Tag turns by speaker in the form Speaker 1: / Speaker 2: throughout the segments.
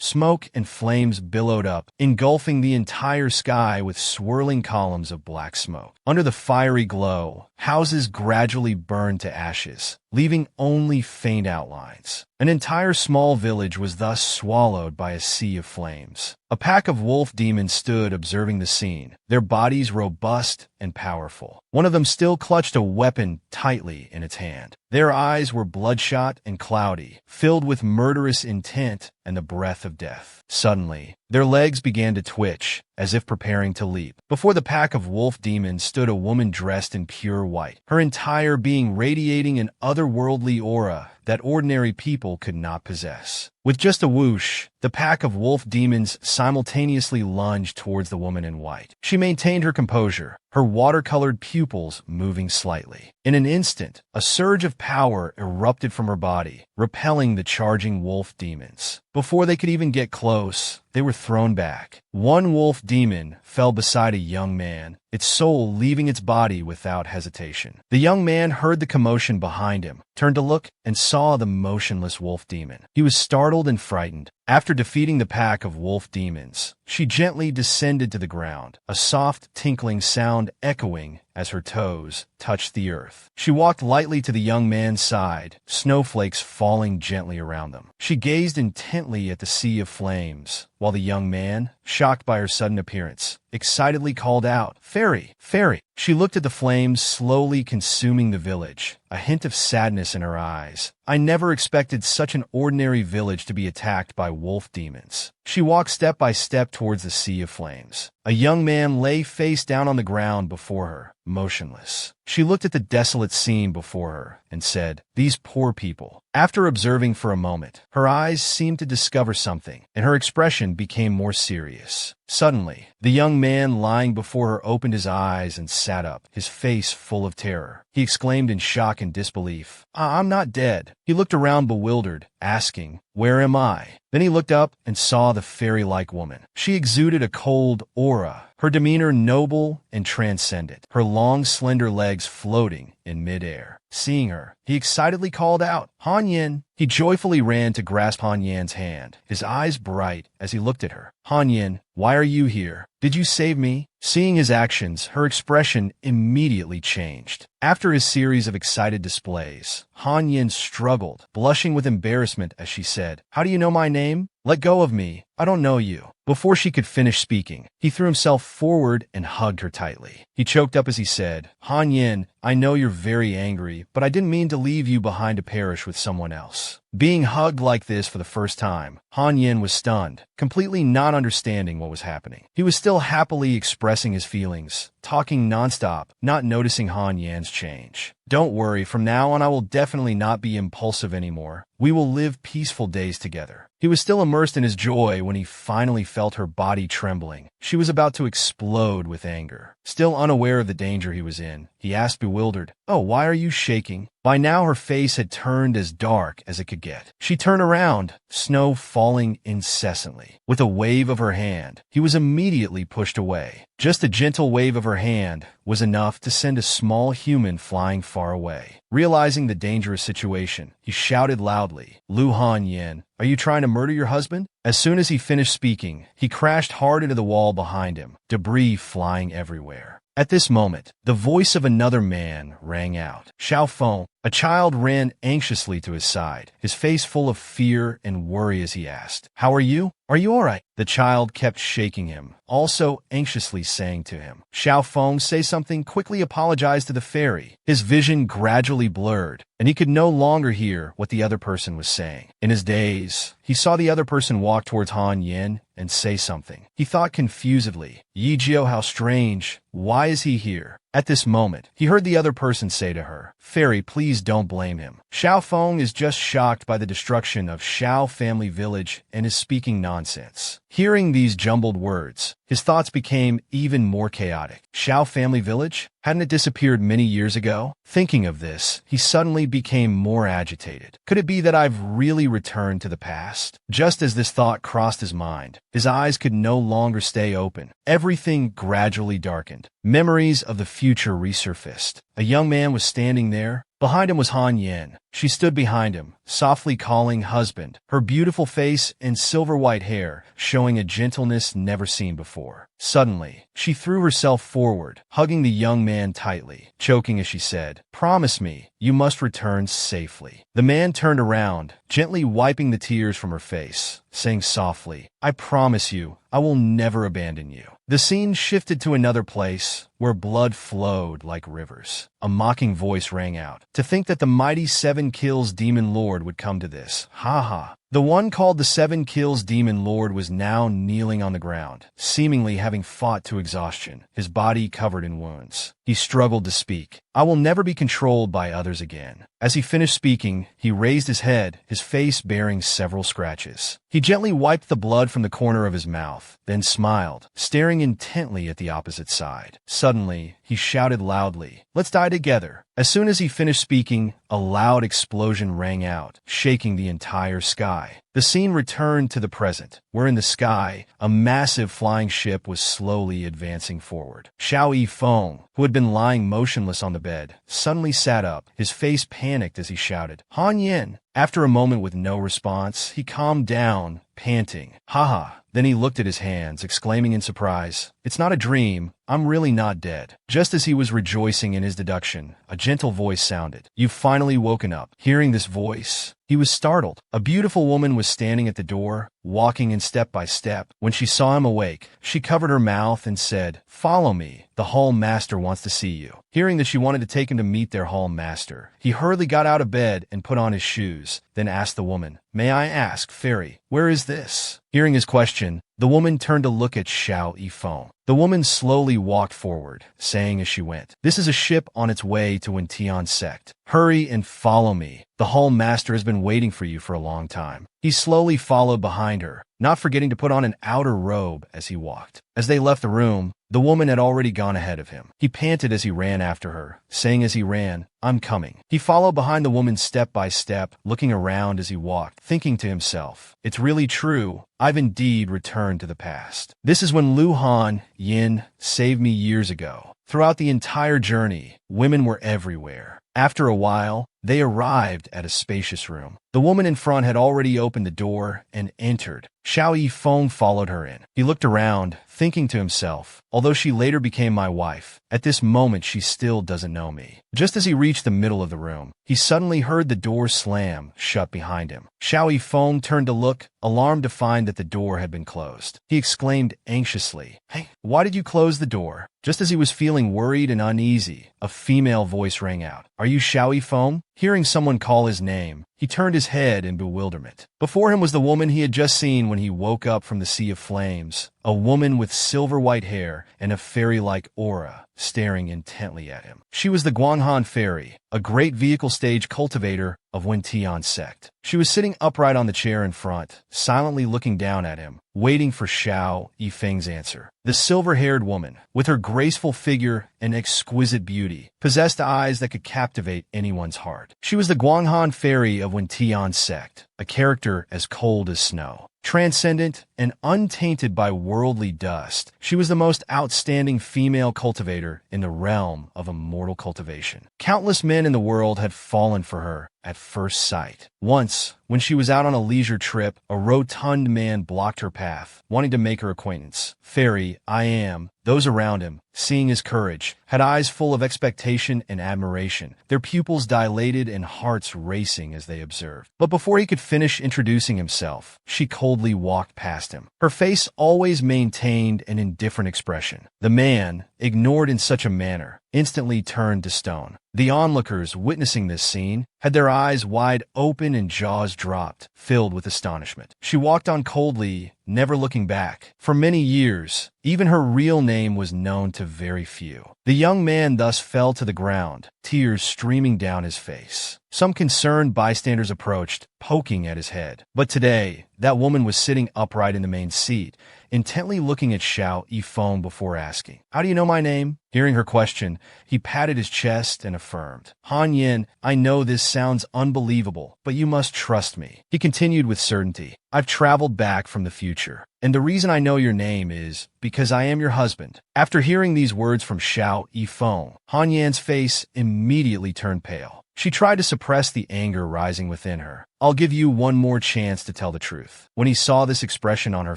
Speaker 1: Smoke and flames billowed up, engulfing the entire sky with swirling columns of black smoke. Under the fiery glow, houses gradually burned to ashes, leaving only faint outlines. An entire small village was thus swallowed by a sea of flames. A pack of wolf demons stood observing the scene, their bodies robust and powerful. One of them still clutched a weapon tightly in its hand. Their eyes were bloodshot and cloudy, filled with murderous intent and the breath of death. Suddenly, their legs began to twitch, as if preparing to leap. Before the pack of wolf demons stood a woman dressed in pure white, her entire being radiating an otherworldly aura that ordinary people could not possess. With just a whoosh, the pack of wolf demons simultaneously lunged towards the woman in white. She maintained her composure, her watercolored pupils moving slightly. In an instant, a surge of power erupted from her body, repelling the charging wolf demons. Before they could even get close, they were thrown back. One wolf demon fell beside a young man, its soul leaving its body without hesitation. The young man heard the commotion behind him, turned to look, and saw the motionless wolf demon. He was startled and frightened. After defeating the pack of wolf demons, she gently descended to the ground, a soft tinkling sound echoing as her toes touched the earth. She walked lightly to the young man's side, snowflakes falling gently around them. She gazed intently at the sea of flames, while the young man, shocked by her sudden appearance, excitedly called out, "Fairy! Fairy!" She looked at the flames slowly consuming the village, a hint of sadness in her eyes. I never expected such an ordinary village to be attacked by wolf demons. She walked step by step towards the sea of flames. A young man lay face down on the ground before her, motionless. She looked at the desolate scene before her and said, "These poor people." After observing for a moment, her eyes seemed to discover something, and her expression became more serious. Suddenly, the young man lying before her opened his eyes and sat up, his face full of terror. He exclaimed in shock and disbelief, "I'm not dead." He looked around bewildered, asking, "Where am I?" Then he looked up and saw the fairy-like woman. She exuded a cold aura, her demeanor noble and transcendent, her long, slender legs floating in midair. Seeing her, he excitedly called out, "Han Yin!" He joyfully ran to grasp Han Yan's hand, his eyes bright as he looked at her. "Han Yin, why are you here? Did you save me?" Seeing his actions, her expression immediately changed. After his series of excited displays, Han Yin struggled, blushing with embarrassment as she said, "How do you know my name? Let go of me. I don't know you." Before she could finish speaking, he threw himself forward and hugged her tightly. He choked up as he said, "Han Yin, I know you're very angry, but I didn't mean to leave you behind to perish with someone else." Being hugged like this for the first time, Han Yin was stunned, completely not understanding what was happening. He was still happily expressing his feelings, talking nonstop, not noticing Han Yan's change. "Don't worry, from now on I will definitely not be impulsive anymore. We will live peaceful days together." He was still immersed in his joy when he finally felt her body trembling. She was about to explode with anger. Still unaware of the danger he was in, he asked bewildered, "Oh, why are you shaking?" By now her face had turned as dark as it could get. She turned around, snow falling incessantly. With a wave of her hand, he was immediately pushed away. Just a gentle wave of her hand was enough to send a small human flying far away. Realizing the dangerous situation, he shouted loudly, "Lu Han Yin, are you trying to murder your husband?" As soon as he finished speaking, he crashed hard into the wall behind him, debris flying everywhere. At this moment, the voice of another man rang out. Xiao Feng. A child ran anxiously to his side, his face full of fear and worry as he asked, "How are you? Are you all right?" The child kept shaking him, also anxiously saying to him, "Xiao Feng, say something, quickly apologize to the fairy." His vision gradually blurred, and he could no longer hear what the other person was saying. In his daze, he saw the other person walk towards Han Yin and say something. He thought confusedly, "Yi Jiao, how strange. Why is he here?" At this moment, he heard the other person say to her, "Fairy, please don't blame him. Xiao Feng is just shocked by the destruction of Xiao family village and is speaking nonsense." Hearing these jumbled words, his thoughts became even more chaotic. Xiao family village? Hadn't it disappeared many years ago? Thinking of this, he suddenly became more agitated. Could it be that I've really returned to the past? Just as this thought crossed his mind, his eyes could no longer stay open. Everything gradually darkened. Memories of the future resurfaced. A young man was standing there. Behind him was Han Yin. She stood behind him, softly calling husband, her beautiful face and silver-white hair showing a gentleness never seen before. Suddenly, she threw herself forward, hugging the young man tightly, choking as she said, "Promise me, you must return safely." The man turned around, gently wiping the tears from her face, saying softly, "I promise you, I will never abandon you." The scene shifted to another place, where blood flowed like rivers. A mocking voice rang out. To think that the mighty Seven Kills Demon Lord would come to this. Ha ha. The one called the Seven Kills Demon Lord was now kneeling on the ground, seemingly having fought to exhaustion, his body covered in wounds. He struggled to speak. "I will never be controlled by others again." As he finished speaking, he raised his head, his face bearing several scratches. He gently wiped the blood from the corner of his mouth, then smiled, staring intently at the opposite side. Suddenly, he shouted loudly, "Let's die together." As soon as he finished speaking, a loud explosion rang out, shaking the entire sky. The scene returned to the present, where in the sky, a massive flying ship was slowly advancing forward. Xiao Yifeng, who had been lying motionless on the bed, suddenly sat up, his face panicked as he shouted, "Han Yin!" After a moment with no response, he calmed down, panting, "Haha." Then he looked at his hands, exclaiming in surprise, "It's not a dream. I'm really not dead." Just as he was rejoicing in his deduction, a gentle voice sounded, "You've finally woken up." Hearing this voice, he was startled. A beautiful woman was standing at the door, walking in step by step. When she saw him awake, she covered her mouth and said, "Follow me. The Hall Master wants to see you." Hearing that she wanted to take him to meet their Hall Master, he hurriedly got out of bed and put on his shoes, then asked the woman, "May I ask, Fairy, where is this?" Hearing his question, the woman turned to look at Xiao Yifeng. The woman slowly walked forward, saying as she went, "This is a ship on its way to Wintian sect. Hurry and follow me. The Hall Master has been waiting for you for a long time." He slowly followed behind her, not forgetting to put on an outer robe as he walked. As they left the room, the woman had already gone ahead of him. He panted as he ran after her, saying as he ran, "I'm coming." He followed behind the woman step by step, looking around as he walked, thinking to himself, "It's really true. I've indeed returned to the past. This is when Han Yin saved me years ago." Throughout the entire journey, women were everywhere. After a while, they arrived at a spacious room. The woman in front had already opened the door and entered. Xiao Yifeng followed her in. He looked around, thinking to himself, although she later became my wife, at this moment she still doesn't know me. Just as he reached the middle of the room, he suddenly heard the door slam shut behind him. Xiao Yifeng turned to look, alarmed to find that the door had been closed. He exclaimed anxiously, "Hey, why did you close the door?" Just as he was feeling worried and uneasy, a female voice rang out, "Are you Xiao Yifeng?" Hearing someone call his name, he turned his head in bewilderment. Before him was the woman he had just seen when he woke up from the sea of flames, a woman with silver-white hair and a fairy-like aura, staring intently at him. She was the Guanghan Fairy, a great vehicle stage cultivator of Wintian sect. She was sitting upright on the chair in front, silently looking down at him, waiting for Xiao Yifeng's answer. The silver-haired woman, with her graceful figure and exquisite beauty, possessed eyes that could captivate anyone's heart. She was the Guanghan Fairy of Wintian sect, a character as cold as snow. Transcendent and untainted by worldly dust, she was the most outstanding female cultivator in the realm of immortal cultivation. Countless men in the world had fallen for her at first sight. Once, when she was out on a leisure trip, a rotund man blocked her path, wanting to make her acquaintance. Fairy, I am. Those around him, seeing his courage, had eyes full of expectation and admiration, their pupils dilated and hearts racing as they observed. But before he could finish introducing himself, she coldly walked past him. Her face always maintained an indifferent expression. The man, ignored in such a manner, instantly turned to stone. The onlookers, witnessing this scene, had their eyes wide open and jaws dropped, filled with astonishment. She walked on coldly, never looking back. For many years, even her real name was known to very few. The young man thus fell to the ground, tears streaming down his face. Some concerned bystanders approached, poking at his head. But today, that woman was sitting upright in the main seat, intently looking at Xiao Yifeng before asking, "How do you know my name?" Hearing her question, he patted his chest and affirmed, "Han Yin, I know this sounds unbelievable, but you must trust me." He continued with certainty, "I've traveled back from the future. future. And the reason I know your name is because I am your husband." After hearing these words from Xiao Yifeng, Han Yan's face immediately turned pale. She tried to suppress the anger rising within her. "I'll give you one more chance to tell the truth." When he saw this expression on her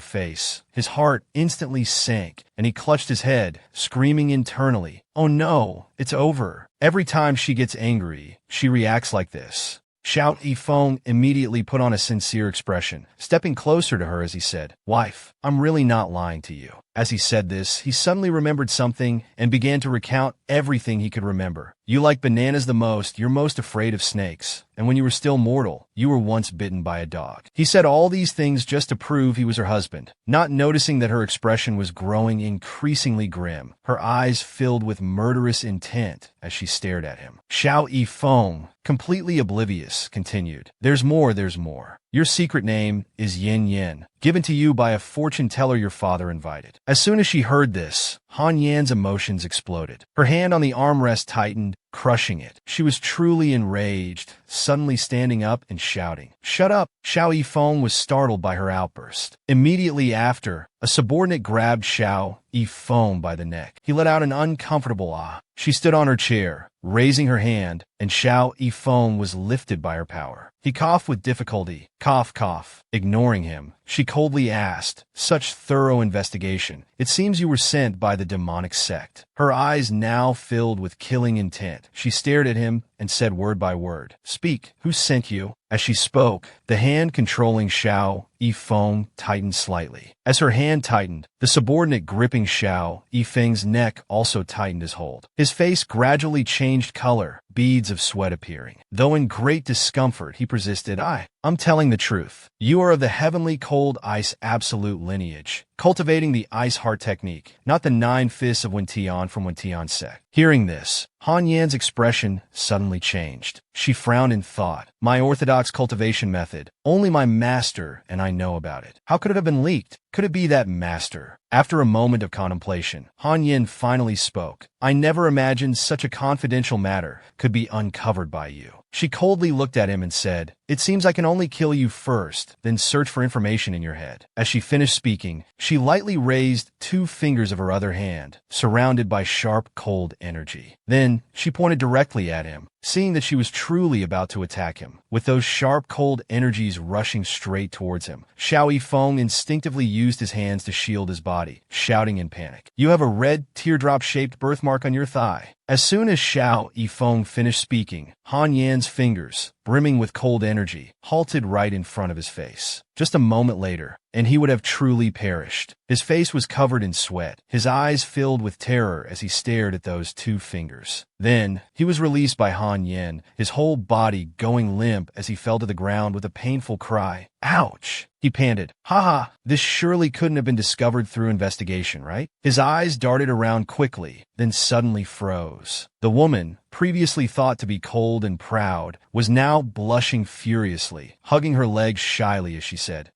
Speaker 1: face, his heart instantly sank, and he clutched his head, screaming internally, "Oh no, it's over. Every time she gets angry, she reacts like this." Xiao Yifeng immediately put on a sincere expression, stepping closer to her as he said, "Wife, I'm really not lying to you." As he said this, he suddenly remembered something and began to recount everything he could remember. "You like bananas the most, you're most afraid of snakes, and when you were still mortal, you were once bitten by a dog." He said all these things just to prove he was her husband, not noticing that her expression was growing increasingly grim, her eyes filled with murderous intent as she stared at him. Xiao Yifeng, completely oblivious, continued, there's more. Your secret name is Yin Yin, given to you by a fortune teller your father invited." As soon as she heard this, Han Yan's emotions exploded. Her hand on the armrest tightened, crushing it. She was truly enraged, suddenly standing up and shouting, "Shut up!" Xiao Yifeng was startled by her outburst. Immediately after, a subordinate grabbed Xiao Yifeng by the neck. He let out an uncomfortable ah. She stood on her chair, raising her hand, and Xiao Yifeng was lifted by her power. He coughed with difficulty. Cough. Ignoring him, she coldly asked, "Such thorough investigation. It seems you were sent by the demonic sect." Her eyes now filled with killing intent. She stared at him and said word by word, "Speak, who sent you?" As she spoke, the hand controlling Xiao Yifeng tightened slightly. As her hand tightened, the subordinate gripping Xiao Yifeng's neck also tightened his hold. His face gradually changed color, beads of sweat appearing. Though in great discomfort, he persisted, I'm telling the truth. You are of the heavenly cold ice absolute lineage, cultivating the ice heart technique, not the 9 fists of Wentian from Wentian sect." Hearing this, Han Yan's expression suddenly changed. She frowned in thought. "My orthodox cultivation method. Only my master and I know about it. How could it have been leaked? Could it be that master?" After a moment of contemplation, Han Yan finally spoke. "I never imagined such a confidential matter could be uncovered by you." She coldly looked at him and said, "It seems I can only kill you first, then search for information in your head." As she finished speaking, she lightly raised 2 fingers of her other hand, surrounded by sharp, cold energy. Then she pointed directly at him, seeing that she was truly about to attack him. With those sharp, cold energies rushing straight towards him, Xiao Yifeng instinctively used his hands to shield his body, shouting in panic, "You have a red, teardrop-shaped birthmark on your thigh." As soon as Xiao Yifeng finished speaking, Han Yan's fingers, brimming with cold energy, halted right in front of his face. Just a moment later, and he would have truly perished. His face was covered in sweat, his eyes filled with terror as he stared at those 2 fingers. Then, he was released by Han Yan, his whole body going limp as he fell to the ground with a painful cry. "Ouch!" He panted. "Haha, this surely couldn't have been discovered through investigation, right?" His eyes darted around quickly, then suddenly froze. The woman, previously thought to be cold and proud, was now blushing furiously, hugging her legs shyly as she said,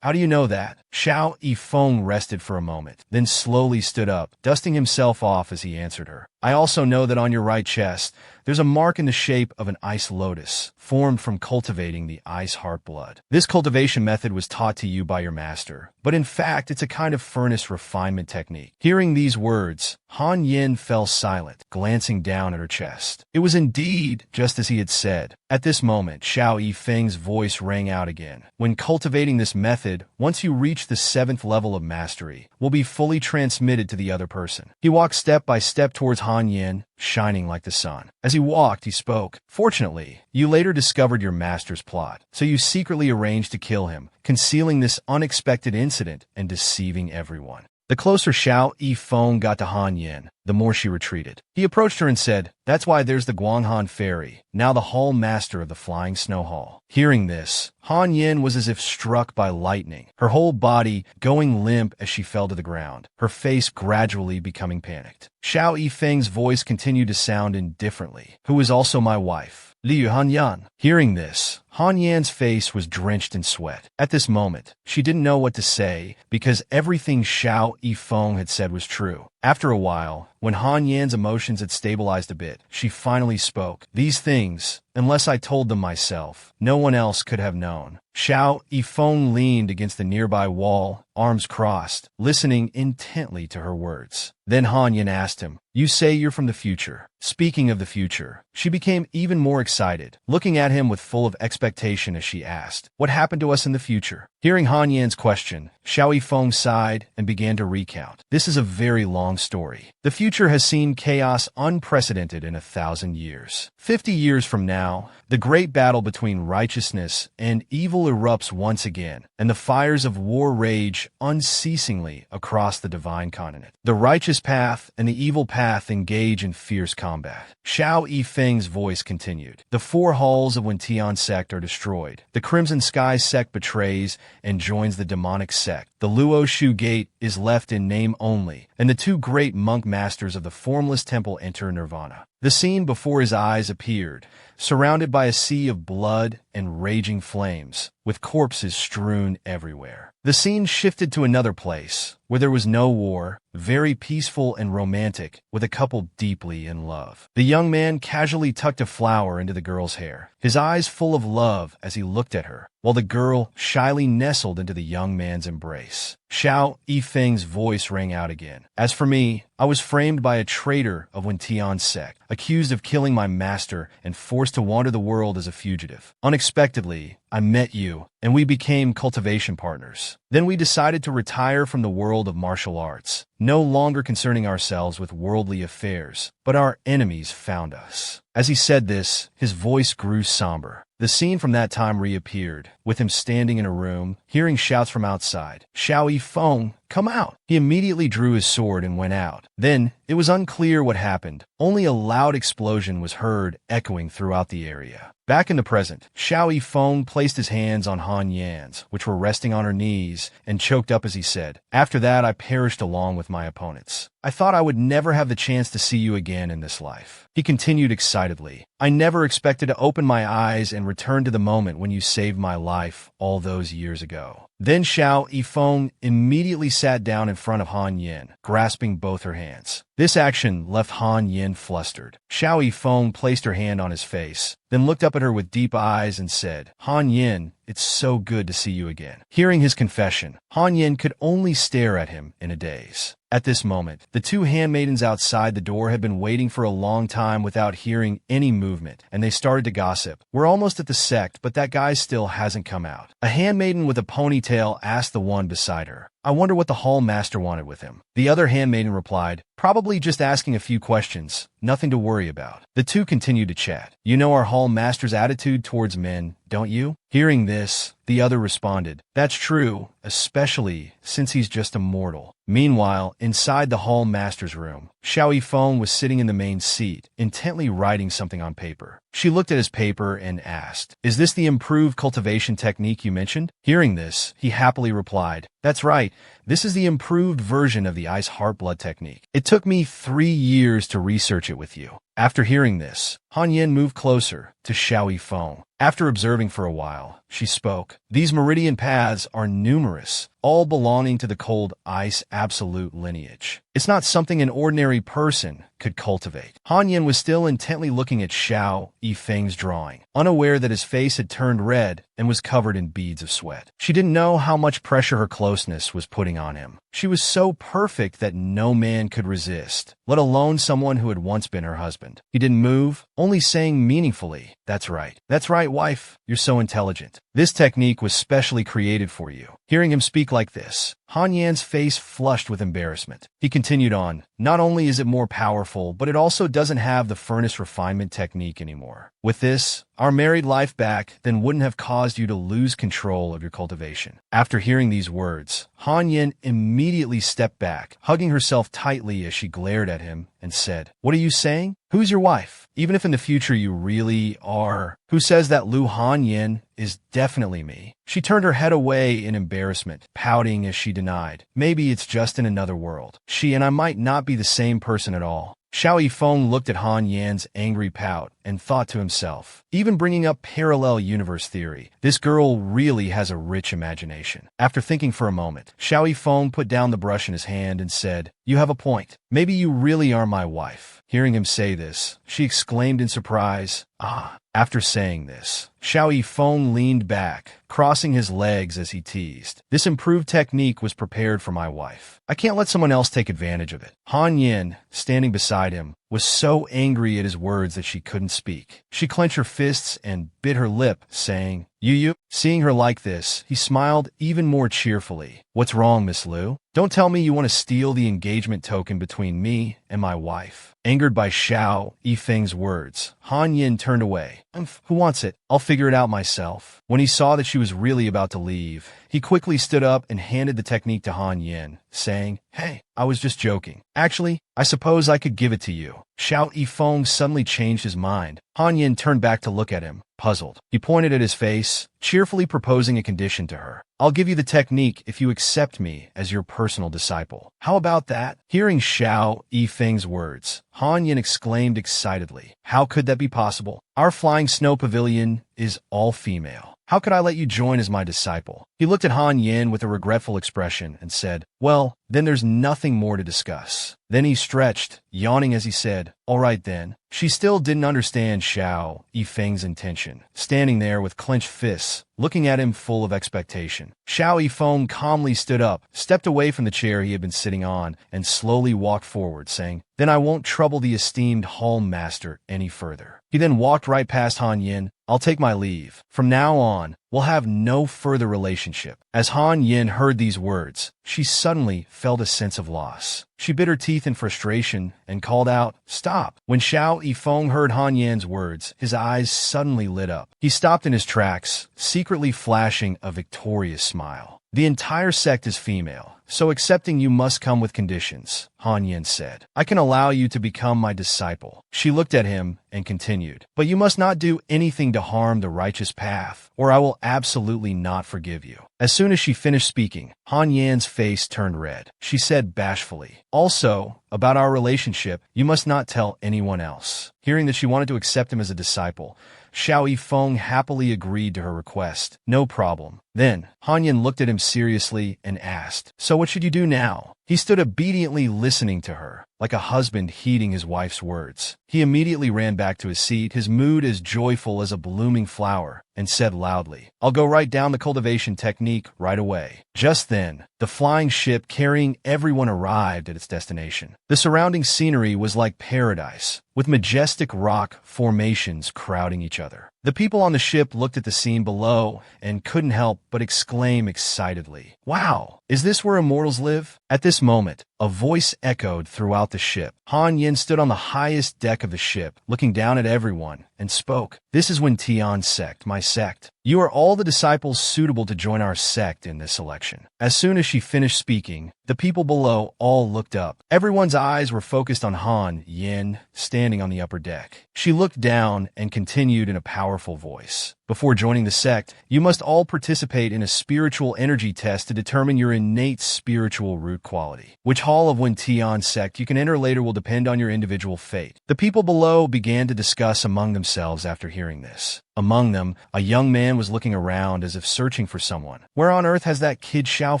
Speaker 1: how do you know that?" Xiao Yifeng rested for a moment, then slowly stood up, dusting himself off as he answered her. "I also know that on your right chest, there's a mark in the shape of an ice lotus, formed from cultivating the ice heart blood. This cultivation method was taught to you by your master, but in fact, it's a kind of furnace refinement technique." Hearing these words, Han Yin fell silent, glancing down at her chest. It was indeed just as he had said. At this moment, Xiao Yifeng's voice rang out again. "When cultivating this method, once you reach the 7th level of mastery, will be fully transmitted to the other person." He walked step by step towards Han Yin, shining like the sun. As he walked, he spoke, "Fortunately, you later discovered your master's plot, so you secretly arranged to kill him, concealing this unexpected incident and deceiving everyone." The closer Xiao Yifeng got to Han Yin, the more she retreated. He approached her and said, "That's why there's the Guanghan Fairy, now the Hall Master of the Flying Snow Hall." Hearing this, Han Yin was as if struck by lightning, her whole body going limp as she fell to the ground, her face gradually becoming panicked. Xiao Yifeng's voice continued to sound indifferently. "Who is also my wife, Liu Han Yan." Hearing this, Han Yan's face was drenched in sweat. At this moment, she didn't know what to say because everything Xiao Yifeng had said was true. After a while, when Han Yan's emotions had stabilized a bit, she finally spoke. These things, unless I told them myself, no one else could have known. Xiao Yifeng leaned against the nearby wall, arms crossed, listening intently to her words. Then Han Yan asked him, "You say you're from the future." Speaking of the future, she became even more excited, looking at him with full of expectation as she asked, "What happened to us in the future?" Hearing Han Yan's question, Xiao Yifeng sighed and began to recount. This is a very long story. The future has seen chaos unprecedented in 1,000 years. 50 years from now, the great battle between righteousness and evil erupts once again, and the fires of war rage unceasingly across the divine continent. The righteous path and the evil path engage in fierce combat. Xiao Yifeng's voice continued. The four halls of Wentian sect are destroyed. The Crimson Sky sect betrays and joins the demonic sect. The Luo Shu Gate is left in name only, and the two great monk masters of the formless temple enter nirvana. The scene before his eyes appeared, surrounded by a sea of blood and raging flames, with corpses strewn everywhere. The scene shifted to another place, where there was no war, very peaceful and romantic, with a couple deeply in love. The young man casually tucked a flower into the girl's hair, his eyes full of love as he looked at her, while the girl shyly nestled into the young man's embrace. Xiao Yifeng's voice rang out again. As for me, I was framed by a traitor of Wentian sect, accused of killing my master and forced to wander the world as a fugitive. Unexpectedly, I met you, and we became cultivation partners. Then we decided to retire from the world of martial arts, no longer concerning ourselves with worldly affairs, but our enemies found us. As he said this, his voice grew somber. The scene from that time reappeared, with him standing in a room, hearing shouts from outside. Xiao Yifeng, come out! He immediately drew his sword and went out. Then, it was unclear what happened. Only a loud explosion was heard echoing throughout the area. Back in the present, Xiao Yifeng placed his hands on Han Yan's, which were resting on her knees, and choked up as he said, "After that, I perished along with my opponents. I thought I would never have the chance to see you again in this life." He continued excitedly, "I never expected to open my eyes and return to the moment when you saved my life all those years ago." Then Xiao Yifeng immediately sat down in front of Han Yan, grasping both her hands. This action left Han Yan flustered. Xiao Yifeng placed her hand on his face, then looked up at her with deep eyes and said, "Han Yan, it's so good to see you again." Hearing his confession, Han Yan could only stare at him in a daze. At this moment, the two handmaidens outside the door had been waiting for a long time without hearing any movement, and they started to gossip. "We're almost at the sect, but that guy still hasn't come out." A handmaiden with a ponytail asked the one beside her, "I wonder what the hall master wanted with him." The other handmaiden replied, "Probably just asking a few questions. Nothing to worry about." The two continued to chat. "You know our hall master's attitude towards men, don't you?" Hearing this, the other responded, "That's true, especially since he's just a mortal." Meanwhile, inside the hall master's room, Xiao Yifeng was sitting in the main seat, intently writing something on paper. She looked at his paper and asked, "Is this the improved cultivation technique you mentioned?" Hearing this, he happily replied, "That's right. This is the improved version of the ice heart blood technique. It took me 3 years to research it with you." After hearing this, Han Yan moved closer to Xiao Yifeng. After observing for a while, she spoke. "These meridian paths are numerous, all belonging to the cold ice absolute lineage. It's not something an ordinary person could cultivate." Han Yan was still intently looking at Xiao Yifeng's drawing, unaware that his face had turned red and was covered in beads of sweat. She didn't know how much pressure her closeness was putting on him. She was so perfect that no man could resist, let alone someone who had once been her husband. He didn't move, only saying meaningfully, "That's right. That's right, wife. You're so intelligent. This technique was specially created for you." Hearing him speak like this, Han Yan's face flushed with embarrassment. He continued on, "Not only is it more powerful, but it also doesn't have the furnace refinement technique anymore. With this, our married life back then wouldn't have caused you to lose control of your cultivation." After hearing these words, Han Yan immediately stepped back, hugging herself tightly as she glared at him and said, "What are you saying? Who's your wife? Even if in the future you really are." "Who says that Lu Han Yan is definitely me?" She turned her head away in embarrassment, pouting as she denied, "Maybe it's just in another world. She and I might not be the same person at all." Xiao Yifeng looked at Han Yan's angry pout and thought to himself, even bringing up parallel universe theory, this girl really has a rich imagination. After thinking for a moment, Xiao Yifeng put down the brush in his hand and said, "You have a point. Maybe you really are my wife." Hearing him say this, she exclaimed in surprise, "Ah." After saying this, Xiao Yifeng leaned back, crossing his legs as he teased, "This improved technique was prepared for my wife. I can't let someone else take advantage of it." Han Yin, standing beside him, was so angry at his words that she couldn't speak. She clenched her fists and bit her lip, saying, You. Seeing her like this, he smiled even more cheerfully. "What's wrong, Miss Liu? Don't tell me you want to steal the engagement token between me and my wife." Angered by Xiao Yifeng's words, Han Yin turned away. "Who wants it? I'll figure it out myself." When he saw that she was really about to leave, he quickly stood up and handed the technique to Han Yin, saying, "Hey, I was just joking. Actually, I suppose I could give it to you." Xiao Yifeng suddenly changed his mind. Han Yin turned back to look at him, puzzled. He pointed at his face, cheerfully proposing a condition to her. "I'll give you the technique if you accept me as your personal disciple. How about that?" Hearing Xiao Yifeng's words, Han Yin exclaimed excitedly, "How could that be possible? Our flying snow pavilion is all female. How could I let you join as my disciple?" He looked at Han Yin with a regretful expression and said, "Well, then there's nothing more to discuss." Then he stretched, yawning as he said, "All right then." She still didn't understand Xiao Yifeng's intention, standing there with clenched fists, looking at him full of expectation. Xiao Yifeng calmly stood up, stepped away from the chair he had been sitting on, and slowly walked forward, saying, "Then I won't trouble the esteemed hall master any further." He then walked right past Han Yin. "I'll take my leave. From now on, we'll have no further relationship." As Han Yin heard these words, she suddenly felt a sense of loss. She bit her teeth in frustration and called out, "Stop!" When Xiao Yifeng heard Han Yan's words, his eyes suddenly lit up. He stopped in his tracks, secretly flashing a victorious smile. "The entire sect is female, so accepting you must come with conditions," Han Yin said. "I can allow you to become my disciple." She looked at him and continued, "But you must not do anything to harm the righteous path, or I will absolutely not forgive you." As soon as she finished speaking, Han Yan's face turned red. She said bashfully, "Also, about our relationship, you must not tell anyone else." Hearing that she wanted to accept him as a disciple, Xiao Yifeng happily agreed to her request. "No problem." Then, Han Yin looked at him seriously and asked, "So what should you do now?" He stood obediently listening to her, like a husband heeding his wife's words. He immediately ran back to his seat, his mood as joyful as a blooming flower, and said loudly, "I'll go write down the cultivation technique right away." Just then, the flying ship carrying everyone arrived at its destination. The surrounding scenery was like paradise, with majestic rock formations crowding each other. The people on the ship looked at the scene below and couldn't help but exclaim excitedly, "Wow, is this where immortals live?" At this moment, a voice echoed throughout the ship. Han Yin stood on the highest deck of the ship, looking down at everyone, and spoke. "This is Wen Tian's sect, my sect. You are all the disciples suitable to join our sect in this selection." As soon as she finished speaking, the people below all looked up. Everyone's eyes were focused on Han Yin, standing on the upper deck. She looked down and continued in a powerful voice. "Before joining the sect, you must all participate in a spiritual energy test to determine your innate spiritual root quality. Which hall of Wen Tian's sect you can enter later will depend on your individual fate." The people below began to discuss among themselves after hearing this. Among them, a young man was looking around as if searching for someone. "Where on earth has that kid Xiao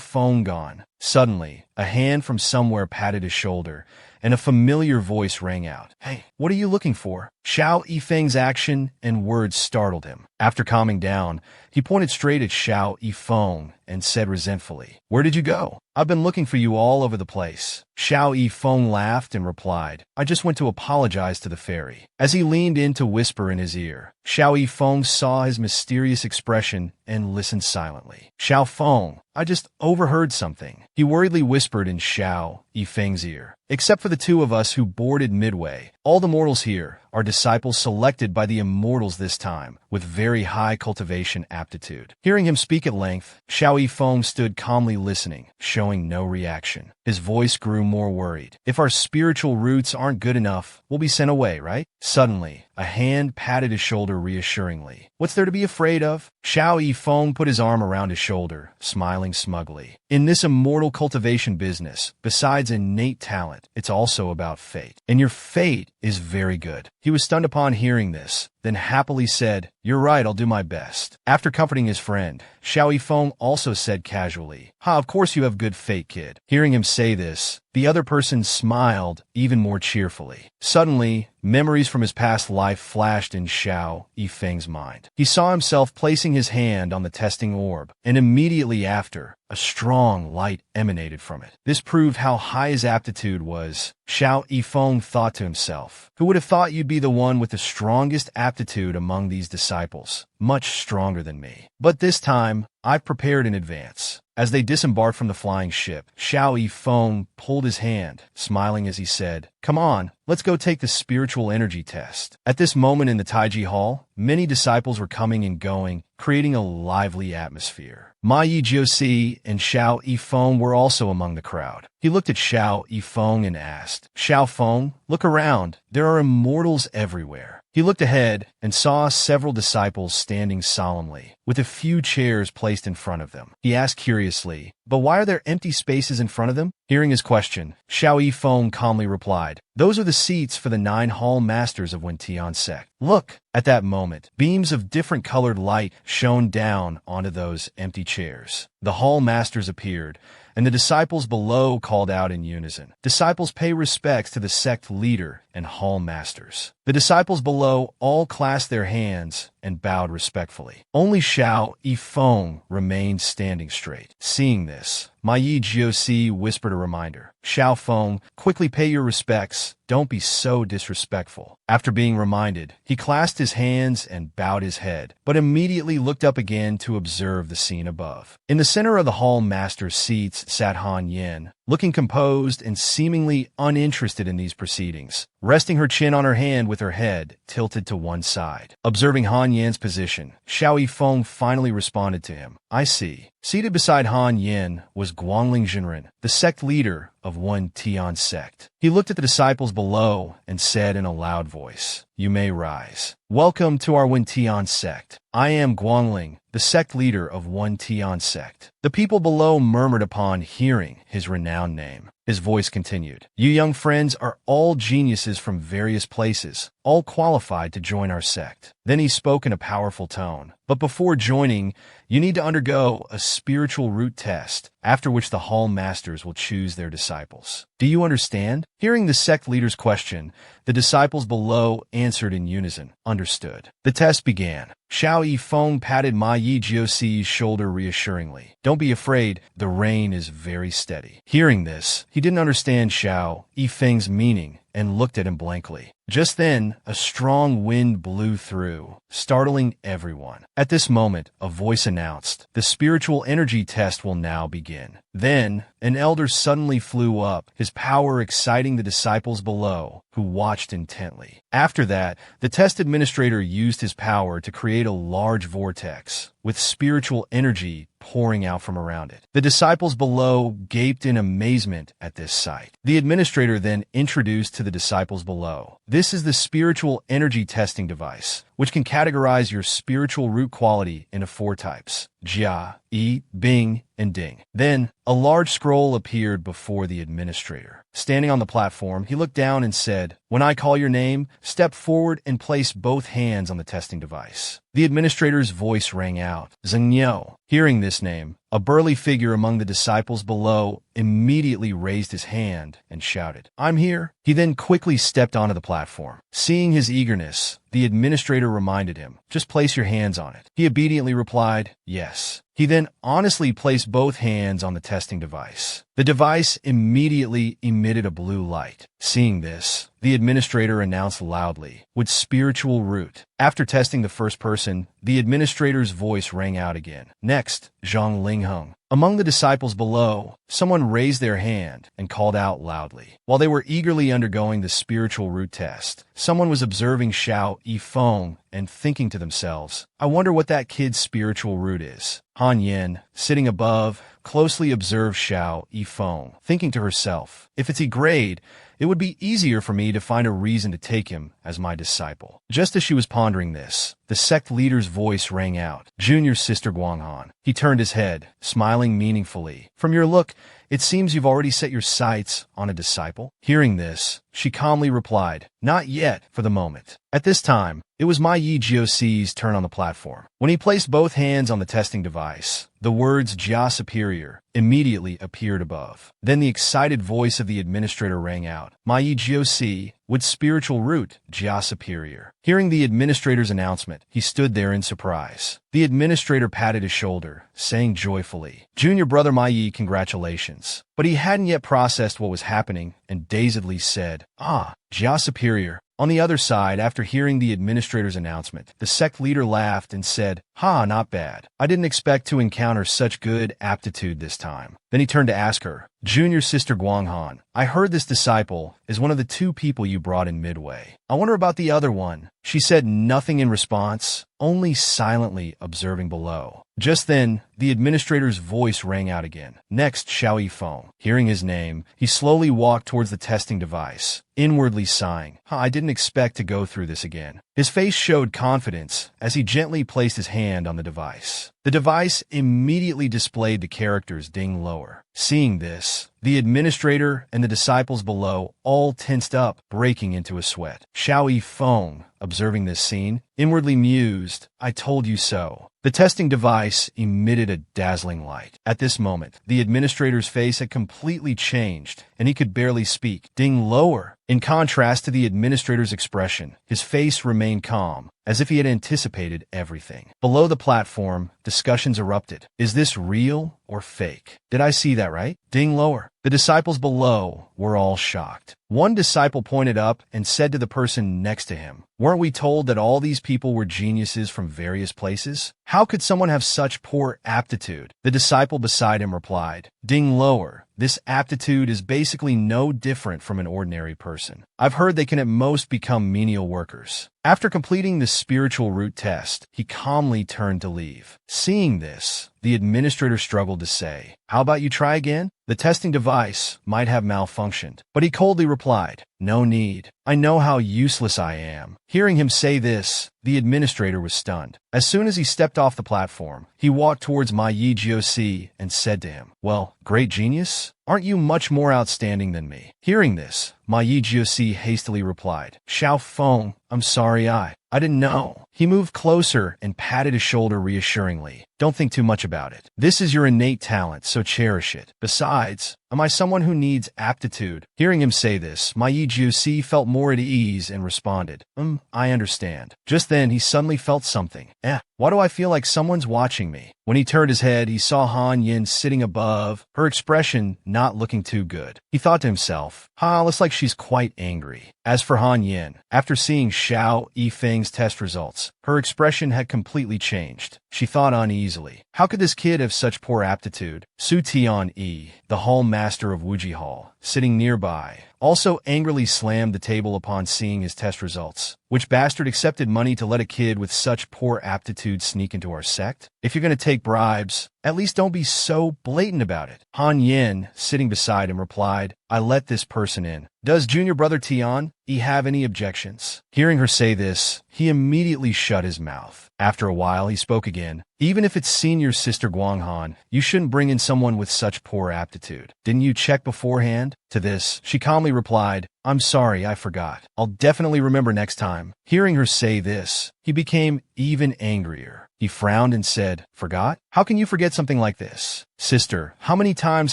Speaker 1: Feng gone?" Suddenly, a hand from somewhere patted his shoulder, and a familiar voice rang out. "Hey, what are you looking for?" Xiao Yifeng's action and words startled him. After calming down, he pointed straight at Xiao Yifeng and said resentfully, "Where did you go? I've been looking for you all over the place." Xiao Yifeng laughed and replied, "I just went to apologize to the fairy." As he leaned in to whisper in his ear, Xiao Yifeng saw his mysterious expression and listened silently. "Xiao Feng, I just overheard something," he worriedly whispered in Xiao Yifeng's ear. "Except for the two of us who boarded midway, all the mortals here are disciples selected by the immortals this time, with very high cultivation aptitude." Hearing him speak at length, Xiao Yifeng stood calmly listening, showing no reaction. His voice grew more worried. "If our spiritual roots aren't good enough, we'll be sent away, right?" Suddenly, A hand patted his shoulder reassuringly. "What's there to be afraid of?" Xiao Yifeng put his arm around his shoulder, smiling smugly. "In this immortal cultivation business, besides innate talent, it's also about fate. And your fate is very good." He was stunned upon hearing this, then happily said, "You're right, I'll do my best." After comforting his friend, Xiao Yifeng also said casually, "Ha, of course you have good fate, kid." Hearing him say this, the other person smiled even more cheerfully. Suddenly, memories from his past life flashed in Xiao Yifeng's mind. He saw himself placing his hand on the testing orb, and immediately after, a strong light emanated from it. This proved how high his aptitude was. Xiao Yifeng thought to himself, "Who would have thought you'd be the one with the strongest aptitude among these disciples? Much stronger than me. But this time, I've prepared in advance." As they disembarked from the flying ship, Xiao Yifeng pulled his hand, smiling as he said, "Come on, let's go take the spiritual energy test." At this moment in the Taiji Hall, many disciples were coming and going, creating a lively atmosphere. Ma Yijiosi and Xiao Yifeng were also among the crowd. He looked at Xiao Yifeng and asked, "Xiao Feng, look around. There are immortals everywhere." He looked ahead and saw several disciples standing solemnly, with a few chairs placed in front of them. He asked curiously, "But why are there empty spaces in front of them?" Hearing his question, Xiao Yifeng calmly replied, "Those are the seats for the 9 hall masters of Wentian sect. Look!" At that moment, beams of different colored light shone down onto those empty chairs. The hall masters appeared, and the disciples below called out in unison. Disciples pay respects to the sect leader and hall masters. The disciples below all clasped their hands and bowed respectfully. Only Xiao Yifeng remained standing straight. Seeing this, Ma Yijiosi whispered a reminder. "Xiao Feng, quickly pay your respects. Don't be so disrespectful." After being reminded, he clasped his hands and bowed his head, but immediately looked up again to observe the scene above. In the center of the hall master's seats sat Han Yin, looking composed and seemingly uninterested in these proceedings, resting her chin on her hand with her head tilted to one side. Observing Han Yin's position, Xiao Yifeng finally responded to him, "I see." Seated beside Han Yin was Guangling Jinren, the sect leader of Wen Tian sect. He looked at the disciples below and said in a loud voice, "You may rise. Welcome to our Wen Tian sect. I am Guangling, the sect leader of Wen Tian sect." The people below murmured upon hearing his renowned name. His voice continued, "You young friends are all geniuses from various places, all qualified to join our sect." Then he spoke in a powerful tone. "But before joining, you need to undergo a spiritual root test, after which the hall masters will choose their disciples. Do you understand?" Hearing the sect leader's question, the disciples below answered in unison, "Understood." The test began. Xiao Yifeng patted Ma Yijiosi's shoulder reassuringly. "Don't be afraid, the rain is very steady." Hearing this, he didn't understand Xiao Yifeng's meaning and looked at him blankly. Just then, a strong wind blew through, startling everyone. At this moment, a voice announced, "The spiritual energy test will now begin." Then, an elder suddenly flew up, his power exciting the disciples below, who watched intently. After that, the test administrator used his power to create a large vortex, with spiritual energy pouring out from around it. The disciples below gaped in amazement at this sight. The administrator then introduced to the disciples below, "This is the spiritual energy testing device, which can categorize your spiritual root quality into 4 types: Jia, Yi, Bing, and Ding." Then, a large scroll appeared before the administrator. Standing on the platform, he looked down and said, "When I call your name, step forward and place both hands on the testing device." The administrator's voice rang out, "Zheng Niu." Hearing this name, a burly figure among the disciples below immediately raised his hand and shouted, "I'm here." He then quickly stepped onto the platform. Seeing his eagerness, the administrator reminded him, "Just place your hands on it." He obediently replied, "Yes." He then honestly placed both hands on the testing device. The device immediately emitted a blue light. Seeing this, the administrator announced loudly, "With spiritual root." After testing the first person, the administrator's voice rang out again. "Next, Zhang Lingheng." Among the disciples below, someone raised their hand and called out loudly. While they were eagerly undergoing the spiritual root test, someone was observing Xiao Yifeng and thinking to themselves, "I wonder what that kid's spiritual root is." Han Yin, sitting above, closely observed Xiao Yifeng, thinking to herself, if it's a grade, it would be easier for me to find a reason to take him as my disciple. Just as she was pondering this, the sect leader's voice rang out. Junior Sister Guanghan. He turned his head, smiling meaningfully. From your look, it seems you've already set your sights on a disciple. Hearing this, she calmly replied, not yet for the moment. At this time, it was my Yi Jioci's turn on the platform. When he placed both hands on the testing device, the words Jia Superior immediately appeared above. Then the excited voice of the administrator rang out. My Yi Jioci, with spiritual root, Jia Superior. Hearing the administrator's announcement, he stood there in surprise. The administrator patted his shoulder, saying joyfully, Junior Brother My Yi, congratulations. But he hadn't yet processed what was happening and dazedly said, Jia Superior. On the other side, after hearing the administrator's announcement, the sect leader laughed and said, not bad. I didn't expect to encounter such good aptitude this time. Then he turned to ask her, Junior Sister Guanghan, I heard this disciple is one of the 2 people you brought in midway. I wonder about the other one. She said nothing in response, only silently observing below. Just then, the administrator's voice rang out again. Next, Xiao Yifeng. Hearing his name, he slowly walked towards the testing device, inwardly sighing, I didn't expect to go through this again. His face showed confidence as he gently placed his hand on the device. The device immediately displayed the characters ding lower. Seeing this, the administrator and the disciples below all tensed up, breaking into a sweat. Xiao Yifeng, observing this scene, inwardly mused, I told you so. The testing device emitted a dazzling light. At this moment, the administrator's face had completely changed, and he could barely speak. Ding lower. In contrast to the administrator's expression, his face remained calm, as if he had anticipated everything. Below the platform, discussions erupted. Is this real or fake? Did I see that right? Ding lower. The disciples below were all shocked. One disciple pointed up and said to the person next to him, weren't we told that all these people were geniuses from various places? How could someone have such poor aptitude? The disciple beside him replied, Ding lower. This aptitude is basically no different from an ordinary person. I've heard they can at most become menial workers. After completing the spiritual root test, he calmly turned to leave. Seeing this, the administrator struggled to say, how about you try again? The testing device might have malfunctioned, but he coldly replied, no need. I know how useless I am. Hearing him say this, the administrator was stunned. As soon as he stepped off the platform, he walked towards my Yi Jioci and said to him, well, great genius, aren't you much more outstanding than me? Hearing this, my Yi Jioci hastily replied, Xiao Feng, I'm sorry I didn't know. He moved closer and patted his shoulder reassuringly. Don't think too much about it. This is your innate talent, so cherish it. Besides, am I someone who needs aptitude? Hearing him say this, my Yi Jioci felt more at ease and responded, I understand. Just then, he suddenly felt something. Why do I feel like someone's watching me? When he turned his head, he saw Han Yin sitting above, her expression not looking too good. He thought to himself, looks like she's quite angry. As for Han Yin, after seeing Xiao Yifeng's test results, her expression had completely changed. She thought uneasily, how could this kid have such poor aptitude? Su Tian-yi, the hall master of Wuji Hall, sitting nearby, also angrily slammed the table upon seeing his test results. Which bastard accepted money to let a kid with such poor aptitude sneak into our sect? If you're going to take bribes, at least don't be so blatant about it. Han Yin, sitting beside him, replied, I let this person in. Does junior brother Tian-yi have any objections? Hearing her say this, he immediately shut his mouth. After a while, he spoke again. Even if it's senior sister Guanghan, you shouldn't bring in someone with such poor aptitude. Didn't you check beforehand? To this, she calmly replied, I'm sorry, I forgot. I'll definitely remember next time. Hearing her say this, he became even angrier. He frowned and said, Forgot? How can you forget something like this? Sister, how many times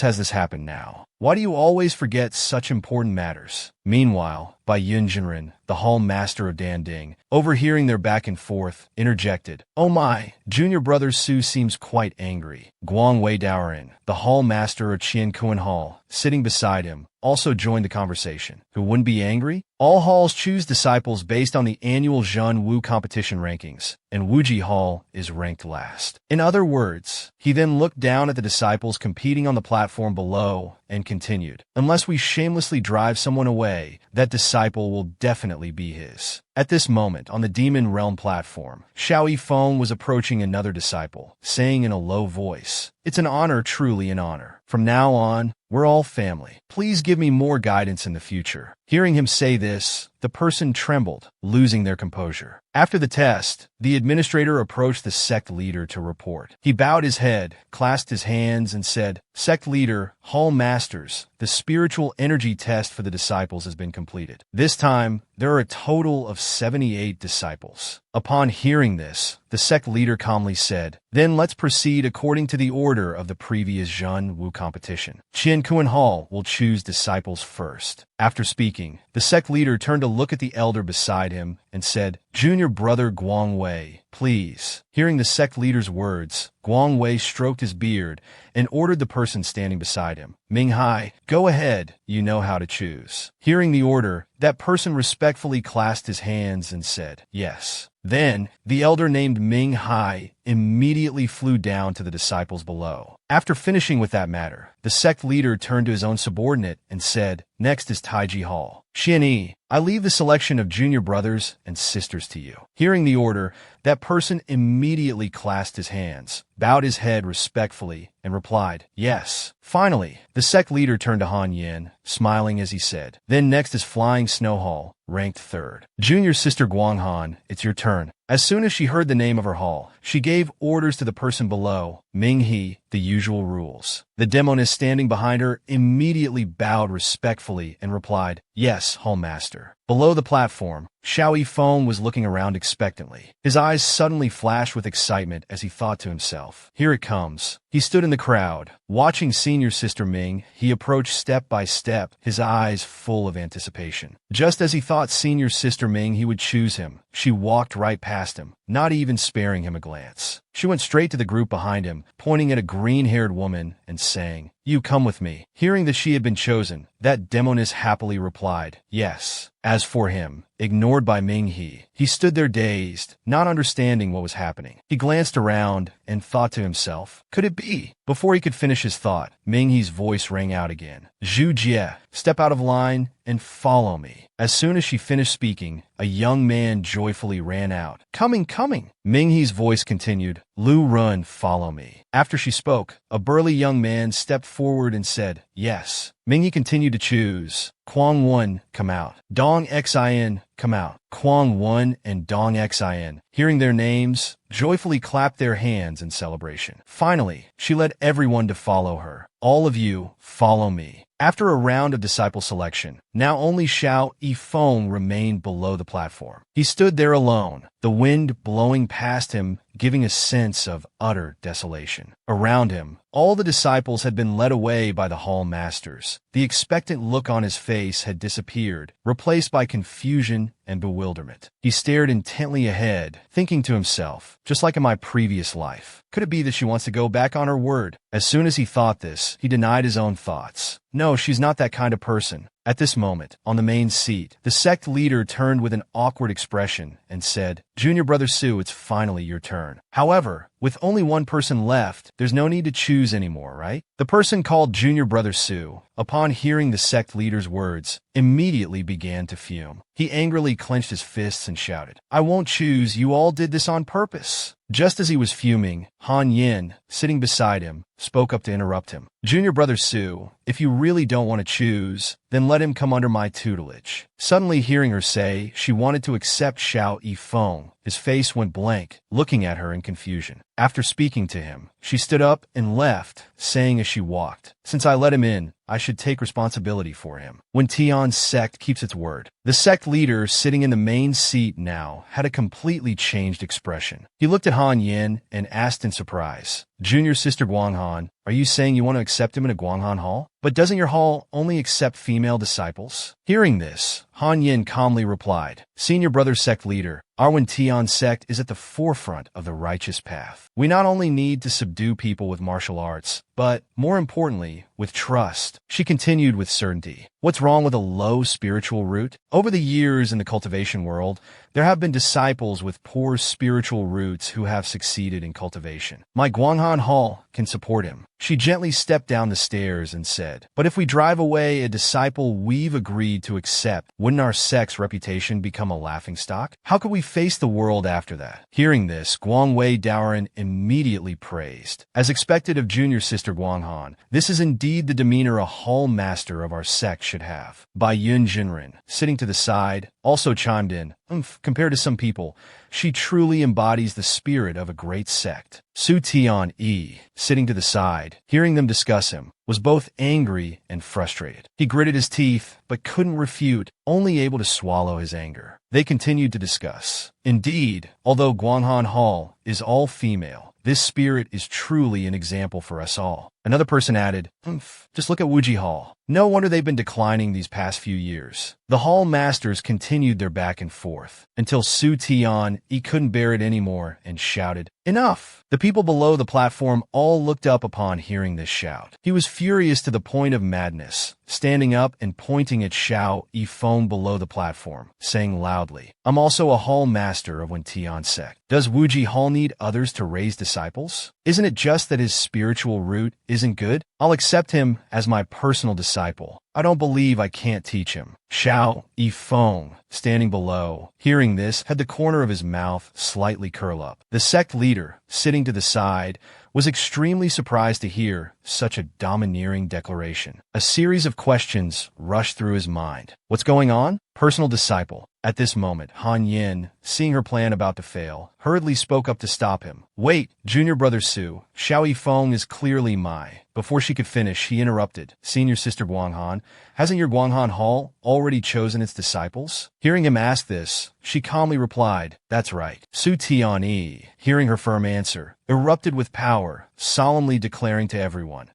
Speaker 1: has this happened now? Why do you always forget such important matters? Meanwhile, Bai Yunjinren, the hall master of Danding, overhearing their back and forth, interjected, Oh my, junior brother Su seems quite angry. Guang Wei Daorin, the hall master of Qian Kuan Hall, sitting beside him, also joined the conversation. Who wouldn't be angry? All halls choose disciples based on the annual Zhen Wu competition rankings, and Wuji Hall is ranked last. In other words, he then looked down at the disciples competing on the platform below and continued, "Unless we shamelessly drive someone away, that disciple will definitely be his." At this moment, on the Demon Realm platform, Xiao Yifeng was approaching another disciple, saying in a low voice, "It's an honor, truly an honor. From now on, we're all family. Please give me more guidance in the future." Hearing him say this, the person trembled, losing their composure. After the test, the administrator approached the sect leader to report. He bowed his head, clasped his hands, and said, "Sect leader, hall masters, the spiritual energy test for the disciples has been completed. This time, there are a total of 78 disciples." Upon hearing this, the sect leader calmly said, "Then let's proceed according to the order of the previous Zhen Wu competition. Qian Kuan Hall will choose disciples first." After speaking, the sect leader turned to look at the elder beside him and said, "Junior brother Guang Wei, please." Hearing the sect leader's words, Guang Wei stroked his beard and ordered the person standing beside him, "Ming Hai, go ahead, you know how to choose." Hearing the order, that person respectfully clasped his hands and said, "Yes." Then, the elder named Ming Hai immediately flew down to the disciples below. After finishing with that matter, the sect leader turned to his own subordinate and said, "Next is Taiji Hall. Xianyi, I leave the selection of junior brothers and sisters to you." Hearing the order, that person immediately clasped his hands, bowed his head respectfully, and replied, "Yes." Finally, the sect leader turned to Han Yin, smiling as he said, "Then next is Flying Snow Hall, ranked third. Junior sister Guanghan, it's your turn." As soon as she heard the name of her hall, she gave orders to the person below, Ming He, the usual rules. The demoness standing behind her immediately bowed respectfully and replied, "Yes, hall master." Below the platform, Xiao Yifeng was looking around expectantly. His eyes suddenly flashed with excitement as he thought to himself, "Here it comes." He stood in the crowd. Watching senior sister Ming, he approached step by step, his eyes full of anticipation. Just as he thought senior sister Ming he would choose him, she walked right past him, not even sparing him a glance. She went straight to the group behind him, pointing at a green-haired woman and saying, "You come with me." Hearing that she had been chosen, that demoness happily replied, "Yes." As for him, ignored by Ming he stood there dazed, not understanding what was happening. He glanced around and thought to himself, could it be? Before he could finish his thought, Ming He's voice rang out again. "Zhu Jie, step out of line and follow me." As soon as she finished speaking, a young man joyfully ran out. "Coming, coming." Ming He's voice continued, "Lu Run, follow me." After she spoke, a burly young man stepped forward and said, "Yes." Ming He continued to choose. Kwang Wen, come out. Dong Xin, come out. Kwang Wen and Dong Xin, hearing their names, joyfully clapped their hands in celebration. Finally, she led everyone to follow her. "All of you, follow me." After a round of disciple selection, now only Xiao Yifeng remained below the platform. He stood there alone, the wind blowing past him, giving a sense of utter desolation. Around him, all the disciples had been led away by the hall masters. The expectant look on his face had disappeared, replaced by confusion and bewilderment. He stared intently ahead, thinking to himself, just like in my previous life. Could it be that she wants to go back on her word? As soon as he thought this, he denied his own thoughts. No, she's not that kind of person. At this moment, on the main seat, the sect leader turned with an awkward expression and said, "Junior Brother Su, it's finally your turn. However, with only one person left, there's no need to choose anymore, right?" The person called Junior Brother Su, upon hearing the sect leader's words, immediately began to fume. He angrily clenched his fists and shouted, "I won't choose, you all did this on purpose." Just as he was fuming, Han Yin, sitting beside him, spoke up to interrupt him. "Junior Brother Su, if you really don't want to choose, then let him come under my tutelage." Suddenly hearing her say she wanted to accept Xiao Yifeng, his face went blank, looking at her in confusion. After speaking to him, she stood up and left, saying as she walked, "Since I let him in, I should take responsibility for him." When Tian's sect keeps its word. The sect leader, sitting in the main seat now, had a completely changed expression. He looked at Han Yin and asked in surprise, "Junior Sister Guanghan, are you saying you want to accept him in a Guanghan hall? But doesn't your hall only accept female disciples?" Hearing this, Han Yin calmly replied, "Senior Brother Sect Leader, Arwen Tian's sect is at the forefront of the righteous path. We not only need to subdue people with martial arts, but, more importantly, with trust. She continued with certainty. What's wrong with a low spiritual root? Over the years in the cultivation world, there have been disciples with poor spiritual roots who have succeeded in cultivation. My Guanghan Hall can support him. She gently stepped down the stairs and said, but if we drive away a disciple we've agreed to accept, wouldn't our sect's reputation become a laughingstock? How could we face the world after that? Hearing this, Guangwei Daoren immediately praised. As expected of junior sister Guanghan, this is indeed the demeanor a hall master of our sect should have. Bai Yun Jinren, sitting to the side, also chimed in, compared to some people, she truly embodies the spirit of a great sect. Su Tian Yi, sitting to the side, hearing them discuss him, was both angry and frustrated. He gritted his teeth, but couldn't refute, only able to swallow his anger. They continued to discuss. Indeed, although Guanghan Hall is all female, this spirit is truly an example for us all. Another person added, just look at Wuji Hall. No wonder they've been declining these past few years. The hall masters continued their back and forth, until Su Tian Yi couldn't bear it anymore and shouted, enough! The people below the platform all looked up upon hearing this shout. He was furious to the point of madness, standing up and pointing at Xiao Yifeng below the platform, saying loudly, I'm also a hall master of Tian sect. Does Wuji Hall need others to raise disciples? Isn't it just that his spiritual root isn't good? I'll accept him as my personal disciple. I don't believe I can't teach him. Xiao Yifeng, standing below, hearing this, had the corner of his mouth slightly curl up. The sect leader, sitting to the side, was extremely surprised to hear such a domineering declaration. A series of questions rushed through his mind. What's going on? Personal disciple. At this moment, Han Yin, seeing her plan about to fail, hurriedly spoke up to stop him. Wait, junior brother Su, Xiao Yifeng is clearly my. Before she could finish, he interrupted. Senior sister Guanghan, hasn't your Guanghan Hall already chosen its disciples? Hearing him ask this, she calmly replied, that's right. Su Tian Yi, hearing her firm answer, erupted with power, solemnly declaring to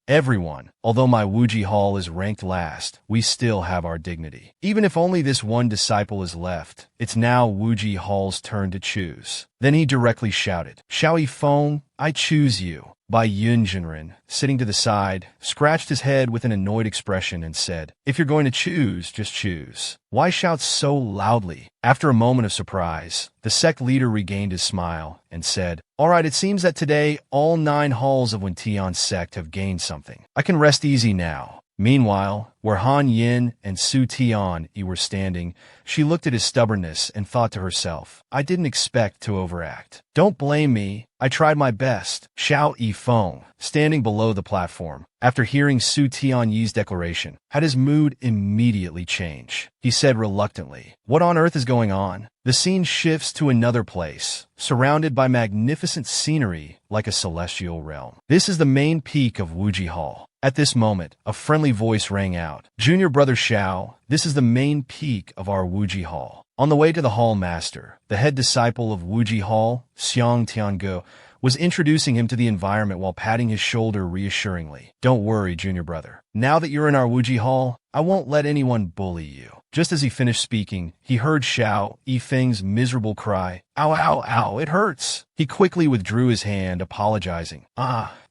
Speaker 1: everyone, although my Wuji Hall is ranked last, we still have our dignity. Even if only this one disciple is left, it's now Wuji Hall's turn to choose. Then he directly shouted, Xiao Yifeng, I choose you. Bai Yun Jinren, sitting to the side, scratched his head with an annoyed expression and said, if you're going to choose, just choose. Why shout so loudly? After a moment of surprise, the sect leader regained his smile and said, all right, it seems that today all 9 halls of Tian sect have gained something. I can rest easy now. Meanwhile, where Han Yin and Su Tian Yi were standing, she looked at his stubbornness and thought to herself, I didn't expect to overact. Don't blame me. I tried my best. Xiao Yifeng, standing below the platform, after hearing Su Tian Yi's declaration, had his mood immediately change. He said reluctantly, what on earth is going on? The scene shifts to another place, surrounded by magnificent scenery like a celestial realm. This is the main peak of Wuji Hall. At this moment, a friendly voice rang out. Junior brother Xiao, this is the main peak of our Wuji Hall. On the way to the hall master, the head disciple of Wuji Hall, Xiang Tiange, was introducing him to the environment while patting his shoulder reassuringly. Don't worry, junior brother. Now that you're in our Wuji Hall, I won't let anyone bully you. Just as he finished speaking, he heard Xiao Yifeng's miserable cry, ow, ow, ow, it hurts. He quickly withdrew his hand, apologizing.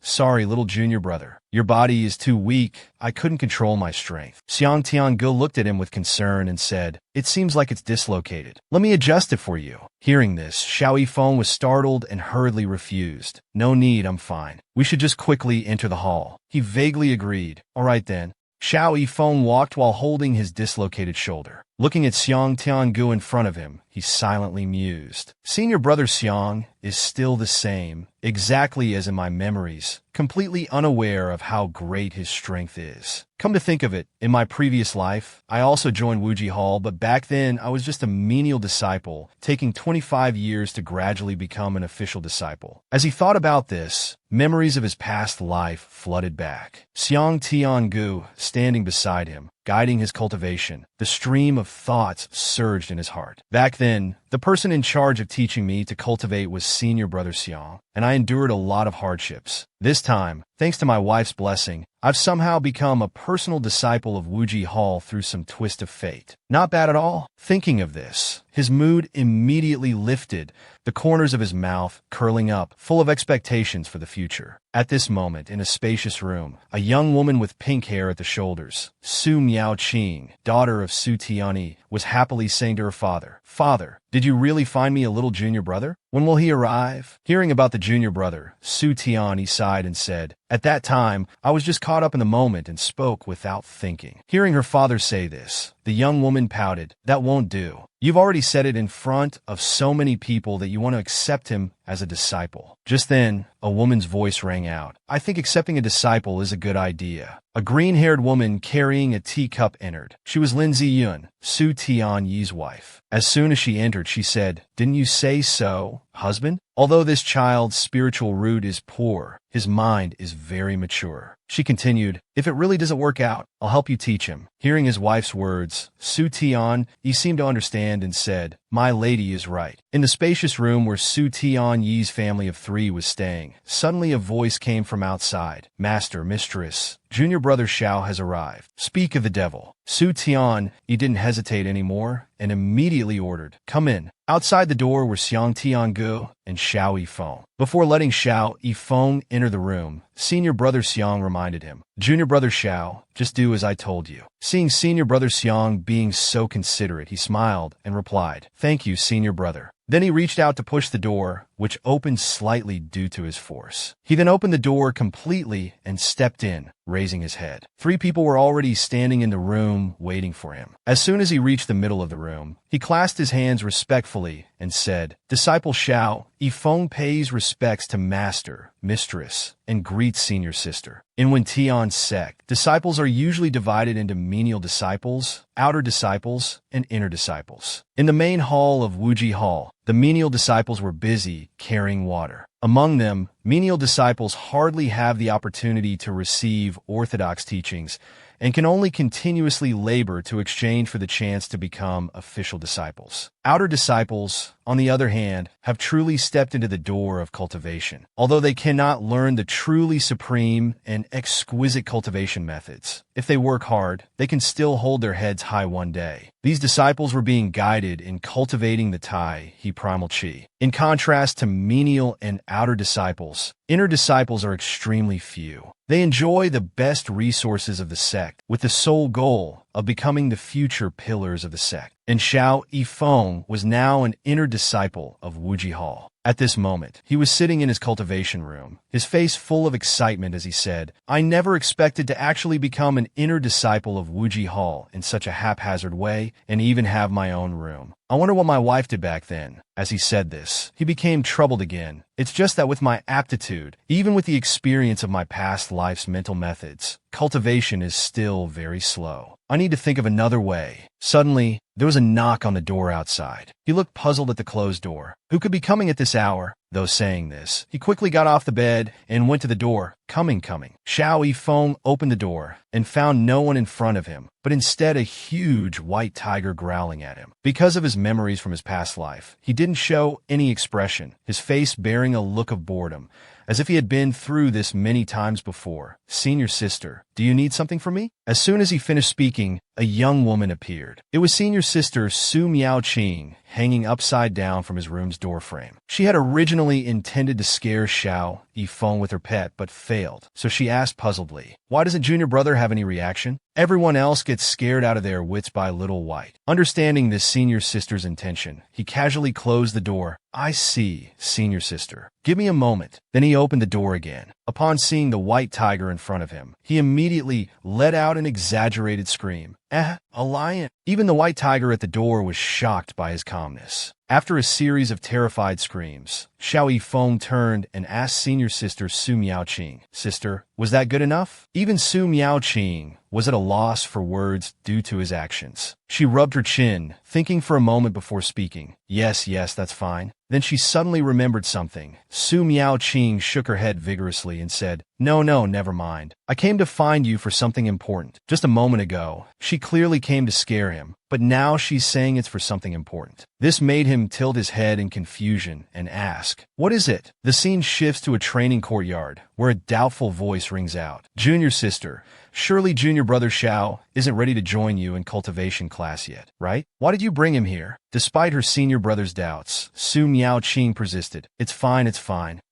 Speaker 1: Sorry, little junior brother. Your body is too weak. I couldn't control my strength. Xiang Tiange looked at him with concern and said, it seems like it's dislocated. Let me adjust it for you. Hearing this, Xiao Yifeng was startled and hurriedly refused. No need, I'm fine. We should just quickly enter the hall. He vaguely agreed. All right then. Xiao Yifeng walked while holding his dislocated shoulder. Looking at Xiang Tiange in front of him, he silently mused. Senior brother Xiang is still the same, exactly as in my memories, completely unaware of how great his strength is. Come to think of it, in my previous life, I also joined Wuji Hall, but back then I was just a menial disciple, taking 25 years to gradually become an official disciple. As he thought about this, memories of his past life flooded back. Xiang Tiange, standing beside him, guiding his cultivation, the stream of thoughts surged in his heart. Back then, The person in charge of teaching me to cultivate was senior brother Xiang, and I endured a lot of hardships. This time, thanks to my wife's blessing, I've somehow become a personal disciple of Wuji Hall through some twist of fate. Not bad at all. Thinking of this, his mood immediately lifted, the corners of his mouth curling up, full of expectations for the future. At this moment, in a spacious room, a young woman with pink hair at the shoulders, Su Miaoqing, daughter of Su Tianyi, was happily saying to her father, "Father, did you really find me a little junior brother? When will he arrive?" Hearing about the junior brother, Su Tianyi sighed and said, "At that time, I was just caught up in the moment and spoke without thinking." Hearing her father say this, the young woman pouted, "That won't do. You've already said it in front of so many people that you want to accept him as a disciple." Just then, a woman's voice rang out, "I think accepting a disciple is a good idea." A green-haired woman carrying a teacup entered. She was Lin Ziyun, Su Tianyi's wife. As soon as she entered, she said, "Didn't you say so, husband?" Although this child's spiritual root is poor, his mind is very mature. She continued, "If it really doesn't work out, I'll help you teach him." Hearing his wife's words, Su Tianyi seemed to understand and said, "My lady is right." In the spacious room where Su Tianyi's family of 3 was staying, suddenly a voice came from outside. "Master, mistress, junior brother Xiao has arrived." Speak of the devil. Su Tianyi didn't hesitate anymore and immediately ordered, "Come in." Outside the door were Xiang Tiangu and Xiao Yifeng. Before letting Xiao Yifeng enter the room, senior brother Xiang reminded him, "Junior brother Xiao, just do as I told you." Seeing senior brother Xiang being so considerate, he smiled and replied, "Thank you, senior brother." Then he reached out to push the door, which opened slightly due to his force. He then opened the door completely and stepped in, raising his head. 3 people were already standing in the room waiting for him. As soon as he reached the middle of the room, he clasped his hands respectfully and said, "Disciple Xiao Yifeng pays respects to master, mistress, and greets senior sister." In Wentian sect, disciples are usually divided into menial disciples, outer disciples, and inner disciples. In the main hall of Wuji Hall, the menial disciples were busy carrying water. Among them, menial disciples hardly have the opportunity to receive orthodox teachings and can only continuously labor to exchange for the chance to become official disciples. Outer disciples, on the other hand, have truly stepped into the door of cultivation. Although they cannot learn the truly supreme and exquisite cultivation methods, if they work hard, they can still hold their heads high one day. These disciples were being guided in cultivating the Tai, He Primal Chi. In contrast to menial and outer disciples, inner disciples are extremely few. They enjoy the best resources of the sect, with the sole goal of becoming the future pillars of the sect. And Xiao Yifeng was now an inner disciple of Wuji Hall. At this moment, he was sitting in his cultivation room, his face full of excitement as he said, "I never expected to actually become an inner disciple of Wuji Hall in such a haphazard way and even have my own room. I wonder what my wife did back then." As he said this, he became troubled again. "It's just that with my aptitude, even with the experience of my past life's mental methods, cultivation is still very slow. I need to think of another way." Suddenly, there was a knock on the door outside. He looked puzzled at the closed door. Who could be coming at this hour? Though saying this, he quickly got off the bed and went to the door. Coming. Xiao Yifeng opened the door and found no one in front of him, but instead a huge white tiger growling at him. Because of his memories from his past life, he didn't show any expression, his face bearing a look of boredom, as if he had been through this many times before. "Senior sister, do you need something from me?" As soon as he finished speaking, a young woman appeared. It was senior sister Su Miaoqing, hanging upside down from his room's doorframe. She had originally intended to scare Xiao Yifeng with her pet, but failed, so she asked puzzledly, "Why doesn't junior brother have any reaction? Everyone else gets scared out of their wits by little white." Understanding this senior sister's intention, he casually closed the door. "I see, senior sister. Give me a moment." Then he opened the door again. Upon seeing the white tiger in front of him, he immediately let out an exaggerated scream. A lion!" Even the white tiger at the door was shocked by his calmness. After a series of terrified screams, Xiao Yifeng turned and asked senior sister Su Miaoqing, "Sister, was that good enough?" Even Su Miaoqing was at a loss for words due to his actions. She rubbed her chin, thinking for a moment before speaking. Yes, that's fine." Then she suddenly remembered something. Su Miao-Ching shook her head vigorously and said, No, never mind. I came to find you for something important. Just a moment ago, she clearly came to scare him, but now she's saying it's for something important. This made him tilt his head in confusion and ask, What is it? The scene shifts to a training courtyard, where a doubtful voice rings out. Junior sister, surely junior brother Xiao isn't ready to join you in cultivation class yet, right? Why did you bring him here? Despite her senior brother's doubts, Su Miao-Ching persisted. It's fine.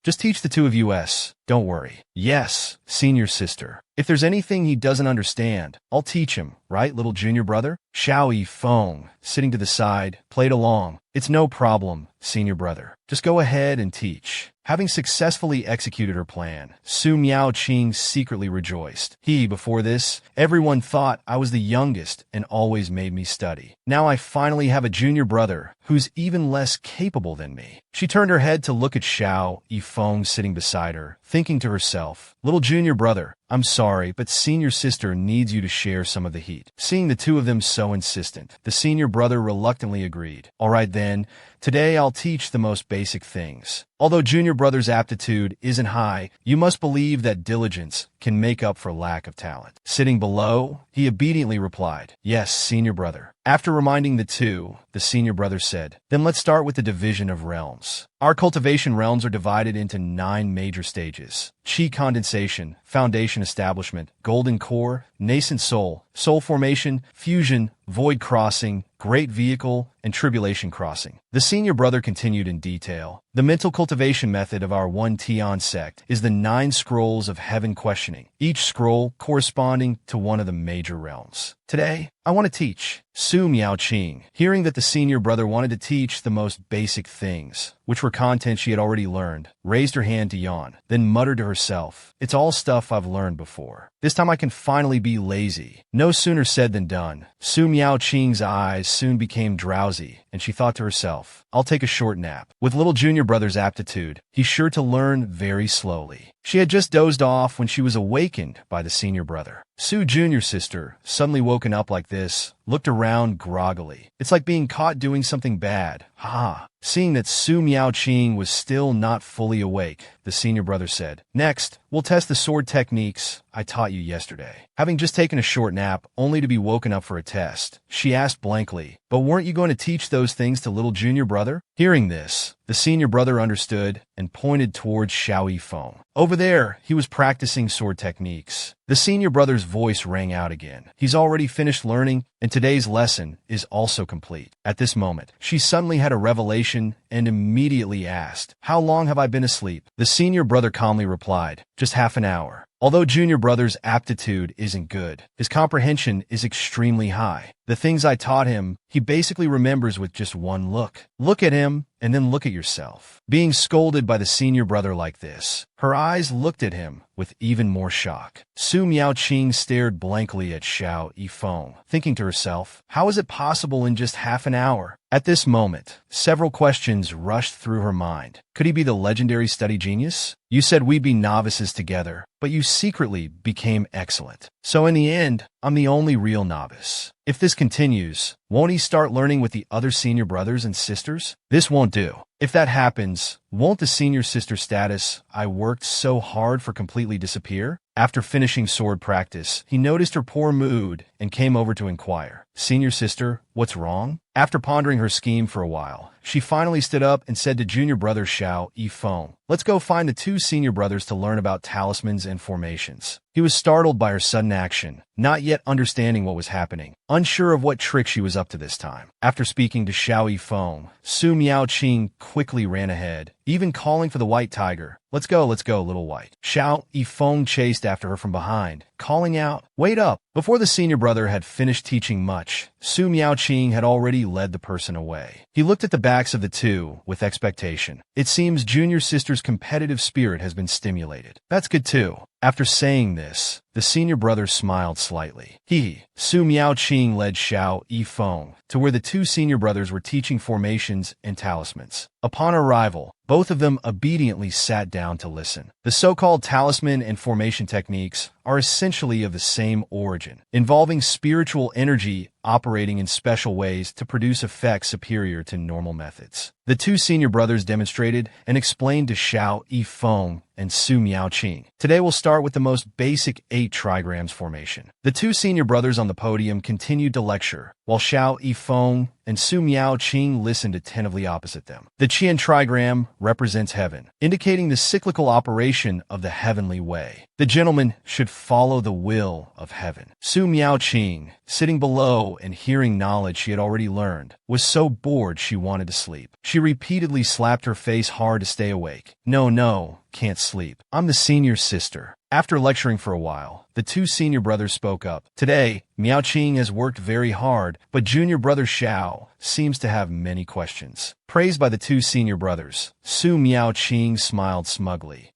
Speaker 1: Just teach the two of us. Don't worry. Yes, senior sister. If there's anything he doesn't understand, I'll teach him, right, little junior brother? Xiao Yifeng, sitting to the side, played along. It's no problem, senior brother. Just go ahead and teach. Having successfully executed her plan, Su Miao-Ching secretly rejoiced. Before this, everyone thought I was the youngest and always made me study. Now I finally have a junior brother who's even less capable than me. She turned her head to look at Xiao Yifeng sitting beside her, thinking to herself, Little junior brother, I'm sorry, but senior sister needs you to share some of the heat. Seeing the two of them so insistent, the senior brother reluctantly agreed. All right then, today I'll teach the most basic things. Although junior brother's aptitude isn't high, you must believe that diligence can make up for lack of talent. Sitting below, he obediently replied, Yes, senior brother. After reminding the two, the senior brother said, Then let's start with the division of realms. Our cultivation realms are divided into 9 major stages. Qi condensation, foundation establishment, golden core, nascent soul, soul formation, fusion, void crossing, great vehicle, and tribulation crossing. The senior brother continued in detail. The mental cultivation method of our One Tian sect is the 9 scrolls of heaven questioning, each scroll corresponding to one of the major realms. Today, I want to teach. Su Miao-Ching, hearing that the senior brother wanted to teach the most basic things, which were content she had already learned, raised her hand to yawn, then muttered to herself, It's all stuff I've learned before. This time I can finally be lazy. No sooner said than done. Su Miao-Ching's eyes soon became drowsy, and she thought to herself, I'll take a short nap. With little junior brother's aptitude, he's sure to learn very slowly. She had just dozed off when she was awakened by the senior brother. Su junior sister, suddenly woken up like this, looked around groggily. It's like being caught doing something bad. Ha! Seeing that Su Miao-Ching was still not fully awake, the senior brother said, Next, we'll test the sword techniques I taught you yesterday. Having just taken a short nap, only to be woken up for a test, she asked blankly, But weren't you going to teach those things to little junior brother? Hearing this, the senior brother understood and pointed towards Xiao Yifeng. Over there, he was practicing sword techniques. The senior brother's voice rang out again. He's already finished learning, and today's lesson is also complete. At this moment, she suddenly had a revelation and immediately asked, How long have I been asleep? The senior brother calmly replied, Just half an hour. Although junior brother's aptitude isn't good, his comprehension is extremely high. The things I taught him, he basically remembers with just one look. Look at him, and then look at yourself. Being scolded by the senior brother like this, her eyes looked at him with even more shock. Su Miao-Ching stared blankly at Xiao Yifeng, thinking to herself, How is it possible in just half an hour? At this moment, several questions rushed through her mind. Could he be the legendary study genius? You said we'd be novices together, but you secretly became excellent. So in the end, I'm the only real novice. If this continues, won't he start learning with the other senior brothers and sisters? This won't do. If that happens, won't the senior sister status I worked so hard for completely disappear? After finishing sword practice, he noticed her poor mood and came over to inquire. Senior sister, what's wrong? After pondering her scheme for a while, she finally stood up and said to junior brother Xiao Yifeng, Let's go find the 2 senior brothers to learn about talismans and formations. He was startled by her sudden action, not yet understanding what was happening, unsure of what trick she was up to this time. After speaking to Xiao Yifeng, Su Miao-Ching quickly ran ahead, even calling for the white tiger. Let's go, little white. Xiao Yifeng chased after her from behind, calling out, Wait up! Before the senior brother had finished teaching much, Su Miao-Ching had already led the person away. He looked at the backs of the two with expectation. It seems junior sister's competitive spirit has been stimulated. That's good too. After saying this, the senior brother smiled slightly. Su Miao-Ching led Xiao Yifeng to where the 2 senior brothers were teaching formations and talismans. Upon arrival, both of them obediently sat down to listen. The so-called talisman and formation techniques are essentially of the same origin, involving spiritual energy operating in special ways to produce effects superior to normal methods. The two senior brothers demonstrated and explained to Xiao Yifeng and Su Miaoqing. Today we'll start with the most basic 8 trigrams formation. The two senior brothers on the podium continued to lecture, while Xiao Yifeng and Su Miaoqing listened attentively opposite them. The Qian trigram represents heaven, indicating the cyclical operation of the heavenly way. The gentleman should follow the will of heaven. Su Miaoqing, sitting below and hearing knowledge she had already learned, was so bored she wanted to sleep. She repeatedly slapped her face hard to stay awake. No, can't sleep. I'm the senior sister. After lecturing for a while, the two senior brothers spoke up. Today, Miaoqing has worked very hard, but junior brother Xiao seems to have many questions. Praised by the two senior brothers, Su Miaoqing smiled smugly.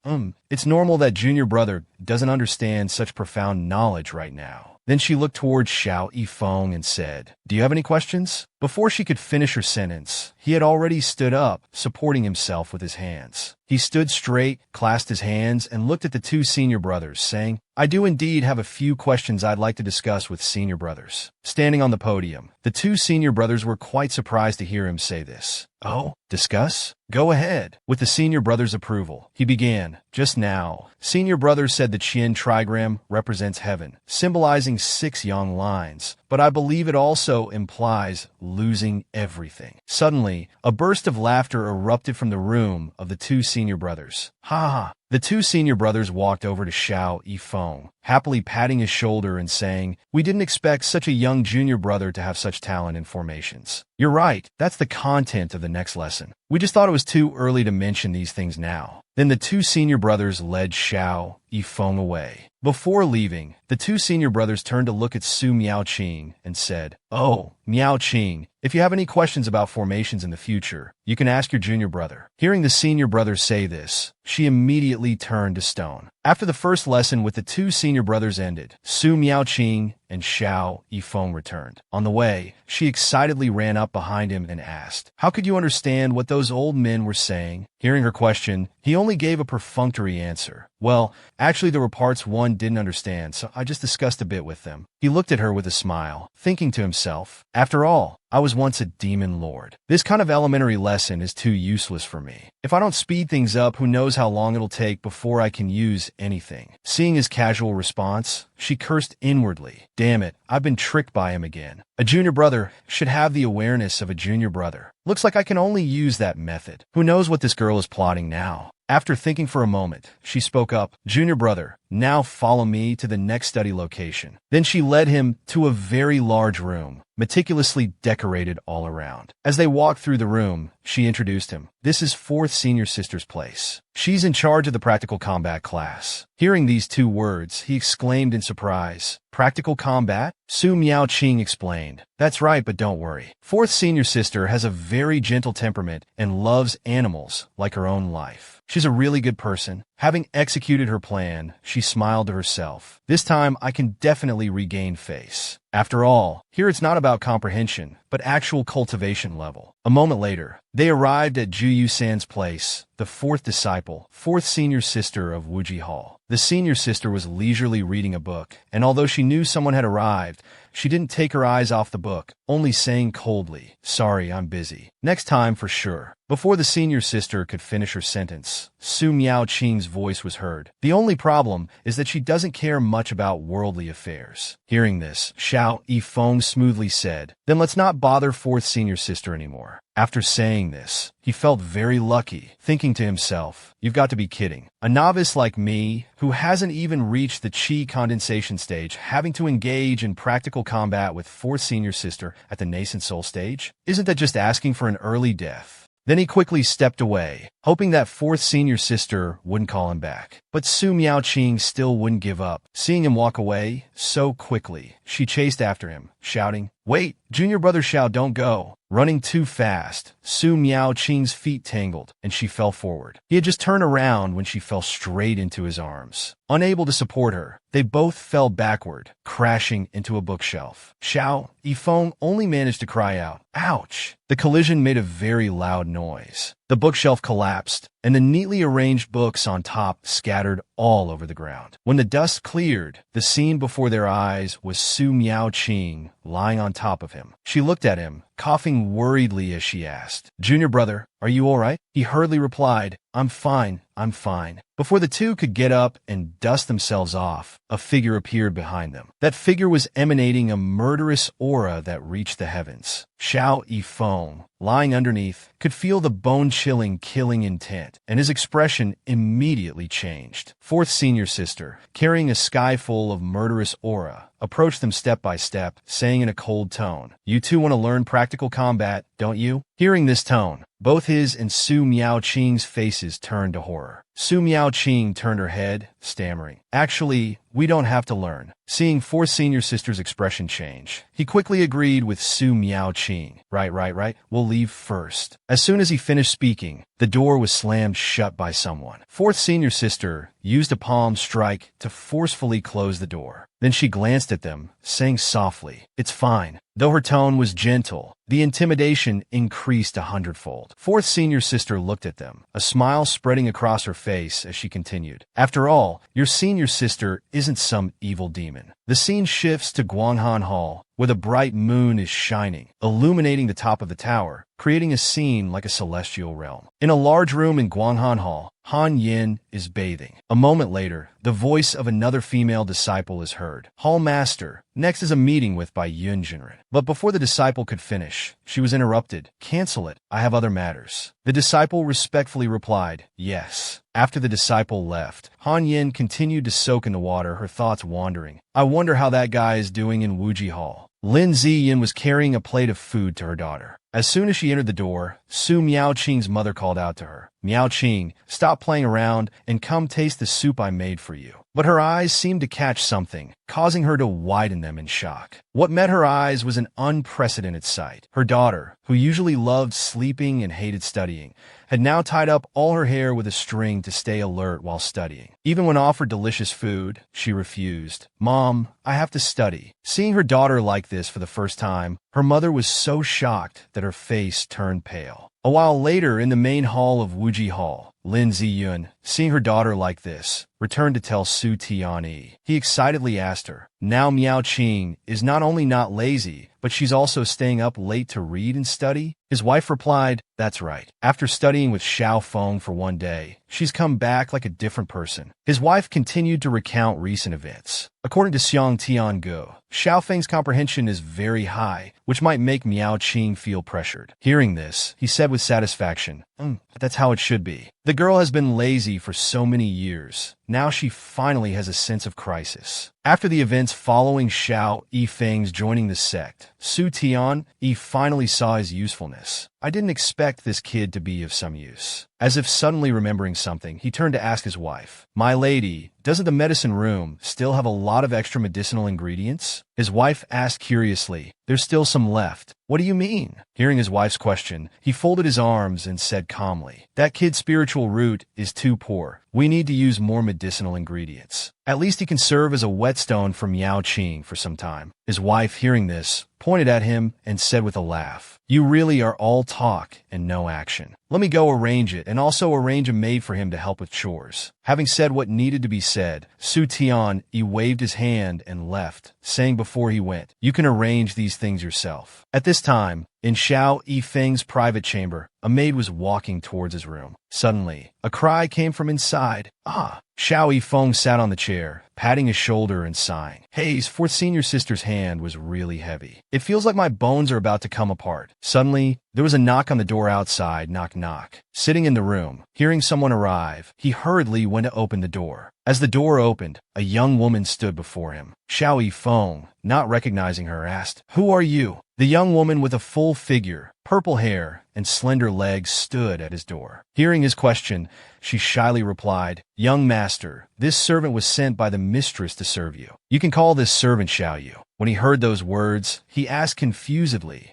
Speaker 1: It's normal that junior brother doesn't understand such profound knowledge right now. Then she looked towards Xiao Yifeng and said, "Do you have any questions?" Before she could finish her sentence, he had already stood up, supporting himself with his hands. He stood straight, clasped his hands, and looked at the two senior brothers, saying, "I do indeed have a few questions I'd like to discuss with senior brothers." Standing on the podium, the two senior brothers were quite surprised to hear him say this. "Oh, discuss? Go ahead." With the senior brother's approval, he began. Just now, senior brother said the Qian trigram represents heaven, symbolizing 6 yang lines, but I believe it also implies losing everything. Suddenly, a burst of laughter erupted from the room of the two senior brothers. Ha ha! The two senior brothers walked over to Xiao Yifeng, happily patting his shoulder and saying, "We didn't expect such a young junior brother to have such talent in formations." "You're right, that's the content of the next lesson. We just thought it was too early to mention these things now." Then the two senior brothers led Xiao Yifeng away. Before leaving, the two senior brothers turned to look at Su Miaoqing and said, "Oh, Miaoqing, if you have any questions about formations in the future, you can ask your junior brother." Hearing the senior brother say this, she immediately turned to stone. After the first lesson with the two senior brothers ended, Su Miaoqing and Xiao Yifeng returned. On the way, she excitedly ran up behind him and asked, "How could you understand what those old men were saying?" Hearing her question, he only gave a perfunctory answer. "Well, actually there were parts one didn't understand, so I just discussed a bit with them." He looked at her with a smile, thinking to himself, "After all, I was once a demon lord. This kind of elementary lesson is too useless for me. If I don't speed things up, who knows how long it'll take before I can use anything." Seeing his casual response, she cursed inwardly. Damn it, I've been tricked by him again. A junior brother should have the awareness of a junior brother. Looks like I can only use that method. Who knows what this girl is plotting now? After thinking for a moment, she spoke up, "Junior brother, now follow me to the next study location." Then she led him to a very large room, meticulously decorated all around. As they walked through the room, she introduced him. "This is 4th senior sister's place. She's in charge of the practical combat class." Hearing these 2 words, he exclaimed in surprise, "Practical combat?" Su Miaoqing explained, "That's right, but don't worry. 4th senior sister has a very gentle temperament and loves animals like her own life. She's a really good person." Having executed her plan, she smiled to herself. "This time I can definitely regain face. After all, here it's not about comprehension, but actual cultivation level." A moment later, they arrived at Juyu San's place, the 4th disciple, 4th senior sister of Wuji Hall. The senior sister was leisurely reading a book, and although she knew someone had arrived, she didn't take her eyes off the book, only saying coldly, "Sorry, I'm busy. Next time for sure." Before the senior sister could finish her sentence, Su Miaoqing's voice was heard. "The only problem is that she doesn't care much about worldly affairs." Hearing this, Xiao Yifeng smoothly said, "Then let's not bother 4th senior sister anymore." After saying this, he felt very lucky, thinking to himself, "You've got to be kidding. A novice like me, who hasn't even reached the Qi condensation stage, having to engage in practical combat with 4th senior sister at the nascent soul stage? Isn't that just asking for an early death?" Then he quickly stepped away, hoping that 4th senior sister wouldn't call him back. But Su Miaoqing still wouldn't give up. Seeing him walk away so quickly, she chased after him, shouting, "Wait, junior brother Xiao, don't go." Running too fast, Su Miaoqing's feet tangled, and she fell forward. He had just turned around when she fell straight into his arms. Unable to support her, they both fell backward, crashing into a bookshelf. Xiao Yifeng only managed to cry out, "Ouch!" The collision made a very loud noise. The bookshelf collapsed, and the neatly arranged books on top scattered all over the ground. When the dust cleared, the scene before their eyes was Su Miao-ching lying on top of him. She looked at him, coughing worriedly as she asked, "Junior brother, are you all right?" He hurriedly replied, I'm fine. Before the two could get up and dust themselves off, a figure appeared behind them. That figure was emanating a murderous aura that reached the heavens. Xiao Yifeng, lying underneath, could feel the bone-chilling killing intent, and his expression immediately changed. Fourth senior sister, carrying a sky full of murderous aura, approached them step by step, saying in a cold tone, "You two want to learn practical combat, don't you?" Hearing this tone, both his and Su Miao-ching's faces turned to horror. Su Miao-ching turned her head, stammering, "Actually, we don't have to learn." Seeing fourth senior sister's expression change, he quickly agreed with Su Miao-ching. Right. We'll leave first." As soon as he finished speaking, the door was slammed shut by someone. Fourth senior sister used a palm strike to forcefully close the door. Then she glanced at them, saying softly, "It's fine." Though her tone was gentle, the intimidation increased 100-fold. Fourth senior sister looked at them, a smile spreading across her face as she continued, "After all, your senior sister isn't some evil demon." The scene shifts to Guanghan Hall, where the bright moon is shining, illuminating the top of the tower, creating a scene like a celestial realm. In a large room in Guanghan Hall, Han Yin is bathing. A moment later, the voice of another female disciple is heard. "Hall Master, next is a meeting with by Yun Jinren." But before the disciple could finish, she was interrupted. "Cancel it. I have other matters." The disciple respectfully replied, "Yes." After the disciple left, Han Yin continued to soak in the water, her thoughts wandering. "I wonder how that guy is doing in Wuji Hall." Lin Ziyin was carrying a plate of food to her daughter. As soon as she entered the door, Su Miao-ching's mother called out to her, "Miao-ching, stop playing around and come taste the soup I made for you." But her eyes seemed to catch something, causing her to widen them in shock. What met her eyes was an unprecedented sight. Her daughter, who usually loved sleeping and hated studying, had now tied up all her hair with a string to stay alert while studying. Even when offered delicious food, she refused. "Mom, I have to study." Seeing her daughter like this for the first time, her mother was so shocked that her face turned pale. A while later, in the main hall of Wuji Hall, Lin Ziyun, seeing her daughter like this, returned to tell Su Tianyi. He excitedly asked her, "Now Miao-ching is not only not lazy, but she's also staying up late to read and study?" His wife replied, "That's right. After studying with Xiao Feng for one day, she's come back like a different person." His wife continued to recount recent events. According to Xiang Tiangu, Xiao Feng's comprehension is very high, which might make Miao-ching feel pressured. Hearing this, he said with satisfaction, "That's how it should be." The girl has been lazy for so many years. Now she finally has a sense of crisis. After the events following Xiao Yifeng's joining the sect, Su Tianyi finally saw his usefulness. "I didn't expect this kid to be of some use." As if suddenly remembering something, he turned to ask his wife, "My lady, doesn't the medicine room still have a lot of extra medicinal ingredients?" His wife asked curiously, "There's still some left." "What do you mean?" Hearing his wife's question, he folded his arms and said calmly, "That kid's spiritual root is too poor. We need to use more medicinal ingredients. At least he can serve as a whetstone for Miao-ching for some time." His wife, hearing this, pointed at him and said with a laugh, "You really are all talk and no action. Let me go arrange it and also arrange a maid for him to help with chores." Having said what needed to be said, Su Tianyi waved his hand and left, saying before he went, "You can arrange these things yourself." At this time, in Xiao Yifeng's private chamber, a maid was walking towards his room. Suddenly, a cry came from inside. "Ah!" Xiao Yifeng sat on the chair, patting his shoulder and sighing. His fourth senior sister's hand was really heavy. "It feels like my bones are about to come apart." Suddenly, there was a knock on the door outside. Knock, knock. Sitting in the room, hearing someone arrive, he hurriedly went to open the door. As the door opened, a young woman stood before him. Xiao Yifeng, not recognizing her, asked, "Who are you?" The young woman with a full figure, purple hair, and slender legs stood at his door. Hearing his question, she shyly replied, "Young master, this servant was sent by the mistress to serve you. You can call this servant Xiao Yu." When he heard those words, he asked confusedly,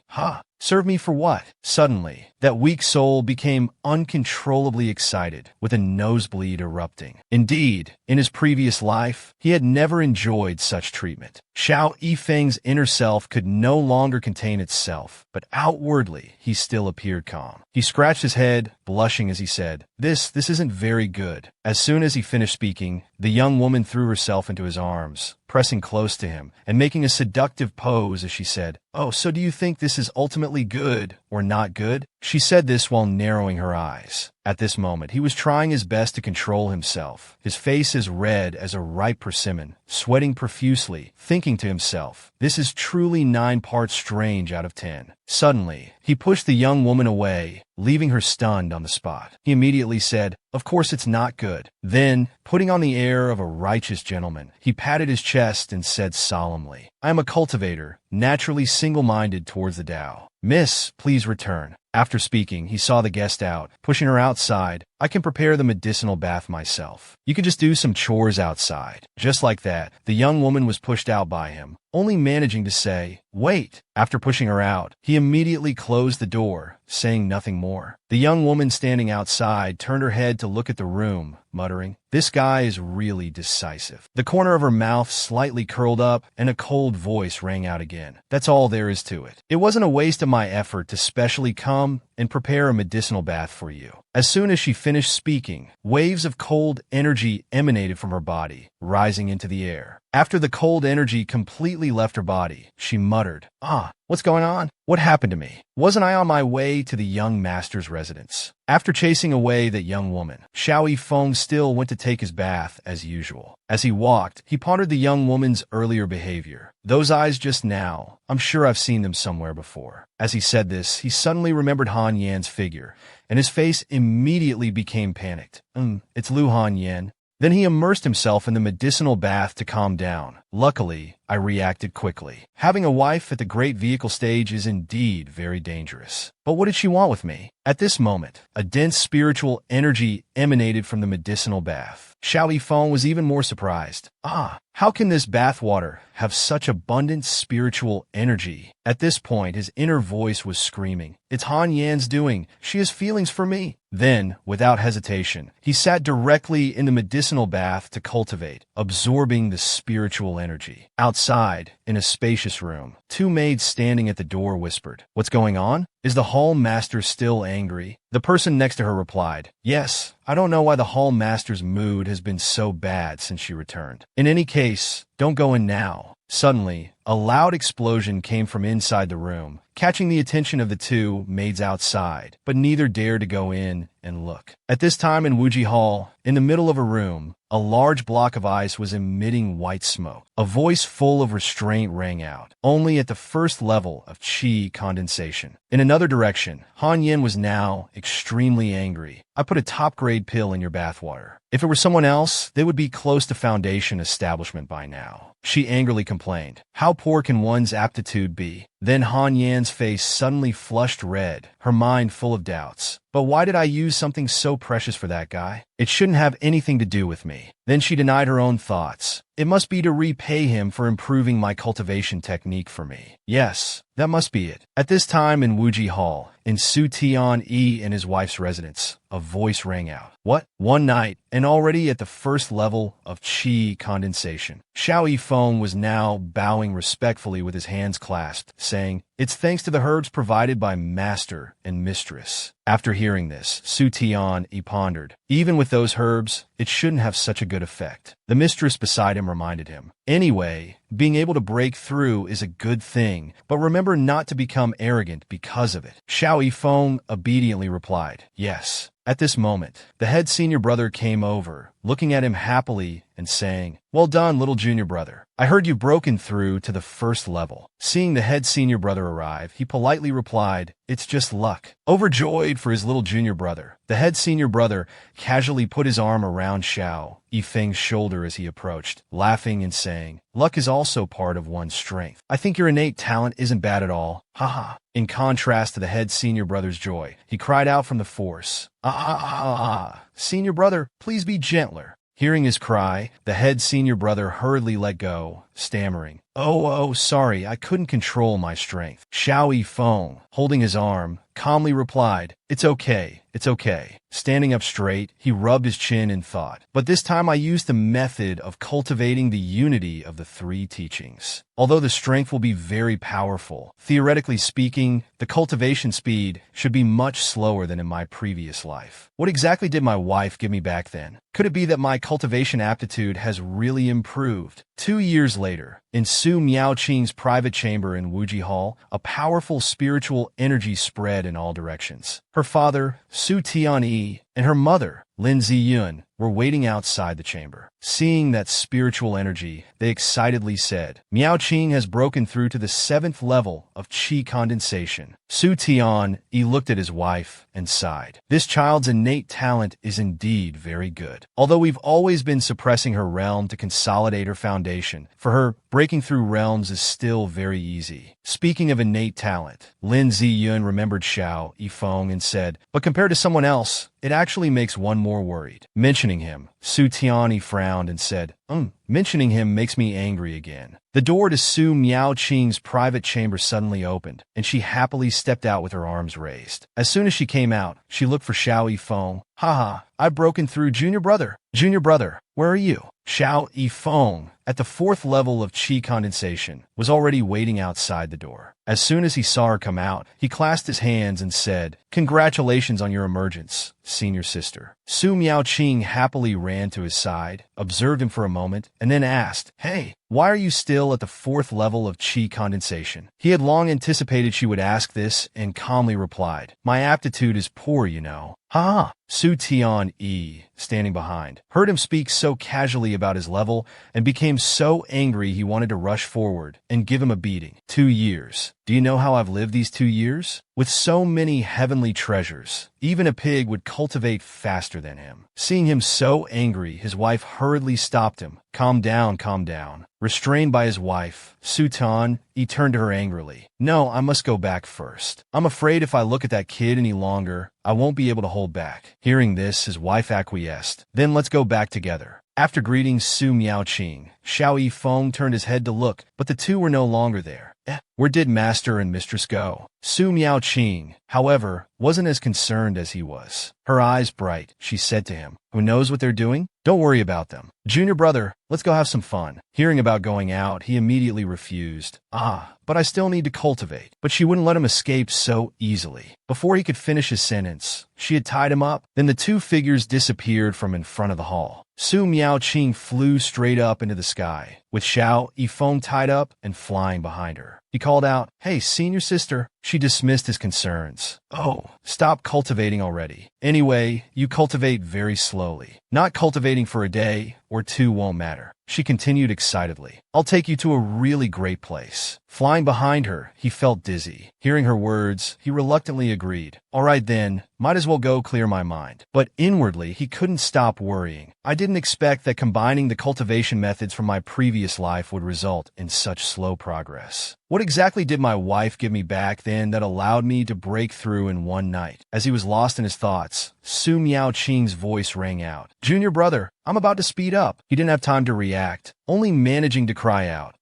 Speaker 1: "Serve me for what?" Suddenly, that weak soul became uncontrollably excited, with a nosebleed erupting. Indeed, in his previous life, he had never enjoyed such treatment. Xiao Yifeng's inner self could no longer contain itself, but outwardly, Luckily, he still appeared calm. He scratched his head, blushing as he said, This isn't very good. As soon as he finished speaking, the young woman threw herself into his arms, pressing close to him and making a seductive pose as she said, Oh, so do you think this is ultimately good or not good? She said this while narrowing her eyes. At this moment, he was trying his best to control himself, his face as red as a ripe persimmon, sweating profusely, thinking to himself, This is truly 9 parts strange out of 10. Suddenly, he pushed the young woman away, leaving her stunned on the spot. He immediately said, Of course it's not good. Then, putting on the air of a righteous gentleman, he patted his chest and said solemnly, I am a cultivator, naturally single-minded towards the Tao. Miss, please return. After speaking, he saw the guest out, pushing her outside. I can prepare the medicinal bath myself. You can just do some chores outside. Just like that, the young woman was pushed out by him, only managing to say, Wait. After pushing her out, he immediately closed the door, saying nothing more. The young woman standing outside turned her head to look at the room, muttering, This guy is really decisive. The corner of her mouth slightly curled up, and a cold voice rang out again. That's all there is to it. It wasn't a waste of my effort to specially come and prepare a medicinal bath for you. As soon as she finished speaking, waves of cold energy emanated from her body, rising into the air. After the cold energy completely left her body, she muttered, What's going on? What happened to me? Wasn't I on my way to the young master's residence? After chasing away that young woman, Xiao Yifeng still went to take his bath as usual. As he walked, he pondered the young woman's earlier behavior. Those eyes just now, I'm sure I've seen them somewhere before. As he said this, he suddenly remembered Han Yan's figure, and his face immediately became panicked. It's Lu Han Yan. Then he immersed himself in the medicinal bath to calm down. Luckily, I reacted quickly. Having a wife at the great vehicle stage is indeed very dangerous. But what did she want with me? At this moment, a dense spiritual energy emanated from the medicinal bath. Xiao Yifeng was even more surprised. How can this bath water have such abundant spiritual energy? At this point, his inner voice was screaming, It's Han Yan's doing. She has feelings for me. Then, without hesitation, he sat directly in the medicinal bath to cultivate, absorbing the spiritual energy. Outside, in a spacious room, 2 maids standing at the door whispered, What's going on? Is the hall master still angry? The person next to her replied, Yes, I don't know why the hall master's mood has been so bad since she returned. In any case, don't go in now. Suddenly, a loud explosion came from inside the room, catching the attention of the 2 maids outside, but neither dared to go in and look. At this time in Wuji Hall, in the middle of a room, a large block of ice was emitting white smoke. A voice full of restraint rang out, only at the first level of qi condensation. In another direction, Han Yin was now extremely angry. I put a top-grade pill in your bathwater. If it were someone else, they would be close to foundation establishment by now. She angrily complained. How poor can one's aptitude be? Then Han Yan's face suddenly flushed red, her mind full of doubts. But why did I use something so precious for that guy? It shouldn't have anything to do with me. Then she denied her own thoughts. It must be to repay him for improving my cultivation technique for me. Yes, that must be it. At this time in Wuji Hall, in Su Tian-yi and his wife's residence, a voice rang out. What? One night, and already at the first level of qi condensation. Xiao Yifeng was now bowing respectfully with his hands clasped, saying, It's thanks to the herbs provided by master and mistress. After hearing this, Su Tian-yi pondered. Even with those herbs, it shouldn't have such a good effect. The mistress beside him reminded him. Anyway, being able to break through is a good thing, but remember not to become arrogant because of it. Xiao Yifeng obediently replied, Yes. At this moment, the head senior brother came over, looking at him happily and saying, Well done, little junior brother. I heard you've broken through to the first level. Seeing the head senior brother arrive, he politely replied, It's just luck. Overjoyed for his little junior brother, the head senior brother casually put his arm around Xiao Yifeng's shoulder as he approached, laughing and saying, Luck is also part of one's strength. I think your innate talent isn't bad at all. Haha. In contrast to the head senior brother's joy, he cried out from the force, Senior brother, please be gentler. Hearing his cry, the head senior brother hurriedly let go, stammering, Oh, sorry, I couldn't control my strength. Xiao Yifeng, holding his arm, calmly replied, it's okay, it's okay. Standing up straight, he rubbed his chin in thought. But this time I used the method of cultivating the unity of the three teachings. Although the strength will be very powerful, theoretically speaking, the cultivation speed should be much slower than in my previous life. What exactly did my wife give me back then? Could it be that my cultivation aptitude has really improved? 2 years later, in Su Miaoqing's private chamber in Wuji Hall, a powerful spiritual energy spread in all directions. Her father, Su Tianyi, and her mother, Lin Ziyun, were waiting outside the chamber. Seeing that spiritual energy, they excitedly said, Miaoqing has broken through to the 7th level of qi condensation. Su Tianyi looked at his wife and sighed. This child's innate talent is indeed very good. Although we've always been suppressing her realm to consolidate her foundation, for her, breaking through realms is still very easy. Speaking of innate talent, Lin Ziyun remembered Xiao Yifeng and said, but compared to someone else, it actually makes one more worried. Mentioning him, Su Tianyi frowned and said, mentioning him makes me angry again. The door to Su Miaoqing's private chamber suddenly opened, and she happily stepped out with her arms raised. As soon as she came out, she looked for Xiao Yifeng. Haha, I've broken through, junior brother. Junior brother, where are you? Xiao Yifeng, at the 4th level of qi condensation, was already waiting outside the door. As soon as he saw her come out, he clasped his hands and said, congratulations on your emergence, senior sister. Su Miaoqing happily ran to his side, observed him for a moment, and then asked, hey, why are you still at the 4th level of qi condensation? He had long anticipated she would ask this and calmly replied, my aptitude is poor, you know. Ha! Su Tianyi, standing behind, heard him speak so casually about his level and became so angry he wanted to rush forward and give him a beating. 2 years. Do you know how I've lived these 2 years? With so many heavenly treasures, even a pig would cultivate faster than him. Seeing him so angry, his wife hurriedly stopped him. Calm down, calm down. Restrained by his wife, Su Tan, he turned to her angrily. No, I must go back first. I'm afraid if I look at that kid any longer, I won't be able to hold back. Hearing this, his wife acquiesced. Then let's go back together. After greeting Su Miaoqing, Xiao Yifeng turned his head to look, but the two were no longer there. Where did master and mistress go? Su Miaoqing, however, wasn't as concerned as he was. Her eyes bright, she said to him, who knows what they're doing? Don't worry about them. Junior brother, let's go have some fun. Hearing about going out, he immediately refused. But I still need to cultivate. But she wouldn't let him escape so easily. Before he could finish his sentence, she had tied him up. Then the two figures disappeared from in front of the hall. Su Miaoqing flew straight up into the sky, with Xiao Yifeng tied up and flying behind her. He called out, hey, senior sister. She dismissed his concerns. Oh, stop cultivating already. Anyway, you cultivate very slowly. Not cultivating for a day or 2 won't matter. She continued excitedly. I'll take you to a really great place. Flying behind her, he felt dizzy. Hearing her words, he reluctantly agreed. All right then, might as well go clear my mind. But inwardly, he couldn't stop worrying. I didn't expect that combining the cultivation methods from my previous life would result in such slow progress. What exactly did my wife give me back then that allowed me to break through in one night? As he was lost in his thoughts, Su Miaoqing's voice rang out. Junior brother, I'm about to speed up. He didn't have time to react, only managing to cry out.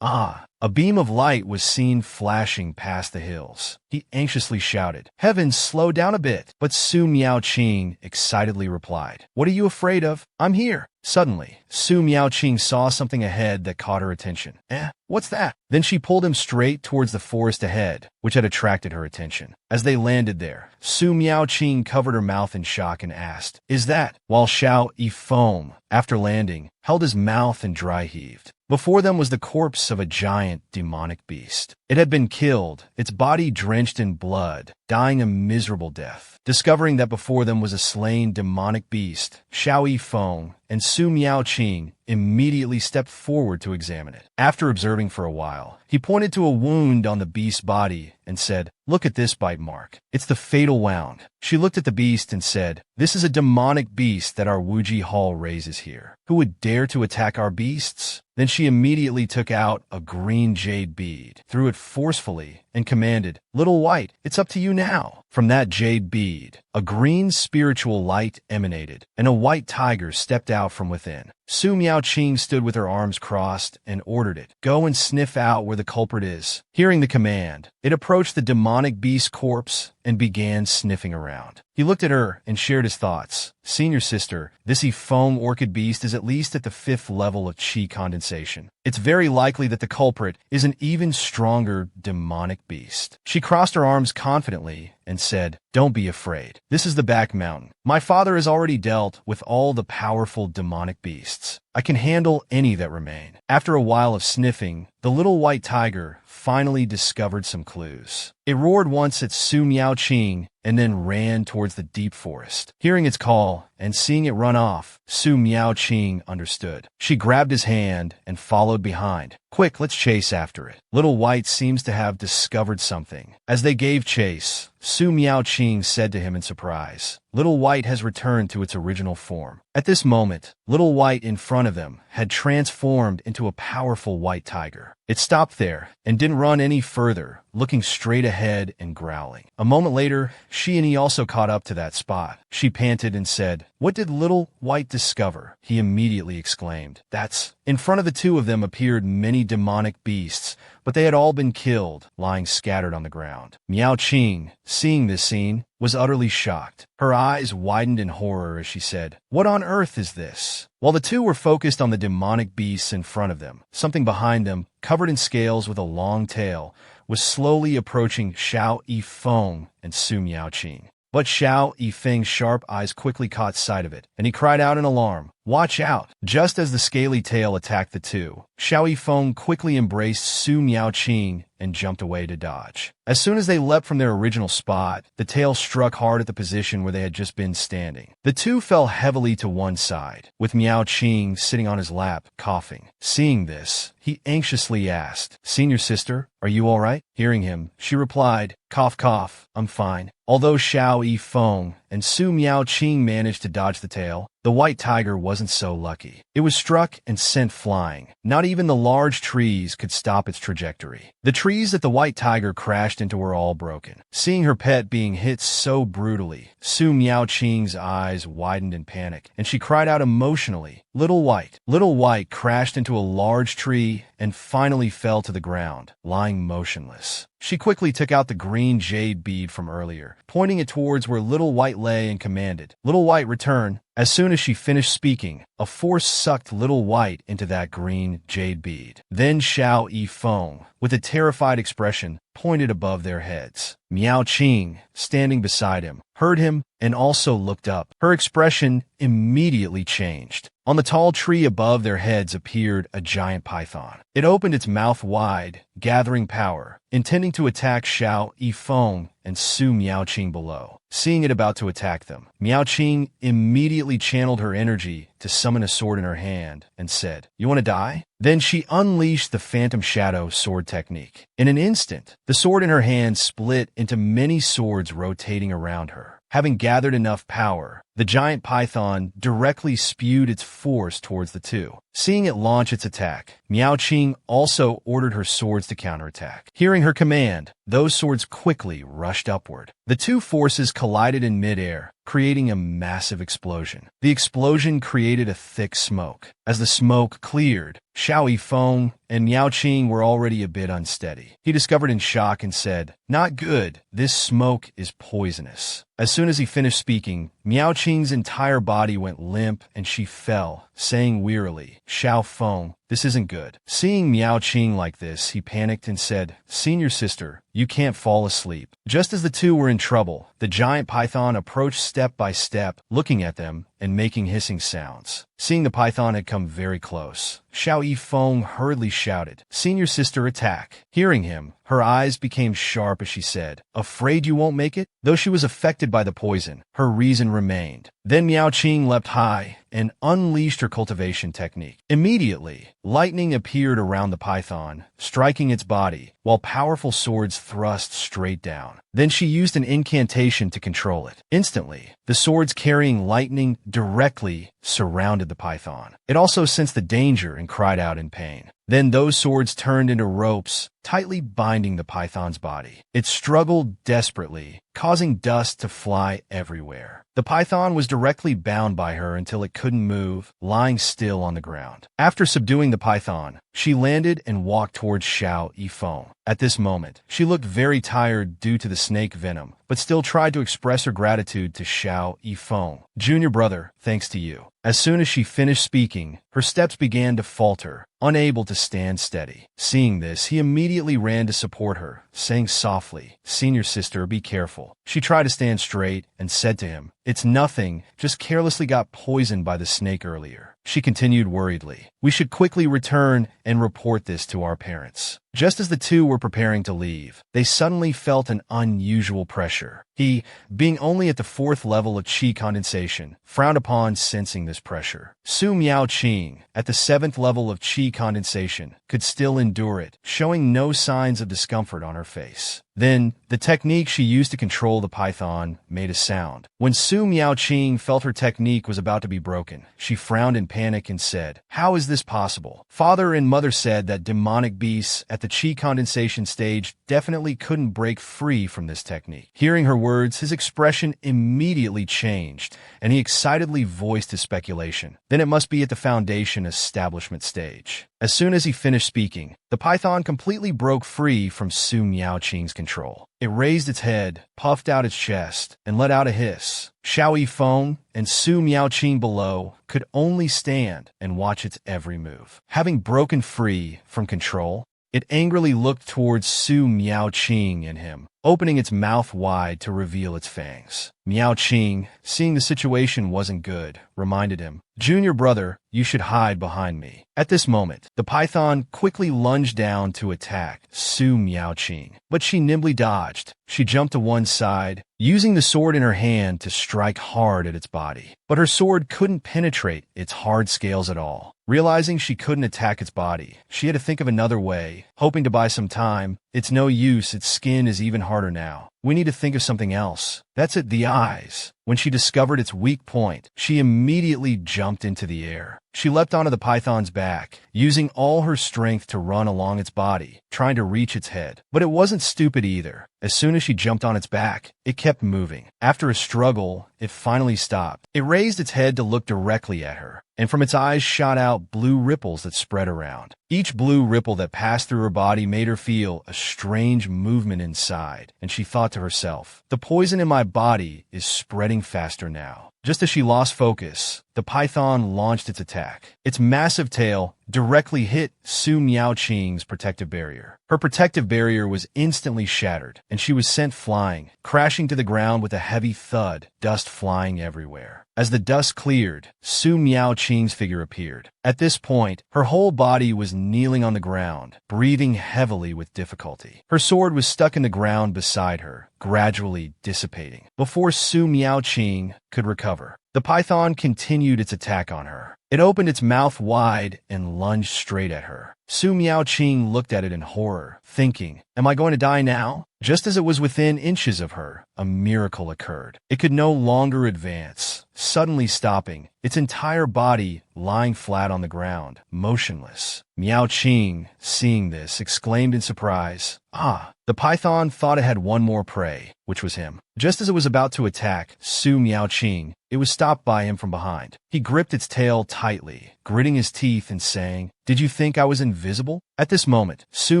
Speaker 1: A beam of light was seen flashing past the hills. He anxiously shouted, Heavens, slow down a bit. But Su Miaoqing excitedly replied, What are you afraid of? I'm here. Suddenly, Su Miaoqing saw something ahead that caught her attention. What's that? Then she pulled him straight towards the forest ahead, which had attracted her attention. As they landed there, Su Miaoqing covered her mouth in shock and asked, Is that? While Xiao Yifeng, after landing, held his mouth and dry heaved. Before them was the corpse of a giant demonic beast. It had been killed, its body drenched in blood, dying a miserable death. Discovering that before them was a slain demonic beast, Xiao Yifeng and Su Miaoqing immediately stepped forward to examine it. After observing for a while, he pointed to a wound on the beast's body and said, Look at this bite mark. It's the fatal wound. She looked at the beast and said, This is a demonic beast that our Wuji Hall raises here. Who would dare to attack our beasts? Then she immediately took out a green jade bead, threw it forcefully, and commanded, "Little White, it's up to you now." From that jade bead, a green spiritual light emanated, and a white tiger stepped out from within. Su Miaoqing stood with her arms crossed and ordered it, "Go and sniff out where the culprit is." Hearing the command, it approached the demonic beast corpse and began sniffing around. He looked at her and shared his thoughts. "Senior sister, this foam orchid beast is at least at the 5th level of qi condensation. It's very likely that the culprit is an even stronger demonic beast." She crossed her arms confidently and said, "Don't be afraid. This is the back mountain. My father has already dealt with all the powerful demonic beasts. I can handle any that remain." After a while of sniffing, the little white tiger finally discovered some clues. It roared once at Su Miaoqing and then ran towards the deep forest. Hearing its call and seeing it run off, Su Miaoqing understood. She grabbed his hand and followed behind. "Quick, let's chase after it." Little White seems to have discovered something. As they gave chase, Su Miaoqing said to him in surprise, "Little White has returned to its original form." At this moment, Little White in front of them had transformed into a powerful white tiger. It stopped there and didn't run any further, looking straight ahead and growling. A moment later, she and he also caught up to that spot. She panted and said, "What did Little White discover?" He immediately exclaimed, "That's..." In front of the two of them appeared many demonic beasts, but they had all been killed, lying scattered on the ground. Miaoqing, seeing this scene, was utterly shocked. Her eyes widened in horror as she said, "What on earth is this?" While the two were focused on the demonic beasts in front of them, something behind them, covered in scales with a long tail, was slowly approaching Xiao Yifeng and Su Miaoqing. But Xiao Yifeng's sharp eyes quickly caught sight of it, and he cried out in alarm, "Watch out!" Just as the scaly tail attacked the two, Xiao Yifeng quickly embraced Su Miaoqing and jumped away to dodge. As soon as they leapt from their original spot, the tail struck hard at the position where they had just been standing. The two fell heavily to one side, with Miaoqing sitting on his lap, coughing. Seeing this, he anxiously asked, "Senior sister, are you all right?" Hearing him, she replied, "Cough, cough, I'm fine." Although Xiao Yifeng and Su Miaoqing managed to dodge the tail, the white tiger wasn't so lucky. It was struck and sent flying. Not even the large trees could stop its trajectory. The trees that the white tiger crashed into were all broken. Seeing her pet being hit so brutally, Su Miaoqing's eyes widened in panic, and she cried out emotionally, "Little White!" Little White crashed into a large tree and finally fell to the ground, lying motionless. She quickly took out the green jade bead from earlier, pointing it towards where Little White lay and commanded, "Little White, return." As soon as she finished speaking, a force sucked Little White into that green jade bead. Then Xiao Yifeng, with a terrified expression, pointed above their heads. Miaoqing, standing beside him, heard him and also looked up. Her expression immediately changed. On the tall tree above their heads appeared a giant python. It opened its mouth wide, gathering power, intending to attack Xiao Yifeng and Su Miaoqing below. Seeing it about to attack them, Miaoqing immediately channeled her energy to summon a sword in her hand and said, "You want to die?" Then she unleashed the Phantom Shadow sword technique. In an instant, the sword in her hand split into many swords rotating around her. Having gathered enough power, the giant python directly spewed its force towards the two. Seeing it launch its attack, Miaoqing also ordered her swords to counterattack. Hearing her command, those swords quickly rushed upward. The two forces collided in midair, creating a massive explosion. The explosion created a thick smoke. As the smoke cleared, Xiao Yifeng and Miaoqing were already a bit unsteady. He discovered in shock and said, "Not good. This smoke is poisonous." As soon as he finished speaking, Miaoqing's entire body went limp and she fell, saying wearily, "Xiao Feng, this isn't good." Seeing Miaoqing like this, he panicked and said, "Senior sister, you can't fall asleep." Just as the two were in trouble, the giant python approached step by step, looking at them and making hissing sounds. Seeing the python had come very close, Xiao Yifeng hurriedly shouted, "Senior sister, attack." Hearing him, her eyes became sharp as she said, "Afraid you won't make it?" Though she was affected by the poison, her reason remained. Then Miaoqing leapt high and unleashed her cultivation technique. Immediately, lightning appeared around the python, striking its body, while powerful swords thrust straight down. Then she used an incantation to control it. Instantly, the swords carrying lightning directly surrounded the python. It also sensed the danger and cried out in pain. Then those swords turned into ropes, tightly binding the python's body. It struggled desperately, causing dust to fly everywhere. The python was directly bound by her until it couldn't move, lying still on the ground. After subduing the python, she landed and walked towards Xiao Yifeng. At this moment, she looked very tired due to the snake venom, but still tried to express her gratitude to Xiao Yifeng. "Junior brother, thanks to you." As soon as she finished speaking, her steps began to falter, unable to stand steady. Seeing this, he immediately ran to support her, saying softly, "Senior sister, be careful." She tried to stand straight and said to him, "It's nothing, just carelessly got poisoned by the snake earlier." She continued worriedly, "We should quickly return and report this to our parents." Just as the two were preparing to leave, they suddenly felt an unusual pressure. He, being only at the 4th level of qi condensation, frowned upon sensing this pressure. Su Miaoqing, at the 7th level of qi condensation, could still endure it, showing no signs of discomfort on her face. Then, the technique she used to control the python made a sound. When Su Miaoqing felt her technique was about to be broken, she frowned in panic and said, "How is this possible? Father and mother said that demonic beasts at the qi condensation stage definitely couldn't break free from this technique." Hearing her words, his expression immediately changed, and he excitedly voiced his speculation. Then it must be at the foundation establishment stage. As soon as he finished speaking, the python completely broke free from Su Miaoqing's control. It raised its head, puffed out its chest, and let out a hiss. Xiao Yifeng and Su Miaoqing below could only stand and watch its every move. Having broken free from control, it angrily looked towards Su Miaoqing and him, opening its mouth wide to reveal its fangs. Miaoqing, seeing the situation wasn't good, reminded him, "Junior brother, you should hide behind me." At this moment, the python quickly lunged down to attack Su Miaoqing, but she nimbly dodged. She jumped to one side, using the sword in her hand to strike hard at its body. But her sword couldn't penetrate its hard scales at all. Realizing she couldn't attack its body, she had to think of another way, hoping to buy some time. "It's no use, its skin is even harder now. We need to think of something else." That's it, the eyes. When she discovered its weak point, she immediately jumped into the air. She leapt onto the python's back, using all her strength to run along its body, trying to reach its head. But it wasn't stupid either. As soon as she jumped on its back, it kept moving. After a struggle, it finally stopped. It raised its head to look directly at her, and from its eyes shot out blue ripples that spread around. Each blue ripple that passed through her body made her feel a strange movement inside, and she thought to herself, "The poison in my body is spreading faster now." Just as she lost focus, the python launched its attack. Its massive tail directly hit Su Miaoqing's protective barrier. Her protective barrier was instantly shattered, and she was sent flying, crashing to the ground with a heavy thud, dust flying everywhere. As the dust cleared, Su Miaoqing's figure appeared. At this point, her whole body was kneeling on the ground, breathing heavily with difficulty. Her sword was stuck in the ground beside her, gradually dissipating. Before Su Miaoqing could recover, the python continued its attack on her. It opened its mouth wide and lunged straight at her. Su Miaoqing looked at it in horror, thinking, "Am I going to die now?" Just as it was within inches of her, a miracle occurred. It could no longer advance, suddenly stopping, its entire body lying flat on the ground, motionless. Miaoqing, seeing this, exclaimed in surprise, "Ah!" The python thought it had one more prey, which was him. Just as it was about to attack Su Miaoqing, it was stopped by him from behind. He gripped its tail tightly, gritting his teeth and saying, "Did you think I was invisible?" At this moment, Su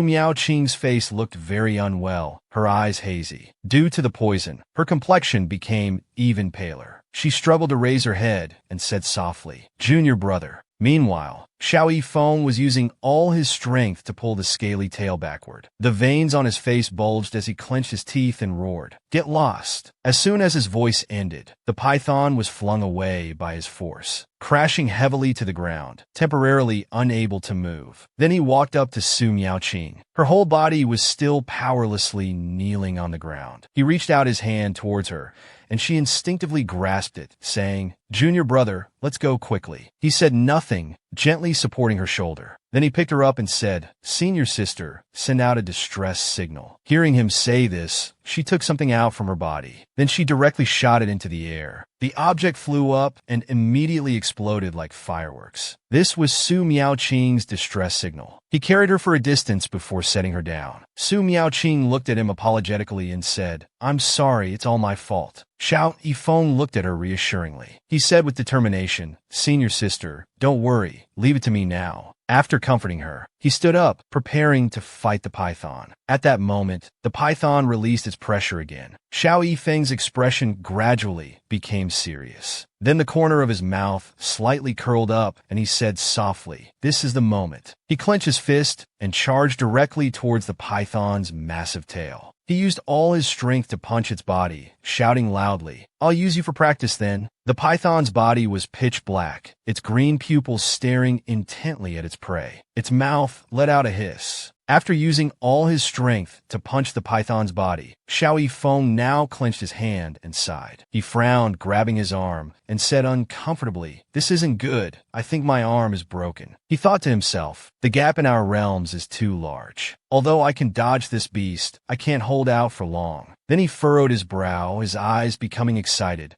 Speaker 1: Miaoqing's face looked very unwell, her eyes hazy. Due to the poison, her complexion became even paler. She struggled to raise her head and said softly, "Junior brother." Meanwhile, Xiao Yifeng was using all his strength to pull the scaly tail backward. The veins on his face bulged as he clenched his teeth and roared, "Get lost!" As soon as his voice ended, the python was flung away by his force, crashing heavily to the ground, temporarily unable to move. Then he walked up to Su Miaoqing. Her whole body was still powerlessly kneeling on the ground. He reached out his hand towards her, and she instinctively grasped it, saying, "Junior brother, let's go quickly." He said nothing, gently supporting her shoulder. Then he picked her up and said, "Senior sister, send out a distress signal." Hearing him say this, she took something out from her body. Then she directly shot it into the air. The object flew up and immediately exploded like fireworks. This was Su Miaoqing's distress signal. He carried her for a distance before setting her down. Su Miaoqing looked at him apologetically and said, "I'm sorry, it's all my fault." Xiao Yifeng looked at her reassuringly. He said with determination, "Senior sister, don't worry, leave it to me now." After comforting her, he stood up, preparing to fight the python. At that moment, the python released its pressure again. Xiao Yifeng's expression gradually became serious. Then the corner of his mouth slightly curled up, and he said softly, "This is the moment." He clenched his fist and charged directly towards the python's massive tail. He used all his strength to punch its body, shouting loudly, "I'll use you for practice then." The python's body was pitch black, its green pupils staring intently at its prey. Its mouth let out a hiss. After using all his strength to punch the python's body, Xiao Yifeng now clenched his hand and sighed. He frowned, grabbing his arm, and said uncomfortably, "This isn't good. I think my arm is broken." He thought to himself, "The gap in our realms is too large. Although I can dodge this beast, I can't hold out for long." Then he furrowed his brow, his eyes becoming excited.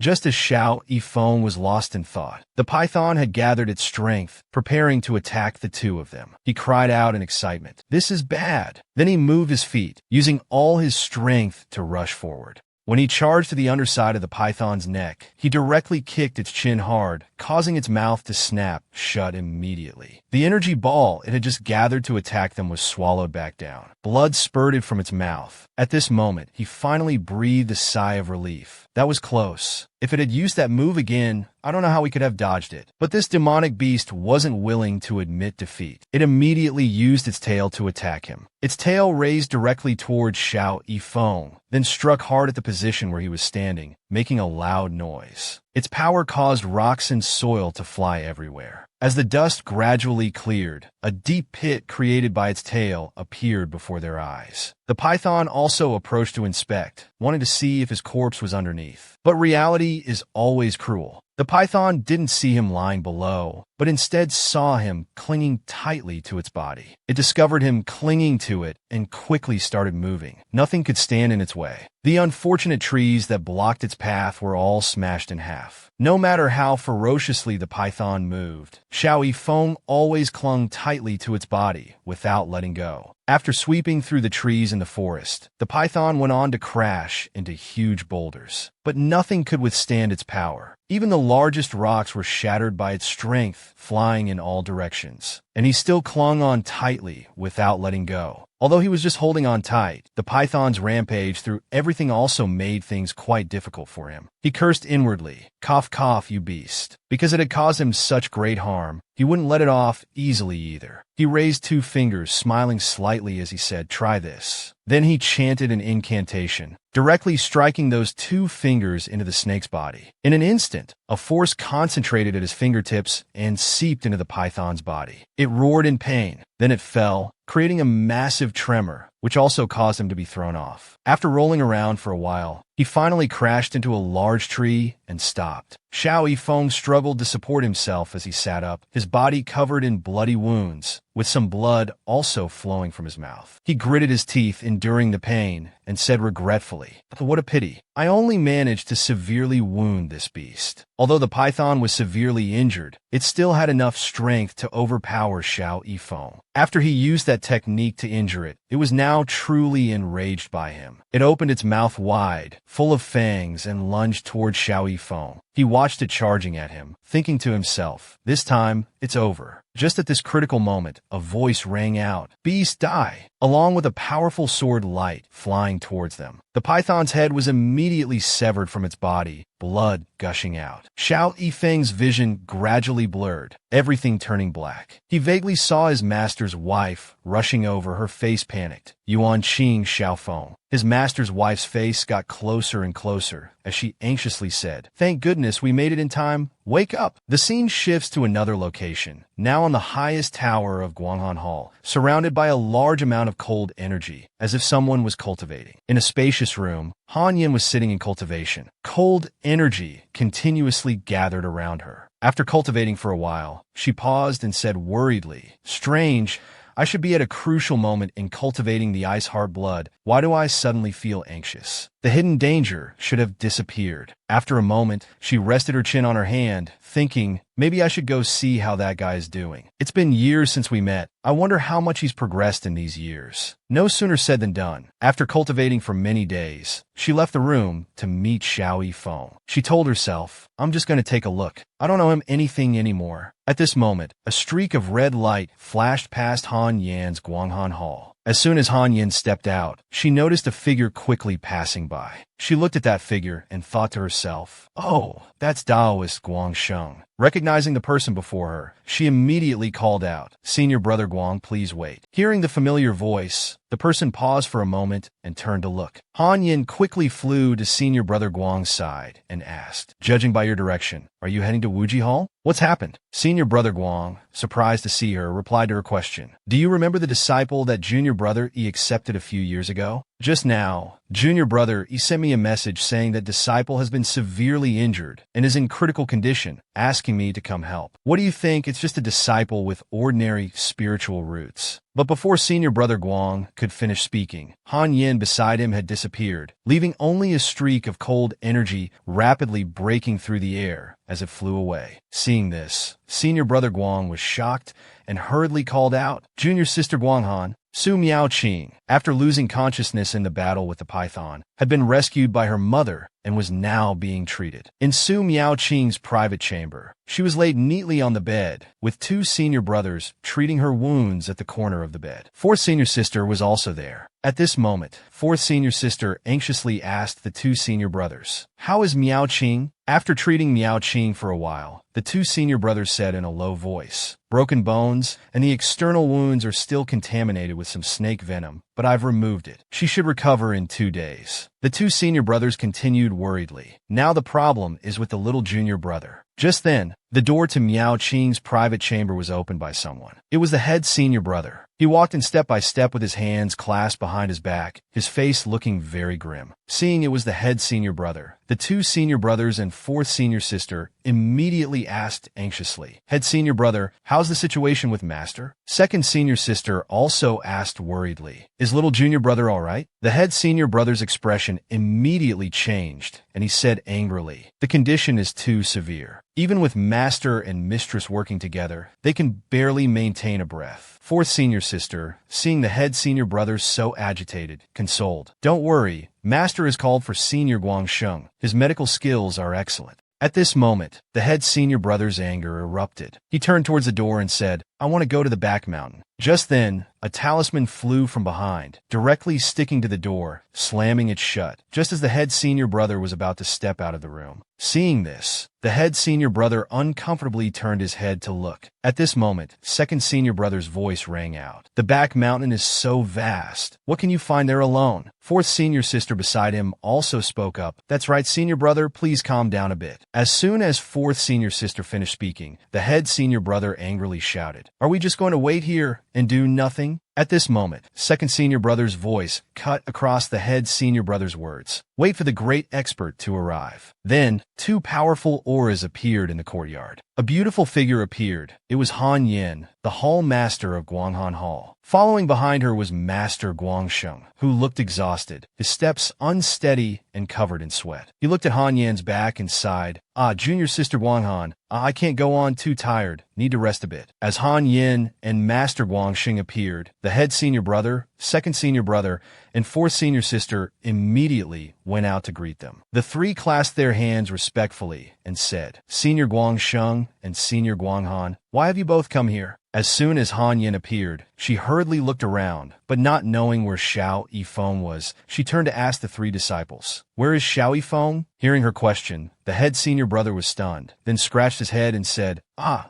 Speaker 1: Just as Xiao Yifeng was lost in thought, the python had gathered its strength, preparing to attack the two of them. He cried out in excitement, "This is bad." Then he moved his feet, using all his strength to rush forward. When he charged to the underside of the python's neck, he directly kicked its chin hard, causing its mouth to snap shut immediately. The energy ball it had just gathered to attack them was swallowed back down. Blood spurted from its mouth. At this moment, he finally breathed a sigh of relief. That was close. If it had used that move again, I don't know how we could have dodged it. But this demonic beast wasn't willing to admit defeat. It immediately used its tail to attack him. Its tail raised directly towards Xiao Yifeng, then struck hard at the position where he was standing, making a loud noise. Its power caused rocks and soil to fly everywhere. As the dust gradually cleared, a deep pit created by its tail appeared before their eyes. The python also approached to inspect, wanting to see if his corpse was underneath. But reality is always cruel. The python didn't see him lying below, but instead saw him clinging tightly to its body. It discovered him clinging to it and quickly started moving. Nothing could stand in its way. The unfortunate trees that blocked its path were all smashed in half. No matter how ferociously the python moved, Xiao Yifeng always clung tightly to its body without letting go. After sweeping through the trees in the forest, the python went on to crash into huge boulders. But nothing could withstand its power. Even the largest rocks were shattered by its strength, flying in all directions. And he still clung on tightly without letting go. Although he was just holding on tight, the python's rampage through everything also made things quite difficult for him. He cursed inwardly, "Cough, cough, you beast." Because it had caused him such great harm, he wouldn't let it off easily either. He raised 2 fingers, smiling slightly as he said, "Try this." Then he chanted an incantation, directly striking those 2 fingers into the snake's body. In an instant, a force concentrated at his fingertips and seeped into the python's body. It roared in pain. Then it fell, creating a massive tremor, which also caused him to be thrown off. After rolling around for a while, he finally crashed into a large tree and stopped. Xiao Yifeng struggled to support himself as he sat up, his body covered in bloody wounds, with some blood also flowing from his mouth. He gritted his teeth, enduring the pain, and said regretfully, "What a pity. I only managed to severely wound this beast." Although the python was severely injured, it still had enough strength to overpower Xiao Yifeng. After he used that technique to injure it, it was now truly enraged by him. It opened its mouth wide, full of fangs, and lunged towards Xiao Yifeng. He watched it charging at him, thinking to himself, "This time, it's over." Just at this critical moment, a voice rang out, "Beast, die!" along with a powerful sword light flying towards them. The python's head was immediately severed from its body, blood gushing out. Xiao Yifeng's vision gradually blurred, everything turning black. He vaguely saw his master's wife rushing over, her face panicked. Yuan Qing Xiaofeng. His master's wife's face got closer and closer as she anxiously said, "Thank goodness we made it in time. Wake up." The scene shifts to another location, now on the highest tower of Guanghan Hall, surrounded by a large amount of cold energy, as if someone was cultivating. In a spacious room, Han Yin was sitting in cultivation. Cold energy continuously gathered around her. After cultivating for a while, she paused and said worriedly, "Strange. I should be at a crucial moment in cultivating the ice-hard blood. Why do I suddenly feel anxious?" The hidden danger should have disappeared. After a moment, she rested her chin on her hand, thinking, maybe I should go see how that guy is doing. It's been years since we met. I wonder how much he's progressed in these years. No sooner said than done. After cultivating for many days, she left the room to meet Xiao Yifeng. She told herself, I'm just going to take a look. I don't know him anything anymore. At this moment, a streak of red light flashed past Han Yan's Guanghan Hall. As soon as Han Yan stepped out, she noticed a figure quickly passing by. She looked at that figure and thought to herself, oh, that's Taoist Guangsheng. Recognizing the person before her, she immediately called out, Senior Brother Guang, please wait. Hearing the familiar voice, the person paused for a moment and turned to look. Han Yin quickly flew to Senior Brother Guang's side and asked, judging by your direction, are you heading to Wuji Hall? What's happened? Senior Brother Guang, surprised to see her, replied to her question. Do you remember the disciple that Junior Brother E accepted a few years ago? Just now, Junior Brother E sent me a message saying that disciple has been severely injured and is in critical condition, asking me to come help. What do you think? It's just a disciple with ordinary spiritual roots. But before Senior Brother Guang could finish speaking, Han Yin beside him had disappeared, leaving only a streak of cold energy rapidly breaking through the air as it flew away. Seeing this, Senior Brother Guang was shocked and hurriedly called out, Junior Sister Guanghan, Su Miaoqing, after losing consciousness in the battle with the python, had been rescued by her mother and was now being treated. In Su Miaoqing's private chamber, she was laid neatly on the bed, with two senior brothers treating her wounds at the corner of the bed. Fourth senior sister was also there. At this moment, fourth senior sister anxiously asked the two senior brothers, how is Miaoqing? After treating Miaoqing for a while, the two senior brothers said in a low voice, broken bones, and the external wounds are still contaminated with some snake venom, but I've removed it. She should recover in 2 days. The two senior brothers continued worriedly. Now the problem is with the little junior brother. Just then, the door to Miaoqing's private chamber was opened by someone. It was the head senior brother. He walked in step by step with his hands clasped behind his back, his face looking very grim. Seeing it was the head senior brother, the two senior brothers and fourth senior sister immediately asked anxiously, Head senior brother, how's the situation with master? Second senior sister also asked worriedly, is little junior brother all right? The head senior brother's expression immediately changed, and he said angrily, the condition is too severe. Even with master and mistress working together, they can barely maintain a breath. Fourth senior sister, seeing the head senior brother so agitated, consoled. Don't worry, master is called for Senior Guangsheng. His medical skills are excellent. At this moment, the head senior brother's anger erupted. He turned towards the door and said, I want to go to the back mountain. Just then, a talisman flew from behind, directly sticking to the door, slamming it shut, just as the head senior brother was about to step out of the room. Seeing this, the head senior brother uncomfortably turned his head to look. At this moment, second senior brother's voice rang out. The back mountain is so vast. What can you find there alone? Fourth senior sister beside him also spoke up. That's right, senior brother, please calm down a bit. As soon as fourth senior sister finished speaking, the head senior brother angrily shouted, Are we just going to wait here and do nothing? At this moment, second senior brother's voice cut across the head senior brother's words. Wait for the great expert to arrive. Then, two powerful auras appeared in the courtyard. A beautiful figure appeared. It was Han Yin, the hall master of Guanghan Hall. Following behind her was Master Guangsheng, who looked exhausted, his steps unsteady and covered in sweat. He looked at Han Yin's back and sighed, junior sister Guanghan, I can't go on, too tired, need to rest a bit. As Han Yin and Master Guangsheng appeared, the head senior brother, second senior brother, and fourth senior sister immediately went out to greet them. The three clasped their hands respectfully and said, Senior Guangsheng and Senior Guanghan, why have you both come here? As soon as Han Yin appeared, she hurriedly looked around, but not knowing where Xiao Yifeng was, she turned to ask the three disciples, Where is Xiao Yifeng? Hearing her question, the head senior brother was stunned, then scratched his head and said,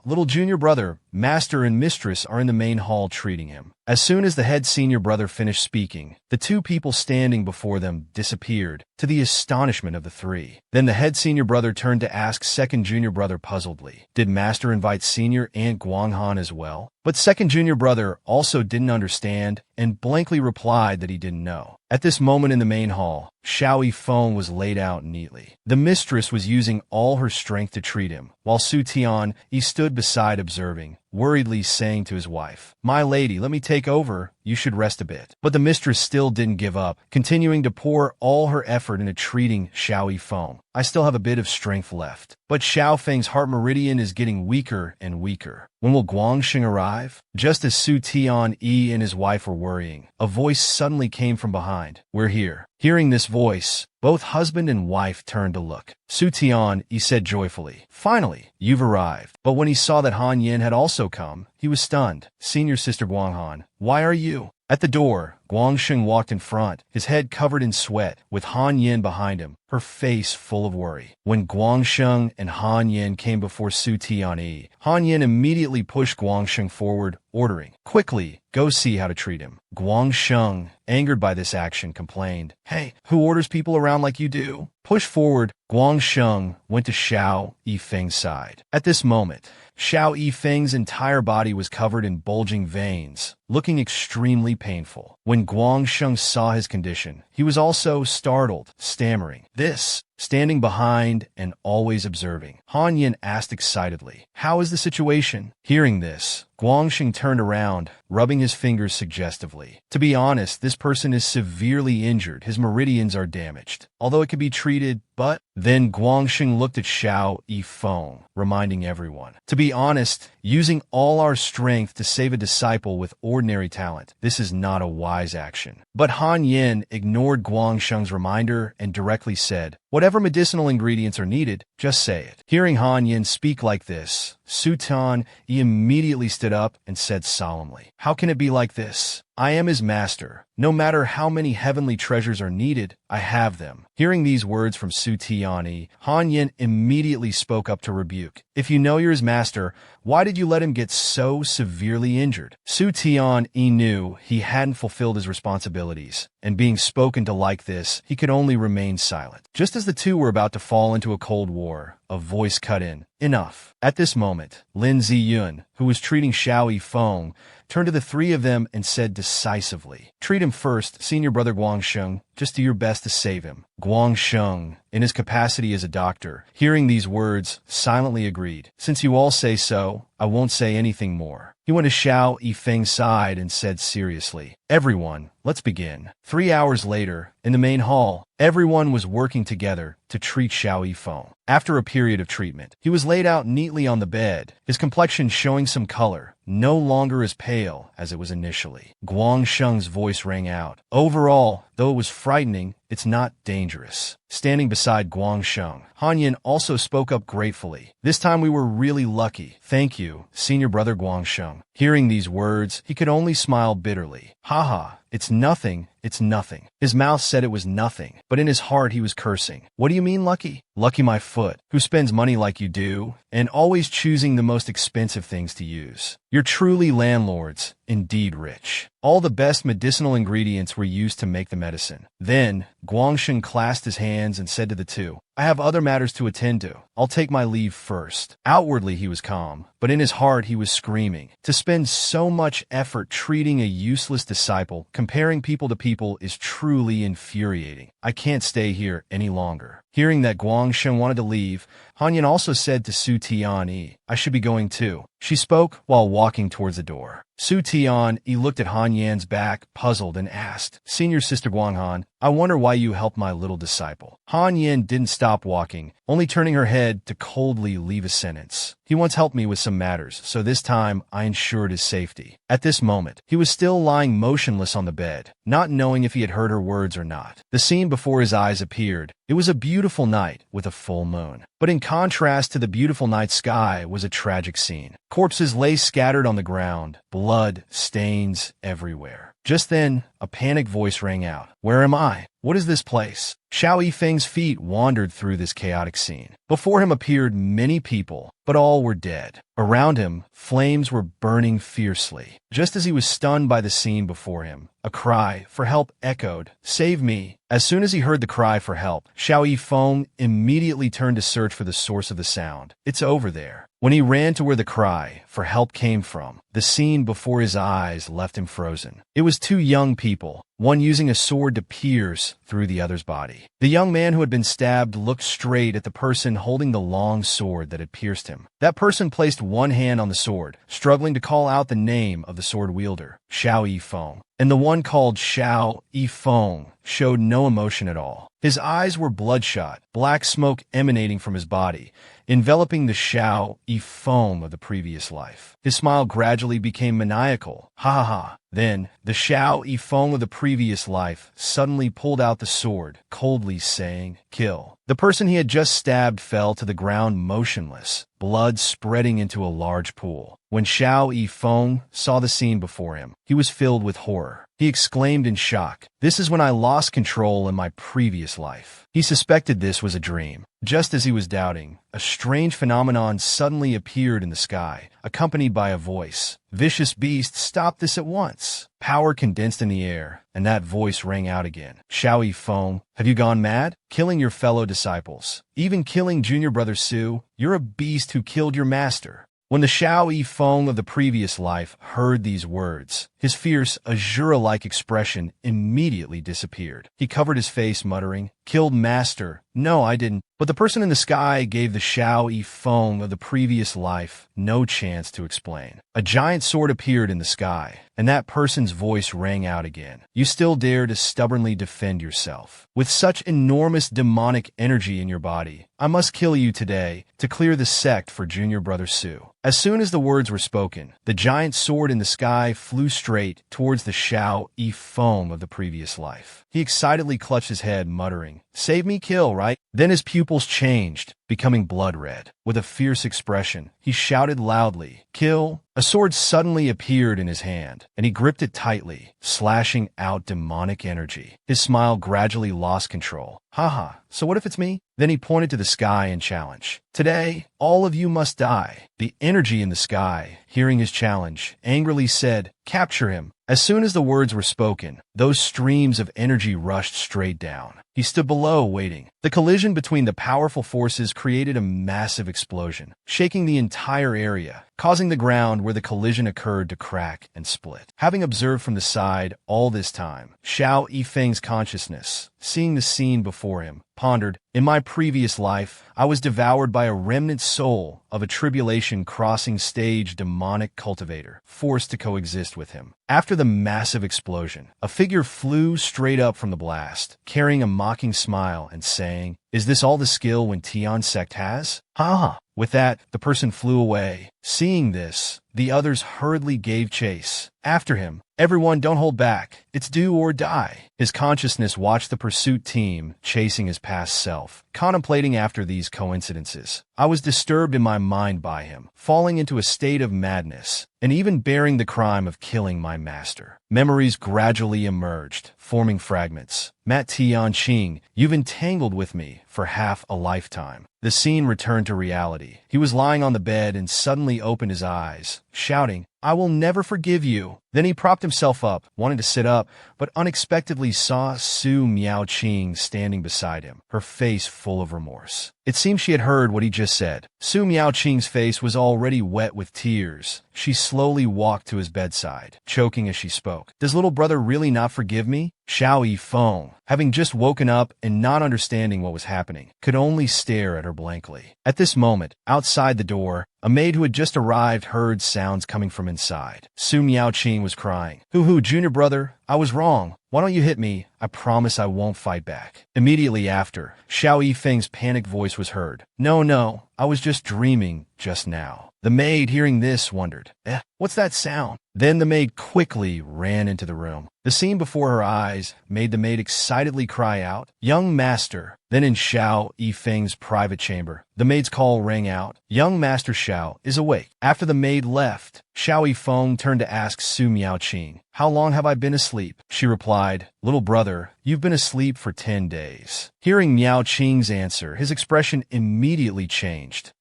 Speaker 1: little junior brother, master and mistress are in the main hall treating him. As soon as the head senior brother brother finished speaking, the two people standing before them disappeared, to the astonishment of the three. Then the head senior brother turned to ask second junior brother puzzledly, "Did Master invite senior Aunt Guanghan as well?" But second junior brother also didn't understand and blankly replied that he didn't know. At this moment in the main hall, Xiao Yifeng was laid out neatly. The mistress was using all her strength to treat him, while Su Tian stood beside observing, worriedly saying to his wife, "My lady, let me take over. You should rest a bit." But the mistress still didn't give up, continuing to pour all her effort into treating Xiao Yifeng. "I still have a bit of strength left, but Xiao Feng's heart meridian is getting weaker and weaker. When will Guangxing arrive?" Just as Su Tian and his wife were worrying, a voice suddenly came from behind. "We're here." Hearing this voice, both husband and wife turned to look. Su Tian said joyfully, "Finally, you've arrived." But when he saw that Han Yin had also come, he was stunned. "Senior sister Guanghan, why are you?" At the door, Guangxing walked in front, his head covered in sweat, with Han Yin behind him, her face full of worry. When Guangxing and Han Yin came before Su Tian, Han Yin immediately pushed Guangxing forward, ordering, "Quickly, go see how to treat him." Guangxing, angered by this action, complained, "Hey, who orders people around like you do?" Pushed forward, Guangxing went to Xiao Yifeng's side. At this moment, Xiao Yifeng's entire body was covered in bulging veins, looking extremely painful. When Guangxing saw his condition, he was also startled, stammering, "This?" Standing behind and always observing, Han Yin asked excitedly, "How is the situation?" Hearing this, Guangxing turned around, rubbing his fingers suggestively. "To be honest, this person is severely injured. His meridians are damaged, although it can be treated, but..." Then Guangxing looked at Xiao Yifeng, reminding everyone, "To be honest, using all our strength to save a disciple with ordinary talent, this is not a wise action." But Han Yin ignored Guangxing's reminder and directly said, "Whatever medicinal ingredients are needed, just say it." Hearing Han Yin speak like this, Su Tan immediately stood up and said solemnly, "How can it be like this? I am his master. No matter how many heavenly treasures are needed, I have them." Hearing these words from Su Tian, Han Yin immediately spoke up to rebuke, "If you know you're his master, why did you let him get so severely injured?" Su Tian knew he hadn't fulfilled his responsibilities, and being spoken to like this, he could only remain silent. Just as the two were about to fall into a cold war, a voice cut in, "Enough." At this moment, Lin Ziyun, who was treating Xiao Yifeng, turned to the three of them and said decisively, "Treat him first, senior brother Guangxing. Just do your best to save him." Guangxing, in his capacity as a doctor, hearing these words, silently agreed. "Since you all say so, I won't say anything more." He went to Xiao Yifeng's side and said seriously, "Everyone, let's begin." 3 hours later, in the main hall, everyone was working together to treat Xiao Yifeng. After a period of treatment, he was laid out neatly on the bed, his complexion showing some color, no longer as pale as it was initially. Guangxing's voice rang out, "Overall, though it was frightening, it's not dangerous." Standing beside Guangxing, Han Yin also spoke up gratefully. "This time we were really lucky. Thank you, senior brother Guangxing." Hearing these words, he could only smile bitterly. "Haha, it's nothing, it's nothing." His mouth said it was nothing, but in his heart he was cursing. "What do you mean lucky?" "Lucky my foot, who spends money like you do, and always choosing the most expensive things to use. You're truly landlords, indeed rich." All the best medicinal ingredients were used to make the medicine. Then, Guangxing clasped his hands and said to the two, "I have other matters to attend to. I'll take my leave first." Outwardly he was calm, but in his heart he was screaming. To spend so much effort treating a useless disciple, comparing people to people, is truly infuriating. "I can't stay here any longer." Hearing that Guangxing wanted to leave, Han Yin also said to Su Tian, "I should be going too." She spoke while walking towards the door. Su Tian looked at Han Yan's back, puzzled, and asked, "Senior sister Guanghan, I wonder why you helped my little disciple." Han Yin didn't stop walking, only turning her head to coldly leave a sentence. "He once helped me with some matters, so this time I ensured his safety." At this moment, he was still lying motionless on the bed, not knowing if he had heard her words or not. The scene before his eyes appeared. It was a beautiful night with a full moon. But in contrast to the beautiful night sky was a tragic scene. Corpses lay scattered on the ground, blood stains everywhere. Just then, a panicked voice rang out. "Where am I? What is this place?" Xiao Yifeng's feet wandered through this chaotic scene. Before him appeared many people, but all were dead. Around him, flames were burning fiercely. Just as he was stunned by the scene before him, a cry for help echoed, "Save me!" As soon as he heard the cry for help, Xiao Yifeng immediately turned to search for the source of the sound. "It's over there." When he ran to where the cry for help came from, the scene before his eyes left him frozen. It was two young people, one using a sword to pierce through the other's body. The young man who had been stabbed looked straight at the person holding the long sword that had pierced him. That person placed one hand on the sword, struggling to call out the name of the sword wielder, Xiao Yifeng. And the one called Xiao Yifeng showed no emotion at all. His eyes were bloodshot, black smoke emanating from his body, enveloping the Xiao Yifeng of the previous life. His smile gradually became maniacal. Ha ha ha. Then, the Xiao Yifeng of the previous life suddenly pulled out the sword, coldly saying, "Kill." The person he had just stabbed fell to the ground motionless, blood spreading into a large pool. When Xiao Yifeng saw the scene before him, he was filled with horror. He exclaimed in shock, "This is when I lost control in my previous life." He suspected this was a dream. Just as he was doubting, a strange phenomenon suddenly appeared in the sky, accompanied by a voice. "Vicious beast, stop this at once." Power condensed in the air, and that voice rang out again. "Xiao Yifeng, have you gone mad? Killing your fellow disciples, even killing junior brother Su, you're a beast who killed your master." When the Xiao Yifeng of the previous life heard these words, his fierce, Azura-like expression immediately disappeared. He covered his face, muttering, "Killed master. No, I didn't." But the person in the sky gave the Xiao Yifeng of the previous life no chance to explain. A giant sword appeared in the sky, and that person's voice rang out again. "You still dare to stubbornly defend yourself? With such enormous demonic energy in your body, I must kill you today to clear the sect for junior brother Su." As soon as the words were spoken, the giant sword in the sky flew straight towards the Xiao Yifeng of the previous life. He excitedly clutched his head, muttering, "Save me, kill, right?" Then his pupils changed, becoming blood red. With a fierce expression, he shouted loudly, "Kill!" A sword suddenly appeared in his hand, and he gripped it tightly, slashing out demonic energy. His smile gradually lost control. "Haha, so what if it's me?" Then he pointed to the sky and challenged, "Today, all of you must die." The energy in the sky, hearing his challenge, angrily said, "Capture him." As soon as the words were spoken, those streams of energy rushed straight down. He stood below, waiting. The collision between the powerful forces created a massive explosion, shaking the entire area, causing the ground where the collision occurred to crack and split. Having observed from the side all this time, Xiao Yifeng's consciousness, seeing the scene before him, pondered, "In my previous life, I was devoured by a remnant soul of a tribulation crossing stage demonic cultivator, forced to coexist with him." After the massive explosion, a figure flew straight up from the blast, carrying a mocking smile and saying, "Is this all the skill when Tian sect has? Ha ha." With that, the person flew away. Seeing this, the others hurriedly gave chase. After him, "Everyone, don't hold back. It's do or die." His consciousness watched the pursuit team chasing his past self, contemplating after these coincidences. "I was disturbed in my mind by him, falling into a state of madness, and even bearing the crime of killing my master." Memories gradually emerged, forming fragments. "Matt Tianqing, you've entangled with me for half a lifetime." The scene returned to reality. He was lying on the bed and suddenly opened his eyes, shouting, "I will never forgive you." Then he propped himself up, wanting to sit up, but unexpectedly saw Su Miaoqing standing beside him, her face full of remorse. It seemed she had heard what he just said. Su Miaoqing's face was already wet with tears. She slowly walked to his bedside, choking as she spoke. "Does little brother really not forgive me?" Xiao Yifeng, having just woken up and not understanding what was happening, could only stare at her blankly. At this moment, outside the door, a maid who had just arrived heard sounds coming from inside. Su Miaoqing was crying, "Hoo-hoo, junior brother, I was wrong. Why don't you hit me? I promise I won't fight back. Immediately after, Xiao Yifeng's panicked voice was heard. No, I was just dreaming just now. The maid, hearing this, wondered, what's that sound? Then the maid quickly ran into the room. The scene before her eyes made the maid excitedly cry out, "Young master!" Then in Xiao Yifeng's private chamber, the maid's call rang out, "Young Master Xiao is awake." After the maid left, Xiao Yifeng turned to ask Su Miaoqing, "How long have I been asleep?" She replied, "Little brother, you've been asleep for 10 days. Hearing Miaoqing's answer, his expression immediately changed.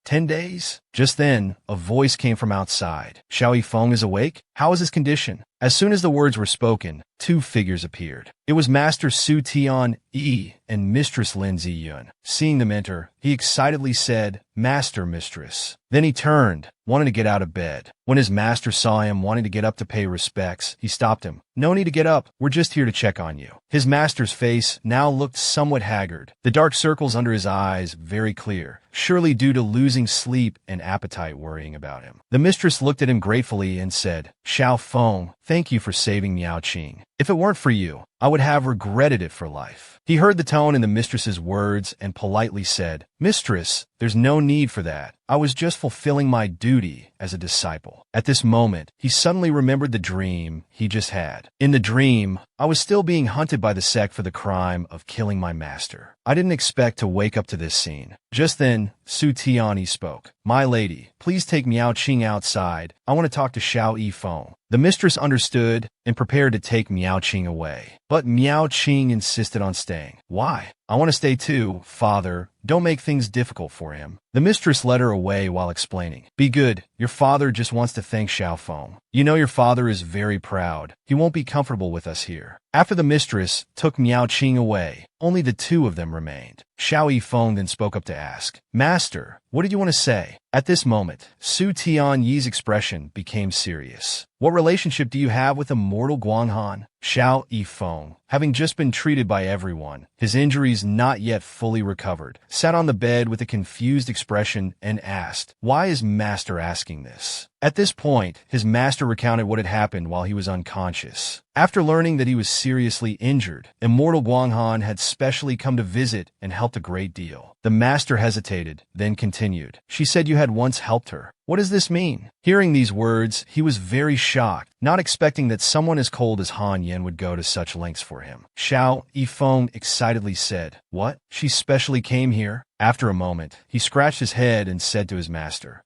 Speaker 1: 10 days? Just then, a voice came from outside. "Xiao Yifeng is awake? How is his condition?" As soon as the words were spoken, 2 figures appeared. It was Master Su Tian Yi and Mistress Lin Ziyun. Seeing them enter, he excitedly said, "Master, mistress." Then he turned, wanting to get out of bed. When his master saw him wanting to get up to pay respects, he stopped him. "No need to get up. We're just here to check on you." His master's face now looked somewhat haggard, the dark circles under his eyes very clear, surely due to losing sleep and appetite worrying about him. The mistress looked at him gratefully and said, "Xiao Feng, thank you for saving Miaoqing. If it weren't for you, I would have regretted it for life." He heard the tone in the mistress's words and politely said, "Mistress, there's no need for that. I was just fulfilling my duty as a disciple." At this moment, he suddenly remembered the dream he just had. In the dream, I was still being hunted by the sect for the crime of killing my master. I didn't expect to wake up to this scene. Just then, Su Tiani spoke. "My lady, please take Miaoqing outside. I want to talk to Xiao Yifeng." The mistress understood and prepared to take Miaoqing away. But Miaoqing insisted on staying. "Why?" "I want to stay too, father. Don't make things difficult for him." The mistress led her away while explaining, "Be good. Your father just wants to thank Xiao Feng. You know your father is very proud. He won't be comfortable with us here." After the mistress took Miaoqing away, only the 2 of them remained. Xiao Yifeng then spoke up to ask, "Master, what did you want to say?" At this moment, Su Tian Yi's expression became serious. "What relationship do you have with immortal Guanghan?" Xiao Yifeng, having just been treated by everyone, his injuries not yet fully recovered, sat on the bed with a confused expression and asked, "Why is Master asking this?" At this point, his master recounted what had happened while he was unconscious. After learning that he was seriously injured, Immortal Guanghan had specially come to visit and helped a great deal. The master hesitated, then continued, "She said you had once helped her. What does this mean?" Hearing these words, he was very shocked, not expecting that someone as cold as Han Yen would go to such lengths for him. Xiao Yifeng excitedly said, "What? She specially came here?" After a moment, he scratched his head and said to his master,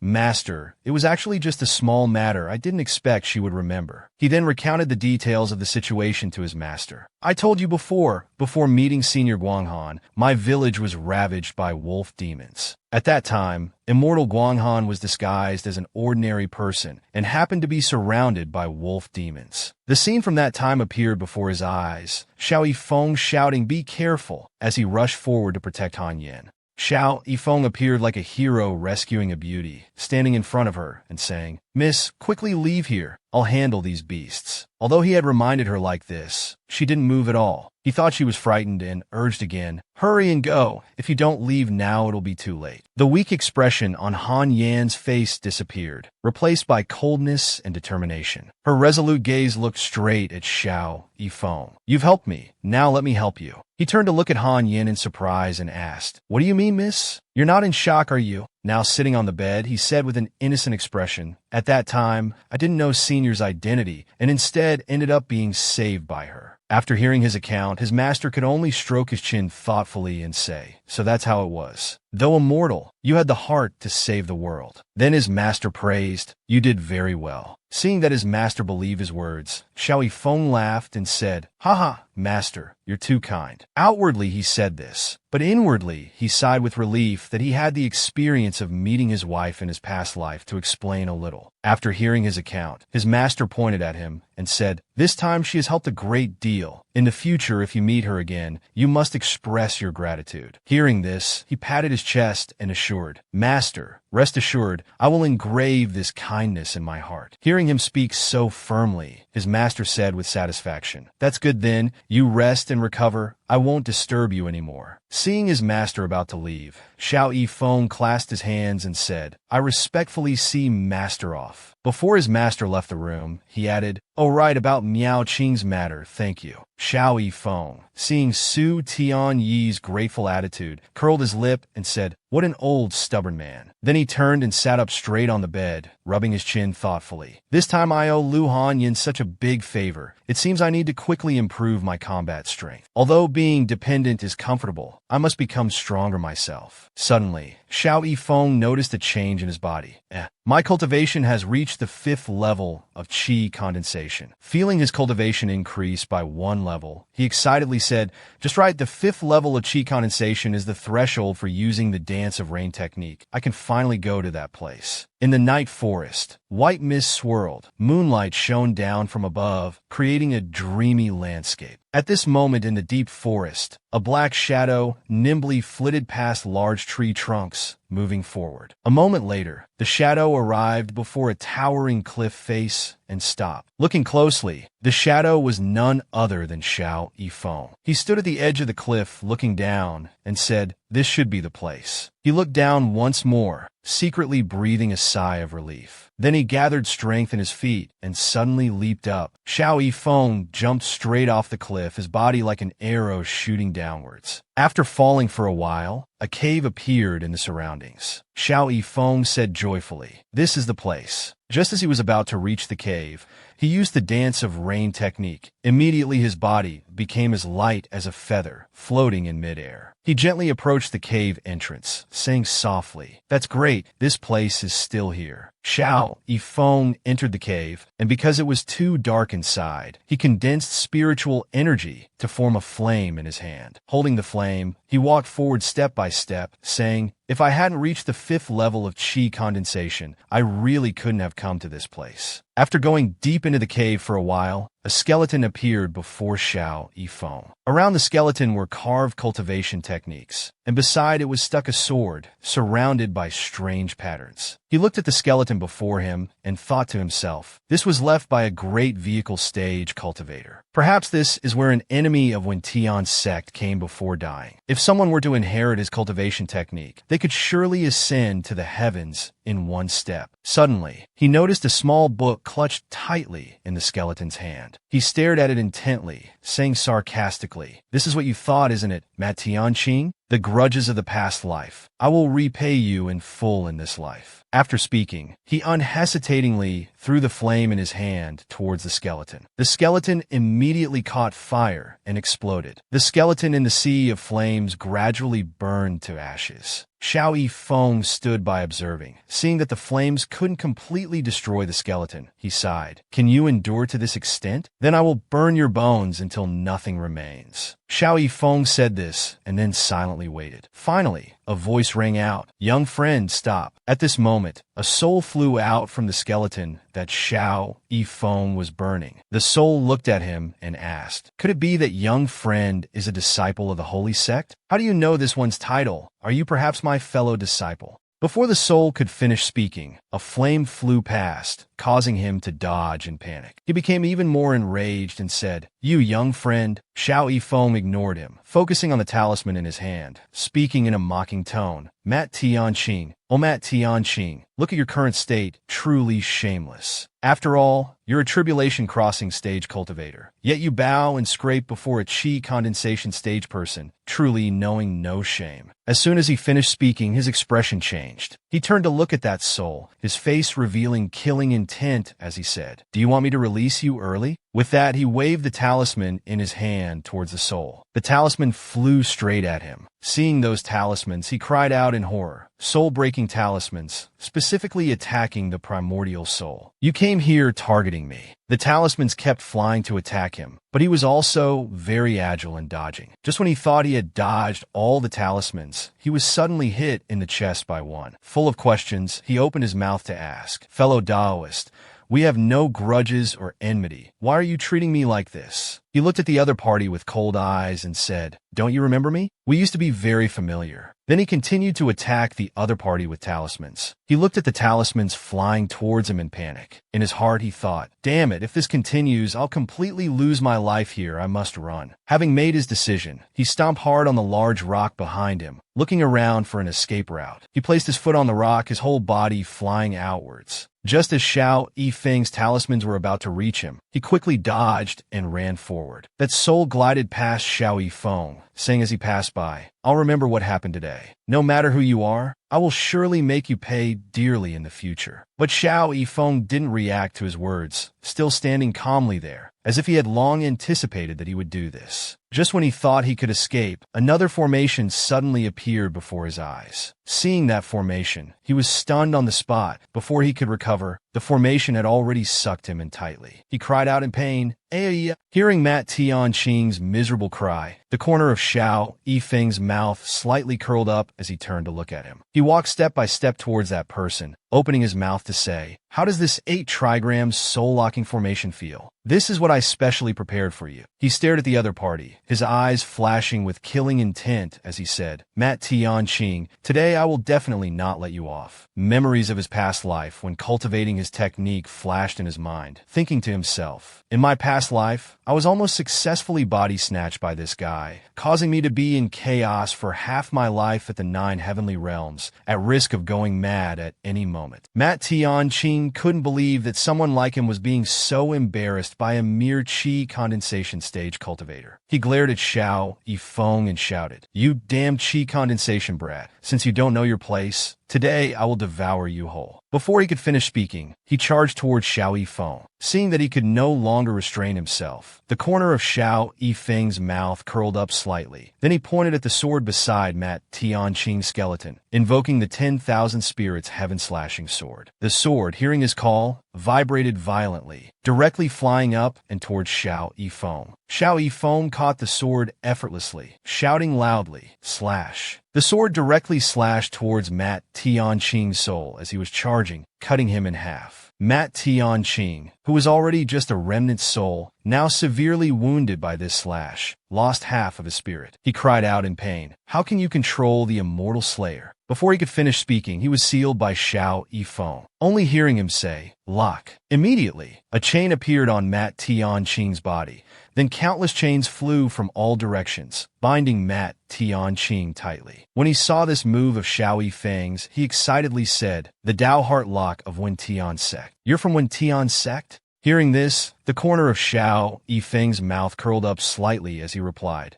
Speaker 1: Master, it was actually just a small matter I didn't expect she would remember." He then recounted the details of the situation to his master. "I told you before meeting Senior Guanghan, my village was ravaged by wolf demons. At that time, Immortal Guanghan was disguised as an ordinary person and happened to be surrounded by wolf demons. The scene from that time appeared before his eyes, Xiao Yifeng shouting, 'Be careful,' as he rushed forward to protect Han Yen. Xiao Yifeng appeared like a hero rescuing a beauty, standing in front of her and saying, 'Miss, quickly leave here. I'll handle these beasts.' Although he had reminded her like this, she didn't move at all. He thought she was frightened and urged again, 'Hurry and go. If you don't leave now, it'll be too late.' The weak expression on Han Yan's face disappeared, replaced by coldness and determination. Her resolute gaze looked straight at Xiao Yifeng. 'You've helped me. Now let me help you.' He turned to look at Han Yan in surprise and asked, 'What do you mean, miss? You're not in shock, are you?' Now sitting on the bed, he said with an innocent expression, 'At that time, I didn't know Senior's identity and instead ended up being saved by her.' After hearing his account, his master could only stroke his chin thoughtfully and say, 'So that's how it was. Though immortal, you had the heart to save the world.' Then his master praised, 'You did very well.' Seeing that his master believed his words, Xiao Yifeng laughed and said, 'Ha, master, you're too kind.' Outwardly he said this, but inwardly he sighed with relief that he had the experience of meeting his wife in his past life to explain a little. After hearing his account, his master pointed at him and said, 'This time she has helped a great deal. In the future, if you meet her again, you must express your gratitude.' Hearing this, he patted his chest and assured, 'Master, Rest assured, I will engrave this kindness in my heart. Hearing him speak so firmly, his master said with satisfaction, "That's good then. You rest and recover. I won't disturb you anymore." Seeing his master about to leave, Xiao Yifeng clasped his hands and said, "I respectfully see master off." Before his master left the room, he added, "Oh right, about Miao Qing's matter, thank you." Xiao Yifeng, seeing Su Tianyi's grateful attitude, curled his lip and said, "What an old, stubborn man." Then he turned and sat up straight on the bed, rubbing his chin thoughtfully. "This time I owe Lu Hanyin such a big favor. It seems I need to quickly improve my combat strength. Although being dependent is comfortable, I must become stronger myself." Suddenly, Xiao Yifeng noticed a change in his body. My cultivation has reached the 5th level of qi condensation. Feeling his cultivation increase by 1 level, he excitedly said, "Just right, the 5th level of qi condensation is the threshold for using the dance of rain technique. I can finally go to that place." In the night forest, white mist swirled, moonlight shone down from above, creating a dreamy landscape. At this moment in the deep forest, a black shadow nimbly flitted past large tree trunks, moving forward. A moment later, the shadow arrived before a towering cliff face and stopped. Looking closely, the shadow was none other than Xiao Yifeng. He stood at the edge of the cliff looking down and said, "This should be the place." He looked down once more, secretly breathing a sigh of relief. Then he gathered strength in his feet and suddenly leaped up. Xiao Yifeng jumped straight off the cliff, his body like an arrow shooting downwards. After falling for a while, a cave appeared in the surroundings. Xiao Yifeng said joyfully, "This is the place." Just as he was about to reach the cave, he used the dance of rain technique. Immediately his body became as light as a feather, floating in midair. He gently approached the cave entrance, saying softly, "That's great, this place is still here." Xiao Yifeng entered the cave, and because it was too dark inside, he condensed spiritual energy to form a flame in his hand. Holding the flame, he walked forward step by step, saying, "If I hadn't reached the 5th level of qi condensation, I really couldn't have come to this place." After going deep into the cave for a while, a skeleton appeared before Xiao Yifeng. Around the skeleton were carved cultivation techniques, and beside it was stuck a sword, surrounded by strange patterns. He looked at the skeleton before him and thought to himself, "This was left by a great vehicle stage cultivator. Perhaps this is where an enemy of Wen Tian's sect came before dying. If someone were to inherit his cultivation technique, they could surely ascend to the heavens in one step." Suddenly, he noticed a small book clutched tightly in the skeleton's hand. He stared at it intently, saying sarcastically, "This is what you thought, isn't it, Ma Tianqing? The grudges of the past life. I will repay you in full in this life." After speaking, he unhesitatingly threw the flame in his hand towards the skeleton. The skeleton immediately caught fire and exploded. The skeleton in the sea of flames gradually burned to ashes. Xiao Yifeng stood by observing. Seeing that the flames couldn't completely destroy the skeleton, he sighed. "Can you endure to this extent? Then I will burn your bones until nothing remains." Xiao Yifeng said this and then silently waited. Finally, a voice rang out, "Young friend, stop." At this moment, a soul flew out from the skeleton that Xiao Yifeng was burning. The soul looked at him and asked, "Could it be that young friend is a disciple of the holy sect? How do you know this one's title? Are you perhaps my fellow disciple?" Before the soul could finish speaking, a flame flew past, causing him to dodge in panic. He became even more enraged and said, "You young friend." Xiao Yifeng ignored him, focusing on the talisman in his hand, speaking in a mocking tone, "Mat Tianqing, oh Mat Tianqing, look at your current state, truly shameless. After all, you're a tribulation crossing stage cultivator, yet you bow and scrape before a qi condensation stage person, truly knowing no shame." As soon as he finished speaking, his expression changed. He turned to look at that soul, his face revealing killing intent as he said, "Do you want me to release you early?" With that, he waved the talisman in his hand towards the soul. The talisman flew straight at him. Seeing those talismans, he cried out in horror. Soul-breaking talismans, specifically attacking the primordial soul. "You came here targeting me." The talismans kept flying to attack him, but he was also very agile in dodging. Just when he thought he had dodged all the talismans, he was suddenly hit in the chest by one. Full of questions, he opened his mouth to ask, "Fellow Taoist, We have no grudges or enmity. Why are you treating me like this? He looked at the other party with cold eyes and said, "Don't you remember me? We used to be very familiar." Then he continued to attack the other party with talismans. He looked at the talismans flying towards him in panic. In his heart, he thought, "Damn it, if this continues, I'll completely lose my life here. I must run." Having made his decision, he stomped hard on the large rock behind him, looking around for an escape route. He placed his foot on the rock, his whole body flying outwards. Just as Xiao Yifeng's talismans were about to reach him, he quickly dodged and ran forward. That soul glided past Xiao Yifeng, saying as he passed by, "I'll remember what happened today. No matter who you are, I will surely make you pay dearly in the future." But Xiao Yifeng didn't react to his words, still standing calmly there, as if he had long anticipated that he would do this. Just when he thought he could escape, another formation suddenly appeared before his eyes. Seeing that formation, he was stunned on the spot. Before he could recover, the formation had already sucked him in tightly. He cried out in pain, "Ay!" Hearing Matt Tianqing's miserable cry, the corner of Xiao Yifeng's mouth slightly curled up as he turned to look at him. He walked step by step towards that person, opening his mouth to say, "How does this 8 trigram soul-locking formation feel? This is what I specially prepared for you." He stared at the other party, his eyes flashing with killing intent as he said, "Matt Tianqing, today I will definitely not let you off." Memories of his past life when cultivating his technique flashed in his mind, thinking to himself, "In my past life, I was almost successfully body-snatched by this guy, causing me to be in chaos for half my life at the 9 heavenly realms, at risk of going mad at any moment." Matt Tianqing couldn't believe that someone like him was being so embarrassed by a mere chi condensation stage cultivator. He glared at Xiao Yifeng and shouted, "You damn chi condensation brat, since you don't know your place, today I will devour you whole." Before he could finish speaking, he charged towards Xiao Yifeng. Seeing that he could no longer restrain himself, the corner of Xiao Yifeng's mouth curled up slightly. Then he pointed at the sword beside Matt Tianqing's skeleton, invoking the 10,000 spirits heaven-slashing sword. The sword, hearing his call, vibrated violently, directly flying up and towards Xiao Yifeng. Xiao Yifeng caught the sword effortlessly, shouting loudly, "Slash!" The sword directly slashed towards Matt Tianqing's soul as he was charging, cutting him in half. Matt Tianqing, who was already just a remnant soul, now severely wounded by this slash, lost half of his spirit. He cried out in pain, "How can you control the immortal slayer?" Before he could finish speaking, he was sealed by Xiao Yifeng. Only hearing him say, "Lock." Immediately, a chain appeared on Matt Tianqing's body. Then countless chains flew from all directions, binding Matt Tianqing tightly. When he saw this move of Xiao Yifeng's, he excitedly said, "The Dao Heart Lock of Wen Tian Sect. You're from Wen Tian Sect?" Hearing this, the corner of Xiao Yifeng's mouth curled up slightly as he replied,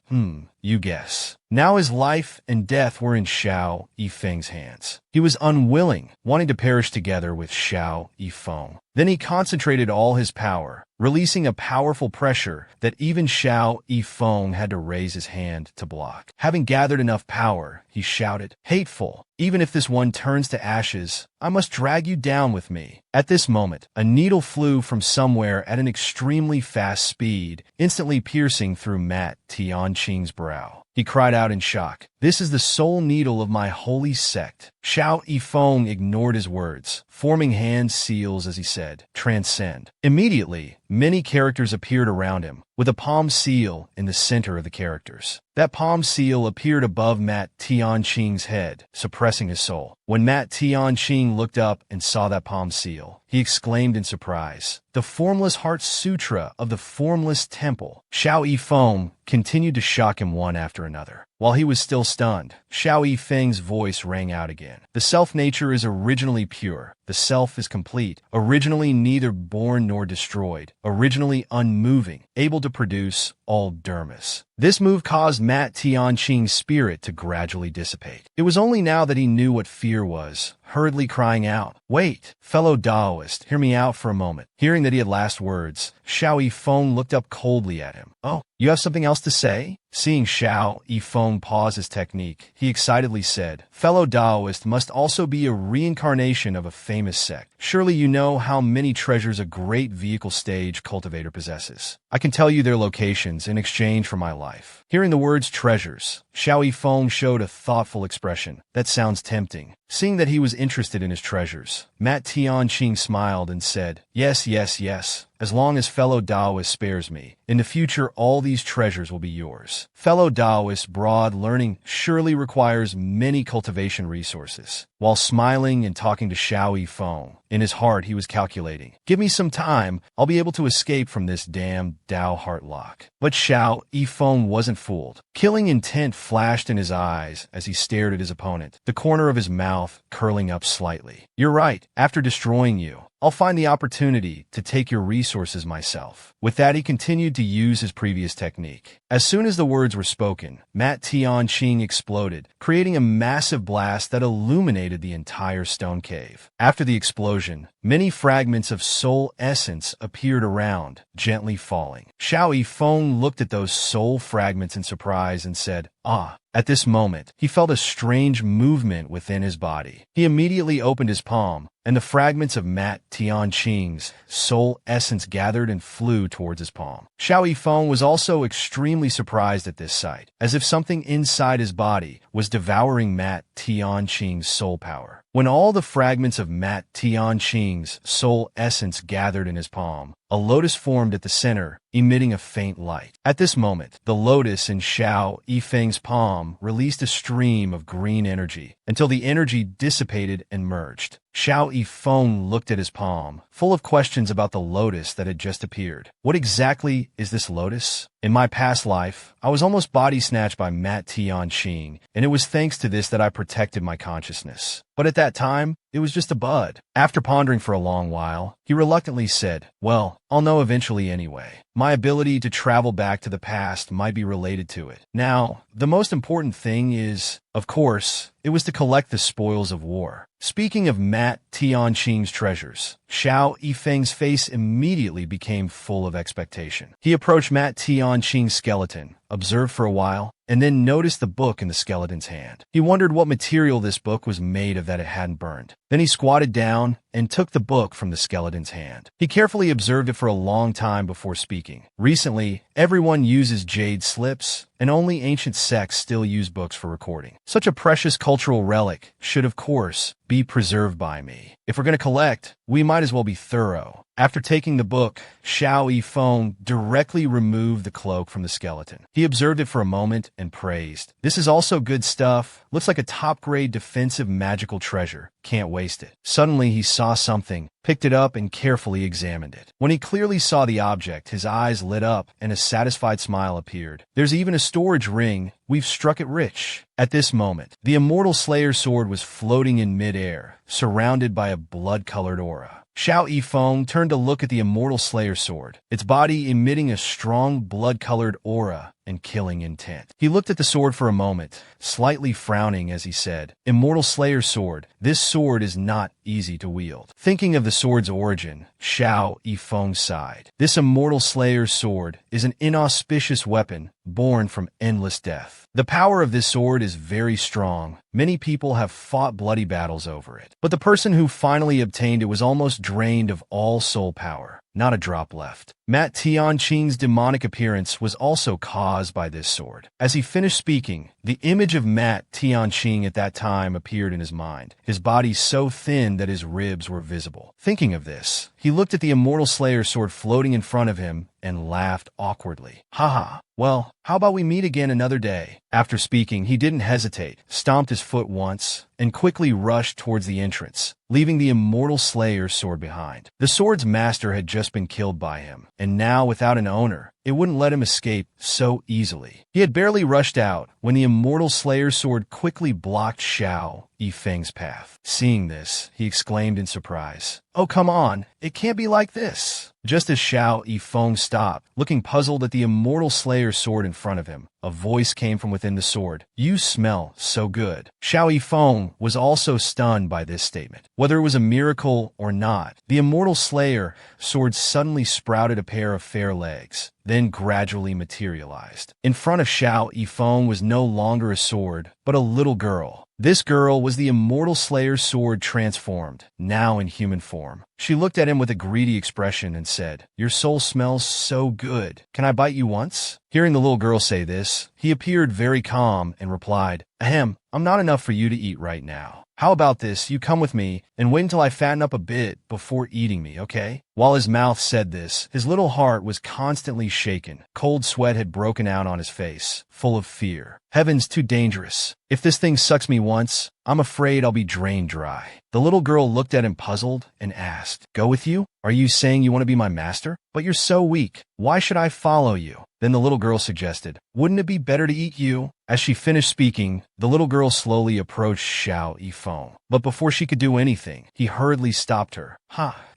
Speaker 1: You guess." Now his life and death were in Xiao Yifeng's hands. He was unwilling, wanting to perish together with Xiao Yifeng. Then he concentrated all his power, releasing a powerful pressure that even Xiao Yifeng had to raise his hand to block. Having gathered enough power, he shouted, "Hateful, even if this one turns to ashes, I must drag you down with me." At this moment, a needle flew from somewhere at an extremely fast speed, instantly piercing through Matt Tianqing's brow. He cried out in shock, "This is the soul needle of my holy sect." Xiao Yifeng ignored his words, forming hand seals as he said, "Transcend." Immediately, many characters appeared around him, with a palm seal in the center of the characters. That palm seal appeared above Matt Tianqing's head, suppressing his soul. When Matt Tianqing looked up and saw that palm seal, he exclaimed in surprise, "The Formless Heart Sutra of the Formless Temple." Xiao Yifeng continued to shock him one after another. While he was still stunned, Xiao Yifeng's voice rang out again. "The self-nature is originally pure. The self is complete, originally neither born nor destroyed, originally unmoving, able to produce all dermis." This move caused Matt Tianqing's spirit to gradually dissipate. It was only now that he knew what fear was, hurriedly crying out, "Wait, fellow Taoist, hear me out for a moment." Hearing that he had last words, Xiao Yifeng looked up coldly at him. "Oh, you have something else to say?" Seeing Xiao Yifeng pause his technique, he excitedly said, "Fellow Taoist must also be a reincarnation of a famous sect. Surely you know how many treasures a great vehicle stage cultivator possesses. I can tell you their locations in exchange for my life." Hearing the words treasures, Xiao Yifeng showed a thoughtful expression. "That sounds tempting. Seeing that he was interested in his treasures, Mat Tianqing smiled and said, "Yes, yes, yes. As long as fellow Taoist spares me, in the future all these treasures will be yours." Fellow Taoist, broad learning surely requires many cultivation resources. While smiling and talking to Xiao Yifeng, in his heart he was calculating, "Give me some time, I'll be able to escape from this damn Tao heart lock." But Xiao Yifeng wasn't fooled. Killing intent flashed in his eyes as he stared at his opponent, the corner of his mouth curling up slightly. "You're right. After destroying you, I'll find the opportunity to take your resources myself." With that, he continued to use his previous technique. As soon as the words were spoken, Mat Tianqing exploded, creating a massive blast that illuminated the entire stone cave. After the explosion, many fragments of soul essence appeared around, gently falling. Xiao Yifeng looked at those soul fragments in surprise and said, "Ah." At this moment, he felt a strange movement within his body. He immediately opened his palm, and the fragments of Mat Tianqing's soul essence gathered and flew towards his palm. Xiao Yifeng was also extremely surprised at this sight, as if something inside his body was devouring Mat Tianqing's soul power. When all the fragments of Mat Tianqing's soul essence gathered in his palm, a lotus formed at the center, emitting a faint light. At this moment, the lotus in Xiao Yifeng's palm released a stream of green energy until the energy dissipated and merged. Xiao Yifeng looked at his palm, full of questions about the lotus that had just appeared. What exactly is this lotus? In my past life, I was almost body snatched by Mat Tianqing, and it was thanks to this that I protected my consciousness. But at that time, it was just a bud. After pondering for a long while, he reluctantly said, "Well, I'll know eventually anyway. My ability to travel back to the past might be related to it. Now, the most important thing is, of course, it was to collect the spoils of war." Speaking of Mat Tianqing's treasures, Xiao Yifeng's face immediately became full of expectation. He approached Mat Tianqing's skeleton, observed for a while, and then noticed the book in the skeleton's hand. He wondered what material this book was made of that it hadn't burned. Then he squatted down and took the book from the skeleton's hand. He carefully observed it for a long time before speaking. Recently, everyone uses jade slips, and only ancient sects still use books for recording. Such a precious cultural relic should, of course, be preserved by me. If we're going to collect, we might as well be thorough. After taking the book, Xiao Yifeng directly removed the cloak from the skeleton. He observed it for a moment and praised, "This is also good stuff. Looks like a top-grade defensive magical treasure. Can't waste it." Suddenly, he saw something, picked it up, and carefully examined it. When he clearly saw the object, his eyes lit up and a satisfied smile appeared. "There's even a storage ring. We've struck it rich." At this moment, the Immortal Slayer sword was floating in midair, surrounded by a blood-colored aura. Xiao Yifeng turned to look at the Immortal Slayer sword, its body emitting a strong blood-colored aura and killing intent. He looked at the sword for a moment, slightly frowning as he said, "Immortal Slayer sword, this sword is not easy to wield." Thinking of the sword's origin, Xiao Yifeng sighed. This Immortal Slayer sword is an inauspicious weapon born from endless death. The power of this sword is very strong. Many people have fought bloody battles over it. But the person who finally obtained it was almost drained of all soul power. Not a drop left. Mat Tianqing's demonic appearance was also caused by this sword. As he finished speaking, the image of Mat Tianqing at that time appeared in his mind, his body so thin that his ribs were visible. Thinking of this, he looked at the Immortal Slayer sword floating in front of him and laughed awkwardly. "Haha, well, how about we meet again another day?" After speaking, he didn't hesitate, stomped his foot once, and quickly rushed towards the entrance, leaving the Immortal Slayer sword behind. The sword's master had just been killed by him, and now, without an owner, it wouldn't let him escape so easily. He had barely rushed out when the Immortal Slayer sword quickly blocked Xiao Yifeng's path. Seeing this, he exclaimed in surprise, "Oh, come on, it can't be like this." Just as Xiao Yifeng stopped, looking puzzled at the Immortal Slayer sword in front of him, a voice came from within the sword. "You smell so good." Xiao Yifeng was also stunned by this statement. Whether it was a miracle or not, the Immortal Slayer sword suddenly sprouted a pair of fair legs, then gradually materialized. In front of Xiao Yifeng was no longer a sword, but a little girl. This girl was the Immortal Slayer sword transformed, now in human form. She looked at him with a greedy expression and said, "Your soul smells so good. Can I bite you once?" Hearing the little girl say this, he appeared very calm and replied, "Ahem, I'm not enough for you to eat right now. How about this, you come with me and wait until I fatten up a bit before eating me, okay?" While his mouth said this, his little heart was constantly shaken. Cold sweat had broken out on his face, full of fear. Heaven's too dangerous. If this thing sucks me once, I'm afraid I'll be drained dry. The little girl looked at him puzzled and asked, "Go with you? Are you saying you want to be my master? But you're so weak. Why should I follow you?" Then the little girl suggested, "Wouldn't it be better to eat you?" As she finished speaking, the little girl slowly approached Xiao Yifeng. But before she could do anything, he hurriedly stopped her.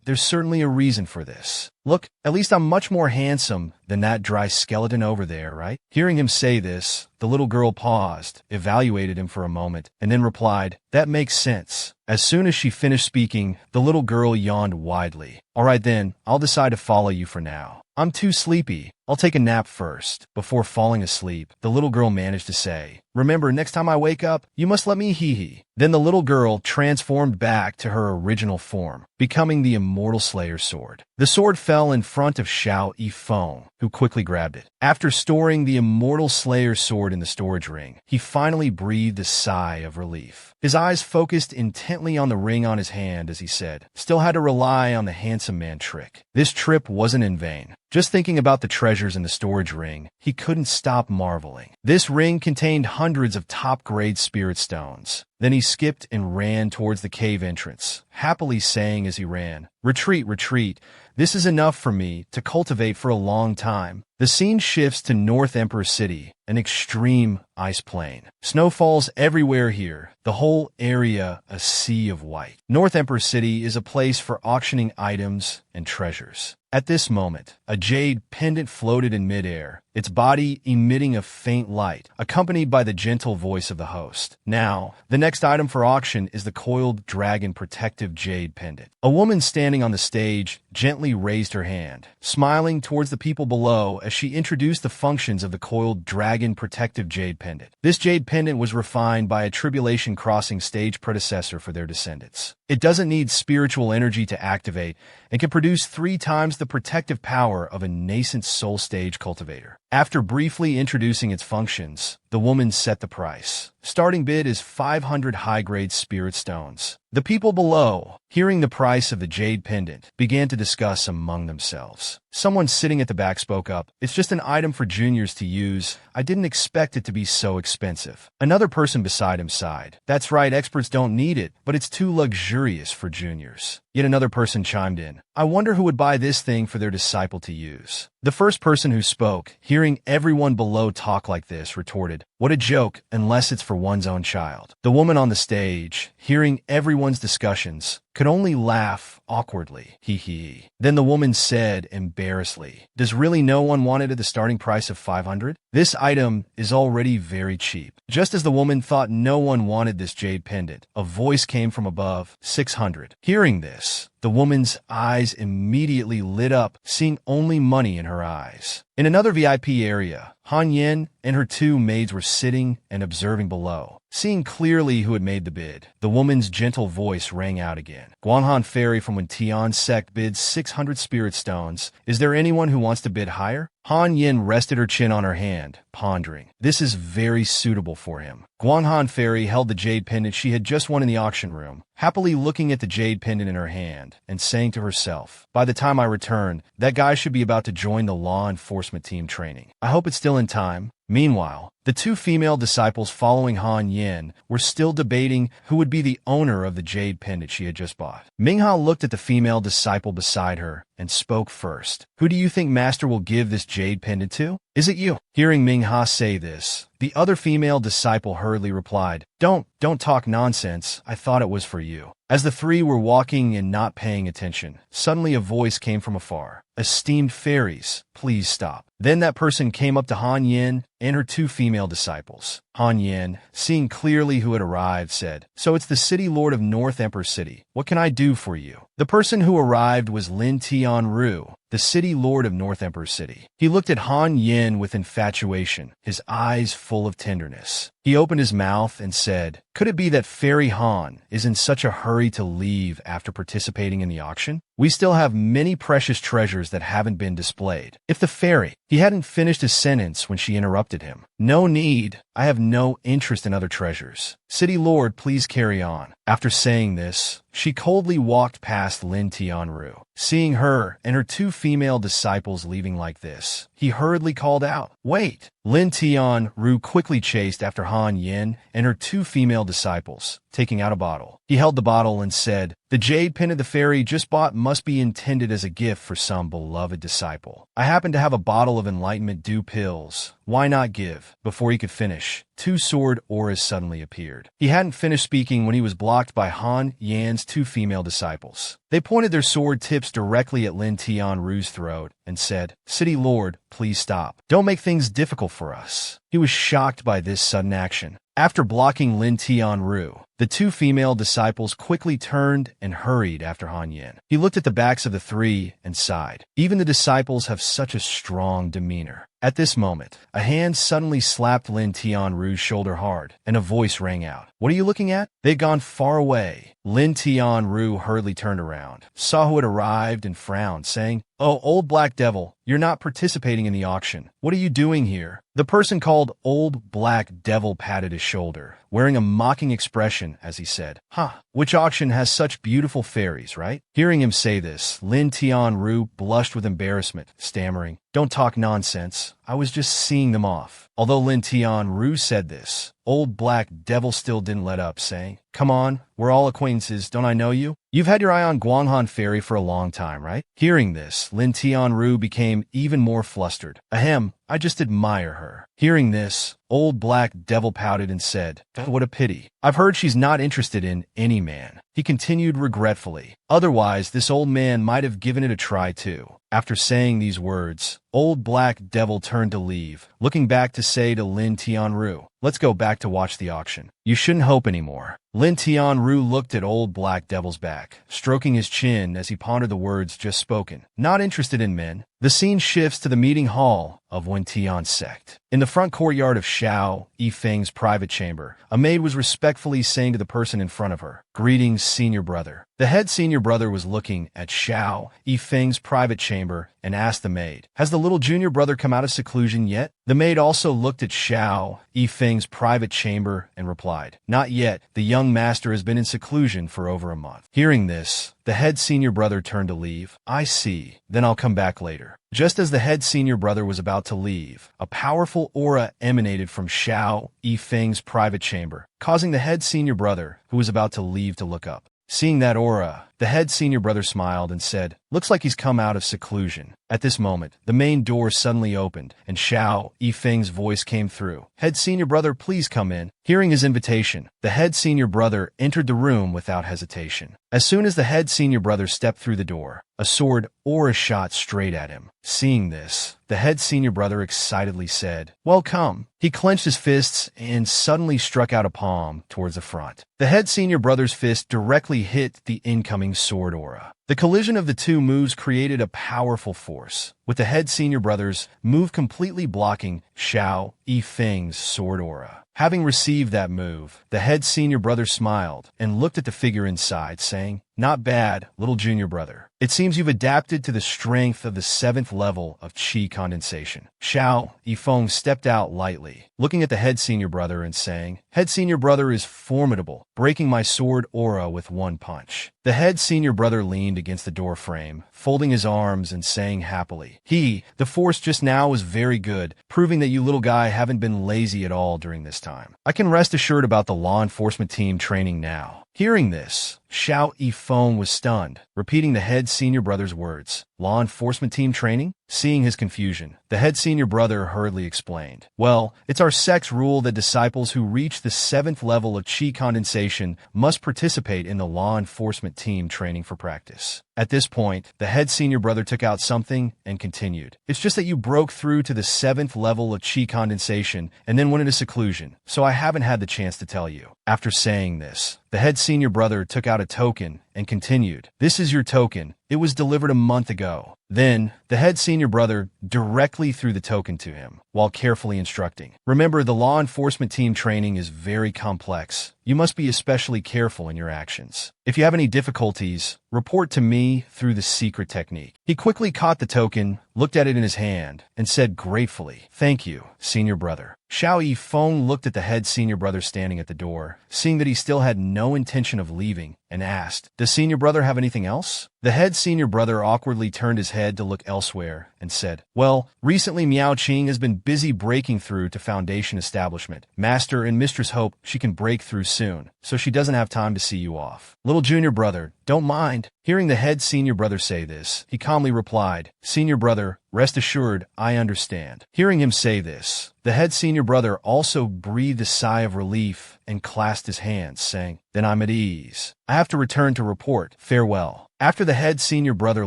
Speaker 1: There's certainly a reason for this. Look, at least I'm much more handsome than that dry skeleton over there, right? Hearing him say this, the little girl paused, evaluated him for a moment, and then replied, "That makes sense." As soon as she finished speaking, the little girl yawned widely. "All right then, I'll decide to follow you for now. I'm too sleepy. I'll take a nap first." Before falling asleep, the little girl managed to say, "Remember, next time I wake up, you must let me hee-hee." Then the little girl transformed back to her original form, becoming the Immortal Slayer's sword. The sword fell in front of Xiao Yifeng, who quickly grabbed it. After storing the Immortal Slayer's sword in the storage ring, he finally breathed a sigh of relief. His eyes focused intently on the ring on his hand as he said, "Still had to rely on the handsome man trick." This trip wasn't in vain. Just thinking about the treasures in the storage ring, he couldn't stop marveling. This ring contained hundreds of top-grade spirit stones. Then he skipped and ran towards the cave entrance, happily saying as he ran, "Retreat, retreat. This is enough for me to cultivate for a long time." The scene shifts to North Emperor City, an extreme ice plain. Snow falls everywhere here, the whole area a sea of white. North Emperor City is a place for auctioning items and treasures. At this moment, a jade pendant floated in midair, its body emitting a faint light, accompanied by the gentle voice of the host. Now, the next item for auction is the coiled dragon protective jade pendant. A woman standing on the stage gently raised her hand, smiling towards the people below as she introduced the functions of the coiled dragon protective jade pendant. This jade pendant was refined by a tribulation crossing stage predecessor for their descendants. It doesn't need spiritual energy to activate and can produce 3 times the protective power of a nascent soul stage cultivator. After briefly introducing its functions, the woman set the price. Starting bid is 500 high-grade spirit stones. The people below, hearing the price of the jade pendant, began to discuss among themselves. Someone sitting at the back spoke up, "It's just an item for juniors to use. I didn't expect it to be so expensive." Another person beside him sighed, "That's right, experts don't need it, but it's too luxurious for juniors." Yet another person chimed in, "I wonder who would buy this thing for their disciple to use." The first person who spoke, hearing everyone below talk like this, retorted, "What a joke, unless it's for one's own child." The woman on the stage, hearing everyone's discussions, could only laugh awkwardly. Hee. Then the woman said embarrassedly, "Does really no one want it at the starting price of 500? This item is already very cheap." Just as the woman thought no one wanted this jade pendant, a voice came from above, 600. Hearing this, the woman's eyes immediately lit up, seeing only money in her eyes. In another VIP area, Han Yin and her 2 maids were sitting and observing below. Seeing clearly who had made the bid, the woman's gentle voice rang out again. "Guanghan Ferry from when Tian Sect bids 600 spirit stones. Is there anyone who wants to bid higher?" Han Yin rested her chin on her hand, pondering. This is very suitable for him. Guanghan Fairy held the jade pendant she had just won in the auction room, happily looking at the jade pendant in her hand and saying to herself, "By the time I return, that guy should be about to join the law enforcement team training. I hope it's still in time." Meanwhile, the 2 female disciples following Han Yin were still debating who would be the owner of the jade pendant she had just bought. Mingha looked at the female disciple beside her and spoke first. "Who do you think Master will give this jade pendant to? Is it you?" Hearing Mingha say this, the other female disciple hurriedly replied, Don't talk nonsense. I thought it was for you." As the 3 were walking and not paying attention, suddenly a voice came from afar. "Esteemed fairies, please stop." Then that person came up to Han Yin and her 2 female disciples. Han Yin, seeing clearly who had arrived, said, "So it's the city lord of North Emperor City. What can I do for you?" The person who arrived was Lin Tianru, the city lord of North Emperor City. He looked at Han Yin with infatuation, his eyes full of tenderness. He opened his mouth and said, "Could it be that Fairy Han is in such a hurry to leave after participating in the auction? We still have many precious treasures that haven't been displayed." If the fairy, he hadn't finished his sentence when she interrupted him. "No need. I have no interest in other treasures. City Lord, please carry on." After saying this, she coldly walked past Lin Tianru. Seeing her and her two female disciples leaving like this, he hurriedly called out, "Wait!" Lin Tianru quickly chased after Han Yin and her two female disciples, taking out a bottle. He held the bottle and said, "The jade pendant the fairy just bought must be intended as a gift for some beloved disciple. I happen to have a bottle of enlightenment dew pills. Why not give?" Before he could finish, two sword auras suddenly appeared. He hadn't finished speaking when he was blocked by Han Yan's two female disciples. They pointed their sword tips directly at Lin Tianru's throat and said, "City Lord, please stop. Don't make things difficult for us." He was shocked by this sudden action. After blocking Lin Tianru, the two female disciples quickly turned and hurried after Han Yin. He looked at the backs of the three and sighed. Even the disciples have such a strong demeanor. At this moment, a hand suddenly slapped Lin Tianru's shoulder hard, and a voice rang out. "What are you looking at?" They'd gone far away. Lin Tianru hurriedly turned around, saw who had arrived, and frowned, saying, "Oh, old black devil, you're not participating in the auction. What are you doing here?" The person called Old Black Devil patted his shoulder, wearing a mocking expression as he said, "Huh, which auction has such beautiful fairies, right?" Hearing him say this, Lin Tianru blushed with embarrassment, stammering, "Don't talk nonsense. I was just seeing them off." Although Lin Tianru said this, Old Black Devil still didn't let up, saying, "Come on, we're all acquaintances, don't I know you? You've had your eye on Guanghan Fairy for a long time, right?" Hearing this, Lin Tianru became even more flustered. "Ahem, I just admire her." Hearing this, Old Black Devil pouted and said, "What a pity. I've heard she's not interested in any man." He continued regretfully, "Otherwise, this old man might have given it a try too." After saying these words, Old Black Devil turned to leave, looking back to say to Lin Tianru, "Let's go back to watch the auction. You shouldn't hope anymore." Lin Tianru looked at Old Black Devil's back, stroking his chin as he pondered the words just spoken. Not interested in men. The scene shifts to the meeting hall of Wen Tian's sect. In the front courtyard of Xiao Yifeng's private chamber, a maid was respectfully saying to the person in front of her, "Greetings, senior brother." The head senior brother was looking at Xiao Yifeng's private chamber and asked the maid, "Has the little junior brother come out of seclusion yet?" The maid also looked at Xiao Yifeng's private chamber and replied, "Not yet. The young master has been in seclusion for over a month." Hearing this, the head senior brother turned to leave. "I see. Then I'll come back later." Just as the head senior brother was about to leave, a powerful aura emanated from Xiao Yifeng's private chamber, causing the head senior brother, who was about to leave, to look up. Seeing that aura, the head senior brother smiled and said, "Looks like he's come out of seclusion." At this moment, the main door suddenly opened, and Xiao Yifeng's voice came through. "Head senior brother, please come in." Hearing his invitation, the head senior brother entered the room without hesitation. As soon as the head senior brother stepped through the door, a sword aura shot straight at him. Seeing this, the head senior brother excitedly said, "Welcome." He clenched his fists and suddenly struck out a palm towards the front. The head senior brother's fist directly hit the incoming sword aura. The collision of the two moves created a powerful force, with the head senior brother's move completely blocking Xiao Yifeng's sword aura. Having received that move, the head senior brother smiled and looked at the figure inside, saying, "Not bad, little junior brother. It seems you've adapted to the strength of the 7th level of Qi condensation." Xiao Yifeng stepped out lightly, looking at the head senior brother and saying, "Head senior brother is formidable, breaking my sword aura with one punch." The head senior brother leaned against the door frame, folding his arms and saying happily, "The force just now was very good, proving that you little guy haven't been lazy at all during this time. I can rest assured about the law enforcement team training now." Hearing this, Xiao Yifeng was stunned, repeating the head senior brother's words. "Law enforcement team training?" Seeing his confusion, the head senior brother hurriedly explained, "Well, it's our sect's rule that disciples who reach the 7th level of Qi condensation must participate in the law enforcement team training for practice." At this point, the head senior brother took out something and continued, "It's just that you broke through to the 7th level of Qi condensation and then went into seclusion, so I haven't had the chance to tell you." After saying this, the head senior brother took out a token and continued, "This is your token. It was delivered a month ago. Then, the head senior brother directly threw the token to him, while carefully instructing. Remember, the law enforcement team training is very complex. You must be especially careful in your actions. If you have any difficulties, report to me through the secret technique. He quickly caught the token, looked at it in his hand, and said gratefully, "Thank you, senior brother." Xiao Yifeng looked at the head senior brother standing at the door, seeing that he still had no intention of leaving, and asked, "Does senior brother have anything else?" The head senior brother awkwardly turned his head to look elsewhere and said, "Well, recently Miao Qing has been busy breaking through to Foundation establishment. Master and Mistress hope she can break through soon, so she doesn't have time to see you off. Little junior brother, don't mind." Hearing the head senior brother say this, he calmly replied, "Senior brother, rest assured, I understand." Hearing him say this, the head senior brother also breathed a sigh of relief and clasped his hands, saying, "Then I'm at ease. I have to return to report. Farewell." After the head senior brother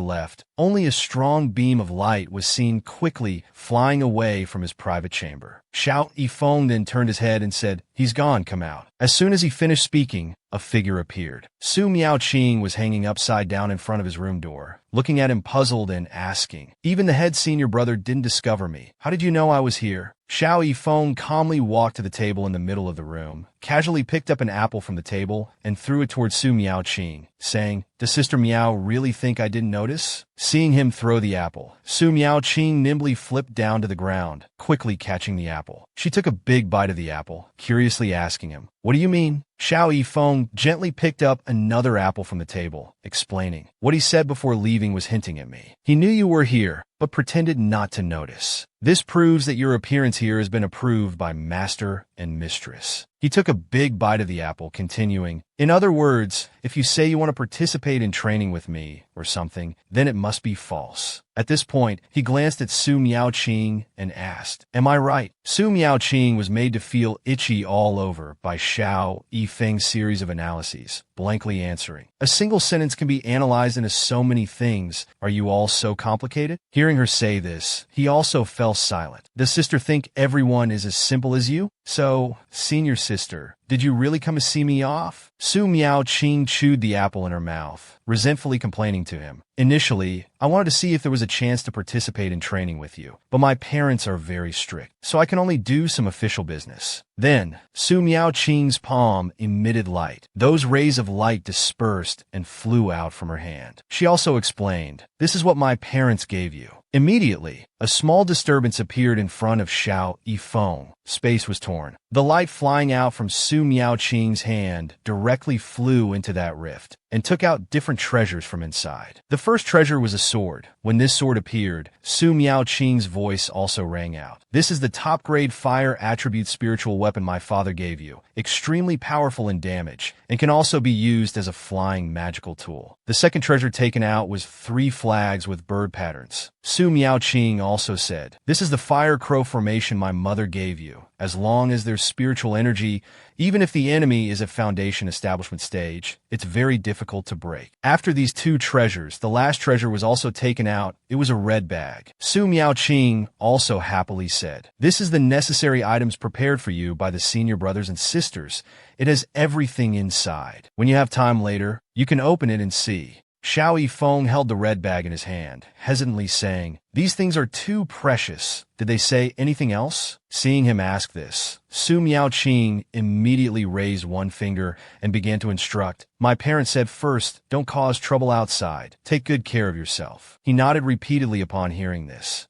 Speaker 1: left, only a strong beam of light was seen quickly flying away from his private chamber. Xiao Yifeng then turned his head and said, "He's gone, come out." As soon as he finished speaking, a figure appeared. Su Miaoqing was hanging upside down in front of his room door, looking at him puzzled and asking, "Even the head senior brother didn't discover me. How did you know I was here?" Xiao Yifeng calmly walked to the table in the middle of the room, casually picked up an apple from the table, and threw it towards Su Miaoqing, saying, "Does Sister Miao really think I didn't notice?" Seeing him throw the apple, Su Miaoqing nimbly flipped down to the ground, quickly catching the apple. She took a big bite of the apple, curiously asking him, "What do you mean?" Xiao Yifeng gently picked up another apple from the table, explaining, "What he said before leaving was hinting at me. He knew you were here, but pretended not to notice. This proves that your appearance here has been approved by Master and Mistress." He took a big bite of the apple, continuing, "In other words, if you say you want to participate in training with me, or something, then it must be false." At this point, he glanced at Su Miaoqing and asked, "Am I right?" Su Miaoqing was made to feel itchy all over by Xiao Yifeng's series of analyses, blankly answering, "A single sentence can be analyzed into so many things. Are you all so complicated?" Hearing her say this, he also fell silent. "Does sister think everyone is as simple as you? So, senior sister, did you really come to see me off?" Su Miaoqing chewed the apple in her mouth, resentfully complaining to him, "Initially, I wanted to see if there was a chance to participate in training with you, but my parents are very strict, so I can only do some official business." Then, Su Miaoqing's palm emitted light. Those rays of light dispersed and flew out from her hand. She also explained, "This is what my parents gave you." Immediately, a small disturbance appeared in front of Xiao Yifeng. Space was torn. The light flying out from Su Miaoqing's hand directly flew into that rift and took out different treasures from inside. The first treasure was a sword. When this sword appeared, Su Miaoqing's voice also rang out. "This is the top-grade fire attribute spiritual weapon my father gave you, extremely powerful in damage, and can also be used as a flying magical tool." The second treasure taken out was 3 flags with bird patterns. Su Miaoqing also said, "This is the fire crow formation my mother gave you. As long as there's spiritual energy, even if the enemy is at Foundation establishment stage, it's very difficult to break." After these 2 treasures, the last treasure was also taken out. It was a red bag. Su Miaoqing also happily said, "This is the necessary items prepared for you by the senior brothers and sisters. It has everything inside. When you have time later, you can open it and see." Xiao Yifeng held the red bag in his hand, hesitantly saying, "These things are too precious. Did they say anything else?" Seeing him ask this, Su Miaoqing immediately raised one finger and began to instruct. "My parents said first, don't cause trouble outside. Take good care of yourself." He nodded repeatedly upon hearing this.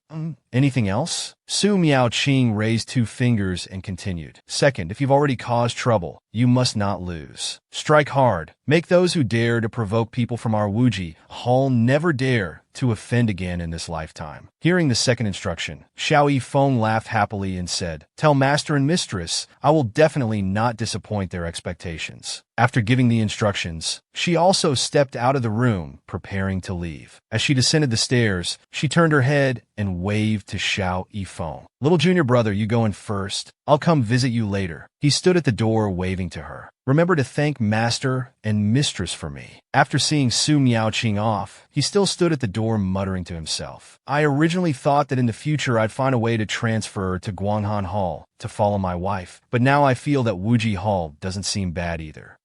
Speaker 1: Anything else?" Su Miaoqing raised 2 fingers and continued. "Second, if you've already caused trouble, you must not lose. Strike hard. Make those who dare to provoke people from our Wuji Hall never dare to offend again in this lifetime." Hearing the second instruction, Xiao Yifeng laughed happily and said, "Tell Master and Mistress, I will definitely not disappoint their expectations." After giving the instructions, she also stepped out of the room, preparing to leave. As she descended the stairs, she turned her head and waved to Xiao Yifeng. "Little junior brother, you go in first. I'll come visit you later." He stood at the door waving to her. "Remember to thank Master and Mistress for me." After seeing Su Miaoqing off, he still stood at the door muttering to himself. "I originally thought that in the future I'd find a way to transfer to Guanghan Hall to follow my wife, but now I feel that Wuji Hall doesn't seem bad either.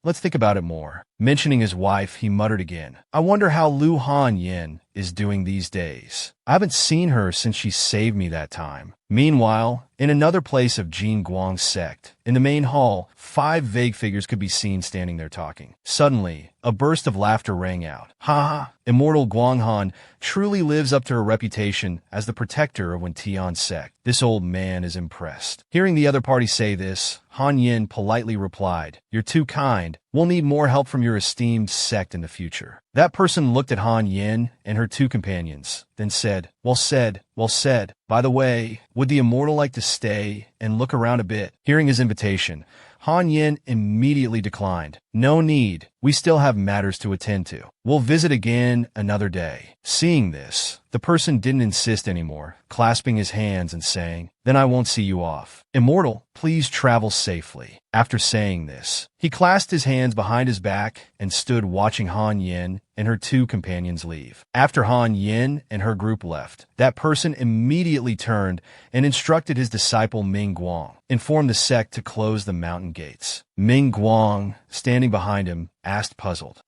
Speaker 1: let's think about it more. Mentioning his wife, he muttered again, I wonder how Lu Han Yin is doing these days. I haven't seen her since she saved me that time. Meanwhile, in another place of Jin Guang's sect, in the main hall, 5 vague figures could be seen standing there talking. Suddenly, a burst of laughter rang out. Ha ha! Immortal Guanghan truly lives up to her reputation as the protector of Tian's sect. This old man is impressed. Hearing the other party say this, Han Yin politely replied, You're too kind. We'll need more help from your esteemed sect in the future. That person looked at Han Yin and her 2 companions, then said, Well said, well said. By the way, would the immortal like to stay and look around a bit? Hearing his invitation, Han Yin immediately declined. No need. We still have matters to attend to. We'll visit again another day. Seeing this, the person didn't insist anymore, clasping his hands and saying, Then I won't see you off. Immortal, please travel safely. After saying this, he clasped his hands behind his back and stood watching Han Yin and her 2 companions leave. After Han Yin and her group left, that person immediately turned and instructed his disciple Ming Guang, informed the sect to close the mountain gates. Ming Guang, standing behind him, asked puzzled,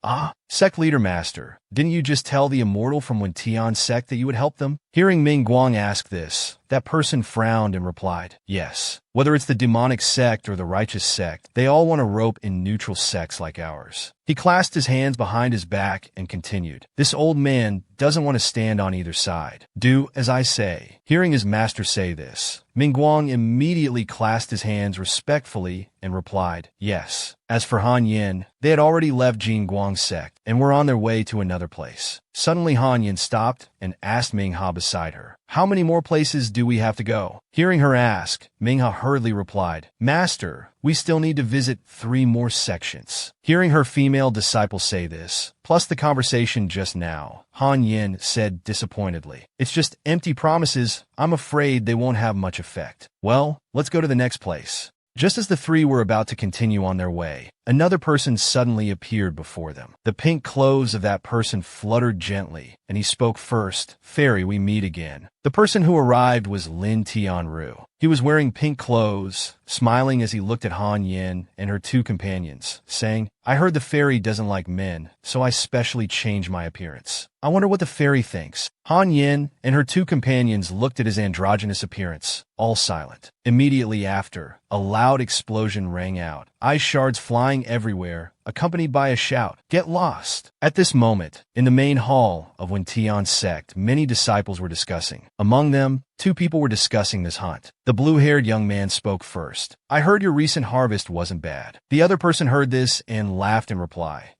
Speaker 1: Sect leader master, didn't you just tell the immortal from Tian's sect that you would help them? Hearing Ming Guang ask this, that person frowned and replied, Yes. Whether it's the demonic sect or the righteous sect, they all want to rope in neutral sects like ours. He clasped his hands behind his back and continued, This old man doesn't want to stand on either side. Do as I say. Hearing his master say this, Ming Guang immediately clasped his hands respectfully and replied, Yes. As for Han Yin, they had already left Jin Guang's sect and were on their way to another place. Suddenly Han Yin stopped and asked Ming Ha beside her, How many more places do we have to go? Hearing her ask, Ming Ha hurriedly replied, Master, we still need to visit 3 more sections. Hearing her female disciple say this, plus the conversation just now, Han Yin said disappointedly, It's just empty promises. I'm afraid they won't have much effect. Well, let's go to the next place. Just as the 3 were about to continue on their way, another person suddenly appeared before them. The pink clothes of that person fluttered gently, and he spoke first, Fairy, we meet again. The person who arrived was Lin Tianru. He was wearing pink clothes, smiling as he looked at Han Yin and her 2 companions, saying, I heard the fairy doesn't like men, so I specially changed my appearance. I wonder what the fairy thinks. Han Yin and her 2 companions looked at his androgynous appearance, all silent. Immediately after, a loud explosion rang out, ice shards flying everywhere, accompanied by a shout, Get lost! At this moment, in the main hall of Tian's sect, many disciples were discussing. Among them, 2 people were discussing this hunt. The blue-haired young man spoke first. I heard your recent harvest wasn't bad. The other person heard this and laughed in reply.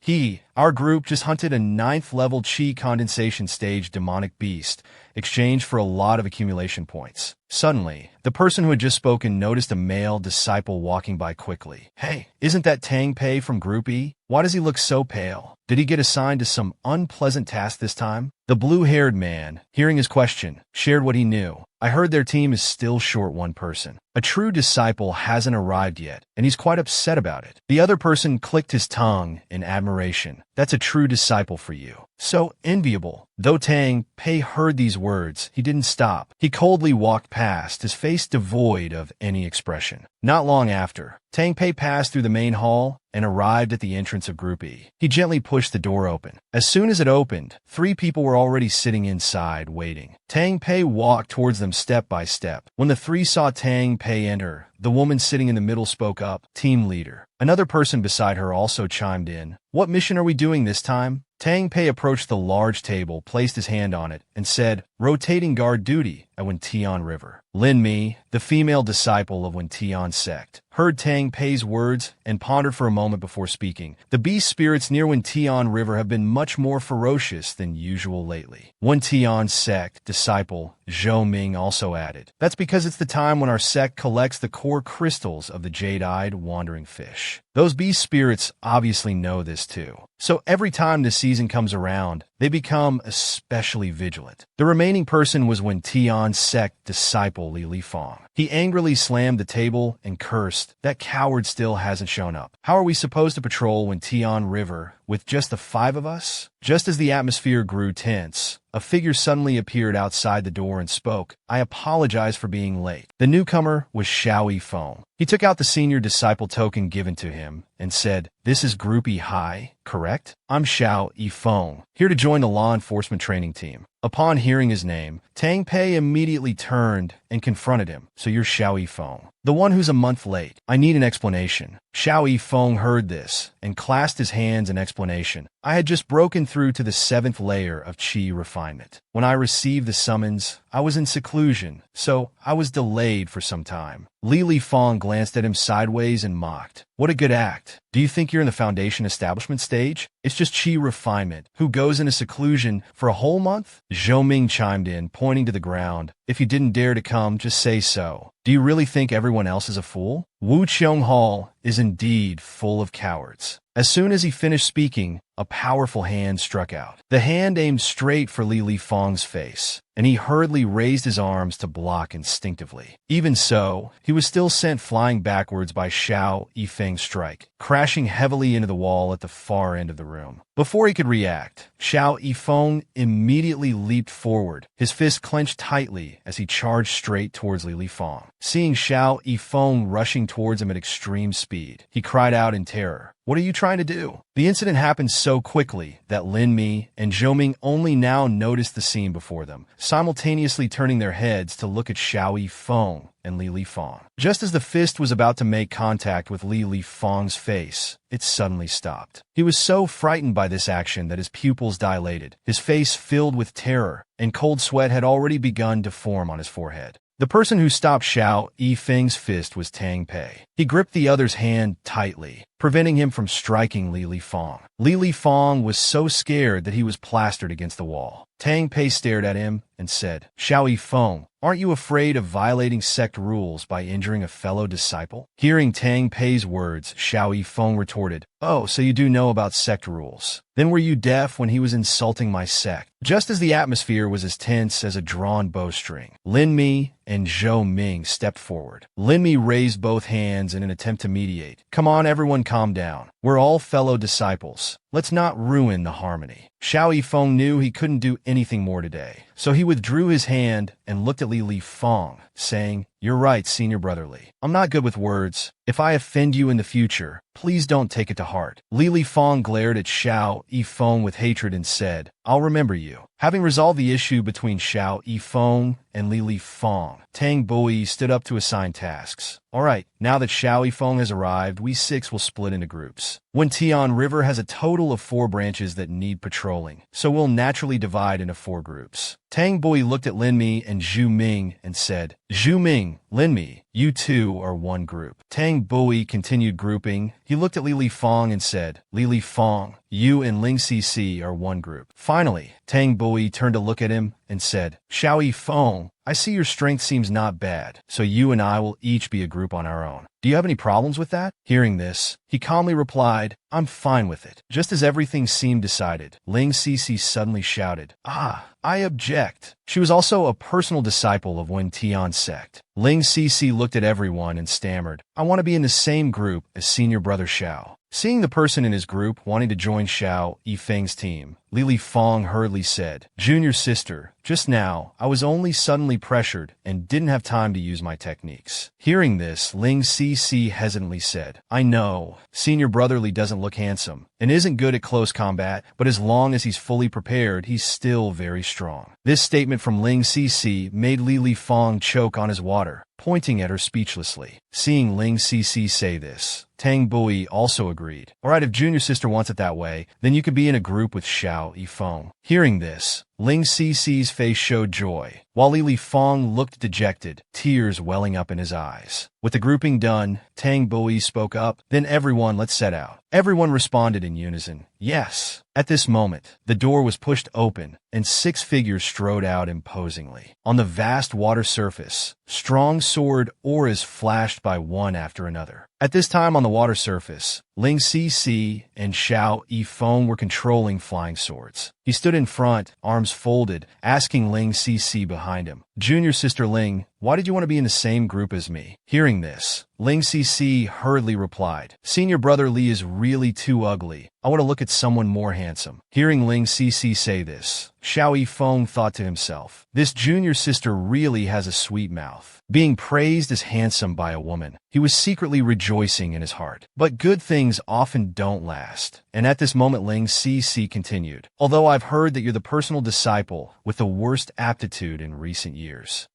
Speaker 1: Our group just hunted a 9th-level Qi condensation stage demonic beast, exchanged for a lot of accumulation points. Suddenly, the person who had just spoken noticed a male disciple walking by quickly. Hey, isn't that Tang Pei from Group E? Why does he look so pale? Did he get assigned to some unpleasant task this time? The blue-haired man, hearing his question, shared what he knew. I heard their team is still short 1 person. A true disciple hasn't arrived yet, and he's quite upset about it. The other person clicked his tongue in admiration. That's a true disciple for you. So enviable. Though Tang Pei heard these words, he didn't stop. He coldly walked past, his face devoid of any expression. Not long after, Tang Pei passed through the main hall and arrived at the entrance of Group E. He gently pushed the door open. As soon as it opened, 3 people were already sitting inside, waiting. Tang Pei walked towards them step by step. When the 3 saw Tang Pei enter, the woman sitting in the middle spoke up, Team leader. Another person beside her also chimed in. What mission are we doing this time? Tang Pei approached the large table, placed his hand on it, and said, Rotating guard duty at Tian River. Lin Mi, the female disciple of Tian's sect, heard Tang Pei's words and pondered for a moment before speaking. The beast spirits near Tian River have been much more ferocious than usual lately. Tian's sect disciple Zhou Ming also added, That's because it's the time when our sect collects the core crystals of the jade-eyed wandering fish. Those beast spirits obviously know this too. So every time the season comes around, they become especially vigilant. The remaining person was Tian's sect disciple Li Lifang. He angrily slammed the table and cursed, That coward still hasn't shown up. How are we supposed to patrol Tian River with just the 5 of us? Just as the atmosphere grew tense, a figure suddenly appeared outside the door and spoke, I apologize for being late. The newcomer was Xiao Yifeng. He He took out the senior disciple token given to him and said, "This is Groupie High, correct? I'm Xiao Yifeng, here to join the law enforcement training team." Upon hearing his name, Tang Pei immediately turned and confronted him. "So you're Xiao Yifeng, the one who's a month late. I need an explanation." Xiao Yifeng heard this and clasped his hands in explanation. "I had just broken through to the 7th layer of Qi refinement. When I received the summons, I was in seclusion, so I was delayed for some time." Li Fong glanced at him sideways and mocked. "What a good act. Do you think you're in the foundation establishment stage? It's just Qi refinement. Who goes into seclusion for a whole month?" Zhou Ming chimed in, pointing to the ground. "If you didn't dare to come, just say so. Do you really think everyone else is a fool?" Wu Qiong Hall is indeed full of cowards. As soon as he finished speaking, a powerful hand struck out. The hand aimed straight for Li Fong's face, and he hurriedly raised his arms to block instinctively. Even so, he was still sent flying backwards by Xiao Yifeng's strike, crashing heavily into the wall at the far end of the room. Before he could react, Xiao Yifeng immediately leaped forward, his fist clenched tightly as he charged straight towards Li Fong. Seeing Xiao Yifeng rushing towards him at extreme speed, he cried out in terror, "What are you trying to do?" The incident happened so quickly that Lin Mi and Zhou Ming only now noticed the scene before them, simultaneously turning their heads to look at Xiao Yifeng and Li Fong. Just as the fist was about to make contact with Li Fong's face, it suddenly stopped. He was so frightened by this action that his pupils dilated, his face filled with terror, and cold sweat had already begun to form on his forehead. The person who stopped Xiao Yifeng's fist was Tang Pei. He gripped the other's hand tightly, preventing him from striking Li Fong. Li Fong was so scared that he was plastered against the wall. Tang Pei stared at him and said, "Xiao Yifeng, aren't you afraid of violating sect rules by injuring a fellow disciple?" Hearing Tang Pei's words, Xiao Yifeng retorted, "Oh, so you do know about sect rules. Then were you deaf when he was insulting my sect?" Just as the atmosphere was as tense as a drawn bowstring, Lin Mi and Zhou Ming stepped forward. Lin Mi raised both hands in an attempt to mediate. "Come on, everyone, calm down. We're all fellow disciples. Let's not ruin the harmony." Xiao Yifeng knew he couldn't do anything more today, so he withdrew his hand and looked at Li Fong, saying, "You're right, senior brother Li. I'm not good with words. If I offend you in the future, please don't take it to heart." Li Fong glared at Xiao Yifeng with hatred and said, "I'll remember you." Having resolved the issue between Xiao Yifeng and Li Fong, Tang Bui stood up to assign tasks. "All right, now that Xiao Yifeng has arrived, we 6 will split into groups. Tian River has a total of 4 branches that need patrolling, so we'll naturally divide into 4 groups." Tang Bui looked at Lin Mi and Zhu Ming and said, "Zhu Ming, Lin Mi, you two are one group." Tang Bui continued grouping. He looked at Li Fong and said, "Li Fong, you and Ling Cc are one group." Finally, Tang Bui turned to look at him and said, "Xiao Yifeng, I see your strength seems not bad, so you and I will each be a group on our own. Do you have any problems with that?" Hearing this, he calmly replied, "I'm fine with it." Just as everything seemed decided, Ling Cc suddenly shouted, "Ah, I object." She was also a personal disciple of Wen Tian's sect. Ling Cc looked at everyone and stammered, "I want to be in the same group as senior brother Xiao." Seeing the person in his group wanting to join Xiao Yifeng's team, Li Fong hurriedly said, "Junior sister, just now, I was only suddenly pressured and didn't have time to use my techniques." Hearing this, Ling Cc hesitantly said, "I know, senior brotherly doesn't look handsome and isn't good at close combat, but as long as he's fully prepared, he's still very strong." This statement from Ling Cc made Li Fong choke on his water, pointing at her speechlessly. Seeing Ling Cc say this, Tang Bui also agreed. "All right, if junior sister wants it that way, then you could be in a group with Xiao Yifeng." Hearing this, Ling Cc's face showed joy, while Li Fong looked dejected, tears welling up in his eyes. With the grouping done, Tang Bui spoke up, "Then everyone, let's set out." Everyone responded in unison, "Yes." At this moment, the door was pushed open, and 6 figures strode out imposingly. On the vast water surface, strong sword auras flashed by one after another. At this time on the water surface, Ling Cc and Xiao Yifeng were controlling flying swords. He stood in front, arms folded, asking Ling Cc behind him, "Junior sister Ling, Why did you want to be in the same group as me? Hearing this, Ling Cc hurriedly replied, Senior brother Li is really too ugly. I want to look at someone more handsome. Hearing Ling Cc say this, Xiao Yifeng thought to himself, this junior sister really has a sweet mouth. Being praised as handsome by a woman, he was secretly rejoicing in his heart. But good things often don't last. And at this moment Ling Cc continued, although I've heard that you're the personal disciple with the worst aptitude in recent years.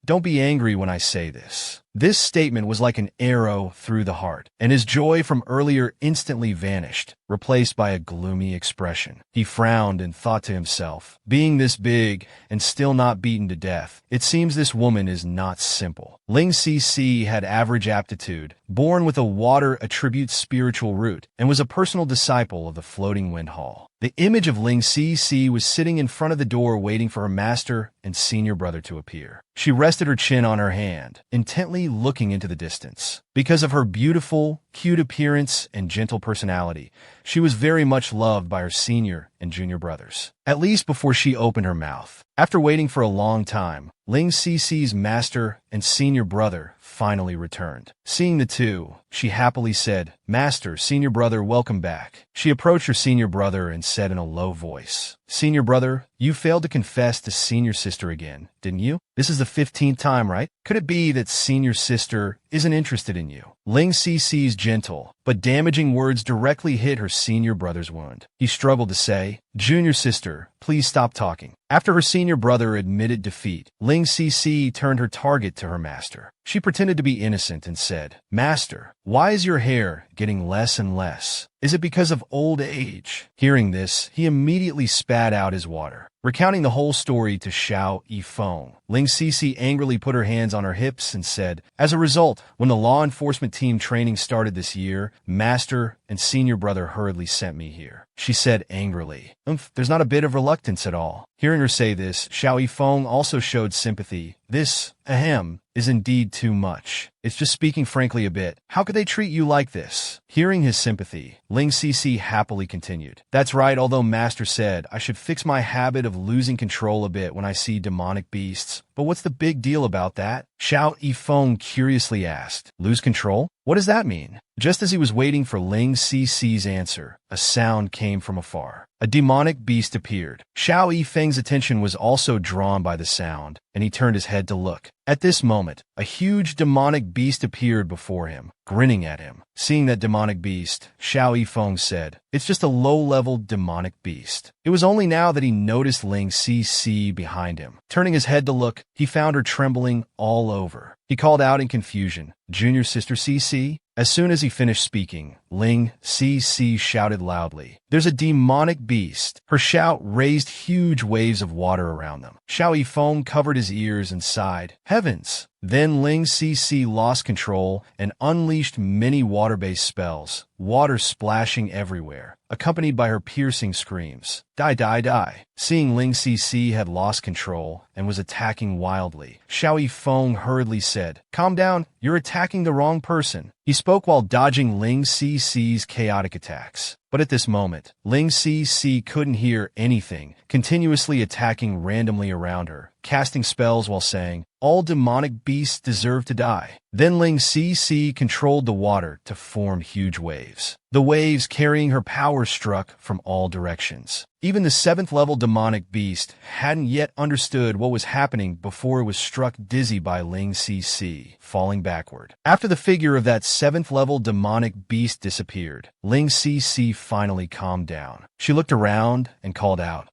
Speaker 1: Don't be angry when I say this. This statement was like an arrow through the heart, and his joy from earlier instantly vanished, replaced by a gloomy expression. He frowned and thought to himself, being this big and still not beaten to death, it seems this woman is not simple. Ling Cc had average aptitude, born with a water attribute spiritual root, and was a personal disciple of the Floating Wind Hall. The image of Ling Cc was sitting in front of the door waiting for her master and senior brother to appear. She rested her chin on her hand, intently looking into the distance. Because of her beautiful, cute appearance and gentle personality, she was very much loved by her senior and junior brothers, at least before she opened her mouth. After waiting for a long time, Ling Cc's master and senior brother finally returned. Seeing the two, she happily said, Master, senior brother, welcome back. She approached her senior brother and said in a low voice, Senior brother, you failed to confess to senior sister again, didn't you? This is the 15th time, right? Could it be that senior sister isn't interested in you? Ling Cc's gentle but damaging words directly hit her senior brother's wound. He struggled to say, Junior sister, please stop talking. After her senior brother admitted defeat, Ling Cc turned her target to her master. She pretended to be innocent and said, Master, why is your hair getting less and less? Is it because of old age? Hearing this, he immediately spat out his water. Recounting the whole story to Xiao Yifeng, Ling Cc angrily put her hands on her hips and said, As a result, when the law enforcement team training started this year, Master and senior brother hurriedly sent me here. She said angrily, There's not a bit of reluctance at all. Hearing her say this, Xiao Yifeng also showed sympathy. This, ahem, is indeed too much. It's just speaking frankly a bit. How could they treat you like this? Hearing his sympathy, Ling Cc happily continued. That's right, although Master said I should fix my habit of losing control a bit when I see demonic beasts. But what's the big deal about that? Xiao Yifeng curiously asked. Lose control? What does that mean? Just as he was waiting for Ling Cc's answer, a sound came from afar. A demonic beast appeared. Xiao Yifeng's attention was also drawn by the sound, and he turned his head to look. At this moment, a huge demonic beast appeared before him, grinning at him. Seeing that demonic beast, Xiao Yifeng said, It's just a low-level demonic beast. It was only now that he noticed Ling Cc behind him. Turning his head to look, he found her trembling all over. He called out in confusion, Junior sister Cc? As soon as he finished speaking, Ling Cc shouted loudly, There's a demonic beast. Her shout raised huge waves of water around them. Xiao Yifeng covered his ears and sighed, Heavens! Then Ling Cc lost control and unleashed many water-based spells, water splashing everywhere, accompanied by her piercing screams. Die, die, die. Seeing Ling Cc had lost control and was attacking wildly, Xiao Yifeng hurriedly said, Calm down, you're attacking the wrong person. He spoke while dodging Ling Cc's chaotic attacks. But at this moment, Ling Cc couldn't hear anything, continuously attacking randomly around her, casting spells while saying, All demonic beasts deserve to die. Then Ling Cc controlled the water to form huge waves. The waves carrying her power struck from all directions. Even the 7th-level demonic beast hadn't yet understood what was happening before it was struck dizzy by Ling Cc, falling backward. After the figure of that 7th-level demonic beast disappeared, Ling Cc finally calmed down. She looked around and called out,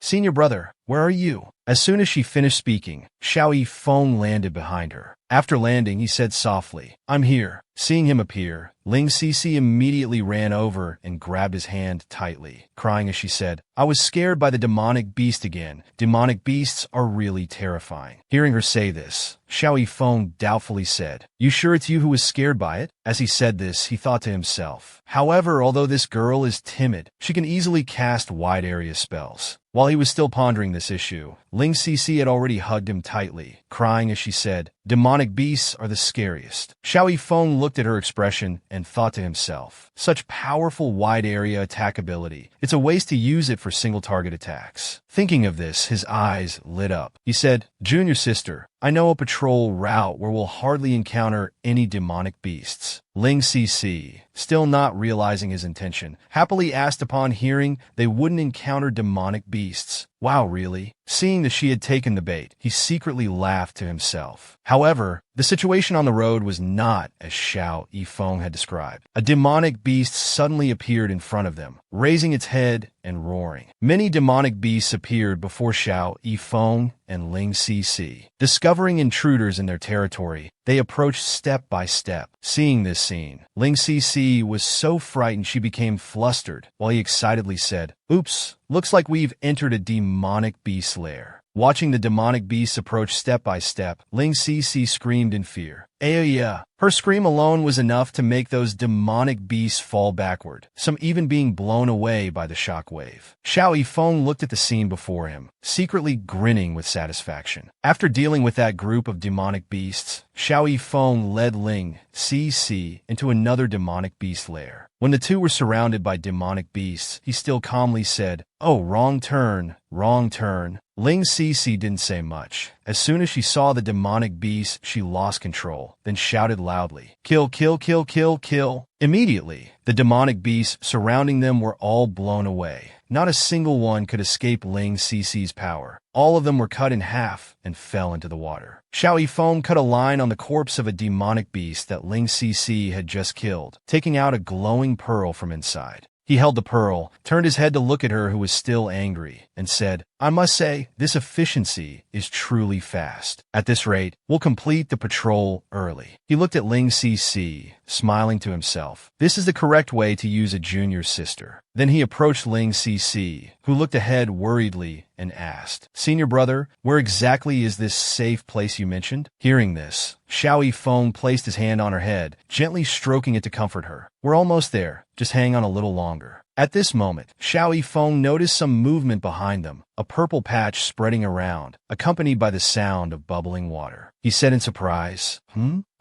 Speaker 1: Senior brother, where are you? As soon as she finished speaking, Xiao Yifeng landed behind her. After landing, he said softly, I'm here. Seeing him appear, Ling Cc immediately ran over and grabbed his hand tightly, crying as she said, I was scared by the demonic beast again. Demonic beasts are really terrifying. Hearing her say this, Xiao Yifeng doubtfully said, You sure it's you who was scared by it? As he said this, he thought to himself, However, although this girl is timid, she can easily cast wide-area spells. While he was still pondering this issue, Ling Cc had already hugged him tightly, crying as she said, Demonic beasts are the scariest. Xiao Yifeng looked at her expression and thought to himself, Such powerful wide-area attack ability. It's a waste to use it for single-target attacks. Thinking of this, his eyes lit up. He said, Junior sister, I know a patrol route where we'll hardly encounter any demonic beasts. Ling Cc, still not realizing his intention, happily asked upon hearing they wouldn't encounter demonic beasts. Wow, really? Seeing that she had taken the bait, he secretly laughed to himself. However, the situation on the road was not as Xiao Yifeng had described. A demonic beast suddenly appeared in front of them, raising its head and roaring. Many demonic beasts appeared before Xiao Yifeng and Ling Cc. Discovering intruders in their territory, they approached step by step. Seeing this scene, Ling Cc was so frightened she became flustered, while he excitedly said, "Oops, looks like we've entered a demonic beast lair." Watching the demonic beasts approach step by step, Ling Cc screamed in fear. Yeah. Her scream alone was enough to make those demonic beasts fall backward, some even being blown away by the shockwave. Xiao Yifeng looked at the scene before him, secretly grinning with satisfaction. After dealing with that group of demonic beasts, Xiao Yifeng led Ling Cc into another demonic beast lair. When the two were surrounded by demonic beasts, he still calmly said, "Oh, wrong turn, wrong turn." Ling Cc didn't say much. As soon as she saw the demonic beast, she lost control, then shouted loudly, "Kill, kill, kill, kill, kill." Immediately, the demonic beasts surrounding them were all blown away. Not a single one could escape Ling Cc's power. All of them were cut in half and fell into the water. Xiao Yifeng cut a line on the corpse of a demonic beast that Ling Cc had just killed, taking out a glowing pearl from inside. He held the pearl, turned his head to look at her who was still angry, and said, "I must say, this efficiency is truly fast. At this rate, we'll complete the patrol early." He looked at Ling Cc, smiling to himself. This is the correct way to use a junior sister. Then he approached Ling Cc, who looked ahead worriedly and asked, "Senior brother, where exactly is this safe place you mentioned?" Hearing this, Xiao Yifeng placed his hand on her head, gently stroking it to comfort her. "We're almost there. Just hang on a little longer." At this moment, Xiao Yifeng noticed some movement behind them, a purple patch spreading around, accompanied by the sound of bubbling water. He said in surprise,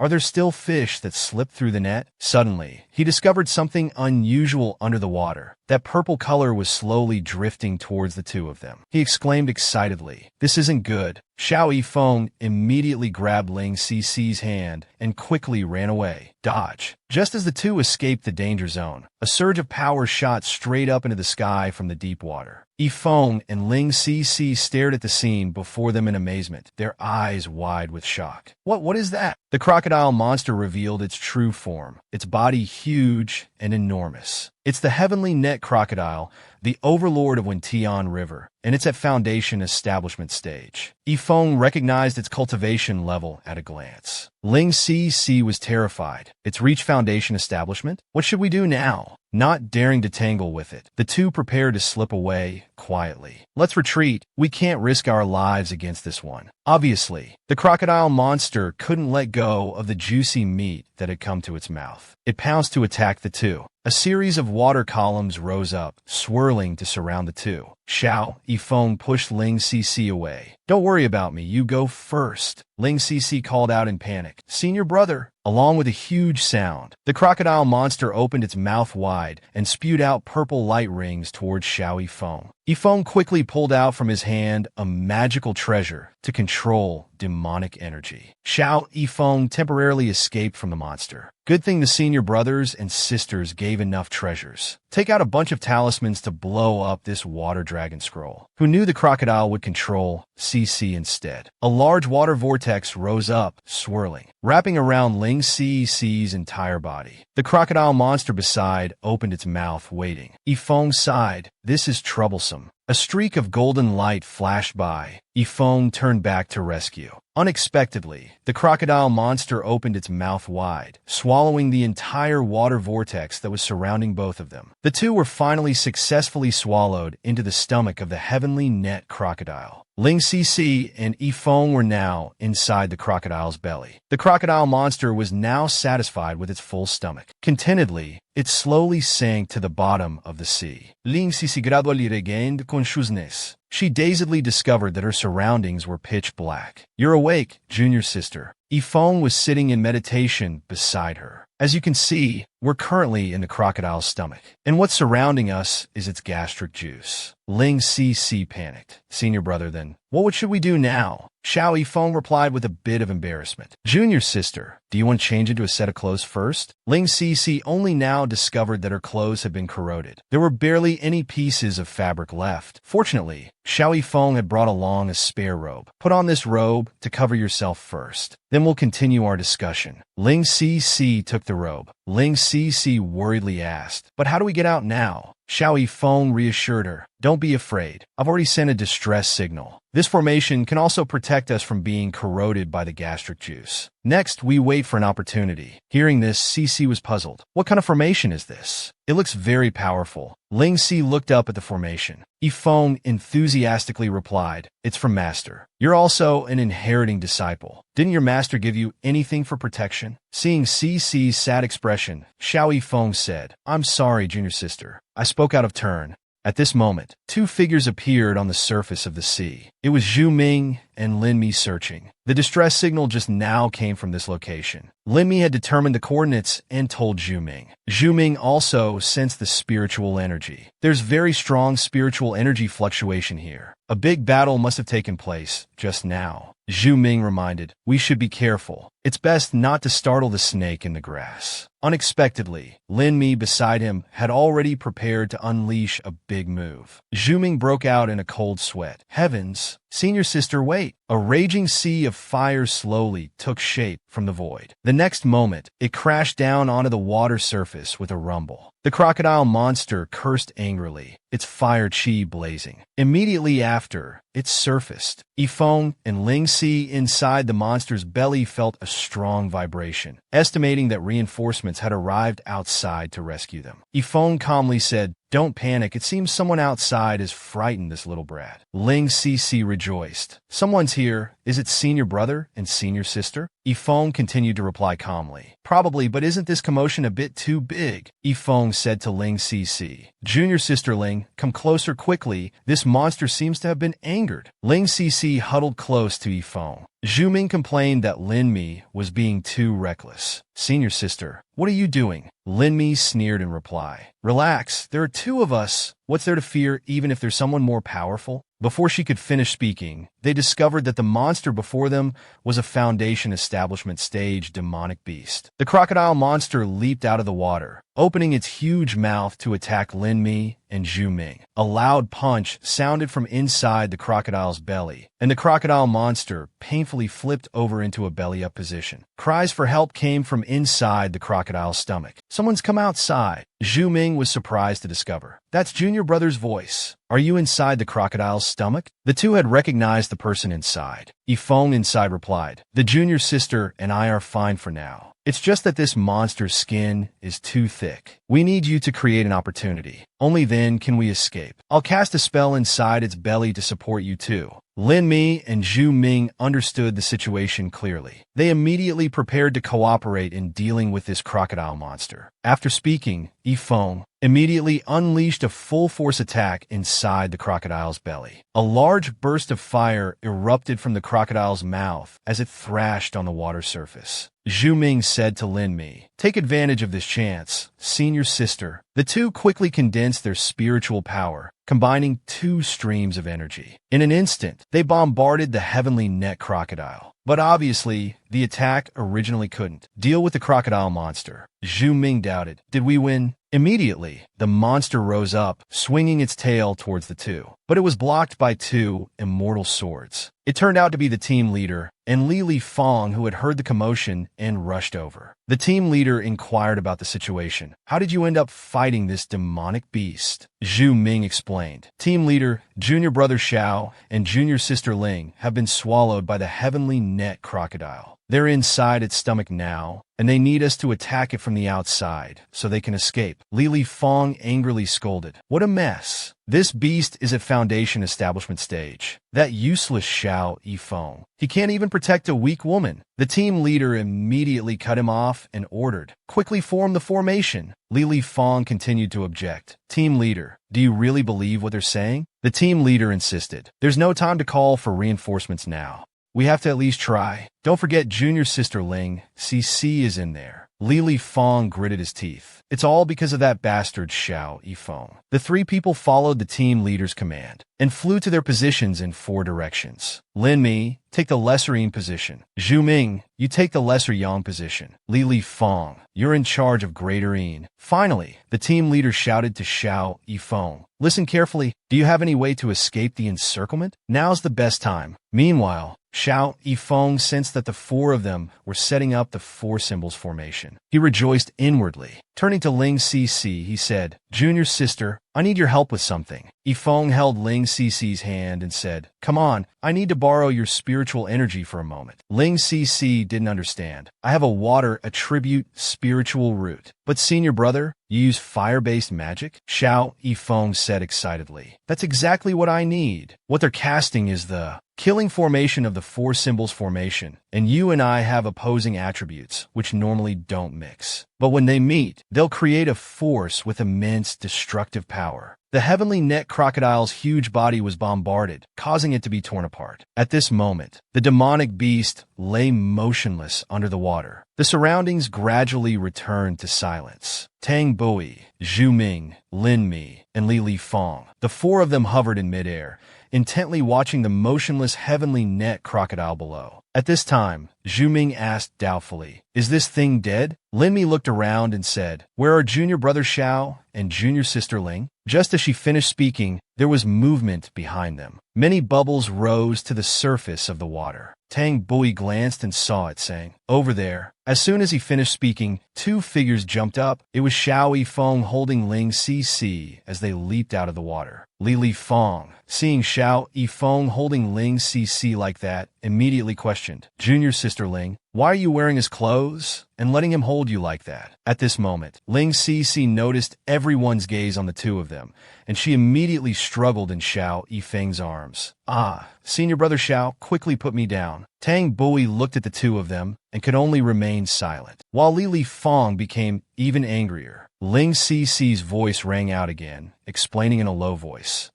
Speaker 1: Are there still fish that slip through the net?" Suddenly, he discovered something unusual under the water. That purple color was slowly drifting towards the two of them. He exclaimed excitedly, "This isn't good." Xiao Yifeng immediately grabbed Ling Cc's hand and quickly ran away. Dodge. Just as the two escaped the danger zone, a surge of power shot straight up into the sky from the deep water. Yifeng and Ling Cc stared at the scene before them in amazement, their eyes wide with shock. What is that?" The crocodile monster revealed its true form, its body huge and enormous. It's the heavenly net crocodile, the overlord of Wintian River, and it's at Foundation establishment stage. Yifeng recognized its cultivation level at a glance. Ling Cc was terrified. It's reached Foundation establishment? What should we do now? Not daring to tangle with it, the two prepared to slip away quietly. "Let's retreat. We can't risk our lives against this one." Obviously, the crocodile monster couldn't let go of the juicy meat that had come to its mouth. It pounced to attack the two. A series of water columns rose up, swirling to surround the two. Xiao Yifeng pushed Ling Cc away. "Don't worry about me, you go first." Ling Cc called out in panic, "Senior brother!" Along with a huge sound, the crocodile monster opened its mouth wide and spewed out purple light rings towards Xiao Yifeng. Yifeng quickly pulled out from his hand a magical treasure to control demonic energy. Xiao Yifeng temporarily escaped from the monster. Good thing the senior brothers and sisters gave enough treasures. Take out a bunch of talismans to blow up this water dragon scroll. Who knew the crocodile would control CC instead? A large water vortex rose up, swirling, wrapping around Ling C's entire body. The crocodile monster beside opened its mouth, waiting. Yifeng sighed. "This is troublesome." A streak of golden light flashed by. Yifeng turned back to rescue. Unexpectedly, the crocodile monster opened its mouth wide, swallowing the entire water vortex that was surrounding both of them. The two were finally successfully swallowed into the stomach of the heavenly net crocodile. Ling Cc and Yifeng were now inside the crocodile's belly. The crocodile monster was now satisfied with its full stomach. Contentedly, it slowly sank to the bottom of the sea. Ling Cc gradually regained consciousness. She dazedly discovered that her surroundings were pitch black. "You're awake, junior sister." Yifeng was sitting in meditation beside her. "As you can see, we're currently in the crocodile's stomach, and what's surrounding us is its gastric juice." Ling Cc panicked. "Senior brother, then, what should we do now?" Xiao Yifeng replied with a bit of embarrassment. Junior sister, do you want to change into a set of clothes first? Ling Cici only now discovered that her clothes had been corroded. There were barely any pieces of fabric left. Fortunately, Xiao Yifeng had brought along a spare robe. Put on this robe to cover yourself first. Then we'll continue our discussion. Ling Cici took the robe. Ling Cici worriedly asked, but how do we get out now? Xiao Yifeng reassured her, don't be afraid. I've already sent a distress signal. This formation can also protect us from being corroded by the gastric juice. Next, we wait for an opportunity. Hearing this, Cici was puzzled. What kind of formation is this? It looks very powerful. Ling Si looked up at the formation. Yifeng enthusiastically replied, it's from Master. You're also an inheriting disciple. Didn't your master give you anything for protection? Seeing Cici's sad expression, Xiao Yifeng said, I'm sorry, junior sister. I spoke out of turn. At this moment, two figures appeared on the surface of the sea. It was Zhu Ming and Lin Mi searching. The distress signal just now came from this location. Lin Mi had determined the coordinates and told Zhu Ming. Zhu Ming also sensed the spiritual energy. There's very strong spiritual energy fluctuation here. A big battle must have taken place just now. Zhu Ming reminded, we should be careful. It's best not to startle the snake in the grass. Unexpectedly, Lin Mi beside him had already prepared to unleash a big move. Zhu Ming broke out in a cold sweat. Heavens! Senior sister, wait! A raging sea of fire slowly took shape from the void. The next moment, it crashed down onto the water surface with a rumble. The crocodile monster cursed angrily, its fire chi blazing. Immediately after, it surfaced. Yifeng and Ling Si inside the monster's belly felt a strong vibration, estimating that reinforcements had arrived outside to rescue them. Yifeng calmly said, don't panic, it seems someone outside has frightened this little brat. Ling Cici rejoiced. Someone's here. Is it senior brother and senior sister? Yifeng continued to reply calmly. Probably, but isn't this commotion a bit too big? Yifeng said to Ling Cici. Junior sister Ling, come closer quickly. This monster seems to have been angered. Ling Cici huddled close to Yifeng. Zhu Ming complained that Lin Mi was being too reckless. Senior sister, what are you doing? Lin Mi sneered in reply. Relax, there are two of us. What's there to fear even if there's someone more powerful? Before she could finish speaking, they discovered that the monster before them was a Foundation Establishment stage demonic beast. The crocodile monster leaped out of the water, opening its huge mouth to attack Lin Mi and Zhu Ming. A loud punch sounded from inside the crocodile's belly, and the crocodile monster painfully flipped over into a belly-up position. Cries for help came from inside the crocodile's stomach. Someone's come outside. Zhu Ming was surprised to discover. That's Junior Brother's voice. Are you inside the crocodile's stomach? The two had recognized the person inside. Yifeng inside replied, the junior sister and I are fine for now. It's just that this monster's skin is too thick. We need you to create an opportunity. Only then can we escape. I'll cast a spell inside its belly to support you too. Lin Mi and Zhu Ming understood the situation clearly. They immediately prepared to cooperate in dealing with this crocodile monster. After speaking, Yifeng immediately unleashed a full-force attack inside the crocodile's belly. A large burst of fire erupted from the crocodile's mouth as it thrashed on the water surface. Zhu Ming said to Lin Mi, take advantage of this chance, senior sister. The two quickly condensed their spiritual power, combining two streams of energy. In an instant, they bombarded the heavenly net crocodile. But obviously, the attack originally couldn't deal with the crocodile monster. Zhu Ming doubted. Did we win? Immediately, the monster rose up, swinging its tail towards the two. But it was blocked by two immortal swords. It turned out to be the team leader, and Li Fong, who had heard the commotion and rushed over. The team leader inquired about the situation. How did you end up fighting this demonic beast? Zhu Ming explained. Team leader, junior brother Xiao, and junior sister Ling have been swallowed by the heavenly net crocodile. They're inside its stomach now, and they need us to attack it from the outside so they can escape. Li Fong angrily scolded. What a mess. This beast is at Foundation Establishment stage. That useless Xiao Yifeng. He can't even protect a weak woman. The team leader immediately cut him off and ordered, quickly form the formation. Li Fong continued to object. Team leader, do you really believe what they're saying? The team leader insisted. There's no time to call for reinforcements now. We have to at least try. Don't forget junior sister Ling, CC is in there. Li Li Fong gritted his teeth. It's all because of that bastard Xiao Yifeng. The three people followed the team leader's command and flew to their positions in 4 directions. Lin Mi, take the lesser Yin position. Zhu Ming, you take the lesser Yang position. Li Li Fong, you're in charge of greater Yin. Finally, the team leader shouted to Xiao Yifeng, listen carefully, do you have any way to escape the encirclement? Now's the best time. Meanwhile, Xiao Yifeng sensed that the 4 of them were setting up the 4 symbols formation. He rejoiced inwardly. Turning to Ling Cici, he said, Junior sister, I need your help with something. Yifeng held Ling Cici's hand and said, come on, I need to borrow your spiritual energy for a moment. Ling Cici didn't understand. I have a water attribute spiritual root. But senior brother, you use fire-based magic? Xiao Yifeng said excitedly. That's exactly what I need. What they're casting is the killing formation of the 4 symbols formation, and you and I have opposing attributes, which normally don't mix. But when they meet, they'll create a force with immense destructive power. The heavenly net crocodile's huge body was bombarded, causing it to be torn apart. At this moment, the demonic beast lay motionless under the water. The surroundings gradually returned to silence. Tang Bui, Zhu Ming, Lin Mi, and Li Li Fong, the 4 of them hovered in midair, intently watching the motionless heavenly net crocodile below. At this time, Zhu Ming asked doubtfully, is this thing dead? Lin Mi looked around and said, where are junior brother Xiao and junior sister Ling? Just as she finished speaking, there was movement behind them. Many bubbles rose to the surface of the water. Tang Bui glanced and saw it, saying, over there. As soon as he finished speaking, 2 figures jumped up. It was Xiao Yifeng holding Ling Cici as they leaped out of the water. Li Li Fong, seeing Xiao Yifeng holding Ling Cici like that, immediately questioned, Junior sister Ling, why are you wearing his clothes and letting him hold you like that? At this moment, Ling Cici noticed everyone's gaze on the 2 of them, and she immediately struggled in Xiao Yifeng's arms. Ah, senior brother Xiao, quickly put me down. Tang Bui looked at the 2 of them and could only remain silent, while Li Li Fong became even angrier. Ling Cici's voice rang out again, explaining in a low voice,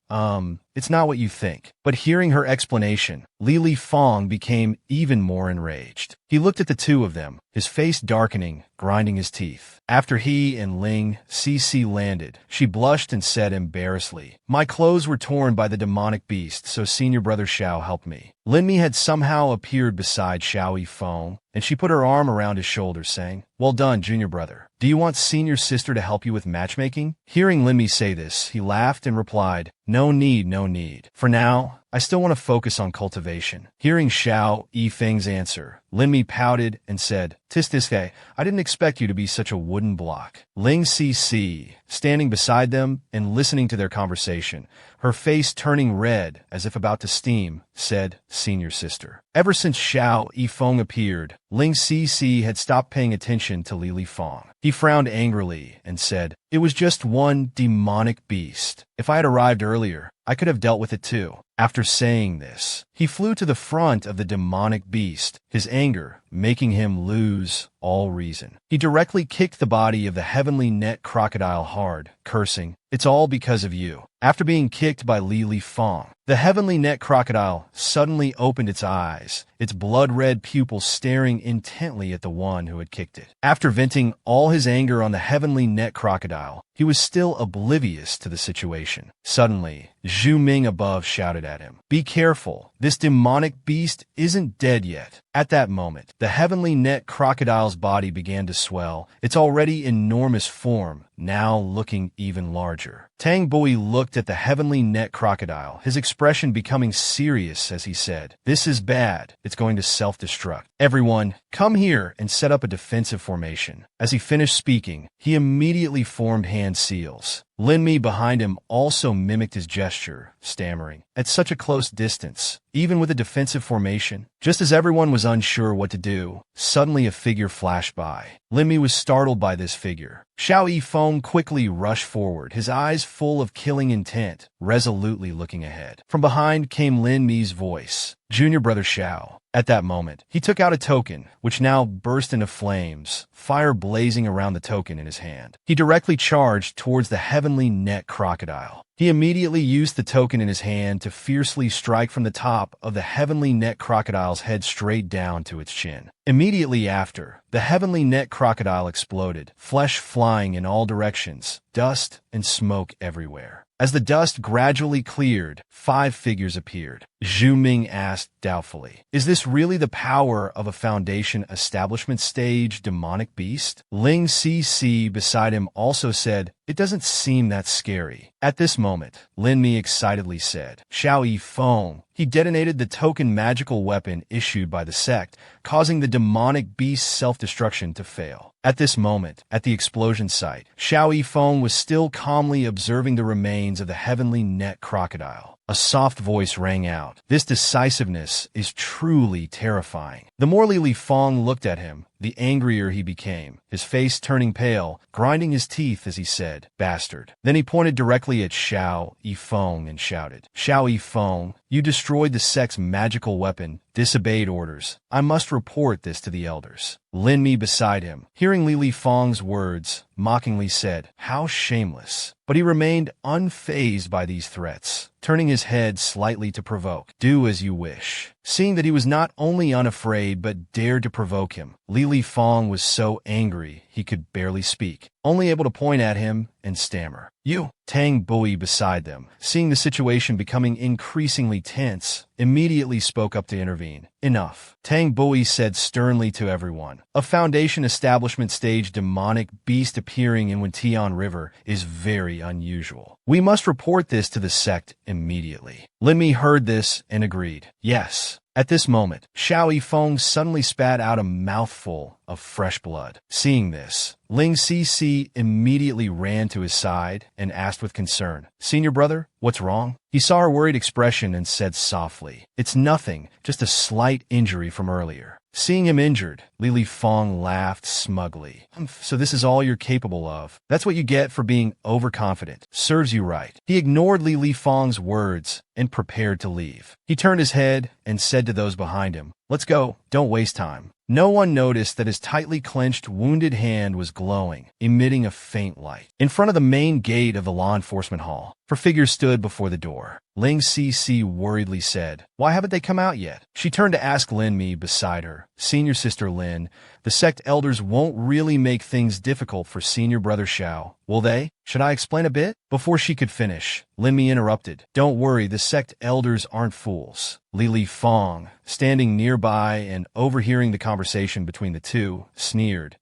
Speaker 1: it's not what you think. But hearing her explanation, Li Li Fong became even more enraged. He looked at the 2 of them, his face darkening, grinding his teeth. After he and Ling Cici landed, she blushed and said embarrassedly, my clothes were torn by the demonic beast, so senior brother Xiao helped me. Lin Mi had somehow appeared beside Xiao Yifeng, and she put her arm around his shoulder, saying, well done, junior brother. Do you want senior sister to help you with matchmaking? Hearing Lin Mi say this, he laughed and replied, no need, no need. For now, I still want to focus on cultivation. Hearing Xiao Yifeng's answer, Lin Mi pouted and said, Tistiske, I didn't expect you to be such a wooden block. Ling Cici, standing beside them and listening to their conversation, her face turning red as if about to steam, said, senior sister. Ever since Xiao Yifeng appeared, Ling Cici had stopped paying attention to Li Li Fong. He frowned angrily and said, it was just one demonic beast. If I had arrived earlier, I could have dealt with it too. After saying this, he flew to the front of the demonic beast, his anger making him lose all reason. He directly kicked the body of the heavenly net crocodile hard, cursing, it's all because of you. After being kicked by Li Li Fong, the heavenly net crocodile suddenly opened its eyes, its blood-red pupils staring intently at the one who had kicked it. After venting all his anger on the heavenly net crocodile, he was still oblivious to the situation. Suddenly, Zhu Ming above shouted at him, be careful, this demonic beast isn't dead yet. At that moment, the heavenly net crocodile's body began to swell, its already enormous form now looking even larger. Tang Bui looked at the heavenly net crocodile, his expression becoming serious as he said, this is bad, it's going to self-destruct. Everyone, come here and set up a defensive formation. As he finished speaking, he immediately formed hand seals. Lin Mi behind him also mimicked his gesture, stammering, at such a close distance, even with a defensive formation. Just as everyone was unsure what to do, suddenly a figure flashed by. Lin Mi was startled by this figure. Xiao Yifeng quickly rushed forward, his eyes full of killing intent, resolutely looking ahead. From behind came Lin Mi's voice, Junior brother Xiao. At that moment, he took out a token, which now burst into flames, fire blazing around the token in his hand. He directly charged towards the heavenly net crocodile. He immediately used the token in his hand to fiercely strike from the top of the heavenly net crocodile's head straight down to its chin. Immediately after, the heavenly net crocodile exploded, flesh flying in all directions, dust and smoke everywhere. As the dust gradually cleared, 5 figures appeared. Zhu Ming asked doubtfully, "Is this really the power of a Foundation establishment stage demonic beast?" Ling Cc beside him also said, "It doesn't seem that scary." At this moment, Lin Mi excitedly said, "Xiao Yifeng." He detonated the token magical weapon issued by the sect, causing the demonic beast's self-destruction to fail. At this moment, at the explosion site, Xiao Yifeng was still calmly observing the remains of the heavenly net crocodile. A soft voice rang out. "This decisiveness is truly terrifying." The more Li Li Fong looked at him, the angrier he became, his face turning pale, grinding his teeth as he said, "Bastard." Then he pointed directly at Xiao Yifeng and shouted, "Xiao Yifeng, you destroyed the sect's magical weapon, disobeyed orders. I must report this to the elders." Lin Mi beside him, hearing Li Li Fong's words, mockingly said, "How shameless." But he remained unfazed by these threats, turning his head slightly to provoke. "Do as you wish." Seeing that he was not only unafraid but dared to provoke him, Li Li Fong was so angry he could barely speak, only able to point at him and stammer. "You!" Tang Bui beside them, seeing the situation becoming increasingly tense, immediately spoke up to intervene. "Enough." Tang Bui said sternly to everyone, "A Foundation establishment stage demonic beast appearing in Wintian River is very unusual. We must report this to the sect immediately." Lin Mi heard this and agreed. "Yes." At this moment, Xiao Yifeng suddenly spat out a mouthful of fresh blood. Seeing this, Ling Cc immediately ran to his side and asked with concern, "Senior brother, what's wrong?" He saw her worried expression and said softly, "It's nothing, just a slight injury from earlier." Seeing him injured, Li Li Fong laughed smugly. "So this is all you're capable of? That's what you get for being overconfident. Serves you right." He ignored Li Li Fong's words and prepared to leave. He turned his head and said to those behind him, "Let's go. Don't waste time." No one noticed that his tightly clenched, wounded hand was glowing, emitting a faint light. In front of the main gate of the law enforcement hall, 4 figures stood before the door. Ling Cc worriedly said, "Why haven't they come out yet?" She turned to ask Lin Mi beside her, "Senior sister Lin, the sect elders won't really make things difficult for senior brother Xiao, will they? Should I explain a bit?" Before she could finish, Lin Mi interrupted, "Don't worry, the sect elders aren't fools." Li Li Fong, standing nearby and overhearing the conversation between the two, sneered,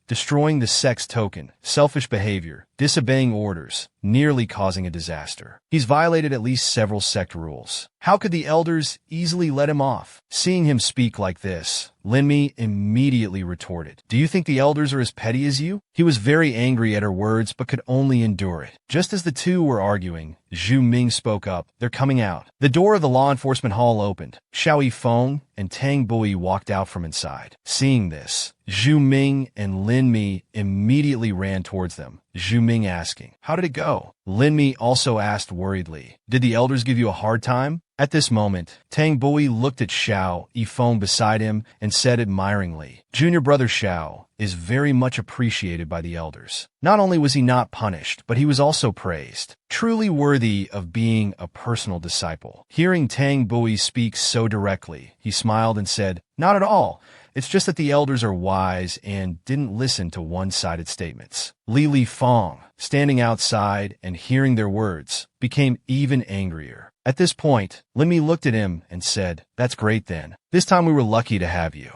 Speaker 1: "Destroying the sect's token, selfish behavior, disobeying orders, nearly causing a disaster. He's violated at least several sect rules. How could the elders easily let him off?" Seeing him speak like this, Lin Mi immediately retorted, "Do you think the elders are as petty as you?" He was very angry at her words but could only endure it. Just as the two were arguing, Zhu Ming spoke up, "They're coming out." The door of the law enforcement hall opened. Xiao Yifeng and Tang Bui walked out from inside. Seeing this, Zhu Ming and Lin Mi immediately ran towards them, Zhu Ming asking, "How did it go?" Lin Mi also asked worriedly, "Did the elders give you a hard time?" At this moment, Tang Bui looked at Xiao Yifeng beside him and said admiringly, "Junior brother Xiao is very much appreciated by the elders. Not only was he not punished, but he was also praised. Truly worthy of being a personal disciple." Hearing Tang Bui speak so directly, he smiled and said, "Not at all. It's just that the elders are wise and didn't listen to one-sided statements." Li Li Fong, standing outside and hearing their words, became even angrier. At this point, Lin Mi looked at him and said, "That's great then. This time we were lucky to have you.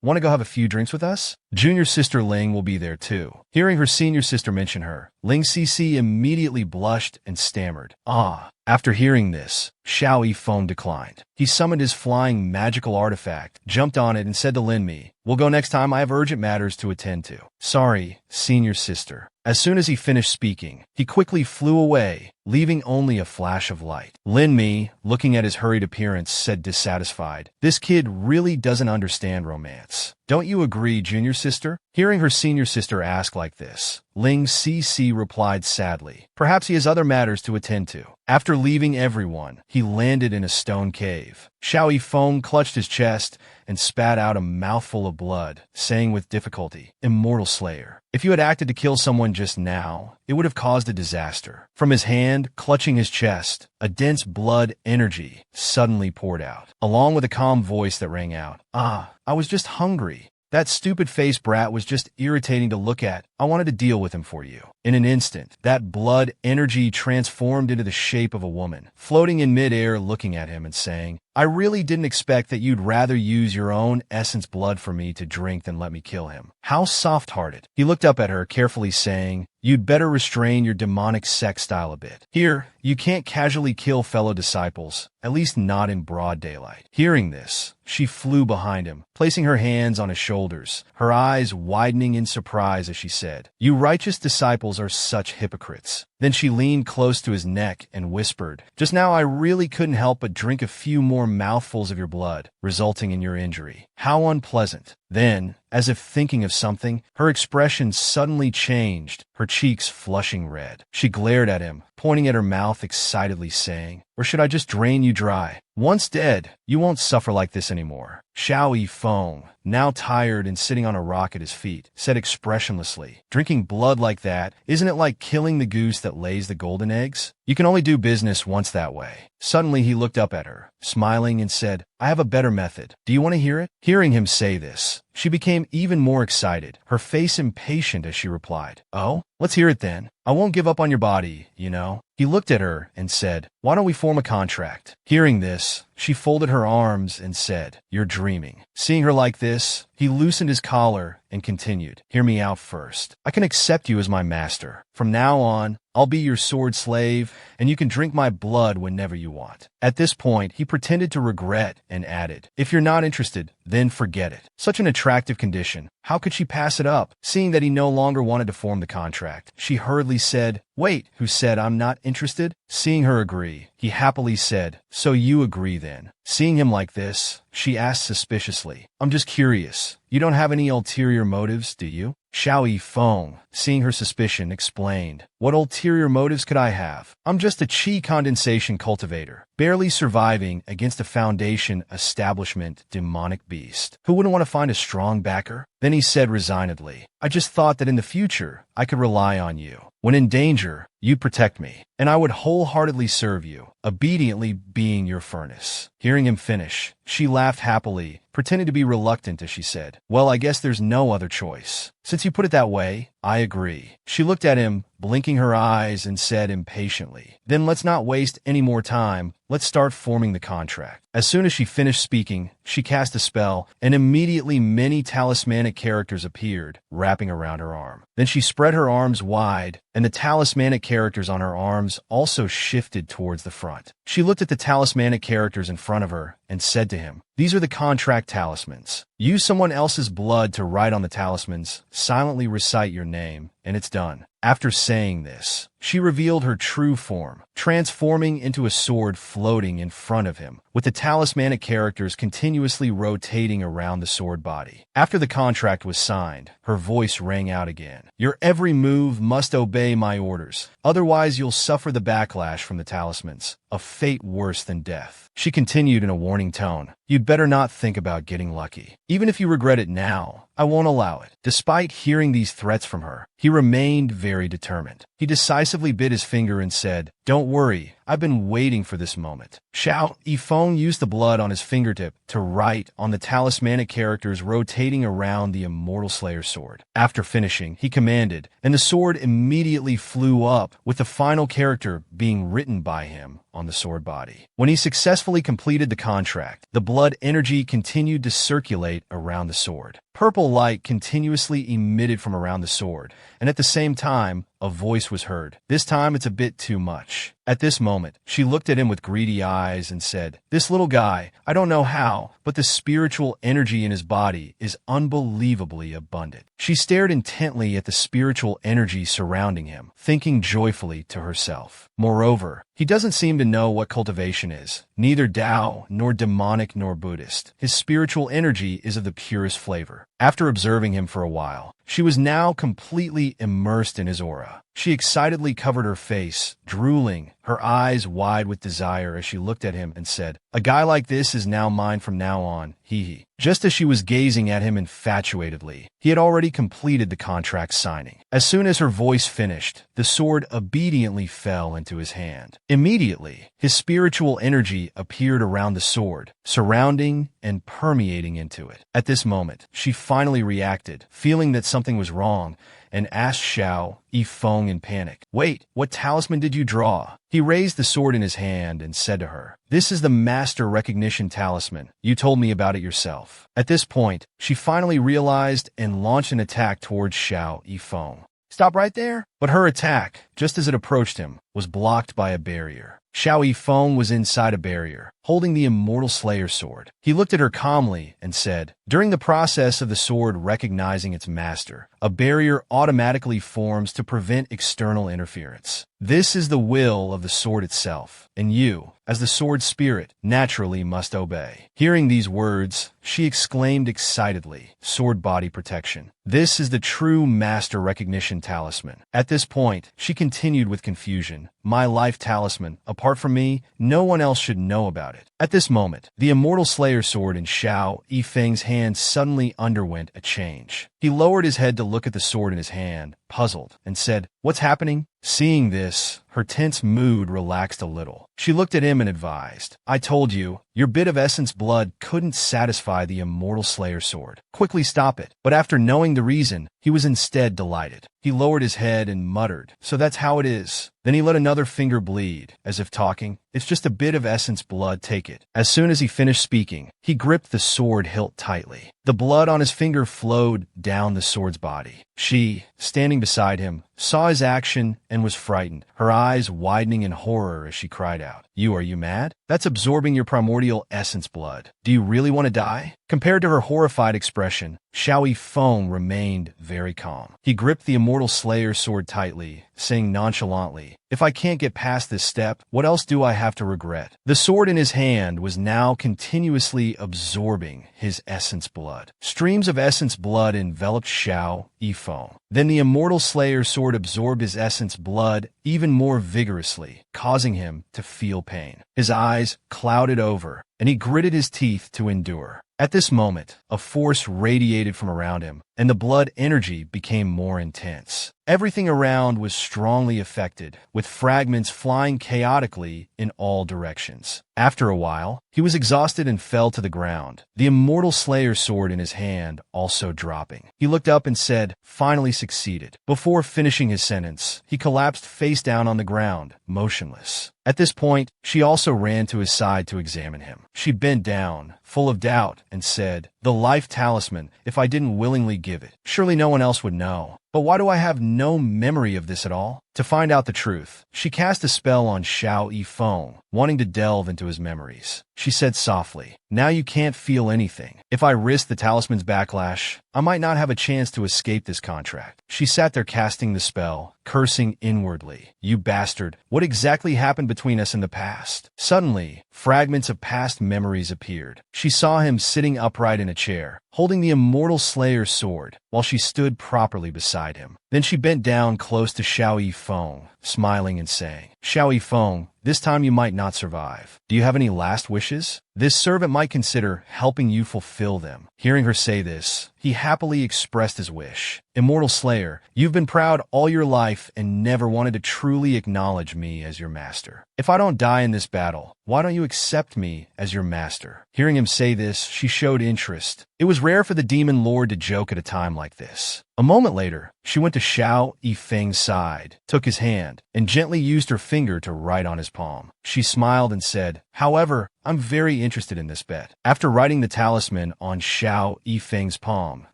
Speaker 1: Want to go have a few drinks with us? Junior sister Ling will be there too." Hearing her senior sister mention her, Ling Cc immediately blushed and stammered, "Ah." After hearing this, Xiao Yifeng declined. He summoned his flying magical artifact, jumped on it and said to Lin Mi, "We'll go next time, I have urgent matters to attend to." "Sorry, senior sister." As soon as he finished speaking, he quickly flew away, leaving only a flash of light. Lin Mi, looking at his hurried appearance, said dissatisfied, "This kid really doesn't understand romance. Don't you agree, junior sister?" Hearing her senior sister ask like this, Ling Cc replied sadly, "Perhaps he has other matters to attend to." After leaving everyone, he landed in a stone cave. Xiao Yifeng clutched his chest and spat out a mouthful of blood, saying with difficulty, "Immortal Slayer, if you had acted to kill someone just now, it would have caused a disaster." From his hand, and, clutching his chest, a dense blood energy suddenly poured out, along with a calm voice that rang out, I was just hungry. That stupid-faced brat was just irritating to look at. I wanted to deal with him for you. In an instant, that blood energy transformed into the shape of a woman, floating in midair looking at him and saying, I really didn't expect that you'd rather use your own essence blood for me to drink than let me kill him. How soft-hearted. He looked up at her, carefully saying, You'd better restrain your demonic sex style a bit. Here, you can't casually kill fellow disciples, at least not in broad daylight. Hearing this, she flew behind him, placing her hands on his shoulders, her eyes widening in surprise as she said, You righteous disciples are such hypocrites. Then she leaned close to his neck and whispered, Just now I really couldn't help but drink a few more mouthfuls of your blood, resulting in your injury. How unpleasant. Then, as if thinking of something, her expression suddenly changed, her cheeks flushing red. She glared at him, pointing at her mouth excitedly saying, Or should I just drain you dry? Once dead, you won't suffer like this anymore. Xiao Yifeng, now tired and sitting on a rock at his feet, said expressionlessly, Drinking blood like that, isn't it like killing the goose that lays the golden eggs? You can only do business once that way. Suddenly he looked up at her, smiling and said, I have a better method. Do you want to hear it? Hearing him say this, she became even more excited, her face impatient as she replied, Oh, let's hear it then. I won't give up on your body, you know. He looked at her and said, Why don't we form a contract? Hearing this, she folded her arms and said, You're dreaming. Seeing her like this, he loosened his collar and continued, Hear me out first. I can accept you as my master. From now on, I'll be your sword slave, and you can drink my blood whenever you want. At this point, he pretended to regret and added, If you're not interested, then forget it. Such an attractive condition. How could she pass it up? Seeing that he no longer wanted to form the contract, she hurriedly said, Wait, who said I'm not interested? Seeing her agree, he happily said, So you agree then. Seeing him like this, she asked suspiciously, I'm just curious. You don't have any ulterior motives, do you? Xiao Yifeng, seeing her suspicion, explained, What ulterior motives could I have? I'm just a qi condensation cultivator, barely surviving against a Foundation establishment demonic beast. Who wouldn't want to find a strong backer? Then he said resignedly, I just thought that in the future, I could rely on you. When in danger, you'd protect me, and I would wholeheartedly serve you, obediently being your furnace. Hearing him finish, she laughed happily, pretending to be reluctant as she said, Well, I guess there's no other choice. Since you put it that way, I agree. She looked at him, blinking her eyes, and said impatiently, Then let's not waste any more time. Let's start forming the contract. As soon as she finished speaking, she cast a spell, and immediately many talismanic characters appeared, wrapping around her arm. Then she spread her arms wide, and the talismanic characters on her arms also shifted towards the front. She looked at the talismanic characters in front of her and said to him, These are the contract talismans. Use someone else's blood to write on the talismans, silently recite your name, and it's done. After saying this, she revealed her true form, transforming into a sword floating in front of him, with the talismanic characters continuously rotating around the sword body. After the contract was signed, her voice rang out again. Your every move must obey my orders, otherwise you'll suffer the backlash from the talismans, a fate worse than death. She continued in a warning tone, You'd better not think about getting lucky. Even if you regret it now, I won't allow it. Despite hearing these threats from her, he remained very determined. He decisively bit his finger and said, Don't worry, I've been waiting for this moment. Xiao Yifeng used the blood on his fingertip to write on the talismanic characters rotating around the Immortal Slayer's sword. After finishing, he commanded, and the sword immediately flew up, with the final character being written by him on the sword body. When he successfully completed the contract, the blood energy continued to circulate around the sword. Purple light continuously emitted from around the sword, and at the same time, a voice was heard. This time it's a bit too much. At this moment, she looked at him with greedy eyes and said, This little guy, I don't know how, but the spiritual energy in his body is unbelievably abundant. She stared intently at the spiritual energy surrounding him, thinking joyfully to herself. Moreover, he doesn't seem to know what cultivation is, neither Tao, nor demonic, nor Buddhist. His spiritual energy is of the purest flavor. After observing him for a while, she was now completely immersed in his aura. She excitedly covered her face, drooling, her eyes wide with desire as she looked at him and said, "A guy like this is now mine from now on, hee." Just as she was gazing at him infatuatedly, he had already completed the contract signing. As soon as her voice finished, the sword obediently fell into his hand. Immediately, his spiritual energy appeared around the sword, surrounding and permeating into it. At this moment, she finally reacted, feeling that something was wrong, and asked Xiao Yifeng in panic, "Wait, what talisman did you draw?" He raised the sword in his hand and said to her, "This is the Master Recognition Talisman. You told me about it yourself." At this point, she finally realized and launched an attack towards Xiao Yifeng. "Stop right there!" But her attack, just as it approached him, was blocked by a barrier. Xiao Yifeng was inside a barrier, holding the Immortal Slayer sword. He looked at her calmly and said, "During the process of the sword recognizing its master, a barrier automatically forms to prevent external interference. This is the will of the sword itself, and you, as the sword spirit, naturally must obey." Hearing these words, she exclaimed excitedly, "Sword body protection. This is the true Master Recognition Talisman." At this point, she continued with confusion, "My life talisman, apart from me, no one else should know about it." At this moment, the Immortal Slayer sword in Xiao Yifeng's hand suddenly underwent a change. He lowered his head to look at the sword in his hand, puzzled, and said, "What's happening?" Seeing this, her tense mood relaxed a little. She looked at him and advised, "I told you, your bit of essence blood couldn't satisfy the Immortal Slayer sword. Quickly stop it." But after knowing the reason, he was instead delighted. He lowered his head and muttered, "So that's how it is." Then he let another finger bleed, as if talking, "It's just a bit of essence blood, take it." As soon as he finished speaking, he gripped the sword hilt tightly. The blood on his finger flowed down the sword's body. She, standing beside him, saw his action and was frightened, her eyes widening in horror as she cried out, Are you mad? That's absorbing your primordial essence blood. Do you really want to die?" Compared to her horrified expression, Xiao Yifeng remained very calm. He gripped the Immortal Slayer sword tightly, saying nonchalantly, "If I can't get past this step, what else do I have to regret?" The sword in his hand was now continuously absorbing his essence blood. Streams of essence blood enveloped Xiao Yifeng. Then the Immortal Slayer sword absorbed his essence blood even more vigorously, causing him to feel pain. His eyes clouded over, and he gritted his teeth to endure. At this moment, a force radiated from around him, and the blood energy became more intense. Everything around was strongly affected, with fragments flying chaotically in all directions. After a while, he was exhausted and fell to the ground, the Immortal Slayer sword in his hand also dropping. He looked up and said, "Finally succeeded." Before finishing his sentence, he collapsed face down on the ground, motionless. At this point, she also ran to his side to examine him. She bent down, full of doubt, and said, "The life talisman, if I didn't willingly give it, surely no one else would know. But why do I have no memory of this at all?" To find out the truth, she cast a spell on Xiao Yifeng, wanting to delve into his memories. She said softly, "Now you can't feel anything. If I risk the talisman's backlash, I might not have a chance to escape this contract." She sat there casting the spell, cursing inwardly. "You bastard, what exactly happened between us in the past?" Suddenly, fragments of past memories appeared. She saw him sitting upright in a chair, holding the Immortal Slayer sword, while she stood properly beside him. Then she bent down close to Xiao Yifeng, smiling and saying, "Xiao Yifeng, this time you might not survive. Do you have any last wishes? This servant might consider helping you fulfill them." Hearing her say this, he happily expressed his wish. "Immortal Slayer, you've been proud all your life and never wanted to truly acknowledge me as your master. If I don't die in this battle, why don't you accept me as your master?" Hearing him say this, she showed interest. It was rare for the demon lord to joke at a time like this. A moment later, she went to Xiao Yifeng's side, took his hand, and gently used her finger to write on his palm. She smiled and said, "However, I'm very interested in this bet." After writing the talisman on Xiao Yifeng's palm,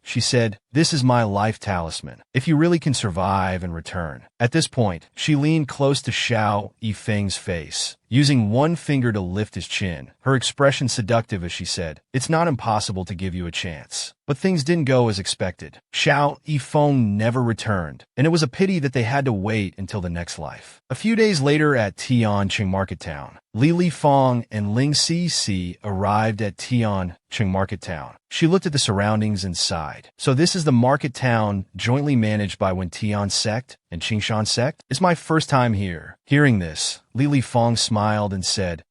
Speaker 1: she said, "This is my life talisman, if you really can survive and return." At this point, she leaned close to Xiao Yifeng's face, using one finger to lift his chin, her expression seductive as she said, "It's not impossible to give you a chance." But things didn't go as expected. Xiao Yifeng never returned, and it was a pity that they had to wait until the next life. A few days later at Tianqing Market Town, Li Li Fong and Ling Si Si arrived at Tian Chung Market Town. She looked at the surroundings and sighed. So this is the market town jointly managed by Tian sect and Qingshan sect? It's my first time here. Hearing this, Li Fong smiled and said,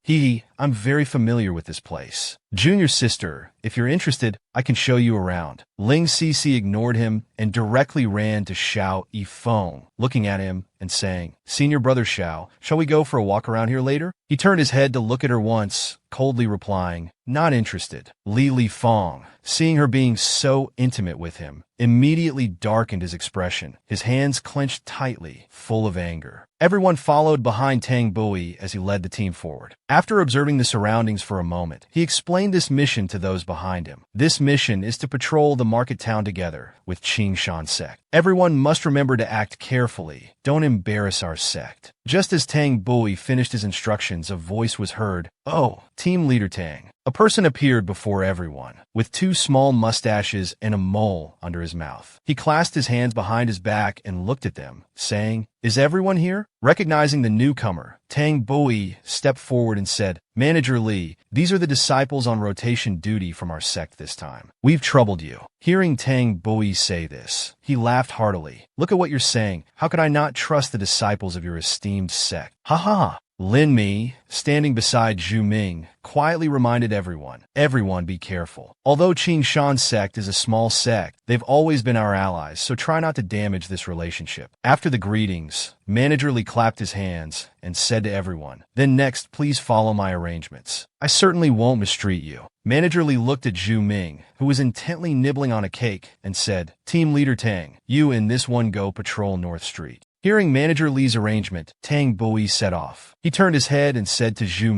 Speaker 1: I'm very familiar with this place. Junior sister, if you're interested, I can show you around. Ling Cici ignored him and directly ran to Xiao Yifeng, looking at him and saying, Senior brother Xiao, shall we go for a walk around here later? He turned his head to look at her once, coldly replying, not interested. Li Fong, seeing her being so intimate with him, immediately darkened his expression, his hands clenched tightly, full of anger. Everyone followed behind Tang Bui as he led the team forward. After observing the surroundings for a moment, he explained this mission to those behind him. This mission is to patrol the market town together with Qingshan sect. Everyone must remember to act carefully. Don't embarrass our sect. Just as Tang Bui finished his instructions, a voice was heard. Oh, Team Leader Tang. A person appeared before everyone, with 2 small mustaches and a mole under his mouth. He clasped his hands behind his back and looked at them, saying, Is everyone here? Recognizing the newcomer, Tang Bui stepped forward and said, Manager Li, these are the disciples on rotation duty from our sect this time. We've troubled you. Hearing Tang Bui say this, he laughed heartily. Look at what you're saying. How could I not trust the disciples of your esteemed sect? Ha ha! Lin Mi, standing beside Zhu Ming, quietly reminded everyone be careful. Although Qingshan sect is a small sect, they've always been our allies, so try not to damage this relationship. After the greetings, Manager Li clapped his hands and said to everyone, Then next, please follow my arrangements. I certainly won't mistreat you. Manager Li looked at Zhu Ming, who was intently nibbling on a cake, and said, Team Leader Tang, you and this one go patrol North Street. Hearing Manager Li's arrangement, Tang Bui set off. He turned his head and said to Zhu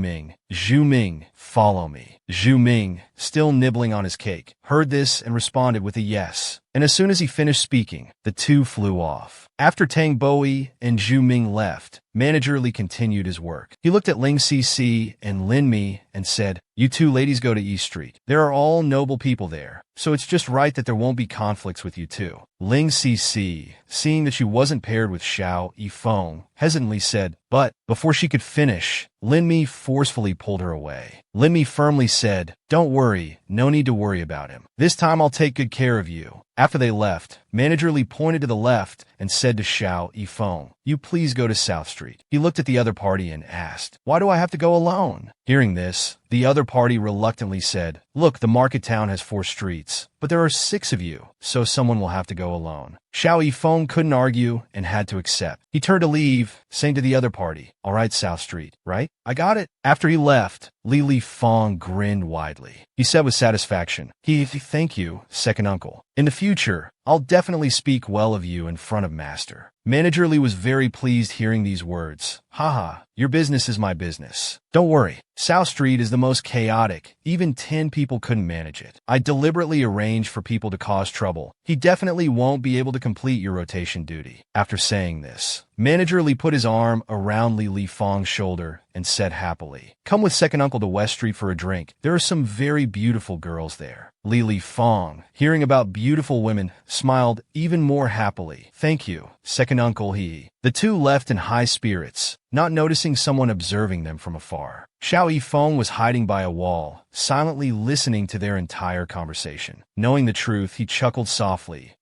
Speaker 1: Ming, follow me. Zhu Ming, still nibbling on his cake, heard this and responded with a yes. And as soon as he finished speaking, the two flew off. After Tang Bui and Zhu Ming left, Manager Li continued his work. He looked at Ling Cici and Lin Mi and said, You 2 ladies go to East Street. There are all noble people there, so it's just right that there won't be conflicts with you 2. Ling Cici, seeing that she wasn't paired with Xiao Yifeng, hesitantly said, But before she could finish, Lin Mi forcefully pulled her away. Lin Mi firmly said, Don't worry, no need to worry about him. This time I'll take good care of you. After they left, Manager Li pointed to the left and said to Xiao Yifeng, You please go to South Street. He looked at the other party and asked, Why do I have to go alone? Hearing this, the other party reluctantly said, Look, the market town has 4 streets, but there are 6 of you, so someone will have to go alone. Xiao Yifeng couldn't argue and had to accept. He turned to leave, saying to the other party, All right, South Street, right? I got it. After he left, Li Fong grinned widely. He said with satisfaction, Thank you, second uncle. In the future, I'll definitely speak well of you in front of Master. Manager Li was very pleased hearing these words. Haha, your business is my business. Don't worry, South Street is the most chaotic. Even 10 people couldn't manage it. I deliberately arranged for people to cause trouble. He definitely won't be able to complete your rotation duty. After saying this, Manager Li put his arm around Li Fong's shoulder and said happily, Come with second uncle to West Street for a drink. There are some very beautiful girls there. Li Fong, hearing about beautiful women, smiled even more happily. Thank you, second uncle. The 2 left in high spirits, not noticing someone observing them from afar. Xiao Yifeng was hiding by a wall, silently listening to their entire conversation. Knowing the truth, he chuckled softly.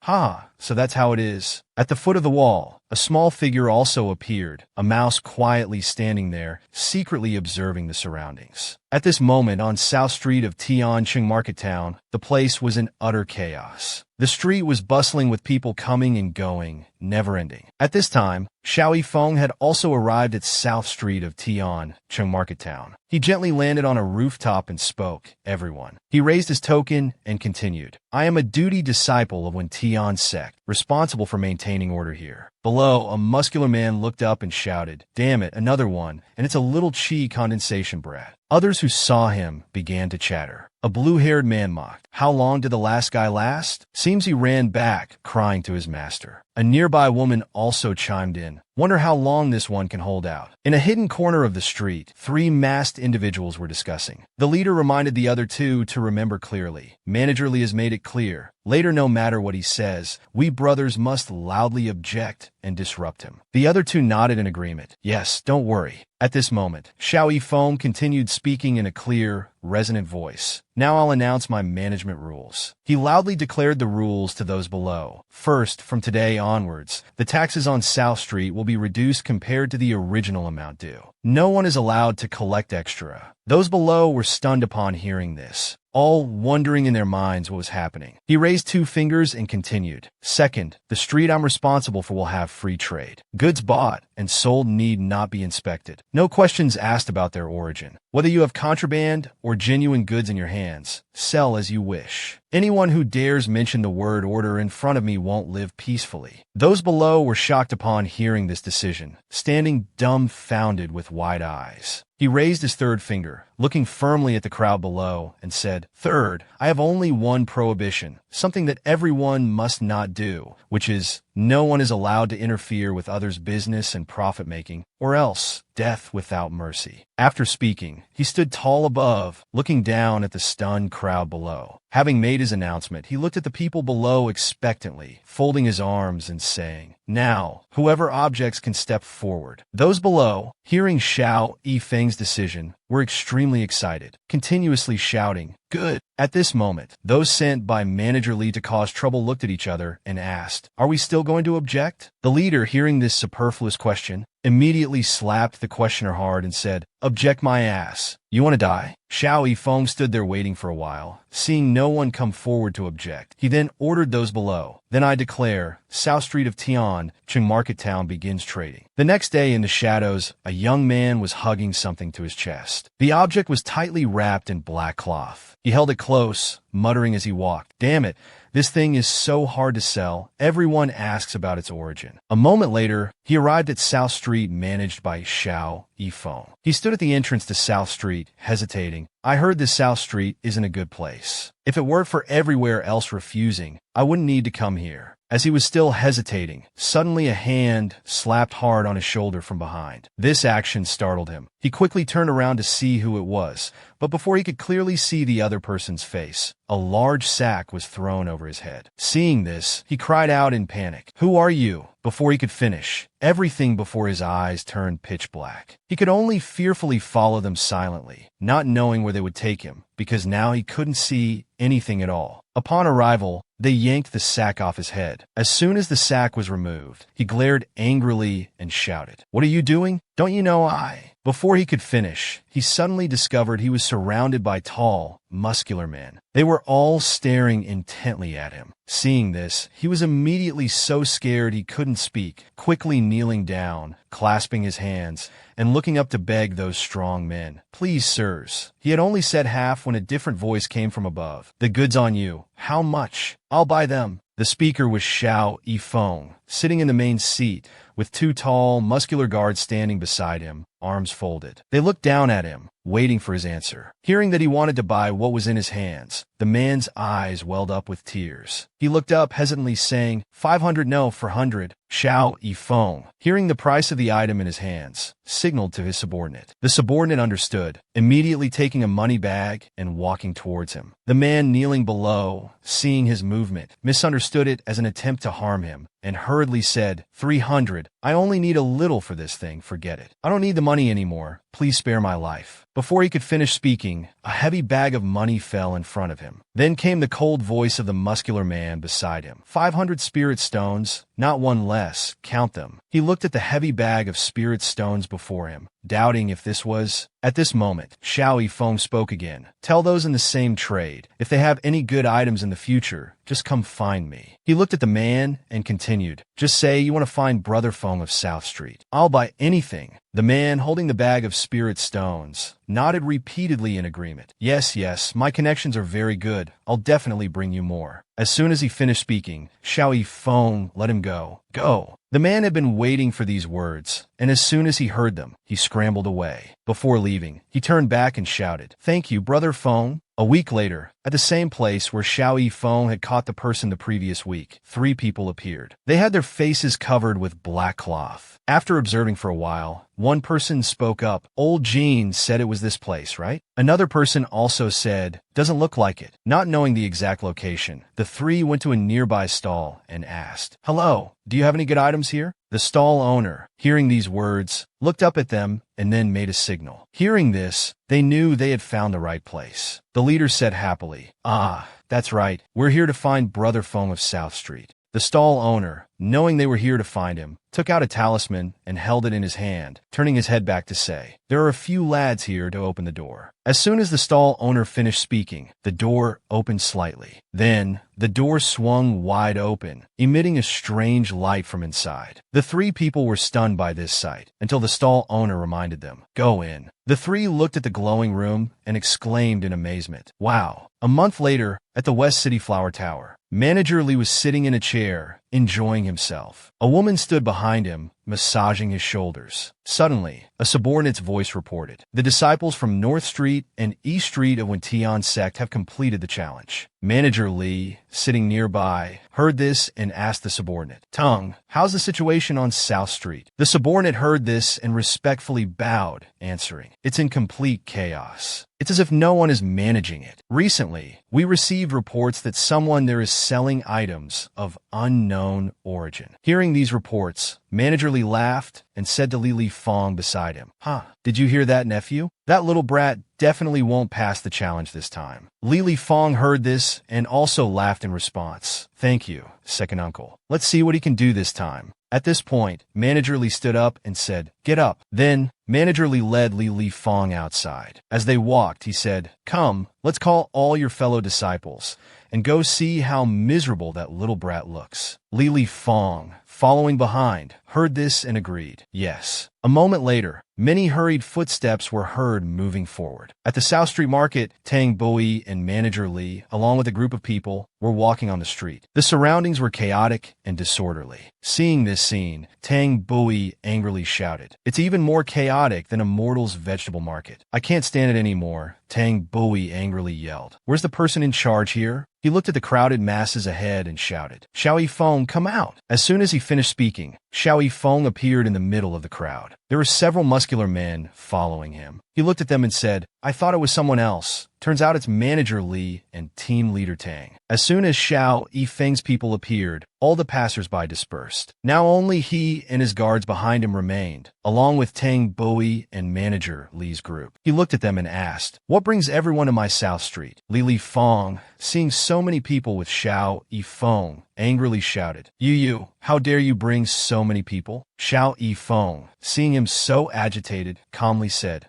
Speaker 1: So that's how it is. At the foot of the wall, a small figure also appeared, a mouse quietly standing there, secretly observing the surroundings. At this moment on South Street of Tianqing Market Town, the place was in utter chaos. The street was bustling with people coming and going, never-ending. At this time, Xiao Yifeng had also arrived at South Street of Tianqing Market Town. He gently landed on a rooftop and spoke, Everyone. He raised his token and continued, I am a duty disciple of Tian sect, responsible for maintaining order here. Below, a muscular man looked up and shouted, Damn it, another one, and it's a little chi condensation brat. Others who saw him began to chatter. A blue-haired man mocked, How long did the last guy last? Seems he ran back, crying to his master. A nearby woman also chimed in, Wonder how long this one can hold out. In a hidden corner of the street, 3 masked individuals were discussing. The leader reminded the other 2 to remember clearly. Manager Li has made it clear. Later, no matter what he says, we brothers must loudly object and disrupt him. The other two nodded in agreement. Yes, don't worry. At this moment, Xiao Yifeng continued speaking in a clear, resonant voice. Now I'll announce my management rules. He loudly declared the rules to those below. First, from today onwards, the taxes on South Street will be reduced compared to the original amount due. No one is allowed to collect extra. Those below were stunned upon hearing this, all wondering in their minds what was happening. He raised two fingers and continued. Second, the street I'm responsible for will have free trade. Goods bought and sold need not be inspected. No questions asked about their origin. Whether you have contraband or genuine goods in your hands, sell as you wish. Anyone who dares mention the word order in front of me won't live peacefully. Those below were shocked upon hearing this decision, standing dumbfounded with wide eyes. He raised his third finger, looking firmly at the crowd below, and said, Third, I have only one prohibition, something that everyone must not do, which is, no one is allowed to interfere with others' business and profit-making, or else death without mercy. After speaking, he stood tall above, looking down at the stunned crowd below. Having made his announcement, he looked at the people below expectantly, folding his arms and saying, Now, whoever objects can step forward. Those below, hearing Xiao Yifeng's decision, were extremely excited, continuously shouting, Good! At this moment, those sent by Manager Lee to cause trouble looked at each other and asked, Are we still going to object? The leader, hearing this superfluous question, immediately slapped the questioner hard and said, Object my ass. You want to die? Xiao Yifeng stood there waiting for a while, seeing no one come forward to object. He then ordered those below. Then I declare, South Street of Tian, Cheng Market Town begins trading. The next day in the shadows, a young man was hugging something to his chest. The object was tightly wrapped in black cloth. He held it close, muttering as he walked, Damn it, this thing is so hard to sell. Everyone asks about its origin. A moment later, he arrived at South Street managed by Xiao Yifeng. He stood at the entrance to South Street, hesitating. I heard this South Street isn't a good place. If it weren't for everywhere else refusing, I wouldn't need to come here. As he was still hesitating, suddenly a hand slapped hard on his shoulder from behind. This action startled him. He quickly turned around to see who it was, but before he could clearly see the other person's face, a large sack was thrown over his head. Seeing this, he cried out in panic, Who are you? Before he could finish, everything before his eyes turned pitch black. He could only fearfully follow them silently, not knowing where they would take him, because now he couldn't see anything at all. Upon arrival, they yanked the sack off his head. As soon as the sack was removed, he glared angrily and shouted, What are you doing? Don't you know I? Before he could finish, he suddenly discovered he was surrounded by tall, muscular men. They were all staring intently at him. Seeing this, he was immediately so scared he couldn't speak, quickly kneeling down, clasping his hands, and looking up to beg those strong men, Please, sirs. He had only said half when a different voice came from above. The goods on you. How much? I'll buy them. The speaker was Xiao Yifeng, sitting in the main seat, with two tall, muscular guards standing beside him, arms folded. They looked down at him, waiting for his answer. Hearing that he wanted to buy what was in his hands, the man's eyes welled up with tears. He looked up, hesitantly saying, 500 no for 100. Xiao Yifeng, hearing the price of the item in his hands, signaled to his subordinate. The subordinate understood, immediately taking a money bag and walking towards him. The man kneeling below, seeing his movement, misunderstood it as an attempt to harm him, and hurriedly said, 300. I only need a little for this thing, forget it. I don't need the money anymore. Please spare my life. Before he could finish speaking, a heavy bag of money fell in front of him. Then came the cold voice of the muscular man beside him. 500 spirit stones, not one less, count them. He looked at the heavy bag of spirit stones before him, doubting if this was... At this moment, Xiao Yifeng spoke again. Tell those in the same trade, if they have any good items in the future, just come find me. He looked at the man and continued, Just say you want to find Brother Feng of South Street. I'll buy anything. The man, holding the bag of spirit stones, nodded repeatedly in agreement. Yes, my connections are very good. I'll definitely bring you more. As soon as he finished speaking, Xiao Yifeng let him go. Go. The man had been waiting for these words, and as soon as he heard them, he scrambled away. Before leaving, he turned back and shouted, Thank you, Brother Feng. A week later, at the same place where Xiao Yifeng had caught the person the previous week, 3 people appeared. They had their faces covered with black cloth. After observing for a while, one person spoke up. Old Jean said it was this place, right? Another person also said, Doesn't look like it. Not knowing the exact location, the 3 went to a nearby stall and asked, Hello, do you have any good items here? The stall owner, hearing these words, looked up at them and then made a signal. Hearing this, they knew they had found the right place. The leader said happily, "Ah, that's right. We're here to find Brother Fong of South Street." The stall owner, knowing they were here to find him, took out a talisman and held it in his hand, turning his head back to say, "There are a few lads here to open the door." As soon as the stall owner finished speaking, the door opened slightly. Then, the door swung wide open, emitting a strange light from inside. The three people were stunned by this sight, until the stall owner reminded them, "Go in." The three looked at the glowing room and exclaimed in amazement, "Wow." A month later, at the West City Flower Tower, Manager Lee was sitting in a chair, enjoying himself. A woman stood behind him, massaging his shoulders. Suddenly, a subordinate's voice reported, "The disciples from North Street and East Street of Wintian sect have completed the challenge." Manager Lee, sitting nearby, heard this and asked the subordinate, "Tung, how's the situation on South Street?" The subordinate heard this and respectfully bowed, answering, "It's in complete chaos. It's as if no one is managing it. Recently, we received reports that someone there is selling items of unknown origin." Hearing these reports, Manager Lee laughed and said to Li Fong beside him, "Huh, did you hear that, nephew? That little brat definitely won't pass the challenge this time." Li Fong heard this and also laughed in response. "Thank you, second uncle. Let's see what he can do this time." At this point, Manager Lee stood up and said, "Get up." Then, Manager Lee led Li Fong outside. As they walked, he said, "Come, let's call all your fellow disciples and go see how miserable that little brat looks." Li Fong, following behind, heard this and agreed, "Yes." A moment later, many hurried footsteps were heard moving forward. At the South Street Market, Tang Bui and Manager Lee, along with a group of people, were walking on the street. The surroundings were chaotic and disorderly. Seeing this scene, Tang Bui angrily shouted, "It's even more chaotic than a mortal's vegetable market. I can't stand it anymore." Tang Bui angrily yelled, "Where's the person in charge here?" He looked at the crowded masses ahead and shouted, "Xiao Yifeng, come out!" As soon as he finished speaking, Xiao Yifeng appeared in the middle of the crowd. There were several muscular men following him. He looked at them and said, "I thought it was someone else. Turns out it's Manager Lee and Team Leader Tang." As soon as Xiao Yifeng's people appeared, all the passers-by dispersed. Now only he and his guards behind him remained, along with Tang Bui and Manager Lee's group. He looked at them and asked, "What brings everyone to my South Street?" Li Fong, seeing so many people with Xiao Yifeng, angrily shouted, You, how dare you bring so many people?" Xiao Yifeng, seeing him so agitated, calmly said,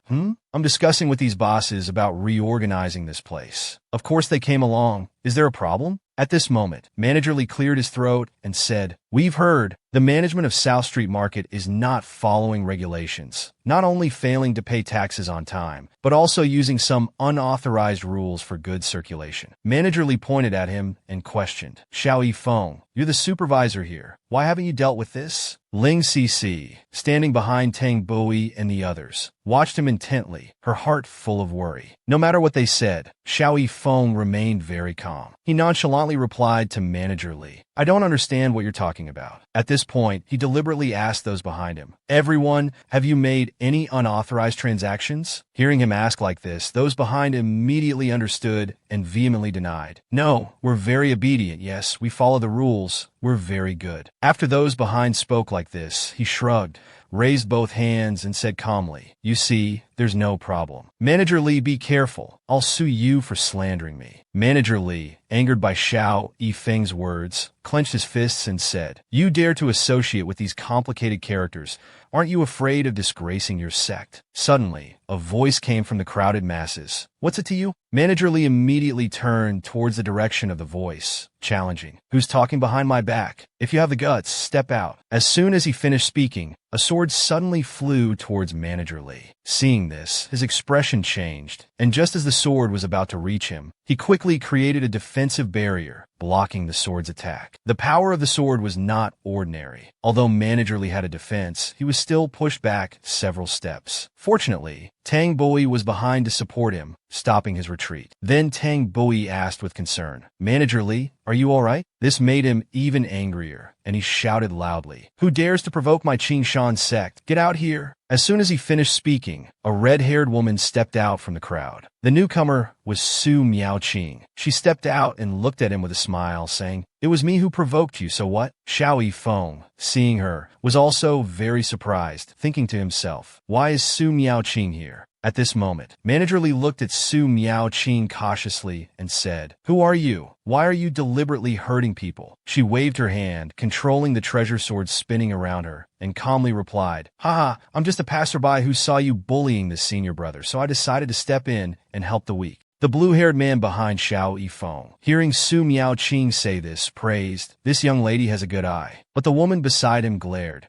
Speaker 1: I'm discussing with these bosses about reorganizing this place. Of course they came along. Is there a problem?" At this moment, Manager Lee cleared his throat and said, "We've heard the management of South Street Market is not following regulations, not only failing to pay taxes on time, but also using some unauthorized rules for goods circulation." Manager Lee pointed at him and questioned, "Xiao Yifeng, you're the supervisor here. Why haven't you dealt with this?" Ling Cc, standing behind Tang Bui and the others, watched him intently, her heart full of worry. No matter what they said, Xiao Yifeng remained very calm. He nonchalantly replied to Manager Lee, "I don't understand what you're talking about." At this point, he deliberately asked those behind him, "Everyone, have you made any unauthorized transactions?" Hearing him ask like this, those behind him immediately understood and vehemently denied. "No, we're very obedient. Yes, we follow the rules. We're very good." After those behind spoke like this, he shrugged, raised both hands and said calmly, "You see, there's no problem. Manager Lee, be careful. I'll sue you for slandering me." Manager Lee, angered by Xiao Yifeng's words, clenched his fists and said, "You dare to associate with these complicated characters. Aren't you afraid of disgracing your sect?" Suddenly, a voice came from the crowded masses. "What's it to you?" Manager Lee immediately turned towards the direction of the voice, challenging, "Who's talking behind my back? If you have the guts, step out." As soon as he finished speaking, a sword suddenly flew towards Manager Lee. Seeing this, his expression changed, and just as the sword was about to reach him, he quickly created a defensive barrier, blocking the sword's attack. The power of the sword was not ordinary. Although Manager Lee had a defense, he was still pushed back several steps. Fortunately, Tang Bui was behind to support him, stopping his retreat. Then Tang Bui asked with concern, "Manager Lee, are you all right?" This made him even angrier, and he shouted loudly, "Who dares to provoke my Qingshan sect? Get out here!" As soon as he finished speaking, a red-haired woman stepped out from the crowd. The newcomer was Su Miaoqing. She stepped out and looked at him with a smile, saying, "It was me who provoked you, so what?" Xiao Yifeng, seeing her, was also very surprised, thinking to himself, "Why is Su Miaoqing here?" At this moment, Manager Li looked at Su Miaoqing cautiously and said, "Who are you? Why are you deliberately hurting people?" She waved her hand, controlling the treasure sword spinning around her, and calmly replied, "Haha, I'm just a passerby who saw you bullying this senior brother, so I decided to step in and help the weak." The blue-haired man behind Xiao Yifeng, hearing Su Miaoqing say this, praised, "This young lady has a good eye." But the woman beside him glared.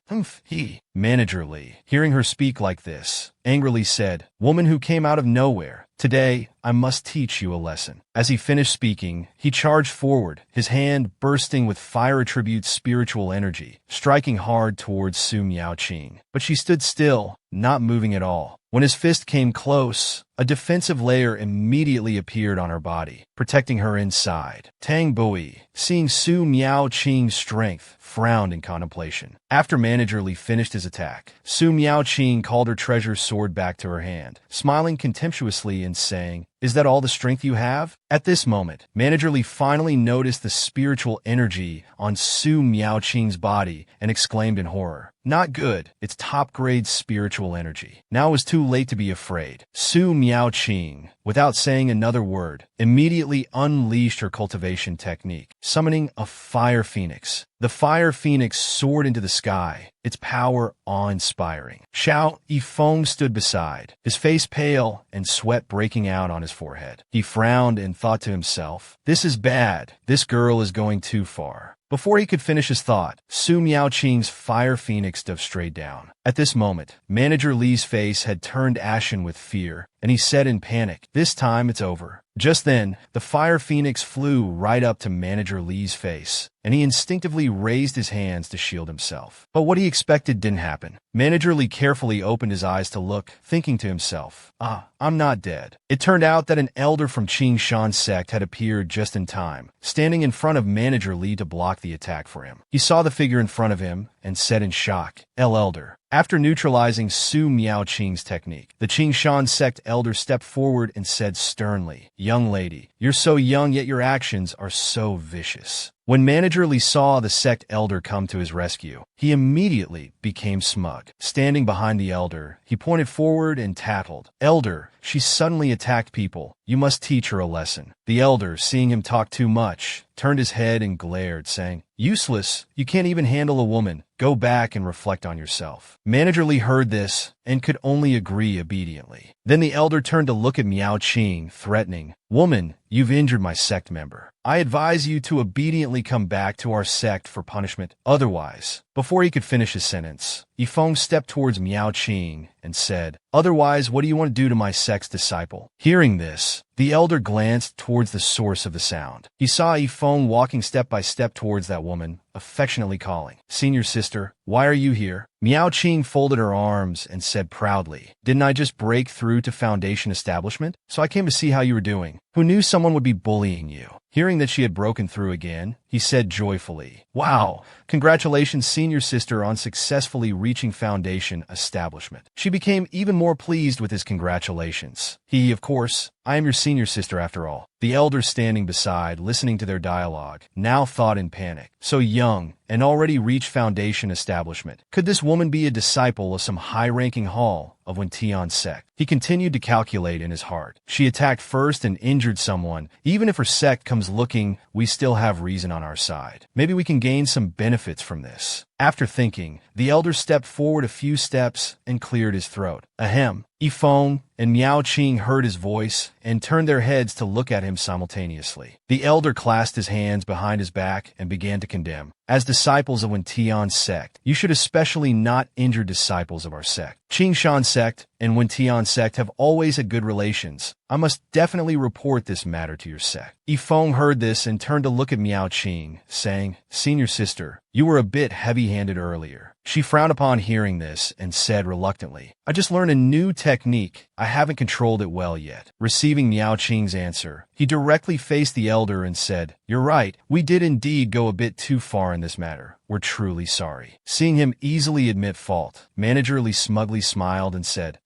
Speaker 1: Manager Li, hearing her speak like this, angrily said, "Woman who came out of nowhere, today I must teach you a lesson." As he finished speaking, he charged forward, his hand bursting with fire attribute spiritual energy, striking hard towards Su Miaoqing. But she stood still, not moving at all. When his fist came close, a defensive layer immediately appeared on her body, protecting her inside. Tang Bui, seeing Su Miaoqing's strength, frowned in contemplation. After Manager Li finished his attack, Su Miaoqing called her treasure sword back to her hand, smiling contemptuously and saying, "Is that all the strength you have?" At this moment, Manager Li finally noticed the spiritual energy on Su Miaoqing's body and exclaimed in horror, "Not good, it's top-grade spiritual energy." Now it was too late to be afraid. Su Miaoqing, without saying another word, immediately unleashed her cultivation technique, summoning a fire phoenix. The fire phoenix soared into the sky, its power awe-inspiring. Xiao Yifeng stood beside, his face pale and sweat breaking out on his forehead. He frowned and thought to himself, "This is bad. This girl is going too far." Before he could finish his thought, Su Miaoqing's fire phoenix dove straight down. At this moment, Manager Li's face had turned ashen with fear, and he said in panic, "This time it's over." Just then, the fire phoenix flew right up to Manager Li's face, and he instinctively raised his hands to shield himself. But what he expected didn't happen. Manager Li carefully opened his eyes to look, thinking to himself, I'm not dead." It turned out that an elder from Qing Shan's sect had appeared just in time, standing in front of Manager Li to block the attack for him. He saw the figure in front of him and said in shock, Elder." After neutralizing Su Miaoqing's technique, the Qing Shan sect elder stepped forward and said sternly, "Young lady, you're so young yet your actions are so vicious." When Manager Li saw the sect elder come to his rescue, he immediately became smug. Standing behind the elder, he pointed forward and tattled, "Elder, she suddenly attacked people. You must teach her a lesson." The elder, seeing him talk too much, turned his head and glared, saying, "Useless, you can't even handle a woman. Go back and reflect on yourself." Manager Li heard this and could only agree obediently. Then the elder turned to look at Miaoqing, threatening, "Woman, you've injured my sect member. I advise you to obediently come back to our sect for punishment. Otherwise," before he could finish his sentence, Yifeng stepped towards Miaoqing and said, "Otherwise, what do you want to do to my sect's disciple?" Hearing this, the elder glanced towards the source of the sound. He saw Yifeng walking step by step towards that woman, affectionately calling, "Senior sister, why are you here?" Miaoqing folded her arms and said proudly, "Didn't I just break through to Foundation establishment? So I came to see how you were doing. Who knew someone would be bullying you?" Hearing that she had broken through again, he said joyfully, "Wow, congratulations senior sister on successfully reaching Foundation establishment." She became even more pleased with his congratulations. Of course, "I am your senior sister after all." The elders standing beside, listening to their dialogue, now thought in panic. So young, and already reached Foundation establishment. Could this woman be a disciple of some high-ranking hall of Wentian sect? He continued to calculate in his heart. She attacked first and injured someone. Even if her sect comes looking, we still have reason on our side. Maybe we can gain some benefits from this. After thinking, the elder stepped forward a few steps and cleared his throat. Ahem. Yifeng and Miaoqing heard his voice and turned their heads to look at him simultaneously. The elder clasped his hands behind his back and began to condemn. As disciples of Wentian sect, you should especially not injure disciples of our sect. Qing Shan sect and Wentian sect have always had good relations. I must definitely report this matter to your sect. Yifeng heard this and turned to look at Miaoqing, saying, "Senior sister, you were a bit heavy-handed earlier. She frowned upon hearing this and said reluctantly, I just learned a new technique. I haven't controlled it well yet. Receiving Miao Qing's answer, he directly faced the elder and said, You're right. We did indeed go a bit too far in this matter. We're truly sorry. Seeing him easily admit fault, Manager Li smugly smiled and said,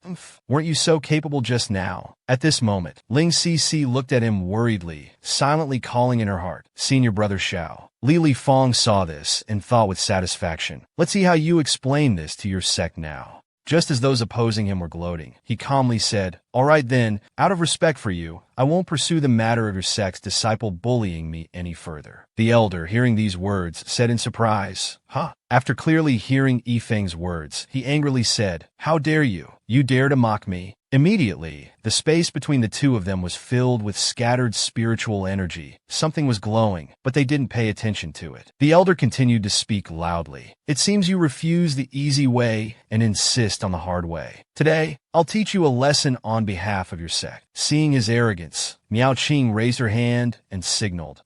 Speaker 1: Weren't you so capable just now? At this moment, Ling Cc looked at him worriedly, silently calling in her heart, Senior Brother Xiao. Li Fong saw this and thought with satisfaction, Let's see how you explain this to your sect now. Just as those opposing him were gloating, he calmly said, All right then, out of respect for you, I won't pursue the matter of your sect's disciple bullying me any further. The elder, hearing these words, said in surprise, Huh? After clearly hearing Yifeng's words, he angrily said, How dare you? You dare to mock me? Immediately, the space between the two of them was filled with scattered spiritual energy. Something was glowing, but they didn't pay attention to it. The elder continued to speak loudly. It seems you refuse the easy way and insist on the hard way. Today, I'll teach you a lesson on behalf of your sect. Seeing his arrogance, Miao Qing raised her hand and signaled,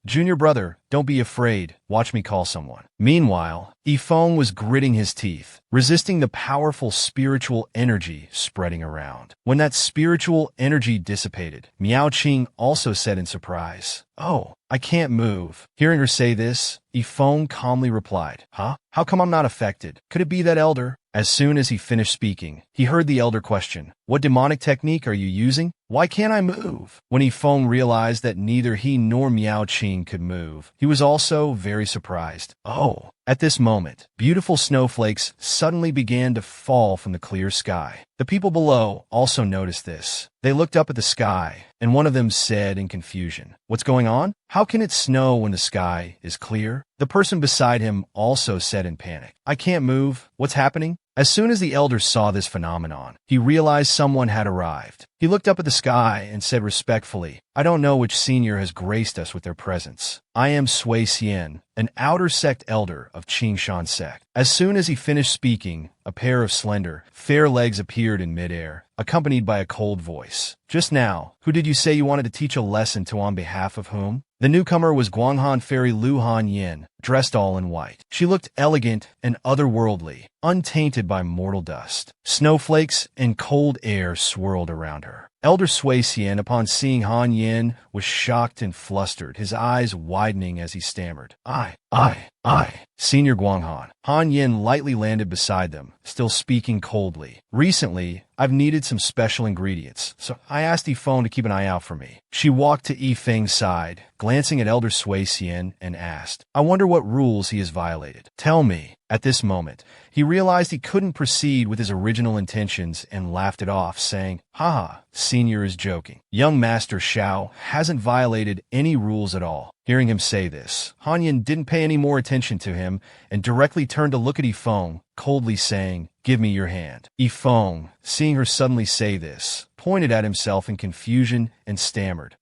Speaker 1: Junior brother, don't be afraid. Watch me call someone. Meanwhile, Yifeng was gritting his teeth, resisting the powerful spiritual energy spreading around. When that spiritual energy dissipated, Miao Qing also said in surprise, Oh, I can't move. Hearing her say this, Yifeng calmly replied, Huh? How come I'm not affected? Could it be that elder? As soon as he finished speaking, he heard the elder question, What demonic technique are you using? Why can't I move? When Yifeng realized that neither he nor Miao Qing could move, he was also very surprised. Oh! At this moment, beautiful snowflakes suddenly began to fall from the clear sky. The people below also noticed this. They looked up at the sky, and one of them said in confusion, What's going on? How can it snow when the sky is clear? The person beside him also said in panic, I can't move. What's happening? As soon as the elder saw this phenomenon, he realized someone had arrived. He looked up at the sky and said respectfully, I don't know which senior has graced us with their presence. I am Sui Xian, an outer sect elder of Qingshan sect. As soon as he finished speaking, a pair of slender, fair legs appeared in midair, accompanied by a cold voice. Just now, who did you say you wanted to teach a lesson to on behalf of whom? The newcomer was Guanghan Fairy Lu Han Yin, dressed all in white. She looked elegant and otherworldly, untainted by mortal dust. Snowflakes and cold air swirled around her. Elder Sui Xian, upon seeing Han Yin, was shocked and flustered, his eyes widening as he stammered, I. Senior Guanghan. Han Yin lightly landed beside them, still speaking coldly. Recently, I've needed some special ingredients, so I asked Yifeng to keep an eye out for me. She walked to Yifeng's side, glancing at Elder Sui Xian, and asked, I wonder what rules he has violated. Tell me. At this moment, he realized he couldn't proceed with his original intentions and laughed it off, saying, Haha, Senior is joking. Young Master Xiao hasn't violated any rules at all. Hearing him say this, Han Yin didn't pay any more attention to him and directly turned to look at Yifeng, coldly saying, Give me your hand. Yifeng, seeing her suddenly say this, pointed at himself in confusion and stammered,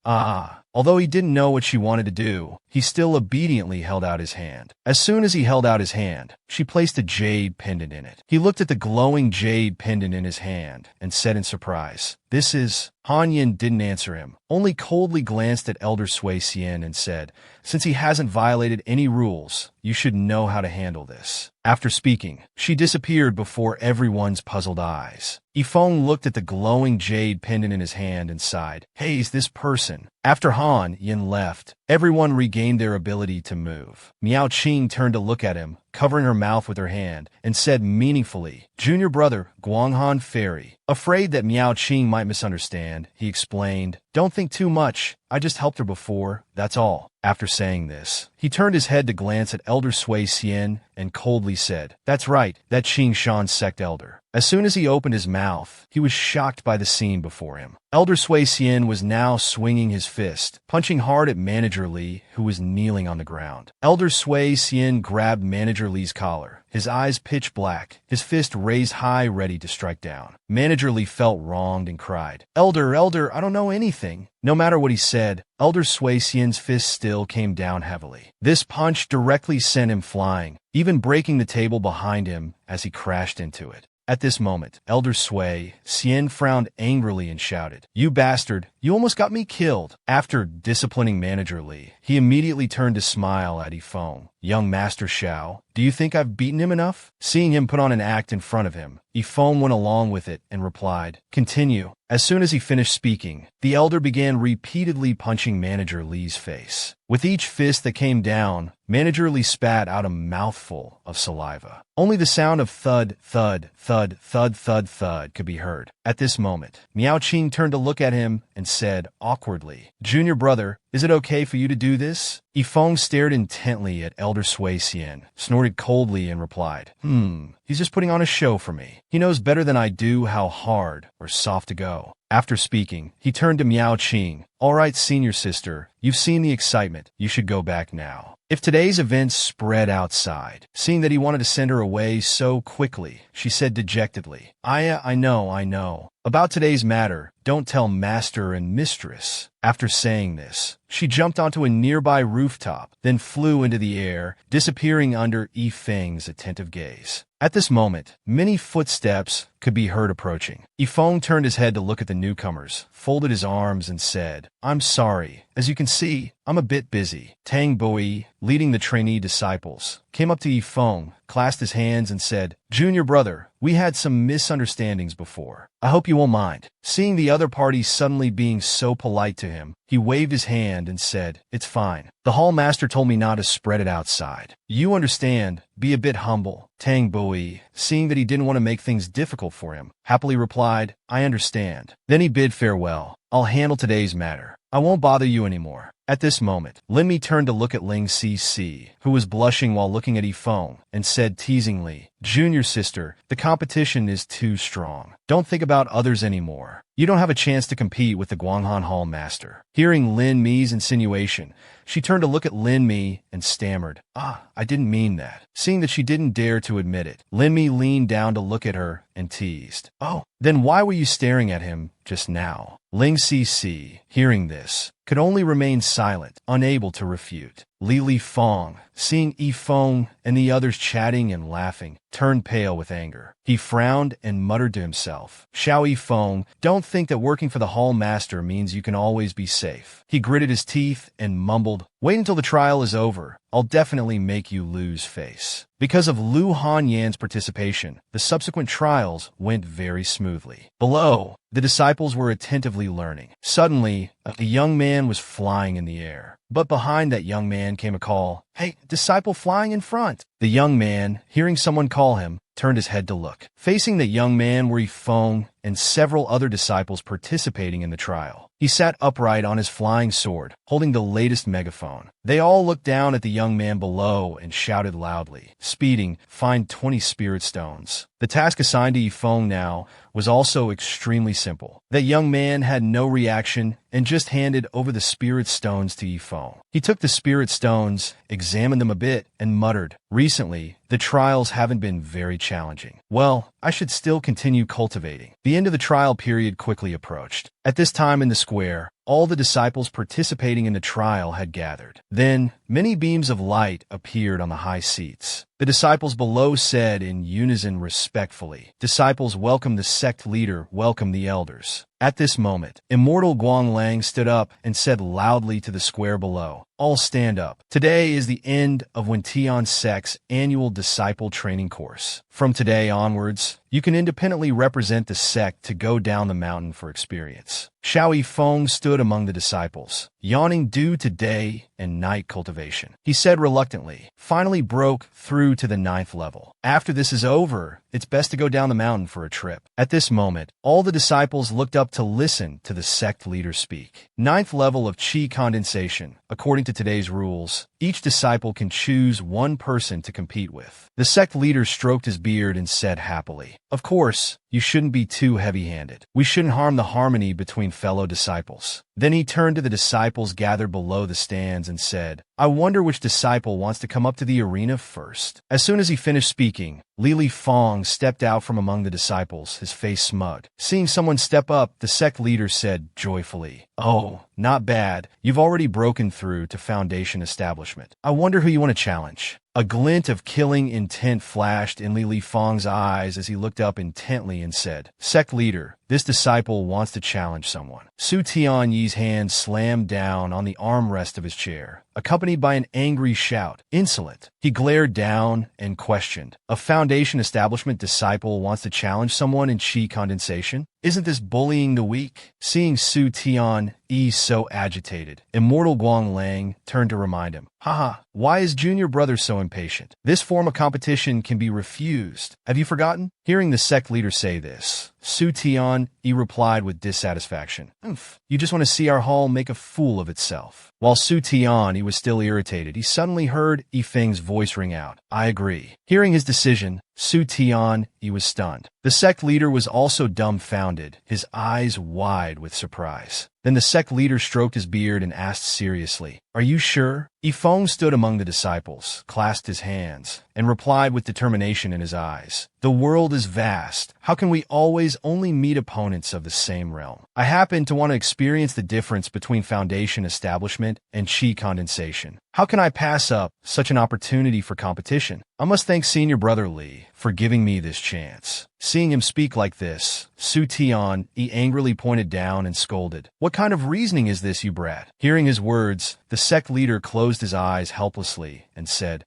Speaker 1: Although he didn't know what she wanted to do, he still obediently held out his hand. As soon as he held out his hand, she placed a jade pendant in it. He looked at the glowing jade pendant in his hand and said in surprise, This is... Han Yin didn't answer him, only coldly glanced at Elder Sui Xian and said, Since he hasn't violated any rules, you should know how to handle this. After speaking, she disappeared before everyone's puzzled eyes. Yifeng looked at the glowing jade pendant in his hand and sighed, Haze this person. After Han Yin left, everyone regained their ability to move. Miao Qing turned to look at him, covering her mouth with her hand, and said meaningfully, Junior brother, Guanghan Fairy. Afraid that Miao Qing might misunderstand, he explained, Don't think too much. I just helped her before, that's all. After saying this, he turned his head to glance at Elder Sui Xian and coldly said, That's right, that Qingshan sect elder. As soon as he opened his mouth, he was shocked by the scene before him. Elder Sui Xian was now swinging his fist, punching hard at Manager Li, who was kneeling on the ground. Elder Sui Xian grabbed Manager Li's collar, his eyes pitch black, his fist raised high ready to strike down. Manager Li felt wronged and cried, Elder, I don't know anything. No matter what he said, Elder Sui Xian's fist still came down heavily. This punch directly sent him flying, even breaking the table behind him as he crashed into it. At this moment, Elder Sui Xian frowned angrily and shouted, You bastard, you almost got me killed. After disciplining Manager Li, he immediately turned to smile at Yifeng, "Young Master Shao, do you think I've beaten him enough?" Seeing him put on an act in front of him, Yifeng went along with it and replied, "Continue." As soon as he finished speaking, the elder began repeatedly punching Manager Li's face. With each fist that came down, Manager Li spat out a mouthful of saliva. Only the sound of thud, thud, thud, thud, thud, thud could be heard. At this moment, Miao Qing turned to look at him and said awkwardly, "Junior brother, is it okay for you to do this?" Yifeng stared intently at Elder Sui Xian, snorted coldly and replied, He's just putting on a show for me. He knows better than I do how hard or soft to go." After speaking, he turned to Miao Qing. "All right, senior sister, you've seen the excitement. You should go back now." If today's events spread outside, seeing that he wanted to send her away so quickly, she said dejectedly, I know. About today's matter, don't tell master and mistress." After saying this, she jumped onto a nearby rooftop, then flew into the air, disappearing under Yifeng's attentive gaze. At this moment, many footsteps could be heard approaching. Yifeng turned his head to look at the newcomers, folded his arms, and said, "I'm sorry. As you can see, I'm a bit busy." Tang Bui, leading the trainee disciples, came up to Yifeng, clasped his hands, and said, "Junior brother, we had some misunderstandings before. I hope you won't mind." Seeing the other party suddenly being so polite to him, he waved his hand and said, "It's fine. The hall master told me not to spread it outside. You understand, be a bit humble." Tang Bui, seeing that he didn't want to make things difficult for him, happily replied, "I understand." Then he bid farewell. "I'll handle today's matter. I won't bother you anymore." At this moment, Lin Mi turned to look at Ling Cc, who was blushing while looking at Yifeng, and said teasingly, "Junior sister, the competition is too strong. Don't think about others anymore. You don't have a chance to compete with the Guanghan Hall master." Hearing Lin Mi's insinuation, she turned to look at Lin Mi and stammered, I didn't mean that." Seeing that she didn't dare to admit it, Lin Mi leaned down to look at her and teased, "Oh, then why were you staring at him just now?" Ling Cc, hearing this, could only remain silent, unable to refute. Li Fong, seeing Yifeng and the others chatting and laughing, turned pale with anger. He frowned and muttered to himself, "Xiao Yifeng, don't think that working for the hall master means you can always be safe." He gritted his teeth and mumbled, "Wait until the trial is over. I'll definitely make you lose face." Because of Lu Hanyan's participation, the subsequent trials went very smoothly. Below, the disciples were attentively learning. Suddenly, a young man was flying in the air. But behind that young man came a call, "Hey, disciple flying in front." The young man, hearing someone call him, turned his head to look. Facing the young man were Yifeng and several other disciples participating in the trial. He sat upright on his flying sword, holding the latest megaphone. They all looked down at the young man below and shouted loudly, "Speeding, find 20 spirit stones." The task assigned to Yifeng now was also extremely simple. That young man had no reaction and just handed over the spirit stones to Yifeng. He took the spirit stones, examined them a bit, and muttered, "Recently, the trials haven't been very challenging. Well, I should still continue cultivating." The end of the trial period quickly approached. At this time in the square, all the disciples participating in the trial had gathered. Then, many beams of light appeared on the high seats. The disciples below said in unison respectfully, "Disciples, welcome the sect leader, welcome the elders." At this moment, Immortal Guanglang stood up and said loudly to the square below, "All stand up. Today is the end of Wen Tian Sect's annual disciple training course. From today onwards, you can independently represent the sect to go down the mountain for experience." Xiao Yifeng stood among the disciples, yawning due to day and night cultivation. He said reluctantly, "Finally broke through to the 9th level. After this is over, it's best to go down the mountain for a trip." At this moment, all the disciples looked up to listen to the sect leader speak. 9th level of Qi condensation. According to today's rules, each disciple can choose one person to compete with. The sect leader stroked his beard and said happily, "Of course, you shouldn't be too heavy-handed. We shouldn't harm the harmony between fellow disciples." Then he turned to the disciples gathered below the stands and said, "I wonder which disciple wants to come up to the arena first." As soon as he finished speaking, Li Fong stepped out from among the disciples, his face smug. Seeing someone step up, the sect leader said joyfully, "Oh, not bad. You've already broken through to Foundation Establishment. I wonder who you want to challenge." A glint of killing intent flashed in Li Fong's eyes as he looked up intently and said, "Sect leader, this disciple wants to challenge someone." Su Tianyi's hand slammed down on the armrest of his chair. accompanied by an angry shout. Insolent. He glared down and questioned. A Foundation establishment disciple wants to challenge someone in chi condensation? Isn't this bullying the weak? Seeing Su Tian-yi so agitated, Immortal Guang Lang turned to remind him. Haha, why is junior brother so impatient? This form of competition can be refused. Have you forgotten? Hearing the sect leader say this, Su Tian-yi replied with dissatisfaction. You just want to see our hall make a fool of itself. While Su Tian-yi was still irritated, he suddenly heard Yifeng's voice ring out. I agree. Hearing his decision, Su Tian-yi was stunned. The sect leader was also dumbfounded, his eyes wide with surprise. Then the sect leader stroked his beard and asked seriously, Are you sure? Yifeng stood among the disciples, clasped his hands, and replied with determination in his eyes. The world is vast. How can we always only meet opponents of the same realm? I happen to want to experience the difference between Foundation establishment and chi condensation. How can I pass up such an opportunity for competition? I must thank senior brother Li for giving me this chance. Seeing him speak like this, Su Tian-yi angrily pointed down and scolded. What kind of reasoning is this, you brat? Hearing his words, the sect leader closed his eyes helplessly and said,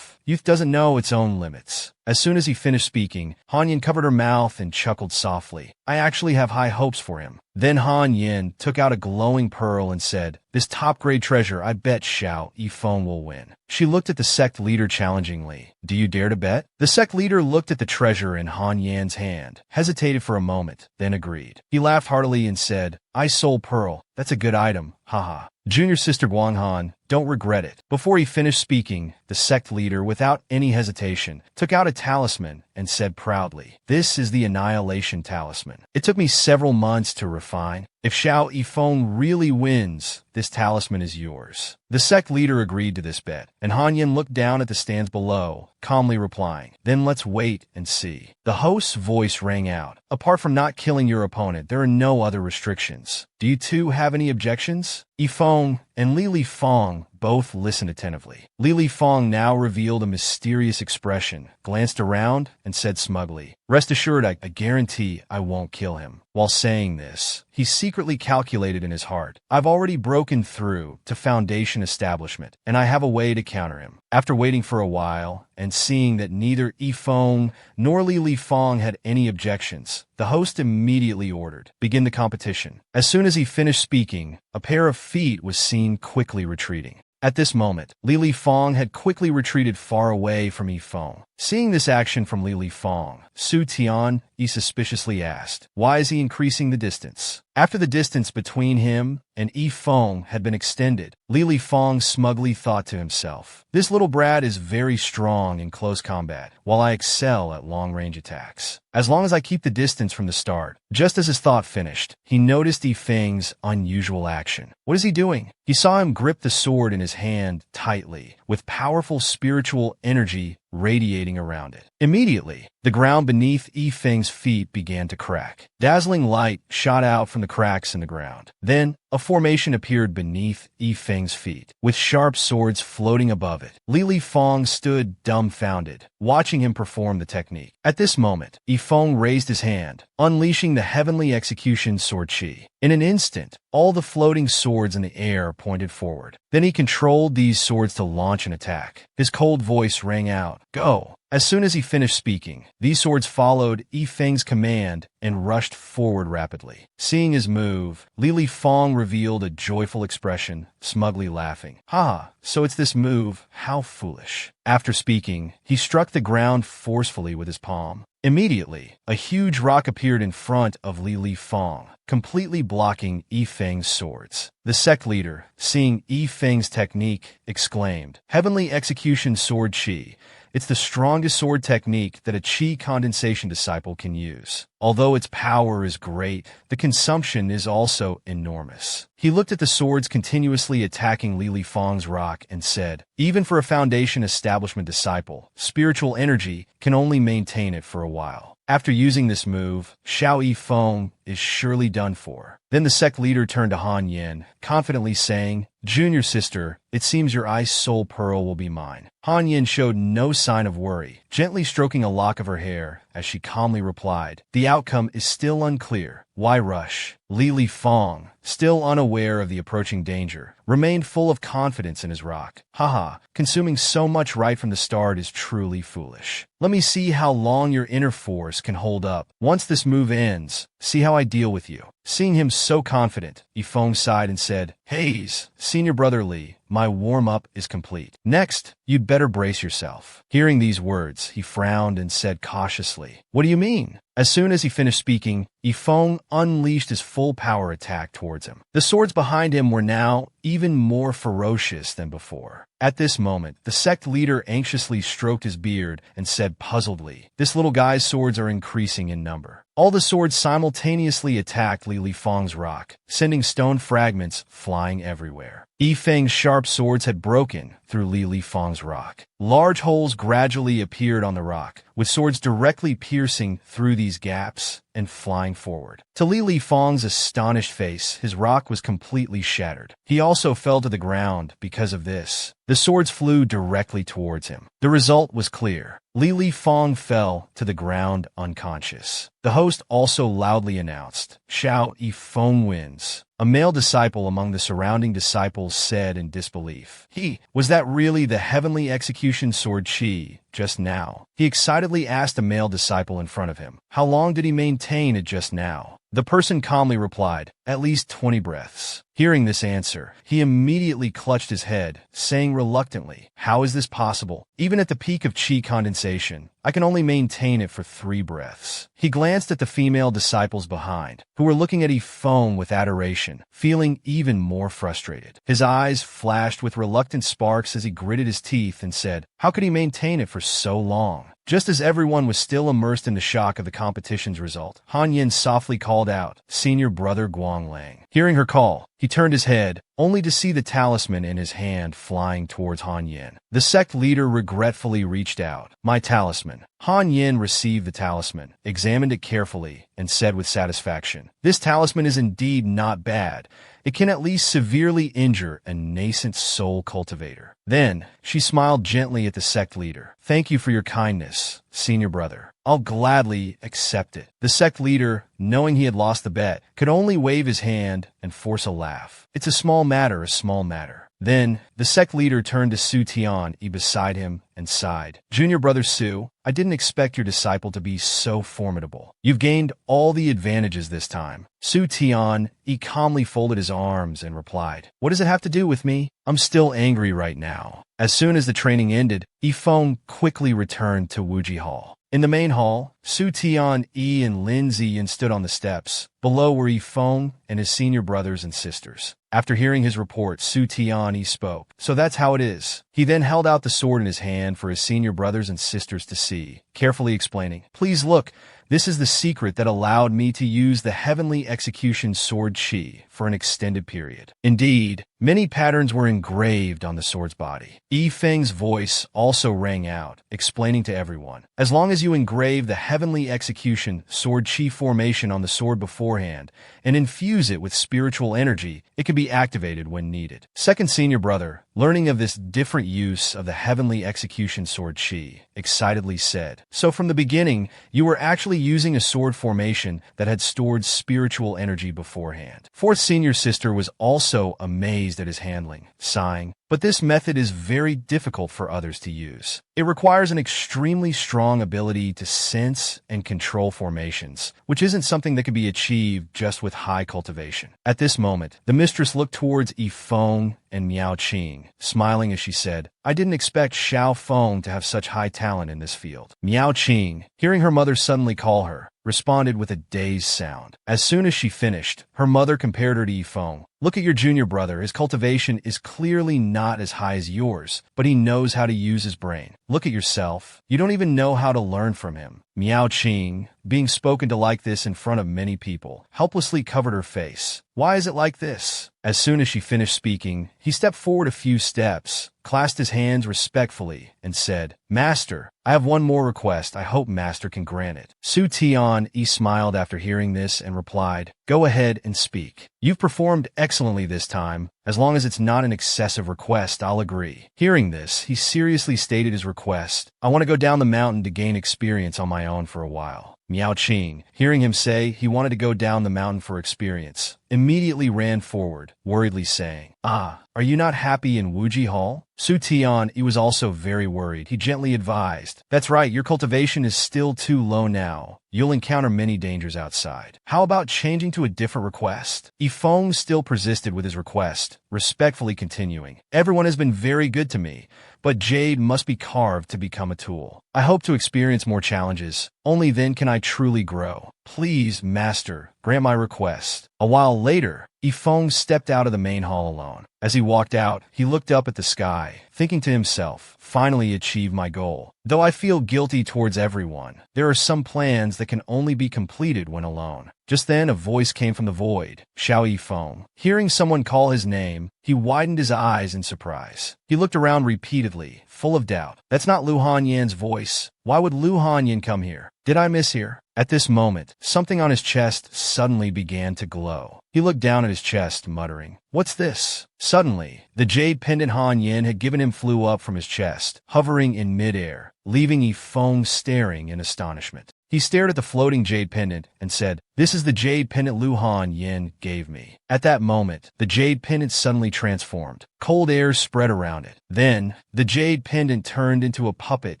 Speaker 1: Youth doesn't know its own limits. As soon as he finished speaking, Han Yin covered her mouth and chuckled softly. I actually have high hopes for him. Then Han Yin took out a glowing pearl and said, This top-grade treasure, I bet Xiao Yifeng will win. She looked at the sect leader challengingly. Do you dare to bet? The sect leader looked at the treasure in Han Yan's hand, hesitated for a moment, then agreed. He laughed heartily and said, I sold pearl. That's a good item. Haha. Junior sister Guanghan, don't regret it. Before he finished speaking, the sect leader, without any hesitation, took out a talisman and said proudly, This is the Annihilation Talisman. It took me several months to refine. If Xiao Yifeng really wins, this talisman is yours. The sect leader agreed to this bet, and Han Yin looked down at the stands below, calmly replying, Then let's wait and see. The host's voice rang out. Apart from not killing your opponent, there are no other restrictions. Do you two have any objections? Yifeng and Li Fong both listened attentively. Li Fong now revealed a mysterious expression, glanced around, and said smugly, Rest assured, I guarantee I won't kill him. While saying this, he secretly calculated in his heart, I've already broken through to Foundation establishment, and I have a way to counter him. After waiting for a while, and seeing that neither Yifeng nor Li Fong had any objections, the host immediately ordered, Begin the competition. As soon as he finished speaking, a pair of feet was seen quickly retreating. At this moment, Li Fong had quickly retreated far away from Yifeng. Seeing this action from Li Fong, Su Tian-yi suspiciously asked, Why is he increasing the distance? After the distance between him and Yifeng had been extended, Li Fong smugly thought to himself, This little brat is very strong in close combat, while I excel at long-range attacks. As long as I keep the distance from the start. Just as his thought finished, he noticed Yifeng's unusual action. What is he doing? He saw him grip the sword in his hand tightly, with powerful spiritual energy radiating around it. Immediately, the ground beneath Yifeng's feet began to crack. Dazzling light shot out from the cracks in the ground. Then, a formation appeared beneath Yifeng's feet, with sharp swords floating above it. Li Fong stood dumbfounded, watching him perform the technique. At this moment, Yifeng raised his hand, unleashing the heavenly execution sword chi. In an instant, all the floating swords in the air pointed forward. Then he controlled these swords to launch an attack. His cold voice rang out, Go! As soon as he finished speaking, these swords followed Yifeng's command and rushed forward rapidly. Seeing his move, Li Fong revealed a joyful expression, smugly laughing. Ha! So it's this move, how foolish. After speaking, he struck the ground forcefully with his palm. Immediately, a huge rock appeared in front of Li Fong, completely blocking Yifeng's swords. The sect leader, seeing Yifeng's technique, exclaimed, Heavenly Execution Sword Chi. It's the strongest sword technique that a chi condensation disciple can use. Although its power is great, the consumption is also enormous. He looked at the swords continuously attacking Li Fong's rock and said, Even for a Foundation establishment disciple, spiritual energy can only maintain it for a while. After using this move, Xiao Yifeng is surely done for. Then the sect leader turned to Han Yin, confidently saying, Junior sister, it seems your ice soul pearl will be mine. Han Yin showed no sign of worry, gently stroking a lock of her hair as she calmly replied, The outcome is still unclear. Why rush? Li Fong, still unaware of the approaching danger, remained full of confidence in his rock. Haha, consuming so much right from the start is truly foolish. Let me see how long your inner force can hold up. Once this move ends, see how I deal with you. Seeing him so confident, Yifeng sighed and said, Haze, senior brother Li, my warm-up is complete. Next, you'd better brace yourself. Hearing these words, he frowned and said cautiously, What do you mean? As soon as he finished speaking, Yifeng unleashed his full power attack towards him. The swords behind him were now even more ferocious than before. At this moment, the sect leader anxiously stroked his beard and said puzzledly, This little guy's swords are increasing in number. All the swords simultaneously attacked Li Feng's rock, sending stone fragments flying everywhere. Yifeng's sharp swords had broken through Li Feng's rock. Large holes gradually appeared on the rock, with swords directly piercing through these gaps and flying forward. To Li Feng's astonished face, his rock was completely shattered. He also fell to the ground because of this. The swords flew directly towards him. The result was clear. Li Feng fell to the ground unconscious. The host also loudly announced, Xiao Yifeng wins. A male disciple among the surrounding disciples said in disbelief, Was that really the heavenly execution sword Qi just now? He excitedly asked a male disciple in front of him, How long did he maintain it just now? The person calmly replied, At least 20 breaths. Hearing this answer, he immediately clutched his head, saying reluctantly, How is this possible? Even at the peak of Qi condensation, I can only maintain it for 3 breaths. He glanced at the female disciples behind, who were looking at Yifeng with adoration, feeling even more frustrated. His eyes flashed with reluctant sparks as he gritted his teeth and said, How could he maintain it for so long? Just as everyone was still immersed in the shock of the competition's result, Han Yin softly called out, Senior brother Guanglang. Hearing her call, he turned his head, only to see the talisman in his hand flying towards Han Yin. The sect leader regretfully reached out. My talisman. Han Yin received the talisman, examined it carefully, and said with satisfaction, This talisman is indeed not bad. It can at least severely injure a nascent soul cultivator. Then, she smiled gently at the sect leader. Thank you for your kindness, senior brother. I'll gladly accept it. The sect leader, knowing he had lost the bet, could only wave his hand and force a laugh. It's a small matter, a small matter. Then, the sect leader turned to Su Tian beside him and sighed. Junior brother Su, I didn't expect your disciple to be so formidable. You've gained all the advantages this time. Su Tian calmly folded his arms and replied, What does it have to do with me? I'm still angry right now. As soon as the training ended, Yifeng quickly returned to Wuji Hall. In the main hall, Su Tian and Lin Ziyan stood on the steps. Below were Yifeng and his senior brothers and sisters. After hearing his report, Su Tian spoke. So that's how it is. He then held out the sword in his hand for his senior brothers and sisters to see, carefully explaining, Please look, this is the secret that allowed me to use the heavenly execution sword Qi for an extended period. Indeed, many patterns were engraved on the sword's body. Yifeng's voice also rang out, explaining to everyone, As long as you engrave the heavenly execution sword Qi formation on the sword beforehand and infuse it with spiritual energy, it can be activated when needed. Second senior brother, learning of this different use of the heavenly execution sword Qi, excitedly said, So from the beginning, you were actually using a sword formation that had stored spiritual energy beforehand. Fourth senior sister was also amazed at his handling, sighing, But this method is very difficult for others to use. It requires an extremely strong ability to sense and control formations, which isn't something that can be achieved just with high cultivation. At this moment, the mistress looked towards Yifeng and Miao Qing, smiling as she said, I didn't expect Xiao Feng to have such high talent in this field. Miao Qing, hearing her mother suddenly call her, responded with a dazed sound. As soon as she finished, her mother compared her to Yifeng, Look at your junior brother. His cultivation is clearly not as high as yours, but he knows how to use his brain. Look at yourself. You don't even know how to learn from him. Miao Qing, being spoken to like this in front of many people, helplessly covered her face. Why is it like this? As soon as she finished speaking, he stepped forward a few steps, clasped his hands respectfully, and said, "Master, I have one more request. I hope Master can grant it." Su Tian-yi smiled after hearing this and replied, "Go ahead and speak. You've performed excellently this time. As long as it's not an excessive request, I'll agree." Hearing this, he seriously stated his request. "I want to go down the mountain to gain experience on my own for a while." Miao Qing, hearing him say he wanted to go down the mountain for experience, immediately ran forward, worriedly saying, "Ah, are you not happy in Wuji Hall?" Su Tian-yi was also very worried. He gently advised, "That's right, your cultivation is still too low now. You'll encounter many dangers outside. How about changing to a different request?" Yifeng still persisted with his request, respectfully continuing, "Everyone has been very good to me, but jade must be carved to become a tool. I hope to experience more challenges. Only then can I truly grow. Please, Master, grant my request." A while later, Yifeng stepped out of the main hall alone. As he walked out, he looked up at the sky, thinking to himself, "Finally achieved my goal. Though I feel guilty towards everyone, there are some plans that can only be completed when alone." Just then, a voice came from the void. Xiao Yifeng. Hearing someone call his name, he widened his eyes in surprise. He looked around repeatedly, full of doubt. "That's not Lu Hanyan's voice. Why would Lu Hanyan come here? Did I miss here?" At this moment, something on his chest suddenly began to glow. He looked down at his chest, muttering, "What's this?" Suddenly, the jade pendant Han Yin had given him flew up from his chest, hovering in midair, leaving Yifeng staring in astonishment. He stared at the floating jade pendant and said, "This is the jade pendant Lu Han Yin gave me." At that moment, the jade pendant suddenly transformed. Cold air spread around it. Then, the jade pendant turned into a puppet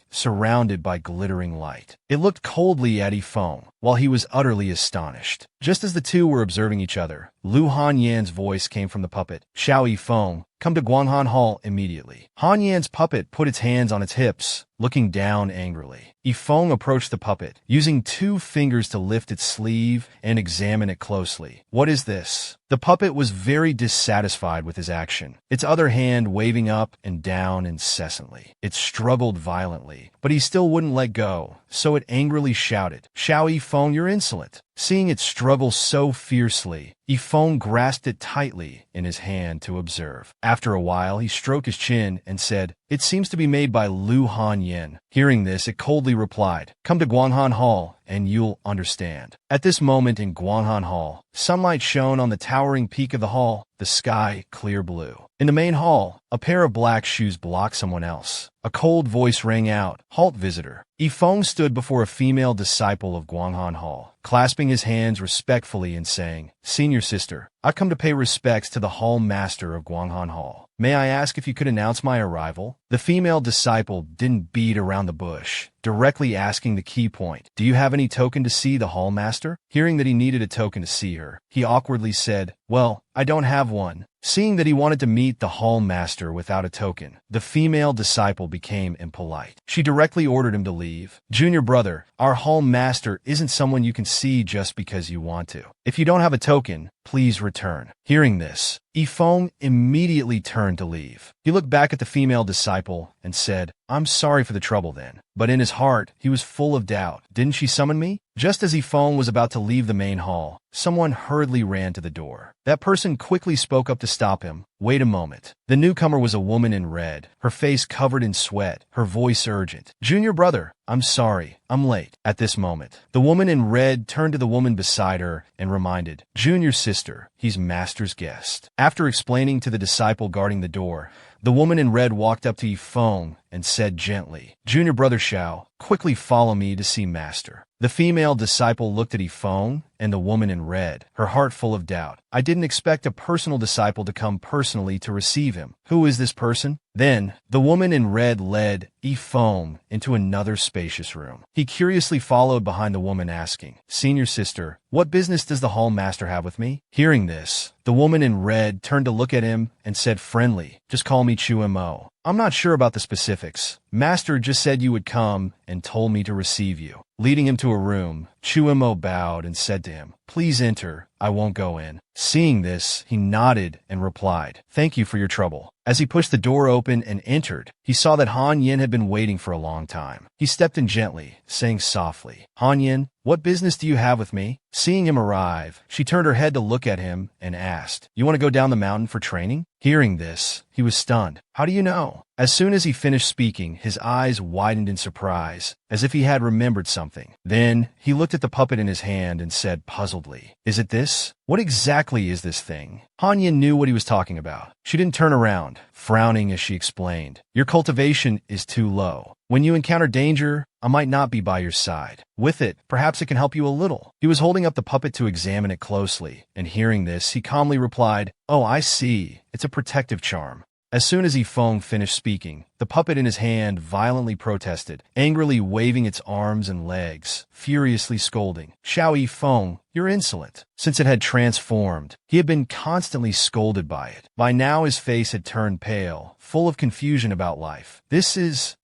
Speaker 1: surrounded by glittering light. It looked coldly at Yifeng, while he was utterly astonished. Just as the two were observing each other, Lu Hanyan's voice came from the puppet. "Xiao Yifeng, come to Guanghan Hall immediately." Han Yan's puppet put its hands on its hips, looking down angrily. Yifeng approached the puppet, using 2 fingers to lift its sleeve and examine it closely. "What is this?" The puppet was very dissatisfied with his action, its other hand waving up and down incessantly. It struggled violently, but he still wouldn't let go, so it angrily shouted, "Xiao Yifeng, you're insolent." Seeing it struggle so fiercely, Yifeng grasped it tightly in his hand to observe. After a while, he stroked his chin and said, "It seems to be made by Lu Hanyan." Hearing this, it coldly replied, "Come to Guanghan Hall, and you'll understand." At this moment in Guanghan Hall, sunlight shone on the towering peak of the hall, the sky clear blue. In the main hall, a pair of black shoes blocked someone else. A cold voice rang out, "Halt, visitor." Yifeng stood before a female disciple of Guanghan Hall, clasping his hands respectfully and saying, "Senior sister, I've come to pay respects to the hall master of Guanghan Hall. May I ask if you could announce my arrival?" The female disciple didn't beat around the bush, directly asking the key point. "Do you have any token to see the hall master?" Hearing that he needed a token to see her, he awkwardly said, "Well, I don't have one." Seeing that he wanted to meet the hall master without a token, the female disciple became impolite. She directly ordered him to leave. "Junior brother, our hall master isn't someone you can see just because you want to. If you don't have a token, please return." Hearing this, Yifeng immediately turned to leave. He looked back at the female disciple and said, "I'm sorry for the trouble then." But in his heart, he was full of doubt. "Didn't she summon me?" Just as Yifeng was about to leave the main hall, someone hurriedly ran to the door. That person quickly spoke up to stop him. "Wait a moment." The newcomer was a woman in red, her face covered in sweat, her voice urgent. "Junior brother, I'm sorry, I'm late." At this moment, the woman in red turned to the woman beside her and reminded, "Junior sister, he's master's guest." After explaining to the disciple guarding the door, the woman in red walked up to Yifeng and said gently, "Junior brother Xiao, quickly follow me to see master." The female disciple looked at Yifeng and the woman in red, her heart full of doubt. "I didn't expect a personal disciple to come personally to receive him. Who is this person?" Then, the woman in red led Yifeng into another spacious room. He curiously followed behind the woman asking, "Senior sister, what business does the hall master have with me?" Hearing this, the woman in red turned to look at him and said friendly, "Just call me Chu Mo. I'm not sure about the specifics, Master just said you would come and told me to receive you. Leading him to a room, Chuimo bowed and said to him, "Please enter, I won't go in." Seeing this, he nodded and replied, "Thank you for your trouble." As he pushed the door open and entered, he saw that Han Yin had been waiting for a long time. He stepped in gently, saying softly, "Han Yin, what business do you have with me?" Seeing him arrive, she turned her head to look at him and asked, "You want to go down the mountain for training?" Hearing this, he was stunned. "How do you know?" As soon as he finished speaking, his eyes widened in surprise, as if he had remembered something. Then, he looked at the puppet in his hand and said puzzledly, "Is it this? What exactly is this thing?" Han Yin knew what he was talking about. She didn't turn around, frowning as she explained, "Your cultivation is too low. When you encounter danger, I might not be by your side. With it, perhaps it can help you a little." He was holding up the puppet to examine it closely, and hearing this, he calmly replied, "Oh, I see. It's a protective charm." As soon as Yifeng finished speaking, the puppet in his hand violently protested, angrily waving its arms and legs, furiously scolding, "Xiao Yifeng, you're insolent." Since it had transformed, he had been constantly scolded by it. By now his face had turned pale, full of confusion about life.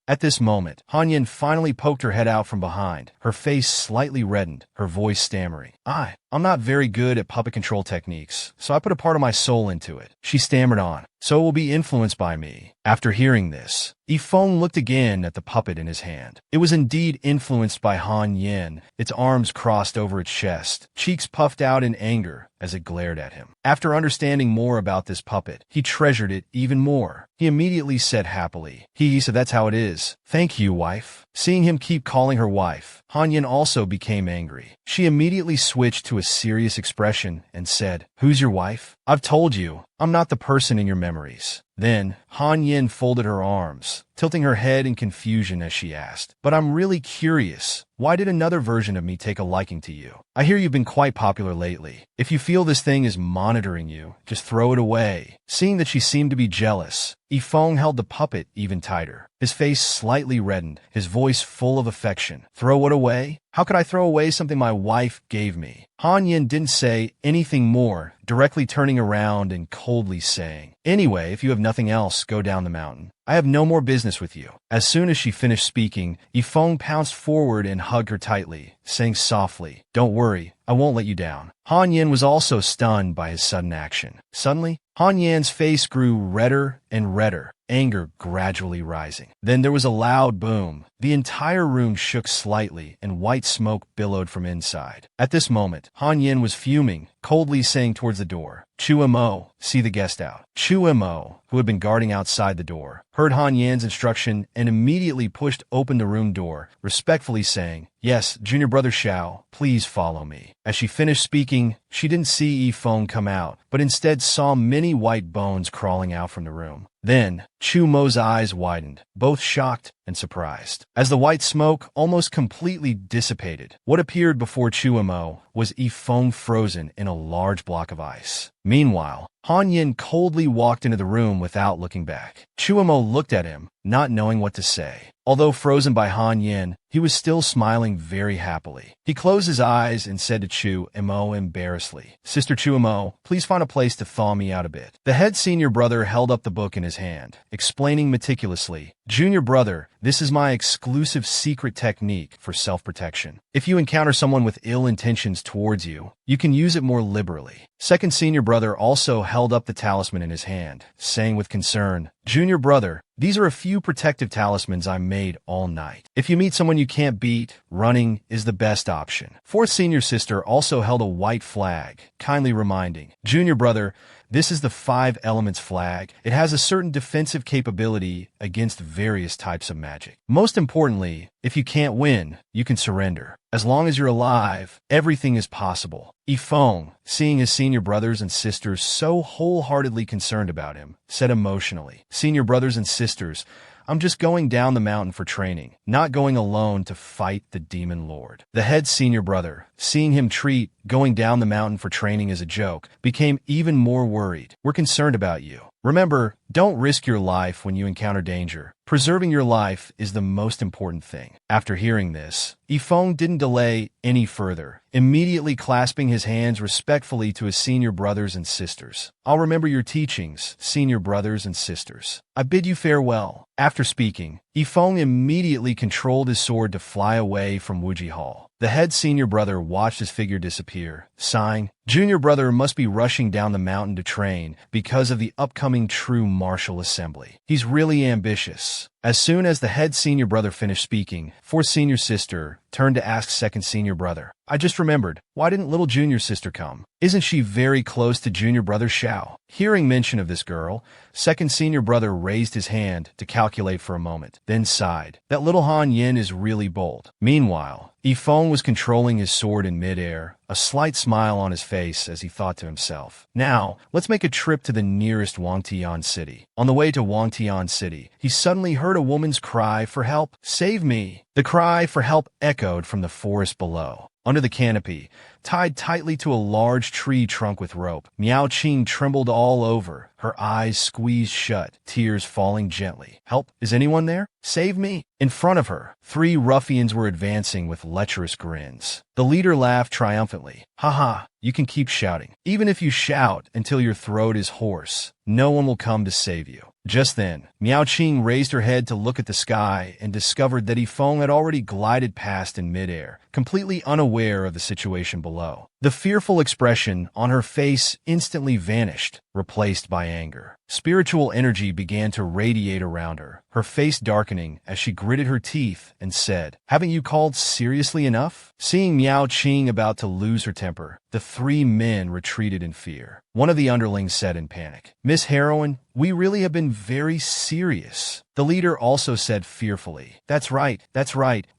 Speaker 1: At this moment, Han Yin finally poked her head out from behind, her face slightly reddened, her voice stammering. I'm not very good at puppet control techniques, so I put a part of my soul into it." She stammered on, "So it will be influenced by me." After hearing this, Yifeng looked again at the puppet in his hand. It was indeed influenced by Han Yin, its arms crossed over its chest, cheeks puffed out in anger as it glared at him. After understanding more about this puppet, he treasured it even more. He immediately said happily, So that's how it is. Thank you, wife." Seeing him keep calling her wife, Han Yin also became angry. She immediately switched to a serious expression and said, "Who's your wife? I've told you, I'm not the person in your memories." Then, Han Yin folded her arms, tilting her head in confusion as she asked, "But I'm really curious. Why did another version of me take a liking to you? I hear you've been quite popular lately. If you feel this thing is monitoring you, just throw it away." Seeing that she seemed to be jealous, Yifeng held the puppet even tighter. His face slightly reddened, his voice full of affection. "Throw it away? How could I throw away something my wife gave me?" Han Yin didn't say anything more, directly turning around and coldly saying, "Anyway, if you have nothing else, go down the mountain. I have no more business with you." As soon as she finished speaking, Yifeng pounced forward and hugged her tightly, saying softly, "Don't worry, I won't let you down." Han Yin was also stunned by his sudden action. Suddenly, Han Yan's face grew redder and redder, anger gradually rising. Then there was a loud boom. The entire room shook slightly, and white smoke billowed from inside. At this moment, Han Yin was fuming, coldly saying towards the door, "Chuimo, see the guest out." Chuimo, who had been guarding outside the door, heard Han Yan's instruction and immediately pushed open the room door, respectfully saying, "Yes, junior brother Xiao, please follow me." As she finished speaking, she didn't see Yifeng come out, but instead saw many white bones crawling out from the room. Then, Chu Mo's eyes widened, both shocked and surprised. As the white smoke almost completely dissipated, what appeared before Chu Mo was Yifeng frozen in a large block of ice. Meanwhile, Han Yin coldly walked into the room without looking back. Chu Mo looked at him, not knowing what to say. Although frozen by Han Yin, he was still smiling very happily. He closed his eyes and said to Chu Mo embarrassedly, "Sister Chu Mo, please find a place to thaw me out a bit." The head senior brother held up the book in his hand, explaining meticulously, "Junior brother, this is my exclusive secret technique for self-protection. If you encounter someone with ill intentions towards you, you can use it more liberally." Second senior brother also held up the talisman in his hand, saying with concern, "Junior brother, these are a few protective talismans I made all night. If you meet someone you can't beat, running is the best option." Fourth senior sister also held a white flag, kindly reminding, "Junior brother, this is the 5 elements flag. It has a certain defensive capability against various types of magic. Most importantly, if you can't win, you can surrender. As long as you're alive, everything is possible." Yifeng, seeing his senior brothers and sisters so wholeheartedly concerned about him, said emotionally, "Senior brothers and sisters, I'm just going down the mountain for training, not going alone to fight the demon lord." The head senior brother, seeing him treat going down the mountain for training as a joke, became even more worried. "We're concerned about you. Remember, Don't risk your life when you encounter danger. Preserving your life is the most important thing. After hearing this, Yifeng didn't delay any further, immediately clasping his hands respectfully to his senior brothers and sisters. I'll remember your teachings, senior brothers and sisters. I bid you farewell. After speaking, Yifeng immediately controlled his sword to fly away from Wuji Hall. The head senior brother watched his figure disappear, sighing, Junior brother must be rushing down the mountain to train because of the upcoming true martial assembly. He's really ambitious. As soon as the head senior brother finished speaking, fourth senior sister turned to ask second senior brother, I just remembered, why didn't little junior sister come? Isn't she very close to junior brother Xiao? Hearing mention of this girl, second senior brother raised his hand to calculate for a moment, then sighed. That little Han Yin is really bold. Meanwhile, Yifeng was controlling his sword in midair, a slight smile on his face as he thought to himself. Now, let's make a trip to the nearest Wangtian city. On the way to Wangtian city, he suddenly heard a woman's cry for help. Save me! The cry for help echoed from the forest below. Under the canopy, tied tightly to a large tree trunk with rope, Miao Qing trembled all over, her eyes squeezed shut, tears falling gently. Help? Is anyone there? Save me! In front of her, three ruffians were advancing with lecherous grins. The leader laughed triumphantly. Ha, you can keep shouting. Even if you shout until your throat is hoarse, no one will come to save you. Just then, Miao Qing raised her head to look at the sky and discovered that Yifeng had already glided past in midair, completely unaware of the situation below. The fearful expression on her face instantly vanished, replaced by anger. Spiritual energy began to radiate around her, her face darkening as she gritted her teeth and said, Haven't you called seriously enough? Seeing Miao Qing about to lose her temper, the three men retreated in fear. One of the underlings said in panic, Miss Heroine, we really have been very serious. The leader also said fearfully, That's right.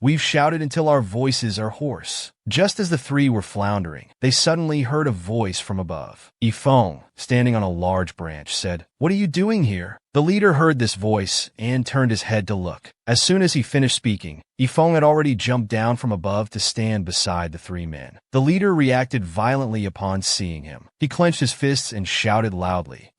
Speaker 1: We've shouted until our voices are hoarse. Just as the three were floundering, they suddenly heard a voice from above. Yifeng, standing on a large branch, said, What are you doing here? The leader heard this voice and turned his head to look. As soon as he finished speaking, Yifeng had already jumped down from above to stand beside the three men. The leader reacted violently upon seeing him. He clenched his fists and shouted loudly,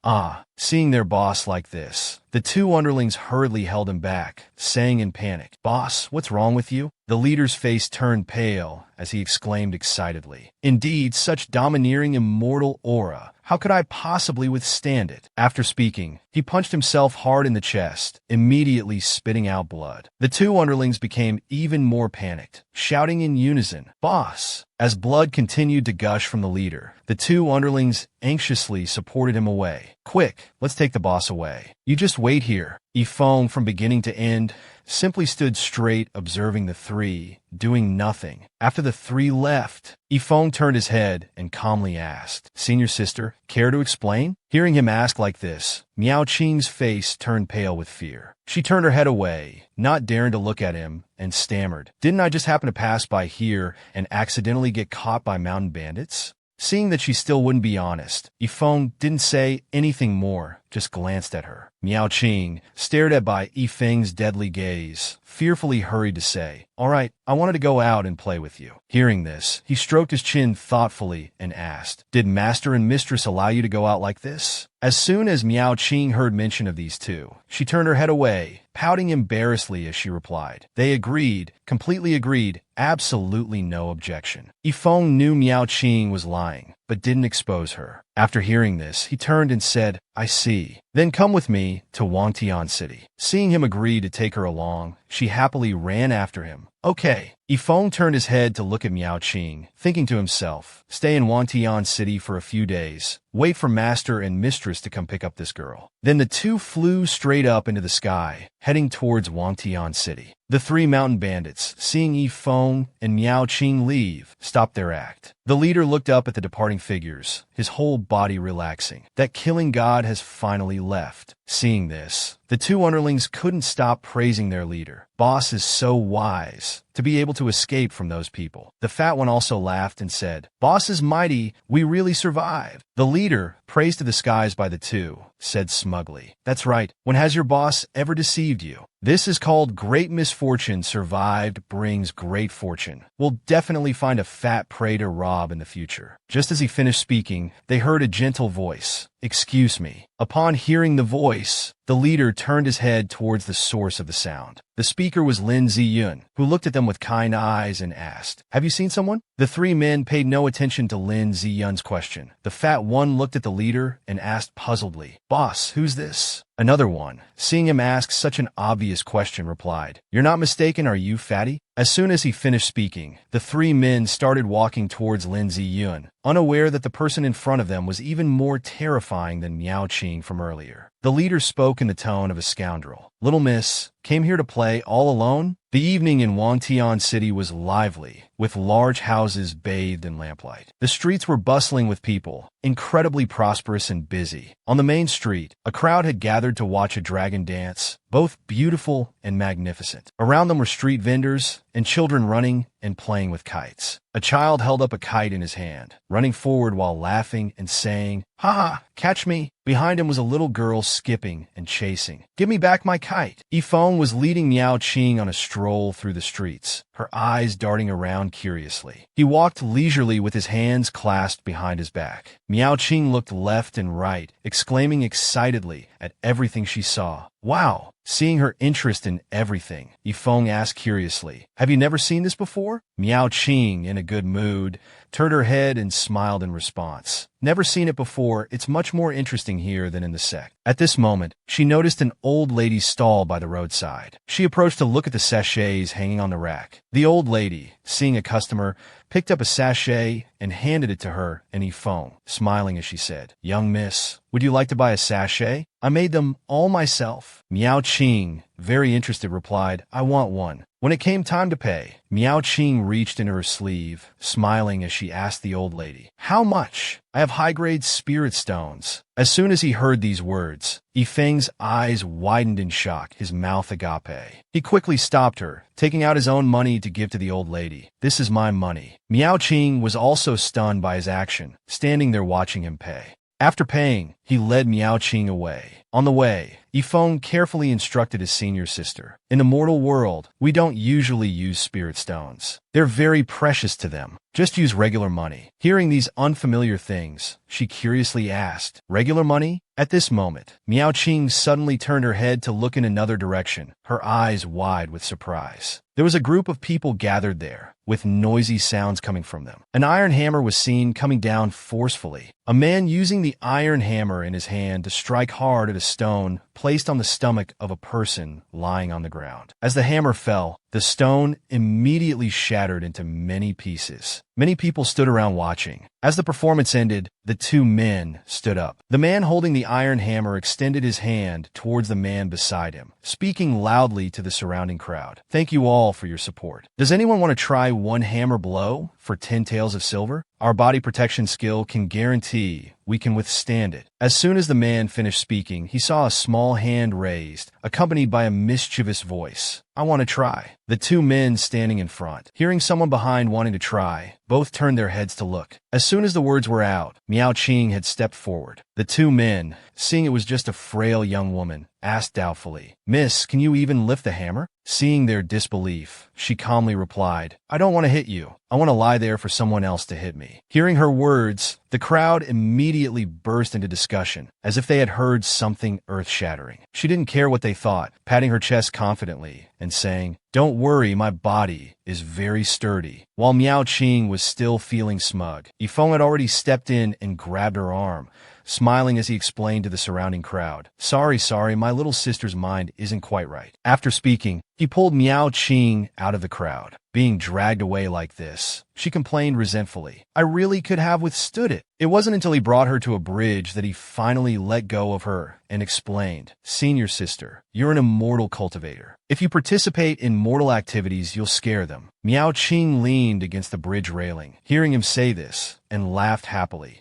Speaker 1: Seeing their boss like this, the two underlings hurriedly held him back, saying in panic, Boss, what's wrong with you? The leader's face turned pale as he exclaimed excitedly, Indeed, such domineering immortal aura. How could I possibly withstand it? After speaking, he punched himself hard in the chest, immediately spitting out blood. The two underlings became even more panicked, shouting in unison, Boss! As blood continued to gush from the leader, the two underlings anxiously supported him away. Quick, let's take the boss away. You just wait here. Yifeng, from beginning to end, simply stood straight, observing the three, doing nothing. After the three left, Yifeng turned his head and calmly asked, Senior sister, care to explain? Hearing him ask like this, Miao Qing's face turned pale with fear. She turned her head away, not daring to look at him, and stammered, Didn't I just happen to pass by here and accidentally get caught by mountain bandits? Seeing that she still wouldn't be honest, Yifeng didn't say anything more, just glanced at her. Miao Qing, stared at by Yifeng's deadly gaze, fearfully hurried to say, All right, I wanted to go out and play with you. Hearing this, he stroked his chin thoughtfully and asked, Did master and mistress allow you to go out like this? As soon as Miao Qing heard mention of these two, she turned her head away, pouting embarrassedly as she replied. They agreed, completely agreed, absolutely no objection. Yifeng knew Miao Qing was lying, but didn't expose her. After hearing this, he turned and said, I see. Then come with me to Wangtian City. Seeing him agree to take her along, she happily ran after him. Okay. Yifeng turned his head to look at Miao Qing, thinking to himself, Stay in Wangtian City for a few days. Wait for master and mistress to come pick up this girl. Then the two flew straight up into the sky, heading towards Wangtian City. The three mountain bandits, seeing Yifeng and Miao Qing leave, stopped their act. The leader looked up at the departing figures, his whole body relaxing. That killing god has finally left. Seeing this, the two underlings couldn't stop praising their leader. Boss is so wise to be able to escape from those people. The fat one also laughed and said, Boss is mighty, we really survived. The leader, praised to the skies by the two, said smugly, That's right, when has your boss ever deceived you? This is called great misfortune survived brings great fortune. We'll definitely find a fat prey to rob in the future. Just as he finished speaking, they heard a gentle voice. Excuse me. Upon hearing the voice, the leader turned his head towards the source of the sound. The speaker was Lin Ziyun, who looked at them with kind eyes and asked, "Have you seen someone?" The three men paid no attention to Lin Ziyun's question. The fat one looked at the leader and asked puzzledly, "Boss, who's this?" Another one, seeing him ask such an obvious question, replied, "You're not mistaken, are you, fatty?" As soon as he finished speaking, the three men started walking towards Lin Ziyun, unaware that the person in front of them was even more terrifying than Miao Qing from earlier. The leader spoke in the tone of a scoundrel. "Little miss, came here to play all alone?" The evening in Wangtian City was lively, with large houses bathed in lamplight. The streets were bustling with people, incredibly prosperous and busy. On the main street, a crowd had gathered to watch a dragon dance, both beautiful and magnificent. Around them were street vendors and children running and playing with kites. A child held up a kite in his hand, running forward while laughing and saying, "Ha ha, catch me." Behind him was a little girl skipping and chasing. "Give me back my kite." Yifeng was leading Miao Qing on a stroll through the streets, her eyes darting around curiously. He walked leisurely with his hands clasped behind his back. Miao Qing looked left and right, exclaiming excitedly at everything she saw. "Wow!" Seeing her interest in everything, Yifeng asked curiously, "Have you never seen this before?" Miao Qing, in a good mood, turned her head and smiled in response. "Never seen it before. It's much more interesting here than in the sect." At this moment, she noticed an old lady's stall by the roadside. She approached to look at the sachets hanging on the rack. The old lady, seeing a customer, picked up a sachet and handed it to her and Yifeng, smiling as she said, "Young miss, would you like to buy a sachet? I made them all myself." Miao Qing, very interested, replied, "I want one." When it came time to pay, Miao Qing reached into her sleeve, smiling as she asked the old lady, "How much?" "I have high-grade spirit stones." As soon as he heard these words, Yifeng's eyes widened in shock, his mouth agape. He quickly stopped her, taking out his own money to give to the old lady. "This is my money." Miao Qing was also stunned by his action, standing there watching him pay. After paying, he led Miao Qing away. On the way, Yifeng carefully instructed his senior sister, "In the mortal world, we don't usually use spirit stones. They're very precious to them. Just use regular money." Hearing these unfamiliar things, she curiously asked, "Regular money?" At this moment, Miao Qing suddenly turned her head to look in another direction, her eyes wide with surprise. There was a group of people gathered there, with noisy sounds coming from them. An iron hammer was seen coming down forcefully. A man using the iron hammer in his hand to strike hard at a stone placed on the stomach of a person lying on the ground. As the hammer fell, the stone immediately shattered into many pieces. Many people stood around watching. As the performance ended, the two men stood up. The man holding the iron hammer extended his hand towards the man beside him, speaking loudly to the surrounding crowd. "Thank you all for your support. Does anyone want to try one hammer blow for 10 taels of silver? Our body protection skill can guarantee we can withstand it." As soon as the man finished speaking, he saw a small hand raised, accompanied by a mischievous voice. "I want to try." The two men standing in front, hearing someone behind wanting to try, both turned their heads to look. As soon as the words were out, Miao Qing had stepped forward. The two men, seeing it was just a frail young woman, asked doubtfully, "Miss, can you even lift the hammer?" Seeing their disbelief, she calmly replied, "I don't want to hit you. I want to lie there for someone else to hit me." Hearing her words, the crowd immediately burst into discussion, as if they had heard something earth-shattering. She didn't care what they thought, patting her chest confidently and saying, "Don't worry, my body is very sturdy." While Miao Qing was still feeling smug, Yifeng had already stepped in and grabbed her arm, smiling as he explained to the surrounding crowd, Sorry, my little sister's mind isn't quite right." After speaking, he pulled Miao Qing out of the crowd. Being dragged away like this, she complained resentfully, "I really could have withstood it." It wasn't until he brought her to a bridge that he finally let go of her and explained, "Senior sister, you're an immortal cultivator. If you participate in mortal activities, you'll scare them." Miao Qing leaned against the bridge railing, hearing him say this, and laughed happily.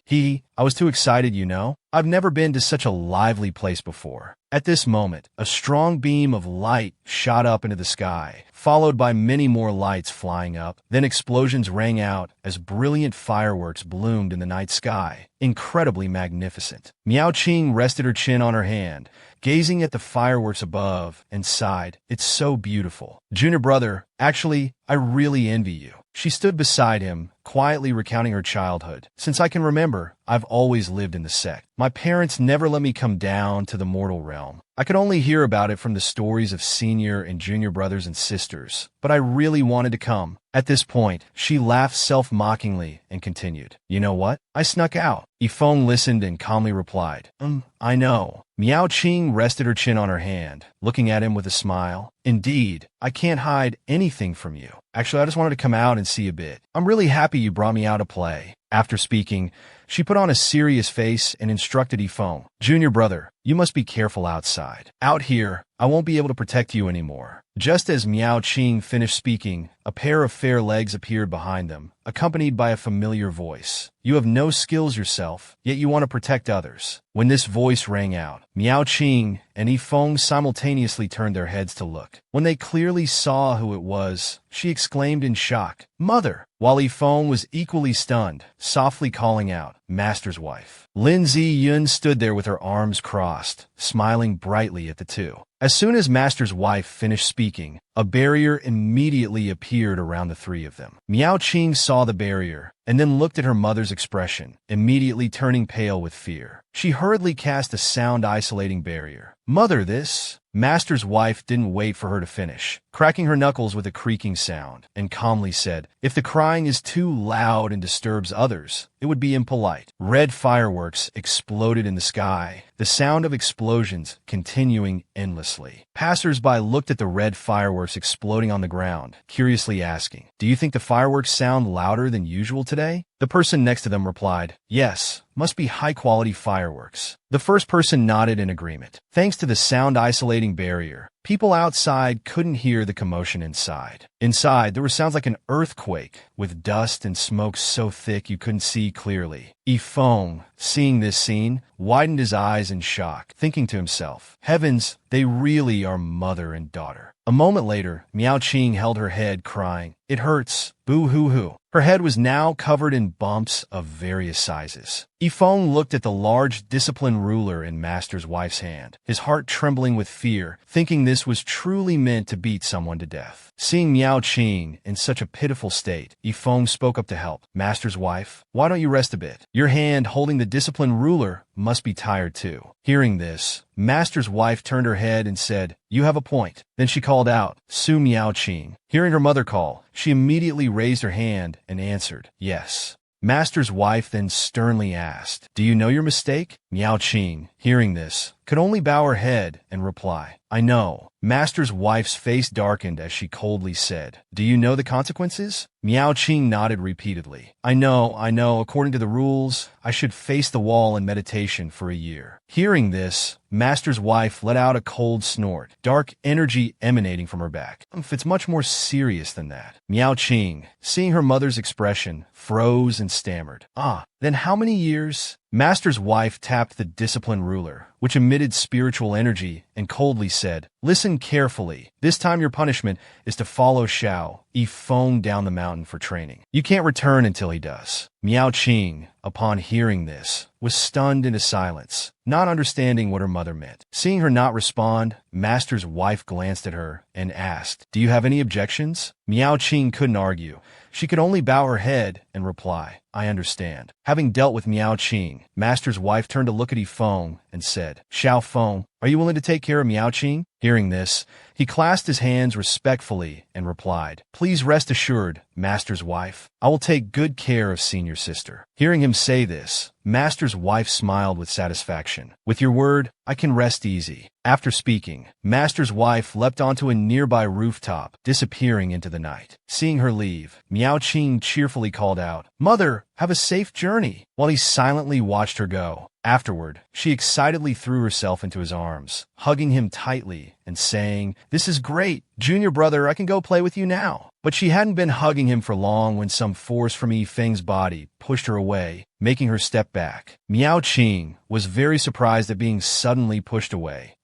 Speaker 1: I was too excited, you know. I've never been to such a lively place before." At this moment, a strong beam of light shot up into the sky, followed by many more lights flying up. Then explosions rang out as brilliant fireworks bloomed in the night sky, incredibly magnificent. Miao Qing rested her chin on her hand, gazing at the fireworks above, and sighed, "It's so beautiful. Junior brother, actually, I really envy you." She stood beside him, quietly recounting her childhood. Since I can remember, I've always lived in the sect. My parents never let me come down to the mortal realm. I could only hear about it from the stories of senior and junior brothers and sisters, but I really wanted to come. At this point, she laughed self-mockingly and continued, "You know what? I snuck out." Yifeng listened and calmly replied, I know." Miao Qing rested her chin on her hand, looking at him with a smile. "Indeed, I can't hide anything from you. Actually, I just wanted to come out and see a bit. I'm really happy you brought me out to play." After speaking, she put on a serious face and instructed Yifeng, "Junior brother, you must be careful outside. Out here, I won't be able to protect you anymore." Just as Miao Qing finished speaking, a pair of fair legs appeared behind them, accompanied by a familiar voice. "You have no skills yourself, yet you want to protect others." When this voice rang out, Miao Qing and Yifeng simultaneously turned their heads to look. When they clearly saw who it was, she exclaimed in shock, "Mother!" While Yifeng was equally stunned, softly calling out, "Master's wife." Lin Ziyun stood there with her arms crossed, smiling brightly at the two. As soon as Master's wife finished speaking, a barrier immediately appeared around the three of them. Miao Qing saw the barrier, and then looked at her mother's expression, immediately turning pale with fear. She hurriedly cast a sound-isolating barrier. "Mother, this..." Master's wife didn't wait for her to finish, cracking her knuckles with a creaking sound, and calmly said, "If the crying is too loud and disturbs others, it would be impolite." Red fireworks exploded in the sky, the sound of explosions continuing endlessly. Passers-by looked at the red fireworks exploding on the ground, curiously asking, "Do you think the fireworks sound louder than usual today?" The person next to them replied, "Yes, must be high-quality fireworks." The first person nodded in agreement. Thanks to the sound-isolating barrier, people outside couldn't hear the commotion inside. Inside, there were sounds like an earthquake, with dust and smoke so thick you couldn't see clearly. Yifeng, seeing this scene, widened his eyes in shock, thinking to himself, "Heavens, they really are mother and daughter." A moment later, Miao Qing held her head, crying, "It hurts. Boo-hoo-hoo." Her head was now covered in bumps of various sizes. Yifeng looked at the large discipline ruler in Master's wife's hand, his heart trembling with fear, thinking this was truly meant to beat someone to death. Seeing Miao Qing in such a pitiful state, Yifeng spoke up to help. "Master's wife, why don't you rest a bit? Your hand holding the discipline ruler must be tired too." Hearing this, Master's wife turned her head and said, "You have a point." Then she called out, "Su Miao Qing." Hearing her mother call, she immediately raised her hand and answered, "Yes." Master's wife then sternly asked, "Do you know your mistake?" Miao Qing, hearing this, could only bow her head and reply, "I know." Master's wife's face darkened as she coldly said, "Do you know the consequences?" Miao Qing nodded repeatedly. I know. According to the rules, I should face the wall in meditation for a year." Hearing this, Master's wife let out a cold snort, dark energy emanating from her back. It's much more serious than that." Miao Qing, seeing her mother's expression, froze and stammered, Then how many years?" Master's wife tapped the discipline ruler, which emitted spiritual energy, and coldly said, "Listen carefully. This time your punishment is to follow Xiao Yifeng down the mountain for training. You can't return until he does." Miao Qing, upon hearing this, was stunned into silence, not understanding what her mother meant. Seeing her not respond, Master's wife glanced at her and asked, "Do you have any objections?" Miao Qing couldn't argue. She could only bow her head and reply, "I understand." Having dealt with Miao Qing, Master's wife turned to look at Yifeng and said, "Xiao Feng, are you willing to take care of Miao Qing?" Hearing this, he clasped his hands respectfully and replied, "Please rest assured, Master's wife, I will take good care of senior sister." Hearing him say this, Master's wife smiled with satisfaction. "With your word, I can rest easy." After speaking, Master's wife leapt onto a nearby rooftop, disappearing into the night. Seeing her leave, Miao Qing cheerfully called out, "Mother, have a safe journey," while he silently watched her go. Afterward, she excitedly threw herself into his arms, hugging him tightly and saying, "This is great. Junior brother, I can go play with you now." But she hadn't been hugging him for long when some force from Yifeng's body pushed her away, making her step back. Miao Qing was very surprised at being suddenly pushed away.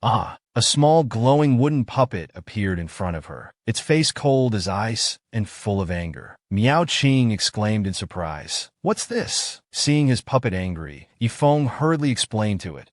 Speaker 1: A small glowing wooden puppet appeared in front of her, its face cold as ice and full of anger. Miao Qing exclaimed in surprise, "What's this?" Seeing his puppet angry, Yifeng hurriedly explained to it,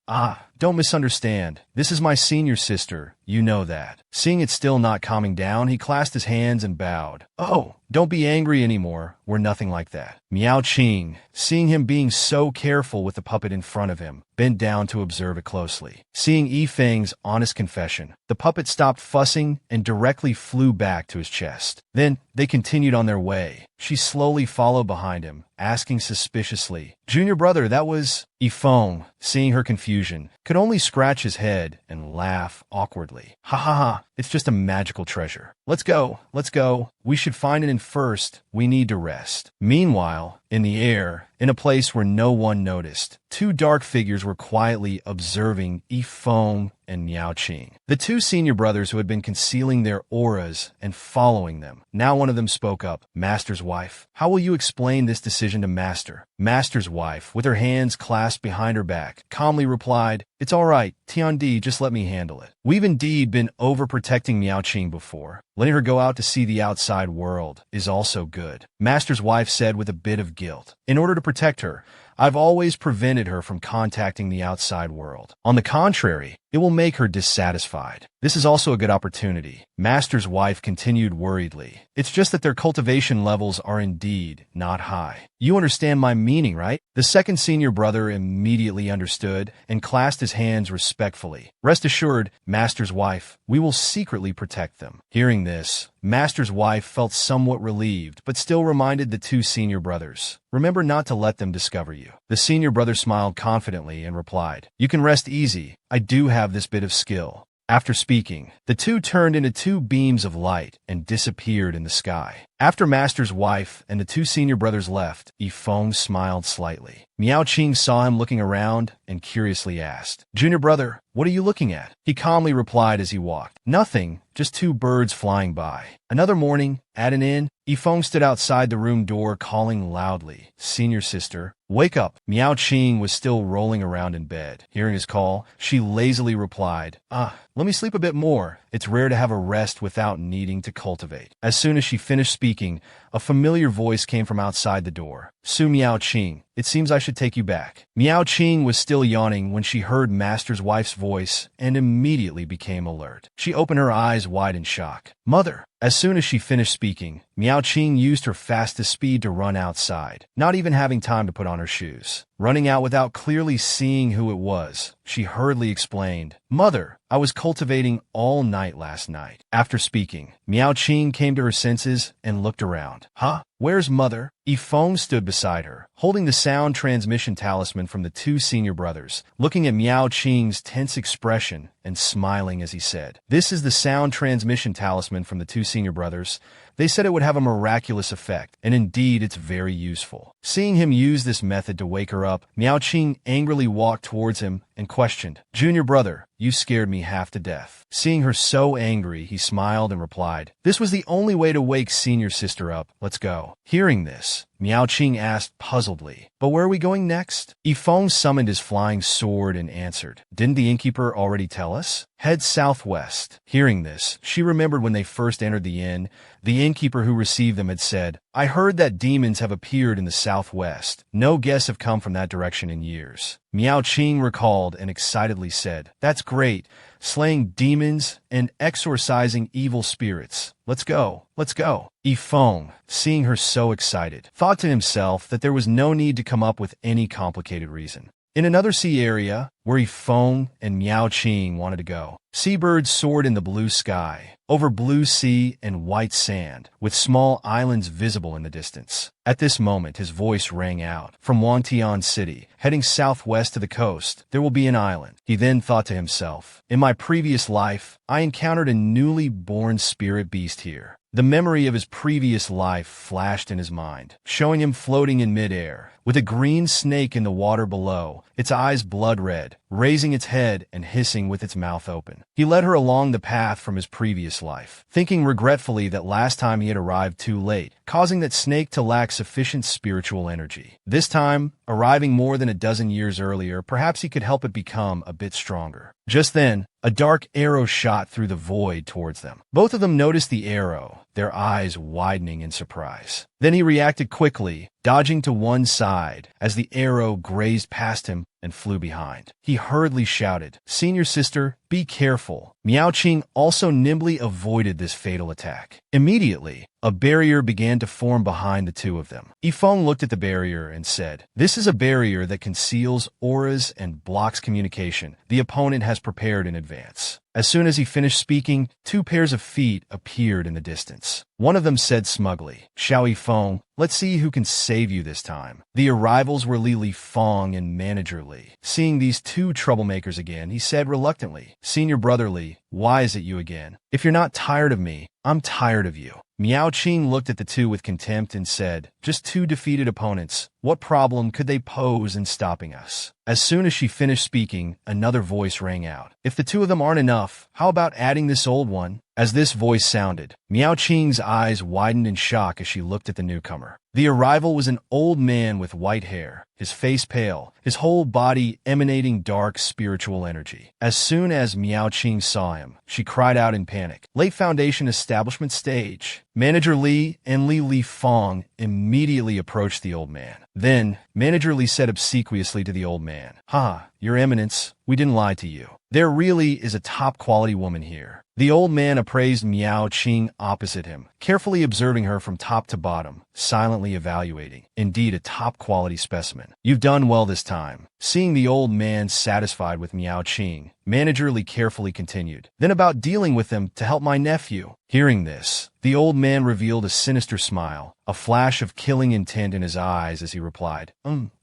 Speaker 1: don't misunderstand. This is my senior sister. You know that. Seeing it still not calming down, he clasped his hands and bowed. Oh, don't be angry anymore. We're nothing like that. Miao Qing, seeing him being so careful with the puppet in front of him, bent down to observe it closely. Seeing Yifeng's honest confession, the puppet stopped fussing and directly flew back to his chest. Then they continued on their way. She slowly followed behind him, asking suspiciously, "Junior brother, that was—" Yifeng, seeing her confusion, could only scratch his head and laugh awkwardly. "Ha ha ha, it's just a magical treasure. Let's go, let's go. We should find it, and first, we need to rest." Meanwhile, in the air, in a place where no one noticed, two dark figures were quietly observing Yifeng and Miao Qing, the two senior brothers who had been concealing their auras and following them. Now one of them spoke up. "Master's wife, how will you explain this decision to Master?" Master's wife, with her hands clasped behind her back, calmly replied, "It's all right, Tiandi, just let me handle it. We've indeed been overprotecting Miao Qing before. Letting her go out to see the outside world is also good." Master's wife said with a bit of guilt, "In order to protect her, I've always prevented her from contacting the outside world. On the contrary, it will make her dissatisfied. This is also a good opportunity." Master's wife continued worriedly. "It's just that their cultivation levels are indeed not high. You understand my meaning, right?" The second senior brother immediately understood and clasped his hands respectfully. "Rest assured, Master's wife, we will secretly protect them." Hearing this, Master's wife felt somewhat relieved, but still reminded the two senior brothers, "Remember not to let them discover you." The senior brother smiled confidently and replied, "You can rest easy. I do have this bit of skill." After speaking, the two turned into two beams of light and disappeared in the sky. After Master's wife and the two senior brothers left, Yifeng smiled slightly. Miao Qing saw him looking around and curiously asked, "Junior brother, what are you looking at?" He calmly replied as he walked, "Nothing, just two birds flying by." Another morning, at an inn, Yifeng stood outside the room door calling loudly, "Senior sister, wake up." Miao Qing was still rolling around in bed. Hearing his call, she lazily replied, "Let me sleep a bit more. It's rare to have a rest without needing to cultivate." As soon as she finished speaking, a familiar voice came from outside the door. "Su Miao Qing, it seems I should take you back." Miao Qing was still yawning when she heard Master's wife's voice and immediately became alert. She opened her eyes wide in shock. "Mother!" As soon as she finished speaking, Miao Qing used her fastest speed to run outside, not even having time to put on her shoes. Running out without clearly seeing who it was, she hurriedly explained, "Mother, I was cultivating all night last night." After speaking, Miao Qing came to her senses and looked around. "Huh? Where's Mother?" Yifeng stood beside her, holding the sound transmission talisman from the two senior brothers, looking at Miao Qing's tense expression and smiling as he said, "This is the sound transmission talisman from the two senior brothers. They said it would have a miraculous effect, and indeed it's very useful." Seeing him use this method to wake her up, Miao Qing angrily walked towards him and questioned, "Junior brother, you scared me half to death." Seeing her so angry, he smiled and replied, "This was the only way to wake senior sister up. Let's go." Hearing this, Miao Qing asked puzzledly, "But where are we going next?" Yifeng summoned his flying sword and answered, "Didn't the innkeeper already tell us? Head southwest." Hearing this, she remembered when they first entered the inn, the innkeeper who received them had said, "I heard that demons have appeared in the southwest. No guests have come from that direction in years." Miao Qing recalled and excitedly said, "That's great. Slaying demons and exorcising evil spirits. Let's go, let's go." Yifeng, seeing her so excited, thought to himself that there was no need to come up with any complicated reason. In another sea area, where Yifeng and Miao Qing wanted to go, seabirds soared in the blue sky, over blue sea and white sand, with small islands visible in the distance. At this moment, his voice rang out. "From Wangtian City, heading southwest to the coast, there will be an island." He then thought to himself, "In my previous life, I encountered a newly born spirit beast here." The memory of his previous life flashed in his mind, showing him floating in midair, with a green snake in the water below, its eyes blood red, raising its head and hissing with its mouth open. He led her along the path from his previous life, thinking regretfully that last time he had arrived too late, causing that snake to lack sufficient spiritual energy. This time, arriving more than a dozen years earlier, perhaps he could help it become a bit stronger. Just then, a dark arrow shot through the void towards them. Both of them noticed the arrow, their eyes widening in surprise. Then he reacted quickly, dodging to one side as the arrow grazed past him and flew behind. He hurriedly shouted, "Senior sister, be careful." Miao Qing also nimbly avoided this fatal attack. Immediately, a barrier began to form behind the two of them. Yifeng looked at the barrier and said, "This is a barrier that conceals auras and blocks communication the opponent has prepared in advance." As soon as he finished speaking, two pairs of feet appeared in the distance. One of them said smugly, "Xiao Yifeng, let's see who can save you this time." The arrivals were Li Fong and Manager Li. Seeing these two troublemakers again, he said reluctantly, "Senior brother Li, why is it you again? If you're not tired of me, I'm tired of you." Miao Qing looked at the two with contempt and said, "Just two defeated opponents. What problem could they pose in stopping us?" As soon as she finished speaking, another voice rang out. "If the two of them aren't enough, how about adding this old one?" As this voice sounded, Miao Qing's eyes widened in shock as she looked at the newcomer. The arrival was an old man with white hair, his face pale, his whole body emanating dark spiritual energy. As soon as Miao Qing saw him, she cried out in panic, "Late Foundation Establishment Stage." Manager Li and Li Fong immediately approached the old man. Then, Manager Li said obsequiously to the old man, "Ha, Your Eminence, we didn't lie to you. There really is a top-quality woman here." The old man appraised Miao Qing opposite him, carefully observing her from top to bottom, silently evaluating. Indeed, a top-quality specimen. "You've done well this time." Seeing the old man satisfied with Miao Qing, Manager Li carefully continued, "Then about dealing with them to help my nephew." Hearing this, the old man revealed a sinister smile, a flash of killing intent in his eyes as he replied,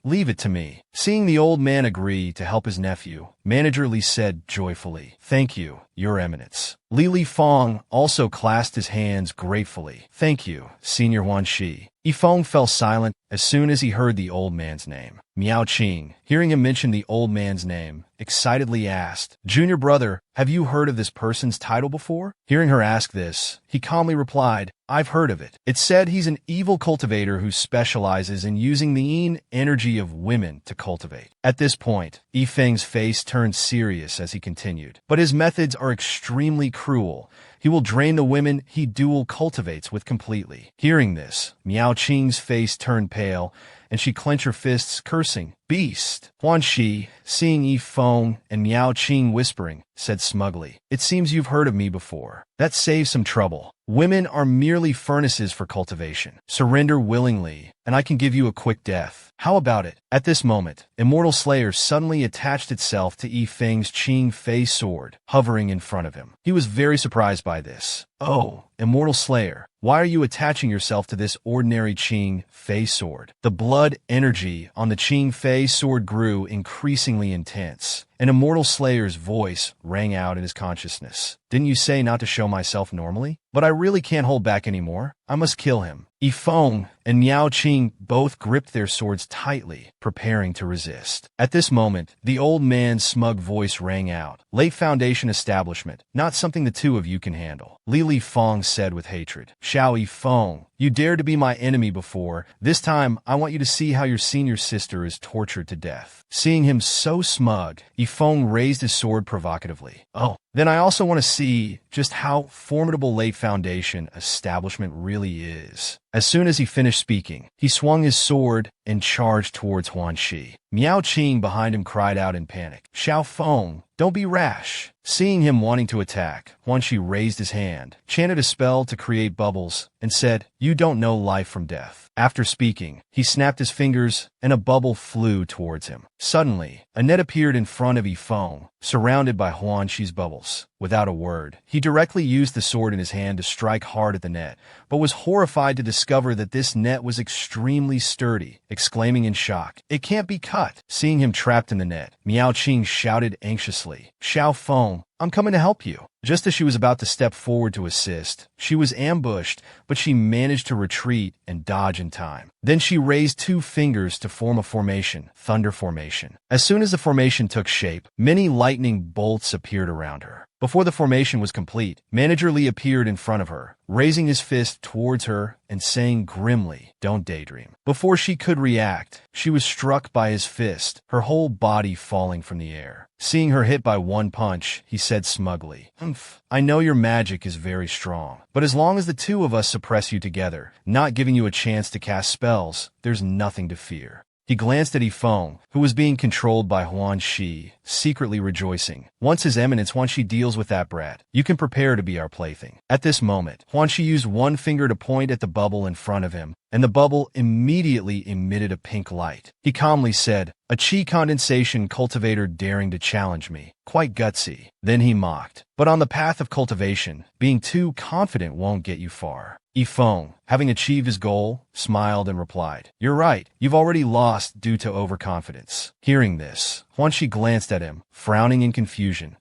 Speaker 1: "Leave it to me." Seeing the old man agree to help his nephew, Manager Li said joyfully, "Thank you, Your Eminence." Li Fong also clasped his hands gratefully. "Thank you, Senior Huan Shi." Yifeng fell silent as soon as he heard the old man's name. Miao Qing, hearing him mention the old man's name, excitedly asked, "Junior brother, have you heard of this person's title before?" Hearing her ask this, he calmly replied, "I've heard of it. It said he's an evil cultivator who specializes in using the yin energy of women to cultivate." At this point, Yifeng's face turned serious as he continued, "But his methods are extremely cruel. He will drain the women he dual cultivates with completely." Hearing this, Miao Qing's face turned pale, and she clenched her fists, cursing, "Beast!" Huan Shi, seeing Yifeng and Miao Qing whispering, said smugly, "It seems you've heard of me before. That saves some trouble. Women are merely furnaces for cultivation. Surrender willingly, and I can give you a quick death. How about it?" At this moment, Immortal Slayer suddenly attached itself to Yifeng's Qing Fei sword, hovering in front of him. He was very surprised by this. "Oh, Immortal Slayer, why are you attaching yourself to this ordinary Qing Fei sword?" The blood energy on the Qing Fei sword grew increasingly intense, and Immortal Slayer's voice rang out in his consciousness. "Didn't you say not to show myself normally? But I really can't hold back anymore. I must kill him." Yifeng and Miao Qing both gripped their swords tightly, preparing to resist. At this moment, the old man's smug voice rang out, "Late Foundation Establishment, not something the two of you can handle." Li Fong said with hatred, "Xiao Yifeng, you dared to be my enemy before. This time, I want you to see how your senior sister is tortured to death." Seeing him so smug, Yifeng raised his sword provocatively. "Oh, then I also want to see just how formidable Late Foundation Establishment really is." As soon as he finished speaking, he swung his sword and charged towards Huan Shi. Miao Qing behind him cried out in panic, "Xiao Feng, don't be rash." Seeing him wanting to attack, Huan Shi raised his hand, chanted a spell to create bubbles, and said, "You don't know life from death." After speaking, he snapped his fingers, and a bubble flew towards him. Suddenly, a net appeared in front of Yifeng, surrounded by Huan Shi's bubbles. Without a word, he directly used the sword in his hand to strike hard at the net, but was horrified to discover that this net was extremely sturdy, exclaiming in shock, "It can't be cut." Seeing him trapped in the net, Miao Qing shouted anxiously, "Xiao Feng, I'm coming to help you." Just as she was about to step forward to assist, she was ambushed, but she managed to retreat and dodge in time. Then she raised two fingers to form a formation, Thunder Formation. As soon as the formation took shape, many lightning bolts appeared around her. Before the formation was complete, Manager Li appeared in front of her, raising his fist towards her and saying grimly, "Don't daydream." Before she could react, she was struck by his fist, her whole body falling from the air. Seeing her hit by one punch, he said smugly, "Humph, I know your magic is very strong, but as long as the two of us suppress you together, not giving you a chance to cast spells, there's nothing to fear." He glanced at Yifeng, who was being controlled by Huan Shi, secretly rejoicing. "Once His Eminence Huan Shi deals with that brat, you can prepare to be our plaything." At this moment, Huan Shi used one finger to point at the bubble in front of him, and the bubble immediately emitted a pink light. He calmly said, "A chi condensation cultivator daring to challenge me. Quite gutsy." Then he mocked, "But on the path of cultivation, being too confident won't get you far." Yifeng, having achieved his goal, smiled and replied, "You're right, you've already lost due to overconfidence." Hearing this, Huan Shi glanced at him, frowning in confusion.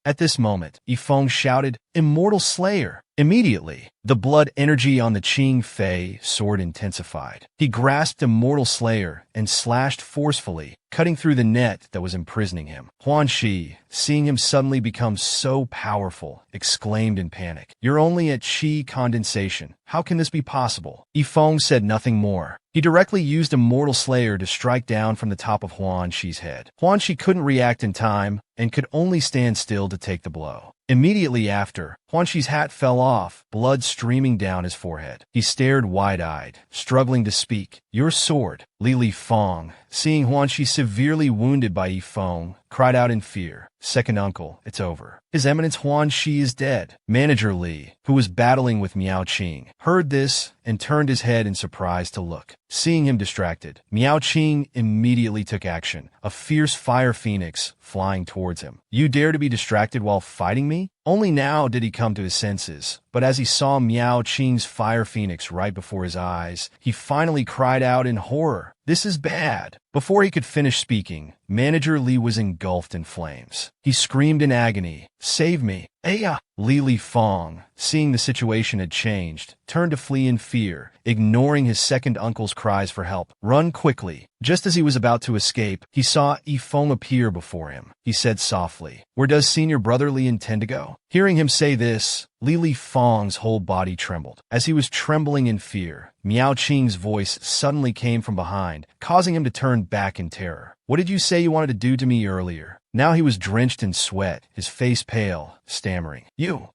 Speaker 1: At this moment, Yifeng shouted, "Immortal Slayer!" Immediately, the blood energy on the Qing Fei sword intensified. He grasped Immortal Slayer and slashed forcefully, cutting through the net that was imprisoning him. Huan Shi, seeing him suddenly become so powerful, exclaimed in panic, "You're only at Qi condensation. How can this be possible?" Yifeng said nothing more. He directly used Immortal Slayer to strike down from the top of Huan Shi's head. Huan Shi couldn't react in time and could only stand still to take the blow. Immediately after, Huan Shi's hat fell off, blood streaming down his forehead. He stared wide-eyed, struggling to speak. "Your sword." Li Feng, seeing Huan Shi severely wounded by Yifeng, cried out in fear, "Second uncle, it's over. His Eminence Huan Shi is dead." Manager Li, who was battling with Miao Qing, heard this and turned his head in surprise to look. Seeing him distracted, Miao Qing immediately took action, a fierce fire phoenix flying towards him. "You dare to be distracted while fighting me?" Only now did he come to his senses, but as he saw Miao Qing's fire phoenix right before his eyes, he finally cried out in horror, "This is bad." Before he could finish speaking, Manager Li was engulfed in flames. He screamed in agony, "Save me! Aya!" Li Feng, seeing the situation had changed, turned to flee in fear, ignoring his second uncle's cries for help. "Run quickly." Just as he was about to escape, he saw Yifeng appear before him. He said softly, "Where does senior brother Li intend to go?" Hearing him say this, Li Feng's whole body trembled. As he was trembling in fear, Miao Qing's voice suddenly came from behind, causing him to turn back in terror. "What did you say you wanted to do to me earlier?" Now he was drenched in sweat, his face pale, stammering.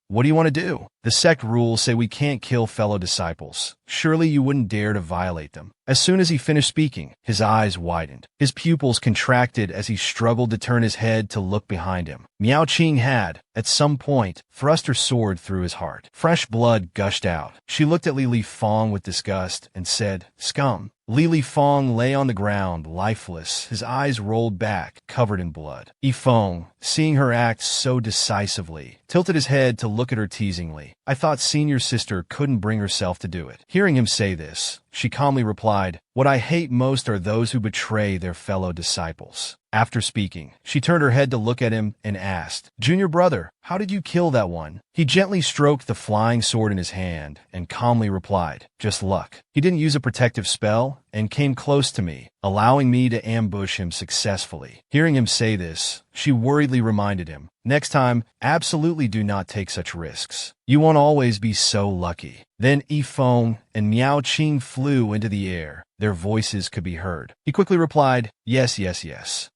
Speaker 1: What do you want to do?" "The sect rules say we can't kill fellow disciples. Surely you wouldn't dare to violate them." As soon as he finished speaking, his eyes widened. His pupils contracted as he struggled to turn his head to look behind him. Miao Qing had, at some point, thrust her sword through his heart. Fresh blood gushed out. She looked at Li Feng with disgust and said, "Scum." Li Feng lay on the ground, lifeless, his eyes rolled back, covered in blood. Yifeng, seeing her act so decisively, tilted his head to look at her teasingly. "I thought senior sister couldn't bring herself to do it." Hearing him say this, she calmly replied, "What I hate most are those who betray their fellow disciples." After speaking, she turned her head to look at him and asked, "Junior brother, how did you kill that one?" He gently stroked the flying sword in his hand and calmly replied, "Just luck. He didn't use a protective spell and came close to me, allowing me to ambush him successfully." Hearing him say this, she worriedly reminded him, "Next time, absolutely do not take such risks. You won't always be so lucky." Then Yifeng and Miao Qing flew into the air. Their voices could be heard. He quickly replied, "Yes.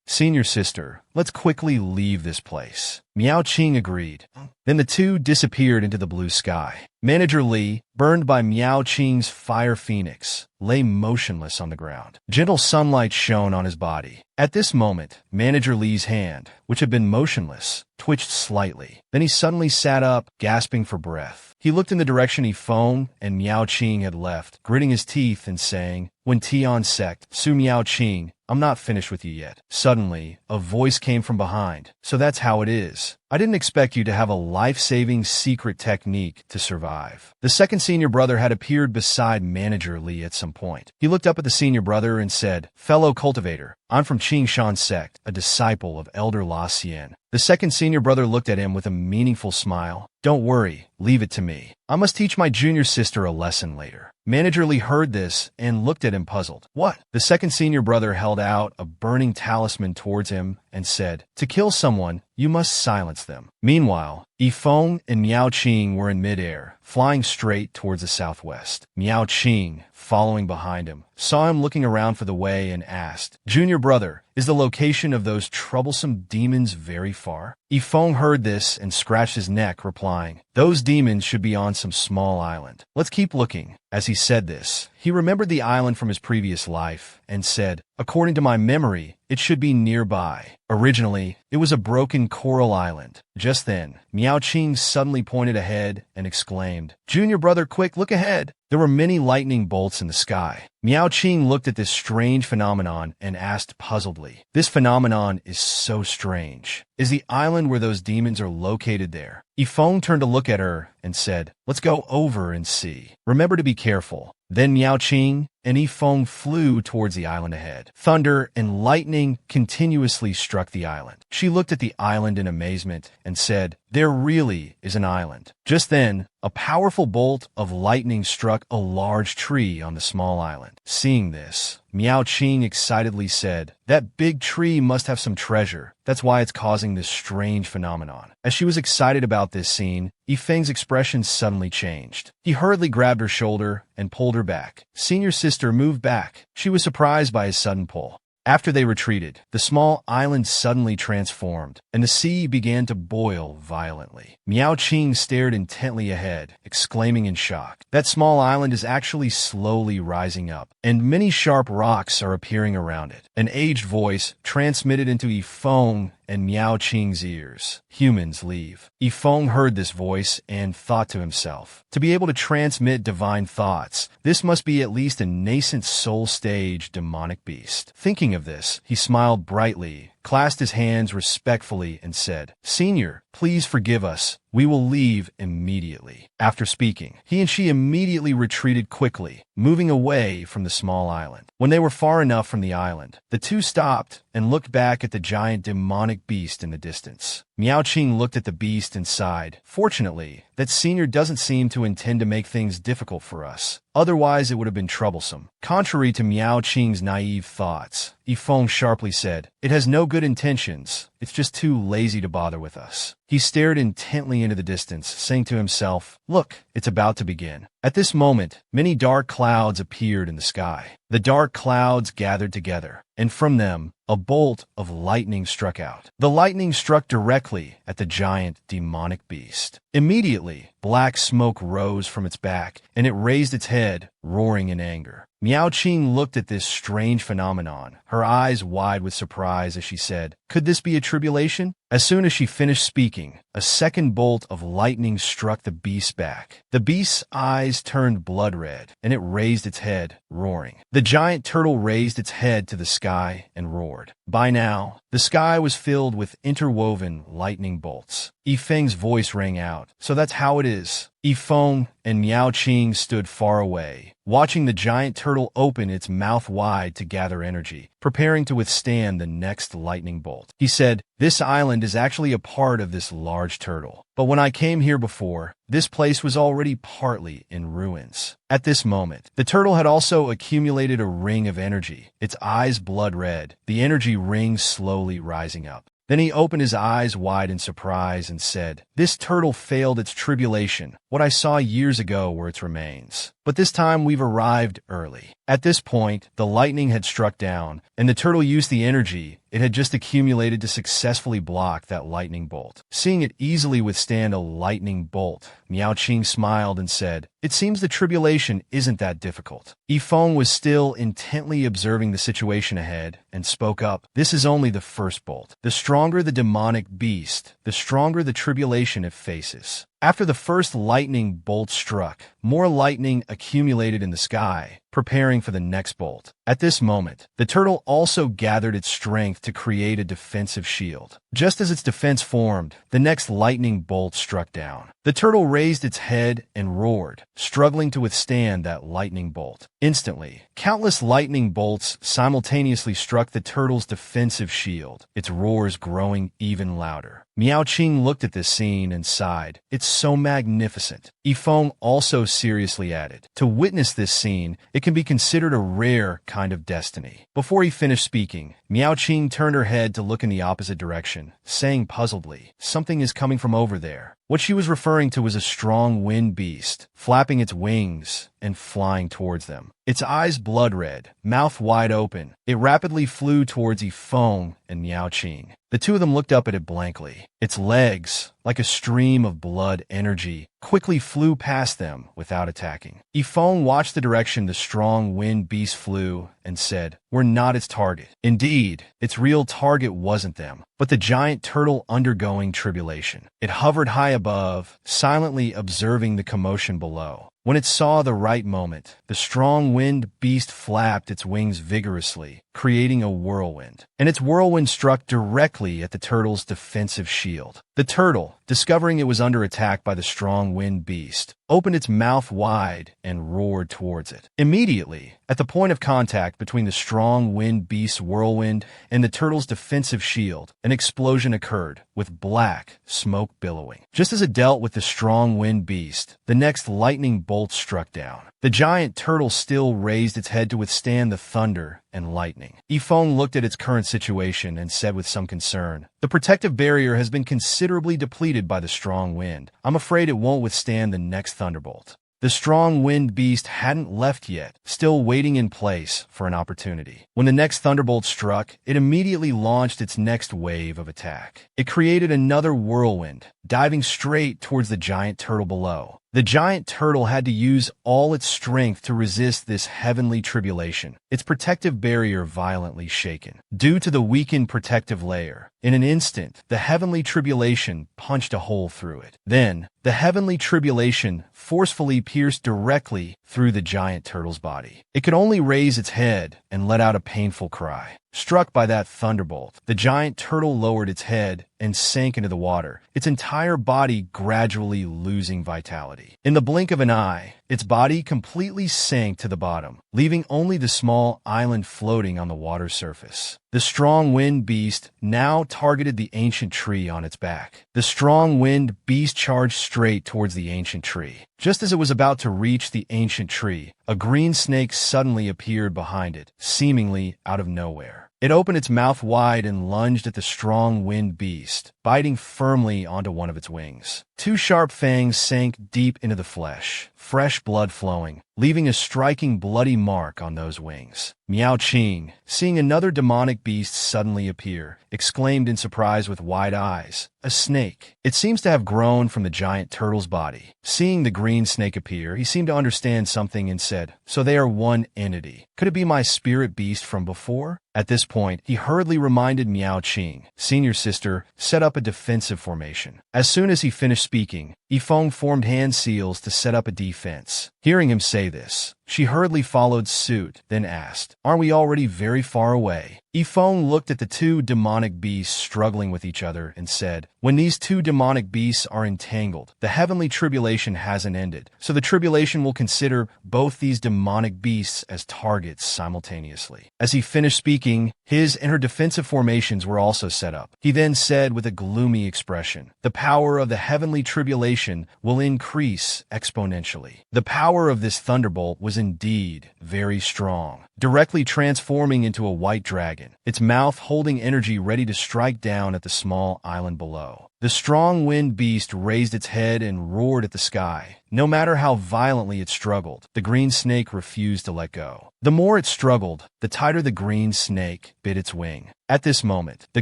Speaker 1: Senior sister, let's quickly leave this place." Miao Qing agreed. Then the two disappeared into the blue sky. Manager Li, burned by Miao Qing's fire phoenix, lay motionless on the ground. Gentle sunlight shone on his body. At this moment, Manager Li's hand, which had been motionless, twitched slightly. Then he suddenly sat up, gasping for breath. He looked in the direction Yifeng and Miao Qing had left, gritting his teeth and saying, "When Tian sect, Su Miao Qing, I'm not finished with you yet." Suddenly, a voice came from behind. "So that's how it is. I didn't expect you to have a life-saving secret technique to survive." The second senior brother had appeared beside Manager Li at some point. He looked up at the senior brother and said, "Fellow cultivator, I'm from Qingshan sect, a disciple of Elder La Xian." The second senior brother looked at him with a meaningful smile. "Don't worry, leave it to me. I must teach my junior sister a lesson later." Manager Lee heard this and looked at him puzzled. "What?" The second senior brother held out a burning talisman towards him and said, "To kill someone, you must silence them." Meanwhile, Yifeng and Miao Qing were in midair, flying straight towards the southwest. Miao Qing, following behind him, saw him looking around for the way and asked, "Junior brother, is the location of those troublesome demons very far?" Yifeng heard this and scratched his neck, replying, "Those demons should be on some small island. Let's keep looking." As he said this, he remembered the island from his previous life and said, "According to my memory, it should be nearby." Originally, it was a broken coral island. Just then, Miao Qing suddenly pointed ahead and exclaimed, "Junior brother, quick, look ahead!" There were many lightning bolts in the sky. Miao Qing looked at this strange phenomenon and asked puzzledly, "This phenomenon is so strange. Is the island where those demons are located there?" Yifeng turned to look at her and said, "Let's go over and see. Remember to be careful." Then Miao Qing and Yifeng flew towards the island ahead. Thunder and lightning continuously struck the island. She looked at the island in amazement and said, "There really is an island." Just then, a powerful bolt of lightning struck a large tree on the small island. Seeing this, Miao Qing excitedly said, "That big tree must have some treasure. That's why it's causing this strange phenomenon." As she was excited about this scene, Yifeng's expression suddenly changed. He hurriedly grabbed her shoulder and pulled her back. Senior sister moved back. She was surprised by his sudden pull. After they retreated, the small island suddenly transformed, and the sea began to boil violently. Miao Qing stared intently ahead, exclaiming in shock. That small island is actually slowly rising up, and many sharp rocks are appearing around it. An aged voice transmitted into Yifeng and Miao Qing's ears. "Humans leave." Yifeng heard this voice and thought to himself, "To be able to transmit divine thoughts, this must be at least a nascent soul stage demonic beast." Thinking of this, he smiled brightly, clasped his hands respectfully, and said, "Senior, please forgive us. We will leave immediately." After speaking, he and she immediately retreated quickly, moving away from the small island. When they were far enough from the island, the two stopped and looked back at the giant demonic beast in the distance. Miao Qing looked at the beast and sighed. "Fortunately, that senior doesn't seem to intend to make things difficult for us. Otherwise, it would have been troublesome." Contrary to Miao Qing's naive thoughts, Yifeng sharply said, "It has no good intentions. It's just too lazy to bother with us." He stared intently into the distance, saying to himself, "Look, it's about to begin." At this moment, many dark clouds appeared in the sky. The dark clouds gathered together, and from them, a bolt of lightning struck out. The lightning struck directly at the giant demonic beast. Immediately, black smoke rose from its back, and it raised its head, roaring in anger. Miao Qing looked at this strange phenomenon, her eyes wide with surprise as she said, "Could this be a tribulation?" As soon as she finished speaking, a second bolt of lightning struck the beast's back. The beast's eyes turned blood red, and it raised its head, roaring. The giant turtle raised its head to the sky and roared. By now, the sky was filled with interwoven lightning bolts. Yifeng's voice rang out, "So that's how it is." Yifeng and Miao Qing stood far away, watching the giant turtle open its mouth wide to gather energy, preparing to withstand the next lightning bolt. He said, "This island is actually a part of this large turtle. But when I came here before, this place was already partly in ruins." At this moment, the turtle had also accumulated a ring of energy, its eyes blood red, the energy ring slowly rising up. Then he opened his eyes wide in surprise and said, "This turtle failed its tribulation. What I saw years ago were its remains. But this time we've arrived early." At this point, the lightning had struck down, and the turtle used the energy it had just accumulated to successfully block that lightning bolt. Seeing it easily withstand a lightning bolt, Miao Qing smiled and said, "It seems the tribulation isn't that difficult." Yifeng was still intently observing the situation ahead and spoke up, "This is only the first bolt. The stronger the demonic beast, the stronger the tribulation it faces." After the first lightning bolt struck, more lightning accumulated in the sky, preparing for the next bolt. At this moment, the turtle also gathered its strength to create a defensive shield. Just as its defense formed, the next lightning bolt struck down. The turtle raised its head and roared, struggling to withstand that lightning bolt. Instantly, countless lightning bolts simultaneously struck the turtle's defensive shield, its roars growing even louder. Miao Qing looked at this scene and sighed. It It's so magnificent. Yifeng also seriously added, to witness this scene, it can be considered a rare kind of destiny. Before he finished speaking, Miaoqing turned her head to look in the opposite direction, saying puzzledly, something is coming from over there. What she was referring to was a strong wind beast, flapping its wings and flying towards them. Its eyes blood red, mouth wide open. It rapidly flew towards Yifeng and Miaoqing. The two of them looked up at it blankly. Its legs, like a stream of blood energy, quickly flew past them without attacking. Yifeng watched the direction the strong wind beast flew and said, "We're not its target." Indeed, its real target wasn't them, but the giant turtle undergoing tribulation. It hovered high above, silently observing the commotion below. When it saw the right moment, the strong wind beast flapped its wings vigorously, creating a whirlwind. And its whirlwind struck directly at the turtle's defensive shield. The turtle, discovering it was under attack by the strong wind beast, opened its mouth wide and roared towards it. Immediately, at the point of contact between the strong wind beast's whirlwind and the turtle's defensive shield, an explosion occurred, with black smoke billowing. Just as it dealt with the strong wind beast, the next lightning bolt struck down. The giant turtle still raised its head to withstand the thunder and lightning. Yifeng looked at its current situation and said with some concern, "The protective barrier has been considerably depleted by the strong wind. I'm afraid it won't withstand the next thunderbolt." The strong wind beast hadn't left yet, still waiting in place for an opportunity. When the next thunderbolt struck, it immediately launched its next wave of attack. It created another whirlwind, diving straight towards the giant turtle below. The giant turtle had to use all its strength to resist this heavenly tribulation, its protective barrier violently shaken. Due to the weakened protective layer, in an instant, the heavenly tribulation punched a hole through it. Then, the heavenly tribulation forcefully pierced directly through the giant turtle's body. It could only raise its head and let out a painful cry. Struck by that thunderbolt, the giant turtle lowered its head and sank into the water, its entire body gradually losing vitality. In the blink of an eye, its body completely sank to the bottom, leaving only the small island floating on the water surface. The strong wind beast now targeted the ancient tree on its back. The strong wind beast charged straight towards the ancient tree. Just as it was about to reach the ancient tree, a green snake suddenly appeared behind it, seemingly out of nowhere. It opened its mouth wide and lunged at the strong wind beast, biting firmly onto one of its wings. Two sharp fangs sank deep into the flesh, fresh blood flowing, leaving a striking bloody mark on those wings. Miaoqing, seeing another demonic beast suddenly appear, exclaimed in surprise with wide eyes, "A snake!" It seems to have grown from the giant turtle's body. Seeing the green snake appear, he seemed to understand something and said, "So they are one entity. Could it be my spirit beast from before?" At this point, he hurriedly reminded Miaoqing, "Senior sister, set up a defensive formation." As soon as he finished speaking, Yifeng formed hand seals to set up a defense. Hearing him say this, she hurriedly followed suit, then asked, "Aren't we already very far away?" Yifeng looked at the two demonic beasts struggling with each other and said, "When these two demonic beasts are entangled, the heavenly tribulation hasn't ended, so the tribulation will consider both these demonic beasts as targets simultaneously." As he finished speaking, his and her defensive formations were also set up. He then said with a gloomy expression, "The power of the heavenly tribulation will increase exponentially." The power of this thunderbolt was indeed very strong, directly transforming into a white dragon, its mouth holding energy ready to strike down at the small island below. The strong wind beast raised its head and roared at the sky. No matter how violently it struggled, the green snake refused to let go. The more it struggled, the tighter the green snake bit its wing. At this moment, the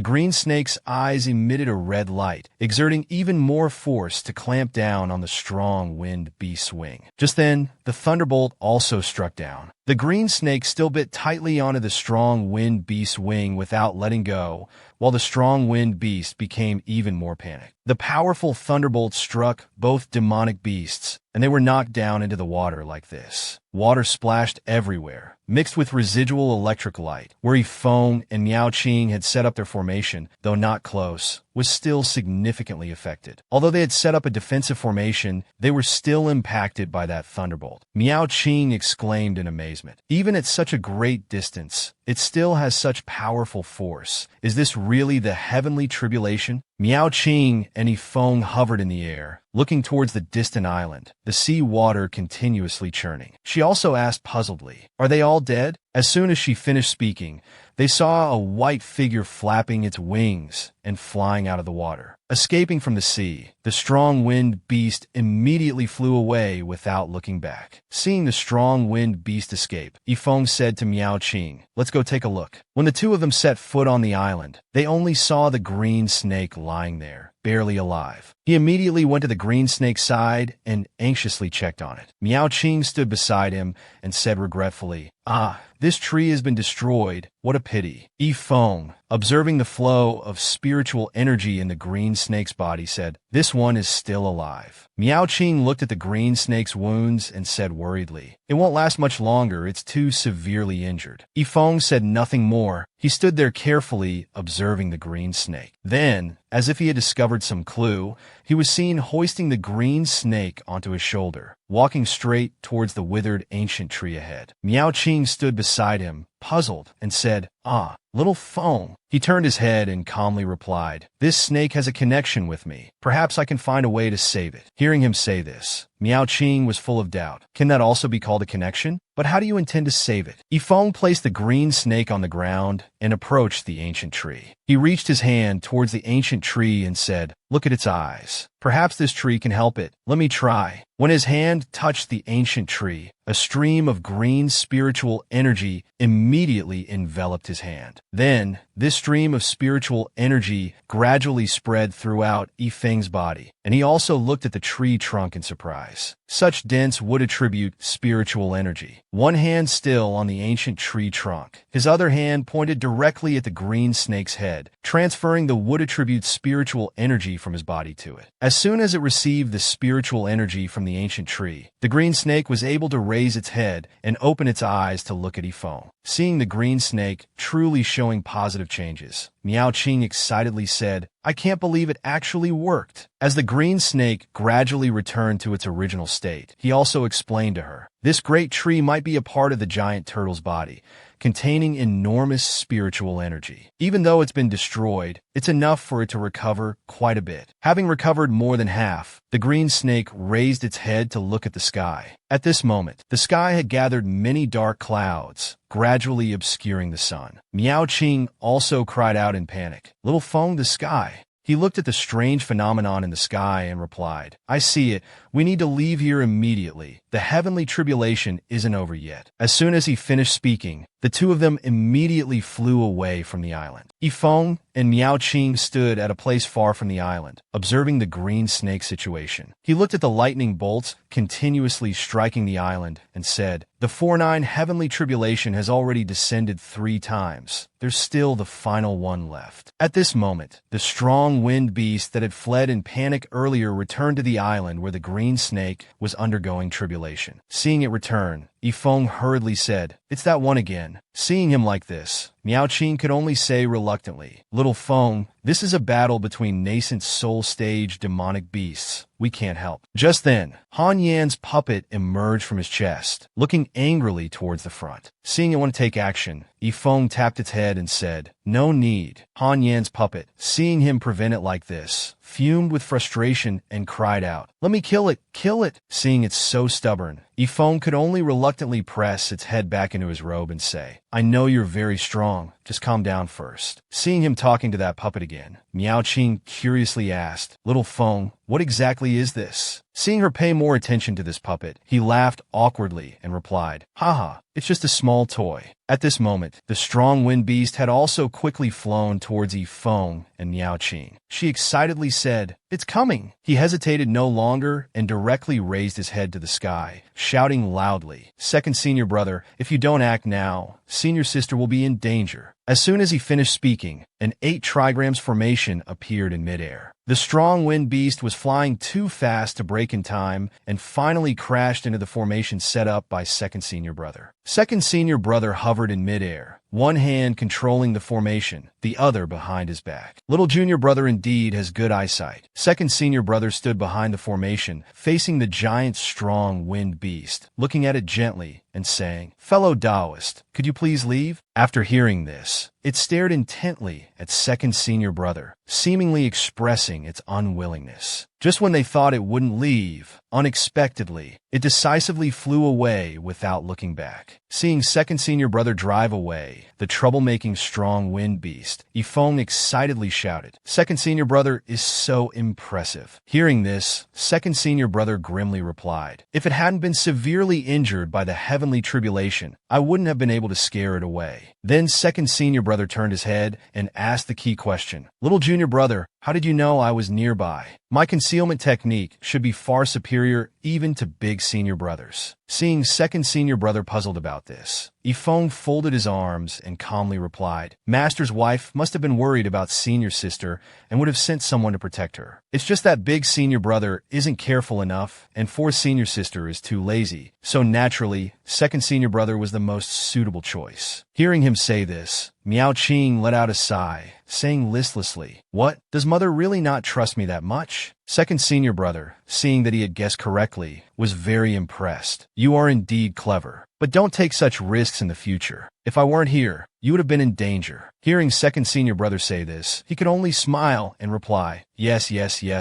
Speaker 1: green snake's eyes emitted a red light, exerting even more force to clamp down on the strong wind beast's wing. Just then, the thunderbolt also struck down. The green snake still bit tightly onto the strong wind beast's wing without letting go, while the strong wind beast became even more panicked. The powerful thunderbolt struck both demonic beasts, and they were knocked down into the water like this. Water splashed everywhere, mixed with residual electric light. Where Yifeng and Miaoqing had set up their formation, though not close, was still significantly affected. Although they had set up a defensive formation, they were still impacted by that thunderbolt. Miaoqing exclaimed in amazement. "Even at such a great distance, it still has such powerful force. Is this really the heavenly tribulation?" Miao Qing and Yifeng hovered in the air, looking towards the distant island, the sea water continuously churning. She also asked puzzledly, "Are they all dead?" As soon as she finished speaking, they saw a white figure flapping its wings and flying out of the water. Escaping from the sea, the strong wind beast immediately flew away without looking back. Seeing the strong wind beast escape, Yifeng said to Miao Qing, "Let's go take a look." When the two of them set foot on the island, they only saw the green snake lying there, barely alive. He immediately went to the green snake's side and anxiously checked on it. Miao Qing stood beside him and said regretfully, "Ah, this tree has been destroyed. What a pity." Yifeng, observing the flow of spiritual energy in the green snake's body, said, "This one is still alive." Miao Qing looked at the green snake's wounds and said worriedly, "It won't last much longer. It's too severely injured." Yifeng said nothing more. He stood there carefully observing the green snake. Then, as if he had discovered some clue, he was seen hoisting the green snake onto his shoulder, walking straight towards the withered ancient tree ahead. Miao Qing stood beside him, puzzled, and said, "Ah, little Feng." He turned his head and calmly replied, "This snake has a connection with me. Perhaps I can find a way to save it." Hearing him say this, Miao Qing was full of doubt. Can that also be called a connection? But how do you intend to save it? Yifeng placed the green snake on the ground and approached the ancient tree. He reached his hand towards the ancient tree and said, "Look at its eyes. Perhaps this tree can help it. Let me try." When his hand touched the ancient tree, a stream of green spiritual energy immediately enveloped his hand. Then, this stream of spiritual energy gradually spread throughout Yifeng's body, and he also looked at the tree trunk in surprise. Such dense would attribute spiritual energy. One hand still on the ancient tree trunk. His other hand pointed directly at the green snake's head, transferring the wood attribute spiritual energy from his body to it. As soon as it received the spiritual energy from the ancient tree, the green snake was able to raise its head and open its eyes to look at Yifeng. Seeing the green snake truly showing positive changes, Miao Qing excitedly said, "I can't believe it actually worked." As the green snake gradually returned to its original state, he also explained to her, "This great tree might be a part of the giant turtle's body, containing enormous spiritual energy. Even though it's been destroyed, it's enough for it to recover quite a bit." Having recovered more than half, the green snake raised its head to look at the sky. At this moment, the sky had gathered many dark clouds, gradually obscuring the sun. Miao Qing also cried out in panic, "Little Feng, the sky." He looked at the strange phenomenon in the sky and replied, "I see it. We need to leave here immediately. The heavenly tribulation isn't over yet." As soon as he finished speaking, the two of them immediately flew away from the island. Yifeng and Miao Qing stood at a place far from the island, observing the green snake situation. He looked at the lightning bolts continuously striking the island and said, "The 4-9 heavenly tribulation has already descended 3 times. There's still the final one left." At this moment, the strong wind beast that had fled in panic earlier returned to the island where the green snake was undergoing tribulation. Seeing it return, Yifeng hurriedly said, "It's that one again." Seeing him like this, Miao Qing could only say reluctantly, "Little Feng, this is a battle between nascent soul-stage demonic beasts. We can't help." Just then, Han Yan's puppet emerged from his chest, looking angrily towards the front. Seeing it want to take action, Yifeng tapped its head and said, "No need." Han Yan's puppet, seeing him prevent it like this, fumed with frustration and cried out, "Let me kill it! Kill it!" Seeing it's so stubborn, Yifeng could only reluctantly press its head back into his robe and say, "I know you're very strong. Just calm down first." Seeing him talking to that puppet again, Miao Qing curiously asked, "Little Feng, what exactly is this?" Seeing her pay more attention to this puppet, he laughed awkwardly and replied, "Haha, it's just a small toy." At this moment, the strong wind beast had also quickly flown towards Yifeng and Miao Qing. She excitedly said, "It's coming." He hesitated no longer and directly raised his head to the sky, shouting loudly, "Second senior brother, if you don't act now, senior sister will be in danger." As soon as he finished speaking, an 8 trigrams formation appeared in midair. The strong wind beast was flying too fast to break in time and finally crashed into the formation set up by second senior brother. Second senior brother hovered in midair, one hand controlling the formation, the other behind his back. Little junior brother indeed has good eyesight. Second senior brother stood behind the formation, facing the giant strong wind beast, looking at it gently and saying, "Fellow Taoist, could you please leave?" After hearing this, it stared intently at second senior brother, seemingly expressing its unwillingness. Just when they thought it wouldn't leave, unexpectedly, it decisively flew away without looking back. Seeing second senior brother drive away, the troublemaking strong wind beast, Yifeng excitedly shouted, "Second senior brother is so impressive." Hearing this, second senior brother grimly replied, "If it hadn't been severely injured by the heavenly tribulation, I wouldn't have been able to scare it away." Then second senior brother turned his head and asked the key question, "Little junior brother, how did you know I was nearby? My concealment technique should be far superior even to big senior brothers." Seeing second senior brother puzzled about this, Yifeng folded his arms and calmly replied, "Master's wife must have been worried about senior sister and would have sent someone to protect her. It's just that big senior brother isn't careful enough and fourth senior sister is too lazy. So naturally, second senior brother was the most suitable choice." Hearing him say this, Miao Qing let out a sigh, saying listlessly, "What? Does mother really not trust me that much?" Second senior brother, seeing that he had guessed correctly, was very impressed. "You are indeed clever, but don't take such risks in the future. If I weren't here, you would have been in danger." Hearing second senior brother say this, he could only smile and reply, yes,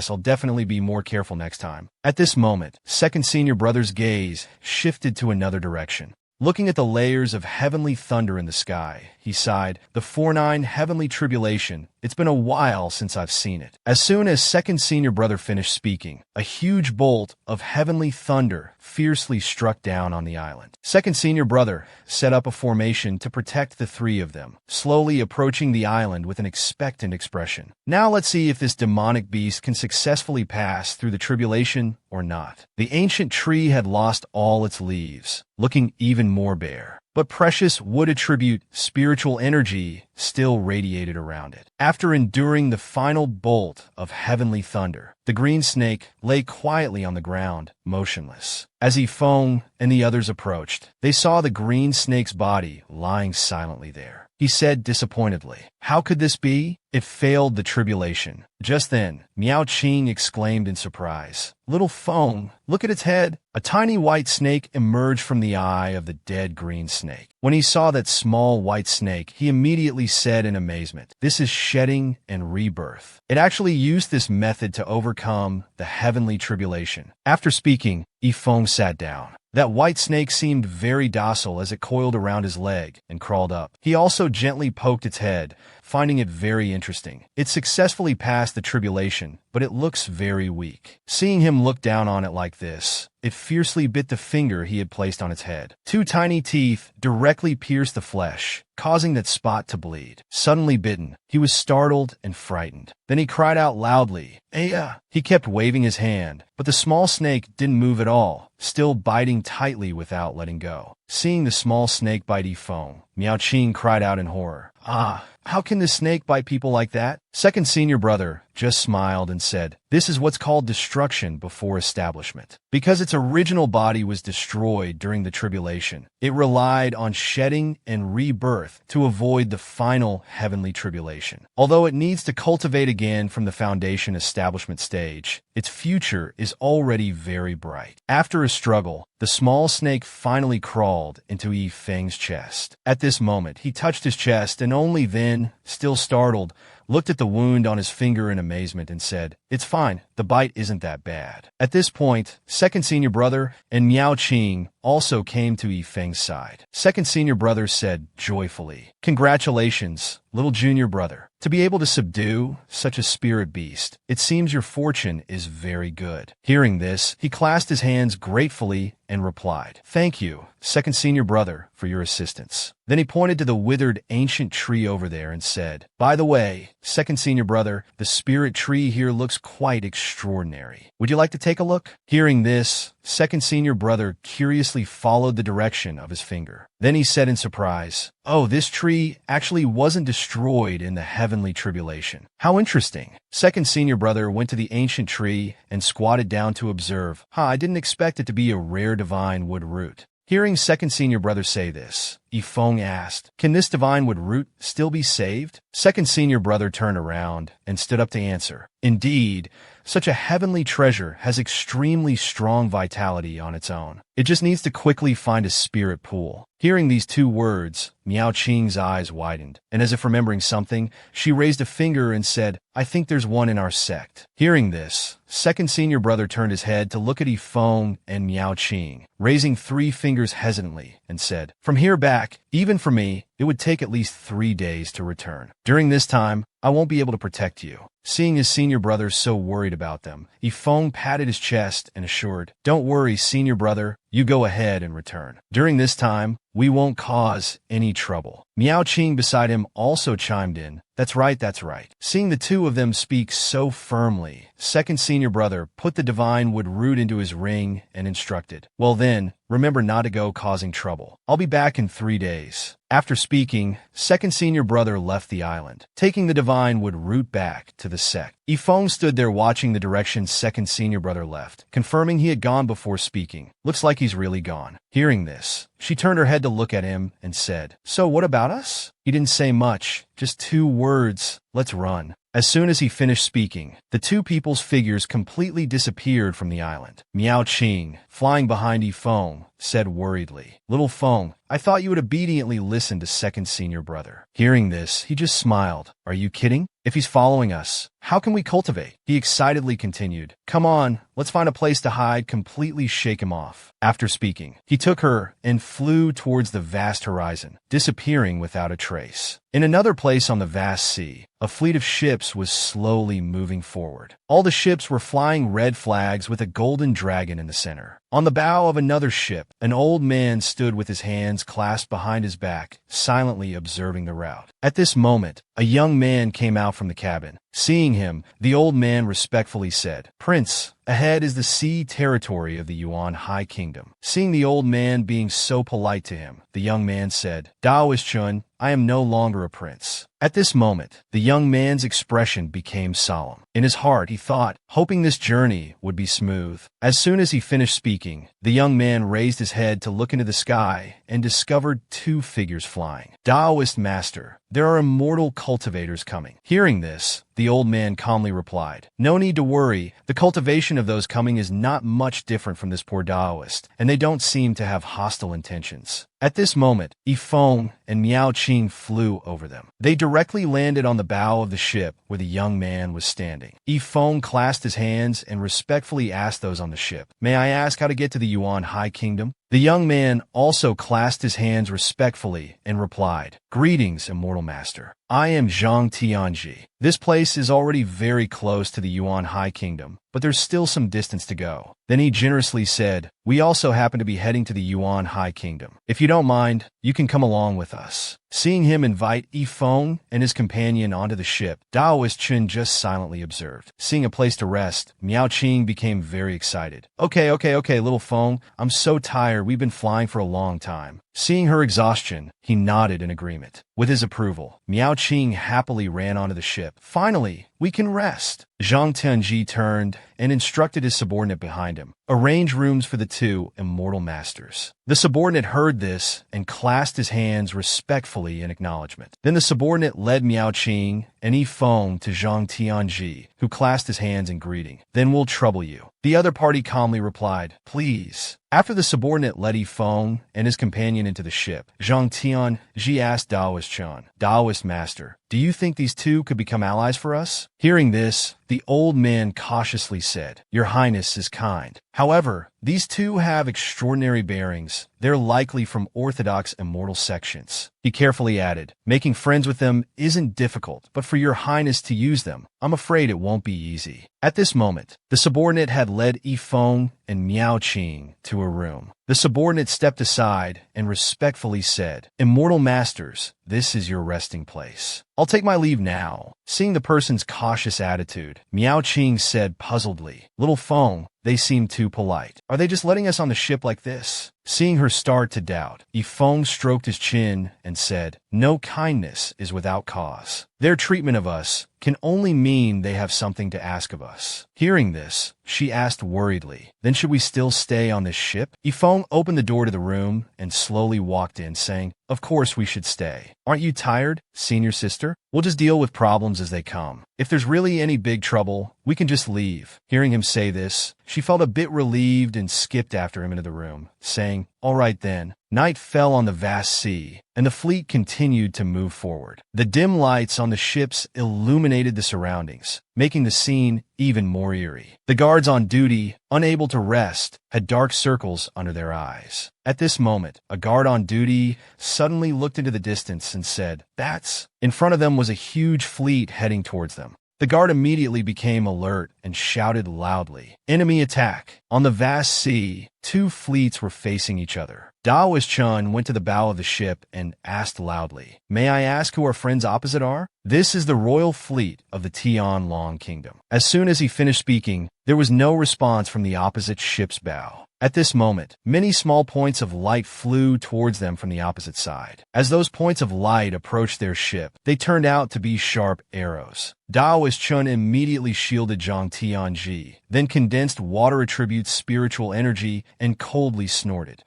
Speaker 1: I'll definitely be more careful next time." At this moment, second senior brother's gaze shifted to another direction. Looking at the layers of heavenly thunder in the sky, he sighed, "The 4-9 heavenly tribulation. It's been a while since I've seen it." As soon as second senior brother finished speaking, a huge bolt of heavenly thunder fiercely struck down on the island. Second senior brother set up a formation to protect the three of them, slowly approaching the island with an expectant expression. Now let's see if this demonic beast can successfully pass through the tribulation or not. The ancient tree had lost all its leaves, looking even more bare, but precious wood attribute spiritual energy still radiated around it. After enduring the final bolt of heavenly thunder, the green snake lay quietly on the ground, motionless. As Yifeng and the others approached, they saw the green snake's body lying silently there. He said disappointedly, "How could this be? It failed the tribulation." Just then, Miao Qing exclaimed in surprise, "Little Feng, look at its head." A tiny white snake emerged from the eye of the dead green snake. When he saw that small white snake, he immediately said in amazement, "This is shedding and rebirth." It actually used this method to overcome the heavenly tribulation. After speaking, Yifeng sat down. That white snake seemed very docile as it coiled around his leg and crawled up. He also gently poked its head, finding it very interesting. It successfully passed the tribulation, but it looks very weak. Seeing him look down on it like this, it fiercely bit the finger he had placed on its head. Two tiny teeth directly pierced the flesh, causing that spot to bleed. Suddenly bitten, he was startled and frightened. Then he cried out loudly, "Aya!" He kept waving his hand, but the small snake didn't move at all, still biting tightly without letting go. Seeing the small snake bite Yifeng, Miao Qing cried out in horror, "Ah, how can this snake bite people like that?" Second senior brother just smiled and said, "This is what's called destruction before establishment." Because its original body was destroyed during the tribulation, it relied on shedding and rebirth to avoid the final heavenly tribulation. Although it needs to cultivate again from the foundation establishment stage, its future is already very bright. After a struggle, the small snake finally crawled into Yifeng's chest. At this moment, he touched his chest and only then, still startled, looked at the wound on his finger in amazement and said, "It's fine, the bite isn't that bad." At this point, second senior brother and Miao Qing also came to Yifeng's side. Second senior brother said joyfully, "Congratulations, little junior brother. To be able to subdue such a spirit beast, it seems your fortune is very good." Hearing this, he clasped his hands gratefully and replied, "Thank you, second senior brother, for your assistance." Then he pointed to the withered ancient tree over there and said, "By the way, second senior brother, the spirit tree here looks quite extraordinary. Would you like to take a look?" Hearing this, second senior brother curiously followed the direction of his finger. Then he said in surprise, "Oh, this tree actually wasn't destroyed in the heavenly tribulation. How interesting." Second senior brother went to the ancient tree and squatted down to observe. I didn't expect it to be a rare divine wood root." Hearing second senior brother say this, Yifeng asked. Can this divine wood root still be saved? Second senior brother turned around and stood up to answer. Indeed, such a heavenly treasure has extremely strong vitality on its own. It just needs to quickly find a spirit pool. Hearing these two words, Miao Qing's eyes widened, and as if remembering something, she raised a finger and said, I think there's one in our sect. Hearing this, second senior brother turned his head to look at Yifeng and Miao Qing, raising 3 fingers hesitantly, and said, From here back, even for me, it would take at least 3 days to return. During this time, I won't be able to protect you. Seeing his senior brother so worried about them, Yifeng patted his chest and assured, Don't worry, senior brother, you go ahead and return. During this time, we won't cause any trouble. Miao Qing beside him also chimed in, That's right, that's right. Seeing the two of them speak so firmly, second senior brother put the divine wood root into his ring and instructed, Well then, remember not to go causing trouble. I'll be back in 3 days. After speaking, second senior brother left the island, taking the divine wood root back to the sect. Yifeng stood there watching the direction second senior brother left, confirming he had gone before speaking. Looks like he's really gone. Hearing this, she turned her head to look at him and said, So what about us? He didn't say much, just 2 words, let's run. As soon as he finished speaking, the two people's figures completely disappeared from the island. Miao Qing, flying behind Yifeng, said worriedly, Little Feng, I thought you would obediently listen to second senior brother. Hearing this, he just smiled. Are you kidding? If he's following us, how can we cultivate? He excitedly continued. Come on, let's find a place to hide, completely shake him off. After speaking, he took her and flew towards the vast horizon, disappearing without a trace. In another place on the vast sea, a fleet of ships was slowly moving forward. All the ships were flying red flags with a golden dragon in the center. On the bow of another ship, an old man stood with his hands clasped behind his back, silently observing the route. At this moment, a young man came out from the cabin. Seeing him, the old man respectfully said, Prince, ahead is the sea territory of the Yuan High Kingdom. Seeing the old man being so polite to him, the young man said, Daoist Chun, I am no longer a prince. At this moment, the young man's expression became solemn. In his heart, he thought, hoping this journey would be smooth. As soon as he finished speaking, the young man raised his head to look into the sky and discovered 2 figures flying. Daoist Master, there are immortal cultivators coming. Hearing this, the old man calmly replied, No need to worry, the cultivation of those coming is not much different from this poor Daoist, and they don't seem to have hostile intentions. At this moment, Yifeng and Miao Qing flew over them. They directly landed on the bow of the ship where the young man was standing. Yifeng clasped his hands and respectfully asked those on the ship, May I ask how to get to the Yuan High Kingdom? The young man also clasped his hands respectfully and replied, Greetings, immortal master. I am Zhang Tianji. This place is already very close to the Yuan High Kingdom, but there's still some distance to go. Then he generously said, We also happen to be heading to the Yuan High Kingdom. If you don't mind, you can come along with us. Seeing him invite Yifeng and his companion onto the ship, Daoist Chun just silently observed. Seeing a place to rest, Miao Qing became very excited. Okay, little Feng, I'm so tired, we've been flying for a long time. Seeing her exhaustion, he nodded in agreement. With his approval, Miao Qing happily ran onto the ship. Finally, we can rest. Zhang Tianji turned and instructed his subordinate behind him. Arrange rooms for the 2 immortal masters. The subordinate heard this and clasped his hands respectfully in acknowledgement. Then the subordinate led Miao Qing and Yifeng to Zhang Tianji, who clasped his hands in greeting. Then we'll trouble you. The other party calmly replied, Please. After the subordinate led Yifeng and his companion into the ship, Zhang Tianji asked Daoist Chun, Daoist Master, do you think these 2 could become allies for us? Hearing this, the old man cautiously said, Your Highness is kind. However, these 2 have extraordinary bearings. They're likely from orthodox immortal sections. He carefully added, Making friends with them isn't difficult, but for your highness to use them, I'm afraid it won't be easy. At this moment, the subordinate had led Yifeng and Miao Qing to a room. The subordinate stepped aside and respectfully said, Immortal masters, this is your resting place. I'll take my leave now. Seeing the person's cautious attitude, Miao Qing said puzzledly, Little Feng, they seem too polite. Are they just letting us on the ship like this? Seeing her start to doubt, Yifeng stroked his chin and said, No kindness is without cause. Their treatment of us can only mean they have something to ask of us. Hearing this, she asked worriedly, then should we still stay on this ship? Yifeng opened the door to the room and slowly walked in, saying, of course we should stay. Aren't you tired, senior sister? We'll just deal with problems as they come. If there's really any big trouble, we can just leave. Hearing him say this, she felt a bit relieved and skipped after him into the room, saying, all right then. Night fell on the vast sea, and the fleet continued to move forward. The dim lights on the ships illuminated the surroundings, making the scene even more eerie. The guards on duty, unable to rest, had dark circles under their eyes. At this moment, a guard on duty suddenly looked into the distance and said, that's... In front of them was a huge fleet heading towards them. The guard immediately became alert and shouted loudly, enemy attack! On the vast sea, two fleets were facing each other. Daoist Chun went to the bow of the ship and asked loudly, may I ask who our friends opposite are? This is the royal fleet of the Tianlong Kingdom. As soon as he finished speaking, there was no response from the opposite ship's bow. At this moment, many small points of light flew towards them from the opposite side. As those points of light approached their ship, they turned out to be sharp arrows. Daoist Chun immediately shielded Zhang Tianji, then condensed water attribute's spiritual energy and coldly snorted.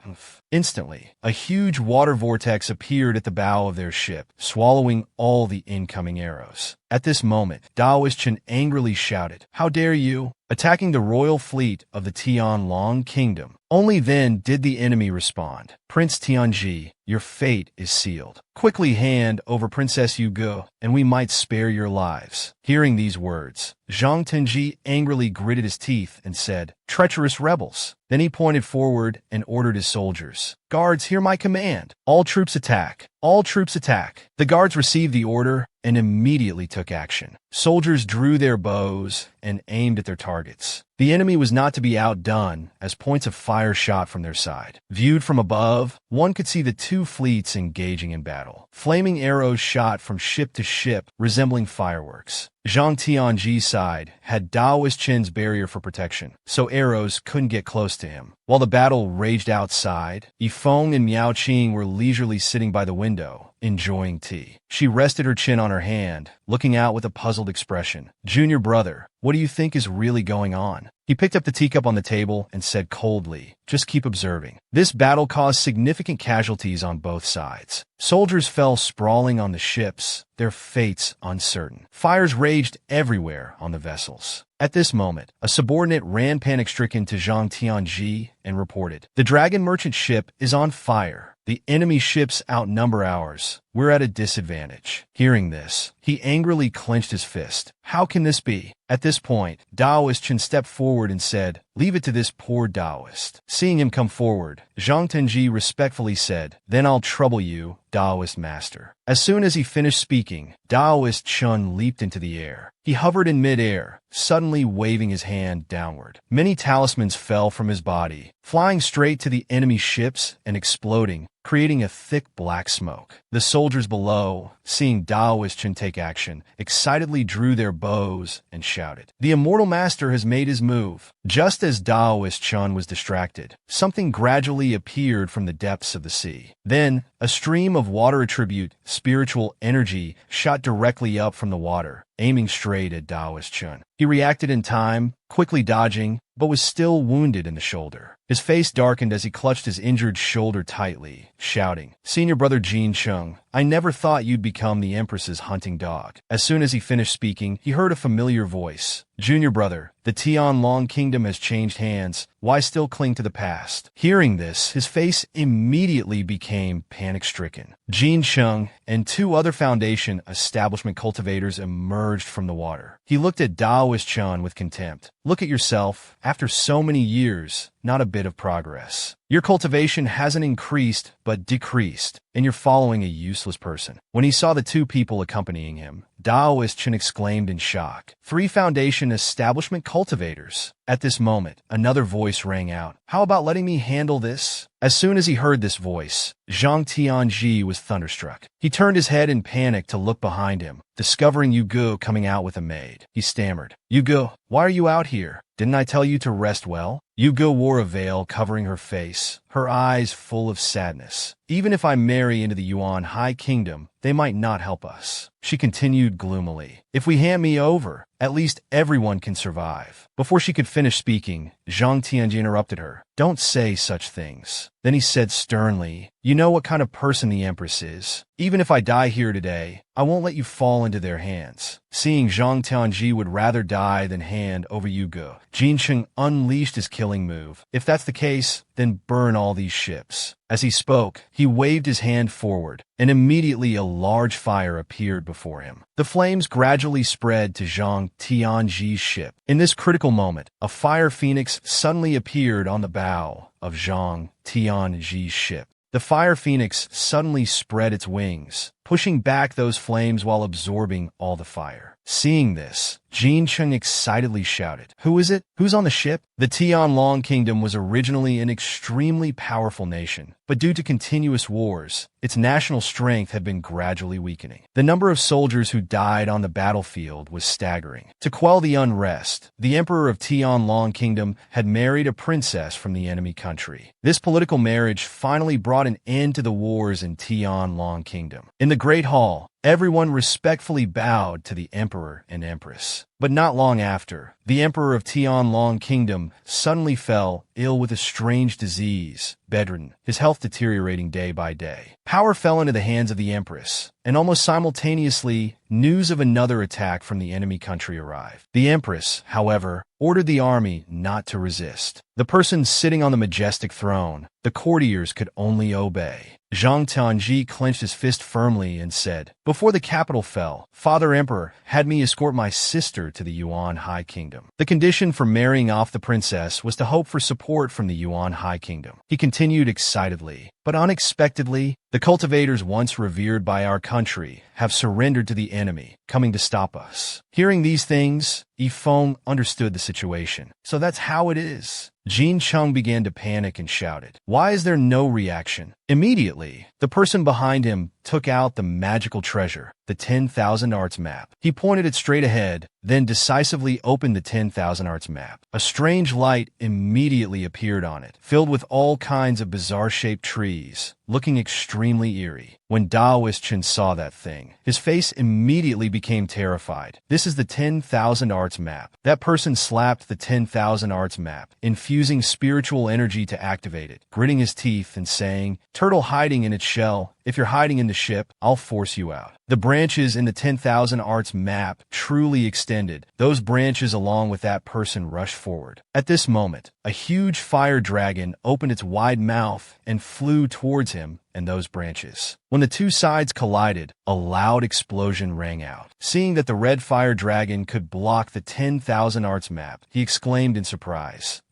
Speaker 1: Instantly, a huge water vortex appeared at the bow of their ship, swallowing all the incoming arrows. At this moment, Daoist Chun angrily shouted, how dare you! Attacking the royal fleet of the Tianlong Kingdom. Only then did the enemy respond. Prince Tianji, your fate is sealed. Quickly hand over Princess Yugo, and we might spare your lives. Hearing these words, Zhang Tenji angrily gritted his teeth and said, treacherous rebels. Then he pointed forward and ordered his soldiers, guards, hear my command. All troops attack. All troops attack. The guards received the order and immediately took action. Soldiers drew their bows and aimed at their targets. The enemy was not to be outdone as points of fire shot from their side. Viewed from above, one could see the two fleets engaging in battle. Flaming arrows shot from ship to ship, resembling fireworks. Zhang Tianji's side had Daoist Chen's barrier for protection, so arrows couldn't get close to him. While the battle raged outside, Yifeng and Miao Qing were leisurely sitting by the window, enjoying tea. She rested her chin on her hand, looking out with a puzzled expression. Junior brother, what do you think is really going on? He picked up the teacup on the table and said coldly, just keep observing. This battle caused significant casualties on both sides. Soldiers fell sprawling on the ships, their fates uncertain. Fires raged everywhere on the vessels. At this moment, a subordinate ran panic-stricken to Zhang Tianji and reported, the dragon merchant ship is on fire. The enemy ships outnumber ours. We're at a disadvantage. Hearing this, he angrily clenched his fist. How can this be? At this point, Daoist Chen stepped forward and said, leave it to this poor Daoist. Seeing him come forward, Zhang Tenji respectfully said, then I'll trouble you, Daoist master. As soon as he finished speaking, Daoist Chun leaped into the air. He hovered in mid-air, suddenly waving his hand downward. Many talismans fell from his body, flying straight to the enemy ships and exploding, creating a thick black smoke. The soldiers below, seeing Daoist Chen take action, excitedly drew their bows and shouted, the immortal master has made his move. Just as Daoist Chen was distracted, something gradually appeared from the depths of the sea. Then, a stream of water attribute, spiritual energy, shot directly up from the water, aiming straight at Daoist Chen. He reacted in time, quickly dodging, but was still wounded in the shoulder. His face darkened as he clutched his injured shoulder tightly, shouting, Senior brother Jin Chung, I never thought you'd become the Empress's hunting dog. As soon as he finished speaking, he heard a familiar voice. Junior brother, the Tianlong Kingdom has changed hands. Why still cling to the past? Hearing this, his face immediately became panic-stricken. Jin Chung and two other Foundation establishment cultivators emerged from the water. He looked at Daoist Chun with contempt. Look at yourself. After so many years, not a bit of progress. Your cultivation hasn't increased, but decreased, and you're following a useless person. When he saw the two people accompanying him, Daoist Chen exclaimed in shock, 3 Foundation establishment cultivators. At this moment, another voice rang out. How about letting me handle this? As soon as he heard this voice, Zhang Tianji was thunderstruck. He turned his head in panic to look behind him, discovering Yugo coming out with a maid. He stammered, Yugo, why are you out here? Didn't I tell you to rest well? Yugo wore a veil covering her face, her eyes full of sadness. Even if I marry into the Yuan High Kingdom, they might not help us. She continued gloomily. If we hand me over, at least everyone can survive. Before she could finish speaking, Zhang Tianji interrupted her. Don't say such things. Then he said sternly, you know what kind of person the Empress is. Even if I die here today, I won't let you fall into their hands. Seeing Zhang Tianji would rather die than hand over Yugo, Jin Cheng unleashed his killing move. If that's the case, then burn all these ships. As he spoke, he waved his hand forward, and immediately a large fire appeared before him. The flames gradually spread to Zhang Tianji's ship. In this critical moment, a fire phoenix suddenly appeared on the bow of Zhang Tianji's ship. The fire phoenix suddenly spread its wings, pushing back those flames while absorbing all the fire. Seeing this, Jin Cheng excitedly shouted, Who is it? Who's on the ship? The Tianlong Kingdom was originally an extremely powerful nation, but due to continuous wars, its national strength had been gradually weakening. The number of soldiers who died on the battlefield was staggering. To quell the unrest, the Emperor of Tianlong Kingdom had married a princess from the enemy country. This political marriage finally brought an end to the wars in Tianlong Kingdom. In the Great Hall, everyone respectfully bowed to the Emperor and Empress. But not long after, the Emperor of Tianlong Kingdom suddenly fell ill with a strange disease, bedridden, his health deteriorating day by day. Power fell into the hands of the Empress, and almost simultaneously, news of another attack from the enemy country arrived. The Empress, however, ordered the army not to resist. The person sitting on the majestic throne, the courtiers could only obey. Zhang Tianji clenched his fist firmly and said, Before the capital fell, Father Emperor had me escort my sister to the Yuan High Kingdom. The condition for marrying off the princess was to hope for support from the Yuan High Kingdom. He continued excitedly, but unexpectedly, the cultivators once revered by our country have surrendered to the enemy, coming to stop us. Hearing these things, Yifeng understood the situation. So that's how it is. Jin Cheng began to panic and shouted, Why is there no reaction? Immediately, the person behind him took out the magical treasure, the 10,000 Arts map. He pointed it straight ahead, then decisively opened the 10,000 Arts map. A strange light immediately appeared on it, filled with all kinds of bizarre-shaped trees, looking extremely eerie. When Daoist Chen saw that thing, his face immediately became terrified. This is the 10,000 Arts map. That person slapped the 10,000 Arts map, infusing spiritual energy to activate it, gritting his teeth and saying, Turtle hiding in its shell, if you're hiding in the ship, I'll force you out. The branches in the 10,000 Arts map truly extended. Those branches along with that person rushed forward. At this moment, a huge fire dragon opened its wide mouth and flew towards him and those branches. When the two sides collided, a loud explosion rang out. Seeing that the red fire dragon could block the 10,000 Arts map, he exclaimed in surprise.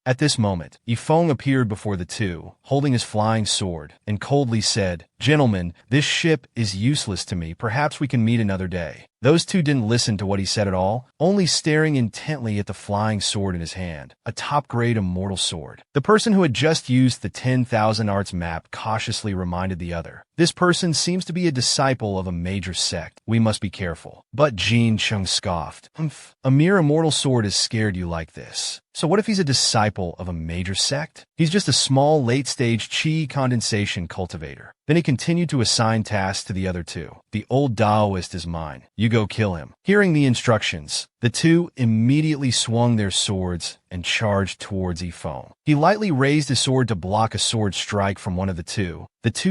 Speaker 1: At this moment, Yifeng appeared before the two, holding his flying sword, and coldly said, Gentlemen, this ship is useless to me. Perhaps we can meet another day. Those two didn't listen to what he said at all, only staring intently at the flying sword in his hand, a top-grade immortal sword. The person who had just used the 10,000 Arts map cautiously reminded the other. This person seems to be a disciple of a major sect. We must be careful. But Jin Cheng scoffed. A mere immortal sword has scared you like this. So what if he's a disciple of a major sect? He's just a small late-stage chi condensation cultivator. Then he continued to assign tasks to the other two. The old Daoist is mine. You go kill him. Hearing the instructions, the two immediately swung their swords and charged towards Yifeng. He lightly raised his sword to block a sword strike from one of the two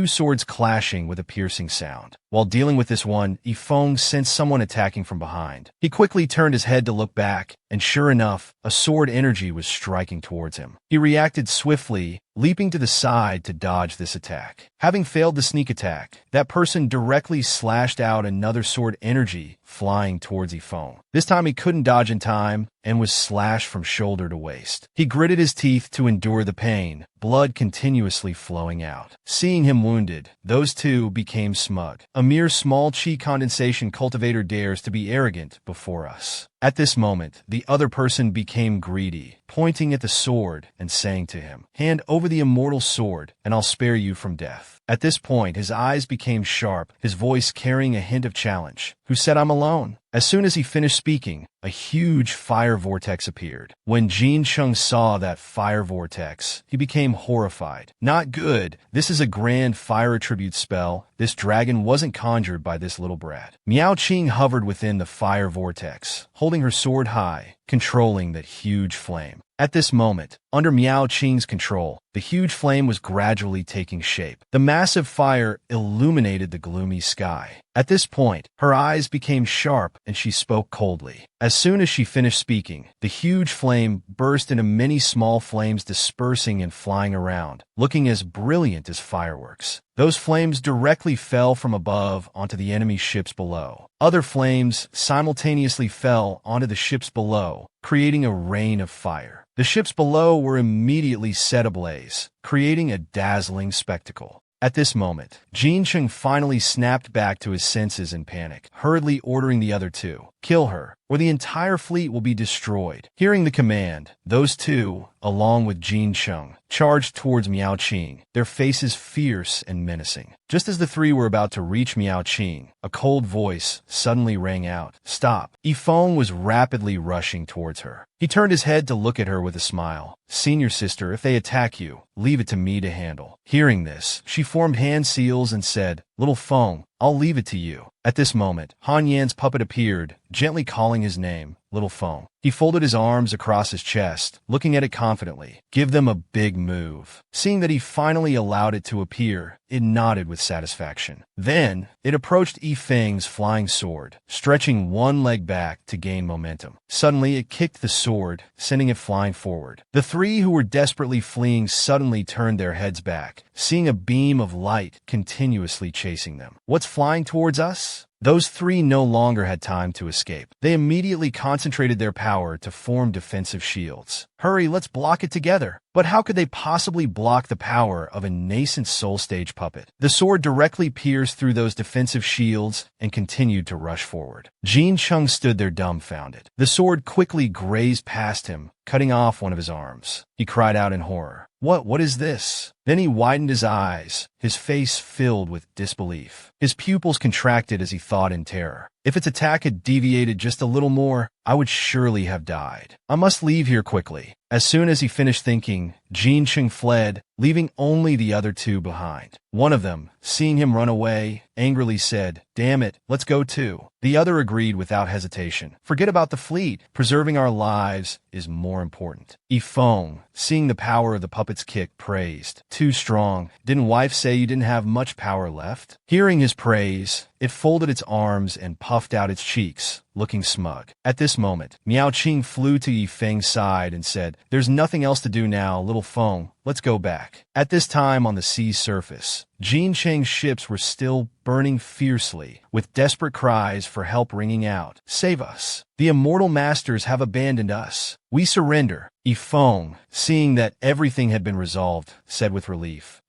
Speaker 1: swords clashing with a piercing sound. While dealing with this one, Yifeng sensed someone attacking from behind. He quickly turned his head to look back, and sure enough, a sword energy was striking towards him. He reacted swiftly, leaping to the side to dodge this attack. Having failed the sneak attack, that person directly slashed out another sword energy, flying towards Yifeng. This time he couldn't dodge in time, and was slashed from shoulder to waist. He gritted his teeth to endure the pain, blood continuously flowing out. Seeing him wounded, those two became smug. A mere small chi condensation cultivator dares to be arrogant before us. At this moment, the other person became greedy, pointing at the sword and saying to him, Hand over the immortal sword, and I'll spare you from death. At this point, his eyes became sharp, his voice carrying a hint of challenge. Who said I'm alone? As soon as he finished speaking, a huge fire vortex appeared. When Jin Chung saw that fire vortex, he became horrified. Not good. This is a grand fire attribute spell. This dragon wasn't conjured by this little brat. Miao Qing hovered within the fire vortex, holding her sword high, controlling that huge flame. At this moment, under Miao Qing's control, the huge flame was gradually taking shape. The massive fire illuminated the gloomy sky. At this point, her eyes became sharp and she spoke coldly. As soon as she finished speaking, the huge flame burst into many small flames dispersing and flying around, looking as brilliant as fireworks. Those flames directly fell from above onto the enemy ships below. Other flames simultaneously fell onto the ships below, creating a rain of fire. The ships below were immediately set ablaze, creating a dazzling spectacle. At this moment, Jin Chung finally snapped back to his senses in panic, hurriedly ordering the other two, "Kill her, or the entire fleet will be destroyed." Hearing the command, those two, along with Jin Chung, charged towards Miao Qing, their faces fierce and menacing. Just as the three were about to reach Miao Qing, a cold voice suddenly rang out. "Stop!" Yifeng was rapidly rushing towards her. He turned his head to look at her with a smile. "Senior sister, if they attack you, leave it to me to handle." Hearing this, she formed hand seals and said, "Little Feng, I'll leave it to you." At this moment, Han Yan's puppet appeared, gently calling his name, Little Feng. He folded his arms across his chest, looking at it confidently. "Give them a big move." Seeing that he finally allowed it to appear, it nodded with satisfaction. Then, it approached Yifeng's flying sword, stretching one leg back to gain momentum. Suddenly, it kicked the sword, sending it flying forward. The three who were desperately fleeing suddenly turned their heads back, seeing a beam of light continuously chasing them. "What's flying towards us?" Those three no longer had time to escape. They immediately concentrated their power to form defensive shields. "Hurry, let's block it together." But how could they possibly block the power of a nascent soul stage puppet? The sword directly pierced through those defensive shields and continued to rush forward. Jin Chung stood there dumbfounded. The sword quickly grazed past him, cutting off one of his arms. He cried out in horror. What is this?" Then he widened his eyes, his face filled with disbelief. His pupils contracted as he thought in terror. If its attack had deviated just a little more, I would surely have died. I must leave here quickly. As soon as he finished thinking, Jin Chung fled, leaving only the other two behind. One of them, seeing him run away, angrily said, "Damn it, let's go too." The other agreed without hesitation. "Forget about the fleet. Preserving our lives is more important." Yifeng, seeing the power of the puppet's kick, praised. "Too strong. Didn't wife say you didn't have much power left?" Hearing his praise, it folded its arms and puffed out its cheeks, looking smug. At this moment, Miao Qing flew to Yifeng's side and said, "There's nothing else to do now, Little Feng. Let's go back." At this time on the sea's surface, Jin Cheng's ships were still burning fiercely, with desperate cries for help ringing out. "Save us! The immortal masters have abandoned us. We surrender." Yifeng, seeing that everything had been resolved, said with relief,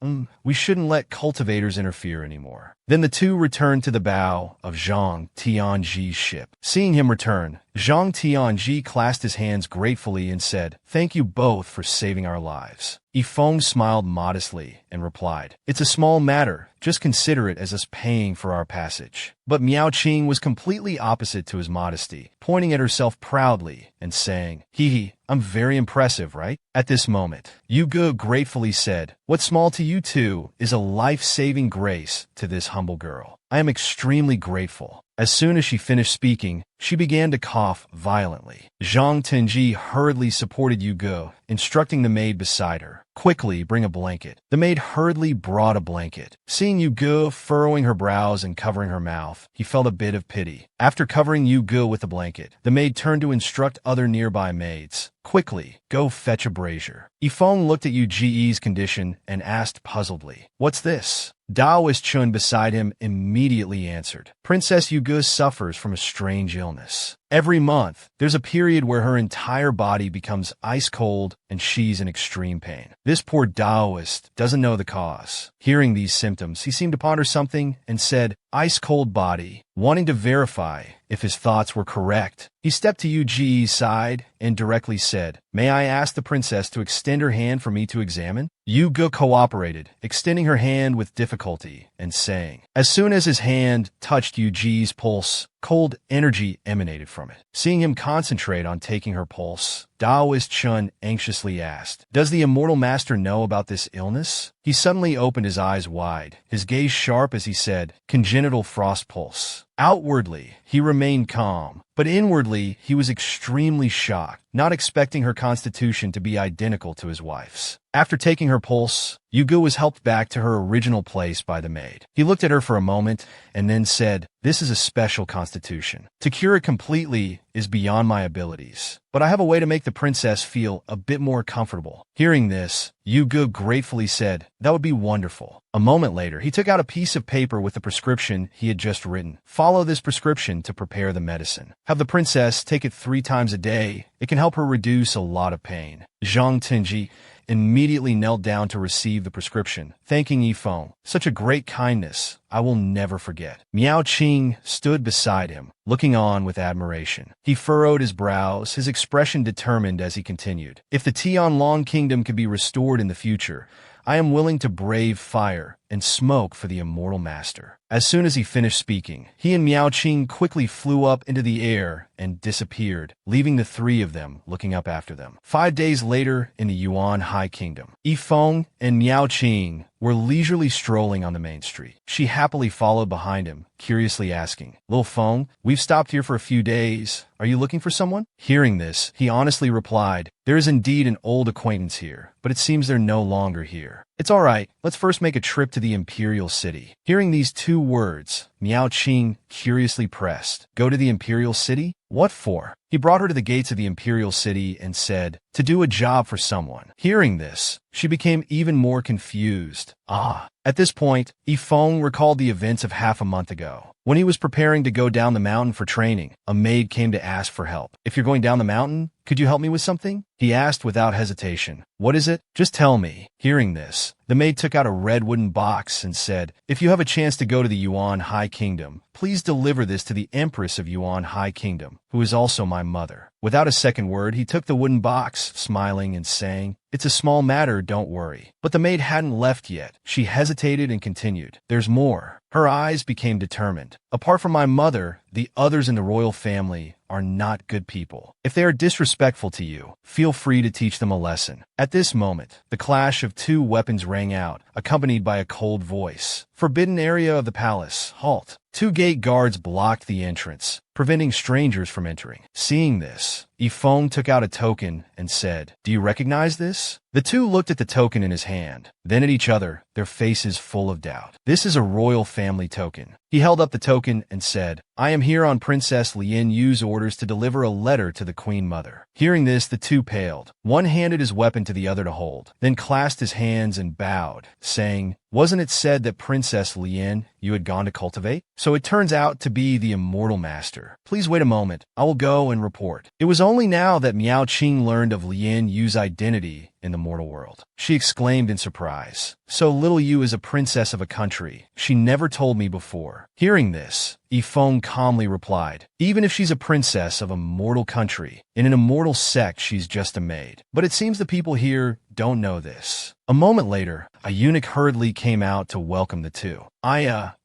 Speaker 1: "We shouldn't let cultivators interfere anymore." Then the two returned to the bow of Zhang Tianji's ship. Seeing him return, Zhang Tianji clasped his hands gratefully and said, "Thank you both for saving our lives." Yifeng smiled modestly and replied, "It's a small matter. Just consider it as us paying for our passage." But Miao Qing was completely opposite to his modesty, pointing at herself proudly and saying, "Hee, I'm very impressive, right?" At this moment, Yu Ge gratefully said, "What's small to you two is a life-saving grace to this humble girl. I am extremely grateful." As soon as she finished speaking, she began to cough violently. Zhang Tenji hurriedly supported Yu Ge, instructing the maid beside her, "Quickly bring a blanket." The maid hurriedly brought a blanket. Seeing Yu Ge furrowing her brows and covering her mouth, he felt a bit of pity. After covering Yu Ge with the blanket, the maid turned to instruct other nearby maids, "Quickly, go fetch a brazier." Yifeng looked at Yu Ge's condition and asked puzzledly, "What's this?" Daoist Chun beside him immediately answered, "Princess Yu Ge suffers from a strange illness. Every month, there's a period where her entire body becomes ice cold and she's in extreme pain. This poor Taoist doesn't know the cause. Hearing these symptoms, he seemed to ponder something and said, "Ice cold body," wanting to verify if his thoughts were correct. He stepped to Yu Ji's side and directly said, "May I ask the princess to extend her hand for me to examine?" Yu Ge cooperated, extending her hand with difficulty and saying. As soon as his hand touched Yu Ji's pulse, cold energy emanated from it. Seeing him concentrate on taking her pulse, Taoist Chun anxiously asked, "Does the immortal master know about this illness?" He suddenly opened his eyes wide, his gaze sharp as he said, "Congenital frost pulse." Outwardly, he remained calm, but inwardly, he was extremely shocked, not expecting her constitution to be identical to his wife's. After taking her pulse, Yu Ge was helped back to her original place by the maid. He looked at her for a moment and then said, "This is a special constitution. To cure it completely is beyond my abilities, but I have a way to make the princess feel a bit more comfortable." Hearing this, Yu Ge gratefully said, "That would be wonderful." A moment later, he took out a piece of paper with the prescription he had just written. Follow this prescription to prepare the medicine. Have the princess take it 3 times a day. It can help her reduce a lot of pain. Zhang Tenji immediately knelt down to receive the prescription, thanking Yifeng. "Such a great kindness, I will never forget." Miao Qing stood beside him, looking on with admiration. He furrowed his brows, his expression determined as he continued. "If the Tianlong kingdom could be restored in the future, I am willing to brave fire and smoke for the immortal master." As soon as he finished speaking, he and Miao Qing quickly flew up into the air and disappeared, leaving the 3 of them looking up after them. 5 days later, in the Yuan High Kingdom, Yifeng and Miao Qing were leisurely strolling on the main street. She happily followed behind him, curiously asking, "Lil Feng, we've stopped here for a few days. Are you looking for someone?" Hearing this, he honestly replied, "There is indeed an old acquaintance here, but it seems they're no longer here. It's all right. Let's first make a trip to the imperial city." Hearing these 2 words, Miao Qing curiously pressed, "Go to the imperial city? What for?" He brought her to the gates of the imperial city and said, "To do a job for someone." Hearing this, she became even more confused. At this point, Yifeng recalled the events of half a month ago. When he was preparing to go down the mountain for training, a maid came to ask for help. "If you're going down the mountain, could you help me with something?" he asked without hesitation. "What is it? Just tell me." Hearing this, the maid took out a red wooden box and said, "If you have a chance to go to the Yuan High Kingdom, please deliver this to the Empress of Yuan High Kingdom, who is also my mother." Without a second word, he took the wooden box, smiling and saying, "It's a small matter, don't worry." But the maid hadn't left yet. She hesitated and continued, "There's more." Her eyes became determined. "Apart from my mother, the others in the royal family are not good people. If they are disrespectful to you, feel free to teach them a lesson." At this moment, the clash of 2 weapons rang out, accompanied by a cold voice. "Forbidden area of the palace, halt." 2 gate guards blocked the entrance, preventing strangers from entering. Seeing this, Yifeng took out a token and said, "Do you recognize this?" The 2 looked at the token in his hand, then at each other, their faces full of doubt. "This is a royal family token." He held up the token and said, "I am here on Princess Lien Yu's orders to deliver a letter to the Queen Mother." Hearing this, the 2 paled. One handed his weapon to the other to hold, then clasped his hands and bowed, saying, "Wasn't it said that Princess Lien you had gone to cultivate? So it turns out to be the immortal master. Please wait a moment. I will go and report." It was only now that Miao Qing learned of Lien Yu's identity in the mortal world. She exclaimed in surprise, "So little Yu is a princess of a country. She never told me before." Hearing this, Yifeng calmly replied, "Even if she's a princess of a mortal country, in an immortal sect she's just a maid. But it seems the people here don't know this." A moment later, a eunuch hurriedly came out to welcome the 2.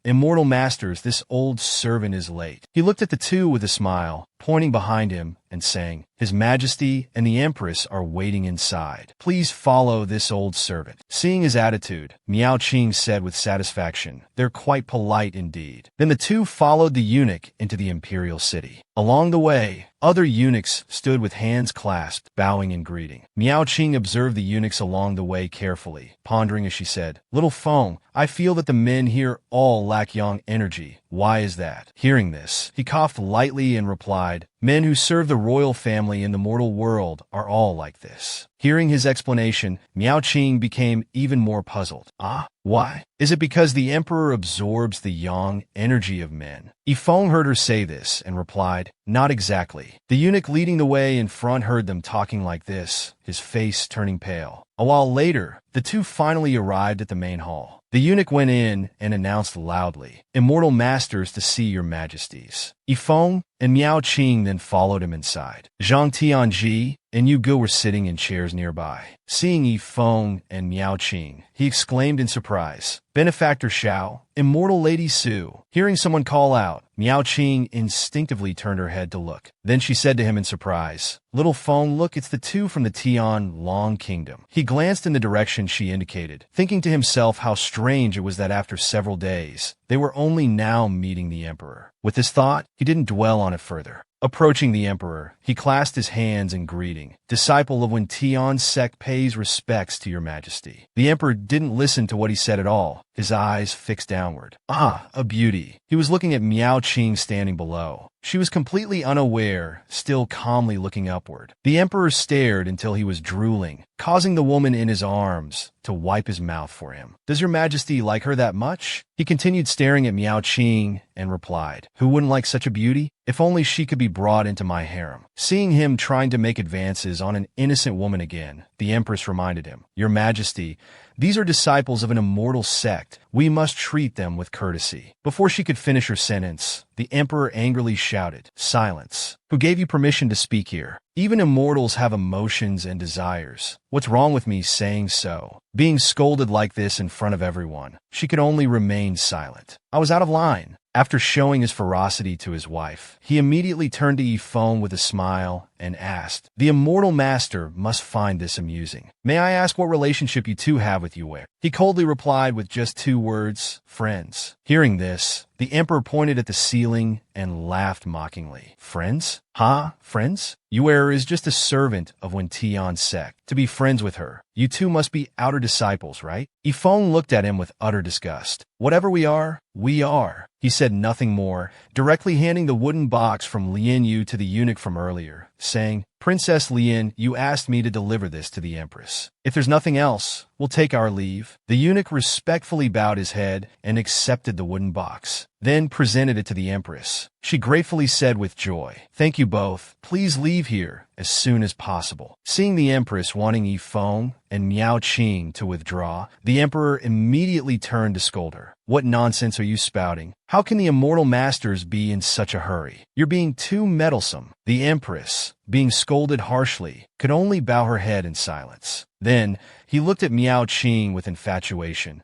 Speaker 1: Immortal masters, this old servant is late." He looked at the 2 with a smile, pointing behind him and saying, "His Majesty and the Empress are waiting inside. Please follow this old servant." Seeing his attitude, Miao Qing said with satisfaction, "They're quite polite indeed." Then the 2 followed the eunuch into the imperial city. Along the way, other eunuchs stood with hands clasped, bowing in greeting. Miao Qing observed the eunuchs along the way carefully, pondering as she said, "Little Feng, I feel that the men here all lack yang energy. Why is that?" Hearing this, he coughed lightly and replied, "Men who serve the royal family in the mortal world are all like this." Hearing his explanation, Miao Qing became even more puzzled. Why? Is it because the emperor absorbs the yang energy of men? Yifeng heard her say this and replied, Not exactly. The eunuch leading the way in front heard them talking like this, his face turning pale. A while later, the two finally arrived at the main hall. The eunuch went in and announced loudly, "Immortal masters to see your majesties." Yifeng and Miao Qing then followed him inside. Zhang Tianji and Yu Ge were sitting in chairs nearby. Seeing Yifeng and Miao Qing, he exclaimed in surprise, "Benefactor Xiao, Immortal Lady Su." Hearing someone call out, Miao Qing instinctively turned her head to look. Then she said to him in surprise, "Little Feng, look, it's the two from the Tian Long Kingdom." He glanced in the direction she indicated, thinking to himself how strange it was that after several days, they were only now meeting the emperor. With this thought, he didn't dwell on it further. Approaching the emperor, he clasped his hands in greeting. "Disciple of Wen Tian's sect pays respects to your majesty." The emperor didn't listen to what he said at all, his eyes fixed downward. "Ah, a beauty." He was looking at Miao Qing standing below. She was completely unaware, still calmly looking upward. The emperor stared until he was drooling, causing the woman in his arms to wipe his mouth for him. "Does your majesty like her that much?" He continued staring at Miao Qing and replied, "Who wouldn't like such a beauty? If only she could be brought into my harem." Seeing him trying to make advances on an innocent woman again, the empress reminded him, "Your majesty, these are disciples of an immortal sect. We must treat them with courtesy." Before she could finish her sentence, the emperor angrily shouted, "Silence! Who gave you permission to speak here? Even immortals have emotions and desires. What's wrong with me saying so?" Being scolded like this in front of everyone, she could only remain silent. "I was out of line." After showing his ferocity to his wife, he immediately turned to Yifeng with a smile and asked, "The immortal master must find this amusing. May I ask what relationship you two have with Yue?" He coldly replied with just two words, "Friends." Hearing this, the emperor pointed at the ceiling and laughed mockingly. "Friends? Huh? Friends? Yue is just a servant of Wen Tian's sect. To be friends with her, you two must be outer disciples, right?" Yifeng looked at him with utter disgust. "Whatever we are, we are." He said nothing more, directly handing the wooden box from Lien Yu to the eunuch from earlier, saying, "Princess Lien, you asked me to deliver this to the empress. If there's nothing else, we'll take our leave." The eunuch respectfully bowed his head and accepted the wooden box, then presented it to the empress. She gratefully said with joy, "Thank you both. Please leave here as soon as possible." Seeing the empress wanting Yifeng and Miao Qing to withdraw, the emperor immediately turned to scold her. "What nonsense are you spouting? How can the immortal masters be in such a hurry? You're being too meddlesome." The empress, being scolded harshly, could only bow her head in silence. Then, he looked at Miao Qing with infatuation.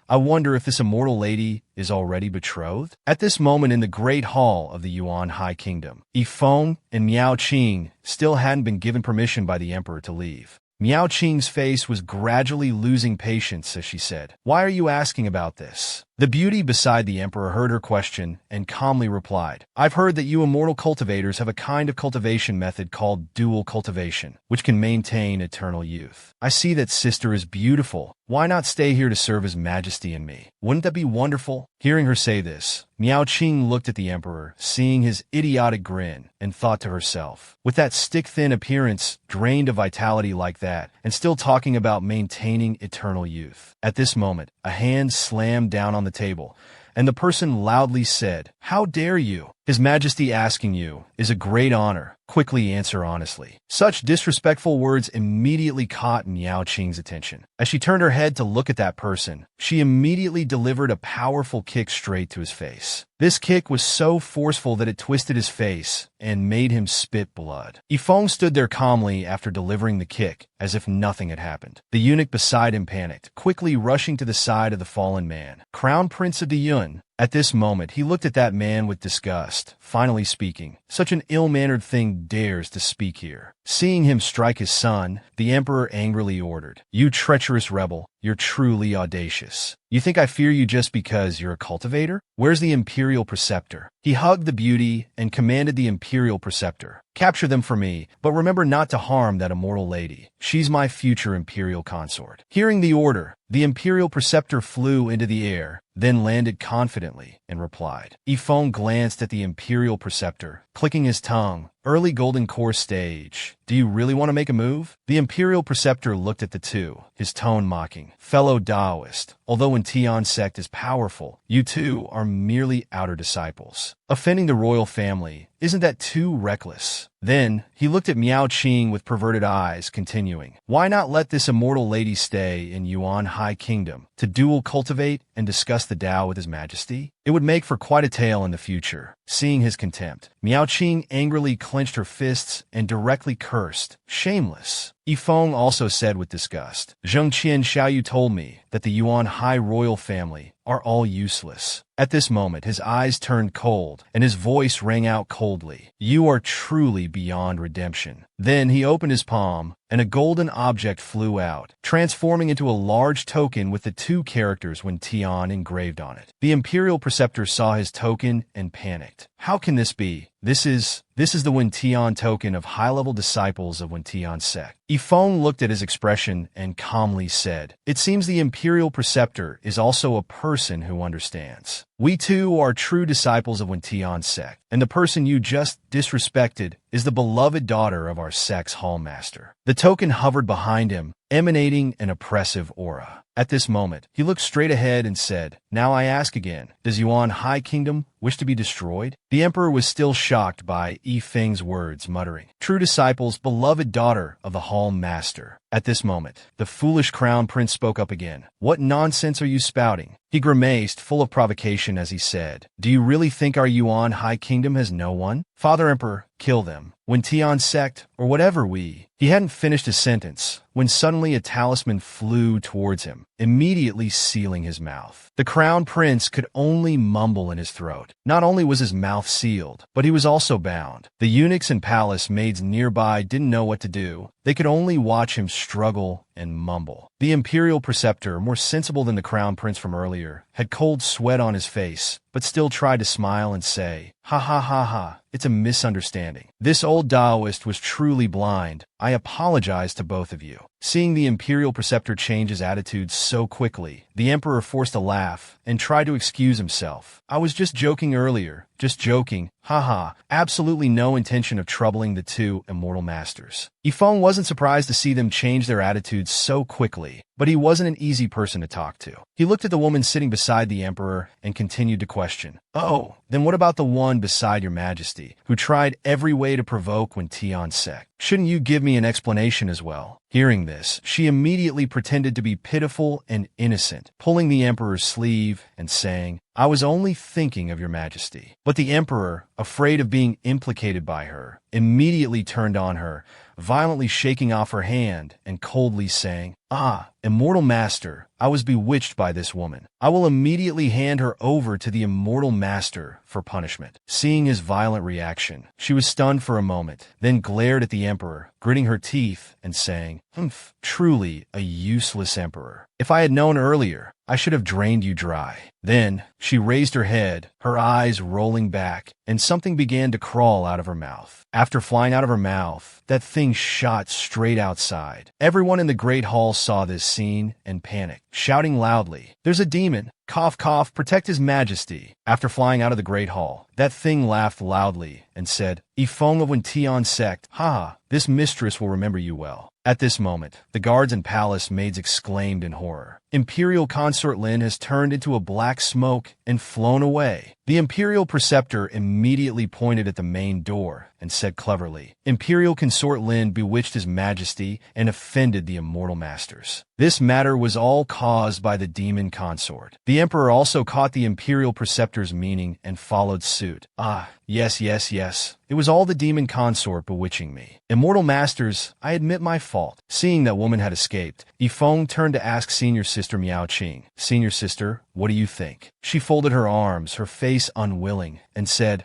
Speaker 1: I wonder if this immortal lady is already betrothed?" At this moment in the great hall of the Yuan High Kingdom, Yifeng and Miao Qing still hadn't been given permission by the emperor to leave. Miao Qing's face was gradually losing patience as she said, "Why are you asking about this?" The beauty beside the emperor heard her question and calmly replied, "I've heard that you immortal cultivators have a kind of cultivation method called dual cultivation, which can maintain eternal youth. I see that sister is beautiful. Why not stay here to serve His Majesty and me? Wouldn't that be wonderful?" Hearing her say this, Miao Qing looked at the emperor, seeing his idiotic grin, and thought to herself, "With that stick-thin appearance, drained of vitality like that, and still talking about maintaining eternal youth." At this moment, a hand slammed down on the table, and the person loudly said, "How dare you? His Majesty asking you is a great honor. Quickly answer honestly." Such disrespectful words immediately caught Miao Qing's attention. As she turned her head to look at that person, she immediately delivered a powerful kick straight to his face. This kick was so forceful that it twisted his face and made him spit blood. Yifeng stood there calmly after delivering the kick, as if nothing had happened. The eunuch beside him panicked, quickly rushing to the side of the fallen man. Crown Prince of the Yun. At this moment, he looked at that man with disgust, finally speaking, "Such an ill-mannered thing dares to speak here." Seeing him strike his son, the emperor angrily ordered, "You treacherous rebel, you're truly audacious. You think I fear you just because you're a cultivator? Where's the imperial preceptor?" He hugged the beauty and commanded the imperial preceptor, "Capture them for me, but remember not to harm that immortal lady. She's my future imperial consort." Hearing the order, the imperial preceptor flew into the air, then landed confidently and replied. Yifeng glanced at the imperial preceptor, clicking his tongue, early golden core stage. Do you really want to make a move? The Imperial Preceptor looked at the two, his tone mocking. Fellow Taoist, although when Tian sect is powerful, you two are merely outer disciples. Offending the royal family, isn't that too reckless? Then, he looked at Miao Qing with perverted eyes, continuing, why not let this immortal lady stay in Yuan High Kingdom to dual cultivate and discuss the Tao with His Majesty? It would make for quite a tale in the future. Seeing his contempt, Miao Qing angrily clenched her fists and directly cursed, shameless. Yifeng also said with disgust, Zheng Qian Xiaoyu told me that the Yuan High royal family are all useless. At this moment, his eyes turned cold, and his voice rang out coldly. You are truly beyond redemption. Then he opened his palm, and a golden object flew out, transforming into a large token with the two characters Wen Tian engraved on it. The Imperial Preceptor saw his token and panicked. How can this be? This is the Wen Tian token of high-level disciples of Wen Tian sect. Yifeng looked at his expression and calmly said, it seems the Imperial Preceptor is also a person who understands. We too are true disciples of Wen Tian sect, and the person you just disrespected is the beloved daughter of our sect's hallmaster. The token hovered behind him, emanating an oppressive aura. At this moment, he looked straight ahead and said, now I ask again, does Yuan High Kingdom wish to be destroyed? The emperor was still shocked by Yifeng's words, muttering, true disciples, beloved daughter of the hall master. At this moment, the foolish crown prince spoke up again. What nonsense are you spouting? He grimaced, full of provocation, as he said, do you really think our Yuan High Kingdom has no one? Father Emperor, kill them. Wen Tian sect, or whatever we... He hadn't finished his sentence when suddenly a talisman flew towards him, immediately sealing his mouth. The crown prince could only mumble in his throat. Not only was his mouth sealed, but he was also bound. The eunuchs and palace maids nearby didn't know what to do. They could only watch him struggle and mumble. The Imperial Preceptor, more sensible than the crown prince from earlier, had cold sweat on his face, but still tried to smile and say, ha ha ha ha, it's a misunderstanding. This old Taoist was truly blind. I apologize to both of you. Seeing the Imperial Preceptor change his attitude so quickly, the Emperor forced a laugh and tried to excuse himself. I was just joking earlier. Just joking. Haha. Absolutely no intention of troubling the two immortal masters. Yifeng wasn't surprised to see them change their attitudes so quickly, but he wasn't an easy person to talk to. He looked at the woman sitting beside the Emperor and continued to question. Oh, then what about the one beside your Majesty, who tried every way to provoke Wen Tian sect? Shouldn't you give me an explanation as well? Hearing this, she immediately pretended to be pitiful and innocent, pulling the Emperor's sleeve and saying, I was only thinking of your Majesty. But the Emperor, afraid of being implicated by her, immediately turned on her, violently shaking off her hand and coldly saying, Ah, immortal master, I was bewitched by this woman. I will immediately hand her over to the immortal master for punishment. Seeing his violent reaction, she was stunned for a moment, then glared at the Emperor, gritting her teeth and saying, Humph, truly a useless emperor. If I had known earlier, I should have drained you dry. Then she raised her head, her eyes rolling back, and something began to crawl out of her mouth. After flying out of her mouth, that thing shot straight outside. Everyone in the great hall saw this scene and panicked, shouting loudly, There's a demon! Cough, cough, protect His Majesty. After flying out of the great hall, that thing laughed loudly and said, Yifeng of Wen Tian sect, ha, this mistress will remember you well. At this moment, the guards and palace maids exclaimed in horror. Imperial Consort Lin has turned into a black smoke and flown away. The Imperial Preceptor immediately pointed at the main door and said cleverly, Imperial Consort Lin bewitched His Majesty and offended the immortal masters. This matter was all caused by the demon consort. The Emperor also caught the Imperial Preceptor's meaning and followed suit. Ah, yes, yes, yes. It was all the demon consort bewitching me. Immortal masters, I admit my fault. Seeing that woman had escaped, Yifeng turned to ask senior sister Miao Qing, Senior sister, what do you think? She folded her arms, her face unwilling, and said,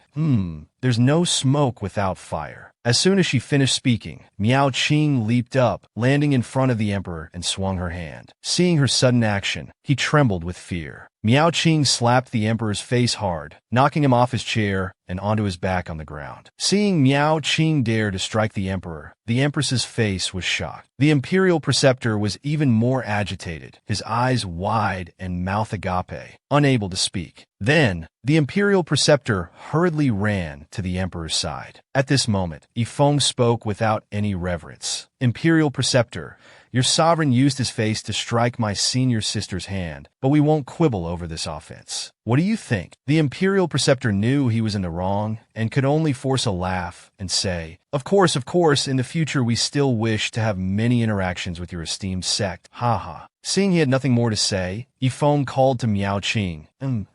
Speaker 1: There's no smoke without fire. As soon as she finished speaking, Miao Qing leaped up, landing in front of the Emperor and swung her hand. Seeing her sudden action, he trembled with fear. Miao Qing slapped the Emperor's face hard, knocking him off his chair and onto his back on the ground. Seeing Miao Qing dare to strike the Empress's face was shocked. The Imperial Preceptor was even more agitated, his eyes wide and mouth agape agape, unable to speak. Then, the imperial preceptor hurriedly ran to the emperor's side. At this moment, Yifeng spoke without any reverence. "Imperial preceptor, your sovereign used his face to strike my senior sister's hand, but we won't quibble over this offense. What do you think?" The imperial preceptor knew he was in the wrong and could only force a laugh and say, of course, in the future we still wish to have many interactions with your esteemed sect. Haha. Seeing he had nothing more to say, Yifeng called to Miao Qing,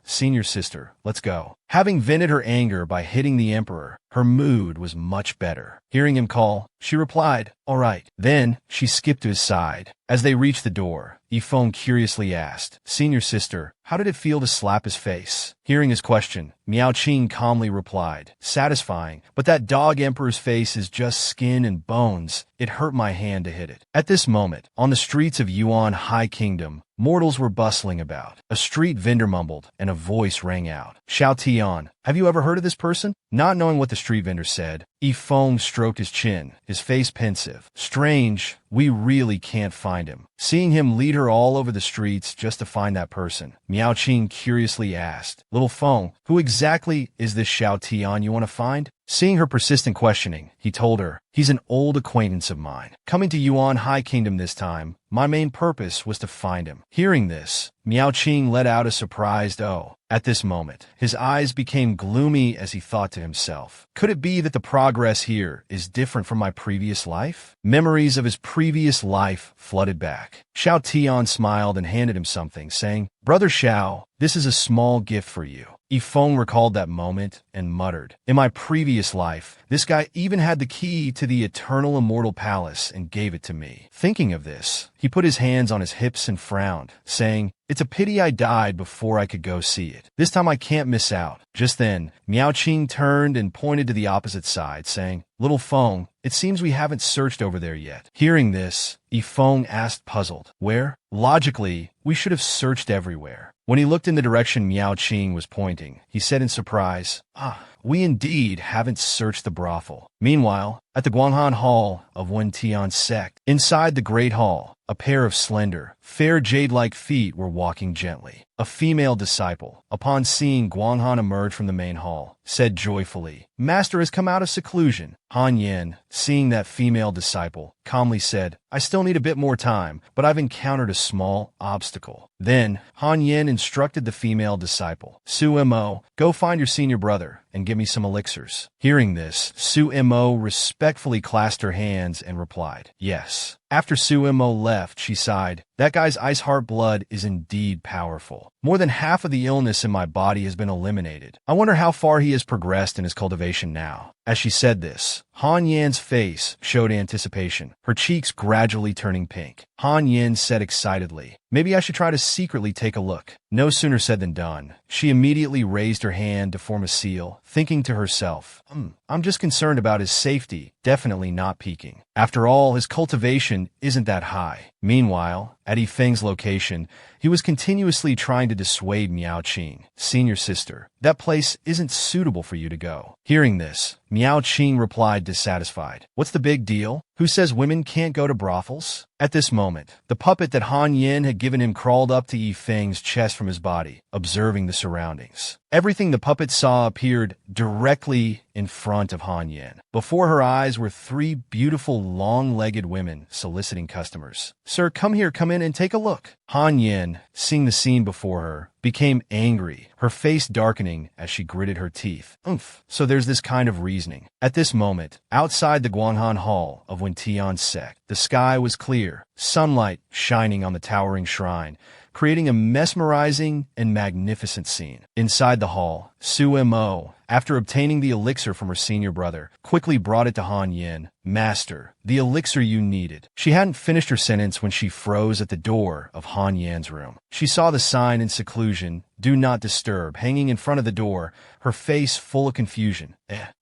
Speaker 1: "Senior sister, let's go." Having vented her anger by hitting the emperor, her mood was much better. Hearing him call, she replied, "All right." Then, she skipped to his side. As they reached the door, Yifeng curiously asked, "Senior sister, how did it feel to slap his face?" Hearing his question, Miao Qing calmly replied, "Satisfying, but that dog emperor's face is just skin and bones. It hurt my hand to hit it." At this moment, on the streets of Yuan High Kingdom, mortals were bustling about. A street vendor mumbled, and a voice rang out. "Xiao Tian, have you ever heard of this person?" Not knowing what the street vendor said, Yifeng stroked his chin, his face pensive. "Strange, we really can't find him." Seeing him lead her all over the streets just to find that person, Miao Qing curiously asked, "Little Feng, who exactly is this Xiao Tian you want to find?" Seeing her persistent questioning, he told her, "He's an old acquaintance of mine. Coming to Yuan High Kingdom this time, my main purpose was to find him." Hearing this, Miao Qing let out a surprised "oh." At this moment, his eyes became gloomy as he thought to himself, "Could it be that the progress here is different from my previous life?" Memories of his previous life flooded back. Xiao Tian smiled and handed him something, saying, "Brother Xiao, this is a small gift for you." Yifeng recalled that moment and muttered, "In my previous life, this guy even had the key to the eternal immortal palace and gave it to me." Thinking of this, he put his hands on his hips and frowned, saying, "It's a pity I died before I could go see it. This time I can't miss out." Just then, Miao Qing turned and pointed to the opposite side, saying, "Little Feng, it seems we haven't searched over there yet." Hearing this, Yifeng asked puzzled, "Where?" Logically, we should have searched everywhere. When he looked in the direction Miao Qing was pointing, he said in surprise, "We indeed haven't searched the brothel." Meanwhile, at the Guanghan Hall of Wen Tian's sect, inside the Great Hall, a pair of slender, fair jade-like feet were walking gently. A female disciple, upon seeing Guanghan emerge from the main hall, said joyfully, "Master has come out of seclusion." Han Yen, seeing that female disciple, calmly said, "I still need a bit more time, but I've encountered a small obstacle." Then, Han Yen instructed the female disciple, "Su Mo, go find your senior brother and give me some elixirs." Hearing this, Su Mo respectfully clasped her hands and replied, "Yes." After Su Mo left, she sighed, "That guy's ice heart blood is indeed powerful. More than half of the illness in my body has been eliminated. I wonder how far he has progressed in his cultivation now." As she said this, Han Yan's face showed anticipation, her cheeks gradually turning pink. Han Yan said excitedly, "Maybe I should try to secretly take a look." No sooner said than done. She immediately raised her hand to form a seal, thinking to herself, I'm just concerned about his safety, definitely not peaking. After all, his cultivation isn't that high." Meanwhile, at Yifeng's location, he was continuously trying to dissuade Miao Qing, "Senior sister, that place isn't suitable for you to go." Hearing this, Miao Qing replied dissatisfied, "What's the big deal? Who says women can't go to brothels?" At this moment, the puppet that Han Yin had given him crawled up to Yifeng's chest from his body, observing the surroundings. Everything the puppet saw appeared directly in front of Han Yin. Before her eyes were three beautiful, long-legged women soliciting customers. "Sir, come in and take a look." Han Yin, seeing the scene before her, became angry, her face darkening as she gritted her teeth. So there's this kind of reasoning. At this moment, outside the Guanghan Hall of Wen Tian's sect, the sky was clear, sunlight shining on the towering shrine, creating a mesmerizing and magnificent scene. Inside the hall, Su Mo, after obtaining the elixir from her senior brother, quickly brought it to Han Yin. "Master, the elixir you needed." She hadn't finished her sentence when she froze at the door of Han Yan's room. She saw the sign in seclusion, "Do not disturb," hanging in front of the door, her face full of confusion.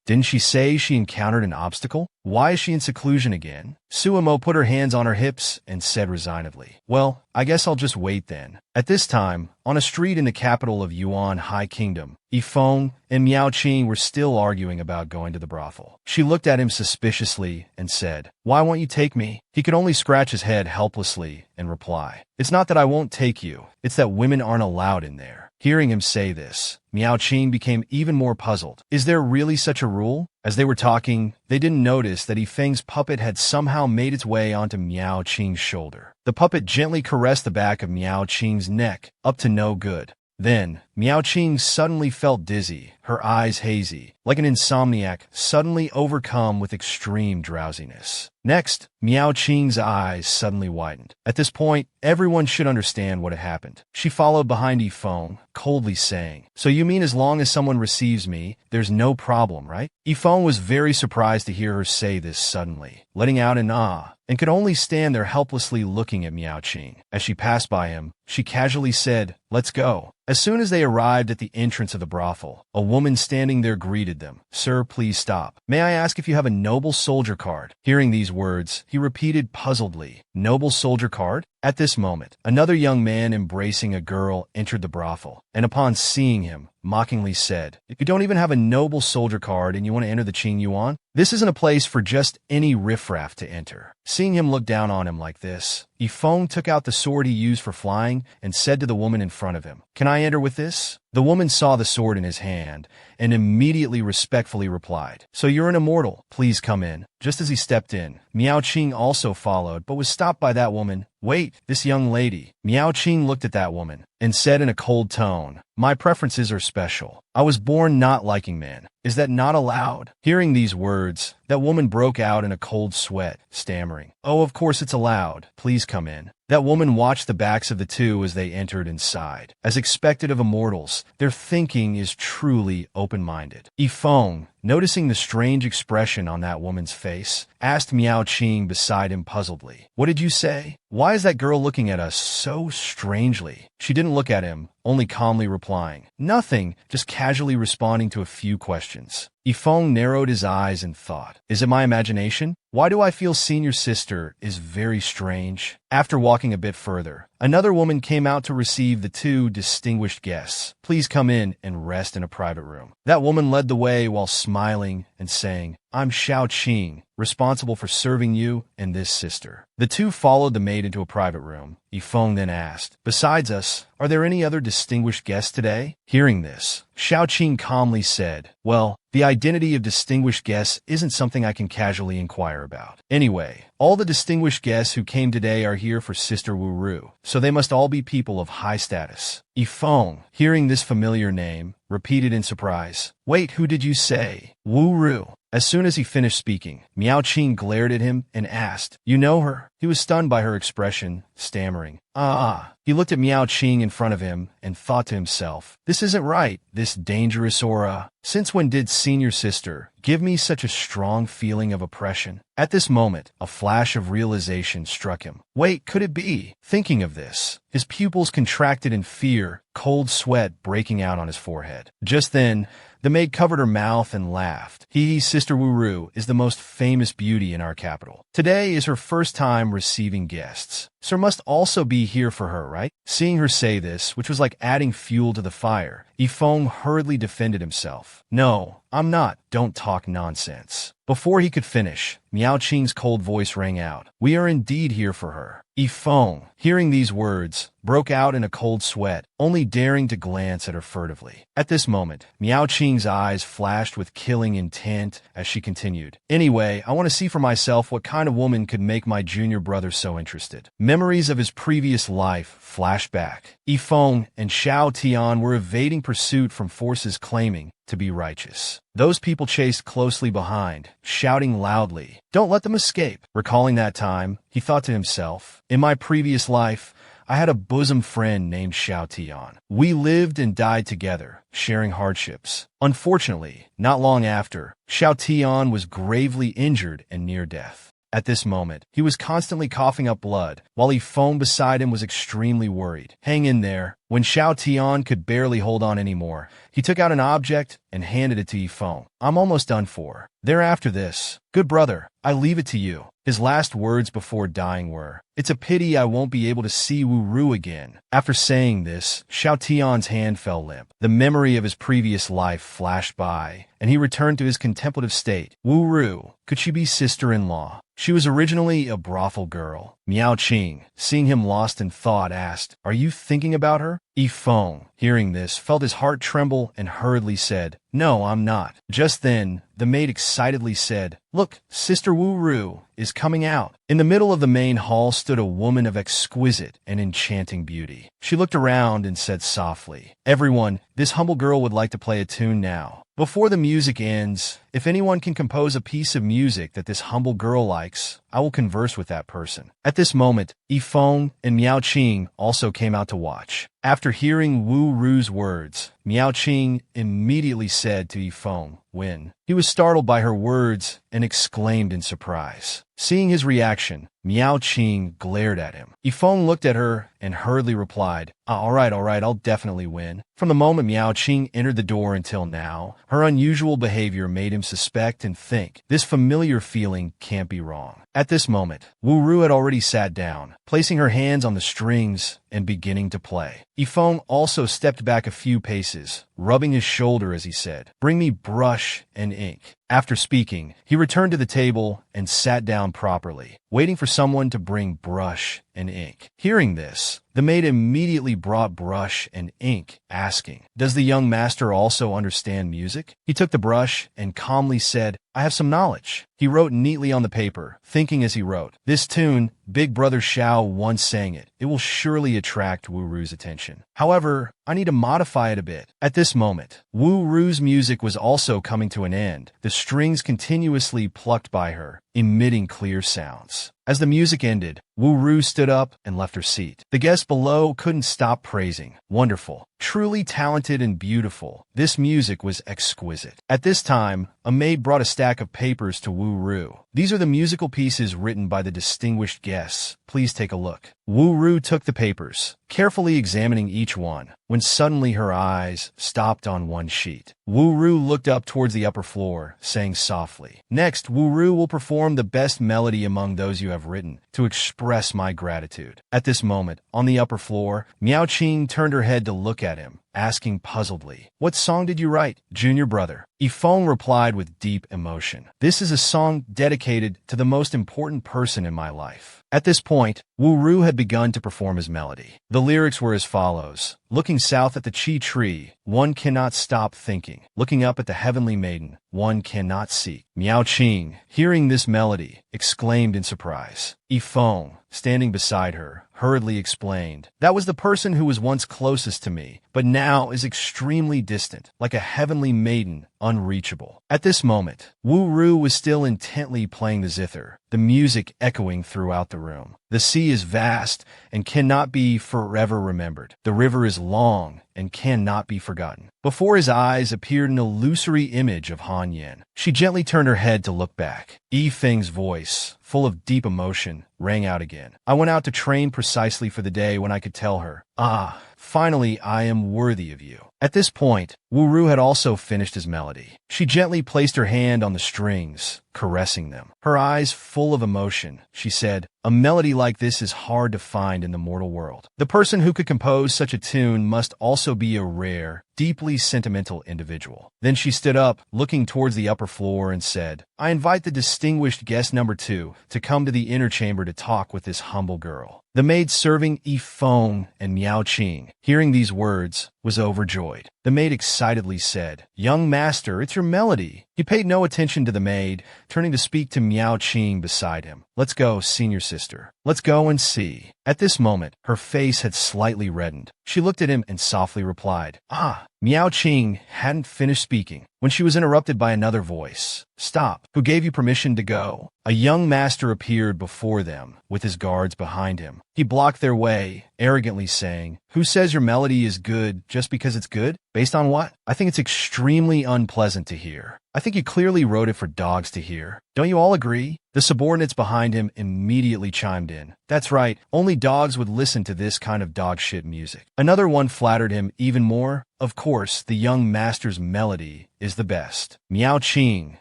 Speaker 1: Didn't she say she encountered an obstacle? Why is she in seclusion again? Suemo put her hands on her hips and said resignedly, "Well, I guess I'll just wait then." At this time, on a street in the capital of Yuan High Kingdom, Yifeng and Miao Qing were still arguing about going to the brothel. She looked at him suspiciously and said, "Why won't you take me?" He could only scratch his head helplessly and reply, "It's not that I won't take you, it's that women aren't allowed in there." Hearing him say this, Miao Qing became even more puzzled. Is there really such a rule? As they were talking, they didn't notice that Yifeng's puppet had somehow made its way onto Miao Qing's shoulder. The puppet gently caressed the back of Miao Qing's neck, up to no good. Then, Miao Qing suddenly felt dizzy, her eyes hazy, like an insomniac suddenly overcome with extreme drowsiness. Next, Miao Qing's eyes suddenly widened. At this point, everyone should understand what had happened. She followed behind Yifeng, coldly saying, "So you mean as long as someone receives me, there's no problem, right?" Yifeng was very surprised to hear her say this suddenly, letting out an ah, and could only stand there helplessly looking at Miao Qing. As she passed by him, she casually said, "Let's go." As soon as they arrived at the entrance of the brothel, a woman standing there greeted them. "Sir, please stop. May I ask if you have a noble soldier card?" Hearing these words, he repeated puzzledly, "Noble soldier card?" At this moment, another young man embracing a girl entered the brothel, and upon seeing him, mockingly said, "If you don't even have a noble soldier card and you want to enter the Qing Yuan, this isn't a place for just any riffraff to enter." Seeing him look down on him like this, Yifeng took out the sword he used for flying and said to the woman in front of him, "Can I enter with this?" The woman saw the sword in his hand and immediately respectfully replied, "So you're an immortal. Please come in." Just as he stepped in, Miao Qing also followed but was stopped by that woman. "Wait, this young lady." Miao Qing looked at that woman and said in a cold tone, "My preferences are special. I was born not liking men. Is that not allowed?" Hearing these words, that woman broke out in a cold sweat, stammering, "Oh, of course it's allowed. Please come in." That woman watched the backs of the two as they entered and sighed. As expected of immortals, their thinking is truly open-minded. Yifeng, noticing the strange expression on that woman's face, asked Miao Qing beside him puzzledly, "What did you say? Why is that girl looking at us so strangely?" She didn't look at him, only calmly replying, "Nothing," just casually responding to a few questions. Yifeng narrowed his eyes and thought, "Is it my imagination? Why do I feel senior sister is very strange?" After walking a bit further, another woman came out to receive the two distinguished guests. "Please come in and rest in a private room." That woman led the way while smiling and saying, "I'm Shao Qing, responsible for serving you and this sister." The two followed the maid into a private room. Yifeng then asked, "Besides us, are there any other distinguished guests today?" Hearing this, Shao Qing calmly said, "Well, the identity of distinguished guests isn't something I can casually inquire about. Anyway, all the distinguished guests who came today are here for Sister Wu Ru, so they must all be people of high status." Yifeng, hearing this familiar name, repeated in surprise, "Wait, who did you say? Wu Ru?" As soon as he finished speaking, Miao Qing glared at him and asked, "You know her?" He was stunned by her expression, stammering, "Ah." He looked at Miao Qing in front of him and thought to himself, "This isn't right, this dangerous aura. Since when did senior sister give me such a strong feeling of oppression?" At this moment, a flash of realization struck him. Wait, could it be? Thinking of this, his pupils contracted in fear, cold sweat breaking out on his forehead. Just then, the maid covered her mouth and laughed. Sister Wu Ru is the most famous beauty in our capital. Today is her first time receiving guests. Sir must also be here for her, right? Seeing her say this, which was like adding fuel to the fire, Yifeng hurriedly defended himself. "No, I'm not. Don't talk nonsense." Before he could finish, Miao Qing's cold voice rang out, "We are indeed here for her." Yifeng, hearing these words, broke out in a cold sweat, only daring to glance at her furtively. At this moment, Miao Qing's eyes flashed with killing intent as she continued, "Anyway, I want to see for myself what kind of woman could make my junior brother so interested." Memories of his previous life flashed back. Yifeng and Shao Tian were evading pursuit from forces claiming to be righteous. Those people chased closely behind, shouting loudly, "Don't let them escape." Recalling that time, he thought to himself, "In my previous life, I had a bosom friend named Shao Tian. We lived and died together, sharing hardships. Unfortunately, not long after, Shao Tian was gravely injured and near death. At this moment, he was constantly coughing up blood, while Yifeng beside him was extremely worried. Hang in there. When Xiao Tian could barely hold on anymore, he took out an object and handed it to Yifeng. I'm almost done for. Thereafter this. Good brother, I leave it to you. His last words before dying were, it's a pity I won't be able to see Wu Ru again. After saying this, Xiao Tian's hand fell limp. The memory of his previous life flashed by, and he returned to his contemplative state. Wu Ru, could she be sister-in-law? She was originally a brothel girl. Miao Qing, seeing him lost in thought, asked, are you thinking about her? Yifeng, hearing this, felt his heart tremble and hurriedly said, no, I'm not. Just then, the maid excitedly said, look, Sister Wu Ru is coming out. In the middle of the main hall stood a woman of exquisite and enchanting beauty. She looked around and said softly, everyone, this humble girl would like to play a tune now. Before the music ends, if anyone can compose a piece of music that this humble girl likes, I will converse with that person. At this moment, Yifeng and Miao Qing also came out to watch. After hearing Wu Ru's words, Miao Qing immediately said to Yifeng, when? He was startled by her words and exclaimed in surprise. Seeing his reaction, Miao Qing glared at him. Yifeng looked at her and hurriedly replied, all right, I'll definitely win. From the moment Miao Qing entered the door until now, her unusual behavior made him suspect and think, this familiar feeling can't be wrong. At this moment, Wu Ru had already sat down, placing her hands on the strings and beginning to play. Yifeng also stepped back a few paces, rubbing his shoulder as he said, bring me brush and ink. After speaking, he returned to the table and sat down properly, waiting for someone to bring brush and ink. Hearing this, the maid immediately brought brush and ink, asking, does the young master also understand music? He took the brush and calmly said, I have some knowledge. He wrote neatly on the paper, thinking as he wrote, this tune, Big Brother Xiao once sang it. It will surely attract Wu Ru's attention. However, I need to modify it a bit. At this moment, Wu Ru's music was also coming to an end, the strings continuously plucked by her, emitting clear sounds. As the music ended, Wu Ru stood up and left her seat. The guests below couldn't stop praising. Wonderful, truly talented and beautiful. This music was exquisite. At this time, a maid brought a stack of papers to Wu Ru. These are the musical pieces written by the distinguished guests. Please take a look. Wu Ru took the papers, carefully examining each one, when suddenly her eyes stopped on one sheet. Wu Ru looked up towards the upper floor, saying softly, next, Wu Ru will perform the best melody among those you have written to express my gratitude. At this moment, on the upper floor, Miao Qing turned her head to look at him, asking puzzledly, what song did you write, junior brother? Yifeng replied with deep emotion, this is a song dedicated to the most important person in my life. At this point, Wu Ru had begun to perform his melody. The lyrics were as follows. Looking south at the Chi tree, one cannot stop thinking. Looking up at the heavenly maiden, one cannot seek. Miao Qing, hearing this melody, exclaimed in surprise. Yifeng, standing beside her, hurriedly explained, that was the person who was once closest to me, but now is extremely distant, like a heavenly maiden, unreachable. At this moment, Wu Ru was still intently playing the zither, the music echoing throughout the room. The sea is vast and cannot be forever remembered. The river is long and cannot be forgotten. Before his eyes appeared an illusory image of Han Yin. She gently turned her head to look back. Feng's voice, full of deep emotion, rang out again. I went out to train precisely for the day when I could tell her, ah, finally I am worthy of you. At this point, Wu Ru had also finished his melody. She gently placed her hand on the strings, caressing them. Her eyes full of emotion, she said, a melody like this is hard to find in the mortal world. The person who could compose such a tune must also be a rare, deeply sentimental individual. Then she stood up, looking towards the upper floor, and said, I invite the distinguished guest number 2 to come to the inner chamber to talk with this humble girl. The maid serving Yifeng and Miao Qing, hearing these words, was overjoyed. The maid excitedly said, young master, it's your melody. He paid no attention to the maid, turning to speak to Miao Qing beside him. Let's go, senior sister. Let's go and see. At this moment, her face had slightly reddened. She looked at him and softly replied, ah. Miao Qing hadn't finished speaking when she was interrupted by another voice. Stop. Who gave you permission to go? A young master appeared before them, with his guards behind him. He blocked their way, arrogantly saying, who says your melody is good just because it's good? Based on what? I think it's extremely unpleasant to hear. I think you clearly wrote it for dogs to hear. Don't you all agree? The subordinates behind him immediately chimed in. That's right, only dogs would listen to this kind of dog shit music. Another one flattered him even more. Of course, the young master's melody is the best. Miao Qing,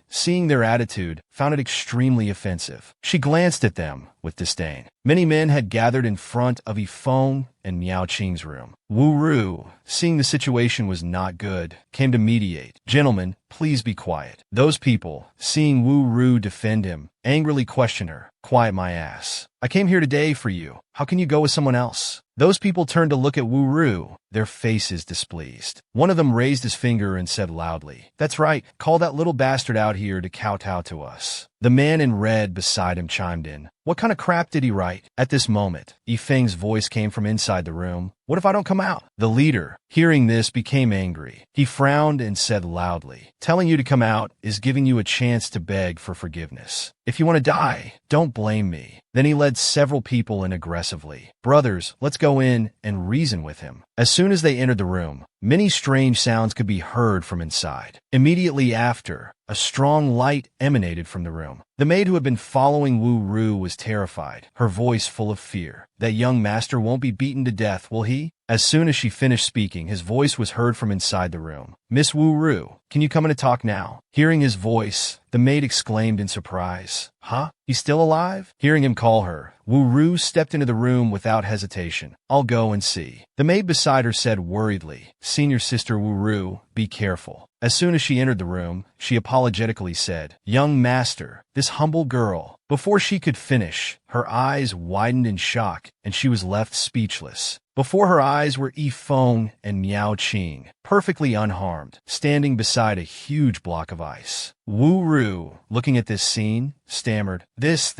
Speaker 1: seeing their attitude, found it extremely offensive. She glanced at them with disdain. Many men had gathered in front of Yifeng and Miao Qing's room. Wu Ru, seeing the situation was not good, came to mediate. Gentlemen, please be quiet. Those people, seeing Wu Ru defend him, angrily questioned her. Quiet my ass. I came here today for you. How can you go with someone else? Those people turned to look at Wu Ru, their faces displeased. One of them raised his finger and said loudly, That's right, call that little bastard out here to kowtow to us. The man in red beside him chimed in. What kind of crap did he write? At this moment, Yifeng's voice came from inside the room. What if I don't come out? The leader, hearing this, became angry. He frowned and said loudly, Telling you to come out is giving you a chance to beg for forgiveness. If you want to die, don't blame me. Then he led several people in aggressively. Brothers, let's go in and reason with him. As soon as they entered the room, many strange sounds could be heard from inside. Immediately after, a strong light emanated from the room. The maid who had been following Wu Ru was terrified, her voice full of fear. That young master won't be beaten to death, will he? As soon as she finished speaking, his voice was heard from inside the room. Miss Wu Ru, can you come in and talk now? Hearing his voice, the maid exclaimed in surprise. Huh? He's still alive? Hearing him call her, Wu Ru stepped into the room without hesitation. I'll go and see. The maid beside her said worriedly, Senior Sister Wu Ru, be careful. As soon as she entered the room, she apologetically said, Young master, this humble girl. Before she could finish, her eyes widened in shock, and she was left speechless. Before her eyes were Yifeng and Miao Qing, perfectly unharmed, standing beside a huge block of ice. Wu Ru, looking at this scene, stammered, This.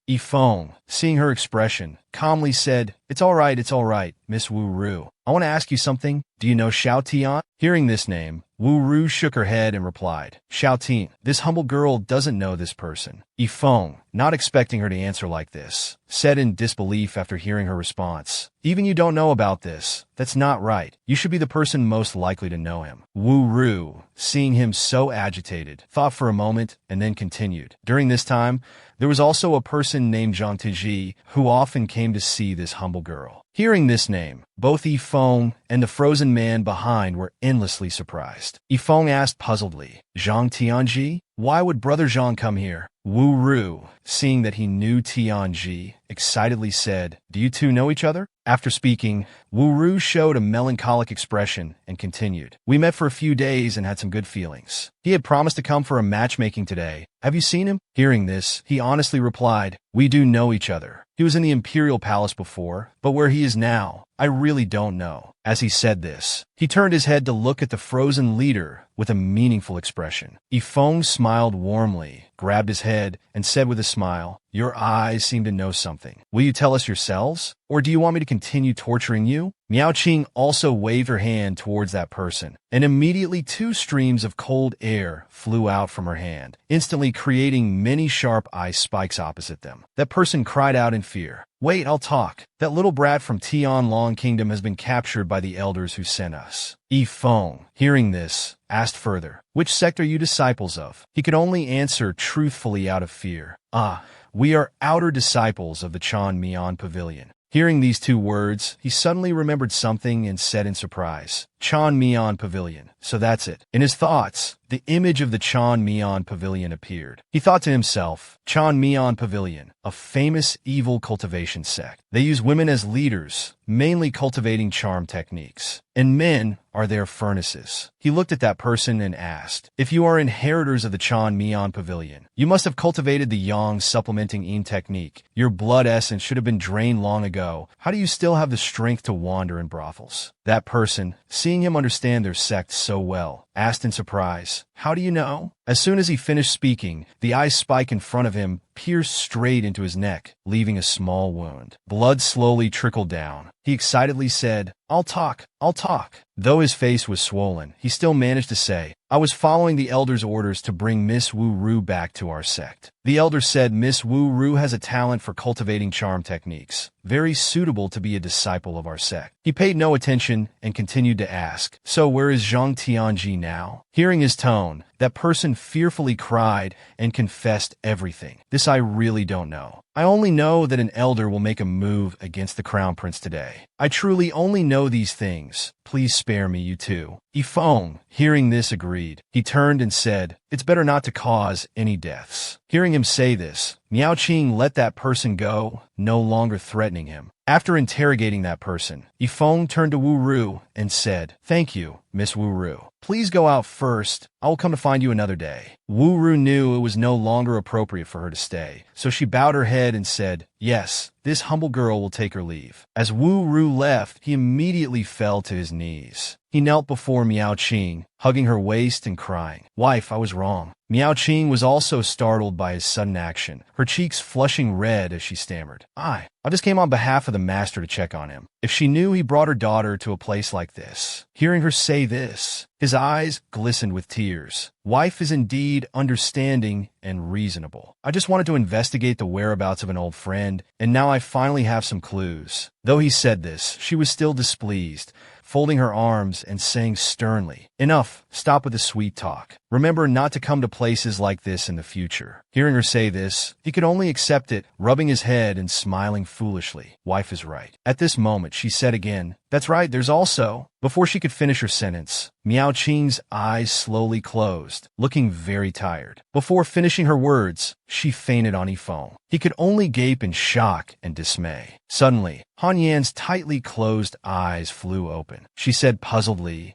Speaker 1: Yifeng, seeing her expression, calmly said, It's all right, Miss Wu Ru. I want to ask you something. Do you know Xiao Tian? Hearing this name, Wu Ru shook her head and replied, Xiao Tian, this humble girl doesn't know this person. Yifeng, not expecting her to answer like this, said in disbelief after hearing her response, Even you don't know about this. That's not right. You should be the person most likely to know him. Wu Ru, seeing him so agitated, thought for a moment and then continued. During this time, there was also a person named Zhang Tiji who often came to see this humble girl. Hearing this name, both Yifeng and the frozen man behind were endlessly surprised. Yifeng asked puzzledly, Zhang Tianji? Why would Brother Zhang come here? Wu Ru, seeing that he knew Tianji, excitedly said, Do you two know each other? After speaking, Wu Ru showed a melancholic expression and continued, We met for a few days and had some good feelings. He had promised to come for a matchmaking today. Have you seen him? Hearing this, he honestly replied, We do know each other. He was in the imperial palace before, but where he is now, I really don't know. As he said this, he turned his head to look at the frozen leader with a meaningful expression. Yifeng smiled warmly, grabbed his head, and said with a smile, Your eyes seem to know something. Will you tell us yourselves? Or do you want me to continue torturing you? Miao Qing also waved her hand towards that person, and immediately 2 streams of cold air flew out from her hand, instantly creating many sharp ice spikes opposite them. That person cried out in fear. Wait, I'll talk. That little brat from Tianlong Kingdom has been captured by the elders who sent us. Yifeng, hearing this, asked further, Which sect are you disciples of? He could only answer truthfully out of fear. We are outer disciples of the Chan Mian Pavilion. Hearing these 2 words, he suddenly remembered something and said in surprise, Chan Mian Pavilion. So that's it. In his thoughts, the image of the Chan Mian Pavilion appeared. He thought to himself, Chan Mian Pavilion, a famous evil cultivation sect. They use women as leaders, mainly cultivating charm techniques, and men are their furnaces. He looked at that person and asked, If you are inheritors of the Chan Mian Pavilion, you must have cultivated the yang supplementing yin technique. Your blood essence should have been drained long ago. How do you still have the strength to wander in brothels? That person, seeing him understand their sect so well, asked in surprise, How do you know? As soon as he finished speaking, the ice spike in front of him pierced straight into his neck, leaving a small wound. Blood slowly trickled down. He excitedly said, I'll talk. Though his face was swollen, he still managed to say, I was following the elder's orders to bring Miss Wu Ru back to our sect. The elder said Miss Wu Ru has a talent for cultivating charm techniques, very suitable to be a disciple of our sect. He paid no attention and continued to ask, So where is Zhang Tianji now? Hearing his tone, that person fearfully cried and confessed everything. This I really don't know. I only know that an elder will make a move against the crown prince today. I truly only know these things. Please spare me, you two. Yifeng, hearing this, agreed. He turned and said, it's better not to cause any deaths. Hearing him say this, Miao Qing let that person go, no longer threatening him. After interrogating that person, Yifeng turned to Wu Ru and said, thank you, Miss Wu Ru. Please go out first. I will come to find you another day. Wu Ru knew it was no longer appropriate for her to stay, so she bowed her head and said, yes, this humble girl will take her leave. As Wu Ru left, he immediately fell to his knees. He knelt before Miao Qing, hugging her waist and crying, wife, I was wrong. Miao Qing was also startled by his sudden action, her cheeks flushing red as she stammered, I just came on behalf of the master to check on him. If she knew he brought her daughter to a place like this. Hearing her say this, his eyes glistened with tears. Wife is indeed understanding and reasonable. I just wanted to investigate the whereabouts of an old friend, and now I finally have some clues. Though he said this, she was still displeased, folding her arms and saying sternly, enough, stop with the sweet talk. Remember not to come to places like this in the future. Hearing her say this, he could only accept it, rubbing his head and smiling foolishly. Wife is right. At this moment, she said again, that's right, there's also... Before she could finish her sentence, Miao Qing's eyes slowly closed, looking very tired. Before finishing her words, she fainted on Yifeng. He could only gape in shock and dismay. Suddenly, Han Yan's tightly closed eyes flew open. She said puzzledly,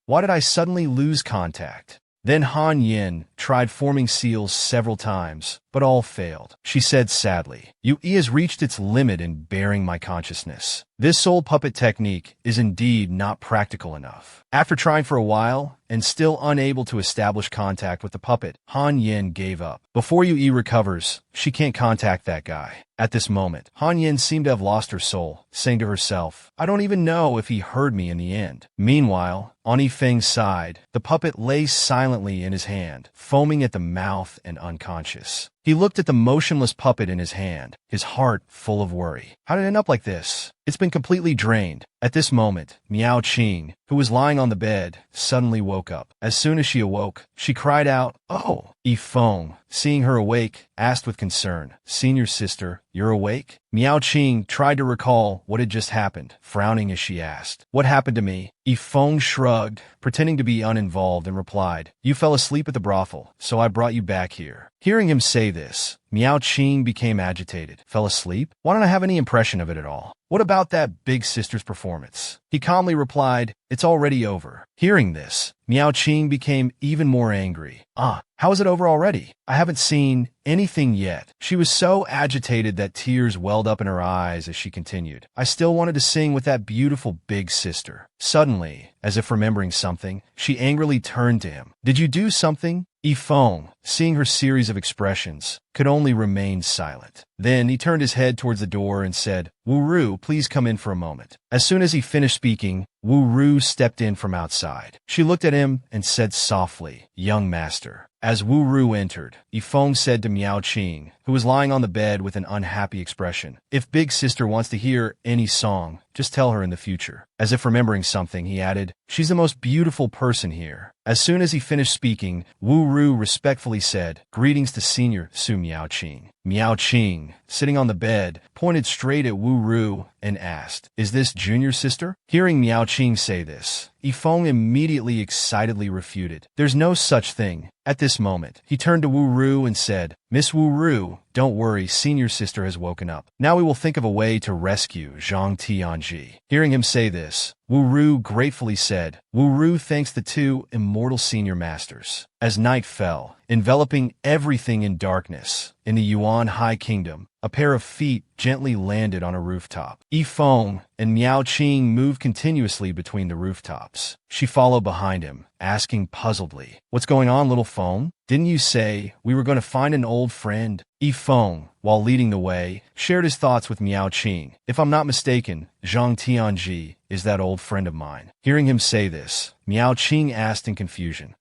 Speaker 1: why did I suddenly lose contact? Then Han Yin tried forming seals several times, but all failed. She said sadly, Yu has reached its limit in bearing my consciousness. This soul puppet technique is indeed not practical enough. After trying for a while, and still unable to establish contact with the puppet, Han Yin gave up. Before Yu recovers, she can't contact that guy. At this moment, Han Yin seemed to have lost her soul, saying to herself, I don't even know if he heard me in the end. Meanwhile, on Yifeng's side, the puppet lay silently in his hand, foaming at the mouth and unconscious. He looked at the motionless puppet in his hand, his heart full of worry. How did it end up like this? It's been completely drained. At this moment, Miao Qing, who was lying on the bed, suddenly woke up. As soon as she awoke, she cried out, oh! Yifeng, seeing her awake, asked with concern, Senior sister, you're awake? Miao Qing tried to recall what had just happened, frowning as she asked, what happened to me? Yifeng shrugged, pretending to be uninvolved, and replied, you fell asleep at the brothel, so I brought you back here. Hearing him say this, Miao Qing became agitated. Fell asleep? Why don't I have any impression of it at all? What about that big sister's performance? He calmly replied, it's already over. Hearing this, Miao Qing became even more angry. How is it over already? I haven't seen anything yet. She was so agitated that tears welled up in her eyes as she continued. I still wanted to sing with that beautiful big sister. Suddenly, as if remembering something, she angrily turned to him. Did you do something? Yifeng, seeing her series of expressions, could only remain silent. Then he turned his head towards the door and said, Wu Ru, please come in for a moment. As soon as he finished speaking, Wu Ru stepped in from outside. She looked at him and said softly, young master. As Wu Ru entered, Yifeng said to Miao Qing, who was lying on the bed with an unhappy expression, if big sister wants to hear any song, just tell her in the future. As if remembering something, he added, she's the most beautiful person here. As soon as he finished speaking, Wu Ru respectfully said, greetings to Senior Su Miao Qing. Miao Qing, sitting on the bed, pointed straight at Wu Ru and asked, is this junior sister? Hearing Miao Qing say this, Yifeng immediately excitedly refuted, there's no such thing. At this moment, he turned to Wu Ru and said, Miss Wu Ru, don't worry, senior sister has woken up. Now we will think of a way to rescue Zhang Tianji. Hearing him say this, Wu Ru gratefully said, Wu Ru thanks the two immortal senior masters. As night fell, enveloping everything in darkness, in the Yuan High Kingdom, a pair of feet gently landed on a rooftop. Yifeng and Miao Qing moved continuously between the rooftops. She followed behind him, asking puzzledly, what's going on, little phone? Didn't you say we were going to find an old friend? Yifeng, while leading the way, shared his thoughts with Miao Qing. If I'm not mistaken, Zhang Tianji is that old friend of mine. Hearing him say this, Miao Qing asked in confusion,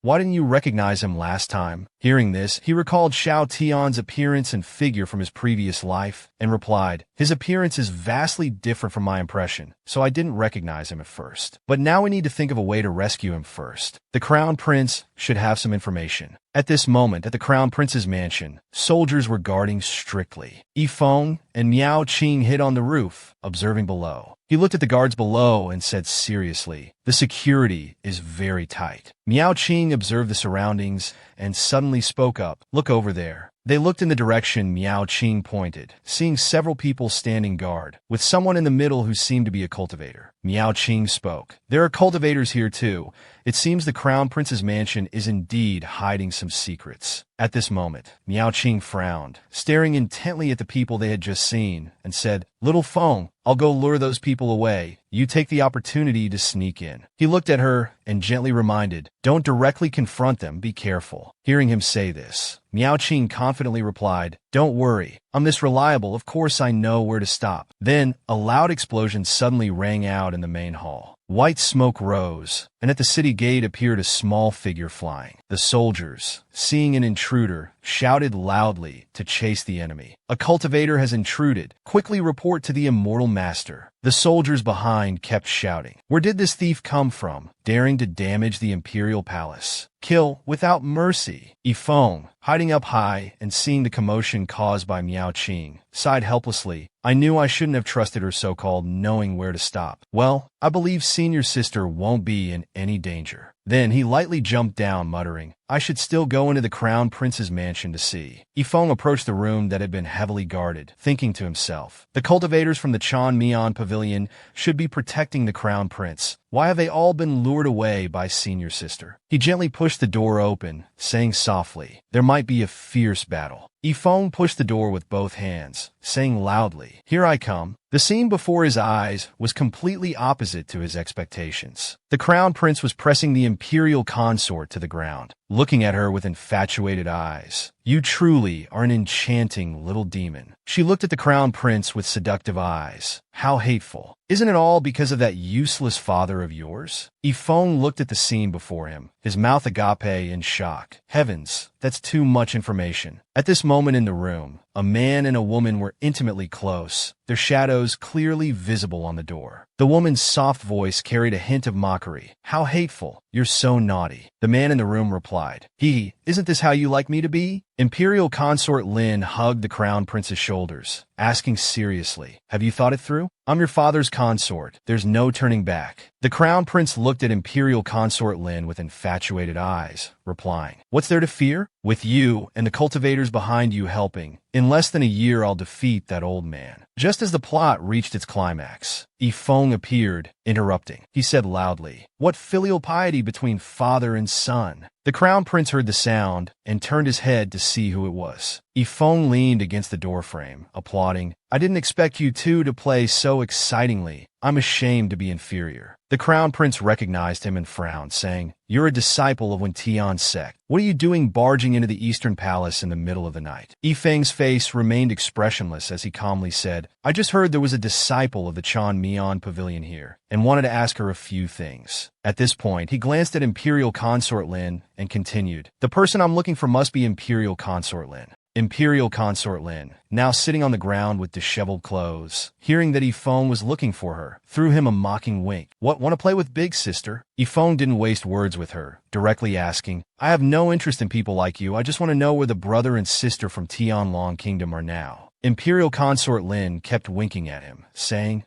Speaker 1: why didn't you recognize him last time? Hearing this, he recalled Xiao Tian's appearance and figure from his previous life, and replied, "His appearance is vastly different from my impression, so I didn't recognize him at first. But now we need to think of a way to rescue him first. The Crown Prince should have some information." At this moment, at the Crown Prince's mansion, soldiers were guarding strictly. Yifeng and Miao Qing hid on the roof, observing below. He looked at the guards below and said seriously, "The security is very tight." Miao Qing observed the surroundings and suddenly spoke up, "Look over there." They looked in the direction Miao Qing pointed, seeing several people standing guard, with someone in the middle who seemed to be a cultivator. Miao Qing spoke, "There are cultivators here too. It seems the Crown Prince's mansion is indeed hiding some secrets." At this moment, Miao Qing frowned, staring intently at the people they had just seen, and said, "Little Feng, I'll go lure those people away. You take the opportunity to sneak in." He looked at her and gently reminded, "Don't directly confront them, be careful." Hearing him say this, Miao Qing confidently replied, "Don't worry, I'm this reliable, of course I know where to stop." Then, a loud explosion suddenly rang out in the main hall. White smoke rose, and at the city gate appeared a small figure flying. The soldiers, seeing an intruder, shouted loudly to chase the enemy. "A cultivator has intruded. Quickly report to the immortal master." The soldiers behind kept shouting, "Where did this thief come from, daring to damage the imperial palace? Kill without mercy." Yifeng, hiding up high and seeing the commotion caused by Miao Qing, sighed helplessly. "I knew I shouldn't have trusted her so-called knowing where to stop. Well, I believe senior sister won't be in any danger." Then he lightly jumped down, muttering, "I should still go into the Crown Prince's mansion to see." Yifeng approached the room that had been heavily guarded, thinking to himself, "The cultivators from the Chan Mian Pavilion should be protecting the Crown Prince. Why have they all been lured away by senior sister?" He gently pushed the door open, saying softly, "There might be a fierce battle." Yifeng pushed the door with both hands, saying loudly, "Here I come." The scene before his eyes was completely opposite to his expectations. The Crown Prince was pressing the imperial consort to the ground, looking at her with infatuated eyes. "You truly are an enchanting little demon." She looked at the Crown Prince with seductive eyes. "How hateful. Isn't it all because of that useless father of yours?" Yifeng looked at the scene before him, his mouth agape in shock. Heavens, that's too much information. At this moment in the room, a man and a woman were intimately close, their shadows clearly visible on the door. The woman's soft voice carried a hint of mockery. "How hateful. You're so naughty." The man in the room replied, "Isn't this how you like me to be?" Imperial Consort Lin hugged the Crown Prince's shoulders, asking seriously, "Have you thought it through? I'm your father's consort. There's no turning back." The Crown Prince looked at Imperial Consort Lin with infatuated eyes, replying, "What's there to fear? With you and the cultivators behind you helping, in less than a year I'll defeat that old man." Just as the plot reached its climax, Yifeng appeared, interrupting. He said loudly, "What filial piety between father and son?" The Crown Prince heard the sound and turned his head to see who it was. Yifeng leaned against the doorframe, applauding, "I didn't expect you two to play so excitingly. I'm ashamed to be inferior." The Crown Prince recognized him and frowned, saying, "You're a disciple of Wen Tian's sect. What are you doing barging into the Eastern Palace in the middle of the night?" Yifeng's face remained expressionless as he calmly said, "I just heard there was a disciple of the Chan Mian Pavilion here, and wanted to ask her a few things." At this point, he glanced at Imperial Consort Lin and continued, "The person I'm looking for must be Imperial Consort Lin." Imperial Consort Lin, now sitting on the ground with disheveled clothes, hearing that Yifeng was looking for her, threw him a mocking wink. "What, want to play with Big Sister?" Yifeng didn't waste words with her, directly asking, "I have no interest in people like you. I just want to know where the brother and sister from Tianlong Kingdom are now." Imperial Consort Lin kept winking at him, saying,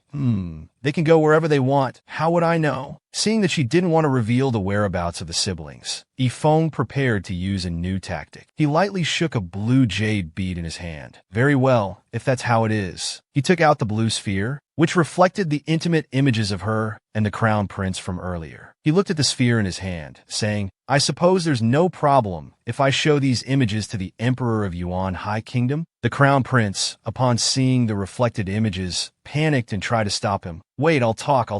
Speaker 1: They can go wherever they want. How would I know?" Seeing that she didn't want to reveal the whereabouts of the siblings, Yifeng prepared to use a new tactic. He lightly shook a blue jade bead in his hand. "Very well, if that's how it is." He took out the blue sphere, which reflected the intimate images of her and the Crown Prince from earlier. He looked at the sphere in his hand, saying, "I suppose there's no problem if I show these images to the Emperor of Yuan High Kingdom?" The Crown Prince, upon seeing the reflected images, panicked and tried to stop him. "Wait, I'll talk.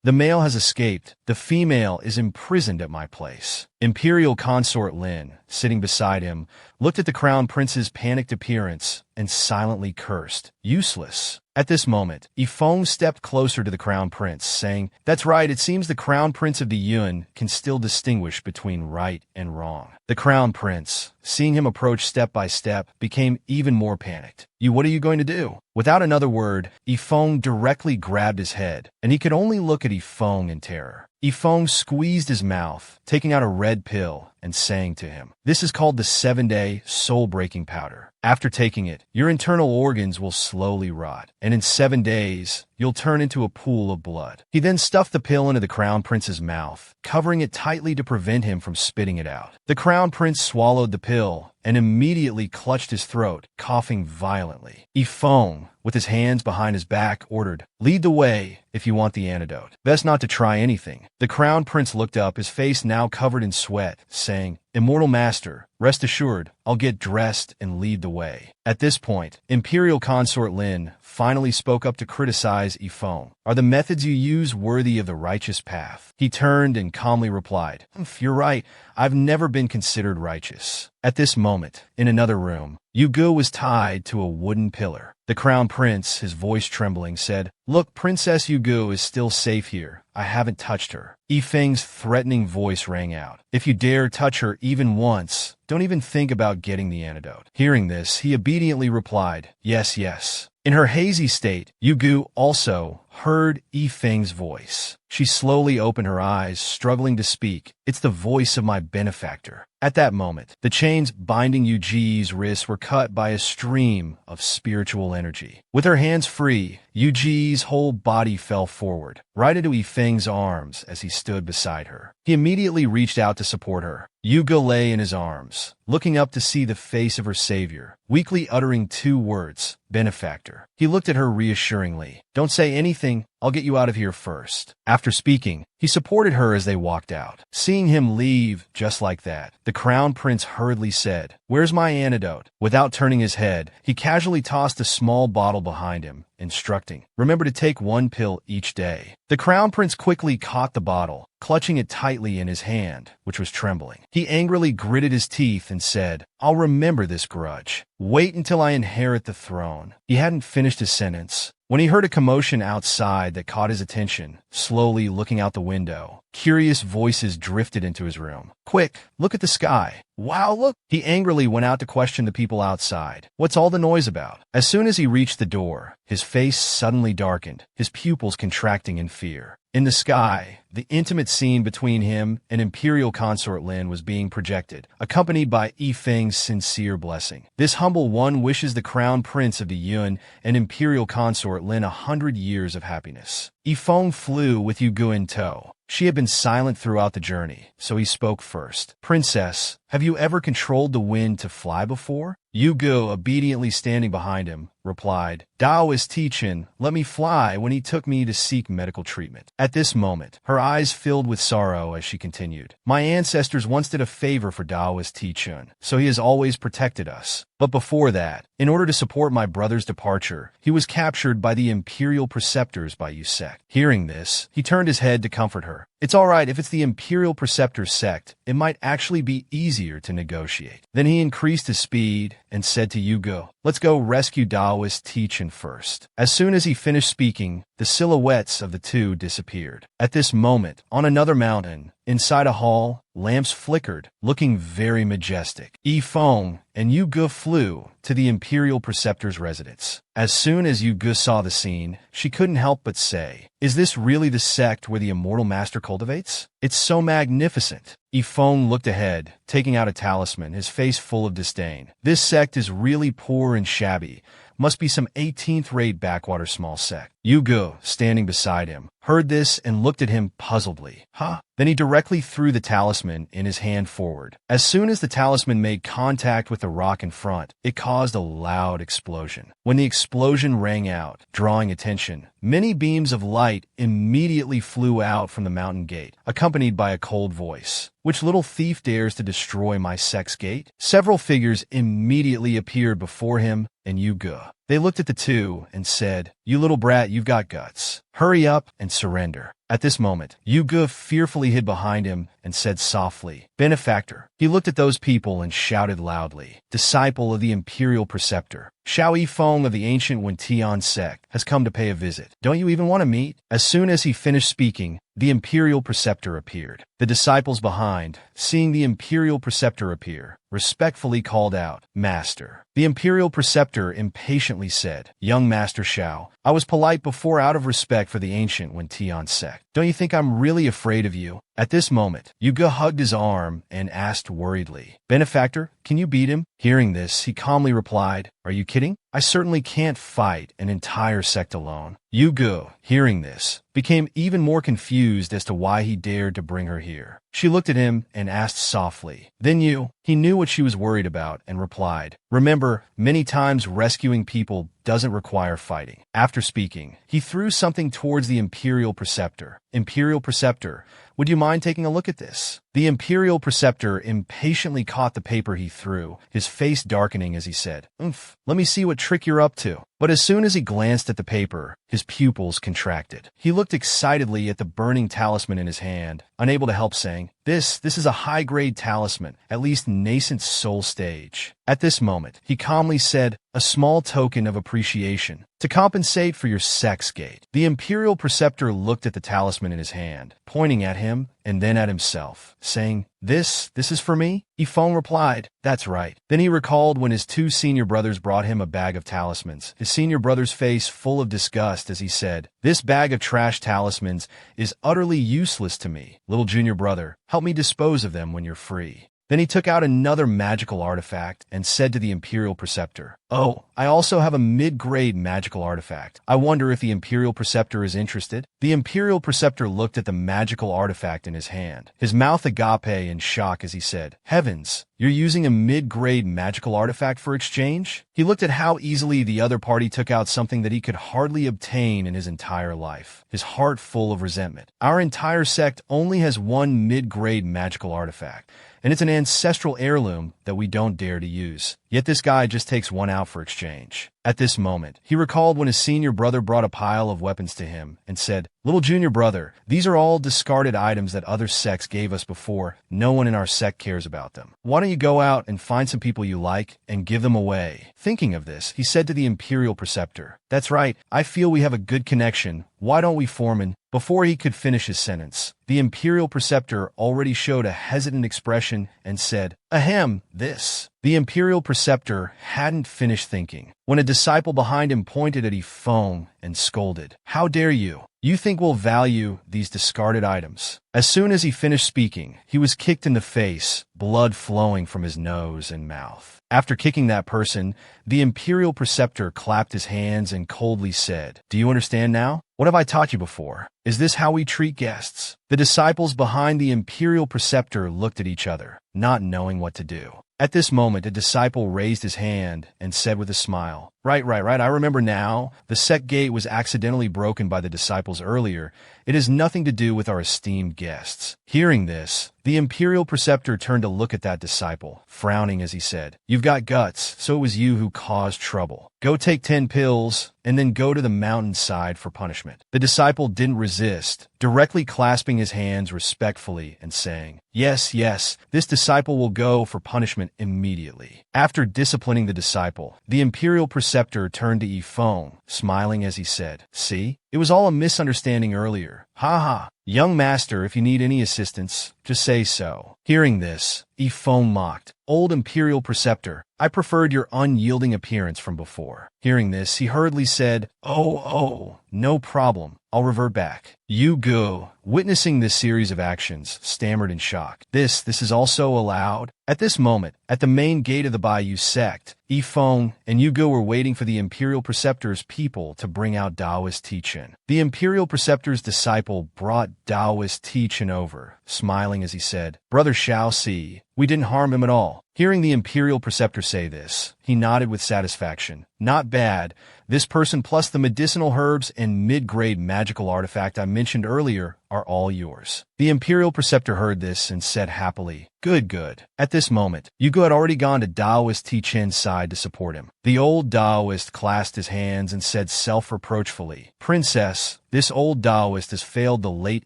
Speaker 1: The male has escaped. The female is imprisoned at my place." Imperial Consort Lin, sitting beside him, looked at the Crown Prince's panicked appearance and silently cursed. Useless. At this moment, Yifeng stepped closer to the Crown Prince, saying, "That's right, it seems the Crown Prince of the Yuan can still distinguish between right and wrong." The Crown Prince, seeing him approach step by step, became even more panicked. What are you going to do?" Without another word, Yifeng directly grabbed his head, and he could only look at Yifeng in terror. Yifeng squeezed his mouth, taking out a red pill and saying to him, "This is called the 7-day soul-breaking powder. After taking it, your internal organs will slowly rot, and in 7 days, you'll turn into a pool of blood." He then stuffed the pill into the Crown Prince's mouth, covering it tightly to prevent him from spitting it out. The Crown Prince swallowed the pill and immediately clutched his throat, coughing violently. Yifeng, with his hands behind his back, ordered, "Lead the way if you want the antidote. Best not to try anything." The Crown Prince looked up, his face now covered in sweat, saying, "Immortal Master, rest assured, I'll get dressed and lead the way." At this point, Imperial Consort Lin finally spoke up to criticize Yifeng. "Are the methods you use worthy of the righteous path?" He turned and calmly replied, "You're right, I've never been considered righteous." At this moment, in another room, Yugu was tied to a wooden pillar. The Crown Prince, his voice trembling, said, "Look, Princess Yugu is still safe here. I haven't touched her." Yifeng's threatening voice rang out. "If you dare touch her even once, don't even think about getting the antidote." Hearing this, he obediently replied, "Yes, yes." In her hazy state, Yugu also heard Yifeng's voice. She slowly opened her eyes, struggling to speak. "It's the voice of my benefactor." At that moment, the chains binding Yuji's wrists were cut by a stream of spiritual energy. With her hands free, Yuji's whole body fell forward, right into Yifeng's arms as he stood beside her. He immediately reached out to support her. Yuga lay in his arms, looking up to see the face of her savior, weakly uttering 2 words, "Benefactor." He looked at her reassuringly. "Don't say anything, I'll get you out of here first." After speaking, he supported her as they walked out. Seeing him leave just like that, the Crown Prince hurriedly said, "Where's my antidote?" Without turning his head, he casually tossed a small bottle behind him, instructing, "Remember to take 1 pill each day." The Crown Prince quickly caught the bottle, clutching it tightly in his hand, which was trembling. He angrily gritted his teeth and said, "I'll remember this grudge. Wait until I inherit the throne." He hadn't finished his sentence when he heard a commotion outside that caught his attention. Slowly looking out the window, curious voices drifted into his room. "Quick, look at the sky. Wow, look!" He angrily went out to question the people outside. "What's all the noise about?" As soon as he reached the door, his face suddenly darkened, his pupils contracting in fear. In the sky, the intimate scene between him and Imperial Consort Lin was being projected, accompanied by Yifeng's sincere blessing. This humble one wishes the Crown Prince of the Yun and Imperial Consort Lin 100 years of happiness. Yifeng flew with Yugu in tow. She had been silent throughout the journey, so he spoke first. "Princess, have you ever controlled the wind to fly before?" Yugu, obediently standing behind him, replied, "Taoist Tichin let me fly when he took me to seek medical treatment." At this moment, her eyes filled with sorrow as she continued, "My ancestors once did a favor for Taoist Tichin, so he has always protected us. But before that, in order to support my brother's departure, he was captured by the Imperial Preceptors by you sect." Hearing this, he turned his head to comfort her. "It's all right if it's the Imperial Preceptors sect. It might actually be easier to negotiate." Then he increased his speed and said to Yugo, "Let's go rescue Taoist Tichin first." As soon as he finished speaking, the silhouettes of the two disappeared. At this moment, on another mountain, inside a hall, lamps flickered, looking very majestic. Yifeng and Yuge flew to the Imperial Preceptor's residence. As soon as Yuge saw the scene, she couldn't help but say, "Is this really the sect where the Immortal Master cultivates? It's so magnificent." Yifeng looked ahead, taking out a talisman, his face full of disdain. "This sect is really poor and shabby. Must be some 18th-rate backwater small sect." Yuge, standing beside him, heard this and looked at him puzzledly. "Huh?" Then he directly threw the talisman in his hand forward. As soon as the talisman made contact with the rock in front, it caused a loud explosion. When the explosion rang out, drawing attention, many beams of light immediately flew out from the mountain gate, accompanied by a cold voice. "Which little thief dares to destroy my sect's gate?" Several figures immediately appeared before him and Yuge. They looked at the two and said, "You little brat, you've got guts. Hurry up and surrender." At this moment, Yuge fearfully hid behind him and said softly, "Benefactor." He looked at those people and shouted loudly, "Disciple of the Imperial Preceptor, Xiao Yifeng of the ancient Wentian sect has come to pay a visit. Don't you even want to meet?" As soon as he finished speaking, the Imperial Preceptor appeared. The disciples behind, seeing the Imperial Preceptor appear, respectfully called out, "Master." The Imperial Preceptor impatiently said, "Young Master Xiao, I was polite before out of respect for the ancient Wentian sect. Don't you think I'm really afraid of you?" At this moment, Yuge hugged his arm and asked worriedly, "Benefactor, can you beat him?" Hearing this, he calmly replied, "Are you kidding? I certainly can't fight an entire sect alone." Yuge, hearing this, became even more confused as to why he dared to bring her here. She looked at him and asked softly, "Then you?" He knew what she was worried about and replied, "Remember, many times rescuing people doesn't require fighting." After speaking, he threw something towards the Imperial Preceptor. "Imperial Preceptor, would you mind taking a look at this?" The Imperial Preceptor impatiently caught the paper he threw, his face darkening as he said, "Oomph, let me see what trick you're up to." But as soon as he glanced at the paper, his pupils contracted. He looked excitedly at the burning talisman in his hand, unable to help saying, This is a high-grade talisman, at least nascent soul stage." At this moment, he calmly said, "A small token of appreciation, to compensate for your sex gate." The Imperial Preceptor looked at the talisman in his hand, pointing at him and then at himself, saying, This is for me?" Yifeng replied, "That's right." Then he recalled when his two senior brothers brought him a bag of talismans, his senior brother's face full of disgust as he said, "This bag of trash talismans is utterly useless to me. Little junior brother, help me dispose of them when you're free." Then he took out another magical artifact and said to the Imperial Preceptor, "Oh, I also have a mid-grade magical artifact. I wonder if the Imperial Preceptor is interested?" The Imperial Preceptor looked at the magical artifact in his hand, his mouth agape in shock as he said, "Heavens, you're using a mid-grade magical artifact for exchange?" He looked at how easily the other party took out something that he could hardly obtain in his entire life, his heart full of resentment. "Our entire sect only has one mid-grade magical artifact, and it's an ancestral heirloom that we don't dare to use. Yet this guy just takes one out for exchange." At this moment, he recalled when his senior brother brought a pile of weapons to him and said, "Little junior brother, these are all discarded items that other sects gave us before. No one in our sect cares about them. Why don't you go out and find some people you like and give them away?" Thinking of this, he said to the Imperial Preceptor, "That's right, I feel we have a good connection. Why don't we form an—" Before he could finish his sentence, the Imperial Preceptor already showed a hesitant expression and said, "Ahem, this." The Imperial Preceptor hadn't finished thinking when a disciple behind him pointed at Yifeng and scolded, "How dare you? You think we'll value these discarded items?" As soon as he finished speaking, he was kicked in the face, blood flowing from his nose and mouth. After kicking that person, the Imperial Preceptor clapped his hands and coldly said, "Do you understand now? What have I taught you before? Is this how we treat guests?" The disciples behind the Imperial Preceptor looked at each other, not knowing what to do. At this moment, a disciple raised his hand and said with a smile, Right, I remember now. The sect gate was accidentally broken by the disciples earlier. It has nothing to do with our esteemed guests." Hearing this, the Imperial Preceptor turned to look at that disciple, frowning as he said, "You've got guts, so it was you who caused trouble. Go take 10 pills, and then go to the mountainside for punishment." The disciple didn't resist, directly clasping his hands respectfully and saying, Yes, this disciple will go for punishment immediately." After disciplining the disciple, the Imperial Preceptor turned to Yifeng, smiling as he said, "See? It was all a misunderstanding earlier. Ha ha. Young master, if you need any assistance, just say so." Hearing this, Yifeng mocked, "Old Imperial Preceptor, I preferred your unyielding appearance from before." Hearing this, he hurriedly said, Oh, no problem. I'll revert back." Yuge, witnessing this series of actions, stammered in shock. This is also allowed?" At this moment, at the main gate of the Bayou sect, Yifeng and Yuge were waiting for the Imperial Preceptor's people to bring out Taoist teaching. The Imperial Preceptor's disciple brought Taoist teaching over, smiling as he said, "Brother Xiao, see, we didn't harm him at all." Hearing the Imperial Preceptor say this, He nodded with satisfaction. Not bad. This person plus the medicinal herbs and mid-grade magical artifact I mentioned earlier are all yours. The Imperial Preceptor heard this and said happily, Good, good. At this moment, Yugo had already gone to Daoist Ti-Chen's side to support him. The old Daoist clasped his hands and said self-reproachfully, Princess, this old Daoist has failed the late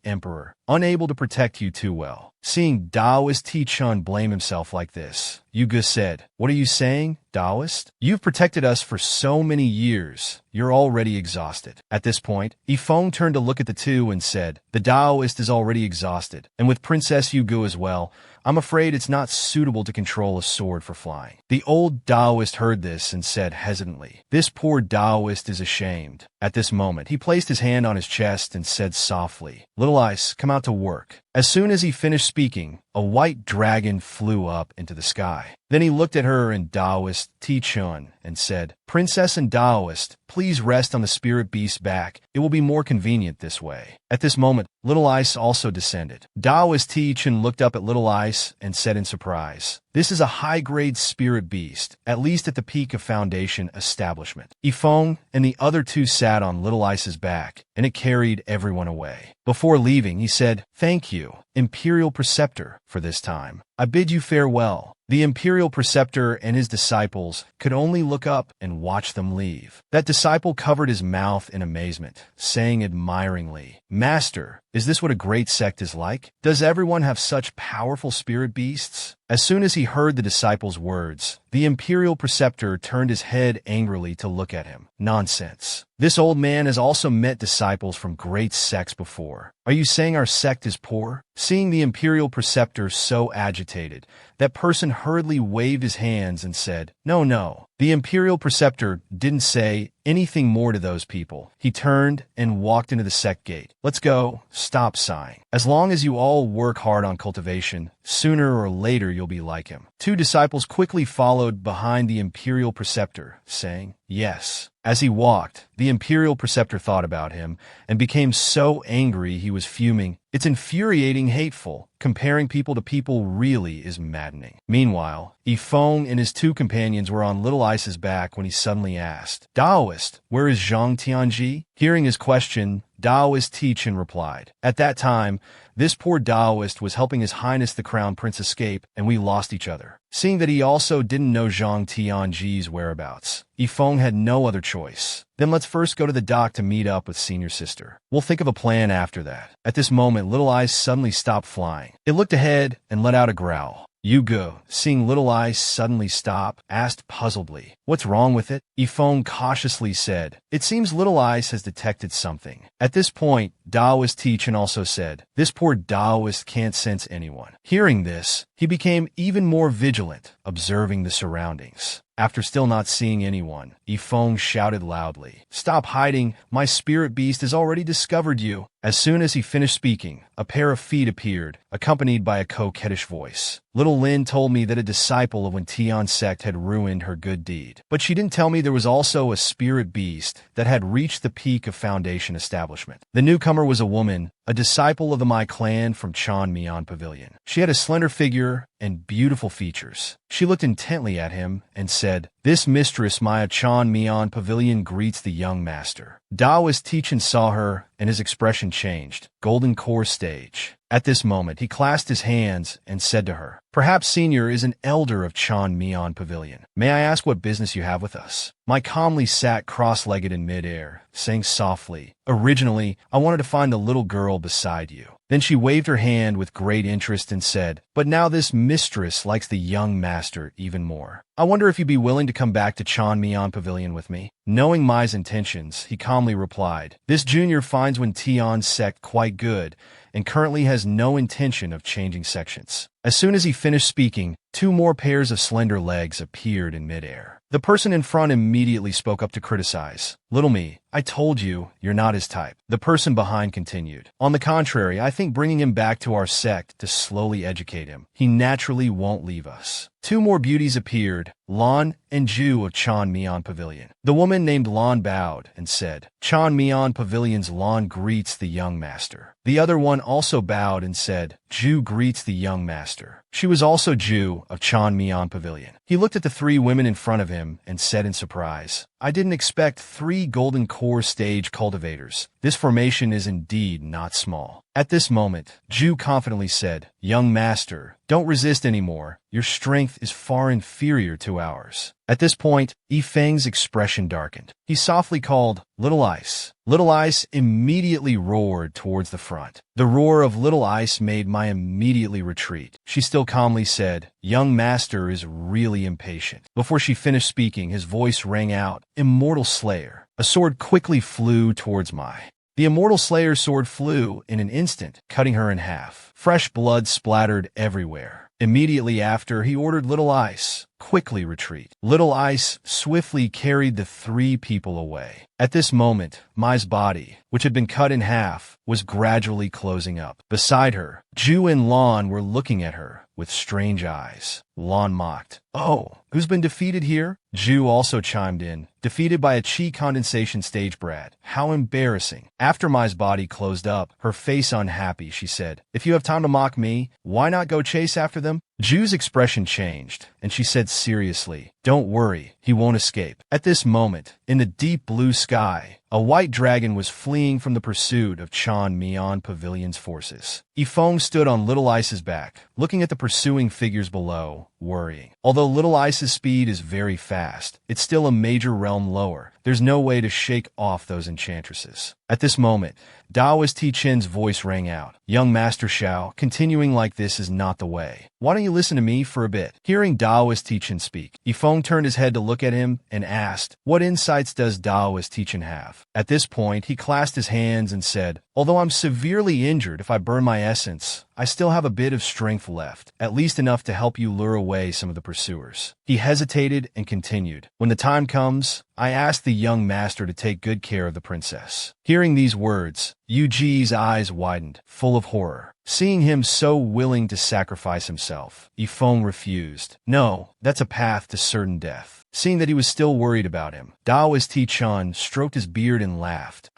Speaker 1: Emperor, unable to protect you too well. Seeing Daoist Ti-Chen blame himself like this, Yuga said, What are you saying, Daoist? You've protected us for so many years. You're already exhausted. At this point, Yifeng turned to look at the two and said, The Daoist is already exhausted, and with Princess Yugu as well, I'm afraid it's not suitable to control a sword for flying. The old Daoist heard this and said hesitantly, This poor Daoist is ashamed. At this moment, he placed his hand on his chest and said softly, Little Ice, come out to work. As soon as he finished speaking, a white dragon flew up into the sky. Then he looked at her in Daoist Ti-Chun and said, Princess and Daoist, please rest on the spirit beast's back. It will be more convenient this way. At this moment, Little Ice also descended. Daoist Ti-Chun looked up at Little Ice and said in surprise, This is a high-grade spirit beast, at least at the peak of Foundation establishment. Yifeng and the other two sat on Little Ice's back, and it carried everyone away. Before leaving, he said, Thank you, Imperial Preceptor, for this time. I bid you farewell. The Imperial Preceptor and his disciples could only look up and watch them leave. That disciple covered his mouth in amazement, saying admiringly, Master, is this what a great sect is like? Does everyone have such powerful spirit beasts? As soon as he heard the disciple's words, the Imperial Preceptor turned his head angrily to look at him. Nonsense. This old man has also met disciples from great sects before. Are you saying our sect is poor? Seeing the Imperial Preceptor so agitated, that person hurriedly waved his hands and said, No, no. The Imperial Preceptor didn't say anything more to those people. He turned and walked into the sect gate. Let's go. Stop sighing. As long as you all work hard on cultivation, sooner or later you'll be like him. Two disciples quickly followed behind the Imperial Preceptor, saying, Yes. As he walked, the Imperial Preceptor thought about him and became so angry he was fuming. It's infuriating, hateful. Comparing people to people really is maddening. Meanwhile, Yifeng and his two companions were on Little Ice's back when he suddenly asked, Daoist, where is Zhang Tianji? Hearing his question, Daoist Ti-Chen replied, At that time, this poor Daoist was helping His Highness the Crown Prince escape, and we lost each other. Seeing that he also didn't know Zhang Tianji's whereabouts, Yifeng had no other choice. Then let's first go to the dock to meet up with Senior Sister. We'll think of a plan after that. At this moment, Little Ice suddenly stopped flying. It looked ahead and let out a growl. Yugo, seeing Little Ice suddenly stop, asked puzzledly, What's wrong with it? Yifeng cautiously said, It seems Little Ice has detected something. At this point, Daoist Ti-Chen also said, This poor Daoist can't sense anyone. Hearing this, he became even more vigilant, observing the surroundings. After still not seeing anyone, Yifeng shouted loudly, Stop hiding, my spirit beast has already discovered you. As soon as he finished speaking, a pair of feet appeared, accompanied by a coquettish voice. Little Lin told me that a disciple of Wen Tian's sect had ruined her good deed. But she didn't tell me there was also a spirit beast that had reached the peak of Foundation establishment. The newcomer was a woman, a disciple of the Mai clan from Chan Mian Pavilion. She had a slender figure and beautiful features. She looked intently at him and said, This mistress Maya Chan Mian Pavilion greets the young master. Daoist Ti-Chen saw her, and his expression changed. Golden Core stage. At this moment, he clasped his hands and said to her, Perhaps Senior is an elder of Chan Mian Pavilion. May I ask what business you have with us? Mai calmly sat cross-legged in midair, saying softly, Originally, I wanted to find the little girl beside you. Then she waved her hand with great interest and said, But now this mistress likes the young master even more. I wonder if you'd be willing to come back to Chan Mian Pavilion with me? Knowing Mai's intentions, he calmly replied, This junior finds Wen Tian's sect quite good, and currently has no intention of changing sections. As soon as he finished speaking, two more pairs of slender legs appeared in midair. The person in front immediately spoke up to criticize. Little me, I told you, you're not his type. The person behind continued. On the contrary, I think bringing him back to our sect to slowly educate him. He naturally won't leave us. Two more beauties appeared, Lan and Ju of Chan Mian Pavilion. The woman named Lan bowed and said, Chan Mian Pavilion's Lan greets the young master. The other one also bowed and said, Ju greets the young master. She was also Ju of Chanmian Pavilion. He looked at the three women in front of him and said in surprise, I didn't expect 3 golden core stage cultivators. This formation is indeed not small. At this moment, Ju confidently said, Young master, don't resist anymore. Your strength is far inferior to ours. At this point, Yifeng's expression darkened. He softly called, Little Ice. Little Ice immediately roared towards the front. The roar of Little Ice made my immediately retreat. She still calmly said, Young master is really impatient. Before she finished speaking, his voice rang out, Immortal Slayer. A sword quickly flew towards Mai. The Immortal Slayer's sword flew in an instant, cutting her in half. Fresh blood splattered everywhere. Immediately after, he ordered Little Ice, quickly retreat. Little Ice swiftly carried the 3 people away. At this moment, Mai's body, which had been cut in half, was gradually closing up. Beside her, Ju and Lan were looking at her with strange eyes. Lan mocked, Oh, who's been defeated here? Ju also chimed in, defeated by a chi condensation stage brat. How embarrassing. After Mai's body closed up, her face unhappy, she said, If you have time to mock me, why not go chase after them? Ju's expression changed, and she said seriously, Don't worry, he won't escape. At this moment, in the deep blue sky, a white dragon was fleeing from the pursuit of Chanmian Pavilion's forces. Yifeng stood on Little Ice's back, looking at the pursuing figures below, worrying. Although Little Ice's speed is very fast, it's still a major realm lower. There's no way to shake off those enchantresses. At this moment, Daoist Ti-Chen's voice rang out. Young Master Xiao, continuing like this is not the way. Why don't you listen to me for a bit? Hearing Daoist Ti-Chen speak, Yifeng turned his head to look at him and asked, What insights does Daoist Ti-Chen have? At this point, he clasped his hands and said, Although I'm severely injured if I burn my essence, I still have a bit of strength left, at least enough to help you lure away some of the pursuers. He hesitated and continued, When the time comes, I ask the young master to take good care of the princess. Hearing these words, Yu Ji's eyes widened, full of horror. Seeing him so willing to sacrifice himself, Yifeng refused. No, that's a path to certain death. Seeing that he was still worried about him, Daoist Ti-Chen stroked his beard and laughed.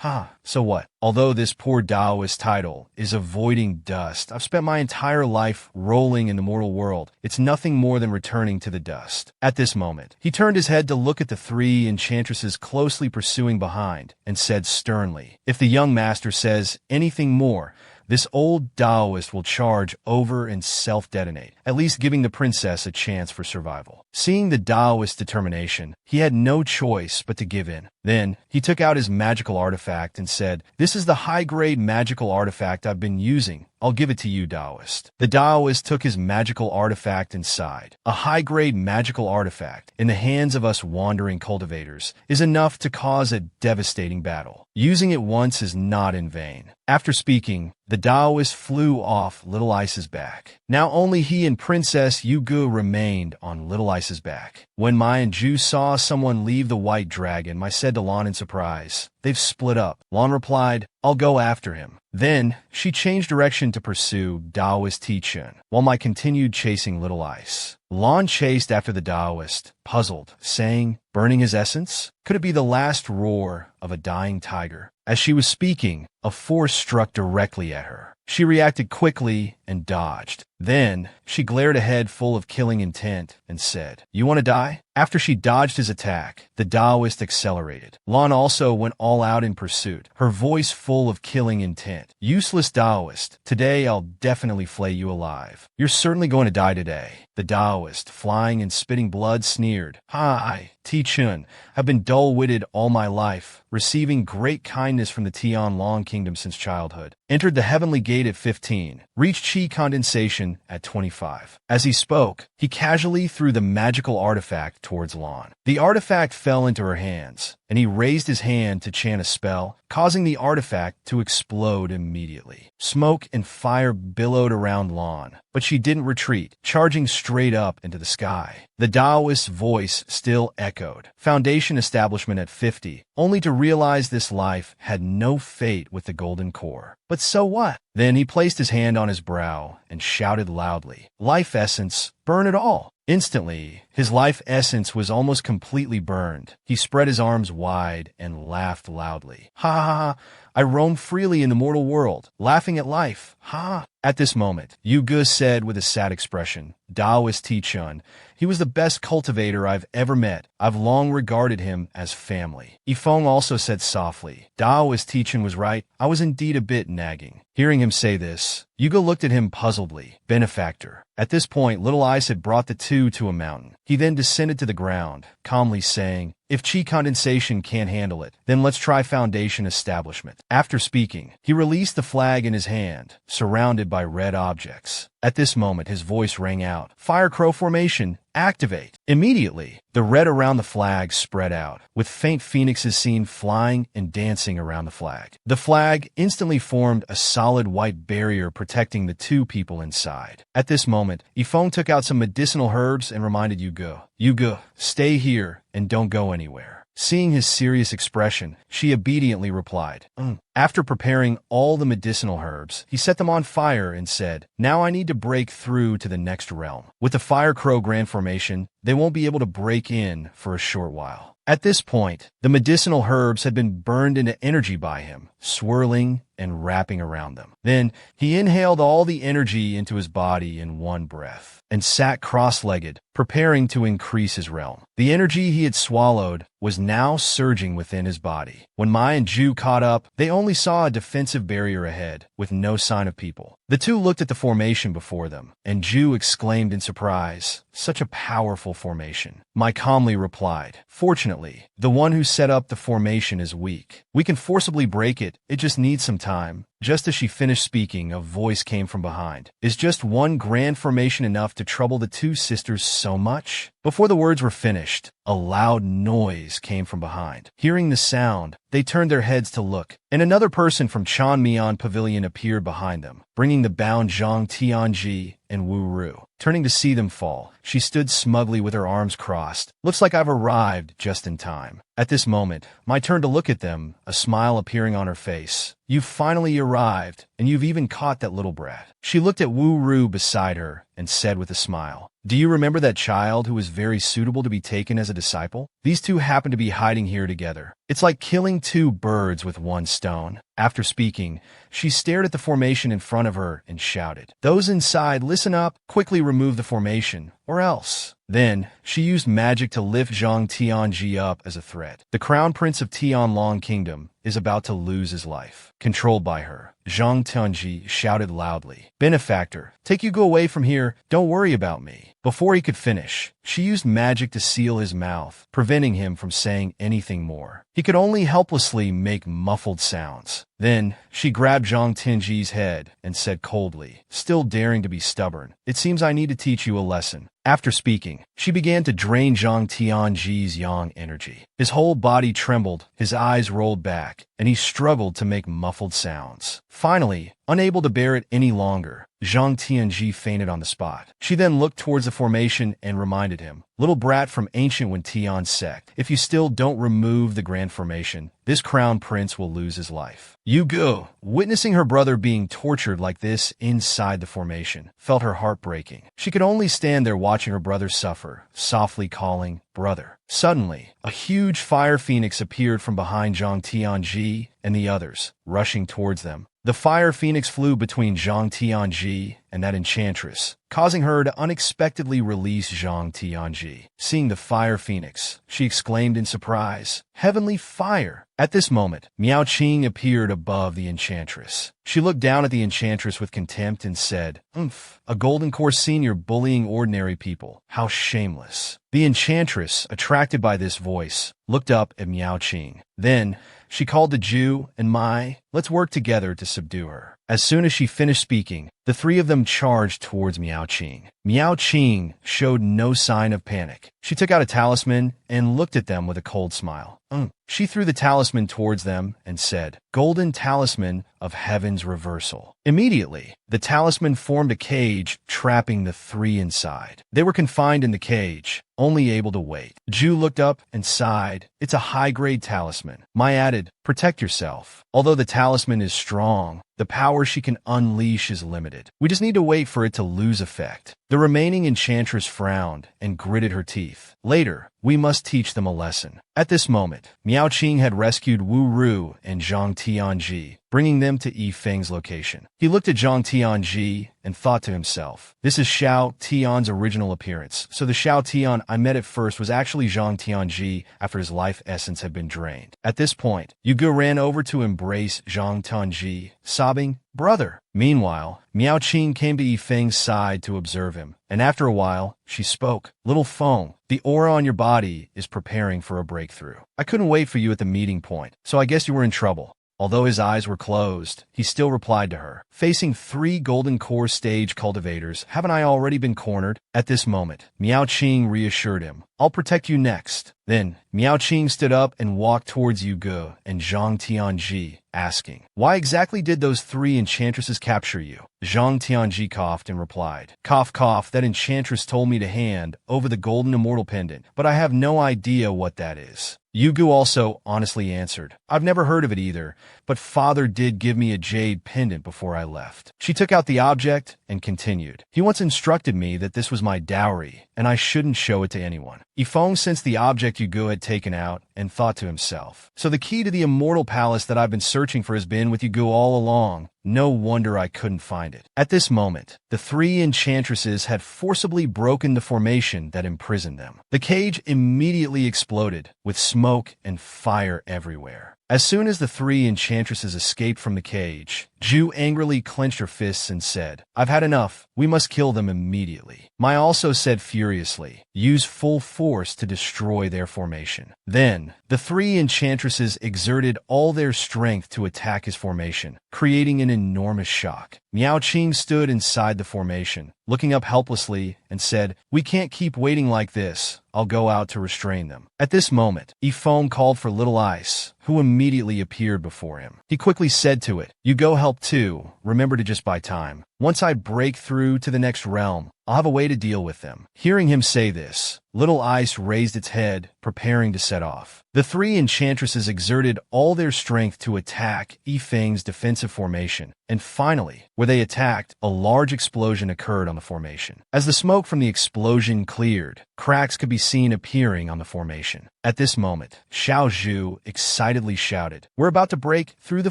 Speaker 1: So what? Although this poor Daoist title is avoiding dust, I've spent my entire life rolling in the mortal world. It's nothing more than returning to the dust. At this moment, he turned his head to look at the 3 enchantresses closely pursuing behind, and said sternly, If the young master says anything more, this old Daoist will charge over and self-detonate, at least giving the princess a chance for survival. Seeing the Daoist's determination, he had no choice but to give in. Then, he took out his magical artifact and said, This is the high-grade magical artifact I've been using. I'll give it to you, Daoist. The Daoist took his magical artifact and sighed. A high-grade magical artifact, in the hands of us wandering cultivators, is enough to cause a devastating battle. Using it once is not in vain. After speaking, the Daoist flew off Little Ice's back. Now only he and Princess Yugu remained on Little Ice's back. When Mai and Ju saw someone leave the white dragon, Mai said to Lan in surprise, They've split up. Lan replied, I'll go after him. Then, she changed direction to pursue Daoist Ti-Chen, while Mai continued chasing Little Ice. Lan chased after the Daoist, puzzled, saying, Burning his essence? Could it be the last roar of a dying tiger? As she was speaking, a force struck directly at her. She reacted quickly and dodged. Then, she glared ahead full of killing intent and said, You want to die? After she dodged his attack, the Daoist accelerated. Lan also went all out in pursuit, her voice full of killing intent. Useless Daoist, today I'll definitely flay you alive. You're certainly going to die today. The Daoist, flying and spitting blood, sneered. I, Ti-Chun, have been dull-witted all my life, receiving great kindness from the Tian Long Kingdom since childhood. Entered the Heavenly Gate at 15, reached Chi Condensation at 25. As he spoke, he casually threw the magical artifact towards Lan. The artifact fell into her hands, and he raised his hand to chant a spell, causing the artifact to explode immediately. Smoke and fire billowed around Lan, but she didn't retreat, charging straight up into the sky. The Daoist's voice still echoed. Foundation establishment at 50, only to realize this life had no fate with the golden core. But so what? Then he placed his hand on his brow and shouted loudly, "Life essence, burn it all!" Instantly, his life essence was almost completely burned. He spread his arms wide and laughed loudly. Ha ha ha! I roam freely in the mortal world, laughing at life. Ha! At this moment, Yu Ge said with a sad expression, "Taoist Tichun, he was the best cultivator I've ever met. I've long regarded him as family." Yifeng also said softly, "Taoist Tichun was right. I was indeed a bit nagging." Hearing him say this, Yu Ge looked at him puzzledly. Benefactor. At this point, Little Ice had brought the two to a mountain. He then descended to the ground, calmly saying, "If chi condensation can't handle it, then let's try foundation establishment." After speaking, he released the flag in his hand, surrounded by red objects. At this moment, his voice rang out, "Fire Crow formation, activate!" Immediately, the red around the flag spread out, with faint phoenixes seen flying and dancing around the flag. The flag instantly formed a solid white barrier protecting the two people inside. At this moment, Yifeng took out some medicinal herbs and reminded Yu Ge, "Yu Ge, stay here and don't go anywhere." Seeing his serious expression, she obediently replied, After preparing all the medicinal herbs, he set them on fire and said, "Now I need to break through to the next realm." With the Fire Crow Grand Formation, they won't be able to break in for a short while. At this point, the medicinal herbs had been burned into energy by him, swirling and wrapping around them. Then he inhaled all the energy into his body in one breath and sat cross-legged, preparing to increase his realm. The energy he had swallowed was now surging within his body. When Mai and Ju caught up, they only saw a defensive barrier ahead, with no sign of people. The two looked at the formation before them, and Ju exclaimed in surprise, "Such a powerful formation." Mai calmly replied, "Fortunately, the one who set up the formation is weak. We can forcibly break it, it just needs some time." Just as she finished speaking, a voice came from behind. "Is just one grand formation enough to trouble the two sisters so much?" Before the words were finished, a loud noise came from behind. Hearing the sound, they turned their heads to look, and another person from Chan Mian Pavilion appeared behind them, bringing the bound Zhang Tianji and Wu Ru. Turning to see them fall, she stood smugly with her arms crossed. "Looks like I've arrived just in time." At this moment, Mai turned to look at them, a smile appearing on her face. "You've finally arrived, and you've even caught that little brat." She looked at Wu Ru beside her and said with a smile, "Do you remember that child who was very suitable to be taken as a disciple? These two happen to be hiding here together. It's like killing two birds with one stone." After speaking, she stared at the formation in front of her and shouted, "Those inside, listen up, quickly remove the formation, or else." Then, she used magic to lift Zhang Tianji up as a threat. The Crown Prince of Tianlong Kingdom is about to lose his life. Controlled by her, Zhang Tianji shouted loudly, "Benefactor, take Yu Ge away from here, don't worry about me." Before he could finish, she used magic to seal his mouth, preventing him from saying anything more. He could only helplessly make muffled sounds. Then, she grabbed Zhang Tianji's head and said coldly, still daring to be stubborn, "It seems I need to teach you a lesson." After speaking, she began to drain Zhang Tianji's yang energy. His whole body trembled, his eyes rolled back, and he struggled to make muffled sounds. Finally, unable to bear it any longer, Zhang Tianji fainted on the spot. She then looked towards the formation and reminded him, "Little brat from ancient Wentian sect, if you still don't remove the grand formation, this crown prince will lose his life." Yu Ge, witnessing her brother being tortured like this inside the formation, felt her heart breaking. She could only stand there watching her brother suffer, softly calling, "Brother." Suddenly, a huge fire phoenix appeared from behind Zhang Tianji and the others, rushing towards them. The fire phoenix flew between Zhang Tianji and that enchantress, causing her to unexpectedly release Zhang Tianji. Seeing the fire phoenix, she exclaimed in surprise, "Heavenly fire!" At this moment, Miao Qing appeared above the enchantress. She looked down at the enchantress with contempt and said, "A Golden Core senior bullying ordinary people. How shameless." The enchantress, attracted by this voice, looked up at Miao Qing. Then, she called to Ju and Mai, "Let's work together to subdue her." As soon as she finished speaking, the three of them charged towards Miao Qing. Miao Qing showed no sign of panic. She took out a talisman and looked at them with a cold smile. She threw the talisman towards them and said, "Golden talisman of heaven's reversal." Immediately, the talisman formed a cage, trapping the three inside. They were confined in the cage, only able to wait. Ju looked up and sighed. "It's a high-grade talisman." Mai added, "Protect yourself." Although the talisman is strong, the power she can unleash is limited. We just need to wait for it to lose effect. The remaining enchantress frowned and gritted her teeth. Later, we must teach them a lesson. At this moment, Miao Qing had rescued Wu Ru and Zhang Tianji, bringing them to Yi Feng's location. He looked at Zhang Tianji and thought to himself, "This is Xiao Tian's original appearance, so the Xiao Tian I met at first was actually Zhang Tianji after his life essence had been drained." At this point, Yugu ran over to embrace Zhang Tianji, sobbing, "Brother." Meanwhile, Miao Qing came to Yi Feng's side to observe him, and after a while, she spoke. "Little Feng, the aura on your body is preparing for a breakthrough. I couldn't wait for you at the meeting point, so I guess you were in trouble." Although his eyes were closed, he still replied to her. Facing three golden core stage cultivators, haven't I already been cornered? At this moment, Miao Qing reassured him, "I'll protect you next." Then, Miao Qing stood up and walked towards Yugu and Zhang Tianji, asking, "Why exactly did those three enchantresses capture you?" Zhang Tianji coughed and replied, "Cough, cough, that enchantress told me to hand over the golden immortal pendant, but I have no idea what that is." Yugu also honestly answered, "I've never heard of it either, but father did give me a jade pendant before I left." She took out the object and continued, "He once instructed me that this was my dowry, and I shouldn't show it to anyone." Yifeng sensed the object Yugu had taken out and thought to himself, "So the key to the immortal palace that I've been searching for has been with Yugu all along. No wonder I couldn't find it." At this moment, the three enchantresses had forcibly broken the formation that imprisoned them. The cage immediately exploded, with smoke and fire everywhere. As soon as the three enchantresses escaped from the cage, Ju angrily clenched her fists and said, "I've had enough. We must kill them immediately." Mai also said furiously, "Use full force to destroy their formation." Then, the three enchantresses exerted all their strength to attack his formation, creating an enormous shock. Miao Qing stood inside the formation, looking up helplessly, and said, "We can't keep waiting like this. I'll go out to restrain them." At this moment, Yifeng called for Little Ice, who immediately appeared before him. He quickly said to it, "You go help too. Remember to just buy time. Once I break through to the next realm, I'll have a way to deal with them." Hearing him say this, Little Ice raised its head, preparing to set off. The three enchantresses exerted all their strength to attack Yifeng's defensive formation, and finally, where they attacked, a large explosion occurred on the formation. As the smoke from the explosion cleared, cracks could be seen appearing on the formation. At this moment, Xiao Zhu excitedly shouted, "We're about to break through the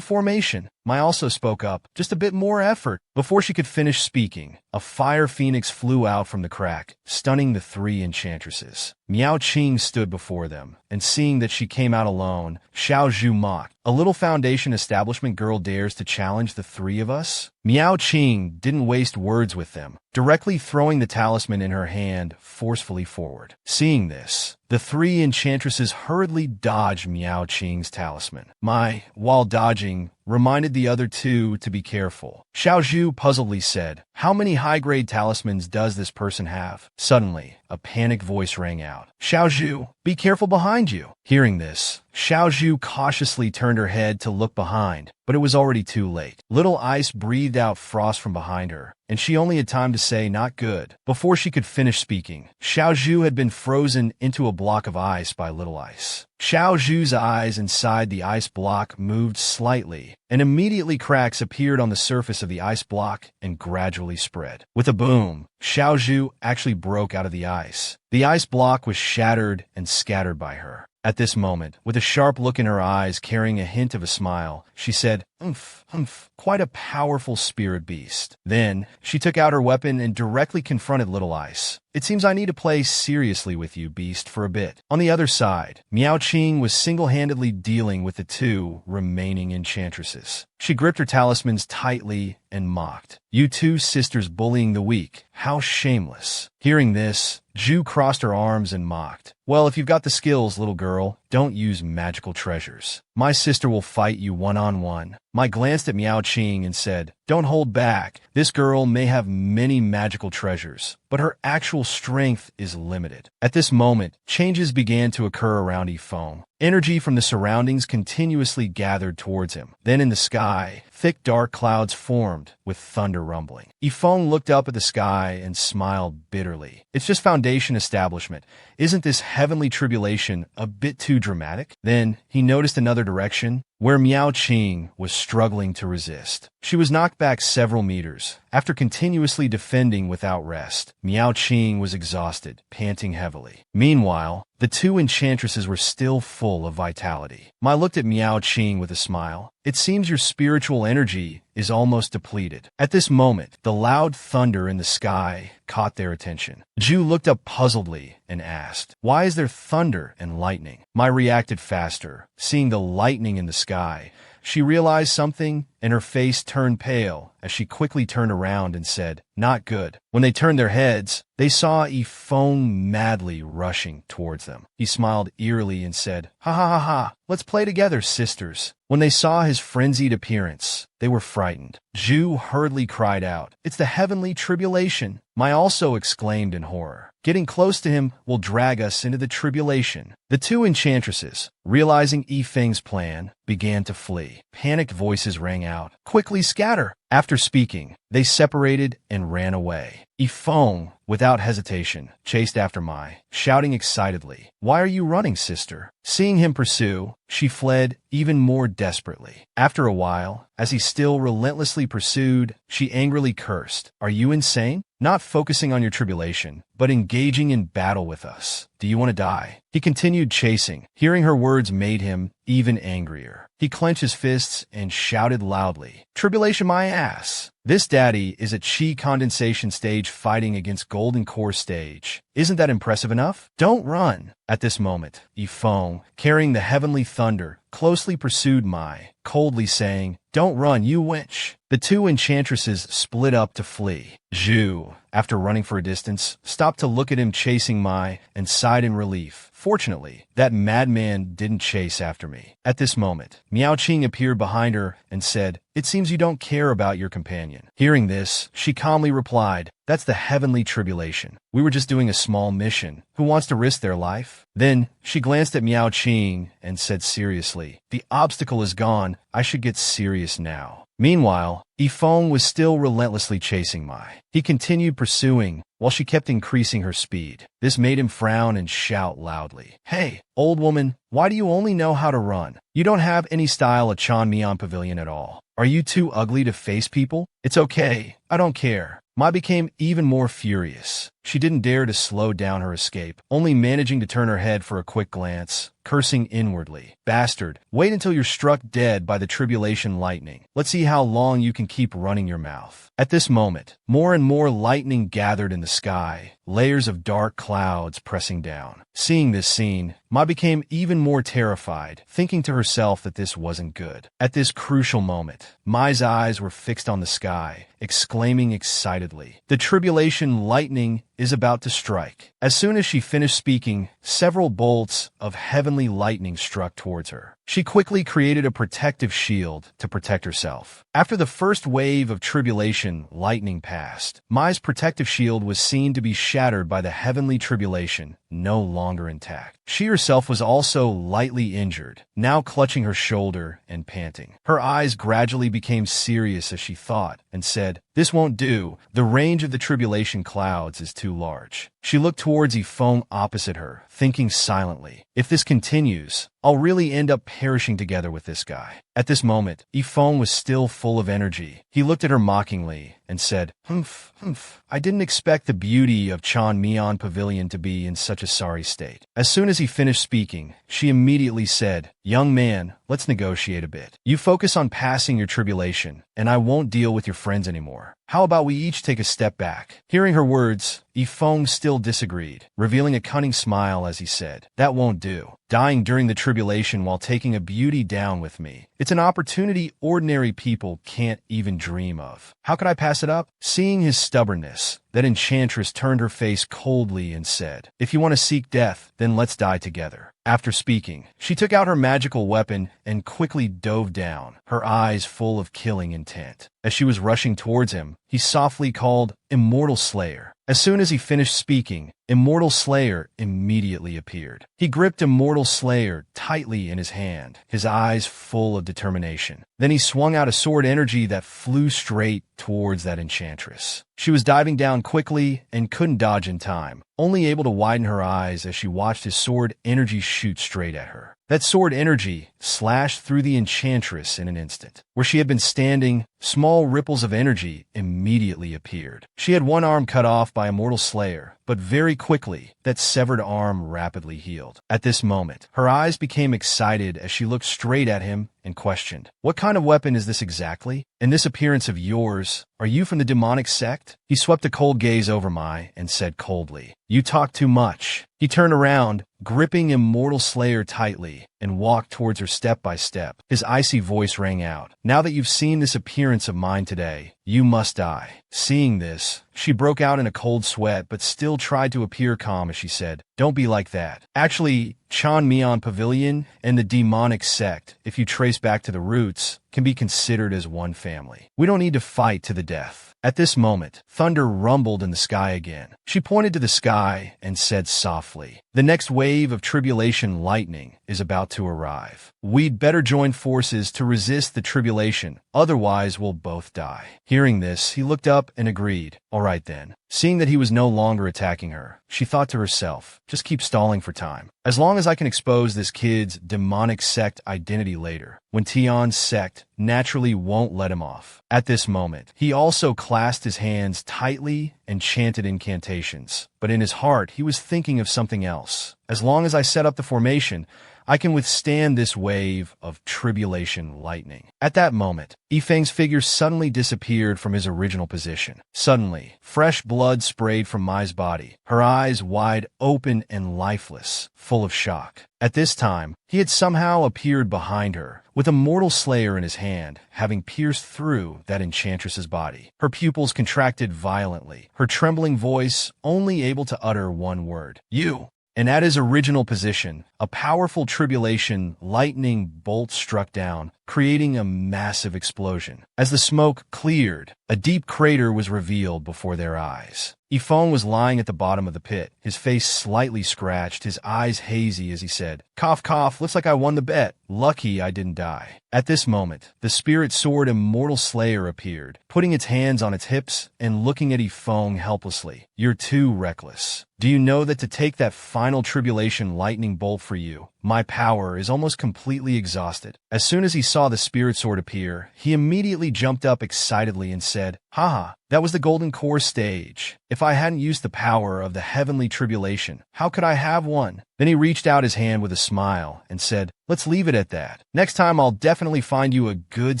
Speaker 1: formation." Mai also spoke up, "Just a bit more effort." Before she could finish speaking, a fire phoenix flew out from the crack, stunning the three enchantresses. Miao Qing stood before them, and seeing that she came out alone, Xiao Zhu mocked, "A little foundation establishment girl dares to challenge the three of us?" Miao Qing didn't waste words with them, directly throwing the talisman in her hand forcefully forward. Seeing this, the three enchantresses hurriedly dodged Miao Qing's talisman. Mai, while dodging, reminded the other two to be careful. Xiao Zhu puzzledly said, "How many high-grade talismans does this person have?" Suddenly, a panicked voice rang out, "Xiao Zhu, be careful behind you." Hearing this, Xiao Zhu cautiously turned her head to look behind, but it was already too late. Little Ice breathed out frost from behind her, and she only had time to say, "Not good." Before she could finish speaking, Xiao Zhu had been frozen into a block of ice by Little Ice. Xiao Zhu's eyes inside the ice block moved slightly, and immediately cracks appeared on the surface of the ice block and gradually spread. With a boom, Xiao Zhu actually broke out of the ice. The ice block was shattered and scattered by her. At this moment, with a sharp look in her eyes carrying a hint of a smile, she said, "Umph, umph, quite a powerful spirit beast." Then, she took out her weapon and directly confronted Little Ice. "It seems I need to play seriously with you, beast, for a bit." On the other side, Miao Qing was single-handedly dealing with the two remaining enchantresses. She gripped her talismans tightly and mocked, "You two sisters bullying the weak, how shameless." Hearing this, Ju crossed her arms and mocked, "Well, if you've got the skills, little girl, don't use magical treasures. My sister will fight you one-on-one." Mai glanced at Miao Qing and said, "Don't hold back. This girl may have many magical treasures, but her actual strength is limited." At this moment, changes began to occur around Yifeng. Energy from the surroundings continuously gathered towards him. Then in the sky, thick dark clouds formed, with thunder rumbling. Yifeng looked up at the sky and smiled bitterly. "It's just foundation establishment. Isn't this heavenly tribulation a bit too dramatic?" Then he noticed another direction, where Miao Qing was struggling to resist. She was knocked back several meters. After continuously defending without rest, Miao Qing was exhausted, panting heavily. Meanwhile, the two enchantresses were still full of vitality. Mai looked at Miao Qing with a smile. "It seems your spiritual energy is almost depleted." At this moment, the loud thunder in the sky caught their attention. Zhu looked up puzzledly and asked, "Why is there thunder and lightning?" Mai reacted faster. Seeing the lightning in the sky, she realized something, and her face turned pale as she quickly turned around and said, "Not good." When they turned their heads, they saw Yifeng madly rushing towards them. He smiled eerily and said, "Ha ha ha ha, let's play together, sisters." When they saw his frenzied appearance, they were frightened. Zhu hurriedly cried out, "It's the heavenly tribulation." Mai also exclaimed in horror, "Getting close to him will drag us into the tribulation." The two enchantresses, realizing Yifeng's plan, began to flee. Panicked voices rang out, "Quickly scatter!" After speaking, they separated and ran away. Yifeng, without hesitation, chased after Mai, shouting excitedly, "Why are you running, sister?" Seeing him pursue, she fled even more desperately. After a while, as he still relentlessly pursued, she angrily cursed, "Are you insane? Not focusing on your tribulation, but engaging in battle with us. Do you want to die?" He continued chasing. Hearing her words made him even angrier. He clenched his fists and shouted loudly, "Tribulation my ass! This daddy is at Chi condensation stage fighting against Golden Core stage. Isn't that impressive enough? Don't run!" At this moment, Yifeng, carrying the heavenly thunder, closely pursued Mai, coldly saying, "Don't run, you wench." The two enchantresses split up to flee. Zhu, after running for a distance, stopped to look at him chasing Mai and sighed in relief. "Fortunately, that madman didn't chase after me." At this moment, Miao Qing appeared behind her and said, "It seems you don't care about your companion." Hearing this, she calmly replied, "That's the heavenly tribulation. We were just doing a small mission. Who wants to risk their life?" Then she glanced at Miao Qing and said seriously, "The obstacle is gone. I should get serious now." Meanwhile, Yifeng was still relentlessly chasing Mai. He continued pursuing, while she kept increasing her speed. This made him frown and shout loudly, "Hey, old woman, why do you only know how to run? You don't have any style at Chanmian Pavilion at all. Are you too ugly to face people?" "It's okay. I don't care." Mai became even more furious. She didn't dare to slow down her escape, only managing to turn her head for a quick glance, cursing inwardly, "Bastard, wait until you're struck dead by the tribulation lightning. Let's see how long you can keep running your mouth." At this moment, more and more lightning gathered in the sky, layers of dark clouds pressing down. Seeing this scene, Ma became even more terrified, thinking to herself that this wasn't good. At this crucial moment, Mai's eyes were fixed on the sky, exclaiming excitedly, "The tribulation lightning is about to strike." As soon as she finished speaking, several bolts of heavenly lightning struck towards her. She quickly created a protective shield to protect herself. After the first wave of tribulation lightning passed, Mai's protective shield was seen to be shattered by the heavenly tribulation, no longer intact. She herself was also lightly injured, now clutching her shoulder and panting. Her eyes gradually became serious as she thought, and said, "This won't do. The range of the tribulation clouds is too large." She looked towards Yifeng opposite her, thinking silently, "If this continues, I'll really end up perishing together with this guy." At this moment, Yifeng was still full of energy. He looked at her mockingly and said, "Humph, humph. I didn't expect the beauty of Chanmian Pavilion to be in such a sorry state." As soon as he finished speaking, she immediately said, "Young man, let's negotiate a bit. You focus on passing your tribulation, and I won't deal with your friends anymore. How about we each take a step back?" Hearing her words, Yifeng still disagreed, revealing a cunning smile as he said, "That won't do. Dying during the tribulation while taking a beauty down with me. It's an opportunity ordinary people can't even dream of. How could I pass it up?" Seeing his stubbornness, that enchantress turned her face coldly and said, "If you want to seek death, then let's die together." After speaking, she took out her magical weapon and quickly dove down, her eyes full of killing intent. As she was rushing towards him, he softly called, "Immortal Slayer." As soon as he finished speaking, Immortal Slayer immediately appeared. He gripped Immortal Slayer tightly in his hand, his eyes full of determination. Then he swung out a sword energy that flew straight towards that enchantress. She was diving down quickly and couldn't dodge in time, only able to widen her eyes as she watched his sword energy shoot straight at her. That sword energy slashed through the enchantress in an instant. Where she had been standing, small ripples of energy immediately appeared. She had one arm cut off by Immortal Slayer, but very quickly, that severed arm rapidly healed. At this moment, her eyes became excited as she looked straight at him and questioned, "What kind of weapon is this exactly? And this appearance of yours, are you from the demonic sect?" He swept a cold gaze over Mai and said coldly, "You talk too much." He turned around, gripping Immortal Slayer tightly, and walked towards her step by step. His icy voice rang out, "Now that you've seen this appearance of mine today, you must die." Seeing this, she broke out in a cold sweat but still tried to appear calm as she said, "Don't be like that. Actually, Chan Mian Pavilion and the demonic sect, if you trace back to the roots, can be considered as one family. We don't need to fight to the death." At this moment, thunder rumbled in the sky again. She pointed to the sky and said softly, "The next wave of tribulation lightning is about to arrive. We'd better join forces to resist the tribulation, otherwise we'll both die." Hearing this, he looked up and agreed, "All right then." Seeing that he was no longer attacking her, she thought to herself, "Just keep stalling for time. As long as I can expose this kid's demonic sect identity later, when Tion's sect naturally won't let him off." At this moment, he also clasped his hands tightly and chanted incantations. But in his heart, he was thinking of something else. As long as I set up the formation, I can withstand this wave of tribulation lightning. At that moment, Yifeng's figure suddenly disappeared from his original position. Suddenly, fresh blood sprayed from Mai's body, her eyes wide open and lifeless, full of shock. At this time, he had somehow appeared behind her, with Immortal Slayer in his hand, having pierced through that enchantress's body. Her pupils contracted violently, her trembling voice only able to utter one word, "You!" And at his original position, a powerful tribulation lightning bolt struck down, creating a massive explosion. As the smoke cleared, a deep crater was revealed before their eyes. Yifeng was lying at the bottom of the pit, his face slightly scratched, his eyes hazy as he said, "Cough, cough, looks like I won the bet. Lucky I didn't die." At this moment, the spirit sword Immortal Slayer appeared, putting its hands on its hips and looking at Yifeng helplessly. "You're too reckless. Do you know that to take that final tribulation lightning bolt for you, my power is almost completely exhausted?" As soon as he saw the spirit sword appear, he immediately jumped up excitedly and said, "Haha, that was the Golden Core stage. If I hadn't used the power of the heavenly tribulation, how could I have one?" Then he reached out his hand with a smile and said, "Let's leave it at that. Next time I'll definitely find you a good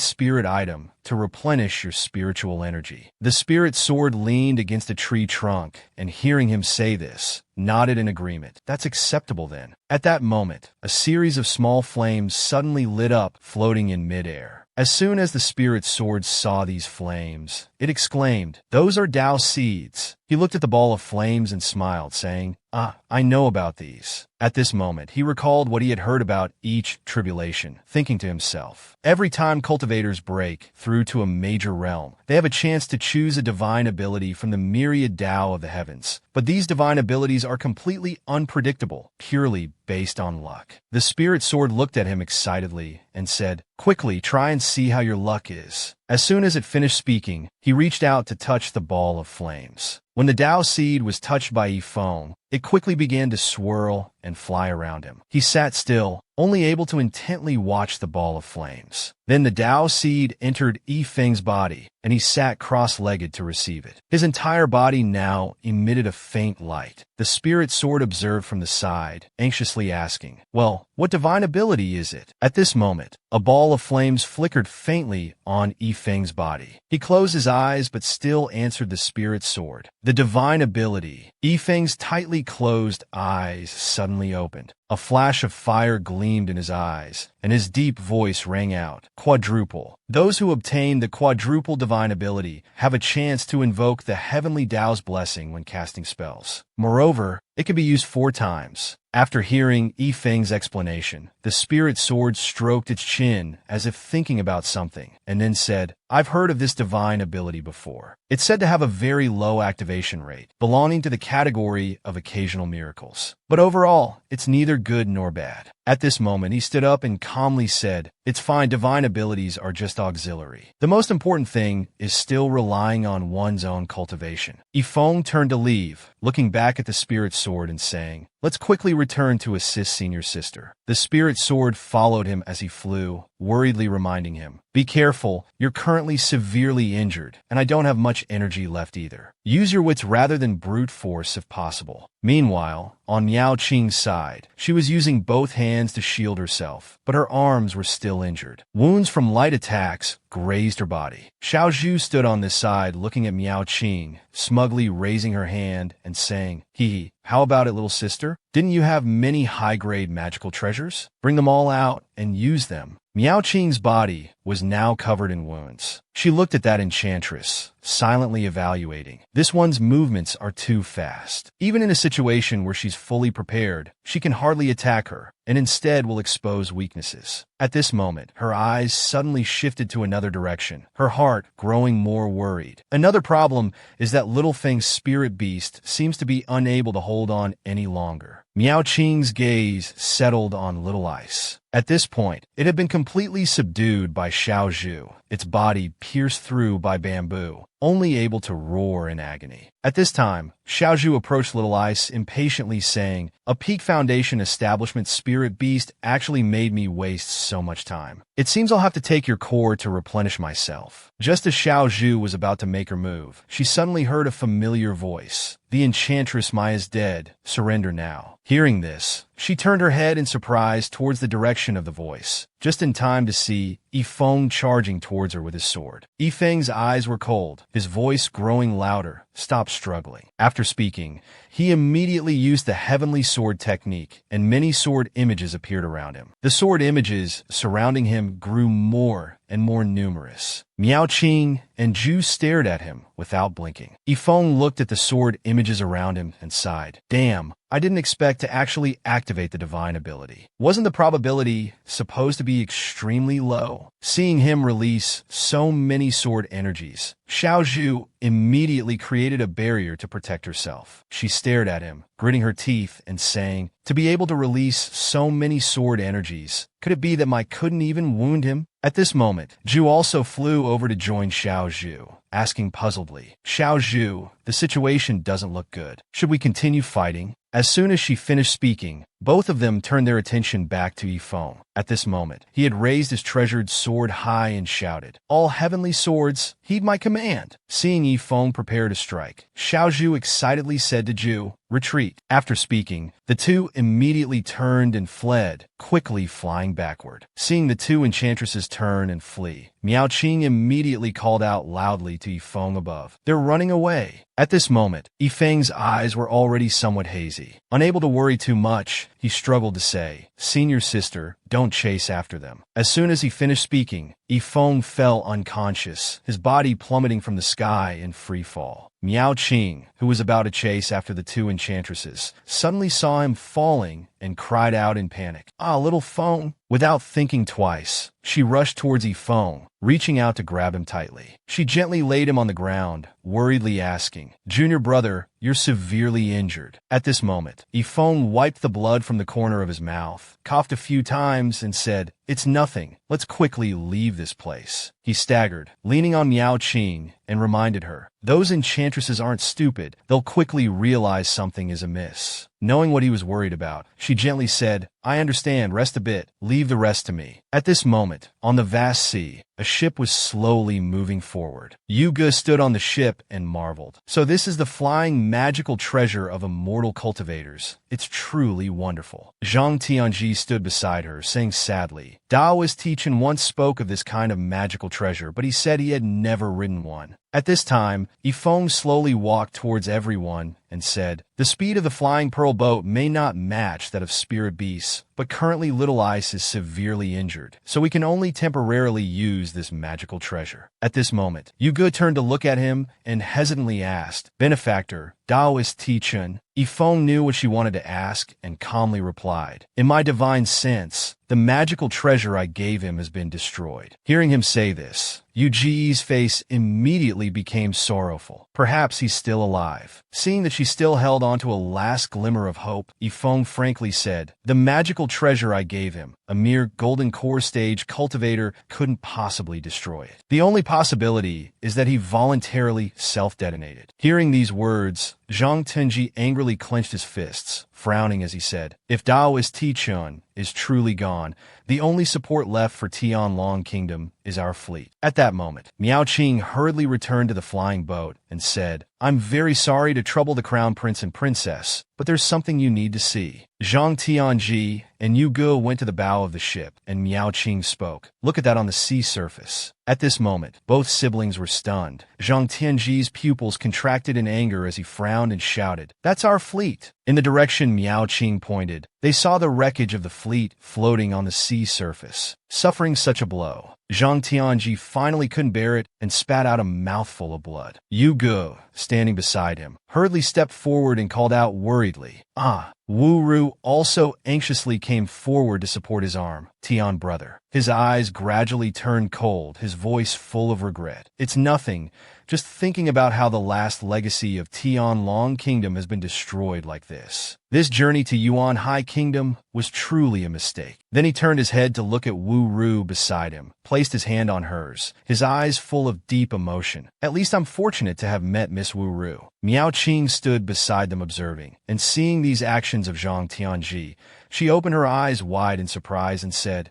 Speaker 1: spirit item to replenish your spiritual energy." The spirit sword leaned against a tree trunk, and hearing him say this, nodded in agreement. "That's acceptable then." At that moment, a series of small flames suddenly lit up, floating in midair. As soon as the spirit sword saw these flames, it exclaimed, "Those are Tao seeds." He looked at the ball of flames and smiled, saying, I know about these." At this moment, he recalled what he had heard about each tribulation, thinking to himself, every time cultivators break through to a major realm, they have a chance to choose a divine ability from the myriad Tao of the heavens. But these divine abilities are completely unpredictable, purely based on luck. The spirit sword looked at him excitedly and said, "Quickly, try and see how your luck is." As soon as it finished speaking, he reached out to touch the ball of flames. When the Tao seed was touched by Yifeng, it quickly began to swirl and fly around him. He sat still, only able to intently watch the ball of flames. Then the Tao seed entered Yifeng's body, and he sat cross-legged to receive it. His entire body now emitted a faint light. The spirit sword observed from the side, anxiously asking, "Well, what divine ability is it?" At this moment, a ball of flames flickered faintly on Yifeng's body. He closed his eyes but still answered the spirit sword. "The divine ability." Yifeng's tightly closed eyes suddenly opened. A flash of fire gleamed in his eyes, and his deep voice rang out, "Quadruple." Those who obtain the quadruple divine ability have a chance to invoke the heavenly Tao's blessing when casting spells. Moreover, it can be used 4 times. After hearing Yifeng's explanation, the spirit sword stroked its chin as if thinking about something, and then said, I've heard of this divine ability before. It's said to have a very low activation rate, belonging to the category of occasional miracles. But overall, it's neither good nor bad. At this moment, he stood up and calmly said, It's fine, divine abilities are just auxiliary. The most important thing is still relying on one's own cultivation. Yifeng turned to leave, looking back at the spirit sword and saying, Let's quickly return to assist senior sister. The spirit sword followed him as he flew, worriedly reminding him, Be careful, you're currently severely injured, and I don't have much energy left either. Use your wits rather than brute force if possible. Meanwhile, on Miao Qing's side, she was using both hands to shield herself, but her arms were still injured. Wounds from light attacks grazed her body. Xiao Zhu stood on this side looking at Miao Qing, smugly raising her hand and saying, Hee, how about it, little sister? Didn't you have many high-grade magical treasures? Bring them all out and use them. Miao Qing's body was now covered in wounds. She looked at that enchantress, silently evaluating. This one's movements are too fast. Even in a situation where she's fully prepared, she can hardly attack her, and instead will expose weaknesses. At this moment, her eyes suddenly shifted to another direction, her heart growing more worried. Another problem is that Little Feng's spirit beast seems to be unable to hold on any longer. Miao Qing's gaze settled on Little Ice. At this point, it had been completely subdued by Xiao Zhu, its body pierced through by bamboo, only able to roar in agony. At this time, Xiao Zhu approached Little Ice, impatiently saying, A Peak Foundation establishment spirit beast actually made me waste so much time. It seems I'll have to take your core to replenish myself. Just as Xiao Zhu was about to make her move, she suddenly heard a familiar voice. The enchantress Mai is dead. Surrender now. Hearing this, she turned her head in surprise towards the direction of the voice, just in time to see Yifeng charging towards her with his sword. Yifeng's eyes were cold, his voice growing louder. Stop struggling. After speaking, he immediately used the heavenly sword technique, and many sword images appeared around him. The sword images surrounding him grew more and more numerous. Miao Qing and Zhu stared at him without blinking. Yifeng looked at the sword images around him and sighed. Damn, I didn't expect to actually activate the divine ability. Wasn't the probability supposed to be extremely low? Seeing him release so many sword energies, Xiao Zhu immediately created a barrier to protect herself. She stared at him, gritting her teeth and saying, To be able to release so many sword energies, could it be that Mai couldn't even wound him? At this moment, Zhu also flew over to join Xiao Zhu, asking puzzledly, Xiao Zhu, the situation doesn't look good. Should we continue fighting? As soon as she finished speaking, both of them turned their attention back to Yifeng. At this moment, he had raised his treasured sword high and shouted, All heavenly swords, heed my command. Seeing Yifeng prepare to strike, Xiao Zhu excitedly said to Zhu, Retreat. After speaking, the two immediately turned and fled, quickly flying backward. Seeing the two enchantresses turn and flee, Miao Qing immediately called out loudly to Yifeng above, They're running away. At this moment, Yifeng's eyes were already somewhat hazy. Unable to worry too much, he struggled to say, Senior sister, don't chase after them. As soon as he finished speaking, Yifeng fell unconscious, his body plummeting from the sky in free fall. Miao Qing, who was about to chase after the two enchantresses, suddenly saw him falling and cried out in panic, Ah, little Feng! Without thinking twice, she rushed towards Yifeng, reaching out to grab him tightly. She gently laid him on the ground, worriedly asking, Junior brother, you're severely injured. At this moment, Yifeng wiped the blood from the corner of his mouth, coughed a few times, and said, It's nothing. Let's quickly leave this place. He staggered, leaning on Miao Qing, and reminded her, Those enchantresses aren't stupid. They'll quickly realize something is amiss. Knowing what he was worried about, she gently said, I understand, rest a bit, leave the rest to me. At this moment, on the vast sea, a ship was slowly moving forward. Yuga stood on the ship and marveled. So this is the flying magical treasure of immortal cultivators. It's truly wonderful. Zhang Tianji stood beside her, saying sadly, Daoist Teachin once spoke of this kind of magical treasure, but he said he had never ridden one. At this time, Yifeng slowly walked towards everyone and said, The speed of the flying pearl boat may not match that of spirit beasts, but currently Little Ice is severely injured, so we can only temporarily use this magical treasure. At this moment, Yuga turned to look at him and hesitantly asked, Benefactor, Daoist Teachin, Yifeng knew what she wanted to ask and calmly replied, "In my divine sense, the magical treasure I gave him has been destroyed." Hearing him say this, Yuji's face immediately became sorrowful. Perhaps he's still alive. Seeing that she still held on to a last glimmer of hope, Yifeng frankly said, "The magical treasure I gave him, a mere golden core stage cultivator, couldn't possibly destroy it. The only possibility is that he voluntarily self-detonated." Hearing these words, Zhang Tenji angrily clenched his fists, frowning as he said, "If Daoist Tichun is truly gone, the only support left for Tianlong Kingdom is our fleet." At that moment, Miao Qing hurriedly returned to the flying boat and said, "I'm very sorry to trouble the crown prince and princess, but there's something you need to see." Zhang Tianji and Yu Ge went to the bow of the ship, and Miao Qing spoke, "Look at that on the sea surface." At this moment, both siblings were stunned. Zhang Tianji's pupils contracted in anger as he frowned and shouted, "That's our fleet!" In the direction Miao Qing pointed, they saw the wreckage of the fleet floating on the sea surface. Suffering such a blow, Zhang Tianji finally couldn't bear it and spat out a mouthful of blood. Yu Ge, standing beside him, hurriedly stepped forward and called out worriedly, "Ah!" Wu Ru also anxiously came forward to support his arm. "Tian brother." His eyes gradually turned cold, his voice full of regret. "It's nothing. Just thinking about how the last legacy of Tianlong Kingdom has been destroyed like this. This journey to Yuan High Kingdom was truly a mistake." Then he turned his head to look at Wu Ru beside him, placed his hand on hers, his eyes full of deep emotion. "At least I'm fortunate to have met Miss Wu Ru." Miao Qing stood beside them observing, and seeing these actions of Zhang Tianji, she opened her eyes wide in surprise and said,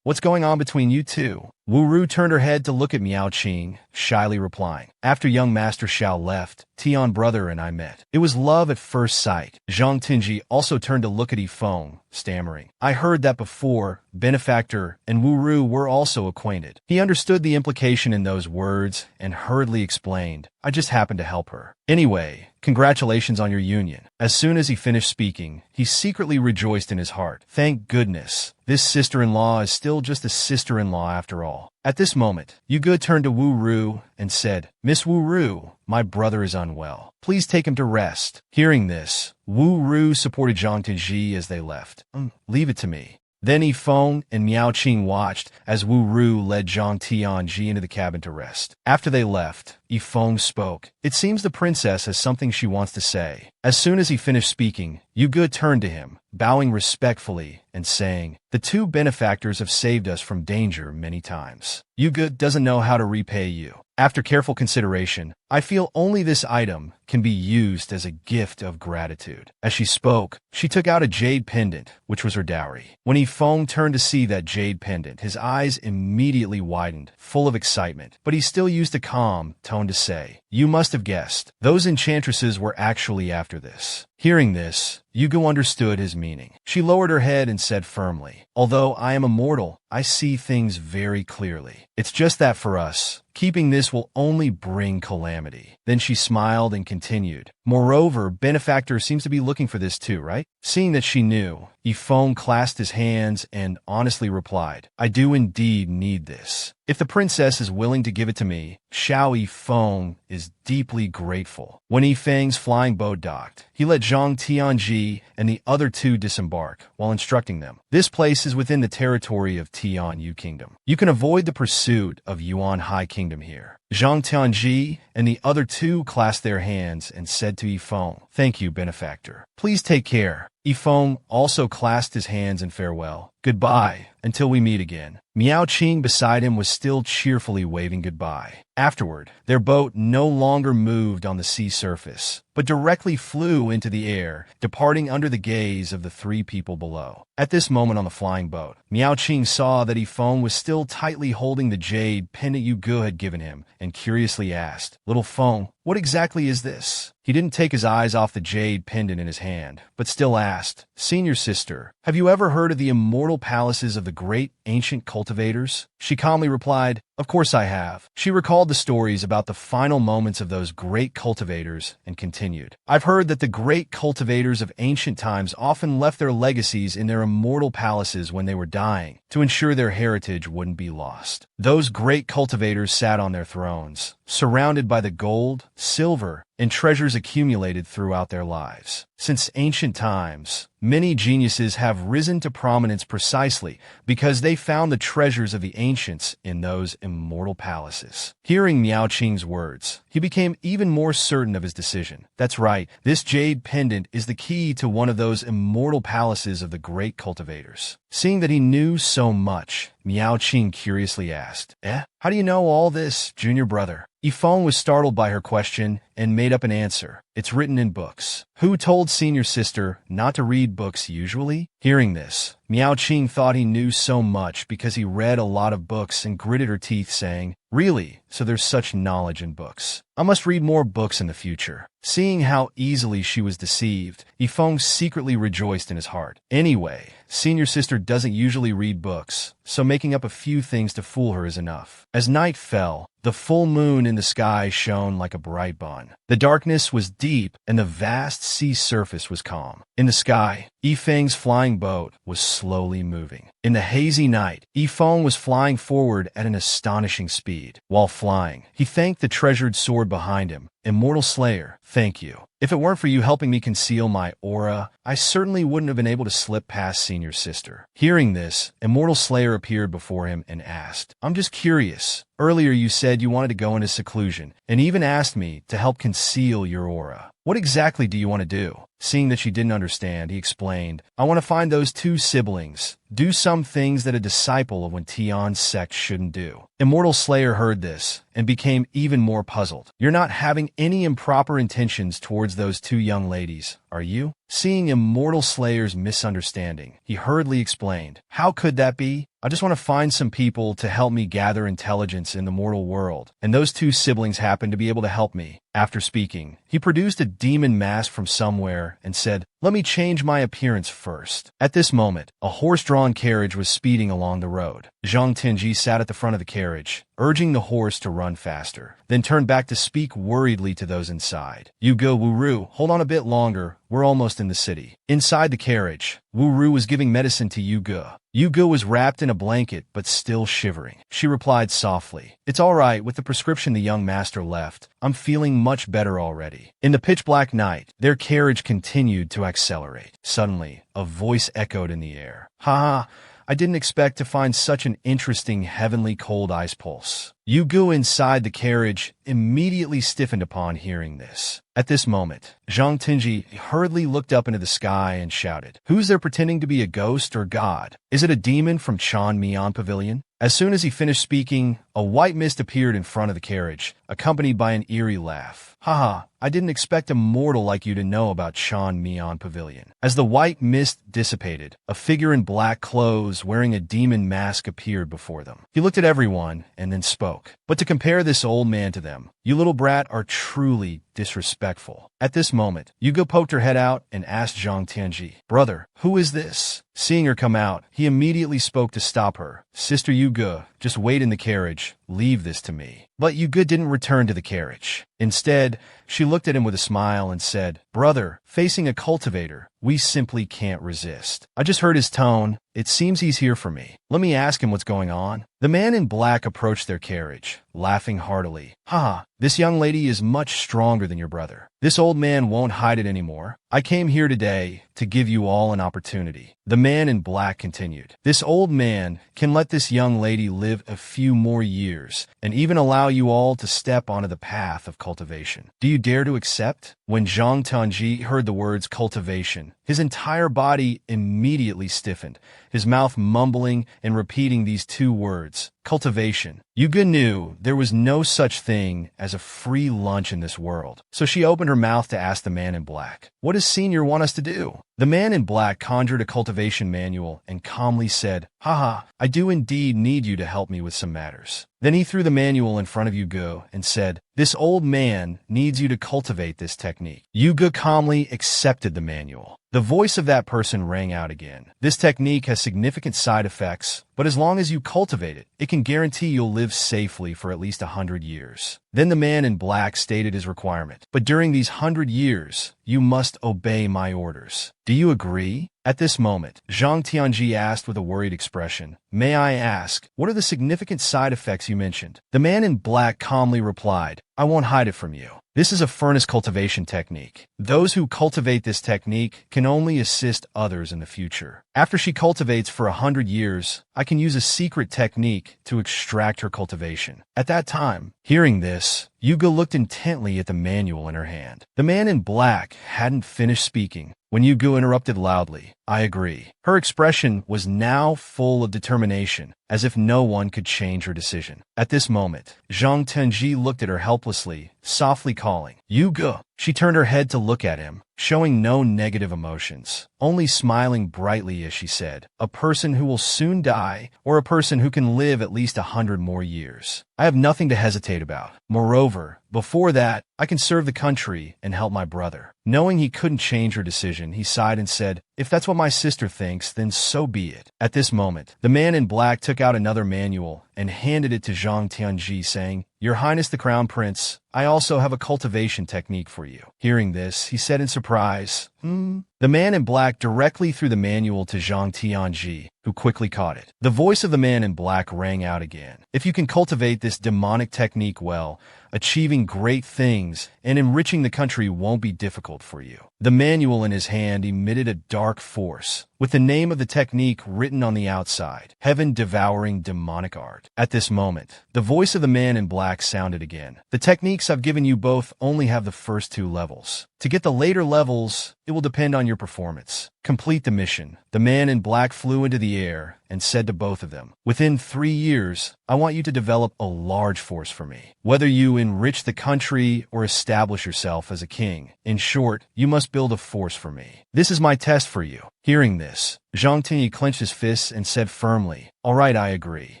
Speaker 1: What's going on between you two?" Wu Ru turned her head to look at Miao Qing, shyly replying, "After young Master Xiao left, Tian brother and I met. It was love at first sight." Zhang Tinji also turned to look at Yifeng, stammering, "I heard that before, Benefactor and Wu Ru were also acquainted." He understood the implication in those words and hurriedly explained, "I just happened to help her. Anyway, congratulations on your union." As soon as he finished speaking, he secretly rejoiced in his heart. Thank goodness, this sister-in-law is still just a sister-in-law after all. At this moment, Yu Ge turned to Wu Ru and said, "Miss Wu Ru, my brother is unwell. Please take him to rest." Hearing this, Wu Ru supported Zhang Tiji as they left. "Leave it to me." Then Yifeng and Miao Qing watched as Wu Ru led Zhang Tianji into the cabin to rest. After they left, Yifeng spoke. "It seems the princess has something she wants to say." As soon as he finished speaking, Yu Ge turned to him, bowing respectfully and saying, "The two benefactors have saved us from danger many times. Yu Ge doesn't know how to repay you. After careful consideration, I feel only this item can be used as a gift of gratitude." As she spoke, she took out a jade pendant, which was her dowry. When Yifeng turned to see that jade pendant, his eyes immediately widened, full of excitement, but he still used a calm tone to say, "You must have guessed. Those enchantresses were actually after this." Hearing this, Yu Ge understood his meaning. She lowered her head and said firmly, "Although I am immortal, I see things very clearly. It's just that for us, keeping this will only bring calamity." Then she smiled and continued, "Moreover, Benefactor seems to be looking for this too, right?" Seeing that she knew, Yifeng clasped his hands and honestly replied, "I do indeed need this. If the princess is willing to give it to me, Xiao Yifeng is deeply grateful." When Yifeng's flying boat docked, he let Zhang Tianji and the other two disembark while instructing them, "This place is within the territory of Tian Yu Kingdom. You can avoid the pursuit of Yuan High Kingdom here." Zhang Tianji and the other two clasped their hands and said to Yifeng, "Thank you, Benefactor. Please take care." Yifeng also clasped his hands in farewell. "Goodbye, until we meet again." Miao Qing beside him was still cheerfully waving goodbye. Afterward, their boat no longer moved on the sea surface, but directly flew into the air, departing under the gaze of the three people below. At this moment on the flying boat, Miao Qing saw that Yifeng was still tightly holding the jade pendant Yu Ge had given him, and curiously asked, "Little Feng, what exactly is this?" He didn't take his eyes off the jade pendant in his hand, but still asked, "Senior sister, have you ever heard of the immortal palaces of the great ancient cultivators?" She calmly replied, "Of course I have." She recalled the stories about the final moments of those great cultivators and continued, "I've heard that the great cultivators of ancient times often left their legacies in their immortal palaces when they were dying, to ensure their heritage wouldn't be lost. Those great cultivators sat on their thrones, surrounded by the gold, silver, and treasures accumulated throughout their lives. Since ancient times, many geniuses have risen to prominence precisely because they found the treasures of the ancients in those immortal palaces. Hearing Miao Qing's words, he became even more certain of his decision. That's right, this jade pendant is the key to one of those immortal palaces of the great cultivators. Seeing that he knew so much, Miao Qing curiously asked, How do you know all this, junior brother? Yifeng was startled by her question and made up an answer. It's written in books. Who told senior sister not to read books usually? Hearing this, Miao Qing thought he knew so much because he read a lot of books and gritted her teeth saying, Really? So there's such knowledge in books. I must read more books in the future. Seeing how easily she was deceived, Yifeng secretly rejoiced in his heart. Anyway, senior sister doesn't usually read books, so making up a few things to fool her is enough. As night fell, the full moon in the sky shone like a bright bun. The darkness was deep and the vast sea surface was calm. In the sky, Yifeng's flying boat was slowly moving. In the hazy night, Yifeng was flying forward at an astonishing speed. While flying, he thanked the treasured sword behind him. Immortal Slayer, thank you. If it weren't for you helping me conceal my aura, I certainly wouldn't have been able to slip past senior sister. Hearing this, Immortal Slayer appeared before him and asked, I'm just curious. Earlier you said you wanted to go into seclusion, and even asked me to help conceal your aura. What exactly do you want to do? Seeing that she didn't understand, he explained, I want to find those two siblings. Do some things that a disciple of Wen Tian's sect shouldn't do. Immortal Slayer heard this and became even more puzzled. You're not having any improper intentions towards those two young ladies, are you? Seeing Immortal Slayer's misunderstanding, he hurriedly explained, How could that be? I just want to find some people to help me gather intelligence in the mortal world, and those two siblings happen to be able to help me. After speaking, he produced a demon mask from somewhere and said, Let me change my appearance first. At this moment, a horse-drawn carriage was speeding along the road. Zhang Tianji sat at the front of the carriage, urging the horse to run faster, then turned back to speak worriedly to those inside. You go, Wu-Ru, hold on a bit longer, we're almost in the city. Inside the carriage, Wu-Ru was giving medicine to Yu-Ge. Yu-Ge was wrapped in a blanket but still shivering. She replied softly, It's all right, with the prescription the young master left. I'm feeling much better already. In the pitch-black night, their carriage continued to accelerate. Suddenly, a voice echoed in the air. Ha! I didn't expect to find such an interesting heavenly cold ice pulse. Yu-Ge inside the carriage immediately stiffened upon hearing this. At this moment, Zhang Tianji hurriedly looked up into the sky and shouted, Who's there pretending to be a ghost or god? Is it a demon from Chan Mian Pavilion? As soon as he finished speaking, a white mist appeared in front of the carriage, accompanied by an eerie laugh. Haha, I didn't expect a mortal like you to know about Chan Mian Pavilion. As the white mist dissipated, a figure in black clothes wearing a demon mask appeared before them. He looked at everyone and then spoke. But to compare this old man to them, you little brat are truly disrespectful. At this moment, Yu-Ge poked her head out and asked Zhang Tianji, Brother, who is this? Seeing her come out, he immediately spoke to stop her. Sister Yu-Ge, just wait in the carriage. Leave this to me. But Yu-Ge didn't return to the carriage. Instead, she looked at him with a smile and said, Brother, facing a cultivator, we simply can't resist. I just heard his tone. It seems he's here for me. Let me ask him what's going on. The man in black approached their carriage, laughing heartily. Ha! This young lady is much stronger than your brother. This old man won't hide it anymore. I came here today to give you all an opportunity. The man in black continued. This old man can let this young lady live a few more years and even allow you all to step onto the path of cultivation. Do you dare to accept? When Zhang Tianji heard the words cultivation, his entire body immediately stiffened, his mouth mumbling and repeating these two words, cultivation. Yu-Ge knew there was no such thing as a free lunch in this world, so she opened her mouth to ask the man in black, What does Senior want us to do? The man in black conjured a cultivation manual and calmly said, Haha, I do indeed need you to help me with some matters. Then he threw the manual in front of Yu-Ge and said, This old man needs you to cultivate this technique. Yu-Ge calmly accepted the manual. The voice of that person rang out again. This technique has significant side effects, but as long as you cultivate it, it can guarantee you'll live safely for at least 100 years. Then the man in black stated his requirement. But during these 100 years, you must obey my orders. Do you agree? At this moment, Zhang Tianji asked with a worried expression, May I ask, what are the significant side effects you mentioned? The man in black calmly replied, I won't hide it from you. This is a furnace cultivation technique. Those who cultivate this technique can only assist others in the future. After she cultivates for 100 years, I can use a secret technique to extract her cultivation. At that time, hearing this, Yuga looked intently at the manual in her hand. The man in black hadn't finished speaking when Yuga interrupted loudly. I agree. Her expression was now full of determination, as if no one could change her decision. At this moment, Zhang Tenji looked at her helplessly, softly calling, Yuga. She turned her head to look at him, showing no negative emotions, only smiling brightly as she said, a person who will soon die, or a person who can live at least 100 more years. I have nothing to hesitate about. Moreover, before that, I can serve the country and help my brother. Knowing he couldn't change her decision, he sighed and said, if that's what my sister thinks, then so be it. At this moment, the man in black took out another manual and handed it to Zhang Tianji, saying, Your Highness the Crown Prince, I also have a cultivation technique for you. Hearing this, he said in surprise, The man in black directly threw the manual to Zhang Tianji, who quickly caught it. The voice of the man in black rang out again. If you can cultivate this demonic technique well, achieving great things and enriching the country won't be difficult for you. The manual in his hand emitted a dark force, with the name of the technique written on the outside, Heaven-Devouring Demonic Art. At this moment, the voice of the man in black sounded again. The techniques I've given you both only have the first 2 levels. To get the later levels, it will depend on your performance. Complete the mission. The man in black flew into the air and said to both of them, Within 3 years, I want you to develop a large force for me. Whether you enrich the country or establish yourself as a king, in short, you must build a force for me. This is my test for you. Hearing this, Zhang Tinyi clenched his fists and said firmly, All right, I agree.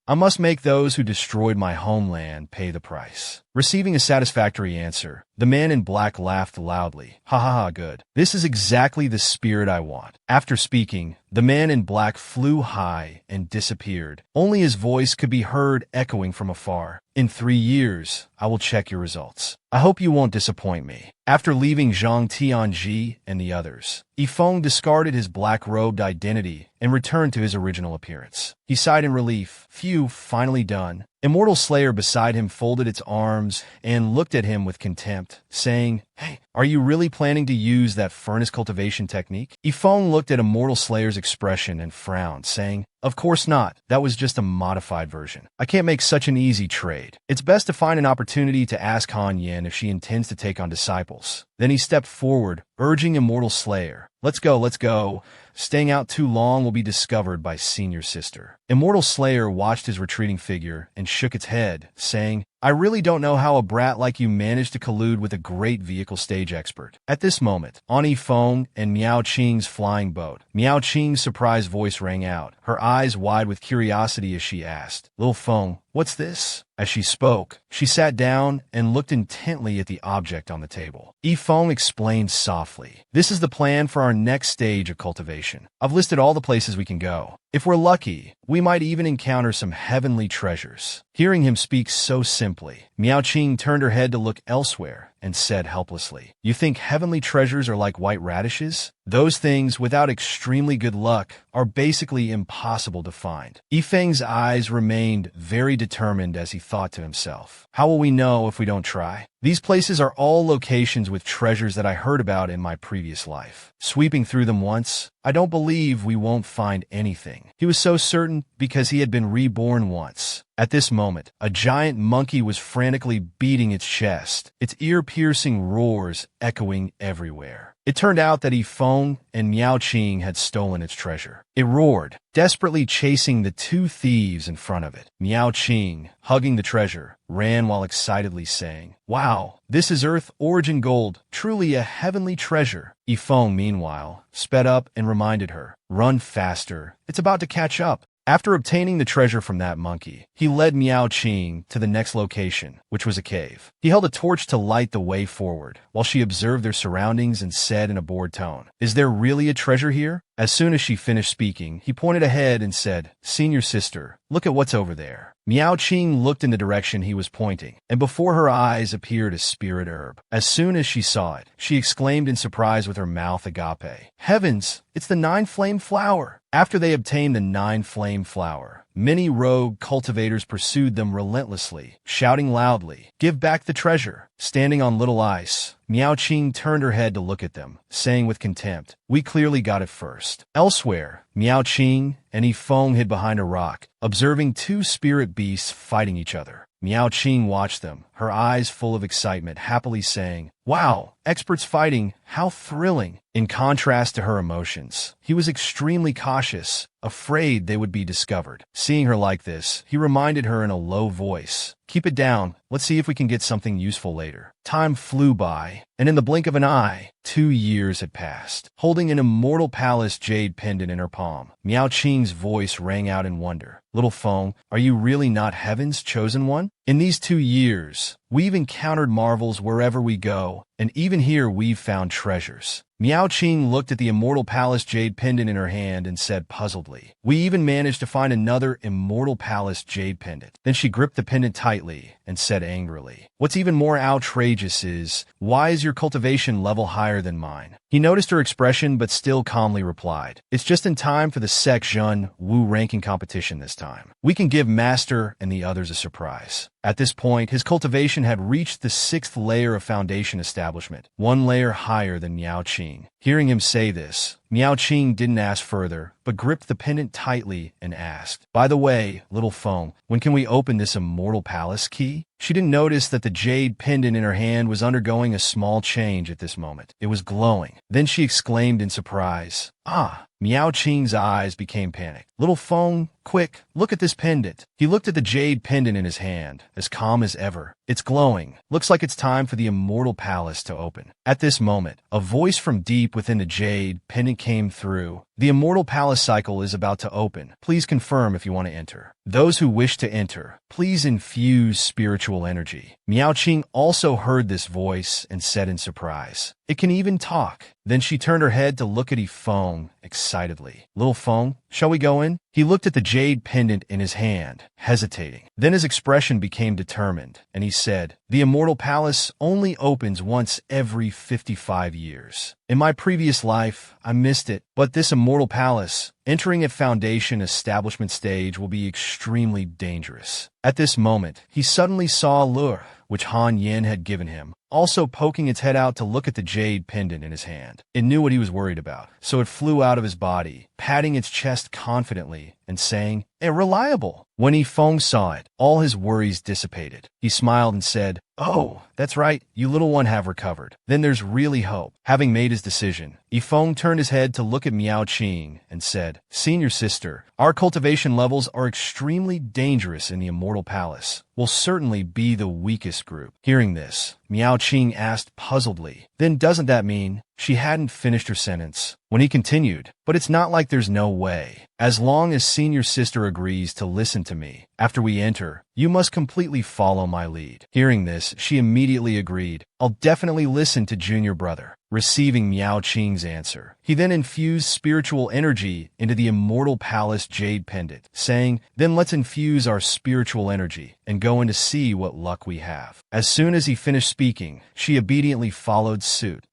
Speaker 1: I must make those who destroyed my homeland pay the price. Receiving a satisfactory answer, the man in black laughed loudly. Ha ha ha, good. This is exactly the spirit I want. After speaking, the man in black flew high and disappeared. Only his voice could be heard echoing from afar. In 3 years, I will check your results. I hope you won't disappoint me. After leaving Zhang Tianji and the others, Yifeng discarded his black-robed identity and returned to his original appearance. He sighed in relief. Phew, finally done. Immortal Slayer beside him folded its arms and looked at him with contempt, saying, Hey, are you really planning to use that furnace cultivation technique? Yifeng looked at Immortal Slayer's expression and frowned, saying, Of course not. That was just a modified version. I can't make such an easy trade. It's best to find an opportunity to ask Han Yin if she intends to take on disciples. Then he stepped forward, urging Immortal Slayer, Let's go, let's go. Staying out too long will be discovered by Senior Sister. Immortal Slayer watched his retreating figure and shook its head, saying, I really don't know how a brat like you managed to collude with a great vehicle stage expert. At this moment, on Yifeng and Miao Qing's flying boat, Miao Qing's surprised voice rang out, her eyes wide with curiosity as she asked, Lil Feng, what's this? As she spoke, she sat down and looked intently at the object on the table. Yifeng explained softly, This is the plan for our next stage of cultivation. I've listed all the places we can go. If we're lucky, we might even encounter some heavenly treasures. Hearing him speak so simply, Miao Qing turned her head to look elsewhere and said helplessly, You think heavenly treasures are like white radishes? Those things, without extremely good luck, are basically impossible to find. Yifeng's eyes remained very determined as he thought to himself, How will we know if we don't try? These places are all locations with treasures that I heard about in my previous life. Sweeping through them once, I don't believe we won't find anything. He was so certain because he had been reborn once. At this moment, a giant monkey was frantically beating its chest, its ear-piercing roars echoing everywhere. It turned out that Yifeng and Miao Qing had stolen its treasure. It roared, desperately chasing the 2 thieves in front of it. Miao Qing, hugging the treasure, ran while excitedly saying, Wow, this is Earth Origin Gold, truly a heavenly treasure. Yifeng, meanwhile, sped up and reminded her, Run faster, it's about to catch up. After obtaining the treasure from that monkey, he led Miao Qing to the next location, which was a cave. He held a torch to light the way forward, while she observed their surroundings and said in a bored tone, Is there really a treasure here? As soon as she finished speaking, he pointed ahead and said, Senior Sister, look at what's over there. Miao Qing looked in the direction he was pointing, and before her eyes appeared a spirit herb. As soon as she saw it, she exclaimed in surprise with her mouth agape, Heavens, it's the 9-flame flower! After they obtained the 9-flame flower, many rogue cultivators pursued them relentlessly, shouting loudly, "Give back the treasure!" Standing on little ice, Miao Qing turned her head to look at them, saying with contempt, "We clearly got it first." Elsewhere, Miao Qing and Yifeng hid behind a rock, observing two spirit beasts fighting each other. Miao Qing watched them, her eyes full of excitement, happily saying, "Wow, experts fighting, how thrilling!" In contrast to her emotions, he was extremely cautious, afraid they would be discovered. Seeing her like this, he reminded her in a low voice, "Keep it down, let's see if we can get something useful later." Time flew by, and in the blink of an eye, 2 years had passed. Holding an Immortal Palace jade pendant in her palm, Miao Qing's voice rang out in wonder. "Little Feng, are you really not Heaven's chosen one? In these 2 years, we've encountered marvels wherever we go, and even here we've found treasures." Miao Qing looked at the Immortal Palace jade pendant in her hand and said puzzledly, "We even managed to find another Immortal Palace jade pendant." Then she gripped the pendant tightly and said angrily, "What's even more outrageous is, why is your cultivation level higher than mine?" He noticed her expression but still calmly replied, "It's just in time for the Sec Zhun Wu ranking competition this time. We can give Master and the others a surprise." At this point, his cultivation had reached the 6th layer of foundation establishment, 1 layer higher than Miao Qing. Hearing him say this, Miao Qing didn't ask further, but gripped the pendant tightly and asked, "By the way, Little Feng, when can we open this Immortal Palace key?" She didn't notice that the jade pendant in her hand was undergoing a small change at this moment. It was glowing. Then she exclaimed in surprise, "Ah!" Miao Qing's eyes became panicked. "Little Feng, quick, look at this pendant." He looked at the jade pendant in his hand, as calm as ever. "It's glowing. Looks like it's time for the Immortal Palace to open." At this moment, a voice from deep within the jade pendant came through. "The Immortal Palace cycle is about to open. Please confirm if you want to enter. Those who wish to enter, please infuse spiritual energy." Miao Qing also heard this voice and said in surprise, "It can even talk." Then she turned her head to look at Yifeng excitedly. "Little Feng, shall we go in?" He looked at the jade pendant in his hand, hesitating. Then his expression became determined, and he said, "The Immortal Palace only opens once every 55 years. In my previous life, I missed it, but this Immortal Palace, entering at foundation establishment stage, will be extremely dangerous." At this moment, he suddenly saw a lure, which Han Yin had given him, also poking its head out to look at the jade pendant in his hand. It knew what he was worried about, so it flew out of his body, patting its chest confidently and saying, "Reliable." When Yifeng saw it, all his worries dissipated. He smiled and said, "Oh, that's right, you little one have recovered. Then there's really hope." Having made his decision, Yifeng turned his head to look at Miao Qing and said, "Senior sister, our cultivation levels are extremely dangerous in the Immortal Palace. We'll certainly be the weakest group." Hearing this, Miao Qing asked puzzledly, "Then doesn't that mean—" She hadn't finished her sentence when he continued, "But it's not like there's no way. As long as senior sister agrees to listen to me, after we enter, you must completely follow my lead." Hearing this, she immediately agreed, "I'll definitely listen to junior brother." Receiving Miao Qing's answer, he then infused spiritual energy into the Immortal Palace jade pendant, saying, "Then let's infuse our spiritual energy and go in to see what luck we have." As soon as he finished speaking, she obediently followed suit.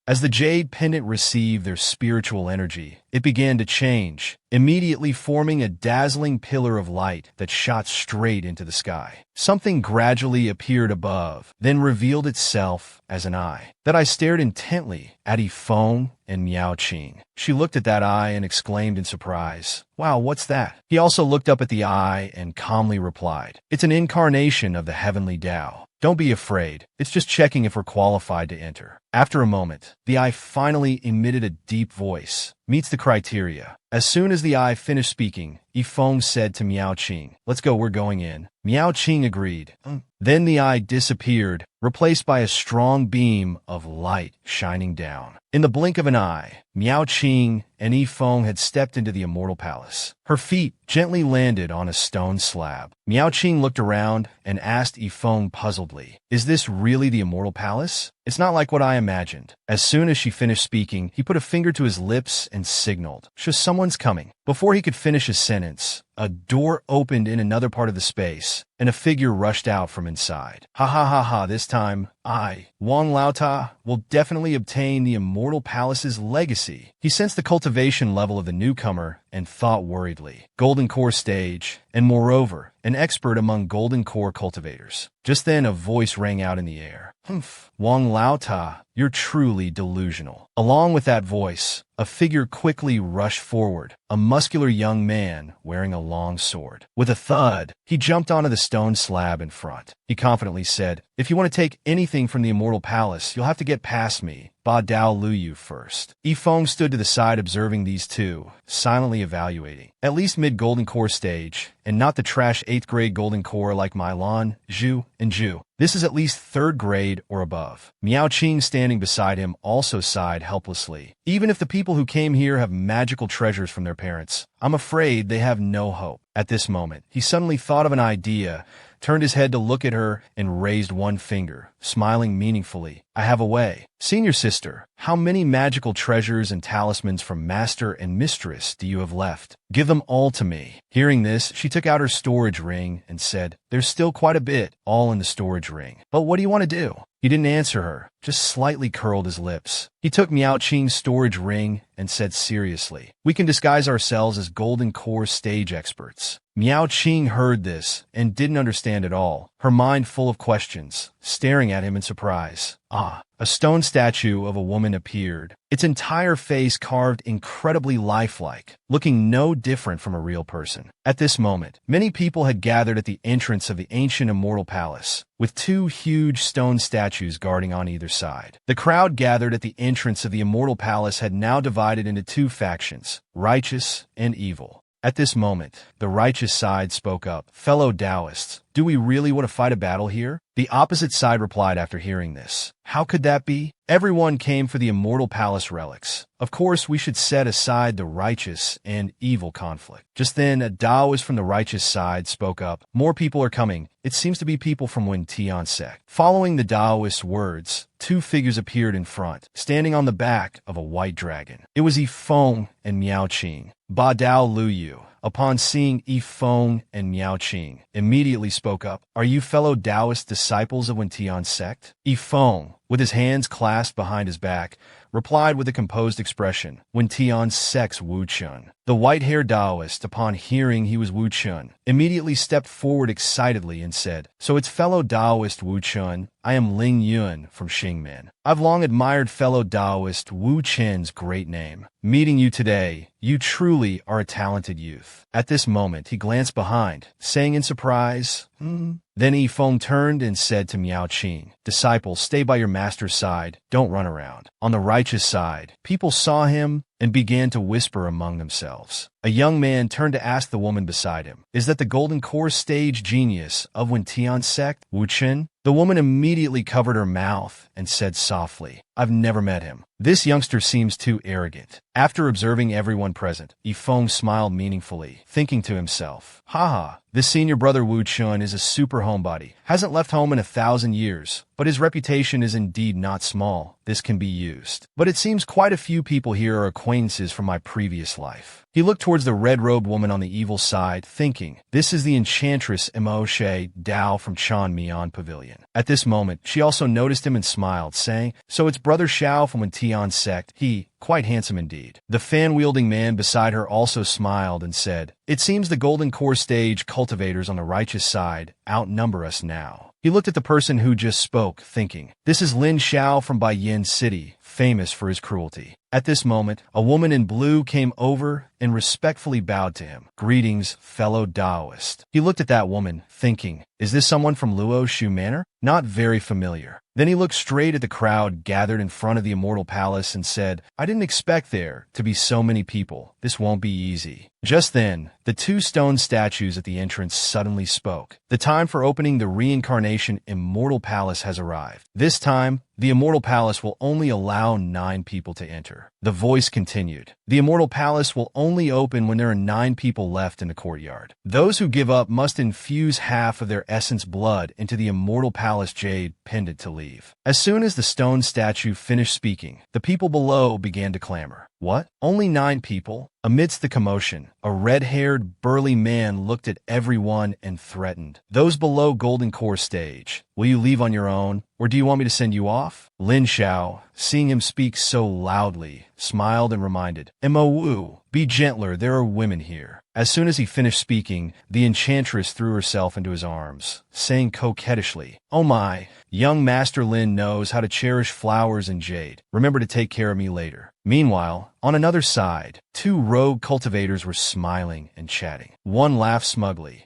Speaker 1: As the jade pendant received their spiritual energy, it began to change, immediately forming a dazzling pillar of light that shot straight into the sky. Something gradually appeared above, then revealed itself as an eye. That eye stared intently at Yifeng and Miao Qing. She looked at that eye and exclaimed in surprise, "Wow, what's that?" He also looked up at the eye and calmly replied, "It's an incarnation of the heavenly Tao. Don't be afraid. It's just checking if we're qualified to enter." After a moment, the eye finally emitted a deep voice. "Meets the criteria." As soon as the eye finished speaking, Yifeng said to Miao Qing, "Let's go, we're going in." Miao Qing agreed. Then the eye disappeared, replaced by a strong beam of light shining down. In the blink of an eye, Miao Qing and Yifeng had stepped into the Immortal Palace. Her feet gently landed on a stone slab. Miao Qing looked around and asked Yifeng puzzledly, "Is this really the Immortal Palace? It's not like what I imagined." As soon as she finished speaking, he put a finger to his lips and signaled, "Sure, someone's coming." Before he could finish his sentence, a door opened in another part of the space, and a figure rushed out from inside. "Ha ha ha ha, this time, I, Wang Laota, will definitely obtain the Immortal Palace's legacy. He sensed the cultivation level of the newcomer and thought worriedly. Golden Core stage, and moreover, an expert among Golden Core cultivators. Just then a voice rang out in the air. Humph, Wang Laota, you're truly delusional. Along with that voice, a figure quickly rushed forward, a muscular young man wearing a long sword. With a thud, he jumped onto the stone slab in front. He confidently said, if you want to take anything from the Immortal Palace, you'll have to get past me. Ba Dao Luyu first. Yifeng stood to the side observing these two, silently evaluating. At least mid-Golden Core stage, and not the trash 8th grade Golden Core like Mylon, Zhu, and Zhu. This is at least 3rd grade or above. Miao Qing standing beside him also sighed helplessly. Even if the people who came here have magical treasures from their parents, I'm afraid they have no hope. At this moment, he suddenly thought of an idea, turned his head to look at her, and raised one finger, smiling meaningfully. I have a way. Senior sister, how many magical treasures and talismans from master and mistress do you have left? Give them all to me. Hearing this, she took out her storage ring and said, there's still quite a bit, all in the storage ring. But what do you want to do? He didn't answer her, just slightly curled his lips. He took Miao Qing's storage ring and said seriously, we can disguise ourselves as Golden Core stage experts. Miao Qing heard this and didn't understand at all, her mind full of questions, staring at him in surprise. A stone statue of a woman appeared, its entire face carved incredibly lifelike, looking no different from a real person. At this moment, many people had gathered at the entrance of the ancient Immortal Palace, with 2 huge stone statues guarding on either side. The crowd gathered at the entrance of the Immortal Palace had now divided into 2 factions, righteous and evil. At this moment, the righteous side spoke up. Fellow Taoists, do we really want to fight a battle here? The opposite side replied after hearing this. How could that be? Everyone came for the Immortal Palace relics. Of course, we should set aside the righteous and evil conflict. Just then, a Taoist from the righteous side spoke up. More people are coming. It seems to be people from Wintian sect. Following the Taoist's words, 2 figures appeared in front, standing on the back of a white dragon. It was Yifeng and Miao Qing. Ba Dao Luyu, upon seeing Yifeng and Miao Qing, immediately spoke up. Are you fellow Taoist disciples of Wintian sect? Yifeng, with his hands clasped behind his back, replied with a composed expression, Wintian sect's Wu Chun. The white-haired Taoist, upon hearing he was Wu Chun, immediately stepped forward excitedly and said, so it's fellow Taoist Wu Chun, I am Ling Yun from Xingmen. I've long admired fellow Taoist Wu Chen's great name. Meeting you today, you truly are a talented youth. At this moment, he glanced behind, saying in surprise, Then Yifeng turned and said to Miao Qing, disciple, stay by your master's side, don't run around. On the righteous side, people saw him and began to whisper among themselves. A young man turned to ask the woman beside him, is that the Golden Core stage genius of Wintian sect, Wu Chen? The woman immediately covered her mouth and said softly, I've never met him. This youngster seems too arrogant. After observing everyone present, Yifeng smiled meaningfully, thinking to himself, haha, this senior brother Wu Chun is a super homebody, hasn't left home in 1,000 years, but his reputation is indeed not small. This can be used. But it seems quite a few people here are acquaintances from my previous life. He looked towards the red-robed woman on the evil side, thinking, this is the enchantress Mo She Dao from Chan Mian Pavilion. At this moment, she also noticed him and smiled, saying, so it's Brother Xiao from Wintian sect. He, quite handsome indeed. The fan-wielding man beside her also smiled and said, it seems the Golden Core stage cultivators on the righteous side outnumber us now. He looked at the person who just spoke, thinking, this is Lin Xiao from Baiyin City, famous for his cruelty. At this moment, a woman in blue came over and respectfully bowed to him. Greetings, fellow Taoist. He looked at that woman, thinking, is this someone from Luo Shu Manor? Not very familiar. Then he looked straight at the crowd gathered in front of the Immortal Palace and said, I didn't expect there to be so many people. This won't be easy. Just then, the 2 stone statues at the entrance suddenly spoke. The time for opening the Reincarnation Immortal Palace has arrived. This time, the Immortal Palace will only allow 9 people to enter. The voice continued. The Immortal Palace will only open when there are 9 people left in the courtyard. Those who give up must infuse half of their essence blood into the Immortal Palace jade pendant to leave. As soon as the stone statue finished speaking, the people below began to clamor. What? Only 9 people? Amidst the commotion, a red-haired, burly man looked at everyone and threatened. Those below Golden Core stage Will you leave on your own, or do you want me to send you off? Lin Xiao, seeing him speak so loudly, smiled and reminded, Mo Wu, be gentler, there are women here. As soon as he finished speaking, the enchantress threw herself into his arms, saying coquettishly, Oh my, young Master Lin knows how to cherish flowers and jade. Remember to take care of me later. Meanwhile, on another side, two rogue cultivators were smiling and chatting. One laughed smugly.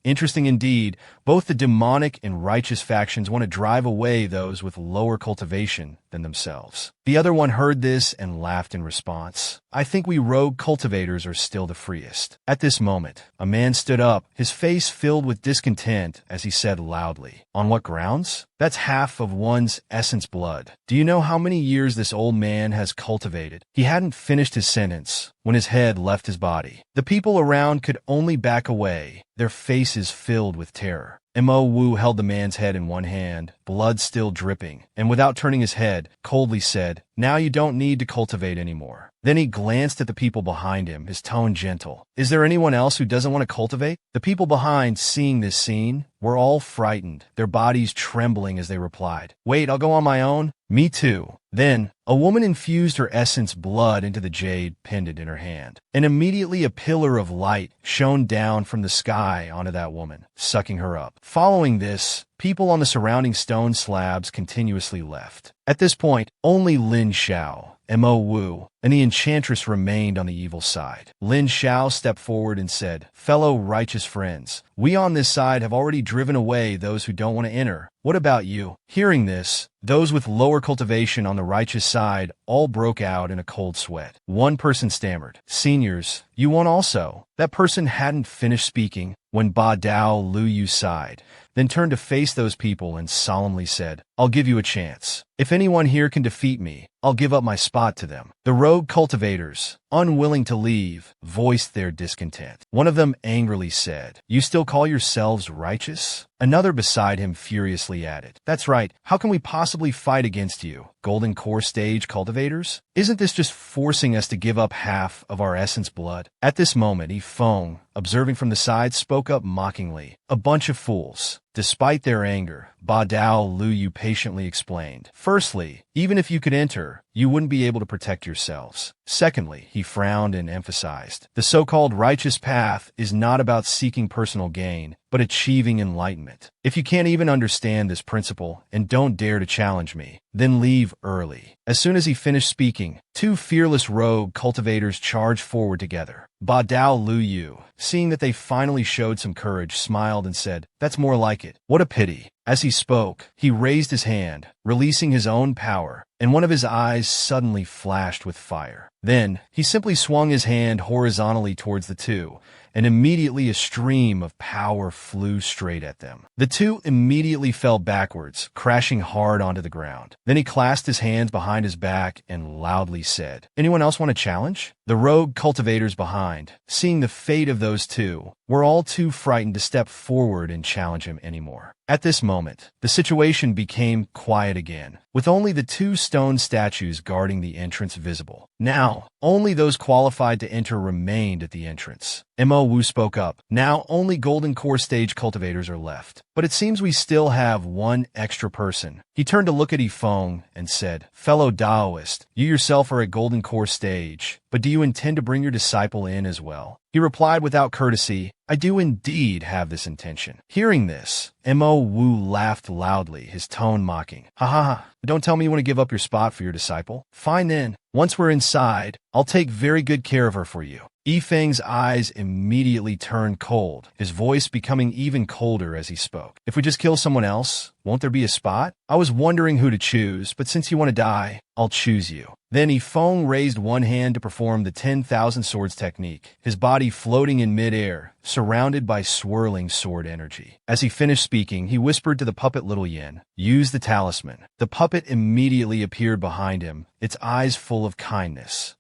Speaker 1: Interesting indeed, both the demonic and righteous factions want to drive away those with lower cultivation than themselves. The other one heard this and laughed in response. I think we rogue cultivators are still the freest. At this moment, a man stood up, his face filled with discontent as he said loudly, On what grounds? That's half of one's essence blood. Do you know how many years this old man has cultivated? He hadn't finished his sentence when his head left his body. The people around could only back away, their faces filled with terror. Mo Wu held the man's head in one hand, blood still dripping, and without turning his head, coldly said, Now you don't need to cultivate anymore. Then he glanced at the people behind him, his tone gentle. Is there anyone else who doesn't want to cultivate? The people behind, seeing this scene, were all frightened, their bodies trembling as they replied, Wait, I'll go on my own. Me too. Then, a woman infused her essence blood into the jade pendant in her hand, and immediately a pillar of light shone down from the sky onto that woman, sucking her up. Following this, people on the surrounding stone slabs continuously left. At this point, only Lin Xiao, Mo Wu, and the enchantress remained on the evil side. Lin Xiao stepped forward and said, Fellow righteous friends, we on this side have already driven away those who don't want to enter. What about you? Hearing this, those with lower cultivation on the righteous side all broke out in a cold sweat. One person stammered, Seniors, you want also? That person hadn't finished speaking when Ba Dao Lu Yu sighed, then turned to face those people and solemnly said, I'll give you a chance. If anyone here can defeat me, I'll give up my spot to them. The rogue cultivators, unwilling to leave, voiced their discontent. One of them angrily said, You still call yourselves righteous? Another beside him furiously added, That's right, how can we possibly fight against you, Golden Core Stage cultivators? Isn't this just forcing us to give up half of our essence blood? At this moment, Yifeng, observing from the side, spoke up mockingly, A bunch of fools. Despite their anger, Ba Dao Lu Yu patiently explained, Firstly, even if you could enter, you wouldn't be able to protect yourselves. Secondly, he frowned and emphasized, the so-called righteous path is not about seeking personal gain, but achieving enlightenment. If you can't even understand this principle and don't dare to challenge me, then leave early. As soon as he finished speaking, two fearless rogue cultivators charged forward together. Ba Dao Lu Yu, seeing that they finally showed some courage, smiled and said, That's more like it. What a pity. As he spoke, he raised his hand, releasing his own power, and one of his eyes suddenly flashed with fire. Then, he simply swung his hand horizontally towards the two, and immediately a stream of power flew straight at them. The two immediately fell backwards, crashing hard onto the ground. Then he clasped his hands behind his back and loudly said, Anyone else want to challenge? The rogue cultivators behind, seeing the fate of those two, were all too frightened to step forward and challenge him anymore. At this moment, the situation became quiet again, with only the two stone statues guarding the entrance visible. Now, only those qualified to enter remained at the entrance. Mo Wu spoke up. Now only Golden Core Stage cultivators are left. But it seems we still have one extra person. He turned to look at Yifeng and said, Fellow Daoist, you yourself are at Golden Core Stage, but do you intend to bring your disciple in as well? He replied without courtesy, I do indeed have this intention. Hearing this, Mo Wu laughed loudly, his tone mocking. Ha ha ha, don't tell me you want to give up your spot for your disciple. Fine then, once we're inside, I'll take very good care of her for you. Yifeng's eyes immediately turned cold, his voice becoming even colder as he spoke. If we just kill someone else, won't there be a spot? I was wondering who to choose, but since you want to die, I'll choose you. Then Yifeng raised one hand to perform the 10,000 swords technique, his body floating in midair, surrounded by swirling sword energy. As he finished speaking, he whispered to the puppet Little Yin, Use the talisman. The puppet immediately appeared behind him, its eyes full of kindness.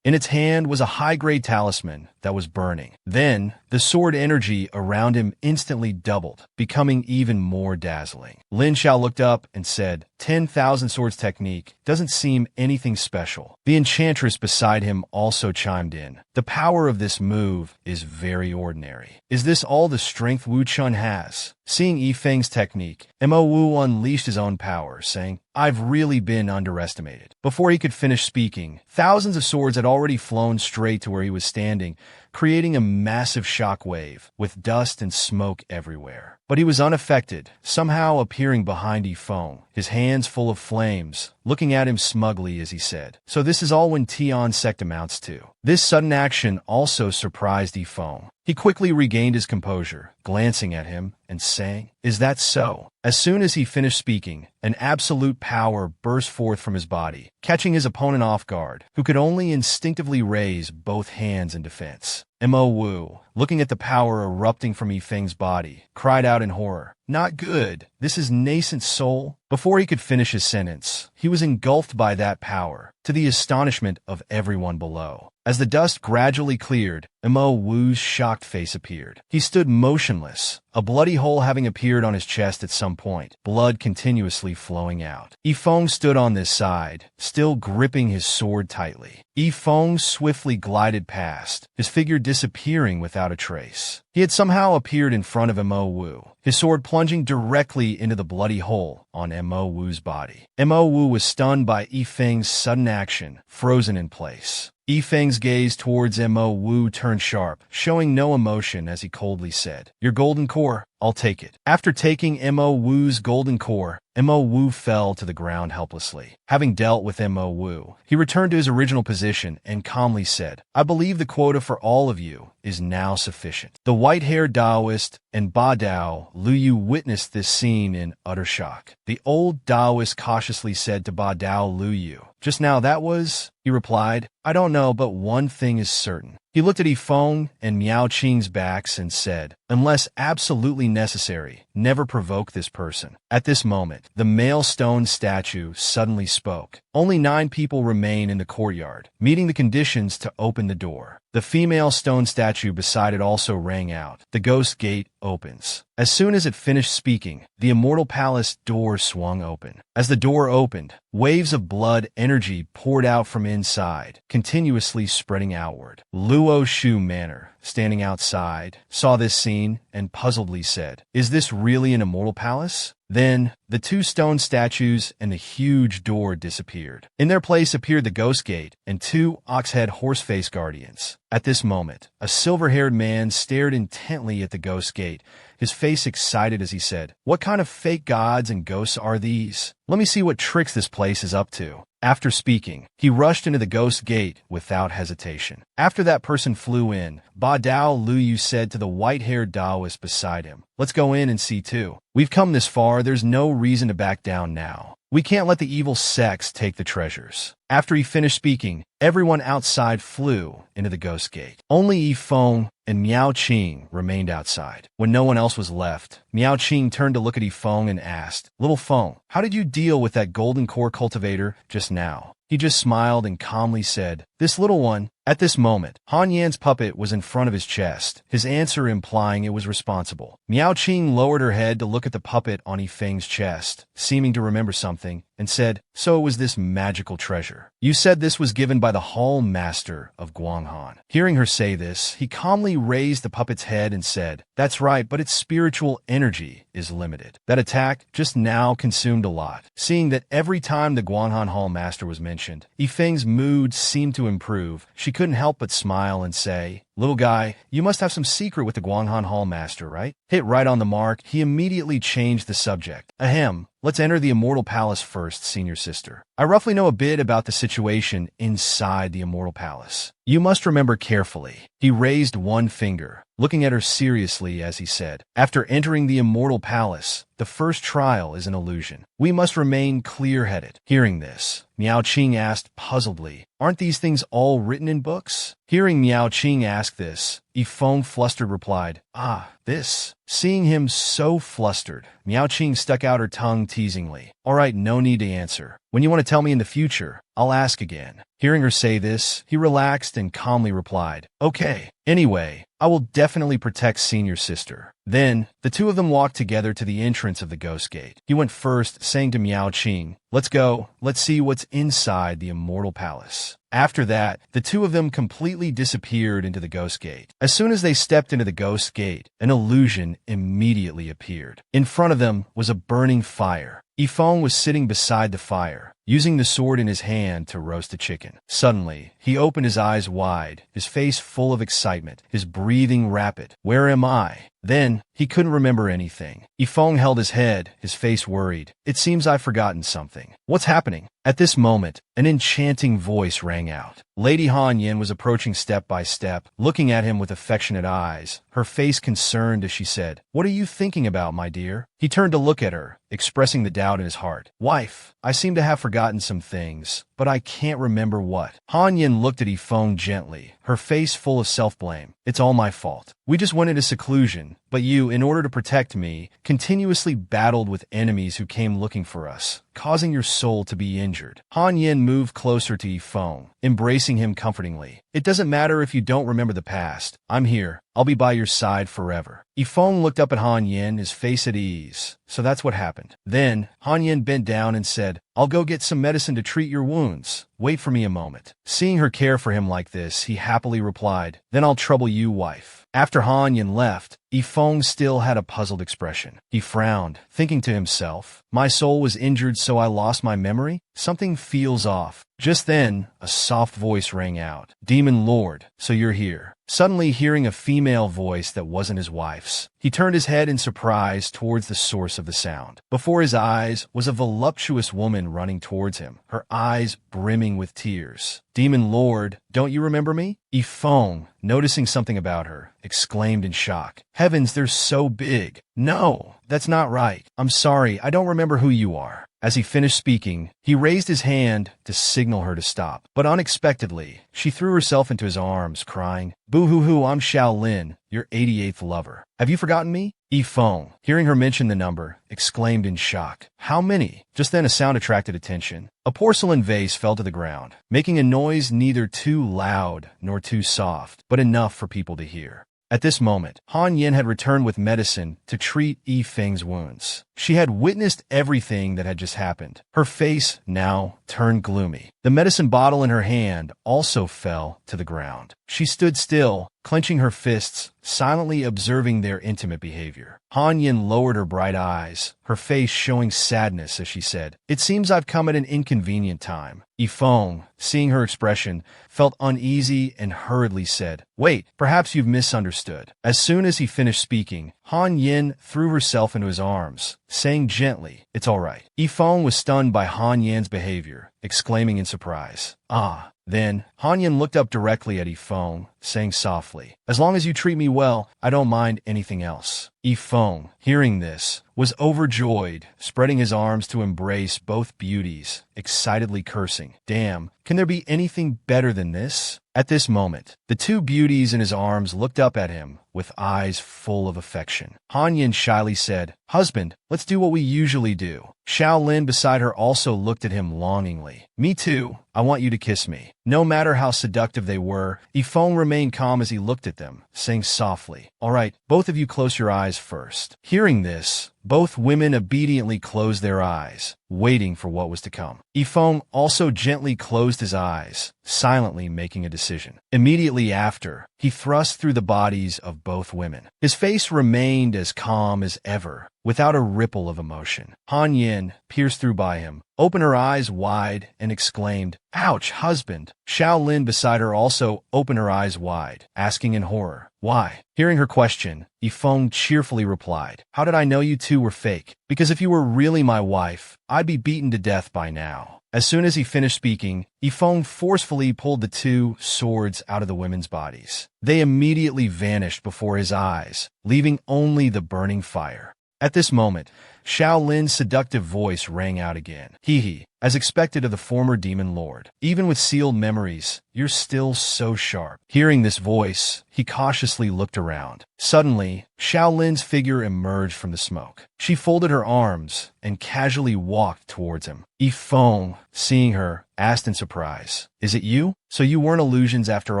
Speaker 1: In its hand was a high-grade talisman, that was burning. Then, the sword energy around him instantly doubled, becoming even more dazzling. Lin Xiao looked up and said, 10,000 swords technique doesn't seem anything special. The enchantress beside him also chimed in. The power of this move is very ordinary. Is this all the strength Wu Chun has? Seeing Yifeng's technique, Mo Wu unleashed his own power, saying, I've really been underestimated. Before he could finish speaking, thousands of swords had already flown straight to where he was standing, creating a massive shock wave, with dust and smoke everywhere. But he was unaffected, somehow appearing behind Yifeng, his hands full of flames, looking at him smugly as he said, So this is all when Tian sect amounts to. This sudden action also surprised Yifeng. He quickly regained his composure, glancing at him and saying, Is that so? As soon as he finished speaking, an absolute power burst forth from his body, catching his opponent off guard, who could only instinctively raise both hands in defense. Mo Wu, looking at the power erupting from Yifeng's body, cried out in horror, Not good. This is nascent soul. Before he could finish his sentence, he was engulfed by that power, to the astonishment of everyone below. As the dust gradually cleared, Mo Wu's shocked face appeared. He stood motionless, a bloody hole having appeared on his chest at some point, blood continuously flowing out. Yifeng stood on this side, still gripping his sword tightly. Yifeng swiftly glided past, his figure disappearing without a trace. He had somehow appeared in front of Mo Wu, his sword plunging directly into the bloody hole on Mo Wu's body. Mo Wu was stunned by Yifeng's sudden action, frozen in place. Yifeng's gaze towards Mo Wu turned sharp, showing no emotion as he coldly said, Your golden core, I'll take it. After taking Mo Wu's golden core, Mo Wu fell to the ground helplessly. Having dealt with Mo Wu, he returned to his original position and calmly said, I believe the quota for all of you is now sufficient. The white-haired Taoist and Ba Dao Lu Yu witnessed this scene in utter shock. The old Taoist cautiously said to Ba Dao Lu Yu, Just now that was, he replied, I don't know, but one thing is certain. He looked at Yifeng and Miao Qing's backs and said, Unless absolutely necessary, never provoke this person. At this moment, the male stone statue suddenly spoke. Only 9 people remain in the courtyard, meeting the conditions to open the door. The female stone statue beside it also rang out. The ghost gate opens. As soon as it finished speaking, the immortal palace door swung open. As the door opened, waves of blood energy poured out from inside, continuously spreading outward. Luo Shu Manor, standing outside, saw this scene and puzzledly said, Is this really an immortal palace? Then, the 2 stone statues and the huge door disappeared. In their place appeared the ghost gate and 2 ox-head horse-face guardians. At this moment, a silver-haired man stared intently at the ghost gate, his face excited as he said, What kind of fake gods and ghosts are these? Let me see what tricks this place is up to. After speaking, he rushed into the ghost gate without hesitation. After that person flew in, Ba Dao Lu Yu said to the white-haired Taoist beside him, Let's go in and see too. We've come this far, there's no reason to back down now. We can't let the evil sects take the treasures. After he finished speaking, everyone outside flew into the ghost gate. Only Yifeng and Miao Qing remained outside. When no one else was left, Miao Qing turned to look at Yifeng and asked, Little Feng, how did you deal with that golden core cultivator just now? He just smiled and calmly said, This little one. At this moment, Han Yan's puppet was in front of his chest, his answer implying it was responsible. Miao Qing lowered her head to look at the puppet on Yifeng's chest, seeming to remember something, and said, So it was this magical treasure. You said this was given by the Hall Master of Guanghan. Hearing her say this, he calmly raised the puppet's head and said, That's right, but its spiritual energy is limited. That attack just now consumed a lot. Seeing that every time the Guanghan Hall Master was mentioned, Yifeng's mood seemed to improve, she couldn't help but smile and say, Little guy, you must have some secret with the Guanghan Hall Master, right? Hit right on the mark, he immediately changed the subject. Ahem. Let's enter the Immortal Palace first, senior sister. I roughly know a bit about the situation inside the Immortal Palace. You must remember carefully. He raised one finger, looking at her seriously as he said, After entering the Immortal Palace, the first trial is an illusion. We must remain clear-headed. Hearing this, Miao Qing asked puzzledly, Aren't these things all written in books? Hearing Miao Qing ask this, Yifeng flustered replied, "Ah, this." Seeing him so flustered, Miao Qing stuck out her tongue teasingly. "All right, no need to answer. When you want to tell me in the future, I'll ask again." Hearing her say this, he relaxed and calmly replied, "Okay. Anyway, I will definitely protect senior sister." Then, the two of them walked together to the entrance of the ghost gate. He went first, saying to Miao Qing, "Let's go. Let's see what's inside the immortal palace." After that, the two of them completely disappeared into the ghost gate. As soon as they stepped into the ghost gate, an illusion immediately appeared. In front of them was a burning fire. Yifeng was sitting beside the fire, using the sword in his hand to roast a chicken. Suddenly, he opened his eyes wide, his face full of excitement, his breathing rapid. "Where am I?" Then, he couldn't remember anything. Yifeng held his head, his face worried. "It seems I've forgotten something. What's happening?" At this moment, an enchanting voice rang out. Lady Han Yin was approaching step by step, looking at him with affectionate eyes, her face concerned as she said, "What are you thinking about, my dear?" He turned to look at her, expressing the doubt in his heart. "Wife, I seem to have forgotten some things, but I can't remember what." Han Yin looked at Yifeng gently, her face full of self-blame. "It's all my fault. We just went into seclusion, but you, in order to protect me, continuously battled with enemies who came looking for us, causing your soul to be injured." Han Yin moved closer to Yifeng, embracing him comfortingly. "It doesn't matter if you don't remember the past. I'm here. I'll be by your side forever." Yifeng looked up at Han Yin, his face at ease. "So that's what happened." Then, Han Yin bent down and said, "I'll go get some medicine to treat your wounds. Wait for me a moment." Seeing her care for him like this, he happily replied, "Then I'll trouble you, wife." After Han Yin left, Yifeng still had a puzzled expression. He frowned, thinking to himself, "My soul was injured, so I lost my memory? Something feels off." Just then, a soft voice rang out. "Demon Lord, so you're here." Suddenly hearing a female voice that wasn't his wife's, he turned his head in surprise towards the source of the sound. Before his eyes was a voluptuous woman running towards him, her eyes brimming with tears. "Demon Lord, don't you remember me?" Yifeng, noticing something about her, exclaimed in shock. "Heavens, they're so big. No, that's not right. I'm sorry, I don't remember who you are." As he finished speaking, he raised his hand to signal her to stop. But unexpectedly, she threw herself into his arms, crying, "Boo-hoo-hoo, I'm Shaolin, your 88th lover. Have you forgotten me?" Yifeng, hearing her mention the number, exclaimed in shock, "How many?" Just then a sound attracted attention. A porcelain vase fell to the ground, making a noise neither too loud nor too soft, but enough for people to hear. At this moment, Han Yin had returned with medicine to treat Yifeng's wounds. She had witnessed everything that had just happened. Her face now turned gloomy. The medicine bottle in her hand also fell to the ground. She stood still, clenching her fists, silently observing their intimate behavior. Han Yin lowered her bright eyes, her face showing sadness as she said, "It seems I've come at an inconvenient time." Yifeng, seeing her expression, felt uneasy and hurriedly said, "Wait, perhaps you've misunderstood." As soon as he finished speaking, Han Yin threw herself into his arms, saying gently, "It's all right." Yifeng was stunned by Han Yin's behavior, exclaiming in surprise, "Ah." Then, Han Yin looked up directly at Yifeng, saying softly, "As long as you treat me well, I don't mind anything else." Yifeng, hearing this, was overjoyed, spreading his arms to embrace both beauties, excitedly cursing, "Damn, can there be anything better than this?" At this moment, the two beauties in his arms looked up at him with eyes full of affection. Han Yin shyly said, "Husband, let's do what we usually do." Shaolin beside her also looked at him longingly. "Me too. I want you to kiss me." No matter how seductive they were, Yifeng remained calm as he looked at them, saying softly, "All right, both of you close your eyes first." Hearing this, both women obediently closed their eyes, waiting for what was to come. Yifeng also gently closed his eyes, silently making a decision. Immediately after, he thrust through the bodies of both women. His face remained as calm as ever, without a ripple of emotion. Han Yin, pierced through by him, opened her eyes wide and exclaimed, "Ouch, husband!" Shaolin beside her also opened her eyes wide, asking in horror, "Why?" Hearing her question, Yifeng cheerfully replied, "How did I know you two were fake? Because if you were really my wife, I'd be beaten to death by now." As soon as he finished speaking, Yifeng forcefully pulled the two swords out of the women's bodies. They immediately vanished before his eyes, leaving only the burning fire. At this moment, Xiao Lin's seductive voice rang out again. Hee hee. As expected of the former demon lord. Even with sealed memories, you're still so sharp. Hearing this voice, he cautiously looked around. Suddenly, Xiao Lin's figure emerged from the smoke. She folded her arms and casually walked towards him. Yifeng, seeing her, asked in surprise, "Is it you? So you weren't illusions after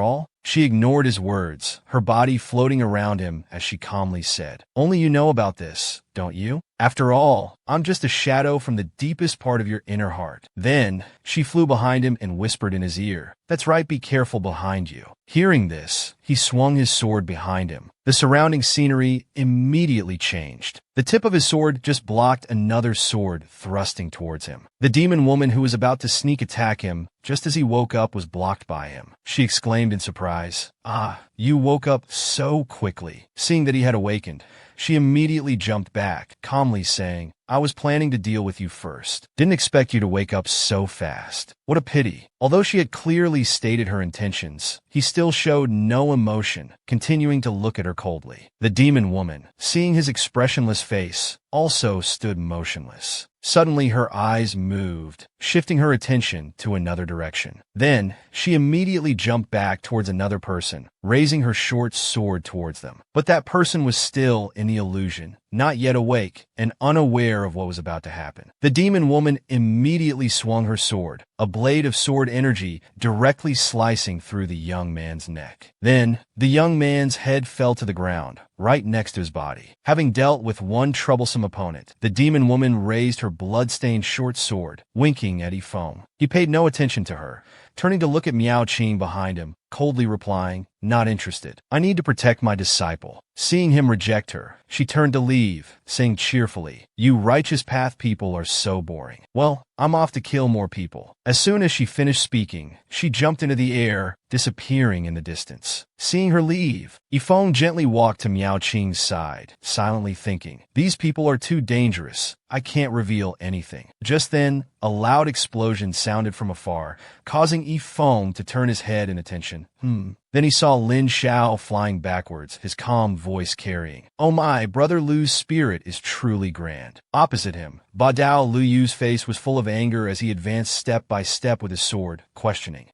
Speaker 1: all?" She ignored his words, her body floating around him as she calmly said, "Only you know about this, don't you? After all, I'm just a shadow from the deepest part of your inner heart." Then, she flew behind him and whispered in his ear, "That's right, be careful behind you." Hearing this, he swung his sword behind him. The surrounding scenery immediately changed. The tip of his sword just blocked another sword thrusting towards him. The demon woman who was about to sneak attack him just as he woke up was blocked by him. She exclaimed in surprise, "Ah, you woke up so quickly." Seeing that he had awakened, she immediately jumped back, calmly saying, "I was planning to deal with you first. Didn't expect you to wake up so fast." What a pity. Although she had clearly stated her intentions, he still showed no emotion, continuing to look at her coldly. The demon woman, seeing his expressionless face, also stood motionless. Suddenly her eyes moved, shifting her attention to another direction. Then, she immediately jumped back towards another person, raising her short sword towards them. But that person was still in the illusion, not yet awake, and unaware of what was about to happen. The demon woman immediately swung her sword, a blade of sword energy directly slicing through the young man's neck. Then, the young man's head fell to the ground, right next to his body. Having dealt with one troublesome opponent, the demon woman raised her blood-stained short sword, winking at Yifeng. He paid no attention to her, turning to look at Miao Qing behind him, coldly replying, "Not interested. I need to protect my disciple." Seeing him reject her, she turned to leave, saying cheerfully, "You righteous path people are so boring. Well, I'm off to kill more people." As soon as she finished speaking, she jumped into the air, disappearing in the distance. Seeing her leave, Yifeng gently walked to Miao Qing's side, silently thinking, "These people are too dangerous. I can't reveal anything." Just then, a loud explosion sounded from afar, causing Yifeng to turn his head in attention. Then he saw Lin Xiao flying backwards, his calm voice carrying, "Oh my, Brother Lu's spirit is truly grand." Opposite him, Badao Lu Yu's face was full of anger as he advanced step by step with his sword, questioning,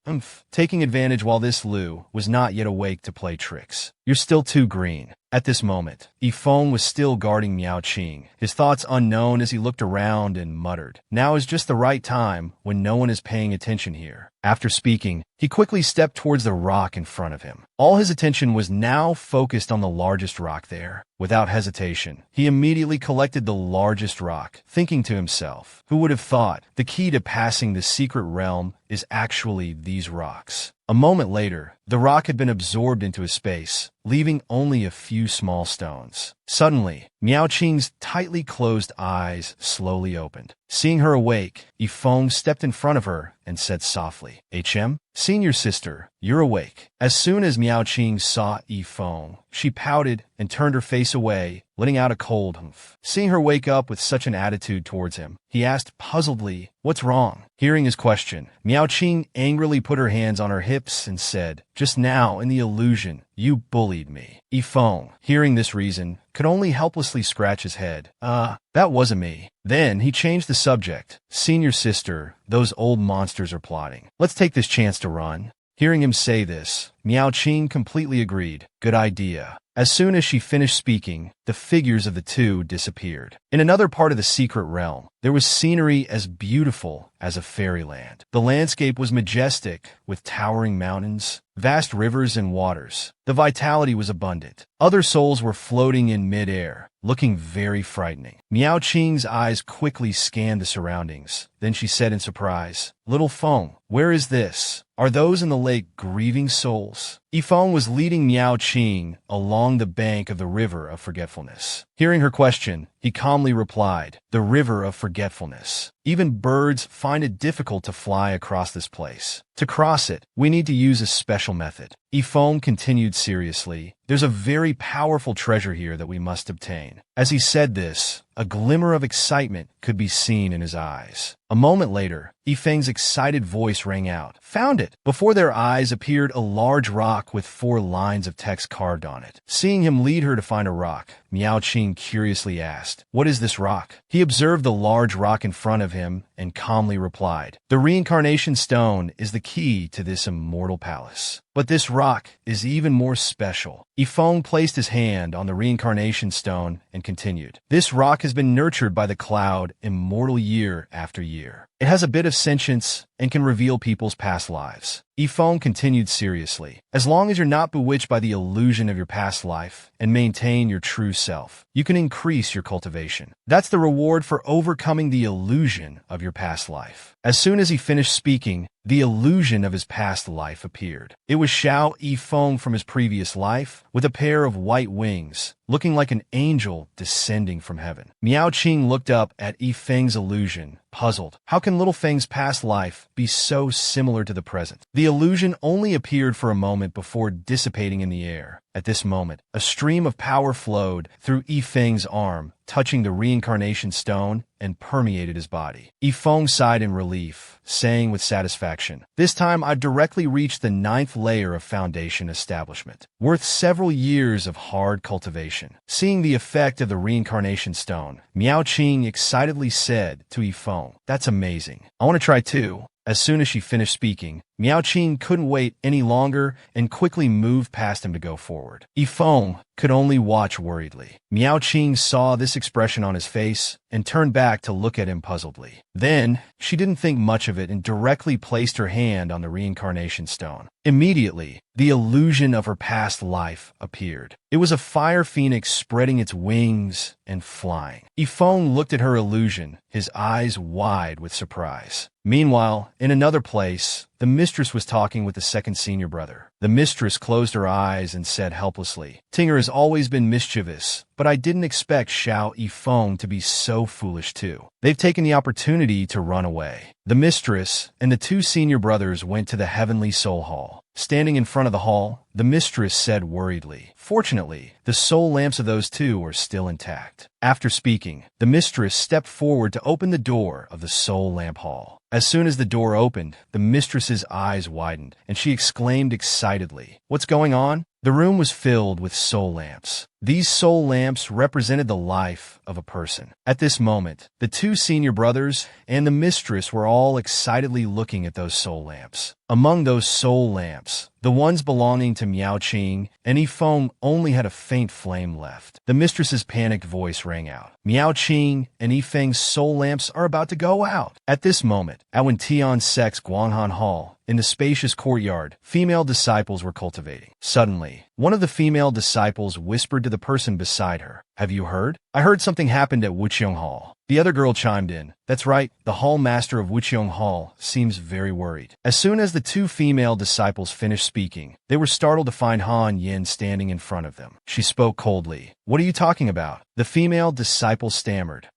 Speaker 1: taking advantage while this Lu was not yet awake to play tricks. "You're still too green." At this moment, Yifeng was still guarding Miao Qing, his thoughts unknown as he looked around and muttered, "Now is just the right time when no one is paying attention here." After speaking, he quickly stepped towards the rock in front of him. All his attention was now focused on the largest rock there. Without hesitation, he immediately collected the largest rock, thinking to himself, "Who would have thought the key to passing the secret realm is actually these rocks?" A moment later, the rock had been absorbed into his space, leaving only a few small stones. Suddenly, Miao Qing's tightly closed eyes slowly opened. Seeing her awake, Yifeng stepped in front of her and said softly, "HM, senior sister, you're awake." As soon as Miao Qing saw Yifeng, she pouted and turned her face away, letting out a cold humph. Seeing her wake up with such an attitude towards him, he asked puzzledly, "What's wrong?" Hearing his question, Miao Qing angrily put her hands on her hips and said, "Just now, in the illusion, you bullied me." Yifeng, hearing this reason, could only helplessly scratch his head. That wasn't me." Then he changed the subject. "Senior sister, those old monsters are plotting. Let's take this chance to run." Hearing him say this, Miao Qing completely agreed. Good idea. As soon as she finished speaking, the figures of the two disappeared. In another part of the secret realm, there was scenery as beautiful as a fairyland. The landscape was majestic, with towering mountains, vast rivers and waters. The vitality was abundant. Other souls were floating in mid-air, looking very frightening. Miao Qing's eyes quickly scanned the surroundings. Then she said in surprise, "Little Feng, where is this? Are those in the lake grieving souls?" Yifeng was leading Miao Qing along the bank of the river of forgetfulness. Hearing her question, he calmly replied, "The river of forgetfulness. Even birds find it difficult to fly across this place. To cross it, we need to use a special method." Yifeng continued seriously, "There's a very powerful treasure here that we must obtain." As he said this, a glimmer of excitement could be seen in his eyes. A moment later, Yifeng's excited voice rang out. Found it! Before their eyes appeared a large rock with 4 lines of text carved on it. Seeing him lead her to find a rock, Miao Qing curiously asked, "What is this rock?" He observed the large rock in front of him and calmly replied, "The reincarnation stone is the key to this immortal palace. But this rock is even more special." Yifeng placed his hand on the reincarnation stone and continued, "This rock has been nurtured by the cloud immortal year after year. It has a bit of sentience and can reveal people's past lives." Yifeng continued seriously, "As long as you're not bewitched by the illusion of your past life and maintain your true self, you can increase your cultivation. That's the reward for overcoming the illusion of your past life." As soon as he finished speaking, the illusion of his past life appeared. It was Xiao Yifeng from his previous life, with a pair of white wings, looking like an angel descending from heaven. Miao Qing looked up at Yifeng's illusion, puzzled. How can little Feng's past life be so similar to the present? The illusion only appeared for a moment before dissipating in the air. At this moment, a stream of power flowed through Yifeng's arm, touching the reincarnation stone and permeated his body. Yifeng sighed in relief, saying with satisfaction, "This time I've directly reached the 9th layer of foundation establishment, worth several years of hard cultivation." Seeing the effect of the reincarnation stone, Miao Qing excitedly said to Yifeng, "That's amazing. I want to try too." As soon as she finished speaking, Miao Qing couldn't wait any longer and quickly moved past him to go forward. Yifeng could only watch worriedly. Miao Qing saw this expression on his face and turned back to look at him puzzledly. Then, she didn't think much of it and directly placed her hand on the reincarnation stone. Immediately, the illusion of her past life appeared. It was a fire phoenix spreading its wings and flying. Yifeng looked at her illusion, his eyes wide with surprise. Meanwhile, in another place, the mistress was talking with the second senior brother. The mistress closed her eyes and said helplessly, "Tinger has always been mischievous, but I didn't expect Xiao Yifeng to be so foolish too. They've taken the opportunity to run away." The mistress and the 2 senior brothers went to the Heavenly Soul Hall. Standing in front of the hall, the mistress said worriedly, "Fortunately, the soul lamps of those 2 are still intact." After speaking, the mistress stepped forward to open the door of the soul lamp hall. As soon as the door opened, the mistress's eyes widened, and she exclaimed excitedly, "What's going on?" The room was filled with soul lamps. These soul lamps represented the life of a person. At this moment, the 2 senior brothers and the mistress were all excitedly looking at those soul lamps. Among those soul lamps, the ones belonging to Miao Qing and Yifeng only had a faint flame left. The mistress's panicked voice rang out, "Miao Qing and Yifeng's soul lamps are about to go out." At this moment, at Tian Sec's Guanghan Hall, in the spacious courtyard, female disciples were cultivating. Suddenly, one of the female disciples whispered to the person beside her, "Have you heard? I heard something happened at Wuqiong Hall." The other girl chimed in, "That's right, the hall master of Wuqiong Hall seems very worried." As soon as the 2 female disciples finished speaking, they were startled to find Han Yin standing in front of them. She spoke coldly, "What are you talking about?" The female disciple stammered,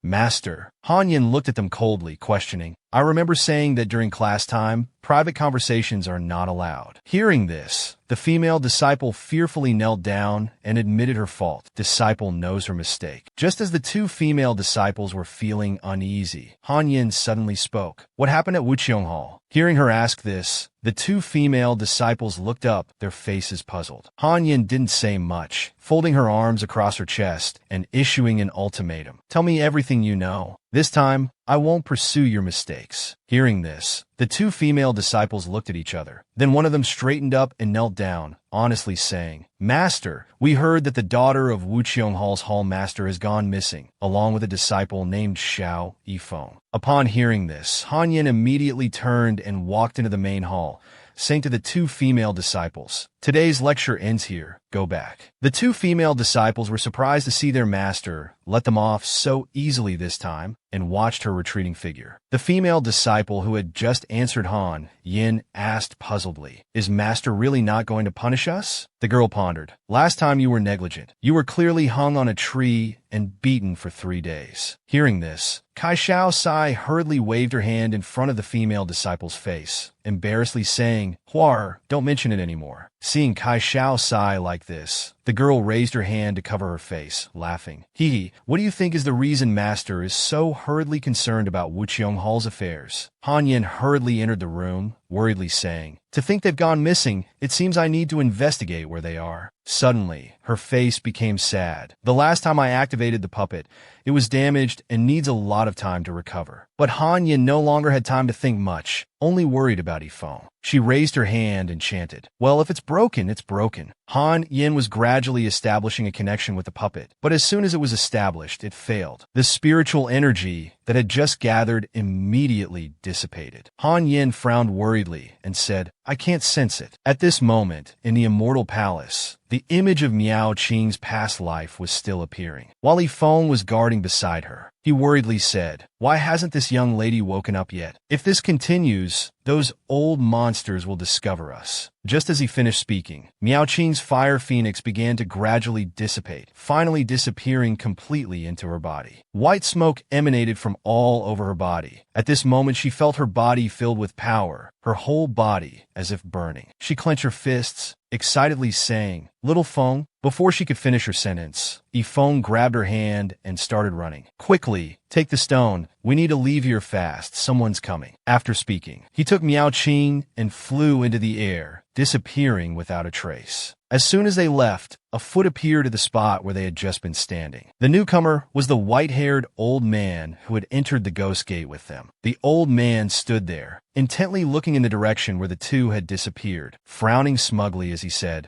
Speaker 1: Master." Han Yin looked at them coldly, questioning, "I remember saying that during class time, private conversations are not allowed." Hearing this, the female disciple fearfully knelt down and admitted her fault. Disciple knows her mistake. Just as the 2 female disciples were feeling uneasy, Han Yin suddenly spoke, "What happened at Wuqiong Hall?" Hearing her ask this, the 2 female disciples looked up, their faces puzzled. Han Yin didn't say much, folding her arms across her chest and issuing an ultimatum. "Tell me everything you know. This time, I won't pursue your mistakes." Hearing this, the 2 female disciples looked at each other. Then one of them straightened up and knelt down, honestly saying, "Master, we heard that the daughter of Wuqiong Hall's hall master has gone missing, along with a disciple named Xiao Yifeng." Upon hearing this, Han Yin immediately turned and walked into the main hall, saying to the 2 female disciples, "Today's lecture ends here. Go back." The 2 female disciples were surprised to see their master let them off so easily this time and watched her retreating figure. The female disciple who had just answered Han Yin asked puzzledly, "Is master really not going to punish us?" The girl pondered. "Last time you were negligent. You were clearly hung on a tree and beaten for 3 days." Hearing this, Kai Xiao Sai hurriedly waved her hand in front of the female disciple's face, embarrassedly saying, "Huar, don't mention it anymore." Seeing Kai Xiao sigh like this, the girl raised her hand to cover her face, laughing. Hee, what do you think is the reason Master is so hurriedly concerned about Wu Qionghal's affairs? Han Yin hurriedly entered the room, worriedly saying, To think they've gone missing, it seems I need to investigate where they are. Suddenly, her face became sad. The last time I activated the puppet, it was damaged and needs a lot of time to recover. But Han Yin no longer had time to think much, only worried about Yifeng. She raised her hand and chanted, Well, if it's broken, it's broken. Han Yin was gradually establishing a connection with the puppet, but as soon as it was established, it failed. The spiritual energy that had just gathered immediately dissipated. Han Yin frowned worriedly and said, I can't sense it. At this moment, in the immortal palace, the image of Miao Qing's past life was still appearing. While Yifeng was guarding beside her, he worriedly said, Why hasn't this young lady woken up yet? If this continues, those old monsters will discover us. Just as he finished speaking, Miao Qing's fire phoenix began to gradually dissipate, finally disappearing completely into her body. White smoke emanated from all over her body. At this moment, she felt her body filled with power, her whole body as if burning. She clenched her fists, excitedly saying, Little Feng. Before she could finish her sentence, Yifeng grabbed her hand and started running. Quickly, take the stone. We need to leave here fast. Someone's coming. After speaking, he took Miao Qing and flew into the air, disappearing without a trace. As soon as they left, a foot appeared at the spot where they had just been standing. The newcomer was the white-haired old man who had entered the ghost gate with them. The old man stood there, intently looking in the direction where the two had disappeared, frowning smugly as he said,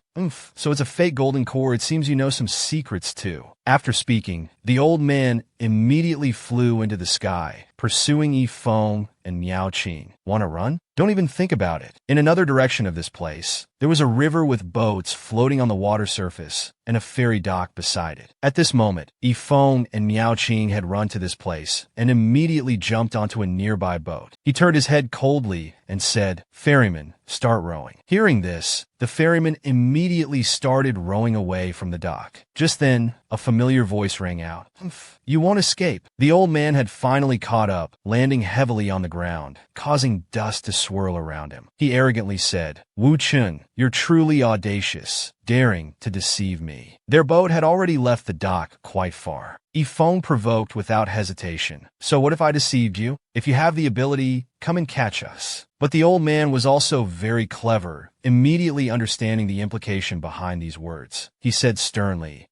Speaker 1: So it's a fake golden core. It seems you know some secrets too. After speaking, the old man immediately flew into the sky, pursuing Yifeng and Miao Qing. Want to run? Don't even think about it. In another direction of this place, there was a river with boats floating on the water surface and a ferry dock beside it. At this moment, Yifeng and Miao Qing had run to this place and immediately jumped onto a nearby boat. He turned his head coldly and said, Ferryman, start rowing. Hearing this, the ferryman immediately started rowing away from the dock. Just then, a familiar voice rang out. You won't escape. The old man had finally caught up, landing heavily on the ground, causing dust to swirl around him. He arrogantly said, Wu Chun, you're truly audacious, daring to deceive me. Their boat had already left the dock quite far. Yifeng provoked without hesitation. So what if I deceived you? If you have the ability, come and catch us. But the old man was also very clever, immediately understanding the implication behind these words. He said sternly,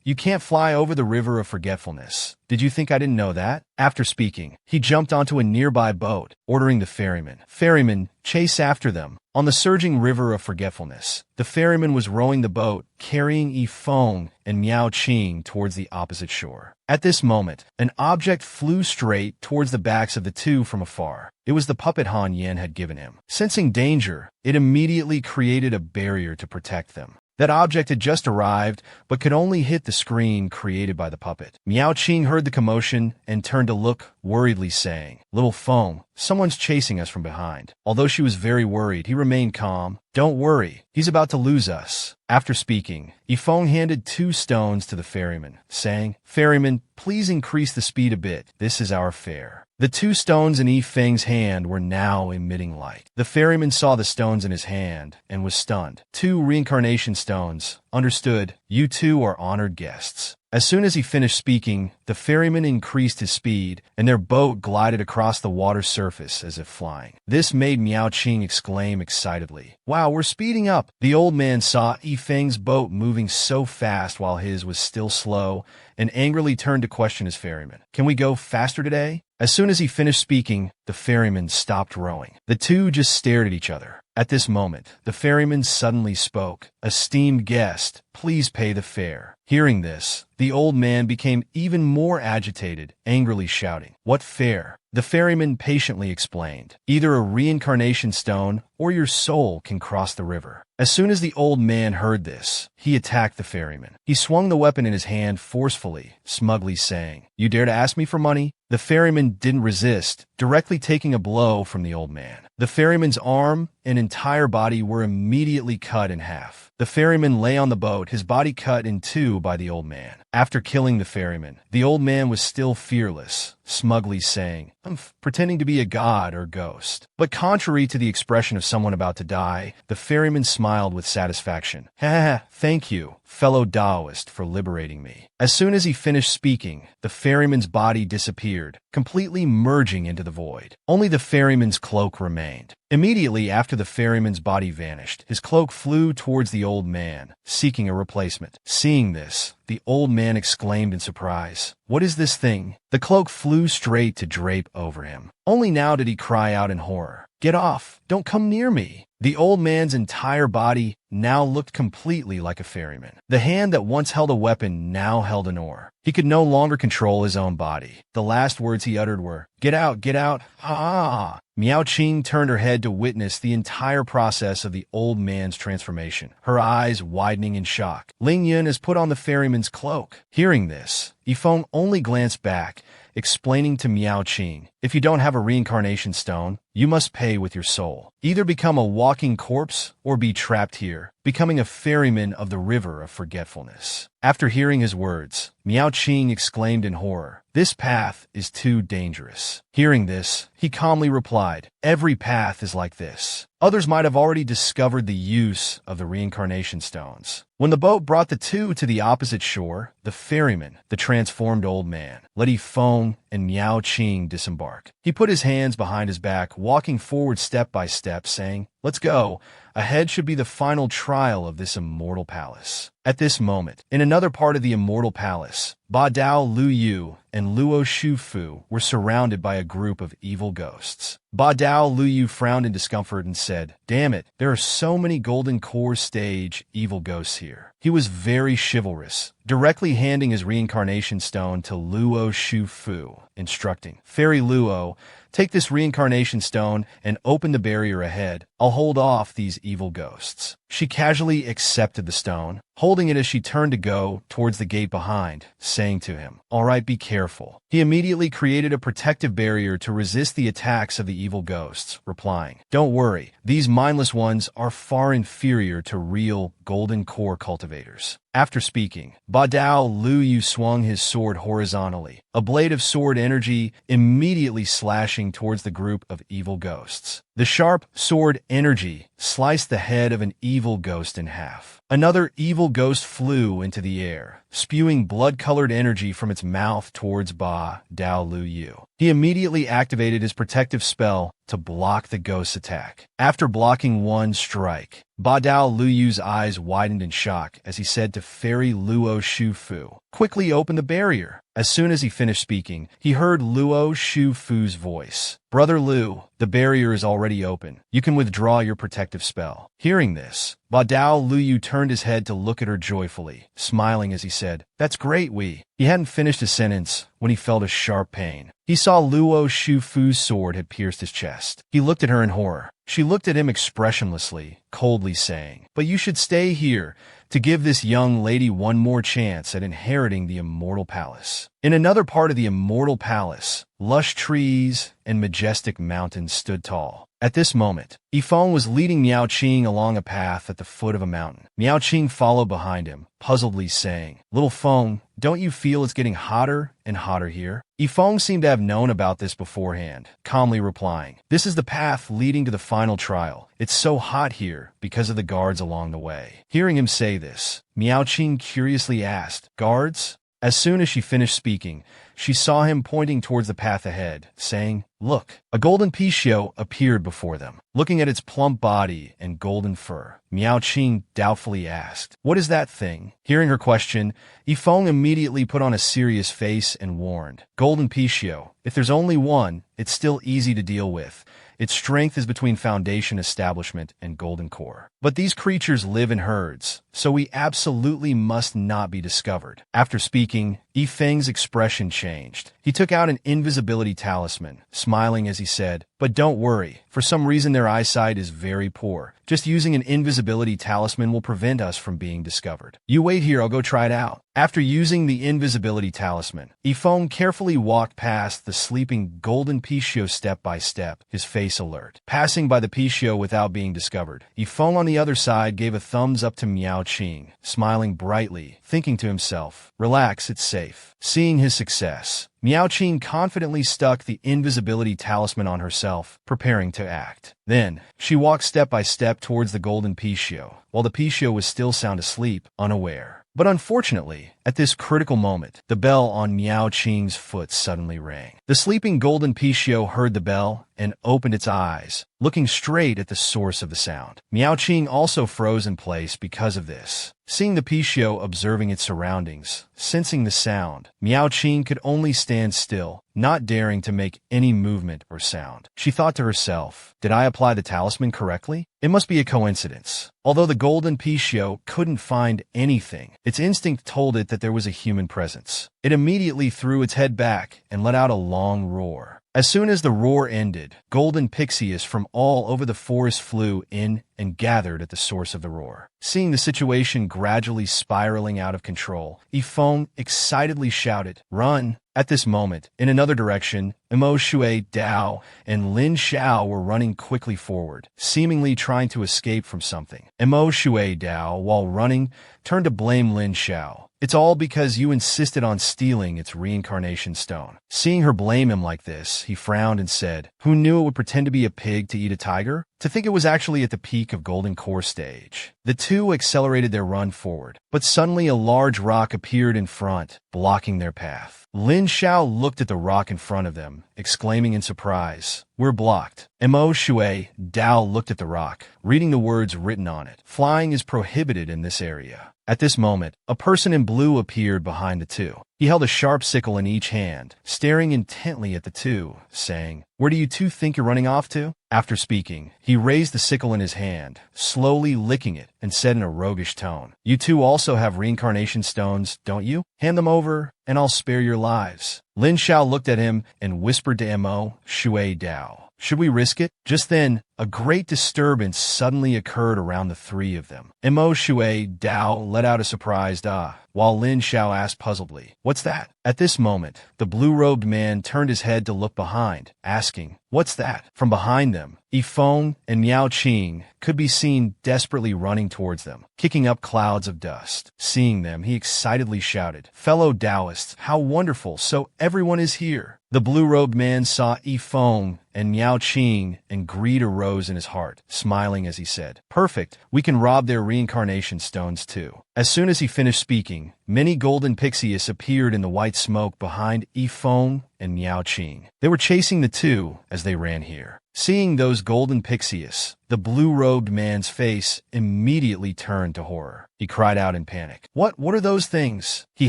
Speaker 1: You can't fly over the river of forgetfulness. Did you think I didn't know that? After speaking, he jumped onto a nearby boat, ordering the ferryman, chase after them. On the surging river of forgetfulness, the ferryman was rowing the boat, carrying Yifeng and Miao Qing towards the opposite shore. At this moment, an object flew straight towards the backs of the two from afar. It was the puppet Han Yin had given him. Sensing danger, it immediately created a barrier to protect them. That object had just arrived, but could only hit the screen created by the puppet. Miao Qing heard the commotion and turned to look, worriedly saying, Little Feng, someone's chasing us from behind. Although she was very worried, he remained calm. Don't worry, he's about to lose us. After speaking, Yifeng handed 2 stones to the ferryman, saying, Ferryman, please increase the speed a bit. This is our fare. The 2 stones in Yifeng's hand were now emitting light. The ferryman saw the stones in his hand and was stunned. 2 reincarnation stones. Understood, you two are honored guests. As soon as he finished speaking, the ferryman increased his speed, and their boat glided across the water surface as if flying. This made Miao Qing exclaim excitedly, Wow, we're speeding up! The old man saw Yifeng's boat moving so fast while his was still slow, and angrily turned to question his ferryman. Can we go faster today? As soon as he finished speaking, the ferryman stopped rowing. The two just stared at each other. At this moment, the ferryman suddenly spoke. Esteemed guest, please pay the fare. Hearing this, the old man became even more agitated, angrily shouting, What fare? The ferryman patiently explained, Either a reincarnation stone or your soul can cross the river. As soon as the old man heard this, he attacked the ferryman. He swung the weapon in his hand forcefully, smugly saying, You dare to ask me for money? The ferryman didn't resist, directly taking a blow from the old man. The ferryman's arm and entire body were immediately cut in half. The ferryman lay on the boat, his body cut in 2 by the old man. After killing the ferryman, the old man was still fearless, smugly saying, "I'm pretending to be a god or ghost." But contrary to the expression of someone about to die, the ferryman smiled with satisfaction. "Ha, thank you, fellow Taoist, for liberating me." As soon as he finished speaking, the ferryman's body disappeared, completely merging into the void. Only the ferryman's cloak remained. Immediately after the ferryman's body vanished, his cloak flew towards the old man, seeking a replacement. Seeing this, the old man exclaimed in surprise, "What is this thing?" The cloak flew straight to drape over him. Only now did he cry out in horror, "Get off! Don't come near me!" The old man's entire body now looked completely like a ferryman. The hand that once held a weapon now held an oar. He could no longer control his own body. The last words he uttered were, "Get out, get out, ah!" Miao Qing turned her head to witness the entire process of the old man's transformation, her eyes widening in shock. Ling Yun has put on the ferryman's cloak. Hearing this, Yifeng only glanced back, explaining to Miao Qing, "If you don't have a reincarnation stone, you must pay with your soul. Either become a walking corpse or be trapped here, becoming a ferryman of the river of forgetfulness." After hearing his words, Miao Qing exclaimed in horror, "This path is too dangerous." Hearing this, he calmly replied, "Every path is like this." Others might have already discovered the use of the reincarnation stones. When the boat brought the two to the opposite shore, the ferryman, the transformed old man, let Yifeng and Miao Qing disembark. He put his hands behind his back, walking forward step by step, saying, "Let's go. Ahead should be the final trial of this immortal palace." At this moment, in another part of the immortal palace, Ba Dao Lu Yu and Luo Shufu were surrounded by a group of evil ghosts. Ba Dao Lu Yu frowned in discomfort and said, "Damn it, there are so many Golden Core stage evil ghosts here." He was very chivalrous, directly handing his reincarnation stone to Luo Shufu, instructing, "Fairy Luo, take this reincarnation stone and open the barrier ahead. I'll hold off these evil ghosts." She casually accepted the stone, holding it as she turned to go towards the gate behind, saying to him, "All right, be careful." He immediately created a protective barrier to resist the attacks of the evil ghosts, replying, "Don't worry, these mindless ones are far inferior to real Golden Core cultivators." After speaking, Ba Dao Lu Yu swung his sword horizontally, a blade of sword energy immediately slashing towards the group of evil ghosts. The sharp sword energy sliced the head of an evil ghost in half. Another evil ghost flew into the air, spewing blood-colored energy from its mouth towards Ba Dao Lu Yu. He immediately activated his protective spell to block the ghost's attack. After blocking one strike, Ba Dao Lu Yu's eyes widened in shock as he said to Fairy Luo Shufu, "Quickly open the barrier." As soon as he finished speaking, he heard Luo Shufu's voice. "Brother Lu, the barrier is already open. You can withdraw your protective spell." Hearing this, Ba Dao Lu Yu turned his head to look at her joyfully, smiling as he said, "That's great, Wei." He hadn't finished his sentence when he felt a sharp pain. He saw Luo Shufu's sword had pierced his chest. He looked at her in horror. She looked at him expressionlessly, coldly saying, "But you should stay here to give this young lady one more chance at inheriting the immortal palace." In another part of the immortal palace, lush trees and majestic mountains stood tall. At this moment, Yifeng was leading Miao Qing along a path at the foot of a mountain. Miao Qing followed behind him, puzzledly saying, "Little Feng, don't you feel it's getting hotter and hotter here?" Yifeng seemed to have known about this beforehand, calmly replying, "This is the path leading to the final trial. It's so hot here because of the guards along the way." Hearing him say this, Miao Qing curiously asked, "Guards?" As soon as she finished speaking, she saw him pointing towards the path ahead, saying, "Look." A golden Pishio appeared before them. Looking at its plump body and golden fur, Miao Qing doubtfully asked, "What is that thing?" Hearing her question, Yifeng immediately put on a serious face and warned, "Golden Pishio, if there's only one, it's still easy to deal with. Its strength is between Foundation Establishment and Golden Core. But these creatures live in herds, so we absolutely must not be discovered." After speaking, Yifeng's expression changed. He took out an invisibility talisman, smiling as he said, "But don't worry, for some reason their eyesight is very poor. Just using an invisibility talisman will prevent us from being discovered. You wait here, I'll go try it out." After using the invisibility talisman, Yifeng carefully walked past the sleeping golden Pixiu step by step, his face alert. Passing by the Pixiu without being discovered, Yifeng on the other side gave a thumbs up to Miao Qing, smiling brightly, thinking to himself, "Relax, it's safe." Seeing his success, Miao Qing confidently stuck the invisibility talisman on herself, preparing to act. Then, she walked step by step towards the golden Pixiu, while the Pixiu was still sound asleep, unaware. But unfortunately, at this critical moment, the bell on Miao Qing's foot suddenly rang. The sleeping golden Pixiu heard the bell and opened its eyes, looking straight at the source of the sound. Miao Qing also froze in place because of this. Seeing the Pixiu observing its surroundings, sensing the sound, Miao Qing could only stand still, not daring to make any movement or sound. She thought to herself, "Did I apply the talisman correctly? It must be a coincidence." Although the golden Pixiu couldn't find anything, its instinct told it that there was a human presence. It immediately threw its head back and let out a long roar. As soon as the roar ended, golden pixies from all over the forest flew in and gathered at the source of the roar. Seeing the situation gradually spiraling out of control, Yifeng excitedly shouted, "Run!" At this moment, in another direction, Imo Shui Dao and Lin Xiao were running quickly forward, seemingly trying to escape from something. Imo Shui Dao, while running, turned to blame Lin Xiao. "It's all because you insisted on stealing its reincarnation stone." Seeing her blame him like this, he frowned and said, "Who knew it would pretend to be a pig to eat a tiger? To think it was actually at the peak of Golden Core stage." The two accelerated their run forward, but suddenly a large rock appeared in front, blocking their path. Lin Xiao looked at the rock in front of them, exclaiming in surprise, "We're blocked." Mo Shui Dao looked at the rock, reading the words written on it. "Flying is prohibited in this area." At this moment, a person in blue appeared behind the two. He held a sharp sickle in each hand, staring intently at the two, saying, "Where do you two think you're running off to?" After speaking, he raised the sickle in his hand, slowly licking it, and said in a roguish tone, "You two also have reincarnation stones, don't you? Hand them over, and I'll spare your lives." Lin Xiao looked at him and whispered to Mo Shui Dao, "Should we risk it?" Just then, a great disturbance suddenly occurred around the three of them. Mo Shui Dao let out a surprised "ah," while Lin Xiao asked puzzledly, "What's that?" At this moment, the blue-robed man turned his head to look behind, asking, "What's that?" From behind them, Yifeng and Miao Qing could be seen desperately running towards them, kicking up clouds of dust. Seeing them, he excitedly shouted, "Fellow Taoists, how wonderful, so everyone is here." The blue-robed man saw Yifeng and Miao Qing, and greed arose in his heart, smiling as he said, "Perfect, we can rob their reincarnation stones too." As soon as he finished speaking, many golden pixies appeared in the white smoke behind Yifeng and Miao Qing. They were chasing the two as they ran here. Seeing those golden pixies, the blue-robed man's face immediately turned to horror. He cried out in panic, What are those things?" He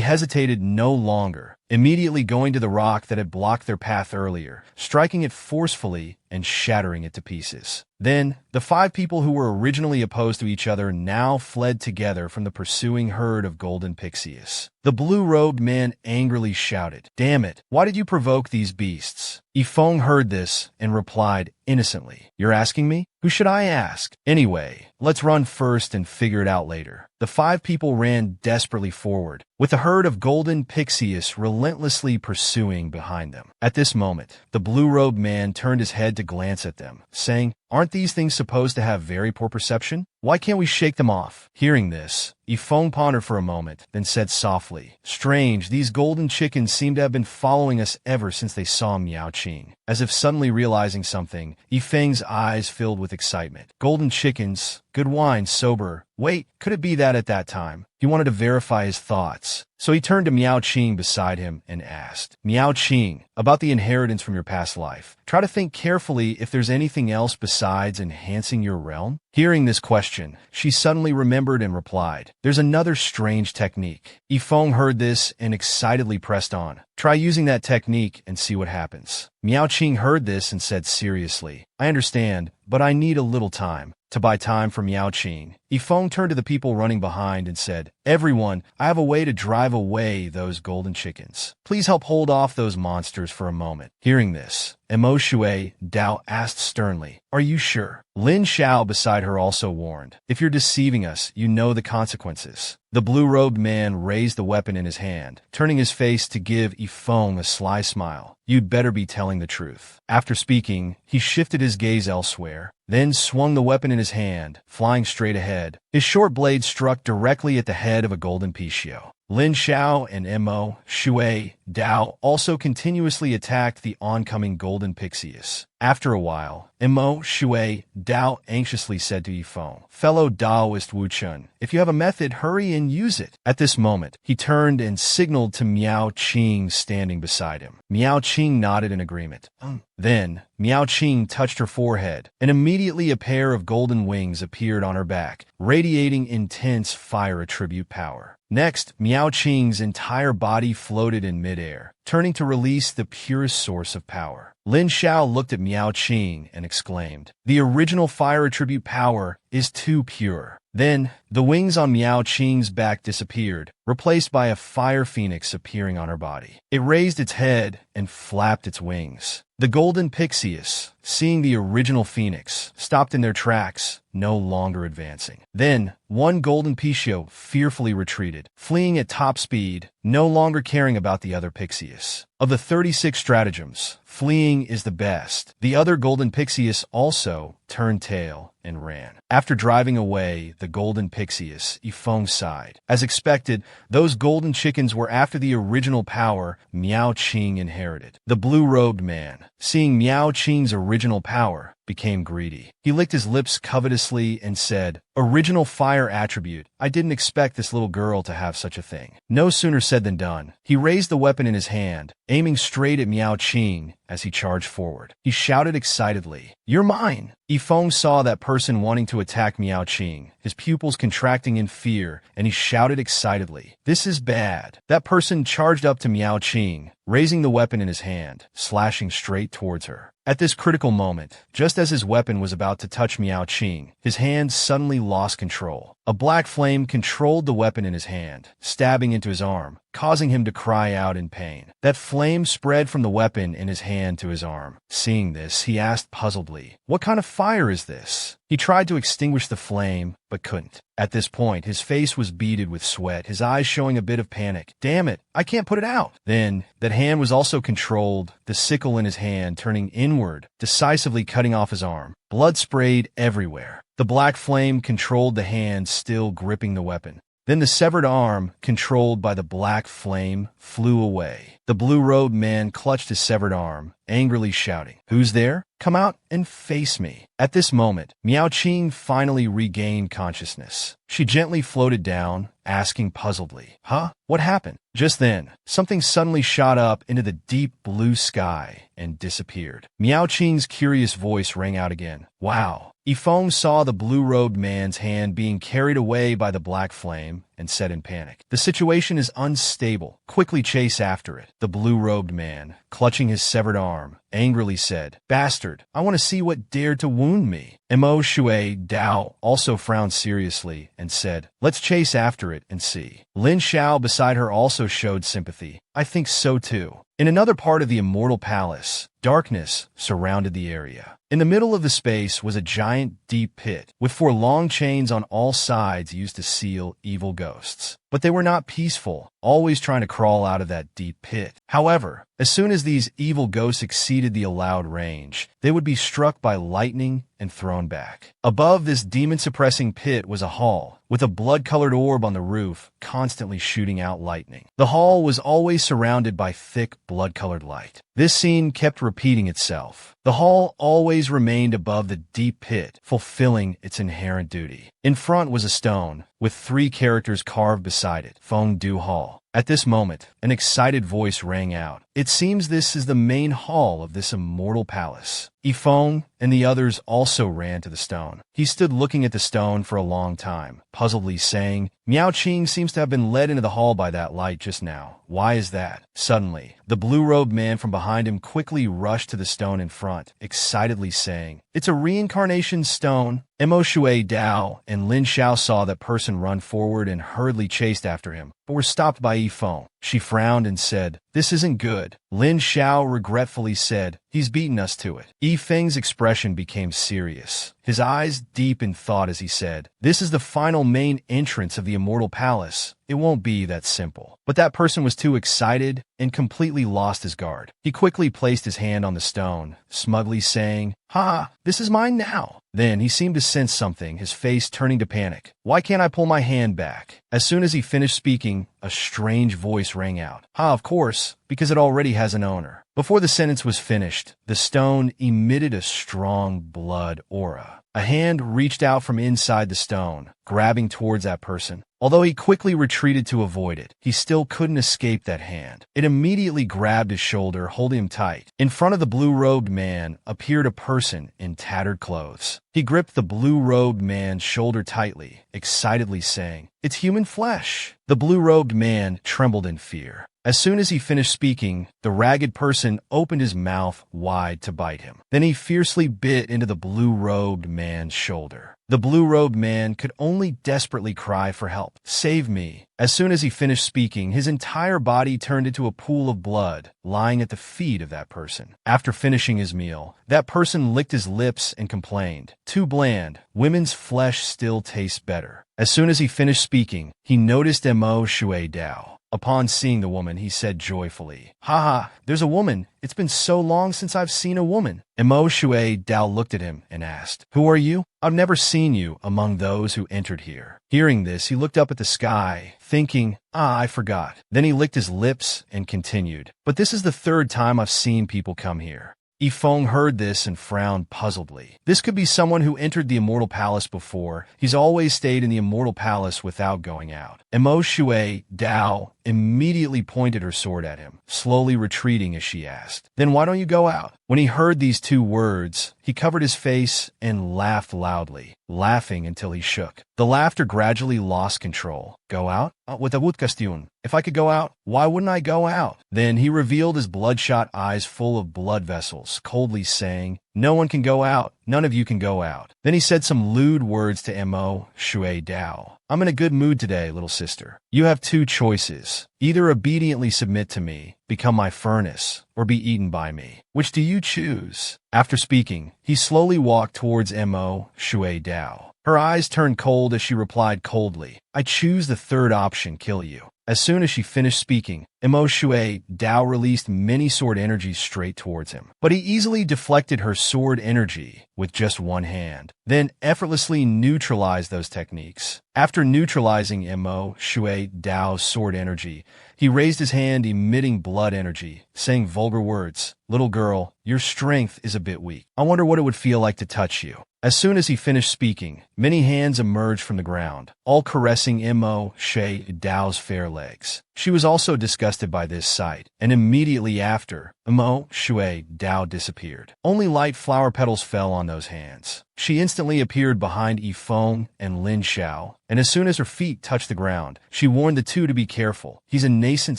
Speaker 1: hesitated no longer, immediately going to the rock that had blocked their path earlier, striking it forcefully and shattering it to pieces. Then, the five people who were originally opposed to each other now fled together from the pursuing herd of golden pixies. The blue-robed man angrily shouted, "Damn it, why did you provoke these beasts?" Yifeng heard this and replied innocently, "You're asking me? Who should I ask? Anyway, let's run first and figure it out later." The five people ran desperately forward, with a herd of golden pixies relentlessly pursuing behind them. At this moment, the blue-robed man turned his head to glance at them, saying, "Aren't these things supposed to have very poor perception? Why can't we shake them off?" Hearing this, Yifeng pondered for a moment, then said softly, "Strange, these golden chickens seem to have been following us ever since they saw Miao Qing." As if suddenly realizing something, Yifeng's eyes filled with excitement. Golden chickens, good wine, sober. Wait, could it be that at that time? He wanted to verify his thoughts. So he turned to Miao Qing beside him and asked, "Miao Qing, about the inheritance from your past life, try to think carefully if there's anything else besides enhancing your realm?" Hearing this question, she suddenly remembered and replied, "There's another strange technique." Yifeng heard this and excitedly pressed on, "Try using that technique and see what happens." Miao Qing heard this and said seriously, "I understand, but I need a little time." To buy time for Miao Qing, Yifeng turned to the people running behind and said, "Everyone, I have a way to drive away those golden chickens. Please help hold off those monsters for a moment." Hearing this, Mo Shui Dao asked sternly. Are you sure? Lin Xiao beside her also warned. If you're deceiving us, you know the consequences. The blue-robed man raised the weapon in his hand, turning his face to give Yifeng a sly smile. You'd better be telling the truth. After speaking, he shifted his gaze elsewhere, then swung the weapon in his hand, flying straight ahead. His short blade struck directly at the head of a golden Pishio. Lin Xiao and Mo Shui Dao also continuously attacked the oncoming golden Pixius. After a while, Mo Shui Dao anxiously said to Yifeng, Fellow Daoist Wu Chun, if you have a method, hurry and use it. At this moment, he turned and signaled to Miao Qing standing beside him. Miao Qing nodded in agreement. Then, Miao Qing touched her forehead, and immediately a pair of golden wings appeared on her back, radiating intense fire attribute power. Next, Miao Qing's entire body floated in midair, turning to release the purest source of power. Lin Xiao looked at Miao Qing and exclaimed, The original fire attribute power is too pure. Then, the wings on Miao Qing's back disappeared, replaced by a fire phoenix appearing on her body. It raised its head and flapped its wings. The golden Pixius, seeing the original phoenix, stopped in their tracks, no longer advancing. Then, one golden Pishio fearfully retreated, fleeing at top speed, no longer caring about the other Pixius. Of the 36 stratagems, fleeing is the best. The other golden Pixius also turned tail and ran. After driving away the golden Pixius, Yifeng sighed. As expected, those golden chickens were after the original power Miao Qing inherited. The blue-robed man, seeing Miao Qing's original power, became greedy. He licked his lips covetously and said, Original fire attribute. I didn't expect this little girl to have such a thing. No sooner said than done. He raised the weapon in his hand, aiming straight at Miao Qing as he charged forward. He shouted excitedly, You're mine! Yifeng saw that person wanting to attack Miao Qing, his pupils contracting in fear, and he shouted excitedly, This is bad. That person charged up to Miao Qing, raising the weapon in his hand, slashing straight towards her. At this critical moment, just as his weapon was about to touch Miao Qing, his hand suddenly lost control. A black flame controlled the weapon in his hand, stabbing into his arm, causing him to cry out in pain. That flame spread from the weapon in his hand to his arm. Seeing this, he asked puzzledly, What kind of fire is this? He tried to extinguish the flame, but couldn't. At this point, his face was beaded with sweat, his eyes showing a bit of panic. Damn it, I can't put it out. Then, that hand was also controlled, the sickle in his hand turning inward, decisively cutting off his arm. Blood sprayed everywhere. The black flame controlled the hand still gripping the weapon. Then the severed arm, controlled by the black flame, flew away. The blue-robed man clutched his severed arm, angrily shouting, Who's there? Come out and face me. At this moment, Miao Qing finally regained consciousness. She gently floated down, asking puzzledly, Huh? What happened? Just then, something suddenly shot up into the deep blue sky and disappeared. Miao Qing's curious voice rang out again. Wow. Yifeng saw the blue-robed man's hand being carried away by the black flame and said in panic, The situation is unstable. Quickly chase after it. The blue-robed man, clutching his severed arm, angrily said, Bastard, I want to see what dared to wound me. Mo Shui Dao also frowned seriously and said, Let's chase after it and see. Lin Xiao beside her also showed sympathy. I think so too. In another part of the Immortal Palace, darkness surrounded the area. In the middle of the space was a giant deep pit, with 4 long chains on all sides used to seal evil ghosts. But they were not peaceful, always trying to crawl out of that deep pit. However, as soon as these evil ghosts exceeded the allowed range, they would be struck by lightning and thrown back. Above this demon-suppressing pit was a hall, with a blood-colored orb on the roof, constantly shooting out lightning. The hall was always surrounded by thick, blood-colored light. This scene kept repeating itself. The hall always remained above the deep pit, fulfilling its inherent duty. In front was a stone, with 3 characters carved beside it, Feng Du Hall. At this moment, an excited voice rang out. It seems this is the main hall of this immortal palace. Yifeng and the others also ran to the stone. He stood looking at the stone for a long time, puzzledly saying, Miao Qing seems to have been led into the hall by that light just now. Why is that? Suddenly, the blue-robed man from behind him quickly rushed to the stone in front, excitedly saying, It's a reincarnation stone. Mo Shui Dao and Lin Xiao saw that person run forward and hurriedly chased after him, but were stopped by Yifeng. She frowned and said, This isn't good. Lin Xiao regretfully said, He's beaten us to it. Yi Feng's expression became serious, his eyes deep in thought as he said, "This is the final main entrance of the Immortal Palace. It won't be that simple." But that person was too excited and completely lost his guard. He quickly placed his hand on the stone, smugly saying, "Ha, this is mine now." Then he seemed to sense something, his face turning to panic. "Why can't I pull my hand back?" As soon as he finished speaking, a strange voice rang out. "Ha, of course, because it already has an owner." Before the sentence was finished, the stone emitted a strong blood aura. A hand reached out from inside the stone, grabbing towards that person. Although he quickly retreated to avoid it, he still couldn't escape that hand. It immediately grabbed his shoulder, holding him tight. In front of the blue-robed man appeared a person in tattered clothes. He gripped the blue-robed man's shoulder tightly, excitedly saying, "It's human flesh." The blue-robed man trembled in fear. As soon as he finished speaking, the ragged person opened his mouth wide to bite him. Then he fiercely bit into the blue-robed man's shoulder. The blue-robed man could only desperately cry for help. "Save me." As soon as he finished speaking, his entire body turned into a pool of blood, lying at the feet of that person. After finishing his meal, that person licked his lips and complained, "Too bland. Women's flesh still tastes better." As soon as he finished speaking, he noticed Mo Shui Dao. Upon seeing the woman, he said joyfully, "Haha, there's a woman. It's been so long since I've seen a woman." Mo Shui Dao looked at him and asked, "Who are you? I've never seen you among those who entered here." Hearing this, he looked up at the sky, thinking, I forgot." Then he licked his lips and continued, "But this is the third time I've seen people come here." Yifeng heard this and frowned puzzledly. This could be someone who entered the Immortal Palace before. He's always stayed in the Immortal Palace without going out. Mo Shui Dao immediately pointed her sword at him, slowly retreating as she asked, "Then why don't you go out?" When he heard these two words, he covered his face and laughed loudly, laughing until he shook. The laughter gradually lost control. "Go out? With a question. If I could go out, why wouldn't I go out?" Then he revealed his bloodshot eyes full of blood vessels, coldly saying, "No one can go out. None of you can go out." Then he said some lewd words to Mo Shui Dao. "I'm in a good mood today, little sister. You have two choices. Either obediently submit to me, become my furnace, or be eaten by me. Which do you choose?" After speaking, he slowly walked towards Mo Shui Dao. Her eyes turned cold as she replied coldly, "I choose the third option, kill you." As soon as she finished speaking, Mo Shui Dao released many sword energies straight towards him. But he easily deflected her sword energy with just one hand, then effortlessly neutralized those techniques. After neutralizing Mo Shui Dao's sword energy, he raised his hand emitting blood energy, saying vulgar words, "Little girl, your strength is a bit weak. I wonder what it would feel like to touch you." As soon as he finished speaking, many hands emerged from the ground, all caressing Mo Shui Dao's fair legs. She was also disgusted by this sight, and immediately after, Mo Shui Dao disappeared. Only light flower petals fell on those hands. She instantly appeared behind Yifeng and Lin Xiao, and as soon as her feet touched the ground, she warned the two to be careful. He's a nascent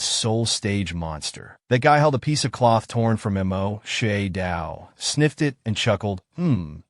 Speaker 1: soul stage monster. That guy held a piece of cloth torn from Mo Shui Dao, sniffed it, and chuckled,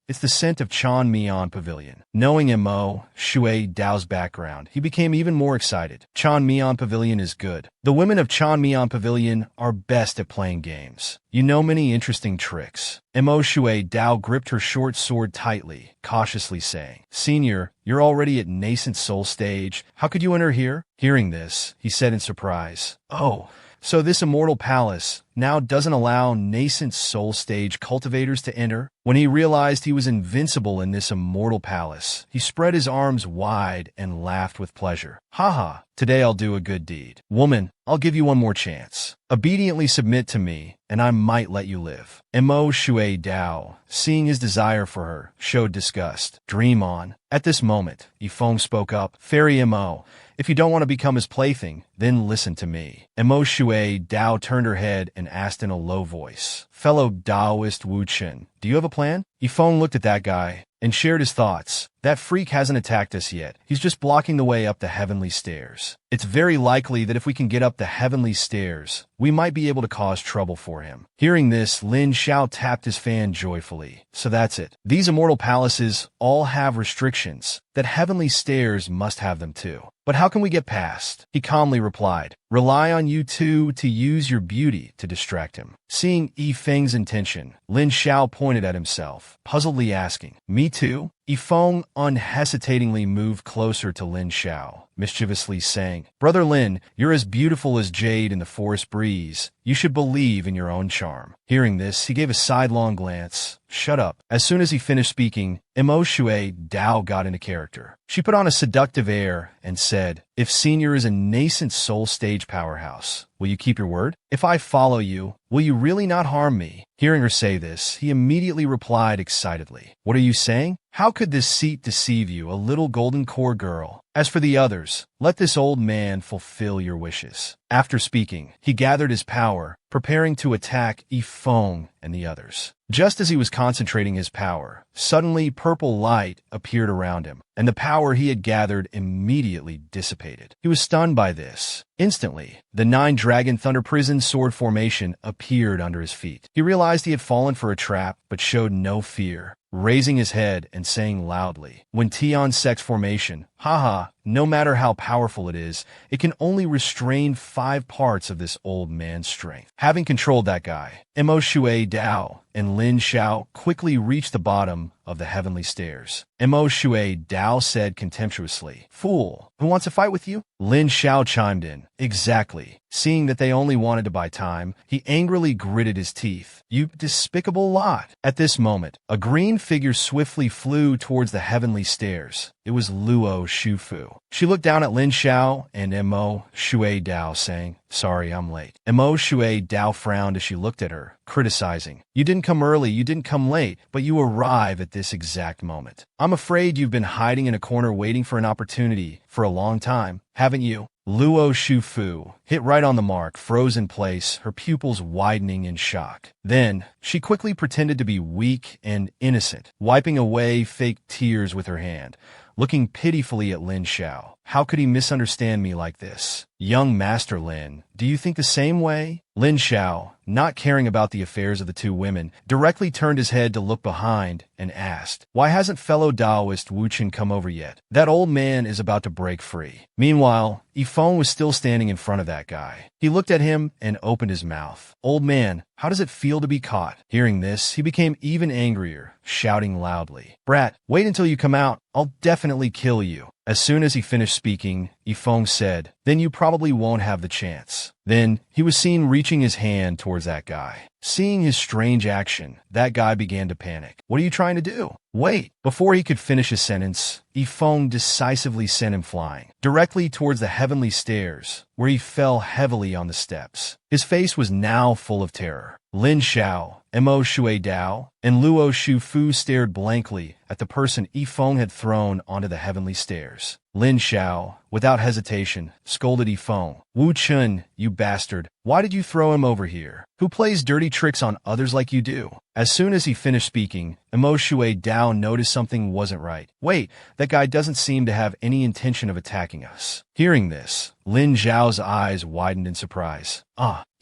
Speaker 1: It's the scent of Chan Mian Pavilion." Knowing Mo Shui Dao's background, he became even more excited. Chan Mian Pavilion is good. The women of Chan Mian Pavilion are best at playing games. You know many interesting tricks. Mo Shui Dao gripped her short sword tightly, cautiously saying, "Senior, you're already at nascent soul stage. How could you enter here?" Hearing this, he said in surprise, "Oh, so this Immortal Palace now doesn't allow nascent soul stage cultivators to enter?" When he realized he was invincible in this Immortal Palace, he spread his arms wide and laughed with pleasure. "Haha, today I'll do a good deed. Woman, I'll give you one more chance. Obediently submit to me, and I might let you live." Mo Shui Dao, seeing his desire for her, showed disgust. "Dream on." At this moment, Yifeng spoke up, "Fairy Mo, if you don't want to become his plaything, then listen to me." Mo Shui Dao turned her head and asked in a low voice, "Fellow Taoist Wu Chen, do you have a plan?" Yifeng looked at that guy and shared his thoughts. "That freak hasn't attacked us yet. He's just blocking the way up the heavenly stairs. It's very likely that if we can get up the heavenly stairs, we might be able to cause trouble for him." Hearing this, Lin Xiao tapped his fan joyfully. "So that's it. These immortal palaces all have restrictions. That heavenly stairs must have them too. But how can we get past?" He calmly replied, "Rely on you two to use your beauty to distract him." Seeing Yifeng Yifeng's intention. Lin Xiao pointed at himself, puzzledly asking, "Me too?" Yifeng unhesitatingly moved closer to Lin Xiao, mischievously saying, "Brother Lin, you're as beautiful as jade in the forest breeze. You should believe in your own charm." Hearing this, he gave a sidelong glance. "Shut up." As soon as he finished speaking, Mo Shui Dao got into character. She put on a seductive air and said, "If Senior is a nascent soul stage powerhouse, will you keep your word? If I follow you, will you really not harm me?" Hearing her say this, he immediately replied excitedly, "What are you saying? How could this seat deceive you, a little golden core girl? As for the others, let this old man fulfill your wishes." After speaking, he gathered his power, preparing to attack Yifeng and the others. Just as he was concentrating his power, suddenly purple light appeared around him, and the power he had gathered immediately dissipated. He was stunned by this. Instantly, the 9-dragon thunder prison sword formation appeared under his feet. He realized he had fallen for a trap, but showed no fear, raising his head and saying loudly, "When Tian Sex formation, haha, no matter how powerful it is, it can only restrain 5 parts of this old man's strength." Having controlled that guy, Mo Shui Dao and Lin Xiao quickly reached the bottom of the heavenly stairs. Mo Shui Dao said contemptuously, "Fool, who wants to fight with you?" Lin Xiao chimed in, "Exactly." Seeing that they only wanted to buy time, he angrily gritted his teeth. "You despicable lot." At this moment, a green figure swiftly flew towards the heavenly stairs. It was Luo Shufu. She looked down at Lin Xiao and Mo Shui Dao, saying, "Sorry, I'm late." Mo Shui Dao frowned as she looked at her, criticizing, "You didn't come early, you didn't come late, but you arrive at this exact moment. I'm afraid you've been hiding in a corner waiting for an opportunity for a long time, haven't you?" Luo Shufu hit right on the mark, froze in place, her pupils widening in shock. Then, she quickly pretended to be weak and innocent, wiping away fake tears with her hand, looking pitifully at Lin Xiao. "How could he misunderstand me like this? Young Master Lin, do you think the same way?" Lin Xiao, not caring about the affairs of the 2 women, directly turned his head to look behind and asked, "Why hasn't fellow Taoist Wu Chen come over yet? That old man is about to break free." Meanwhile, Yifeng was still standing in front of that guy. He looked at him and opened his mouth. "Old man, how does it feel to be caught?" Hearing this, he became even angrier, shouting loudly, "Brat, wait until you come out. I'll definitely kill you." As soon as he finished speaking, Yifeng said, "Then you probably won't have the chance." Then, he was seen reaching his hand towards that guy. Seeing his strange action, that guy began to panic. "What are you trying to do?" "Wait!" Before he could finish his sentence, Yifeng decisively sent him flying, directly towards the heavenly stairs, where he fell heavily on the steps. His face was now full of terror. Lin Xiao, Mo Shui Dao, and Luo Shufu stared blankly at the person Yifeng had thrown onto the heavenly stairs. Lin Xiao, without hesitation, scolded Yifeng. "Wu Chen, you bastard, why did you throw him over here? Who plays dirty tricks on others like you do?" As soon as he finished speaking, Mo Shui Dao noticed something wasn't right. "Wait, that guy doesn't seem to have any intention of attacking us." Hearing this, Lin Zhao's eyes widened in surprise.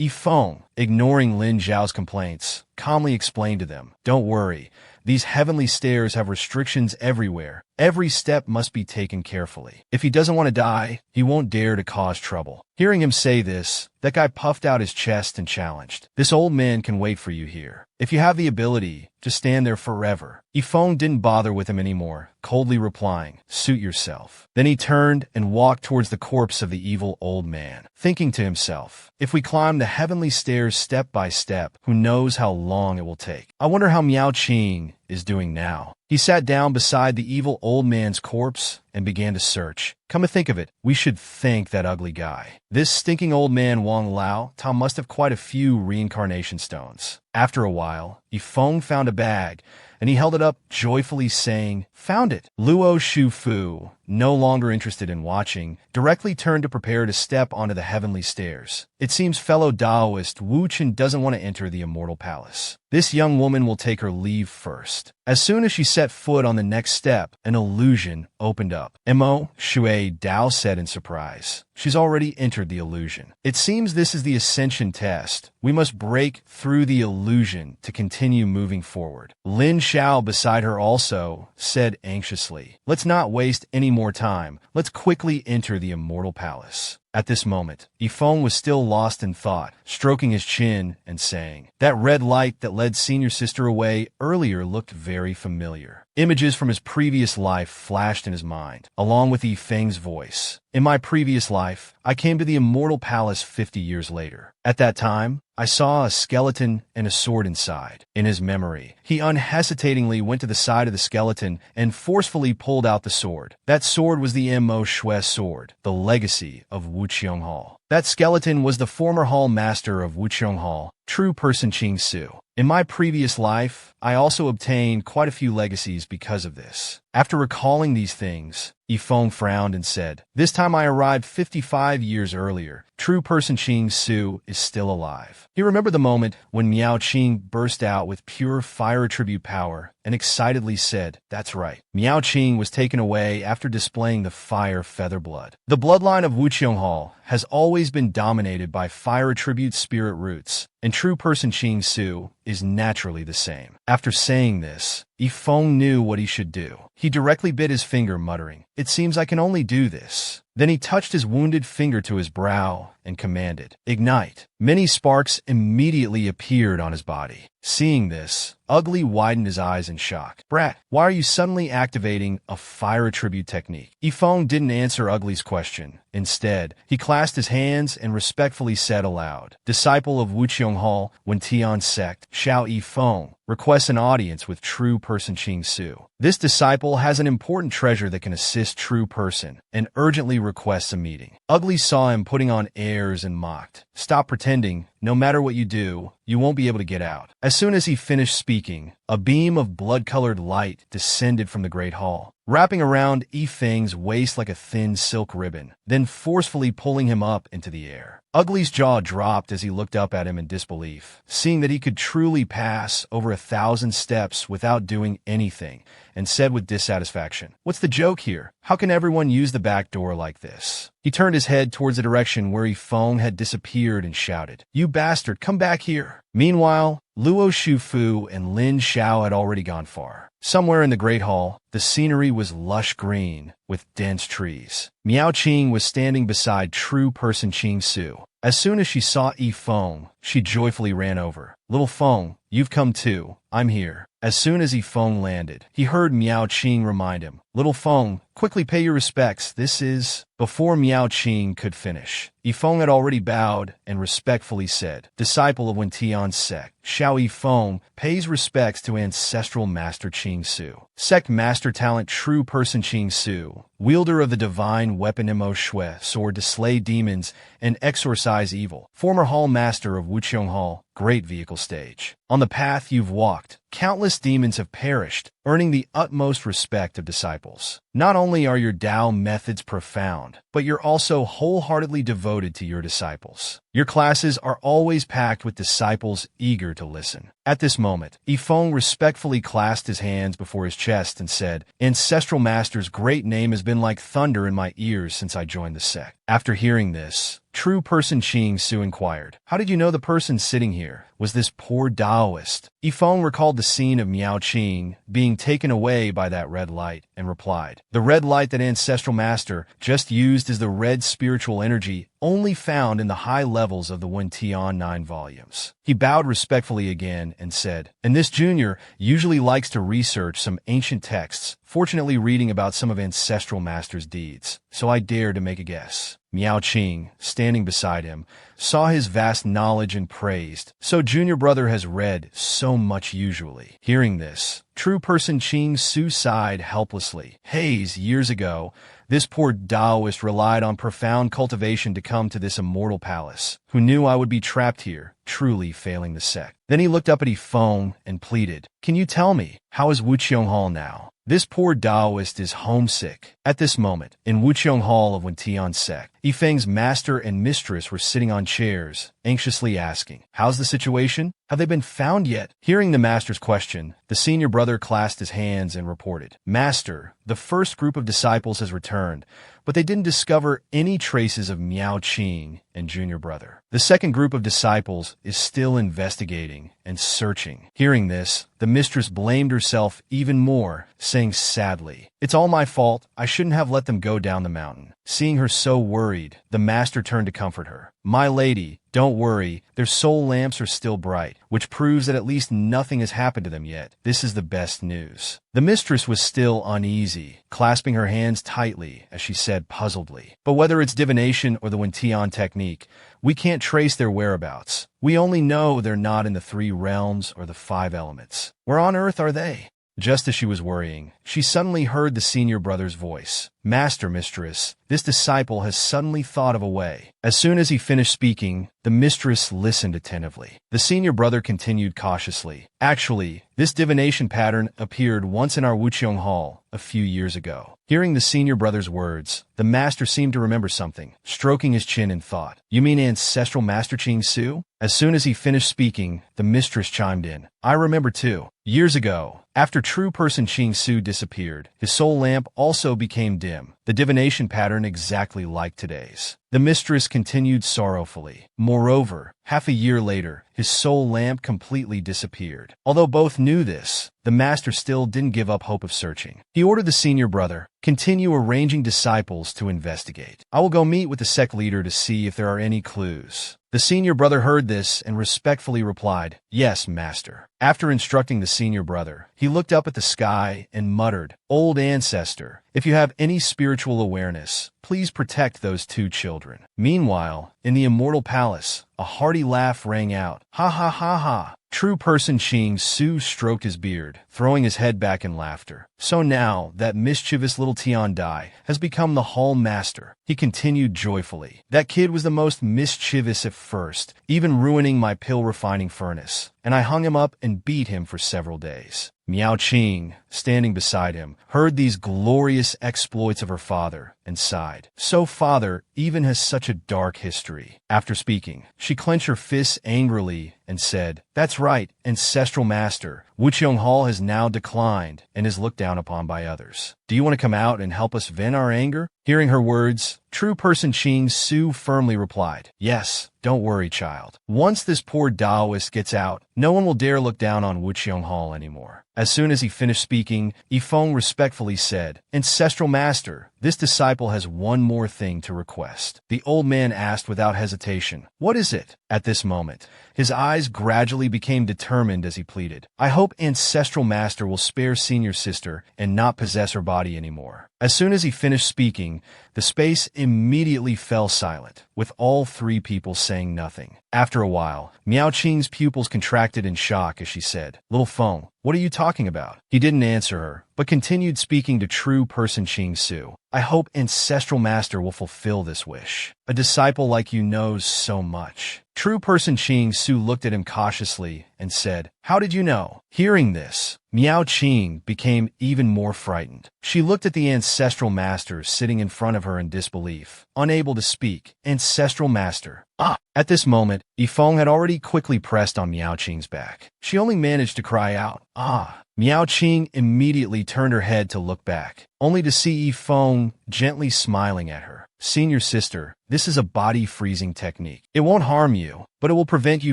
Speaker 1: Yifeng, ignoring Lin Zhao's complaints, calmly explained to them, "Don't worry. These heavenly stairs have restrictions everywhere. Every step must be taken carefully. If he doesn't want to die, he won't dare to cause trouble." Hearing him say this, that guy puffed out his chest and challenged, "This old man can wait for you here. If you have the ability, just stand there forever." Yifeng didn't bother with him anymore, coldly replying, "Suit yourself." Then he turned and walked towards the corpse of the evil old man, thinking to himself, "If we climb the heavenly stairs step by step, who knows how long it will take. I wonder how Miao Qing is doing now." He sat down beside the evil old man's corpse and began to search. Come to think of it, we should thank that ugly guy. This stinking old man Wang Lao, Tom must have quite a few reincarnation stones. After a while, Yifeng found a bag, and he held it up joyfully saying, "Found it." Luo Shufu, no longer interested in watching, directly turned to prepare to step onto the heavenly stairs. It seems fellow Taoist Wu Chen doesn't want to enter the immortal palace. This young woman will take her leave first. As soon as she set foot on the next step, an illusion opened up. Mo Shui Dao said in surprise, "She's already entered the illusion. It seems this is the ascension test. We must break through the illusion to continue moving forward." Lin Xiao beside her also said anxiously, "Let's not waste any more time. Let's quickly enter the immortal palace." At this moment, Yifeng was still lost in thought, stroking his chin and saying, "That red light that led senior sister away earlier looked very familiar." Images from his previous life flashed in his mind, along with Yifeng's voice. "In my previous life, I came to the Immortal Palace 50 years later. At that time, I saw a skeleton and a sword inside." In his memory, he unhesitatingly went to the side of the skeleton and forcefully pulled out the sword. That sword was the Mo Shui sword, the legacy of Wuqiong Hall. That skeleton was the former hall master of Wuqiong Hall, true person Qing Su. In my previous life, I also obtained quite a few legacies because of this. After recalling these things, Yifeng frowned and said, "This time I arrived 55 years earlier. True person Qing Su is still alive." He remembered the moment when Miao Qing burst out with pure fire attribute power and excitedly said, "That's right." Miao Qing was taken away after displaying the fire feather blood. The bloodline of Wuqiong Hall has always been dominated by fire attribute spirit roots, and true person Qing Su is naturally the same. After saying this, Yifeng knew what he should do. He directly bit his finger, muttering, "It seems I can only do this." Then he touched his wounded finger to his brow and commanded, "Ignite." Many sparks immediately appeared on his body. Seeing this, Ugly widened his eyes in shock. "Brat, why are you suddenly activating a fire attribute technique?" Yifeng didn't answer Ugly's question. Instead, he clasped his hands and respectfully said aloud, "Disciple of Wuqiong Hall, Wentian sect, Xiao Yifeng, requests an audience with true person Qing Su. This disciple has an important treasure that can assist true person and urgently requests a meeting." Ugly saw him putting on airs and mocked, "Stop pretending. No matter what you do, you won't be able to get out." As soon as he finished speaking, a beam of blood-colored light descended from the Great Hall, wrapping around Yifeng's waist like a thin silk ribbon, then forcefully pulling him up into the air. Ugly's jaw dropped as he looked up at him in disbelief, seeing that he could truly pass over 1,000 steps without doing anything, and said with dissatisfaction, "What's the joke here? How can everyone use the back door like this?" He turned his head towards the direction where Yifeng had disappeared and shouted, "You bastard, come back here!" Meanwhile, Luo Shufu and Lin Xiao had already gone far. Somewhere in the Great Hall, the scenery was lush green, with dense trees. Miao Qing was standing beside true person Qing Su. As soon as she saw Yifeng, she joyfully ran over. "Little Feng, you've come too. I'm here." As soon as Yifeng landed, he heard Miao Qing remind him, "Little Feng, quickly pay your respects. This is..." Before Miao Qing could finish, Yifeng had already bowed and respectfully said, "Disciple of Wentian sect, Xiao Yifeng pays respects to ancestral master Qing Su. Sect master talent true person Qing Su, wielder of the divine weapon Mo Shui sword to slay demons and exorcise evil. Former hall master of Wuqiong Hall, great vehicle stage. On the path you've walked, countless demons have perished, earning the utmost respect of disciples. Not only are your Tao methods profound, but you're also wholeheartedly devoted to your disciples. Your classes are always packed with disciples eager to listen." At this moment, Yifeng respectfully clasped his hands before his chest and said, "Ancestral Master's great name has been like thunder in my ears since I joined the sect." After hearing this, true person Qing Su inquired, "How did you know the person sitting here was this poor Taoist?" Yifeng recalled the scene of Miao Qing being taken away by that red light and replied, "The red light that Ancestral Master just used is the red spiritual energy only found in the high levels of the Wentian 9 volumes." He bowed respectfully again and said, "And this junior usually likes to research some ancient texts, fortunately reading about some of Ancestral Master's deeds, so I dare to make a guess." Miao Qing, standing beside him, saw his vast knowledge and praised, "So junior brother has read so much usually." Hearing this, true person Qing Su sighed helplessly. "Haze, years ago, this poor Taoist relied on profound cultivation to come to this immortal palace. Who knew I would be trapped here, truly failing the sect?" Then he looked up at Yifeng and pleaded, "Can you tell me, how is Wuqiong Hall now? This poor Taoist is homesick." At this moment, in Wuqiong Hall of Wentian sect, Yifeng's master and mistress were sitting on chairs, anxiously asking, "How's the situation?" Have they been found yet? Hearing the master's question, the senior brother clasped his hands and reported, Master, the first group of disciples has returned, but they didn't discover any traces of Miao Qing and junior brother. The second group of disciples is still investigating and searching. Hearing this, the mistress blamed herself even more, saying sadly, It's all my fault. I shouldn't have let them go down the mountain. Seeing her so worried, the master turned to comfort her. My lady, don't worry, their soul lamps are still bright, which proves that at least nothing has happened to them yet. This is the best news. The mistress was still uneasy, clasping her hands tightly as she said puzzledly, But whether it's divination or the Wintian technique, we can't trace their whereabouts. We only know they're not in the 3 realms or the 5 elements. Where on earth are they? Just as she was worrying, she suddenly heard the senior brother's voice. Master, mistress, this disciple has suddenly thought of a way. As soon as he finished speaking, the mistress listened attentively. The senior brother continued cautiously. Actually, this divination pattern appeared once in our Wuqiong Hall a few years ago. Hearing the senior brother's words, the master seemed to remember something, stroking his chin in thought. You mean ancestral Master Qing Su? As soon as he finished speaking, the mistress chimed in. I remember too. Years ago, after true person Qing Su disappeared, his soul lamp also became dim, the divination pattern exactly like today's. The mistress continued sorrowfully. Moreover, half a year later, his soul lamp completely disappeared. Although both knew this, the master still didn't give up hope of searching. He ordered the senior brother, continue arranging disciples to investigate. I will go meet with the sect leader to see if there are any clues. The senior brother heard this and respectfully replied, Yes, master. After instructing the senior brother, he looked up at the sky and muttered, Old ancestor, if you have any spiritual awareness, please protect those 2 children. Meanwhile, in the immortal palace, a hearty laugh rang out. Ha ha ha ha. True person Qing Su stroked his beard, throwing his head back in laughter. So now, that mischievous little Tian Dai has become the hall master. He continued joyfully. That kid was the most mischievous at first, even ruining my pill refining furnace, and I hung him up and beat him for several days. Miao Qing, standing beside him, heard these glorious exploits of her father and sighed. So father even has such a dark history. After speaking, she clenched her fists angrily and said, That's right, ancestral master. Wuqiong Hall has now declined and is looked down upon by others. Do you want to come out and help us vent our anger? Hearing her words, true person Qing Su firmly replied, Yes, don't worry, child. Once this poor Taoist gets out, no one will dare look down on Wuqiong Hall anymore. As soon as he finished speaking, Yifeng respectfully said, Ancestral master, this disciple has one more thing to request. The old man asked without hesitation, What is it? At this moment, his eyes gradually became determined as he pleaded, I hope ancestral master will spare senior sister and not possess her body anymore. As soon as he finished speaking, the space immediately fell silent, with all 3 people saying nothing. After a while, Miao Qing's pupils contracted in shock as she said, Little Feng, what are you talking about? He didn't answer her, but continued speaking to true person Qing Su. I hope ancestral master will fulfill this wish. A disciple like you knows so much. True person Qing Su looked at him cautiously and said, How did you know? Hearing this, Miao Qing became even more frightened. She looked at the ancestral master sitting in front of her in disbelief, unable to speak. Ancestral master. Ah! At this moment, Yifeng had already quickly pressed on Miao Qing's back. She only managed to cry out, Ah! Miao Qing immediately turned her head to look back, only to see Yifeng gently smiling at her. Senior sister, this is a body-freezing technique. It won't harm you, but it will prevent you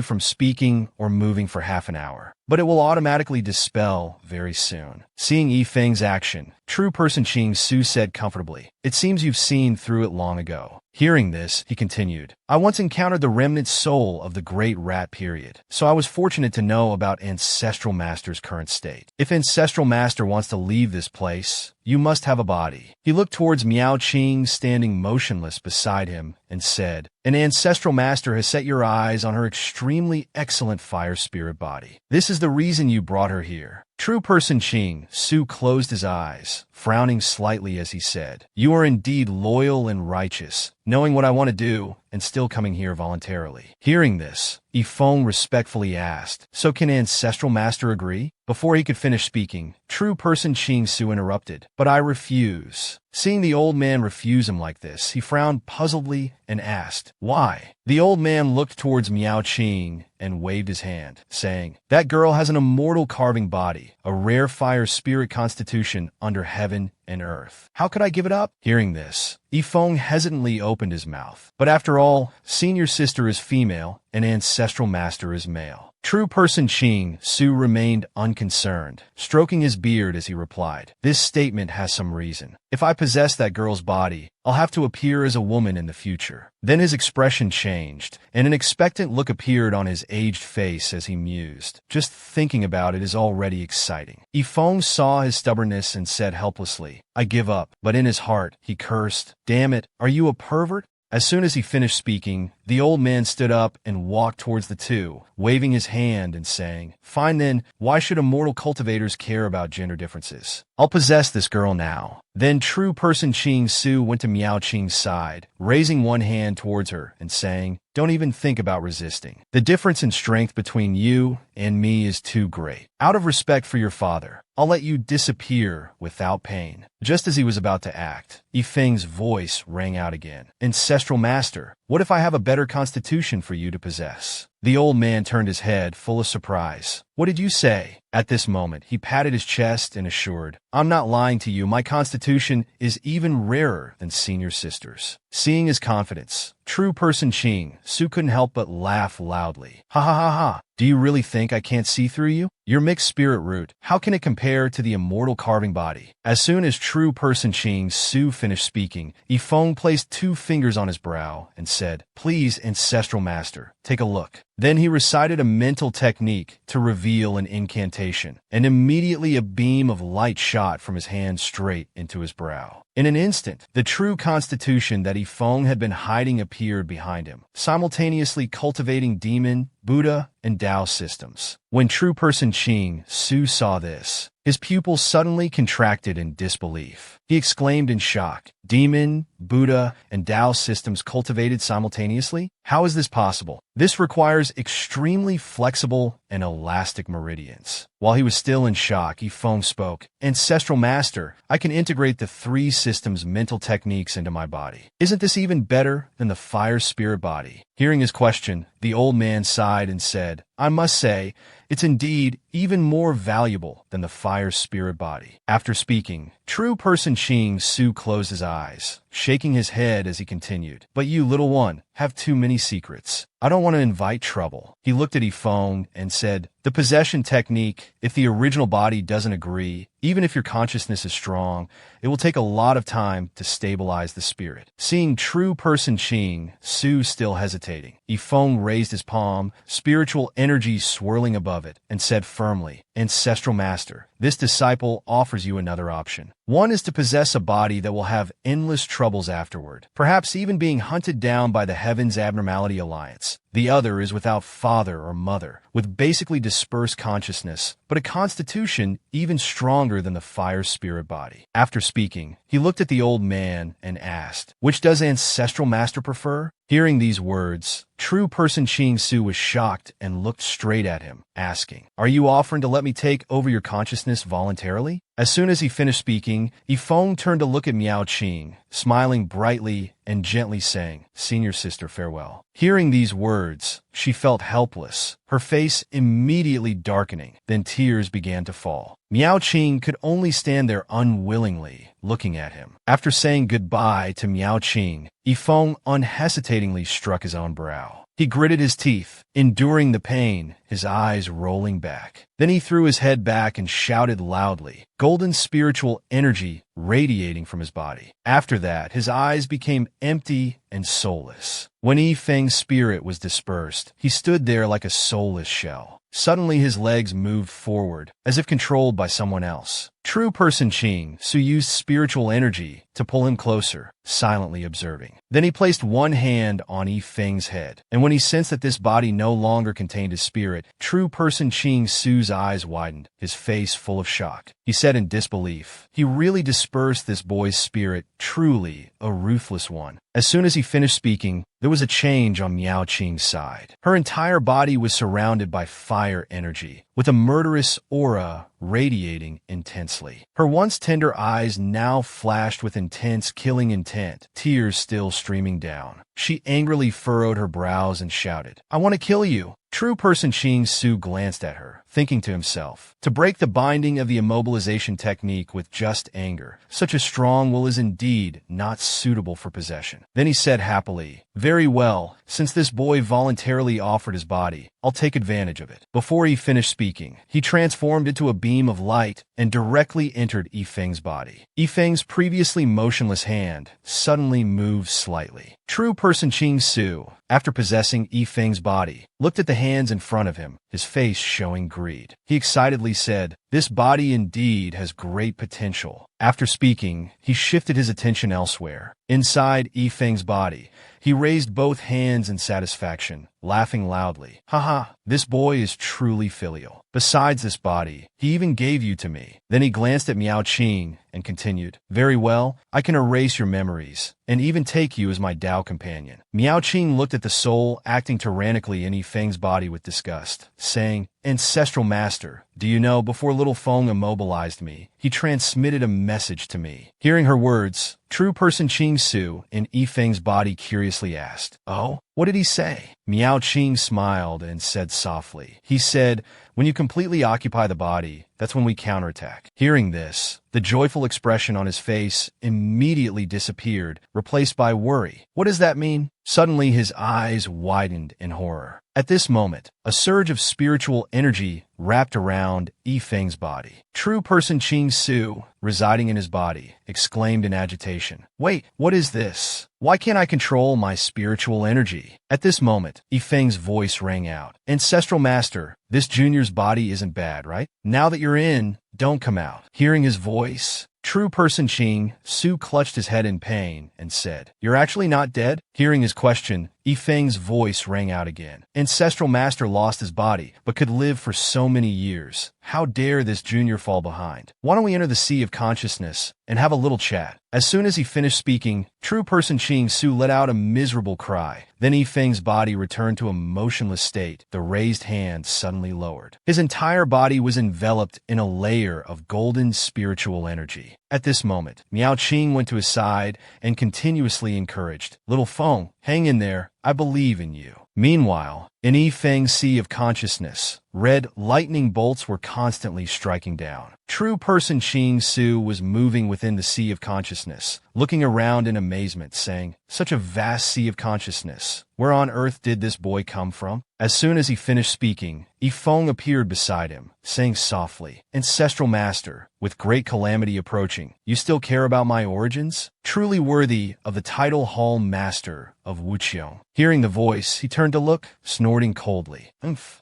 Speaker 1: from speaking or moving for half an hour. But it will automatically dispel very soon. Seeing Yifeng's action, true person Qing Su said comfortably, It seems you've seen through it long ago. Hearing this, he continued, I once encountered the remnant soul of the Great Rat period, so I was fortunate to know about Ancestral Master's current state. If Ancestral Master wants to leave this place, you must have a body. He looked towards Miao Qing standing motionless beside him and said, An Ancestral Master has set your eyes on her extremely excellent fire spirit body. This is the reason you brought her here. True person Qing Su closed his eyes, frowning slightly as he said, You are indeed loyal and righteous. knowing what I want to do and still coming here voluntarily. Hearing this, Yifeng respectfully asked, so can Ancestral Master agree? Before he could finish speaking, true person Qing Su interrupted, but I refuse. Seeing the old man refuse him like this, he frowned puzzledly and asked, why? The old man looked towards Miao Qing and waved his hand, saying, that girl has an immortal carving body, a rare fire spirit constitution under heaven and earth. How could I give it up? Hearing this, Yifeng hesitantly opened his mouth. But after all, senior sister is female and ancestral master is male. True person Qing Su remained unconcerned, stroking his beard as he replied, this statement has some reason. If I possess that girl's body, I'll have to appear as a woman in the future. Then his expression changed, and an expectant look appeared on his aged face as he mused. Just thinking about it is already exciting. Yifeng saw his stubbornness and said helplessly, I give up. But in his heart, he cursed, damn it, are you a pervert? As soon as he finished speaking, the old man stood up and walked towards the two, waving his hand and saying, fine then, why should immortal cultivators care about gender differences? I'll possess this girl now. Then true person Qing Su went to Miao Qing's side, raising one hand towards her and saying, don't even think about resisting. The difference in strength between you and me is too great. Out of respect for your father, I'll let you disappear without pain. Just as he was about to act, Yifeng's voice rang out again. Ancestral Master, what if I have a better constitution for you to possess? The old man turned his head full of surprise. What did you say? At this moment, he patted his chest and assured, I'm not lying to you, my constitution is even rarer than senior sister's. Seeing his confidence, true person Qing Su couldn't help but laugh loudly. Ha ha ha ha. Do you really think I can't see through you? Your mixed spirit root, how can it compare to the immortal carving body? As soon as true person Qing Su finished speaking, Yifeng placed 2 fingers on his brow and said, please, Ancestral Master, take a look. Then he recited a mental technique to reveal an incantation, and immediately a beam of light shot from his hand straight into his brow. In an instant, the true constitution that Yifeng had been hiding appeared behind him, simultaneously cultivating demon, Buddha, and Tao systems. When true person Qing Su saw this, his pupils suddenly contracted in disbelief. He exclaimed in shock, demon, Buddha, and Tao systems cultivated simultaneously? How is this possible? This requires extremely flexible and elastic meridians. While he was still in shock, Yifeng spoke, Ancestral Master, I can integrate the 3 systems' mental techniques into my body. Isn't this even better than the fire spirit body? Hearing his question, the old man sighed and said, I must say, it's indeed even more valuable than the fire spirit body. After speaking, true person Qing Su closed his eyes, shaking his head as he continued, but you, little one, have too many secrets. I don't want to invite trouble. He looked at Yifeng and said, the possession technique, if the original body doesn't agree, even if your consciousness is strong, it will take a lot of time to stabilize the spirit. Seeing true person Qing Su still hesitating, Yifeng raised his palm, spiritual energy swirling above it, and said firmly, Ancestral Master, this disciple offers you another option. One is to possess a body that will have endless troubles afterward, perhaps even being hunted down by the Heavens Abnormality Alliance. The other is without father or mother, with basically dispersed consciousness, but a constitution even stronger than the fire spirit body. After speaking, he looked at the old man and asked, which does Ancestral Master prefer? Hearing these words, true person Qing Su was shocked and looked straight at him, asking, are you offering to let me take over your consciousness voluntarily? As soon as he finished speaking, Yifeng turned to look at Miao Qing, smiling brightly and gently saying, Senior sister, farewell. Hearing these words, she felt helpless, her face immediately darkening, then tears began to fall. Miao Qing could only stand there unwillingly, looking at him. After saying goodbye to Miao Qing, Yifeng unhesitatingly struck his own brow. He gritted his teeth, enduring the pain, his eyes rolling back. Then he threw his head back and shouted loudly, golden spiritual energy radiating from his body. After that, his eyes became empty and soulless. When Yifeng's spirit was dispersed, he stood there like a soulless shell. Suddenly his legs moved forward, as if controlled by someone else. True person Qing Su used spiritual energy to pull him closer, silently observing. Then he placed one hand on Yi Feng's head, and when he sensed that this body no longer contained his spirit, true person Qing Su's eyes widened, his face full of shock. He said in disbelief, "He really dispersed this boy's spirit, truly a ruthless one." As soon as he finished speaking, there was a change on Miao Qing's side. Her entire body was surrounded by fire energy, with a murderous aura radiating intensely. Her once tender eyes now flashed with intense, killing intent, tears still streaming down. She angrily furrowed her brows and shouted, "I want to kill you!" True person Qing Su glanced at her, thinking to himself, to break the binding of the immobilization technique with just anger, such a strong will is indeed not suitable for possession. Then he said happily, "Very well, since this boy voluntarily offered his body, I'll take advantage of it." Before he finished speaking, he transformed into a beam of light and directly entered Yi Feng's body. Yi Feng's previously motionless hand suddenly moved slightly. True person Qing Su, after possessing Yi Feng's body, looked at the hands in front of him, his face showing greed. He excitedly said, "This body indeed has great potential." After speaking, he shifted his attention elsewhere. Inside Yi Feng's body, he raised both hands in satisfaction, laughing loudly. "Haha, this boy is truly filial. Besides this body, he even gave you to me." Then he glanced at Miao Qing and continued, "Very well, I can erase your memories, and even take you as my Tao companion." Miao Qing looked at the soul acting tyrannically in Yi Feng's body with disgust, saying, "Ancestral master, do you know, before little Feng immobilized me, he transmitted a message to me." Hearing her words, true person Qing Su in Yi Feng's body curiously asked, "Oh, what did he say?" Miao Qing smiled and said softly, "He said, when you completely occupy the body, that's when we counterattack." Hearing this, the joyful expression on his face immediately disappeared, replaced by worry. "What does that mean?" Suddenly his eyes widened in horror. At this moment, a surge of spiritual energy wrapped around Yi Feng's body. True person Qing Su, residing in his body, exclaimed in agitation, "Wait, what is this? Why can't I control my spiritual energy?" At this moment, Yi Feng's voice rang out, "Ancestral master, this junior's body isn't bad, right? Now that you're in, don't come out." Hearing his voice, true person Qing Su clutched his head in pain and said, "You're actually not dead?" Hearing his question, Yi Feng's voice rang out again. "Ancestral master lost his body, but could live for so many years. How dare this junior fall behind? Why don't we enter the sea of consciousness and have a little chat?" As soon as he finished speaking, true person Qing Su let out a miserable cry. Then Yi Feng's body returned to a motionless state, the raised hand suddenly lowered. His entire body was enveloped in a layer of golden spiritual energy. At this moment, Miao Qing went to his side and continuously encouraged, "Little Feng, hang in there, I believe in you." Meanwhile, in Yi Feng's sea of consciousness, red lightning bolts were constantly striking down. True person Qing Su was moving within the sea of consciousness, looking around in amazement, saying, "Such a vast sea of consciousness. Where on earth did this boy come from?" As soon as he finished speaking, Yi Feng appeared beside him, saying softly, "Ancestral master, with great calamity approaching, you still care about my origins? Truly worthy of the title Hall Master of Wuqiong." Hearing the voice, he turned to look, snorting coldly.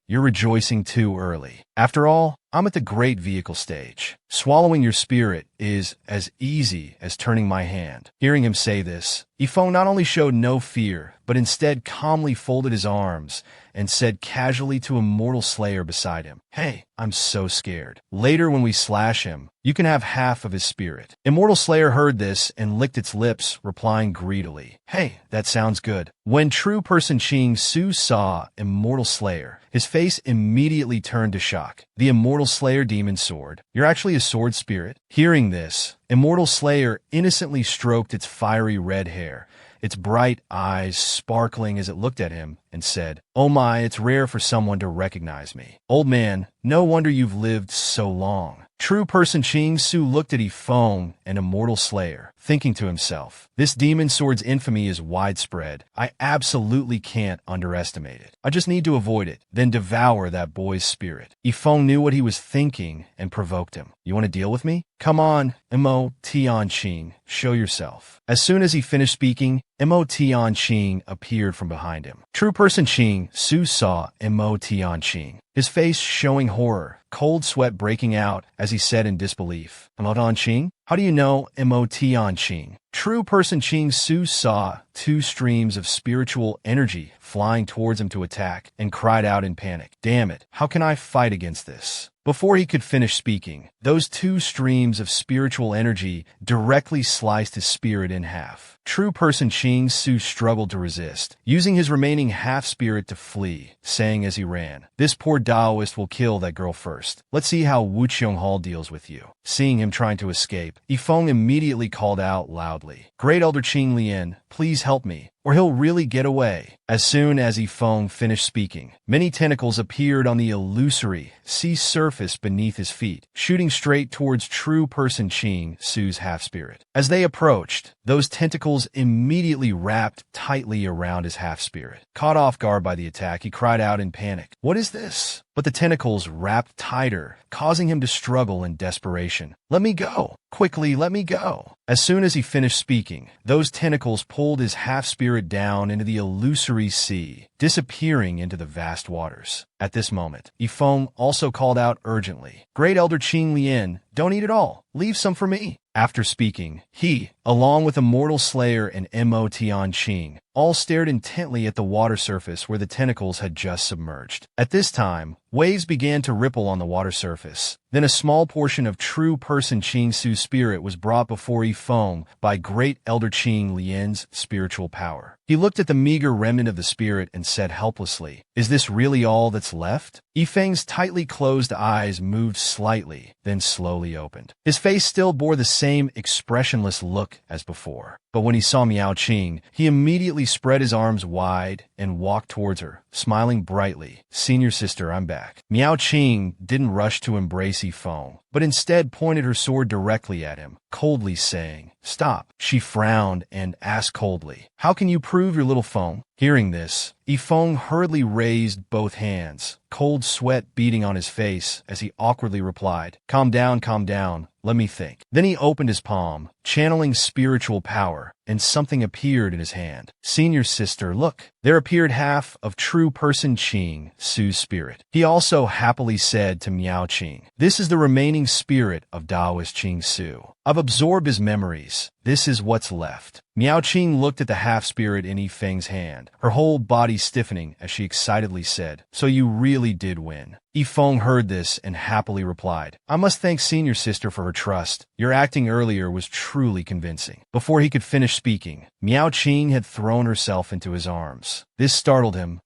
Speaker 1: You're rejoicing too early. After all, I'm at the great vehicle stage. Swallowing your spirit is as easy as turning my hand." Hearing him say this, Yi Feng not only showed no fear, but instead calmly folded his arms and said casually to Immortal Slayer beside him, "Hey, I'm so scared. Later when we slash him, you can have half of his spirit." Immortal Slayer heard this and licked its lips, replying greedily, "Hey, that sounds good." When true person Qing Su saw Immortal Slayer, his face immediately turned to shock. "The Immortal Slayer demon sword? You're actually a sword spirit?" Hearing this, Immortal Slayer innocently stroked its fiery red hair, its bright eyes sparkling as it looked at him, and said, "Oh my, it's rare for someone to recognize me. Old man, no wonder you've lived so long." True person Qing Su looked at Yi Feng and Immortal Slayer, thinking to himself, this demon sword's infamy is widespread. I absolutely can't underestimate it. I just need to avoid it, then devour that boy's spirit. Yifeng knew what he was thinking and provoked him. You want to deal with me? Come on, Mo Tianqing, show yourself. As soon as he finished speaking, Mo Tianqing appeared from behind him. True person Qing Su saw Mo Tianqing, his face showing horror, cold sweat breaking out as he said in disbelief, Mo Tianqing? How do you know Mo Tianqing? True person Qing Su saw two streams of spiritual energy flying towards him to attack and cried out in panic, damn it, how can I fight against this? Before he could finish speaking, those two streams of spiritual energy directly sliced his spirit in half. True person Qing Su struggled to resist, using his remaining half-spirit to flee, saying as he ran, this poor Taoist will kill that girl first. Let's see how Wu Qianghao deals with you. Seeing him trying to escape, Yifeng immediately called out loudly, Great Elder Qing Lian, please help me, or he'll really get away. As soon as Yifeng finished speaking, many tentacles appeared on the illusory sea surface beneath his feet, shooting straight towards true person Qing Su's half-spirit. As they approached, those tentacles immediately wrapped tightly around his half-spirit. Caught off guard by the attack, he cried out in panic, what is this? But the tentacles wrapped tighter, causing him to struggle in desperation. Let me go! Quickly, let me go! As soon as he finished speaking, those tentacles pulled his half-spirit down into the illusory sea, disappearing into the vast waters. At this moment, Yifeng also called out urgently, Great Elder Qing Lian, don't eat it all. Leave some for me. After speaking, he, along with Immortal Slayer and Mo Tianqing, all stared intently at the water surface where the tentacles had just submerged. At this time, waves began to ripple on the water surface. Then a small portion of true person Qing Su's spirit was brought before Yifeng by Great Elder Qing Lian's spiritual power. He looked at the meager remnant of the spirit and said helplessly, Is this really all that's left? Yifeng's tightly closed eyes moved slightly, then slowly opened. His face still bore the same expressionless look as before. But when he saw Miao Qing, he immediately spread his arms wide and walked towards her, smiling brightly. Senior sister, I'm back. Miao Qing didn't rush to embrace Yifeng, but instead pointed her sword directly at him, coldly saying, Stop. She frowned and asked coldly, How can you prove your little Feng? Hearing this, Yifeng hurriedly raised both hands, cold sweat beading on his face as he awkwardly replied, calm down, let me think. Then he opened his palm, channeling spiritual power, and something appeared in his hand. Senior sister, look. There appeared half of true person Qing Su's spirit. He also happily said to Miao Qing, This is the remaining spirit of Taoist Qing Su. I've absorbed his memories. This is what's left. Miao Qing looked at the half-spirit in Yifeng's hand, her whole body stiffening as she excitedly said, So you really did win. Yifeng heard this and happily replied, I must thank senior sister for her trust. Your acting earlier was truly convincing. Before he could finish speaking, Miao Qing had thrown herself into his arms. This startled him.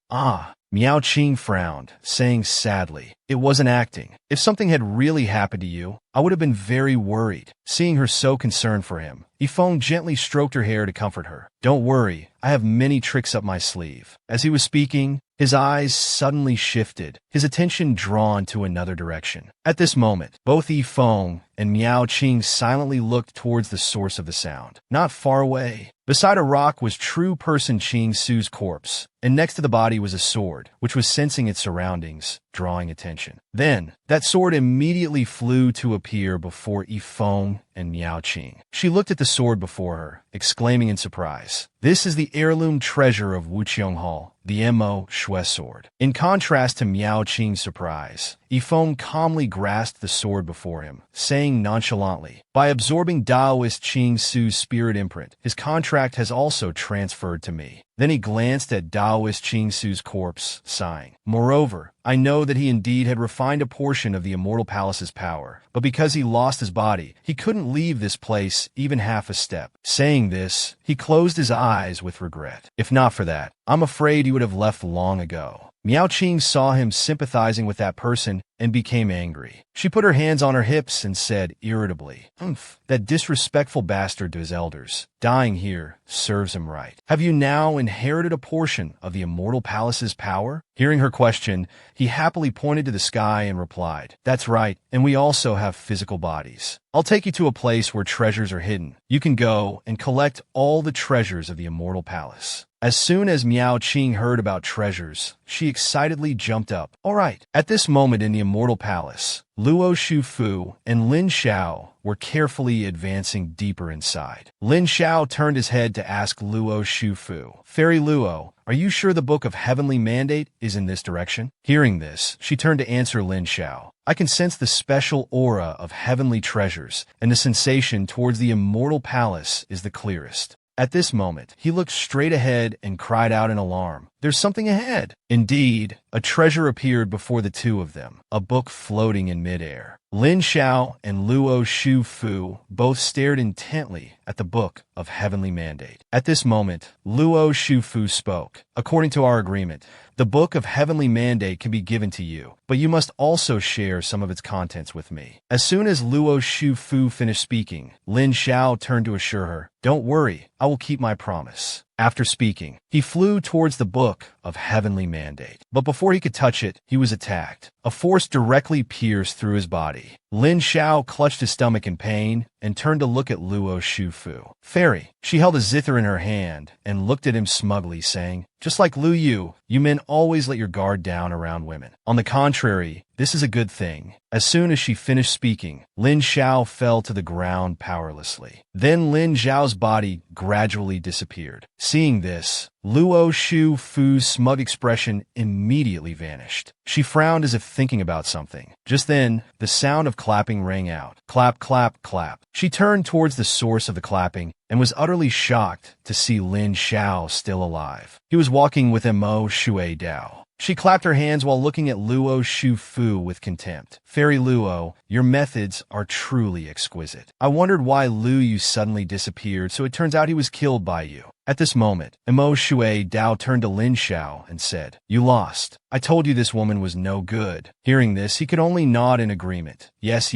Speaker 1: Miao Qing frowned, saying sadly, It wasn't acting. If something had really happened to you, I would have been very worried. Seeing her so concerned for him, Yifeng gently stroked her hair to comfort her. Don't worry, I have many tricks up my sleeve. As he was speaking, his eyes suddenly shifted, his attention drawn to another direction. At this moment, both Yifeng and Miao Qing silently looked towards the source of the sound. Not far away, beside a rock was true person Qing Su's corpse, and next to the body was a sword, which was sensing its surroundings, drawing attention. Then, that sword immediately flew to appear before Yifeng and Miao Qing. She looked at the sword before her, exclaiming in surprise, This is the heirloom treasure of Wu Qianghao, the Mo Shui sword. In contrast to Miao Qing's surprise, Yifeng calmly grasped the sword before him, saying nonchalantly, By absorbing Taoist Qing Su's spirit imprint, his contract has also transferred to me. Then he glanced at Taoist Qing Su's corpse, sighing. Moreover, I know that he indeed had refined a portion of the Immortal Palace's power, but because he lost his body, he couldn't leave this place even half a step. Saying this, he closed his eyes with regret. If not for that, I'm afraid he would have left long ago. Miao Qing saw him sympathizing with that person and became angry. She put her hands on her hips and said irritably, "Umph, that disrespectful bastard to his elders. Dying here serves him right. Have you now inherited a portion of the immortal palace's power?" Hearing her question, he happily pointed to the sky and replied, "That's right, and we also have physical bodies. I'll take you to a place where treasures are hidden. You can go and collect all the treasures of the immortal palace." As soon as Miao Qing heard about treasures, she excitedly jumped up. All right. At this moment in the immortal palace, Luo Shufu and Lin Xiao were carefully advancing deeper inside. Lin Xiao turned his head to ask Luo Shufu, "Fairy Luo, are you sure the Book of Heavenly Mandate is in this direction?" Hearing this, she turned to answer Lin Xiao. "I can sense the special aura of heavenly treasures, and the sensation towards the immortal palace is the clearest." At this moment, he looked straight ahead and cried out in alarm, "There's something ahead!" Indeed, a treasure appeared before the two of them, a book floating in midair. Lin Xiao and Luo Shufu both stared intently at the Book of Heavenly Mandate. At this moment, Luo Shufu spoke. "According to our agreement, the Book of Heavenly Mandate can be given to you, but you must also share some of its contents with me." As soon as Luo Shufu finished speaking, Lin Xiao turned to assure her, "Don't worry, I will keep my promise." After speaking, he flew towards the Book of Heavenly Mandate. But before he could touch it, he was attacked. A force directly pierced through his body. Lin Xiao clutched his stomach in pain and turned to look at Luo Shufu. "Fairy." She held a zither in her hand and looked at him smugly, saying, "Just like Lu Yu, you men always let your guard down around women. On the contrary, this is a good thing." As soon as she finished speaking, Lin Xiao fell to the ground powerlessly. Then Lin Xiao's body gradually disappeared. Seeing this, Luo Shufu's smug expression immediately vanished. She frowned as if thinking about something. Just then, the sound of clapping rang out. Clap, clap, clap. She turned towards the source of the clapping and was utterly shocked to see Lin Xiao still alive. He was walking with Mo Shui Dao. She clapped her hands while looking at Luo Shufu with contempt. "Fairy Luo, your methods are truly exquisite. I wondered why Lu Yu suddenly disappeared, so it turns out he was killed by you." At this moment, Mo Shui Dao turned to Lin Xiao and said, "You lost. I told you this woman was no good." Hearing this, he could only nod in agreement. Yes,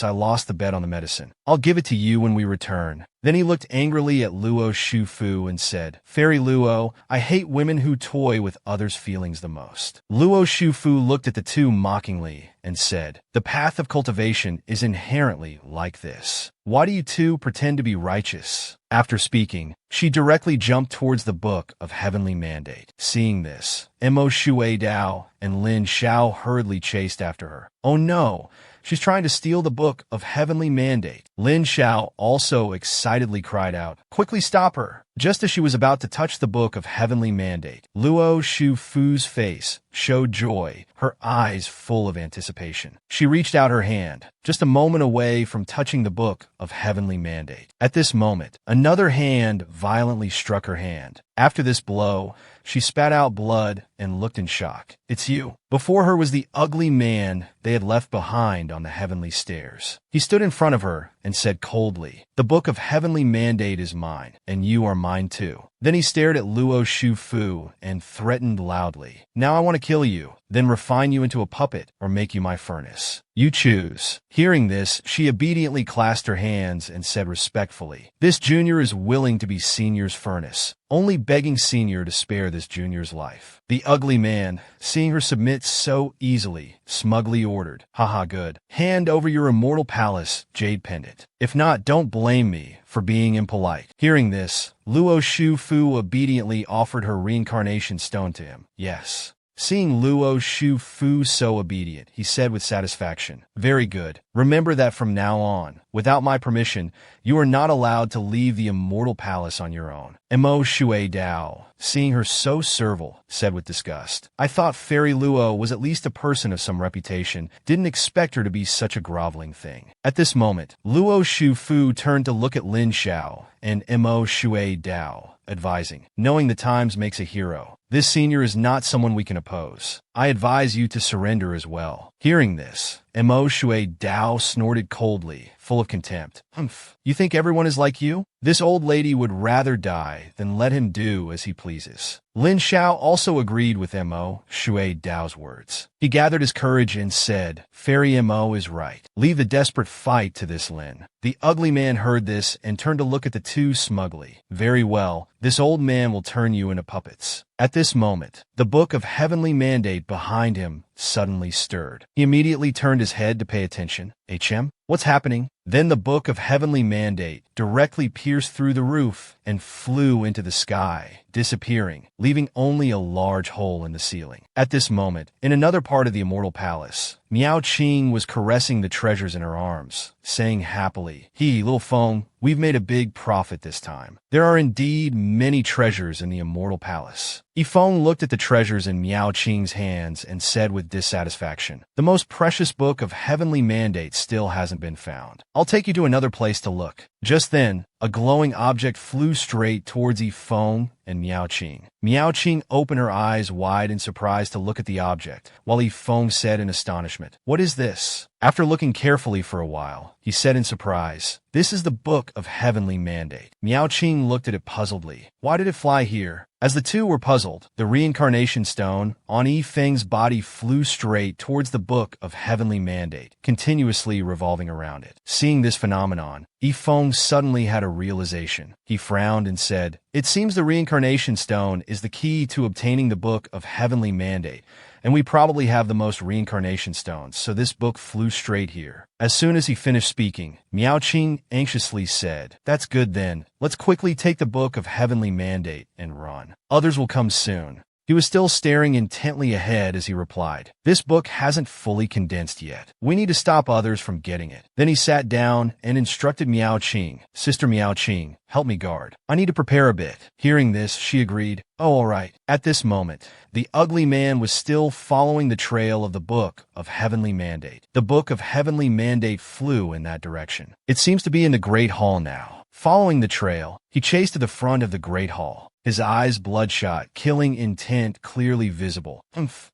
Speaker 1: I lost the bet on the medicine. I'll give it to you when we return." Then he looked angrily at Luo Shufu and said, "Fairy Luo, I hate women who toy with others' feelings the most." Luo Shufu looked at the two mockingly and said, "The path of cultivation is inherently like this. Why do you two pretend to be righteous?" After speaking, she directly jumped towards the Book of Heavenly Mandate. Seeing this, Mo Shui Dao and Lin Xiao hurriedly chased after her. "Oh no! She's trying to steal the Book of Heavenly Mandate." Lin Xiao also excitedly cried out, "Quickly stop her!" Just as she was about to touch the Book of Heavenly Mandate, Luo Shufu's face showed joy, her eyes full of anticipation. She reached out her hand, just a moment away from touching the Book of Heavenly Mandate. At this moment, another hand violently struck her hand. After this blow, she spat out blood and looked in shock. "It's you." Before her was the ugly man they had left behind on the heavenly stairs. He stood in front of her and said coldly, "The Book of Heavenly Mandate is mine, and you are mine too." Then he stared at Luo Shufu and threatened loudly, "Now I want to kill you, then refine you into a puppet or make you my furnace. You choose." Hearing this, she obediently clasped her hands and said respectfully, "This junior is willing to be senior's furnace, only begging senior to spare this junior's life." The ugly man, seeing her submit so easily, smugly ordered, "Haha, good. Hand over your immortal palace jade pendant. If not, don't blame me for being impolite." Hearing this, Luo Shufu obediently offered her reincarnation stone to him. Yes. Seeing Luo Shufu so obedient, he said with satisfaction, "Very good. Remember that from now on, without my permission, you are not allowed to leave the immortal palace on your own." Mo Shui Dao, seeing her so servile, said with disgust, "I thought Fairy Luo was at least a person of some reputation, didn't expect her to be such a groveling thing." At this moment, Luo Shufu turned to look at Lin Xiao and Mo Shui Dao, advising, "Knowing the times makes a hero. This senior is not someone we can oppose. I advise you to surrender as well." Hearing this, Mo Shui Dao snorted coldly, full of contempt. "Humph, you think everyone is like you? This old lady would rather die than let him do as he pleases. Lin Xiao also agreed with Mo Shui Dao's words. He gathered his courage and said, Fairy Mo is right. Leave the desperate fight to this Lin. The ugly man heard this and turned to look at the two smugly. Very well, this old man will turn you into puppets. At this moment, the book of heavenly mandate behind him suddenly stirred. He immediately turned his head to pay attention. HM? What's happening? Then the book of heavenly mandate directly pierced through the roof and flew into the sky, disappearing, leaving only a large hole in the ceiling. At this moment, in another part of the immortal palace, Miao Qing was caressing the treasures in her arms, saying happily, Little Feng, we've made a big profit this time. There are indeed many treasures in the immortal palace. Yifeng looked at the treasures in Miao Qing's hands and said with dissatisfaction, The most precious book of heavenly mandate still hasn't been found. I'll take you to another place to look. Just then, a glowing object flew straight towards Yifeng and Miao Qing. Miao Qing opened her eyes wide in surprise to look at the object, while Yifeng said in astonishment, What is this? After looking carefully for a while, he said in surprise, This is the book of heavenly mandate. Miao Qing looked at it puzzledly. Why did it fly here? As the two were puzzled, the reincarnation stone on Yifeng's body flew straight towards the book of heavenly mandate, continuously revolving around it. Seeing this phenomenon, Yifeng suddenly had a realization. He frowned and said, It seems the reincarnation stone is the key to obtaining the book of heavenly mandate, and we probably have the most reincarnation stones, so this book flew straight here. As soon as he finished speaking, Miao Qing anxiously said, That's good then. Let's quickly take the book of heavenly mandate and run. Others will come soon. He was still staring intently ahead as he replied, This book hasn't fully condensed yet. We need to stop others from getting it. Then he sat down and instructed Miao Qing, Sister Miao Qing, help me guard. I need to prepare a bit. Hearing this, she agreed, Oh, all right. At this moment, the ugly man was still following the trail of the book of heavenly mandate. The book of heavenly mandate flew in that direction. It seems to be in the Great Hall now. Following the trail, he chased to the front of the Great Hall. His eyes bloodshot, killing intent clearly visible.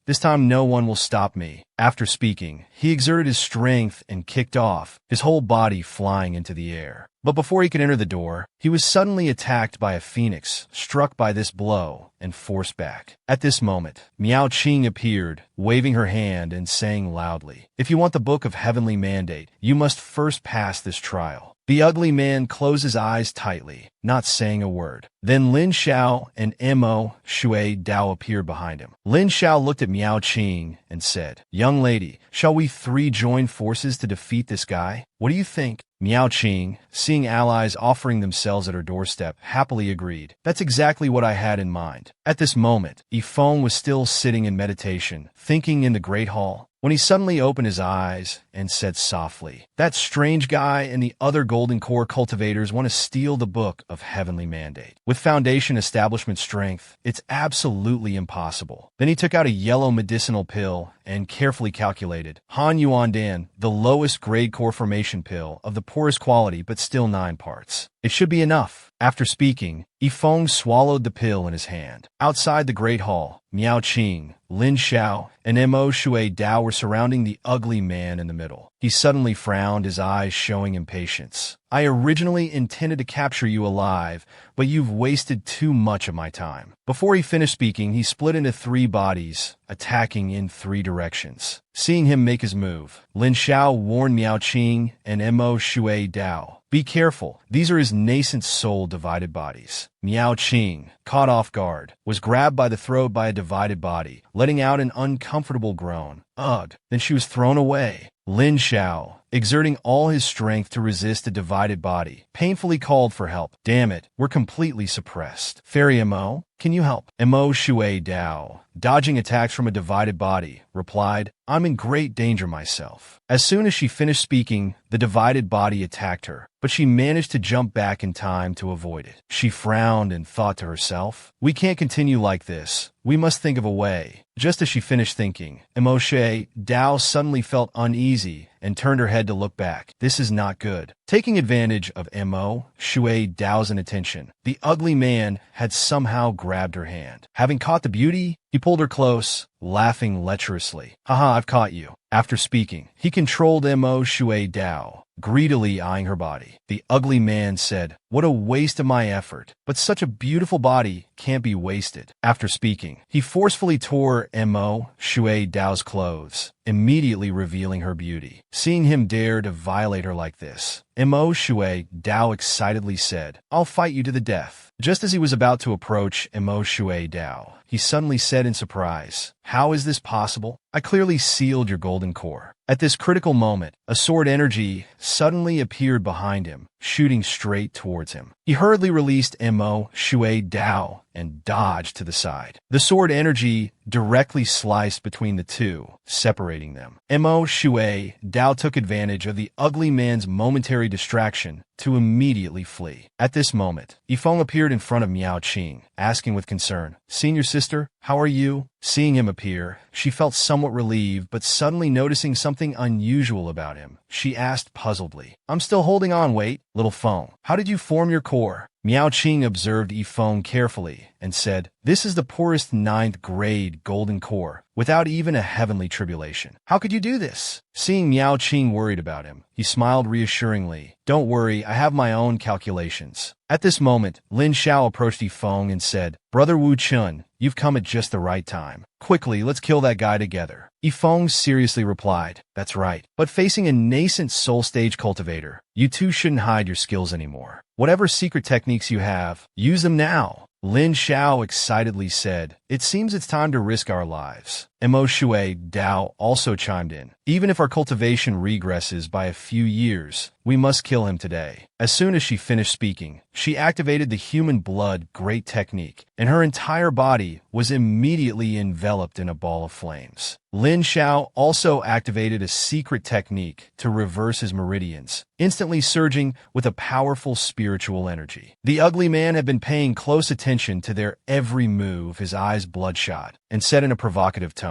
Speaker 1: This time no one will stop me. After speaking, he exerted his strength and kicked off, his whole body flying into the air. But before he could enter the door, he was suddenly attacked by a phoenix, struck by this blow, and forced back. At this moment, Miao Qing appeared, waving her hand and saying loudly, If you want the book of heavenly mandate, you must first pass this trial. The ugly man closed his eyes tightly, not saying a word. Then Lin Xiao and Mo Shui Dao appeared behind him. Lin Xiao looked at Miao Qing and said, Young lady, shall we three join forces to defeat this guy? What do you think? Miao Qing, seeing allies offering themselves at her doorstep, happily agreed. That's exactly what I had in mind. At this moment, Yifeng was still sitting in meditation, thinking in the Great Hall, when he suddenly opened his eyes and said softly, That strange guy and the other Golden Core cultivators want to steal the book of heavenly mandate. With Foundation establishment strength, it's absolutely impossible. Then he took out a yellow medicinal pill and carefully calculated, Han Yuan Dan, the lowest grade core formation pill of the poorest quality but still 9 parts. It should be enough. After speaking, Yifeng swallowed the pill in his hand. Outside the Great Hall, Miao Qing, Lin Xiao, and Mo Shui Dao were surrounding the ugly man in the middle. He suddenly frowned, his eyes showing impatience. I originally intended to capture you alive, but you've wasted too much of my time. Before he finished speaking, he split into 3 bodies, attacking in 3 directions. Seeing him make his move, Lin Xiao warned Miao Qing and Mo Shui Dao, Be careful, these are his nascent soul-divided bodies. Miao Qing, caught off guard, was grabbed by the throat by a divided body, letting out an uncomfortable groan. Ugh! Then she was thrown away. Lin Xiao, exerting all his strength to resist a divided body, painfully called for help. Damn it, we're completely suppressed. Fairy Mo, can you help? Mo Shui Dao, dodging attacks from a divided body, replied, I'm in great danger myself. As soon as she finished speaking, the divided body attacked her, but she managed to jump back in time to avoid it. She frowned and thought to herself, We can't continue like this. We must think of a way. Just as she finished thinking, Mo Shui Dao suddenly felt uneasy and turned her head to look back. This is not good. Taking advantage of Mo Shui Dao's inattention, the ugly man had somehow grabbed her hand. Having caught the beauty, he pulled her close, laughing lecherously. Haha, I've caught you. After speaking, he controlled Mo Shui Dao, greedily eyeing her body. The ugly man said, "What a waste of my effort. But such a beautiful body can't be wasted." After speaking, he forcefully tore Mo Shui Dao's clothes, immediately revealing her beauty. Seeing him dare to violate her like this, Mo Shui Dao excitedly said, "I'll fight you to the death." Just as he was about to approach Mo Shui Dao, he suddenly said in surprise, "How is this possible? I clearly sealed your golden core." At this critical moment, a sword energy suddenly appeared behind him, shooting straight towards him. He hurriedly released Mo Shui Dao and dodged to the side. The sword energy directly sliced between the two, separating them. Mo Shui Dao took advantage of the ugly man's momentary distraction to immediately flee. At this moment, Yifeng appeared in front of Miao Qing, asking with concern, "Senior sister, how are you?" Seeing him appear, she felt somewhat relieved, but suddenly noticing something unusual about him, she asked puzzledly, "I'm still holding on, wait, little Feng. How did you form your core?" Miao Qing observed Yifeng carefully and said, "This is the poorest 9th grade golden core, without even a heavenly tribulation. How could you do this?" Seeing Miao Qing worried about him, he smiled reassuringly. "Don't worry, I have my own calculations." At this moment, Lin Xiao approached Yifeng and said, "Brother Wu Chun, you've come at just the right time. Quickly, let's kill that guy together." Yifeng seriously replied, "That's right. But facing a nascent soul stage cultivator, you two shouldn't hide your skills anymore. Whatever secret techniques you have, use them now." Lin Xiao excitedly said, "It seems it's time to risk our lives." Mo Shui Dao also chimed in, "Even if our cultivation regresses by a few years, we must kill him today." As soon as she finished speaking, she activated the human blood great technique, and her entire body was immediately enveloped in a ball of flames. Lin Xiao also activated a secret technique to reverse his meridians, instantly surging with a powerful spiritual energy. The ugly man had been paying close attention to their every move, his eyes bloodshot, and said in a provocative tone,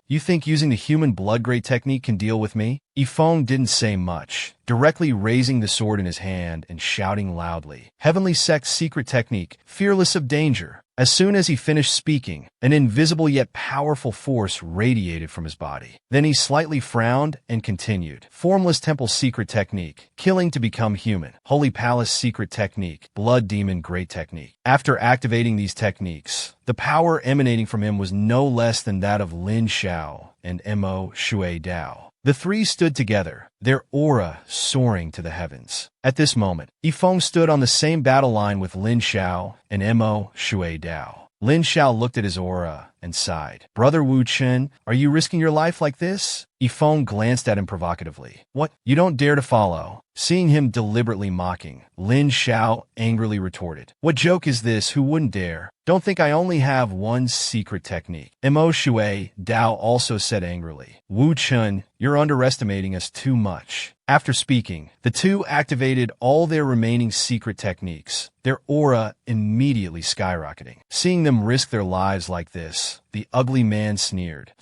Speaker 1: "You think using the human blood great technique can deal with me?" Yifeng didn't say much, directly raising the sword in his hand and shouting loudly, "Heavenly Sect's secret technique, fearless of danger." As soon as he finished speaking, an invisible yet powerful force radiated from his body. Then he slightly frowned and continued, "Formless Temple secret technique, killing to become human. Holy Palace secret technique, blood demon great technique." After activating these techniques, the power emanating from him was no less than that of Lin Xiao and Mo Shui Dao. The three stood together, their aura soaring to the heavens. At this moment, Yifeng stood on the same battle line with Lin Xiao and Mo Shui Dao. Lin Xiao looked at his aura and sighed. "Brother Wu Chen, are you risking your life like this?" Yifeng glanced at him provocatively. "What? You don't dare to follow?" Seeing him deliberately mocking, Lin Xiao angrily retorted, "What joke is this? Who wouldn't dare? Don't think I only have one secret technique." Mo Shui Dao also said angrily, "Wu Chun, you're underestimating us too much." After speaking, the two activated all their remaining secret techniques, their aura immediately skyrocketing. Seeing them risk their lives like this, the ugly man sneered,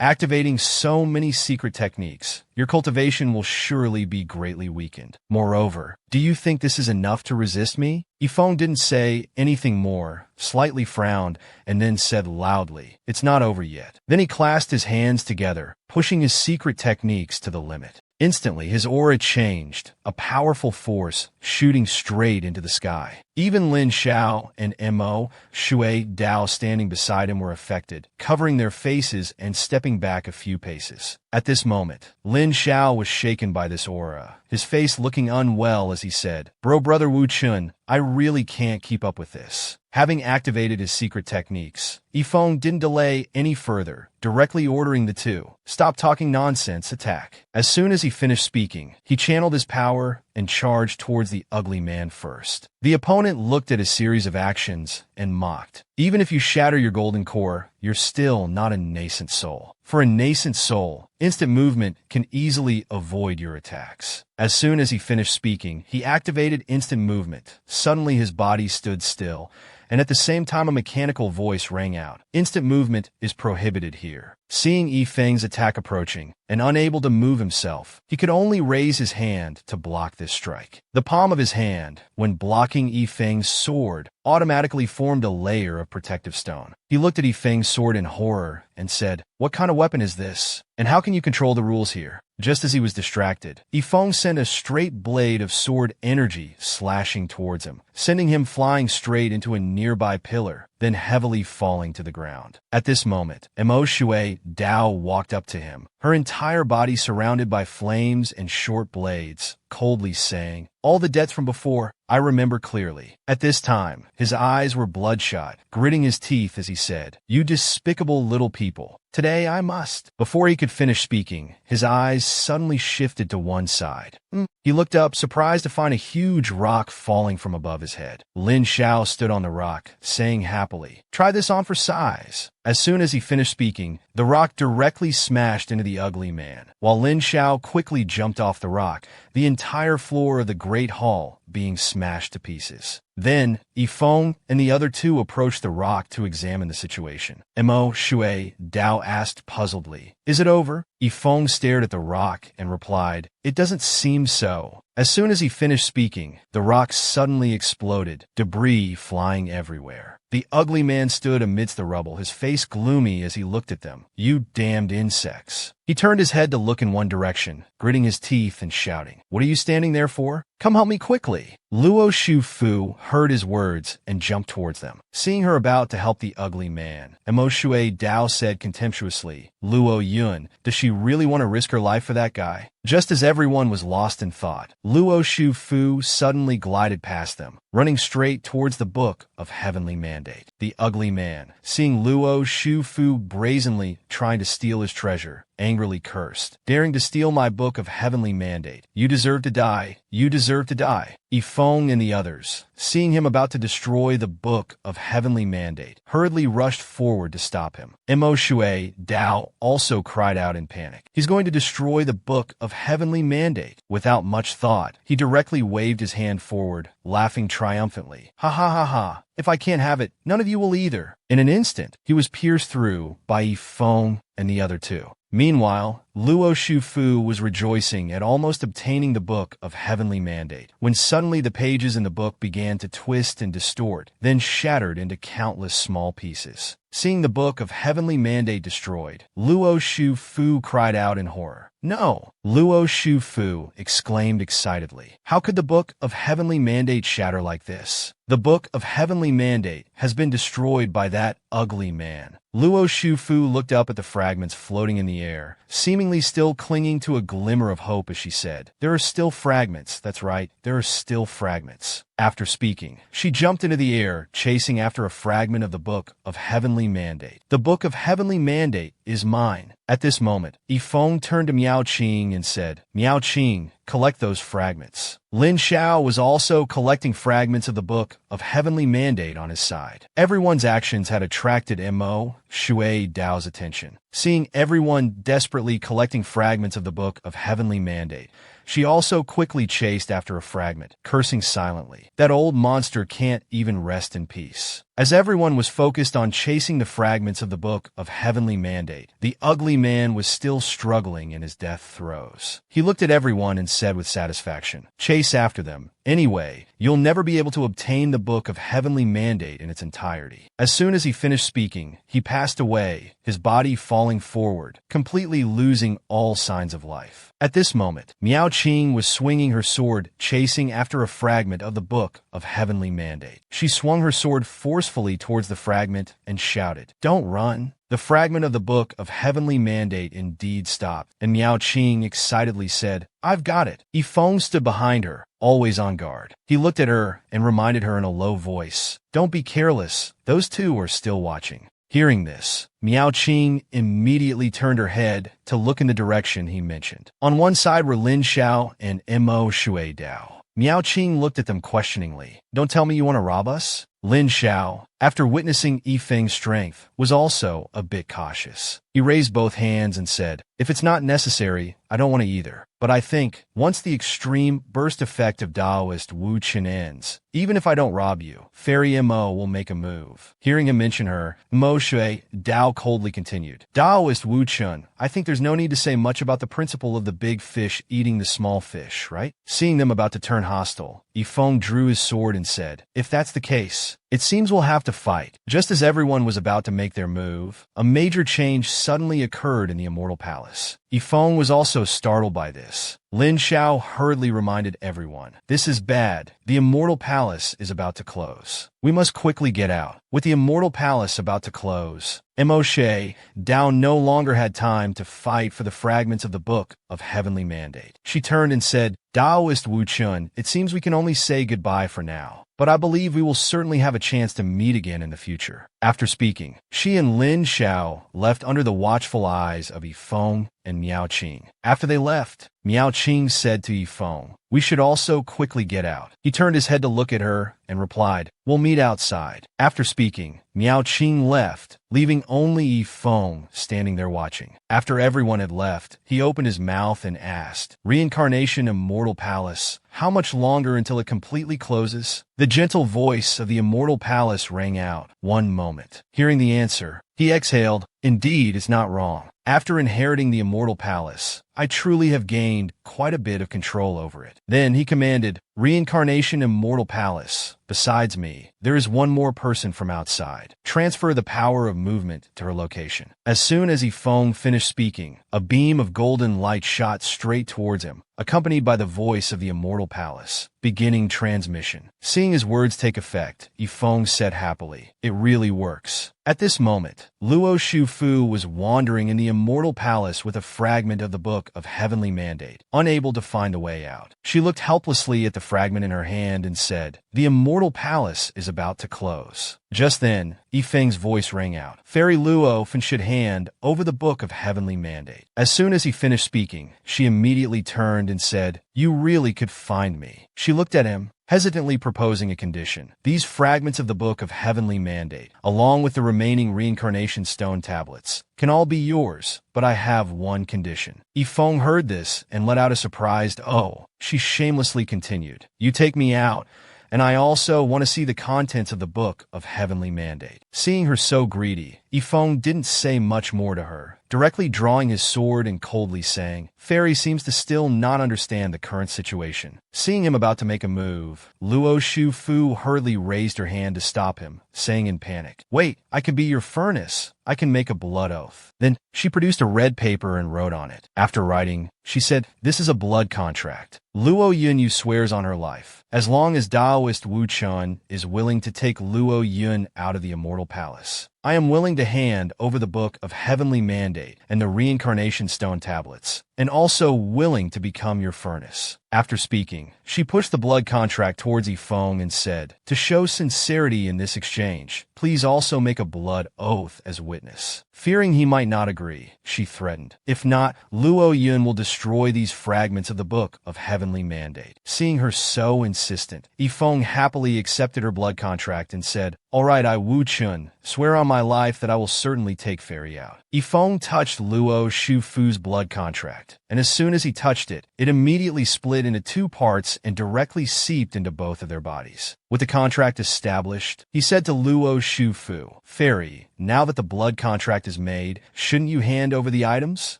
Speaker 1: "Activating so many secret techniques, your cultivation will surely be greatly weakened. Moreover, do you think this is enough to resist me?" Yifeng didn't say anything more, slightly frowned, and then said loudly, "It's not over yet." Then he clasped his hands together, pushing his secret techniques to the limit. Instantly, his aura changed, a powerful force shooting straight into the sky. Even Lin Xiao and Mo Shui Dao standing beside him were affected, covering their faces and stepping back a few paces. At this moment, Lin Xiao was shaken by this aura, his face looking unwell as he said, Brother Wu Chun, I really can't keep up with this." Having activated his secret techniques, Yifeng didn't delay any further, directly ordering the two, "Stop talking nonsense, attack." As soon as he finished speaking, he channeled his power and charged towards the ugly man first. The opponent looked at a series of actions and mocked. "Even if you shatter your golden core, you're still not a nascent soul. For a nascent soul, instant movement can easily avoid your attacks." As soon as he finished speaking, he activated instant movement. Suddenly his body stood still, and at the same time a mechanical voice rang out, "Instant movement is prohibited here." Seeing Yifeng's attack approaching, and unable to move himself, he could only raise his hand to block this strike. The palm of his hand, when blocking Yifeng's sword, automatically formed a layer of protective stone. He looked at Yifeng's sword in horror and said, "What kind of weapon is this?" And how can you control the rules here? Just as he was distracted, Yifeng sent a straight blade of sword energy slashing towards him, sending him flying straight into a nearby pillar, then heavily falling to the ground. At this moment, Mo Shui Dao walked up to him, her entire body surrounded by flames and short blades, coldly saying, "All the debts from before, I remember clearly." At this time, his eyes were bloodshot, gritting his teeth as he said, "You despicable little people. Today I must." Before he could finish speaking, his eyes suddenly shifted to one side. He looked up, surprised to find a huge rock falling from above his head. Lin Xiao stood on the rock, saying happily, "Try this on for size." As soon as he finished speaking, the rock directly smashed into the ugly man. While Lin Xiao quickly jumped off the rock, the entire floor of the great hall being smashed to pieces. Then, Yifeng and the other two approached the rock to examine the situation. Mo Shui Dao asked puzzledly, "Is it over?" Yifeng stared at the rock and replied, "It doesn't seem so." As soon as he finished speaking, the rock suddenly exploded, debris flying everywhere. The ugly man stood amidst the rubble, his face gloomy as he looked at them. "You damned insects." He turned his head to look in one direction, gritting his teeth and shouting, "What are you standing there for? Come help me quickly." Luo Shufu heard his words and jumped towards them. Seeing her about to help the ugly man, Mo Shui Dao said contemptuously, "Luo Yun, does she really want to risk her life for that guy?" Just as everyone was lost in thought, Luo Shufu suddenly glided past them, running straight towards the Book of Heavenly Mandate. The ugly man, seeing Luo Shufu brazenly trying to steal his treasure, angrily cursed, "Daring to steal my Book of Heavenly Mandate. You deserve to die. You deserve to die." Yifeng and the others, seeing him about to destroy the Book of Heavenly Mandate, hurriedly rushed forward to stop him. Mo Shui Dao also cried out in panic, "He's going to destroy the Book of Heavenly Mandate." Without much thought, he directly waved his hand forward, laughing triumphantly. "Ha ha ha ha. If I can't have it, none of you will either." In an instant, he was pierced through by Yifeng and the other two. Meanwhile, Luo Shufu was rejoicing at almost obtaining the Book of Heavenly Mandate, when suddenly the pages in the book began to twist and distort, then shattered into countless small pieces. Seeing the Book of Heavenly Mandate destroyed, Luo Shufu cried out in horror. "No!" Luo Shufu exclaimed excitedly. "How could the Book of Heavenly Mandate shatter like this? The Book of Heavenly Mandate has been destroyed by that ugly man." Luo Shufu looked up at the fragments floating in the air, seemingly still clinging to a glimmer of hope as she said, "There are still fragments, that's right, there are still fragments." After speaking, she jumped into the air, chasing after a fragment of the Book of Heavenly Mandate. "The Book of Heavenly Mandate is mine." At this moment, Yifeng turned to Miao Qing and said, "Miao Qing, collect those fragments." Lin Xiao was also collecting fragments of the Book of Heavenly Mandate on his side. Everyone's actions had attracted Mo Shui Dao's attention. Seeing everyone desperately collecting fragments of the Book of Heavenly Mandate, she also quickly chased after a fragment, cursing silently. "That old monster can't even rest in peace." As everyone was focused on chasing the fragments of the Book of Heavenly Mandate, the ugly man was still struggling in his death throes. He looked at everyone and said with satisfaction, "Chase after them. Anyway, you'll never be able to obtain the Book of Heavenly Mandate in its entirety." As soon as he finished speaking, he passed away, his body falling forward, completely losing all signs of life. At this moment, Miao Qing was swinging her sword, chasing after a fragment of the Book of Heavenly Mandate. She swung her sword forcefully towards the fragment and shouted, "Don't run." The fragment of the Book of Heavenly Mandate indeed stopped, and Miao Qing excitedly said, "I've got it." Yifeng stood behind her, always on guard. He looked at her and reminded her in a low voice, "Don't be careless. Those two are still watching." Hearing this, Miao Qing immediately turned her head to look in the direction he mentioned. On one side were Lin Xiao and Mo Shui Dao. Miao Qing looked at them questioningly. "Don't tell me you want to rob us?" Lin Xiao, after witnessing Yifeng's strength, was also a bit cautious. He raised both hands and said, "If it's not necessary, I don't want to either. But I think, once the extreme burst effect of Taoist Wu Qin ends, even if I don't rob you, Fairy Mo will make a move." Hearing him mention her, Mo Shui Dao coldly continued, "Taoist Wu Qin, I think there's no need to say much about the principle of the big fish eating the small fish, right?" Seeing them about to turn hostile, Yifeng drew his sword and said, "If that's the case, It seems we'll have to fight. Just as everyone was about to make their move, a major change suddenly occurred in the Immortal Palace. Yifeng was also startled by this. Lin Xiao hurriedly reminded everyone, "This is bad. The Immortal Palace is about to close. We must quickly get out." With the Immortal Palace about to close, Moshe Dao no longer had time to fight for the fragments of the Book of Heavenly Mandate. She turned and said, "Taoist Wu Chun, it seems we can only say goodbye for now, but I believe we will certainly have a chance to meet again in the future." After speaking, she and Lin Xiao left under the watchful eyes of Yifeng and Miao Qing. After they left, Miao Qing said to Yifeng, "We should also quickly get out." He turned his head to look at her and replied, "We'll meet outside." After speaking, Miao Qing left, leaving only Yifeng standing there watching. After everyone had left, he opened his mouth and asked, "Reincarnation Immortal Palace, how much longer until it completely closes?" The gentle voice of the Immortal Palace rang out, "1 moment." Hearing the answer, he exhaled, "Indeed, it's not wrong. After inheriting the Immortal Palace, I truly have gained quite a bit of control over it." Then he commanded, "Reincarnation Immortal Palace, besides me, there is one more person from outside. Transfer the power of movement to her location." As soon as Yifeng finished speaking, a beam of golden light shot straight towards him, accompanied by the voice of the Immortal Palace, beginning transmission. Seeing his words take effect, Yifeng said happily, "It really works." At this moment, Luo Shufu was wandering in the Immortal Palace with a fragment of the Book of Heavenly Mandate, unable to find a way out. She looked helplessly at the fragment in her hand and said, "The Immortal Palace is about to close." Just then, Yifeng's voice rang out, "Fairy Luo should hand over the Book of Heavenly Mandate." As soon as he finished speaking, she immediately turned and said, "You really could find me." She looked at him, hesitantly proposing a condition. "These fragments of the Book of Heavenly Mandate, along with the remaining reincarnation stone tablets, can all be yours, but I have one condition." Yifeng heard this and let out a surprised "Oh." She shamelessly continued, "You take me out, and I also want to see the contents of the Book of Heavenly Mandate." Seeing her so greedy, Yifeng didn't say much more to her, directly drawing his sword and coldly saying, "Fairy seems to still not understand the current situation." Seeing him about to make a move, Luo Shufu hurriedly raised her hand to stop him, saying in panic, "Wait, I can be your furnace. I can make a blood oath." Then she produced a red paper and wrote on it. After writing, she said, "This is a blood contract. Luo Yunyu swears on her life, as long as Taoist Wu Chun is willing to take Luo Yun out of the Immortal Palace, I am willing to hand over the Book of Heavenly Mandate and the Reincarnation Stone Tablets, and also willing to become your furnace." After speaking, she pushed the blood contract towards Yifeng and said, "To show sincerity in this exchange, please also make a blood oath as witness." Fearing he might not agree, she threatened, "If not, Luo Yun will destroy these fragments of the Book of Heavenly Mandate." Seeing her so insistent, Yifeng happily accepted her blood contract and said, "All right, I Wu Chun, swear on my life that I will certainly take Fairy out." Yifeng touched Luo Shufu's blood contract, and as soon as he touched it, it immediately split into 2 parts and directly seeped into both of their bodies. With the contract established, he said to Luo Shufu, "Fairy, now that the blood contract is made, shouldn't you hand over the items?"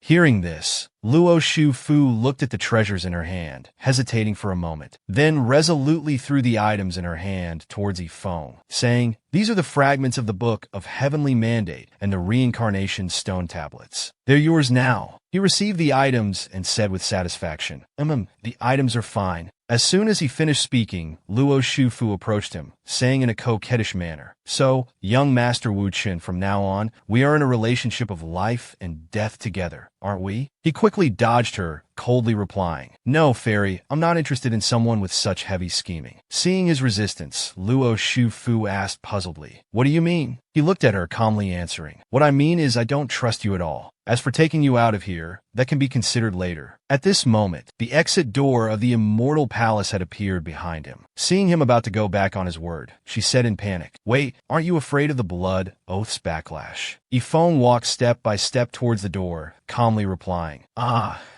Speaker 1: Hearing this, Luo Shufu looked at the treasures in her hand, hesitating for a moment, then resolutely threw the items in her hand towards Yifeng, saying, "These are the fragments of the Book of Heavenly Mandate and the Reincarnation Stone Tablets. They're yours now." He received the items and said with satisfaction, "The items are fine." As soon as he finished speaking, Luo Shufu approached him, saying in a coquettish manner, "So, young Master Wu Qin, from now on, we are in a relationship of life and death together, aren't we?" He quickly dodged her, coldly replying, "No, Fairy, I'm not interested in someone with such heavy scheming." Seeing his resistance, Luo Shufu asked puzzledly, "What do you mean?" He looked at her, calmly answering, "What I mean is I don't trust you at all. As for taking you out of here, that can be considered later." At this moment, the exit door of the Immortal Palace had appeared behind him. Seeing him about to go back on his word, she said in panic, "Wait, aren't you afraid of the blood oath's backlash?" Yifeng walked step by step towards the door, calmly replying,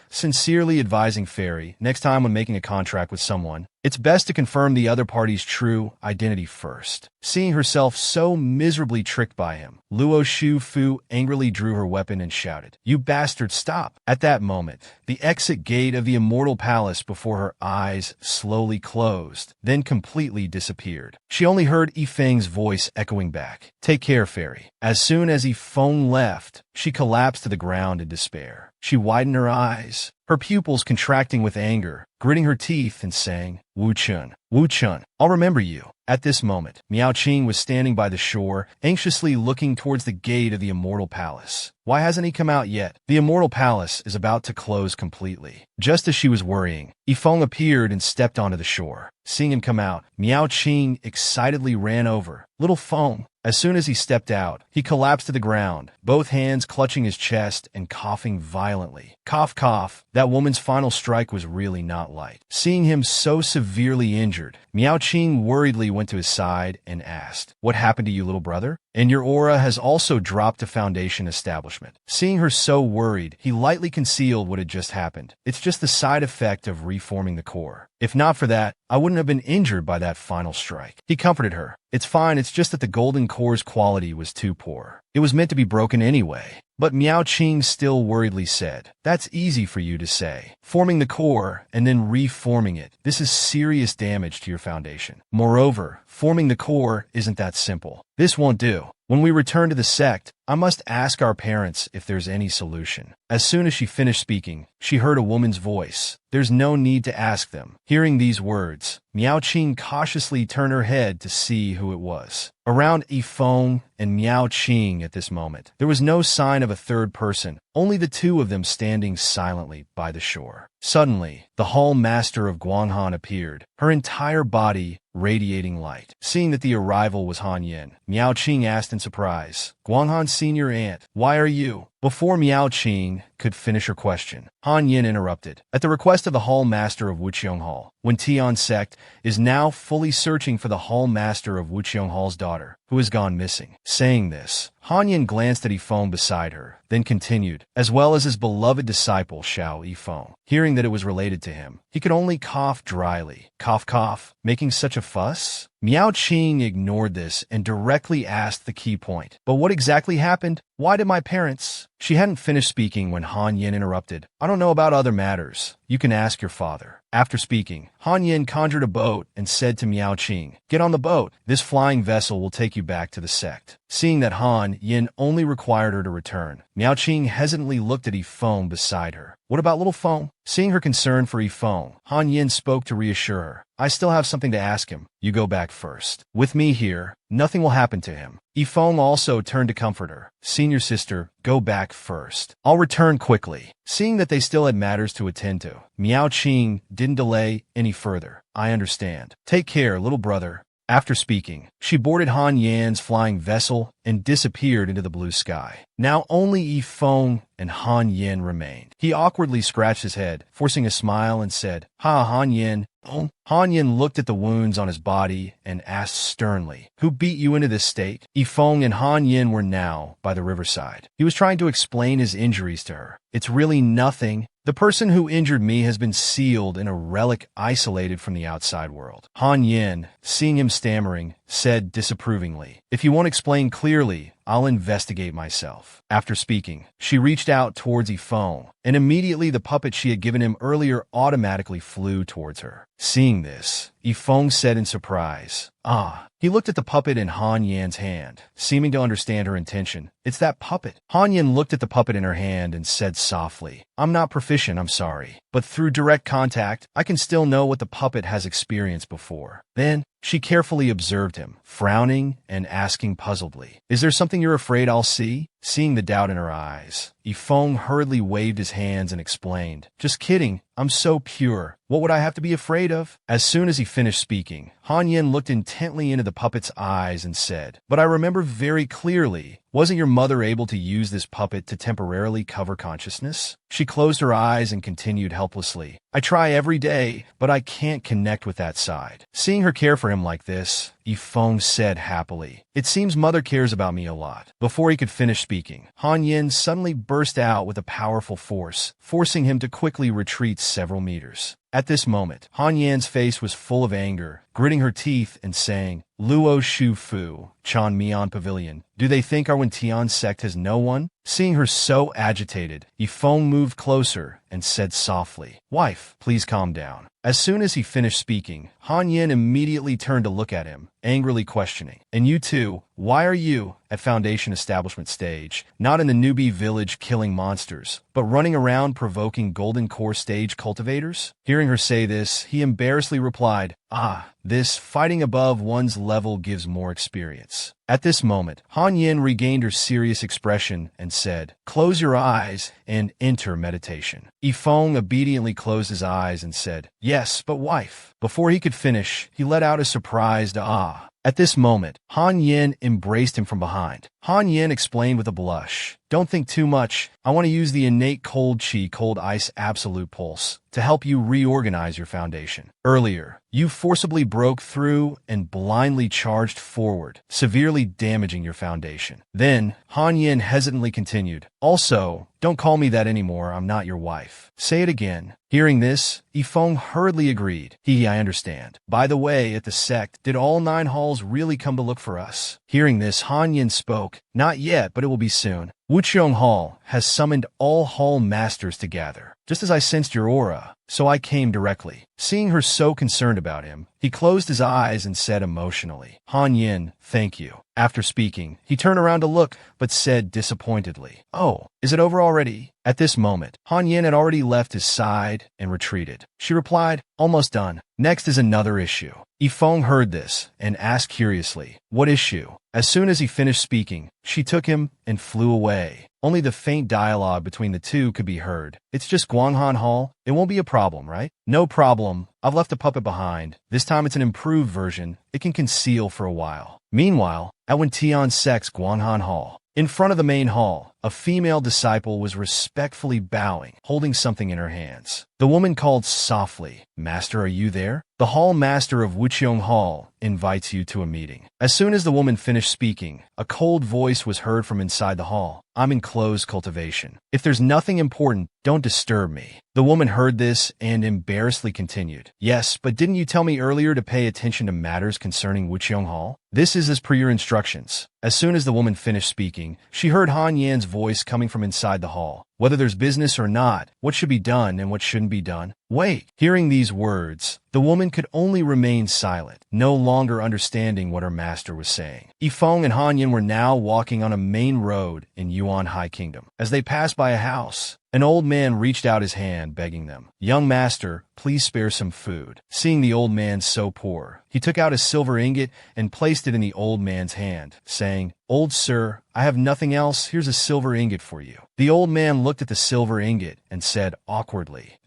Speaker 1: sincerely advising Fairy, next time when making a contract with someone, It's best to confirm the other party's true identity first. Seeing herself so miserably tricked by him, Luo Shu-fu angrily drew her weapon and shouted, "You bastard, stop!" At that moment, the exit gate of the immortal palace before her eyes slowly closed, then completely disappeared. She only heard Yifeng's voice echoing back, "Take care, fairy." As soon as Yifeng left, she collapsed to the ground in despair. She widened her eyes, her pupils contracting with anger, gritting her teeth and saying, "Wu Chun, Wu Chun, I'll remember you." At this moment, Miao Qing was standing by the shore, anxiously looking towards the gate of the immortal palace. Why hasn't he come out yet? The immortal palace is about to close completely. Just as she was worrying, Yifeng appeared and stepped onto the shore. Seeing him come out, Miao Qing excitedly ran over. "Little Feng." As soon as he stepped out, he collapsed to the ground, both hands clutching his chest and coughing violently. Cough, cough. That woman's final strike was really not light. Seeing him so severely injured, Miao Qing worriedly went to his side and asked, "What happened to you, little brother? And your aura has also dropped to Foundation establishment." Seeing her so worried, he lightly concealed what had just happened. "It's just the side effect of reforming the core. If not for that, I wouldn't have been injured by that final strike." He comforted her. "It's fine, it's just that the golden core's quality was too poor. It was meant to be broken anyway." But Miao Qing still worriedly said, "That's easy for you to say. Forming the core and then reforming it, this is serious damage to your foundation. Moreover, forming the core isn't that simple. This won't do. When we return to the sect, I must ask our parents if there's any solution." As soon as she finished speaking, she heard a woman's voice. "There's no need to ask them." Hearing these words, Miao Qing cautiously turned her head to see who it was. Around Yifeng and Miao Qing at this moment, there was no sign of a third person, only the two of them standing silently by the shore. Suddenly, the Hall Master of Guanghan appeared, her entire body radiating light. Seeing that the arrival was Han Yin, Miao Qing asked in surprise, "Guanghan's senior aunt, why are you?" Before Miao Qing could finish her question, Han Yin interrupted. "At the request of the Hall Master of Wuqiong Hall, Wen Tian Sect is now fully searching for the Hall Master of Wuqiong Hall's daughter, who has gone missing." Saying this, Han Yin glanced at Yifeng beside her, then continued, "As well as his beloved disciple Xiao Yifeng." Hearing that it was related to him, he could only cough dryly. Cough, cough, making such a fuss? Miao Qing ignored this and directly asked the key point. "But what exactly happened? Why did my parents—" She hadn't finished speaking when Han Yin interrupted. "I don't know about other matters. You can ask your father." After speaking, Han Yin conjured a boat and said to Miao Qing, "Get on the boat. This flying vessel will take you back to the sect." Seeing that Han Yin only required her to return, Miao Qing hesitantly looked at Yifeng beside her. "What about little Feng?" Seeing her concern for Yifeng, Han Yin spoke to reassure her. "I still have something to ask him. You go back first. With me here, nothing will happen to him." Yifeng also turned to comfort her. "Senior sister, go back first. I'll return quickly." Seeing that they still had matters to attend to, Miao Qing didn't delay any further. "I understand. Take care, little brother." After speaking, she boarded Han Yan's flying vessel and disappeared into the blue sky. Now only Yifeng and Han Yin remained. He awkwardly scratched his head, forcing a smile, and said, "Ha, Han Yin." "Oh." Han Yin looked at the wounds on his body and asked sternly, "Who beat you into this state?" Yifeng and Han Yin were now by the riverside. He was trying to explain his injuries to her. "It's really nothing. The person who injured me has been sealed in a relic isolated from the outside world." Han Yin, seeing him stammering, said disapprovingly, "If you won't explain clearly, I'll investigate myself." After speaking, she reached out towards Yifeng, and immediately the puppet she had given him earlier automatically flew towards her. Seeing this, Yifeng said in surprise, "Ah." He looked at the puppet in Han Yan's hand, seeming to understand her intention. "It's that puppet." Han Yan looked at the puppet in her hand and said softly, "I'm not proficient, I'm sorry. But through direct contact, I can still know what the puppet has experienced before." Then, she carefully observed him, frowning and asking puzzledly, "Is there something you're afraid I'll see?" Seeing the doubt in her eyes, Yifeng hurriedly waved his hands and explained, "Just kidding. I'm so pure. What would I have to be afraid of?" As soon as he finished speaking, Han Yin looked intently into the puppet's eyes and said, "But I remember very clearly. Wasn't your mother able to use this puppet to temporarily cover consciousness?" She closed her eyes and continued helplessly, "I try every day, but I can't connect with that side." Seeing her care for him like this, Yifeng said happily, "It seems mother cares about me a lot." Before he could finish speaking, Han Yin suddenly burst out with a powerful force, forcing him to quickly retreat several meters. At this moment, Han Yan's face was full of anger, gritting her teeth and saying, Luo Shu Fu, Chan Mian Pavilion. Do they think our Tian sect has no one? Seeing her so agitated, Yifeng moved closer and said softly, Wife, please calm down. As soon as he finished speaking, Han Yan immediately turned to look at him, angrily questioning, And you too, why are you, at Foundation Establishment stage, not in the newbie village killing monsters, but running around provoking Golden Core stage cultivators? Hearing her say this, he embarrassedly replied, This fighting above one's level gives more experience. At this moment, Han Yin regained her serious expression and said, Close your eyes and enter meditation. Yifeng obediently closed his eyes and said, Yes, but wife. Before he could finish, he let out a surprised ah. At this moment, Han Yin embraced him from behind. Han Yin explained with a blush, Don't think too much. I want to use the innate cold chi, cold ice absolute pulse to help you reorganize your foundation. Earlier, you forcibly broke through and blindly charged forward, severely damaging your foundation. Then, Han Yin hesitantly continued, Also, don't call me that anymore, I'm not your wife. Say it again. Hearing this, Yifeng hurriedly agreed. I understand. By the way, at the sect, did all 9 halls really come to look for us? Hearing this, Han Yin spoke, Not yet, but it will be soon. Wuqiong Hall has summoned all hall masters to gather. Just as I sensed your aura, so I came directly. Seeing her so concerned about him, he closed his eyes and said emotionally, Han Yin, thank you. After speaking, he turned around to look, but said disappointedly, Oh, is it over already? At this moment, Han Yin had already left his side and retreated. She replied, Almost done. Next is another issue. Yifeng heard this and asked curiously, What issue? As soon as he finished speaking, she took him and flew away. Only the faint dialogue between the two could be heard. It's just Guanghan Hall. It won't be a problem, right? No problem. I've left a puppet behind. This time it's an improved version. It can conceal for a while. Meanwhile, at Tian Sect's Guanghan Hall, in front of the main hall, a female disciple was respectfully bowing, holding something in her hands. The woman called softly, Master, are you there? The hall master of Wuqiong Hall invites you to a meeting. As soon as the woman finished speaking, a cold voice was heard from inside the hall. I'm in closed cultivation. If there's nothing important, don't disturb me. The woman heard this and embarrassedly continued. Yes, but didn't you tell me earlier to pay attention to matters concerning Wuqiong Hall? This is as per your instructions. As soon as the woman finished speaking, she heard Han Yan's voice coming from inside the hall. Whether there's business or not, what should be done and what shouldn't be done? Wait. Hearing these words, the woman could only remain silent, no longer understanding what her master was saying. Yifeng and Han Yin were now walking on a main road in Yuan High Kingdom. As they passed by a house, an old man reached out his hand, begging them, Young master, please spare some food. Seeing the old man so poor, he took out a silver ingot and placed it in the old man's hand, saying, Old sir, I have nothing else. Here's a silver ingot for you. The old man looked at the silver ingot and said awkwardly,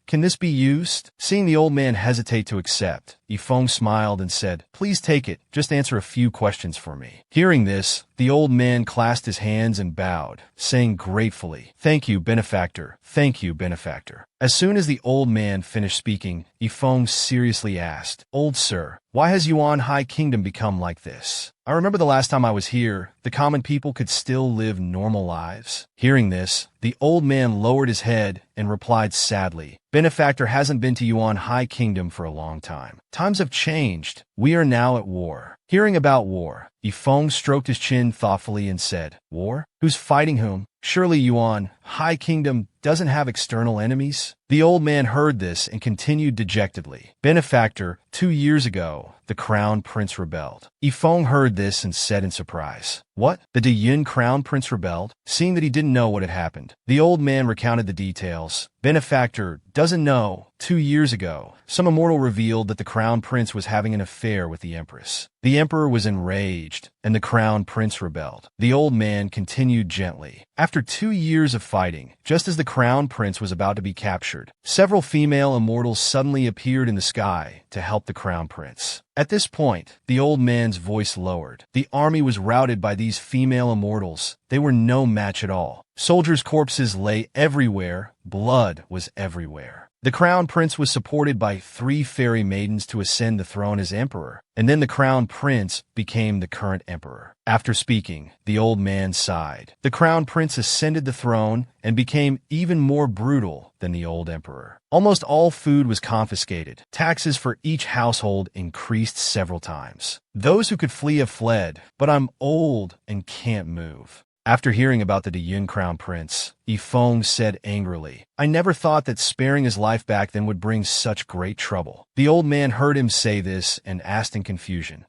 Speaker 1: Can this be used? Seeing the old man hesitate to accept, Yifeng smiled and said, Please take it. Just answer a few questions for me. Hearing this, the old man clasped his hands and bowed, saying gratefully, Thank you, benefactor. Thank you, benefactor. As soon as the old man finished speaking, Yifeng seriously asked, Old sir, why has Yuan High Kingdom become like this? I remember the last time I was here, the common people could still live normal lives. Hearing this, the old man lowered his head and replied sadly, Benefactor hasn't been to Yuan High Kingdom for a long time. Times have changed. We are now at war. Hearing about war, Yifeng stroked his chin thoughtfully and said, War? Who's fighting whom? Surely Yuan High Kingdom doesn't have external enemies? The old man heard this and continued dejectedly. Benefactor, 2 years ago, the Crown Prince rebelled. Yifeng heard this and said in surprise, What? The Deyun Crown Prince rebelled? Seeing that he didn't know what had happened, the old man recounted the details. Benefactor doesn't know. 2 years ago, some immortal revealed that the Crown Prince was having an affair with the Empress. The Emperor was enraged, and the Crown Prince rebelled. The old man continued gently. After 2 years of fighting, just as the Crown Prince was about to be captured, several female immortals suddenly appeared in the sky to help the Crown Prince. At this point, the old man's voice lowered. The army was routed by these female immortals. They were no match at all. Soldiers' corpses lay everywhere. Blood was everywhere. The crown prince was supported by 3 fairy maidens to ascend the throne as emperor, and then the crown prince became the current emperor. After speaking, the old man sighed. The crown prince ascended the throne and became even more brutal than the old emperor. Almost all food was confiscated. Taxes for each household increased several times. Those who could flee have fled, but I'm old and can't move. After hearing about the Deyun crown prince, Yifeng said angrily, I never thought that sparing his life back then would bring such great trouble. The old man heard him say this and asked in confusion,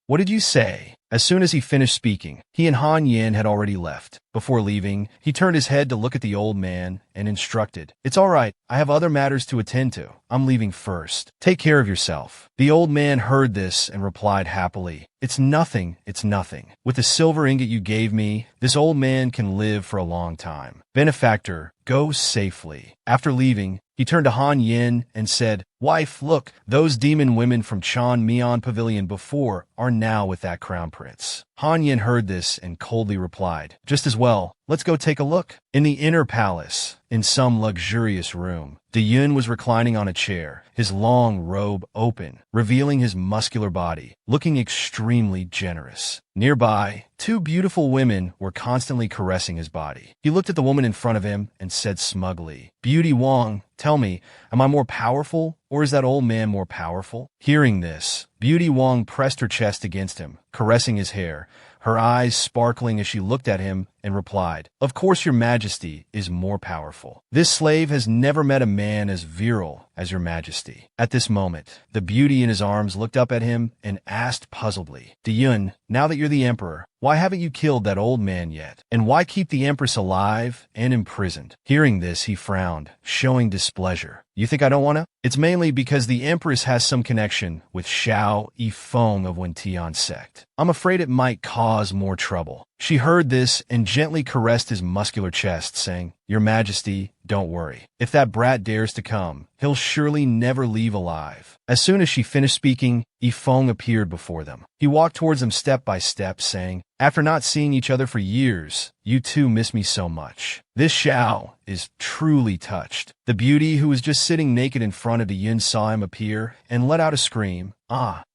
Speaker 1: what did you say? As soon as he finished speaking, he and Han Yin had already left. Before leaving, he turned his head to look at the old man and instructed, It's all right, I have other matters to attend to. I'm leaving first. Take care of yourself. The old man heard this and replied happily, It's nothing, it's nothing. With the silver ingot you gave me, this old man can live for a long time. Benefactor, go safely. After leaving, he turned to Han Yin and said, Wife, look, those demon women from Chan Mian Pavilion before are now with that crown prince. Han Yin heard this and coldly replied, Just as well, let's go take a look. In the inner palace, in some luxurious room, Deyun was reclining on a chair, his long robe open, revealing his muscular body, looking extremely generous. Nearby, 2 beautiful women were constantly caressing his body. He looked at the woman in front of him and said smugly, Beauty Wong, tell me, am I more powerful, or is that old man more powerful? Hearing this, Beauty Wong pressed her chest against him, caressing his hair, her eyes sparkling as she looked at him and replied, Of course your majesty is more powerful. This slave has never met a man as virile as your majesty. At this moment, the beauty in his arms looked up at him and asked puzzledly, Deyun, now that you're the emperor, why haven't you killed that old man yet? And why keep the empress alive and imprisoned? Hearing this, he frowned, showing displeasure. You think I don't want to? It's mainly because the empress has some connection with Xiao Yifeng of Wentian sect. I'm afraid it might cause more trouble. She heard this and gently caressed his muscular chest, saying, Your Majesty, don't worry. If that brat dares to come, he'll surely never leave alive. As soon as she finished speaking, Yifeng appeared before them. He walked towards them step by step, saying, After not seeing each other for years, you two miss me so much. This Xiao is truly touched. The beauty who was just sitting naked in front of Deyun saw him appear and let out a scream.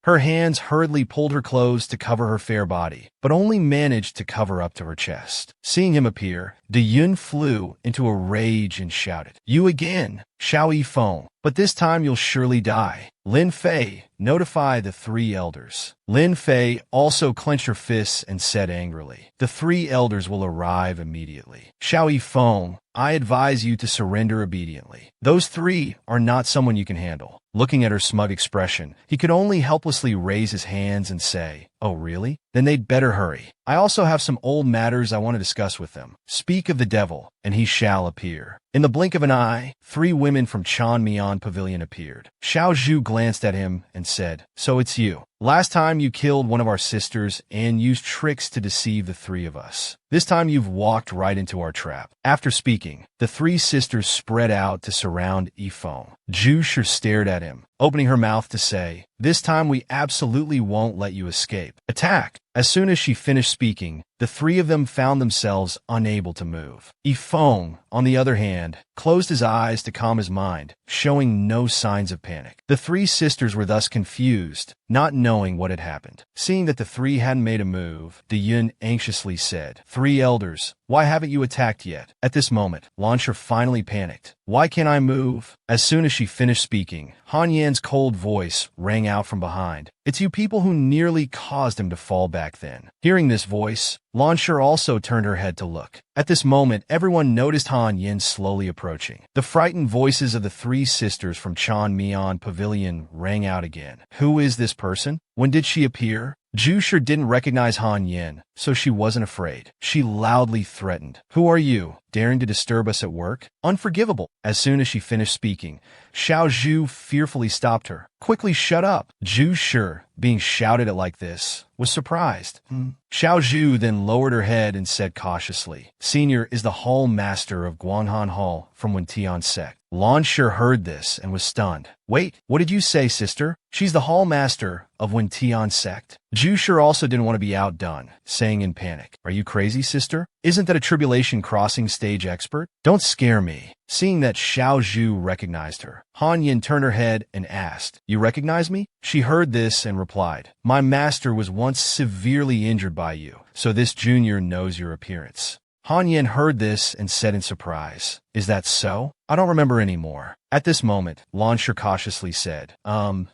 Speaker 1: Her hands hurriedly pulled her clothes to cover her fair body, but only managed to cover up to her chest. Seeing him appear, Deyun flew into a rage and shouted, You again, Xiao Yifeng, but this time you'll surely die. Lin Fei, notify the 3 elders. Lin Fei also clenched her fists and said angrily, The 3 elders will arrive immediately. Xiao Yifeng, I advise you to surrender obediently. Those 3 are not someone you can handle. Looking at her smug expression, he could only helplessly raise his hands and say, Oh, really? Then they'd better hurry. I also have some old matters I want to discuss with them. Speak of the devil, and he shall appear. In the blink of an eye, 3 women from Chan Mian Pavilion appeared. Xiao Zhu glanced at him and said, So it's you. Last time you killed one of our sisters and used tricks to deceive the 3 of us. This time you've walked right into our trap. After speaking, the 3 sisters spread out to surround Yifeng. Zhu Shi stared at him, opening her mouth to say, This time we absolutely won't let you escape. Attack! As soon as she finished speaking, the 3 of them found themselves unable to move. Yifeng, on the other hand, closed his eyes to calm his mind, showing no signs of panic. The 3 sisters were thus confused, not knowing what had happened. Seeing that the 3 hadn't made a move, Deyun anxiously said, 3 elders, why haven't you attacked yet? At this moment, Lansher finally panicked. Why can't I move? As soon as she finished speaking, Han Yan's cold voice rang out from behind. It's you people who nearly caused him to fall back then. Hearing this voice, Lansher also turned her head to look. At this moment, everyone noticed Han Yin slowly approaching. The frightened voices of the 3 sisters from Chan Mian Pavilion rang out again. Who is this person? When did she appear? Zhu Shi didn't recognize Han Yin, so she wasn't afraid. She loudly threatened, Who are you, daring to disturb us at work? Unforgivable. As soon as she finished speaking, Xiao Zhu fearfully stopped her. Quickly shut up. Zhu Shi, being shouted at like this, was surprised. Xiao Zhu then lowered her head and said cautiously, Senior is the Hall Master of Guanghan Hall from Wentian sect. Lansher heard this and was stunned. Wait, what did you say, sister? She's the Hall Master of Wentian sect? Zhu Shi also didn't want to be outdone, saying in panic, Are you crazy, sister? Isn't that a tribulation crossing stage expert? Don't scare me. Seeing that Xiao Zhu recognized her, Han Yin turned her head and asked, "You recognize me?" She heard this and replied, "My master was once severely injured by you, so this junior knows your appearance." Han Yin heard this and said in surprise, "Is that so? I don't remember anymore." At this moment, Launcher cautiously said,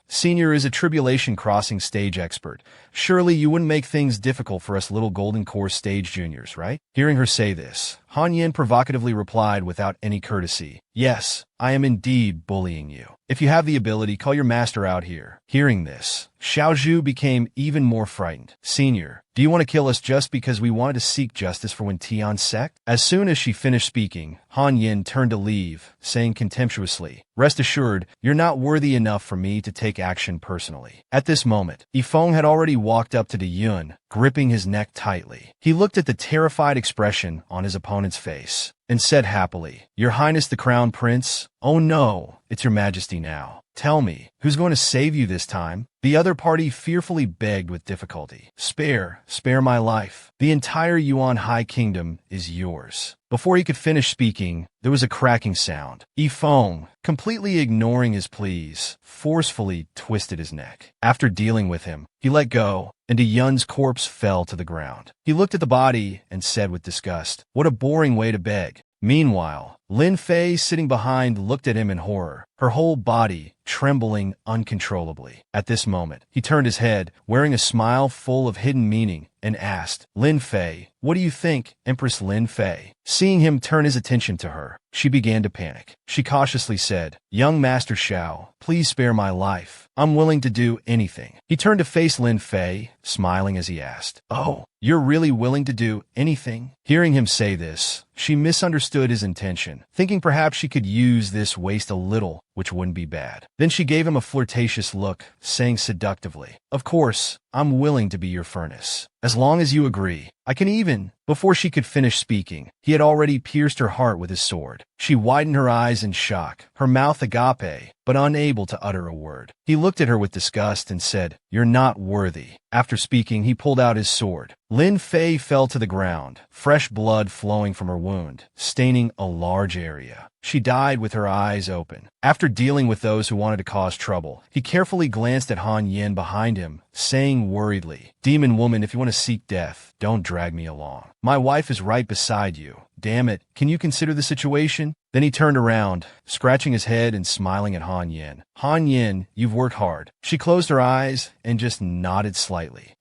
Speaker 1: Senior is a tribulation crossing stage expert. Surely you wouldn't make things difficult for us little Golden Core stage juniors, right?" Hearing her say this, Han Yin provocatively replied without any courtesy, "Yes, I am indeed bullying you. If you have the ability, call your master out here." Hearing this, Xiao Zhu became even more frightened. "Senior, do you want to kill us just because we wanted to seek justice for Wen Tian's sect?" As soon as she finished speaking, Han Yin turned to leave, saying contemptuously, "Rest assured, you're not worthy enough for me to take action personally." At this moment, Yifeng had already walked up to De Yun, gripping his neck tightly. He looked at the terrified expression on his opponent's face and said happily, "Your Highness the Crown Prince? Oh no, it's your Majesty now. Tell me, who's going to save you this time?" The other party fearfully begged with difficulty, Spare my life. The entire Yuan High Kingdom is yours." Before he could finish speaking, there was a cracking sound. Yifeng, completely ignoring his pleas, forcefully twisted his neck. After dealing with him, he let go, and De Yun's corpse fell to the ground. He looked at the body and said with disgust, "What a boring way to beg." Meanwhile, Lin Fei, sitting behind, looked at him in horror, her whole body trembling uncontrollably. At this moment, he turned his head, wearing a smile full of hidden meaning, and asked, "Lin Fei, what do you think, Empress Lin Fei?" Seeing him turn his attention to her, she began to panic. She cautiously said, "Young Master Xiao, please spare my life. I'm willing to do anything." He turned to face Lin Fei, smiling as he asked, "Oh, you're really willing to do anything?" Hearing him say this, she misunderstood his intention, thinking perhaps she could use this waste a little, which wouldn't be bad. Then she gave him a flirtatious look, saying seductively, "Of course, I'm willing to be your furnace. As long as you agree, I can even—" Before she could finish speaking, he had already pierced her heart with his sword. She widened her eyes in shock, her mouth agape, but unable to utter a word. He looked at her with disgust and said, "You're not worthy." After speaking, he pulled out his sword. Lin Fei fell to the ground, fresh blood flowing from her wound, staining a large area. She died with her eyes open. After dealing with those who wanted to cause trouble, he carefully glanced at Han Yin behind him, saying worriedly, "Demon woman, if you want to seek death, don't drag me along. My wife is right beside you. Damn it, can you consider the situation?" Then he turned around, scratching his head and smiling at Han Yin. "Han Yin, you've worked hard." She closed her eyes and just nodded slightly.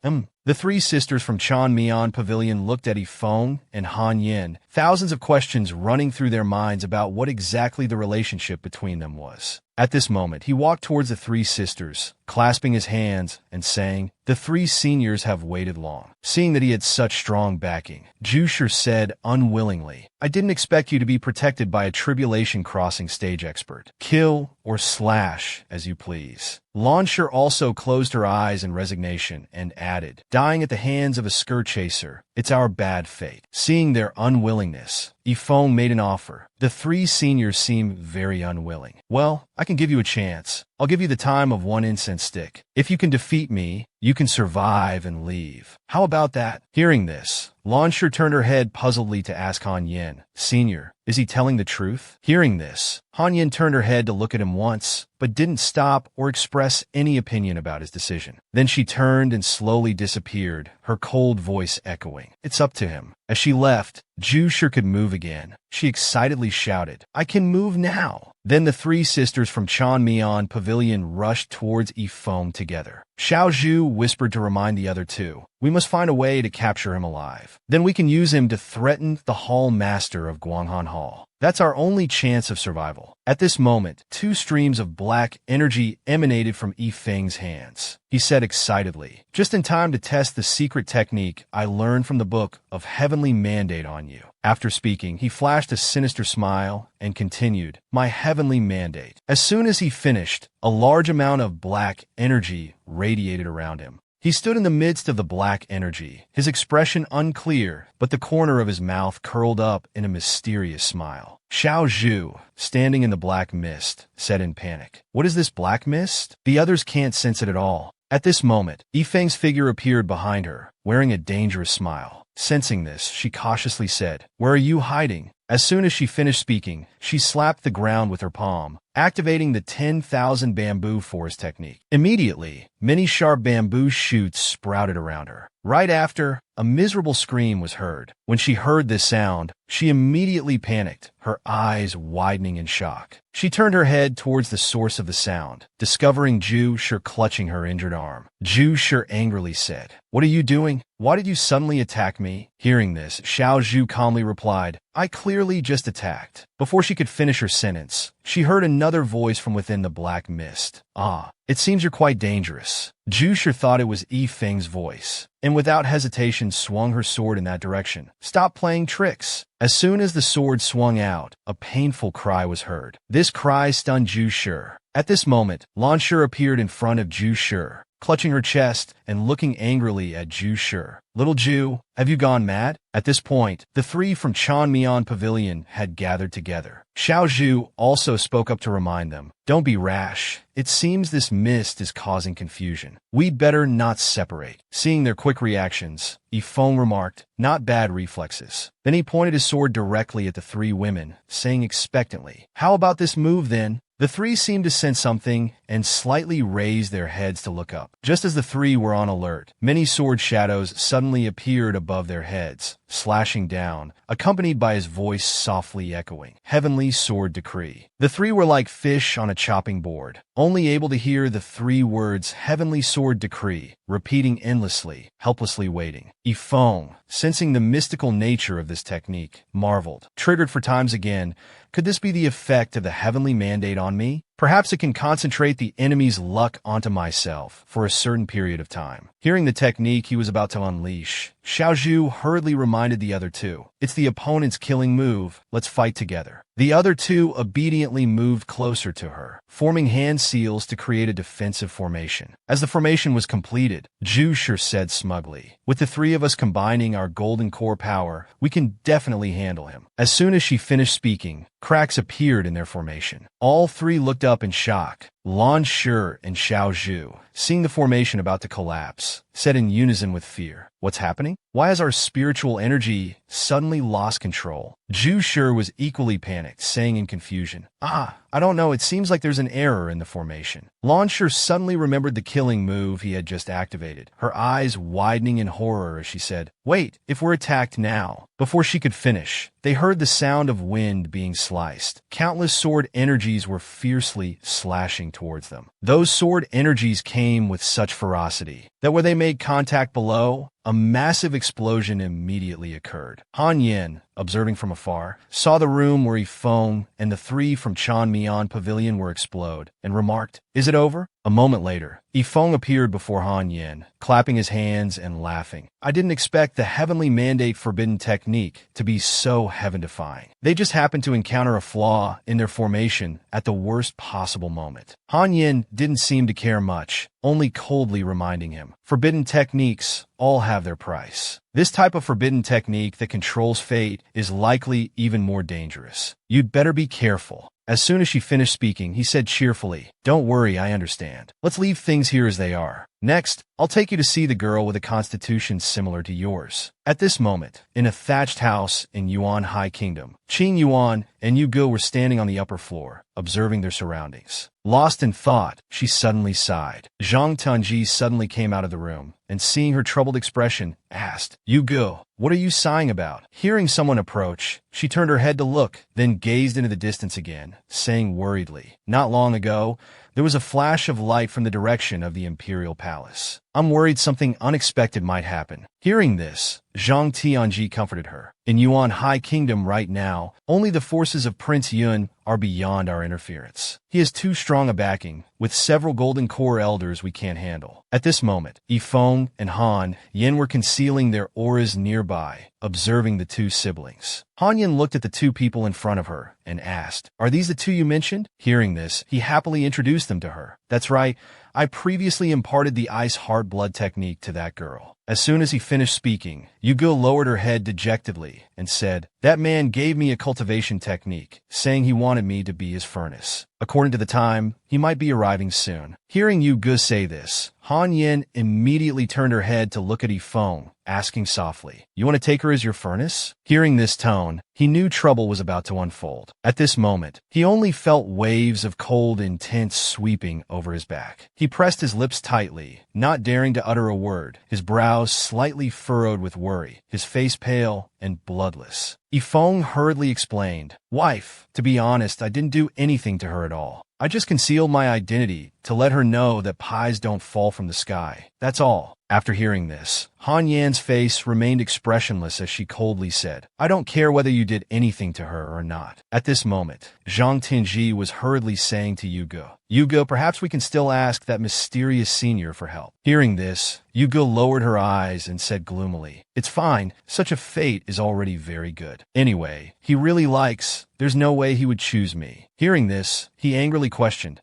Speaker 1: The three sisters from Chanmian Pavilion looked at Yifeng and Han Yin, thousands of questions running through their minds about what exactly the relationship between them was. At this moment, he walked towards the three sisters, clasping his hands and saying, "The three seniors have waited long." Seeing that he had such strong backing, Jusher said unwillingly, "I didn't expect you to be protected by a tribulation crossing stage expert. Kill or slash as you please." Launcher also closed her eyes in resignation and added, "Dying at the hands of a scourge chaser, it's our bad fate." Seeing their unwillingness, Yifeng made an offer. The three seniors seemed very unwilling. "Well, I can give you a chance. I'll give you the time of one incense stick. If you can defeat me, you can survive and leave. How about that?" Hearing this, Launcher turned her head puzzledly to ask Han Yin, "Senior, is he telling the truth?" Hearing this, Han Yin turned her head to look at him once, but didn't stop or express any opinion about his decision. Then she turned and slowly disappeared, her cold voice echoing, "It's up to him." As she left, Jusher could move again. She excitedly shouted, "I can move now!" Then the three sisters from Chanmian Pavilion rushed towards Yifeng together. Xiao Zhu whispered to remind the other two, "We must find a way to capture him alive. Then we can use him to threaten the Hall Master of Guanghan Hall. That's our only chance of survival." At this moment, two streams of black energy emanated from Yifeng's hands. He said excitedly, "Just in time to test the secret technique I learned from the book of Heavenly Mandate on you." After speaking, he flashed a sinister smile and continued, "My heavenly mandate." As soon as he finished, a large amount of black energy radiated around him. He stood in the midst of the black energy, his expression unclear, but the corner of his mouth curled up in a mysterious smile. Xiao Zhu, standing in the black mist, said in panic, "What is this black mist? The others can't sense it at all." At this moment, Yifeng's figure appeared behind her, wearing a dangerous smile. Sensing this, she cautiously said, "Where are you hiding?" As soon as she finished speaking, she slapped the ground with her palm, activating the 10,000 bamboo force technique. Immediately, many sharp bamboo shoots sprouted around her. Right after, a miserable scream was heard. When she heard this sound, she immediately panicked, her eyes widening in shock. She turned her head towards the source of the sound, discovering Zhu Shi clutching her injured arm. Zhu Shi angrily said, "What are you doing? Why did you suddenly attack me?" Hearing this, Xiao Zhu calmly replied, "I clearly just attacked." Before she could finish her sentence, she heard another voice from within the black mist. "Ah, it seems you're quite dangerous." Zhu Shi thought it was Yi Feng's voice, and without hesitation swung her sword in that direction. "Stop playing tricks." As soon as the sword swung out, a painful cry was heard. This cry stunned Zhu Shi. At this moment, Lan Shi appeared in front of Zhu Shi, clutching her chest and looking angrily at Zhu Shi. "Little Zhu, have you gone mad?" At this point, the three from Chanmian Pavilion had gathered together. Xiao Zhu also spoke up to remind them, "Don't be rash. It seems this mist is causing confusion. We'd better not separate." Seeing their quick reactions, Yifeng remarked, "Not bad reflexes." Then he pointed his sword directly at the three women, saying expectantly, "How about this move then?" The three seemed to sense something and slightly raised their heads to look up. Just as the three were on alert, many sword shadows suddenly appeared above their heads, slashing down, accompanied by his voice softly echoing, "Heavenly Sword Decree." The three were like fish on a chopping board, only able to hear the three words "Heavenly Sword Decree" repeating endlessly, helplessly waiting. Yifeng, sensing the mystical nature of this technique, marveled. Triggered for times again, could this be the effect of the heavenly mandate on me? Perhaps it can concentrate the enemy's luck onto myself for a certain period of time. Hearing the technique he was about to unleash, Xiao Zhu hurriedly reminded the other two, "It's the opponent's killing move. Let's fight together." The other two obediently moved closer to her, forming hand seals to create a defensive formation. As the formation was completed, Zhu Shi said smugly, "With the three of us combining our golden core power, we can definitely handle him." As soon as she finished speaking, cracks appeared in their formation. All three looked up in shock. Lan Shi and Xiao Zhu, seeing the formation about to collapse, said in unison with fear, "What's happening? Why has our spiritual energy suddenly lost control?" Zhu Shi was equally panicked, saying in confusion, I don't know, it seems like there's an error in the formation." Lan Shi suddenly remembered the killing move he had just activated, her eyes widening in horror as she said, "Wait, if we're attacked now?" Before she could finish, they heard the sound of wind being sliced. Countless sword energies were fiercely slashing towards them. Those sword energies came with such ferocity that when they made contact below, a massive explosion immediately occurred. Han Yin, observing from afar, saw the room where Yifeng and the three from Chanmian Pavilion were explode, and remarked, "Is it over?" A moment later, Yifeng appeared before Han Yin, clapping his hands and laughing. "I didn't expect the heavenly mandate forbidden technique to be so heaven-defying. They just happened to encounter a flaw in their formation at the worst possible moment." Han Yin didn't seem to care much, only coldly reminding him, "Forbidden techniques all have their price. This type of forbidden technique that controls fate is likely even more dangerous. You'd better be careful." As soon as she finished speaking, he said cheerfully, "Don't worry, I understand. Let's leave things here as they are. Next, I'll take you to see the girl with a constitution similar to yours." At this moment, in a thatched house in Yuan High Kingdom, Qing Yuan and Yu Ge were standing on the upper floor, observing their surroundings. Lost in thought, she suddenly sighed. Zhang Tunji suddenly came out of the room, and seeing her troubled expression, asked, "Yu Ge, what are you sighing about?" Hearing someone approach, she turned her head to look, then gazed into the distance again, saying worriedly, "Not long ago, there was a flash of light from the direction of the Imperial Palace. I'm worried something unexpected might happen." Hearing this, Zhang Tianji comforted her. "In Yuan High Kingdom right now, only the forces of Prince Yun are beyond our interference. He has too strong a backing, with several golden core elders we can't handle." At this moment, Yifeng and Han Yin were concealing their auras nearby, observing the two siblings. Han Yin looked at the two people in front of her and asked, "Are these the two you mentioned?" Hearing this, he happily introduced them to her. "That's right, I previously imparted the ice heart blood technique to that girl." As soon as he finished speaking, Yu Ge lowered her head dejectedly and said, "That man gave me a cultivation technique, saying he wanted me to be his furnace. According to the time, he might be arriving soon." Hearing Yu Ge say this, Han Yen immediately turned her head to look at Yifeng, asking softly, "You want to take her as your furnace?" Hearing this tone, he knew trouble was about to unfold. At this moment, he only felt waves of cold intense sweeping over his back. He pressed his lips tightly, not daring to utter a word, his brows slightly furrowed with worry, his face pale and bloodless. Yifeng hurriedly explained, "Wife, to be honest, I didn't do anything to her at all. I just concealed my identity to let her know that pies don't fall from the sky. That's all." After hearing this, Han Yan's face remained expressionless as she coldly said, "I don't care whether you did anything to her or not." At this moment, Zhang Tianji was hurriedly saying to Yugo, "Yugo, perhaps we can still ask that mysterious senior for help." Hearing this, Yugo lowered her eyes and said gloomily, "It's fine. Such a fate is already very good. Anyway, he really likes. There's no way he would choose me." Hearing this, he angrily questioned,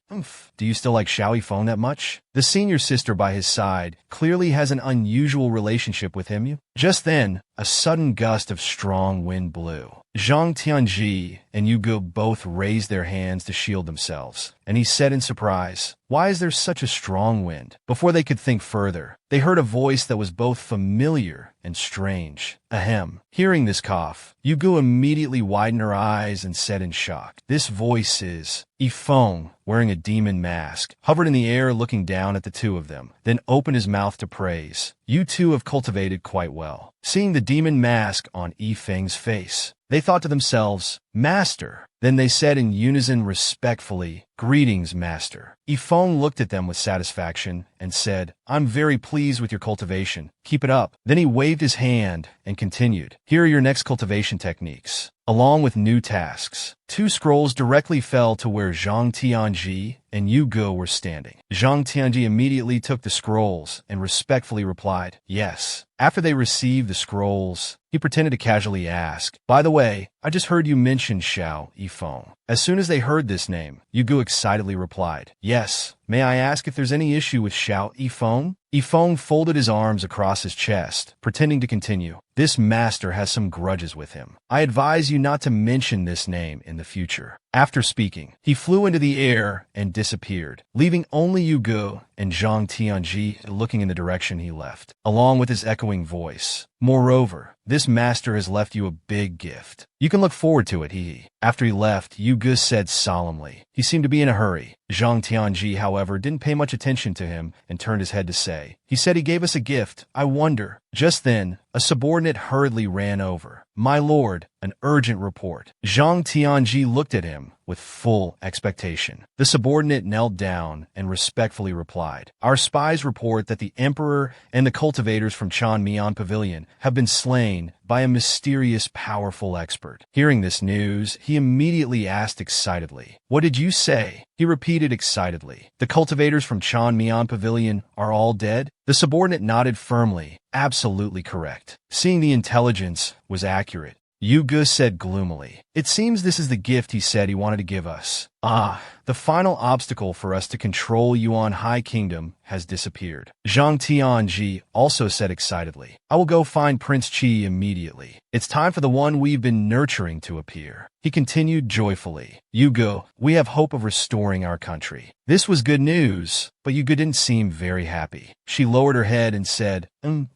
Speaker 1: "Do you still like Xiao Yifeng that much?" The senior sister by his side clearly has an unusual relationship with him. Just then, a sudden gust of strong wind blew. Zhang Tianji and Yugo both raised their hands to shield themselves, and he said in surprise, "Why is there such a strong wind?" Before they could think further, they heard a voice that was both familiar and strange. Ahem. Hearing this cough, Yugo immediately widened her eyes and said in shock, "This voice is..." Yifeng, wearing a demon mask, hovered in the air looking down at the two of them, then opened his mouth to praise. "You two have cultivated quite well." Seeing the demon mask on Yifeng's face, they thought to themselves, "Master." Then they said in unison respectfully, "Greetings, Master." Yifeng looked at them with satisfaction and said, "I'm very pleased with your cultivation. Keep it up." Then he waved his hand and continued, "Here are your next cultivation techniques, along with new tasks." Two scrolls directly fell to where Zhang Tianji and Yugo were standing. Zhang Tianji immediately took the scrolls and respectfully replied, "Yes." After they received the scrolls, he pretended to casually ask, "By the way, I just heard you mention Xiao Yifeng." As soon as they heard this name, Yugo excitedly replied, "Yes. May I ask if there's any issue with Xiao Yifeng?" Yifeng folded his arms across his chest, pretending to continue, "This master has some grudges with him. I advise you not to mention this name in the future." After speaking, he flew into the air and disappeared, leaving only Yugo and Zhang Tianji looking in the direction he left, along with his echoing voice. "Moreover, this master has left you a big gift. You can look forward to it, he." After he left, Yugo said solemnly. He seemed to be in a hurry. Zhang Tianji, however, didn't pay much attention to him and turned his head to say, "He said he gave us a gift. I wonder." Just then, a subordinate hurriedly ran over. "My lord, an urgent report." Zhang Tianji looked at him with full expectation. The subordinate knelt down and respectfully replied, "Our spies report that the emperor and the cultivators from Chanmian Pavilion have been slain by a mysterious, powerful expert." Hearing this news, he immediately asked excitedly, "What did you say?" He repeated excitedly, "The cultivators from Chanmian Pavilion are all dead?" The subordinate nodded firmly, "Absolutely correct." Seeing the intelligence was accurate, Yugo said gloomily, "It seems this is the gift he said he wanted to give us. Ah, the final obstacle for us to control Yuan High Kingdom has disappeared." Zhang Tianji also said excitedly, "I will go find Prince Qi immediately. It's time for the one we've been nurturing to appear." He continued joyfully, "Yugo, we have hope of restoring our country." This was good news, but Yugo didn't seem very happy. She lowered her head and said,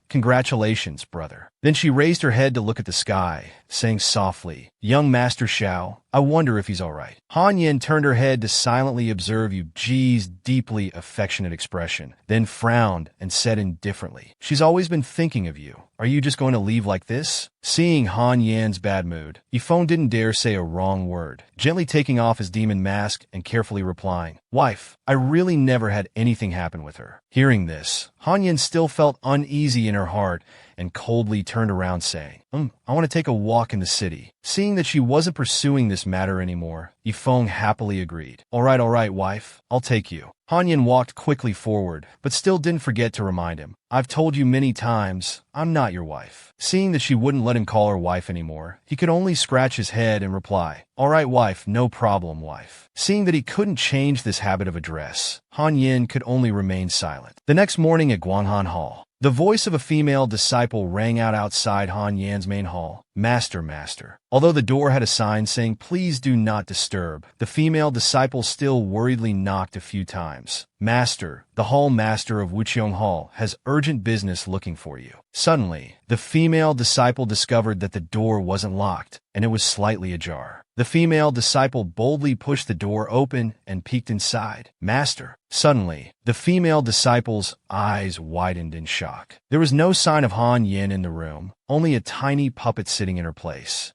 Speaker 1: "Congratulations, brother." Then she raised her head to look at the sky, saying softly, "Young Master Xiao, I wonder if he's all right." Han Yen turned her head to silently observe Yu Ji's deeply affectionate expression, then frowned and said indifferently, "She's always been thinking of you. Are you just going to leave like this?" Seeing Han Yan's bad mood, Yifeng didn't dare say a wrong word, gently taking off his demon mask and carefully replying, "Wife, I really never had anything happen with her." Hearing this, Han Yan still felt uneasy in her heart and coldly turned around saying, I want to take a walk in the city." Seeing that she wasn't pursuing this matter anymore, Yifeng happily agreed. All right, wife, I'll take you." Han Yan walked quickly forward, but still didn't forget to remind him, "I've told you many times, I'm not your wife." Seeing that she wouldn't let him call her wife anymore, he could only scratch his head and reply, "All right, wife, no problem, wife." Seeing that he couldn't change this habit of address, Han Yin could only remain silent. The next morning at Guanghan Hall, the voice of a female disciple rang out outside Han Yan's main hall. Master, master. Although the door had a sign saying, "Please do not disturb," the female disciple still worriedly knocked a few times. Master, the hall master of Wuqiong Hall has urgent business looking for you. Suddenly, the female disciple discovered that the door wasn't locked, and it was slightly ajar. The female disciple boldly pushed the door open and peeked inside. Master. Suddenly, the female disciple's eyes widened in shock. There was no sign of Han Yin in the room, only a tiny puppet sitting in her place.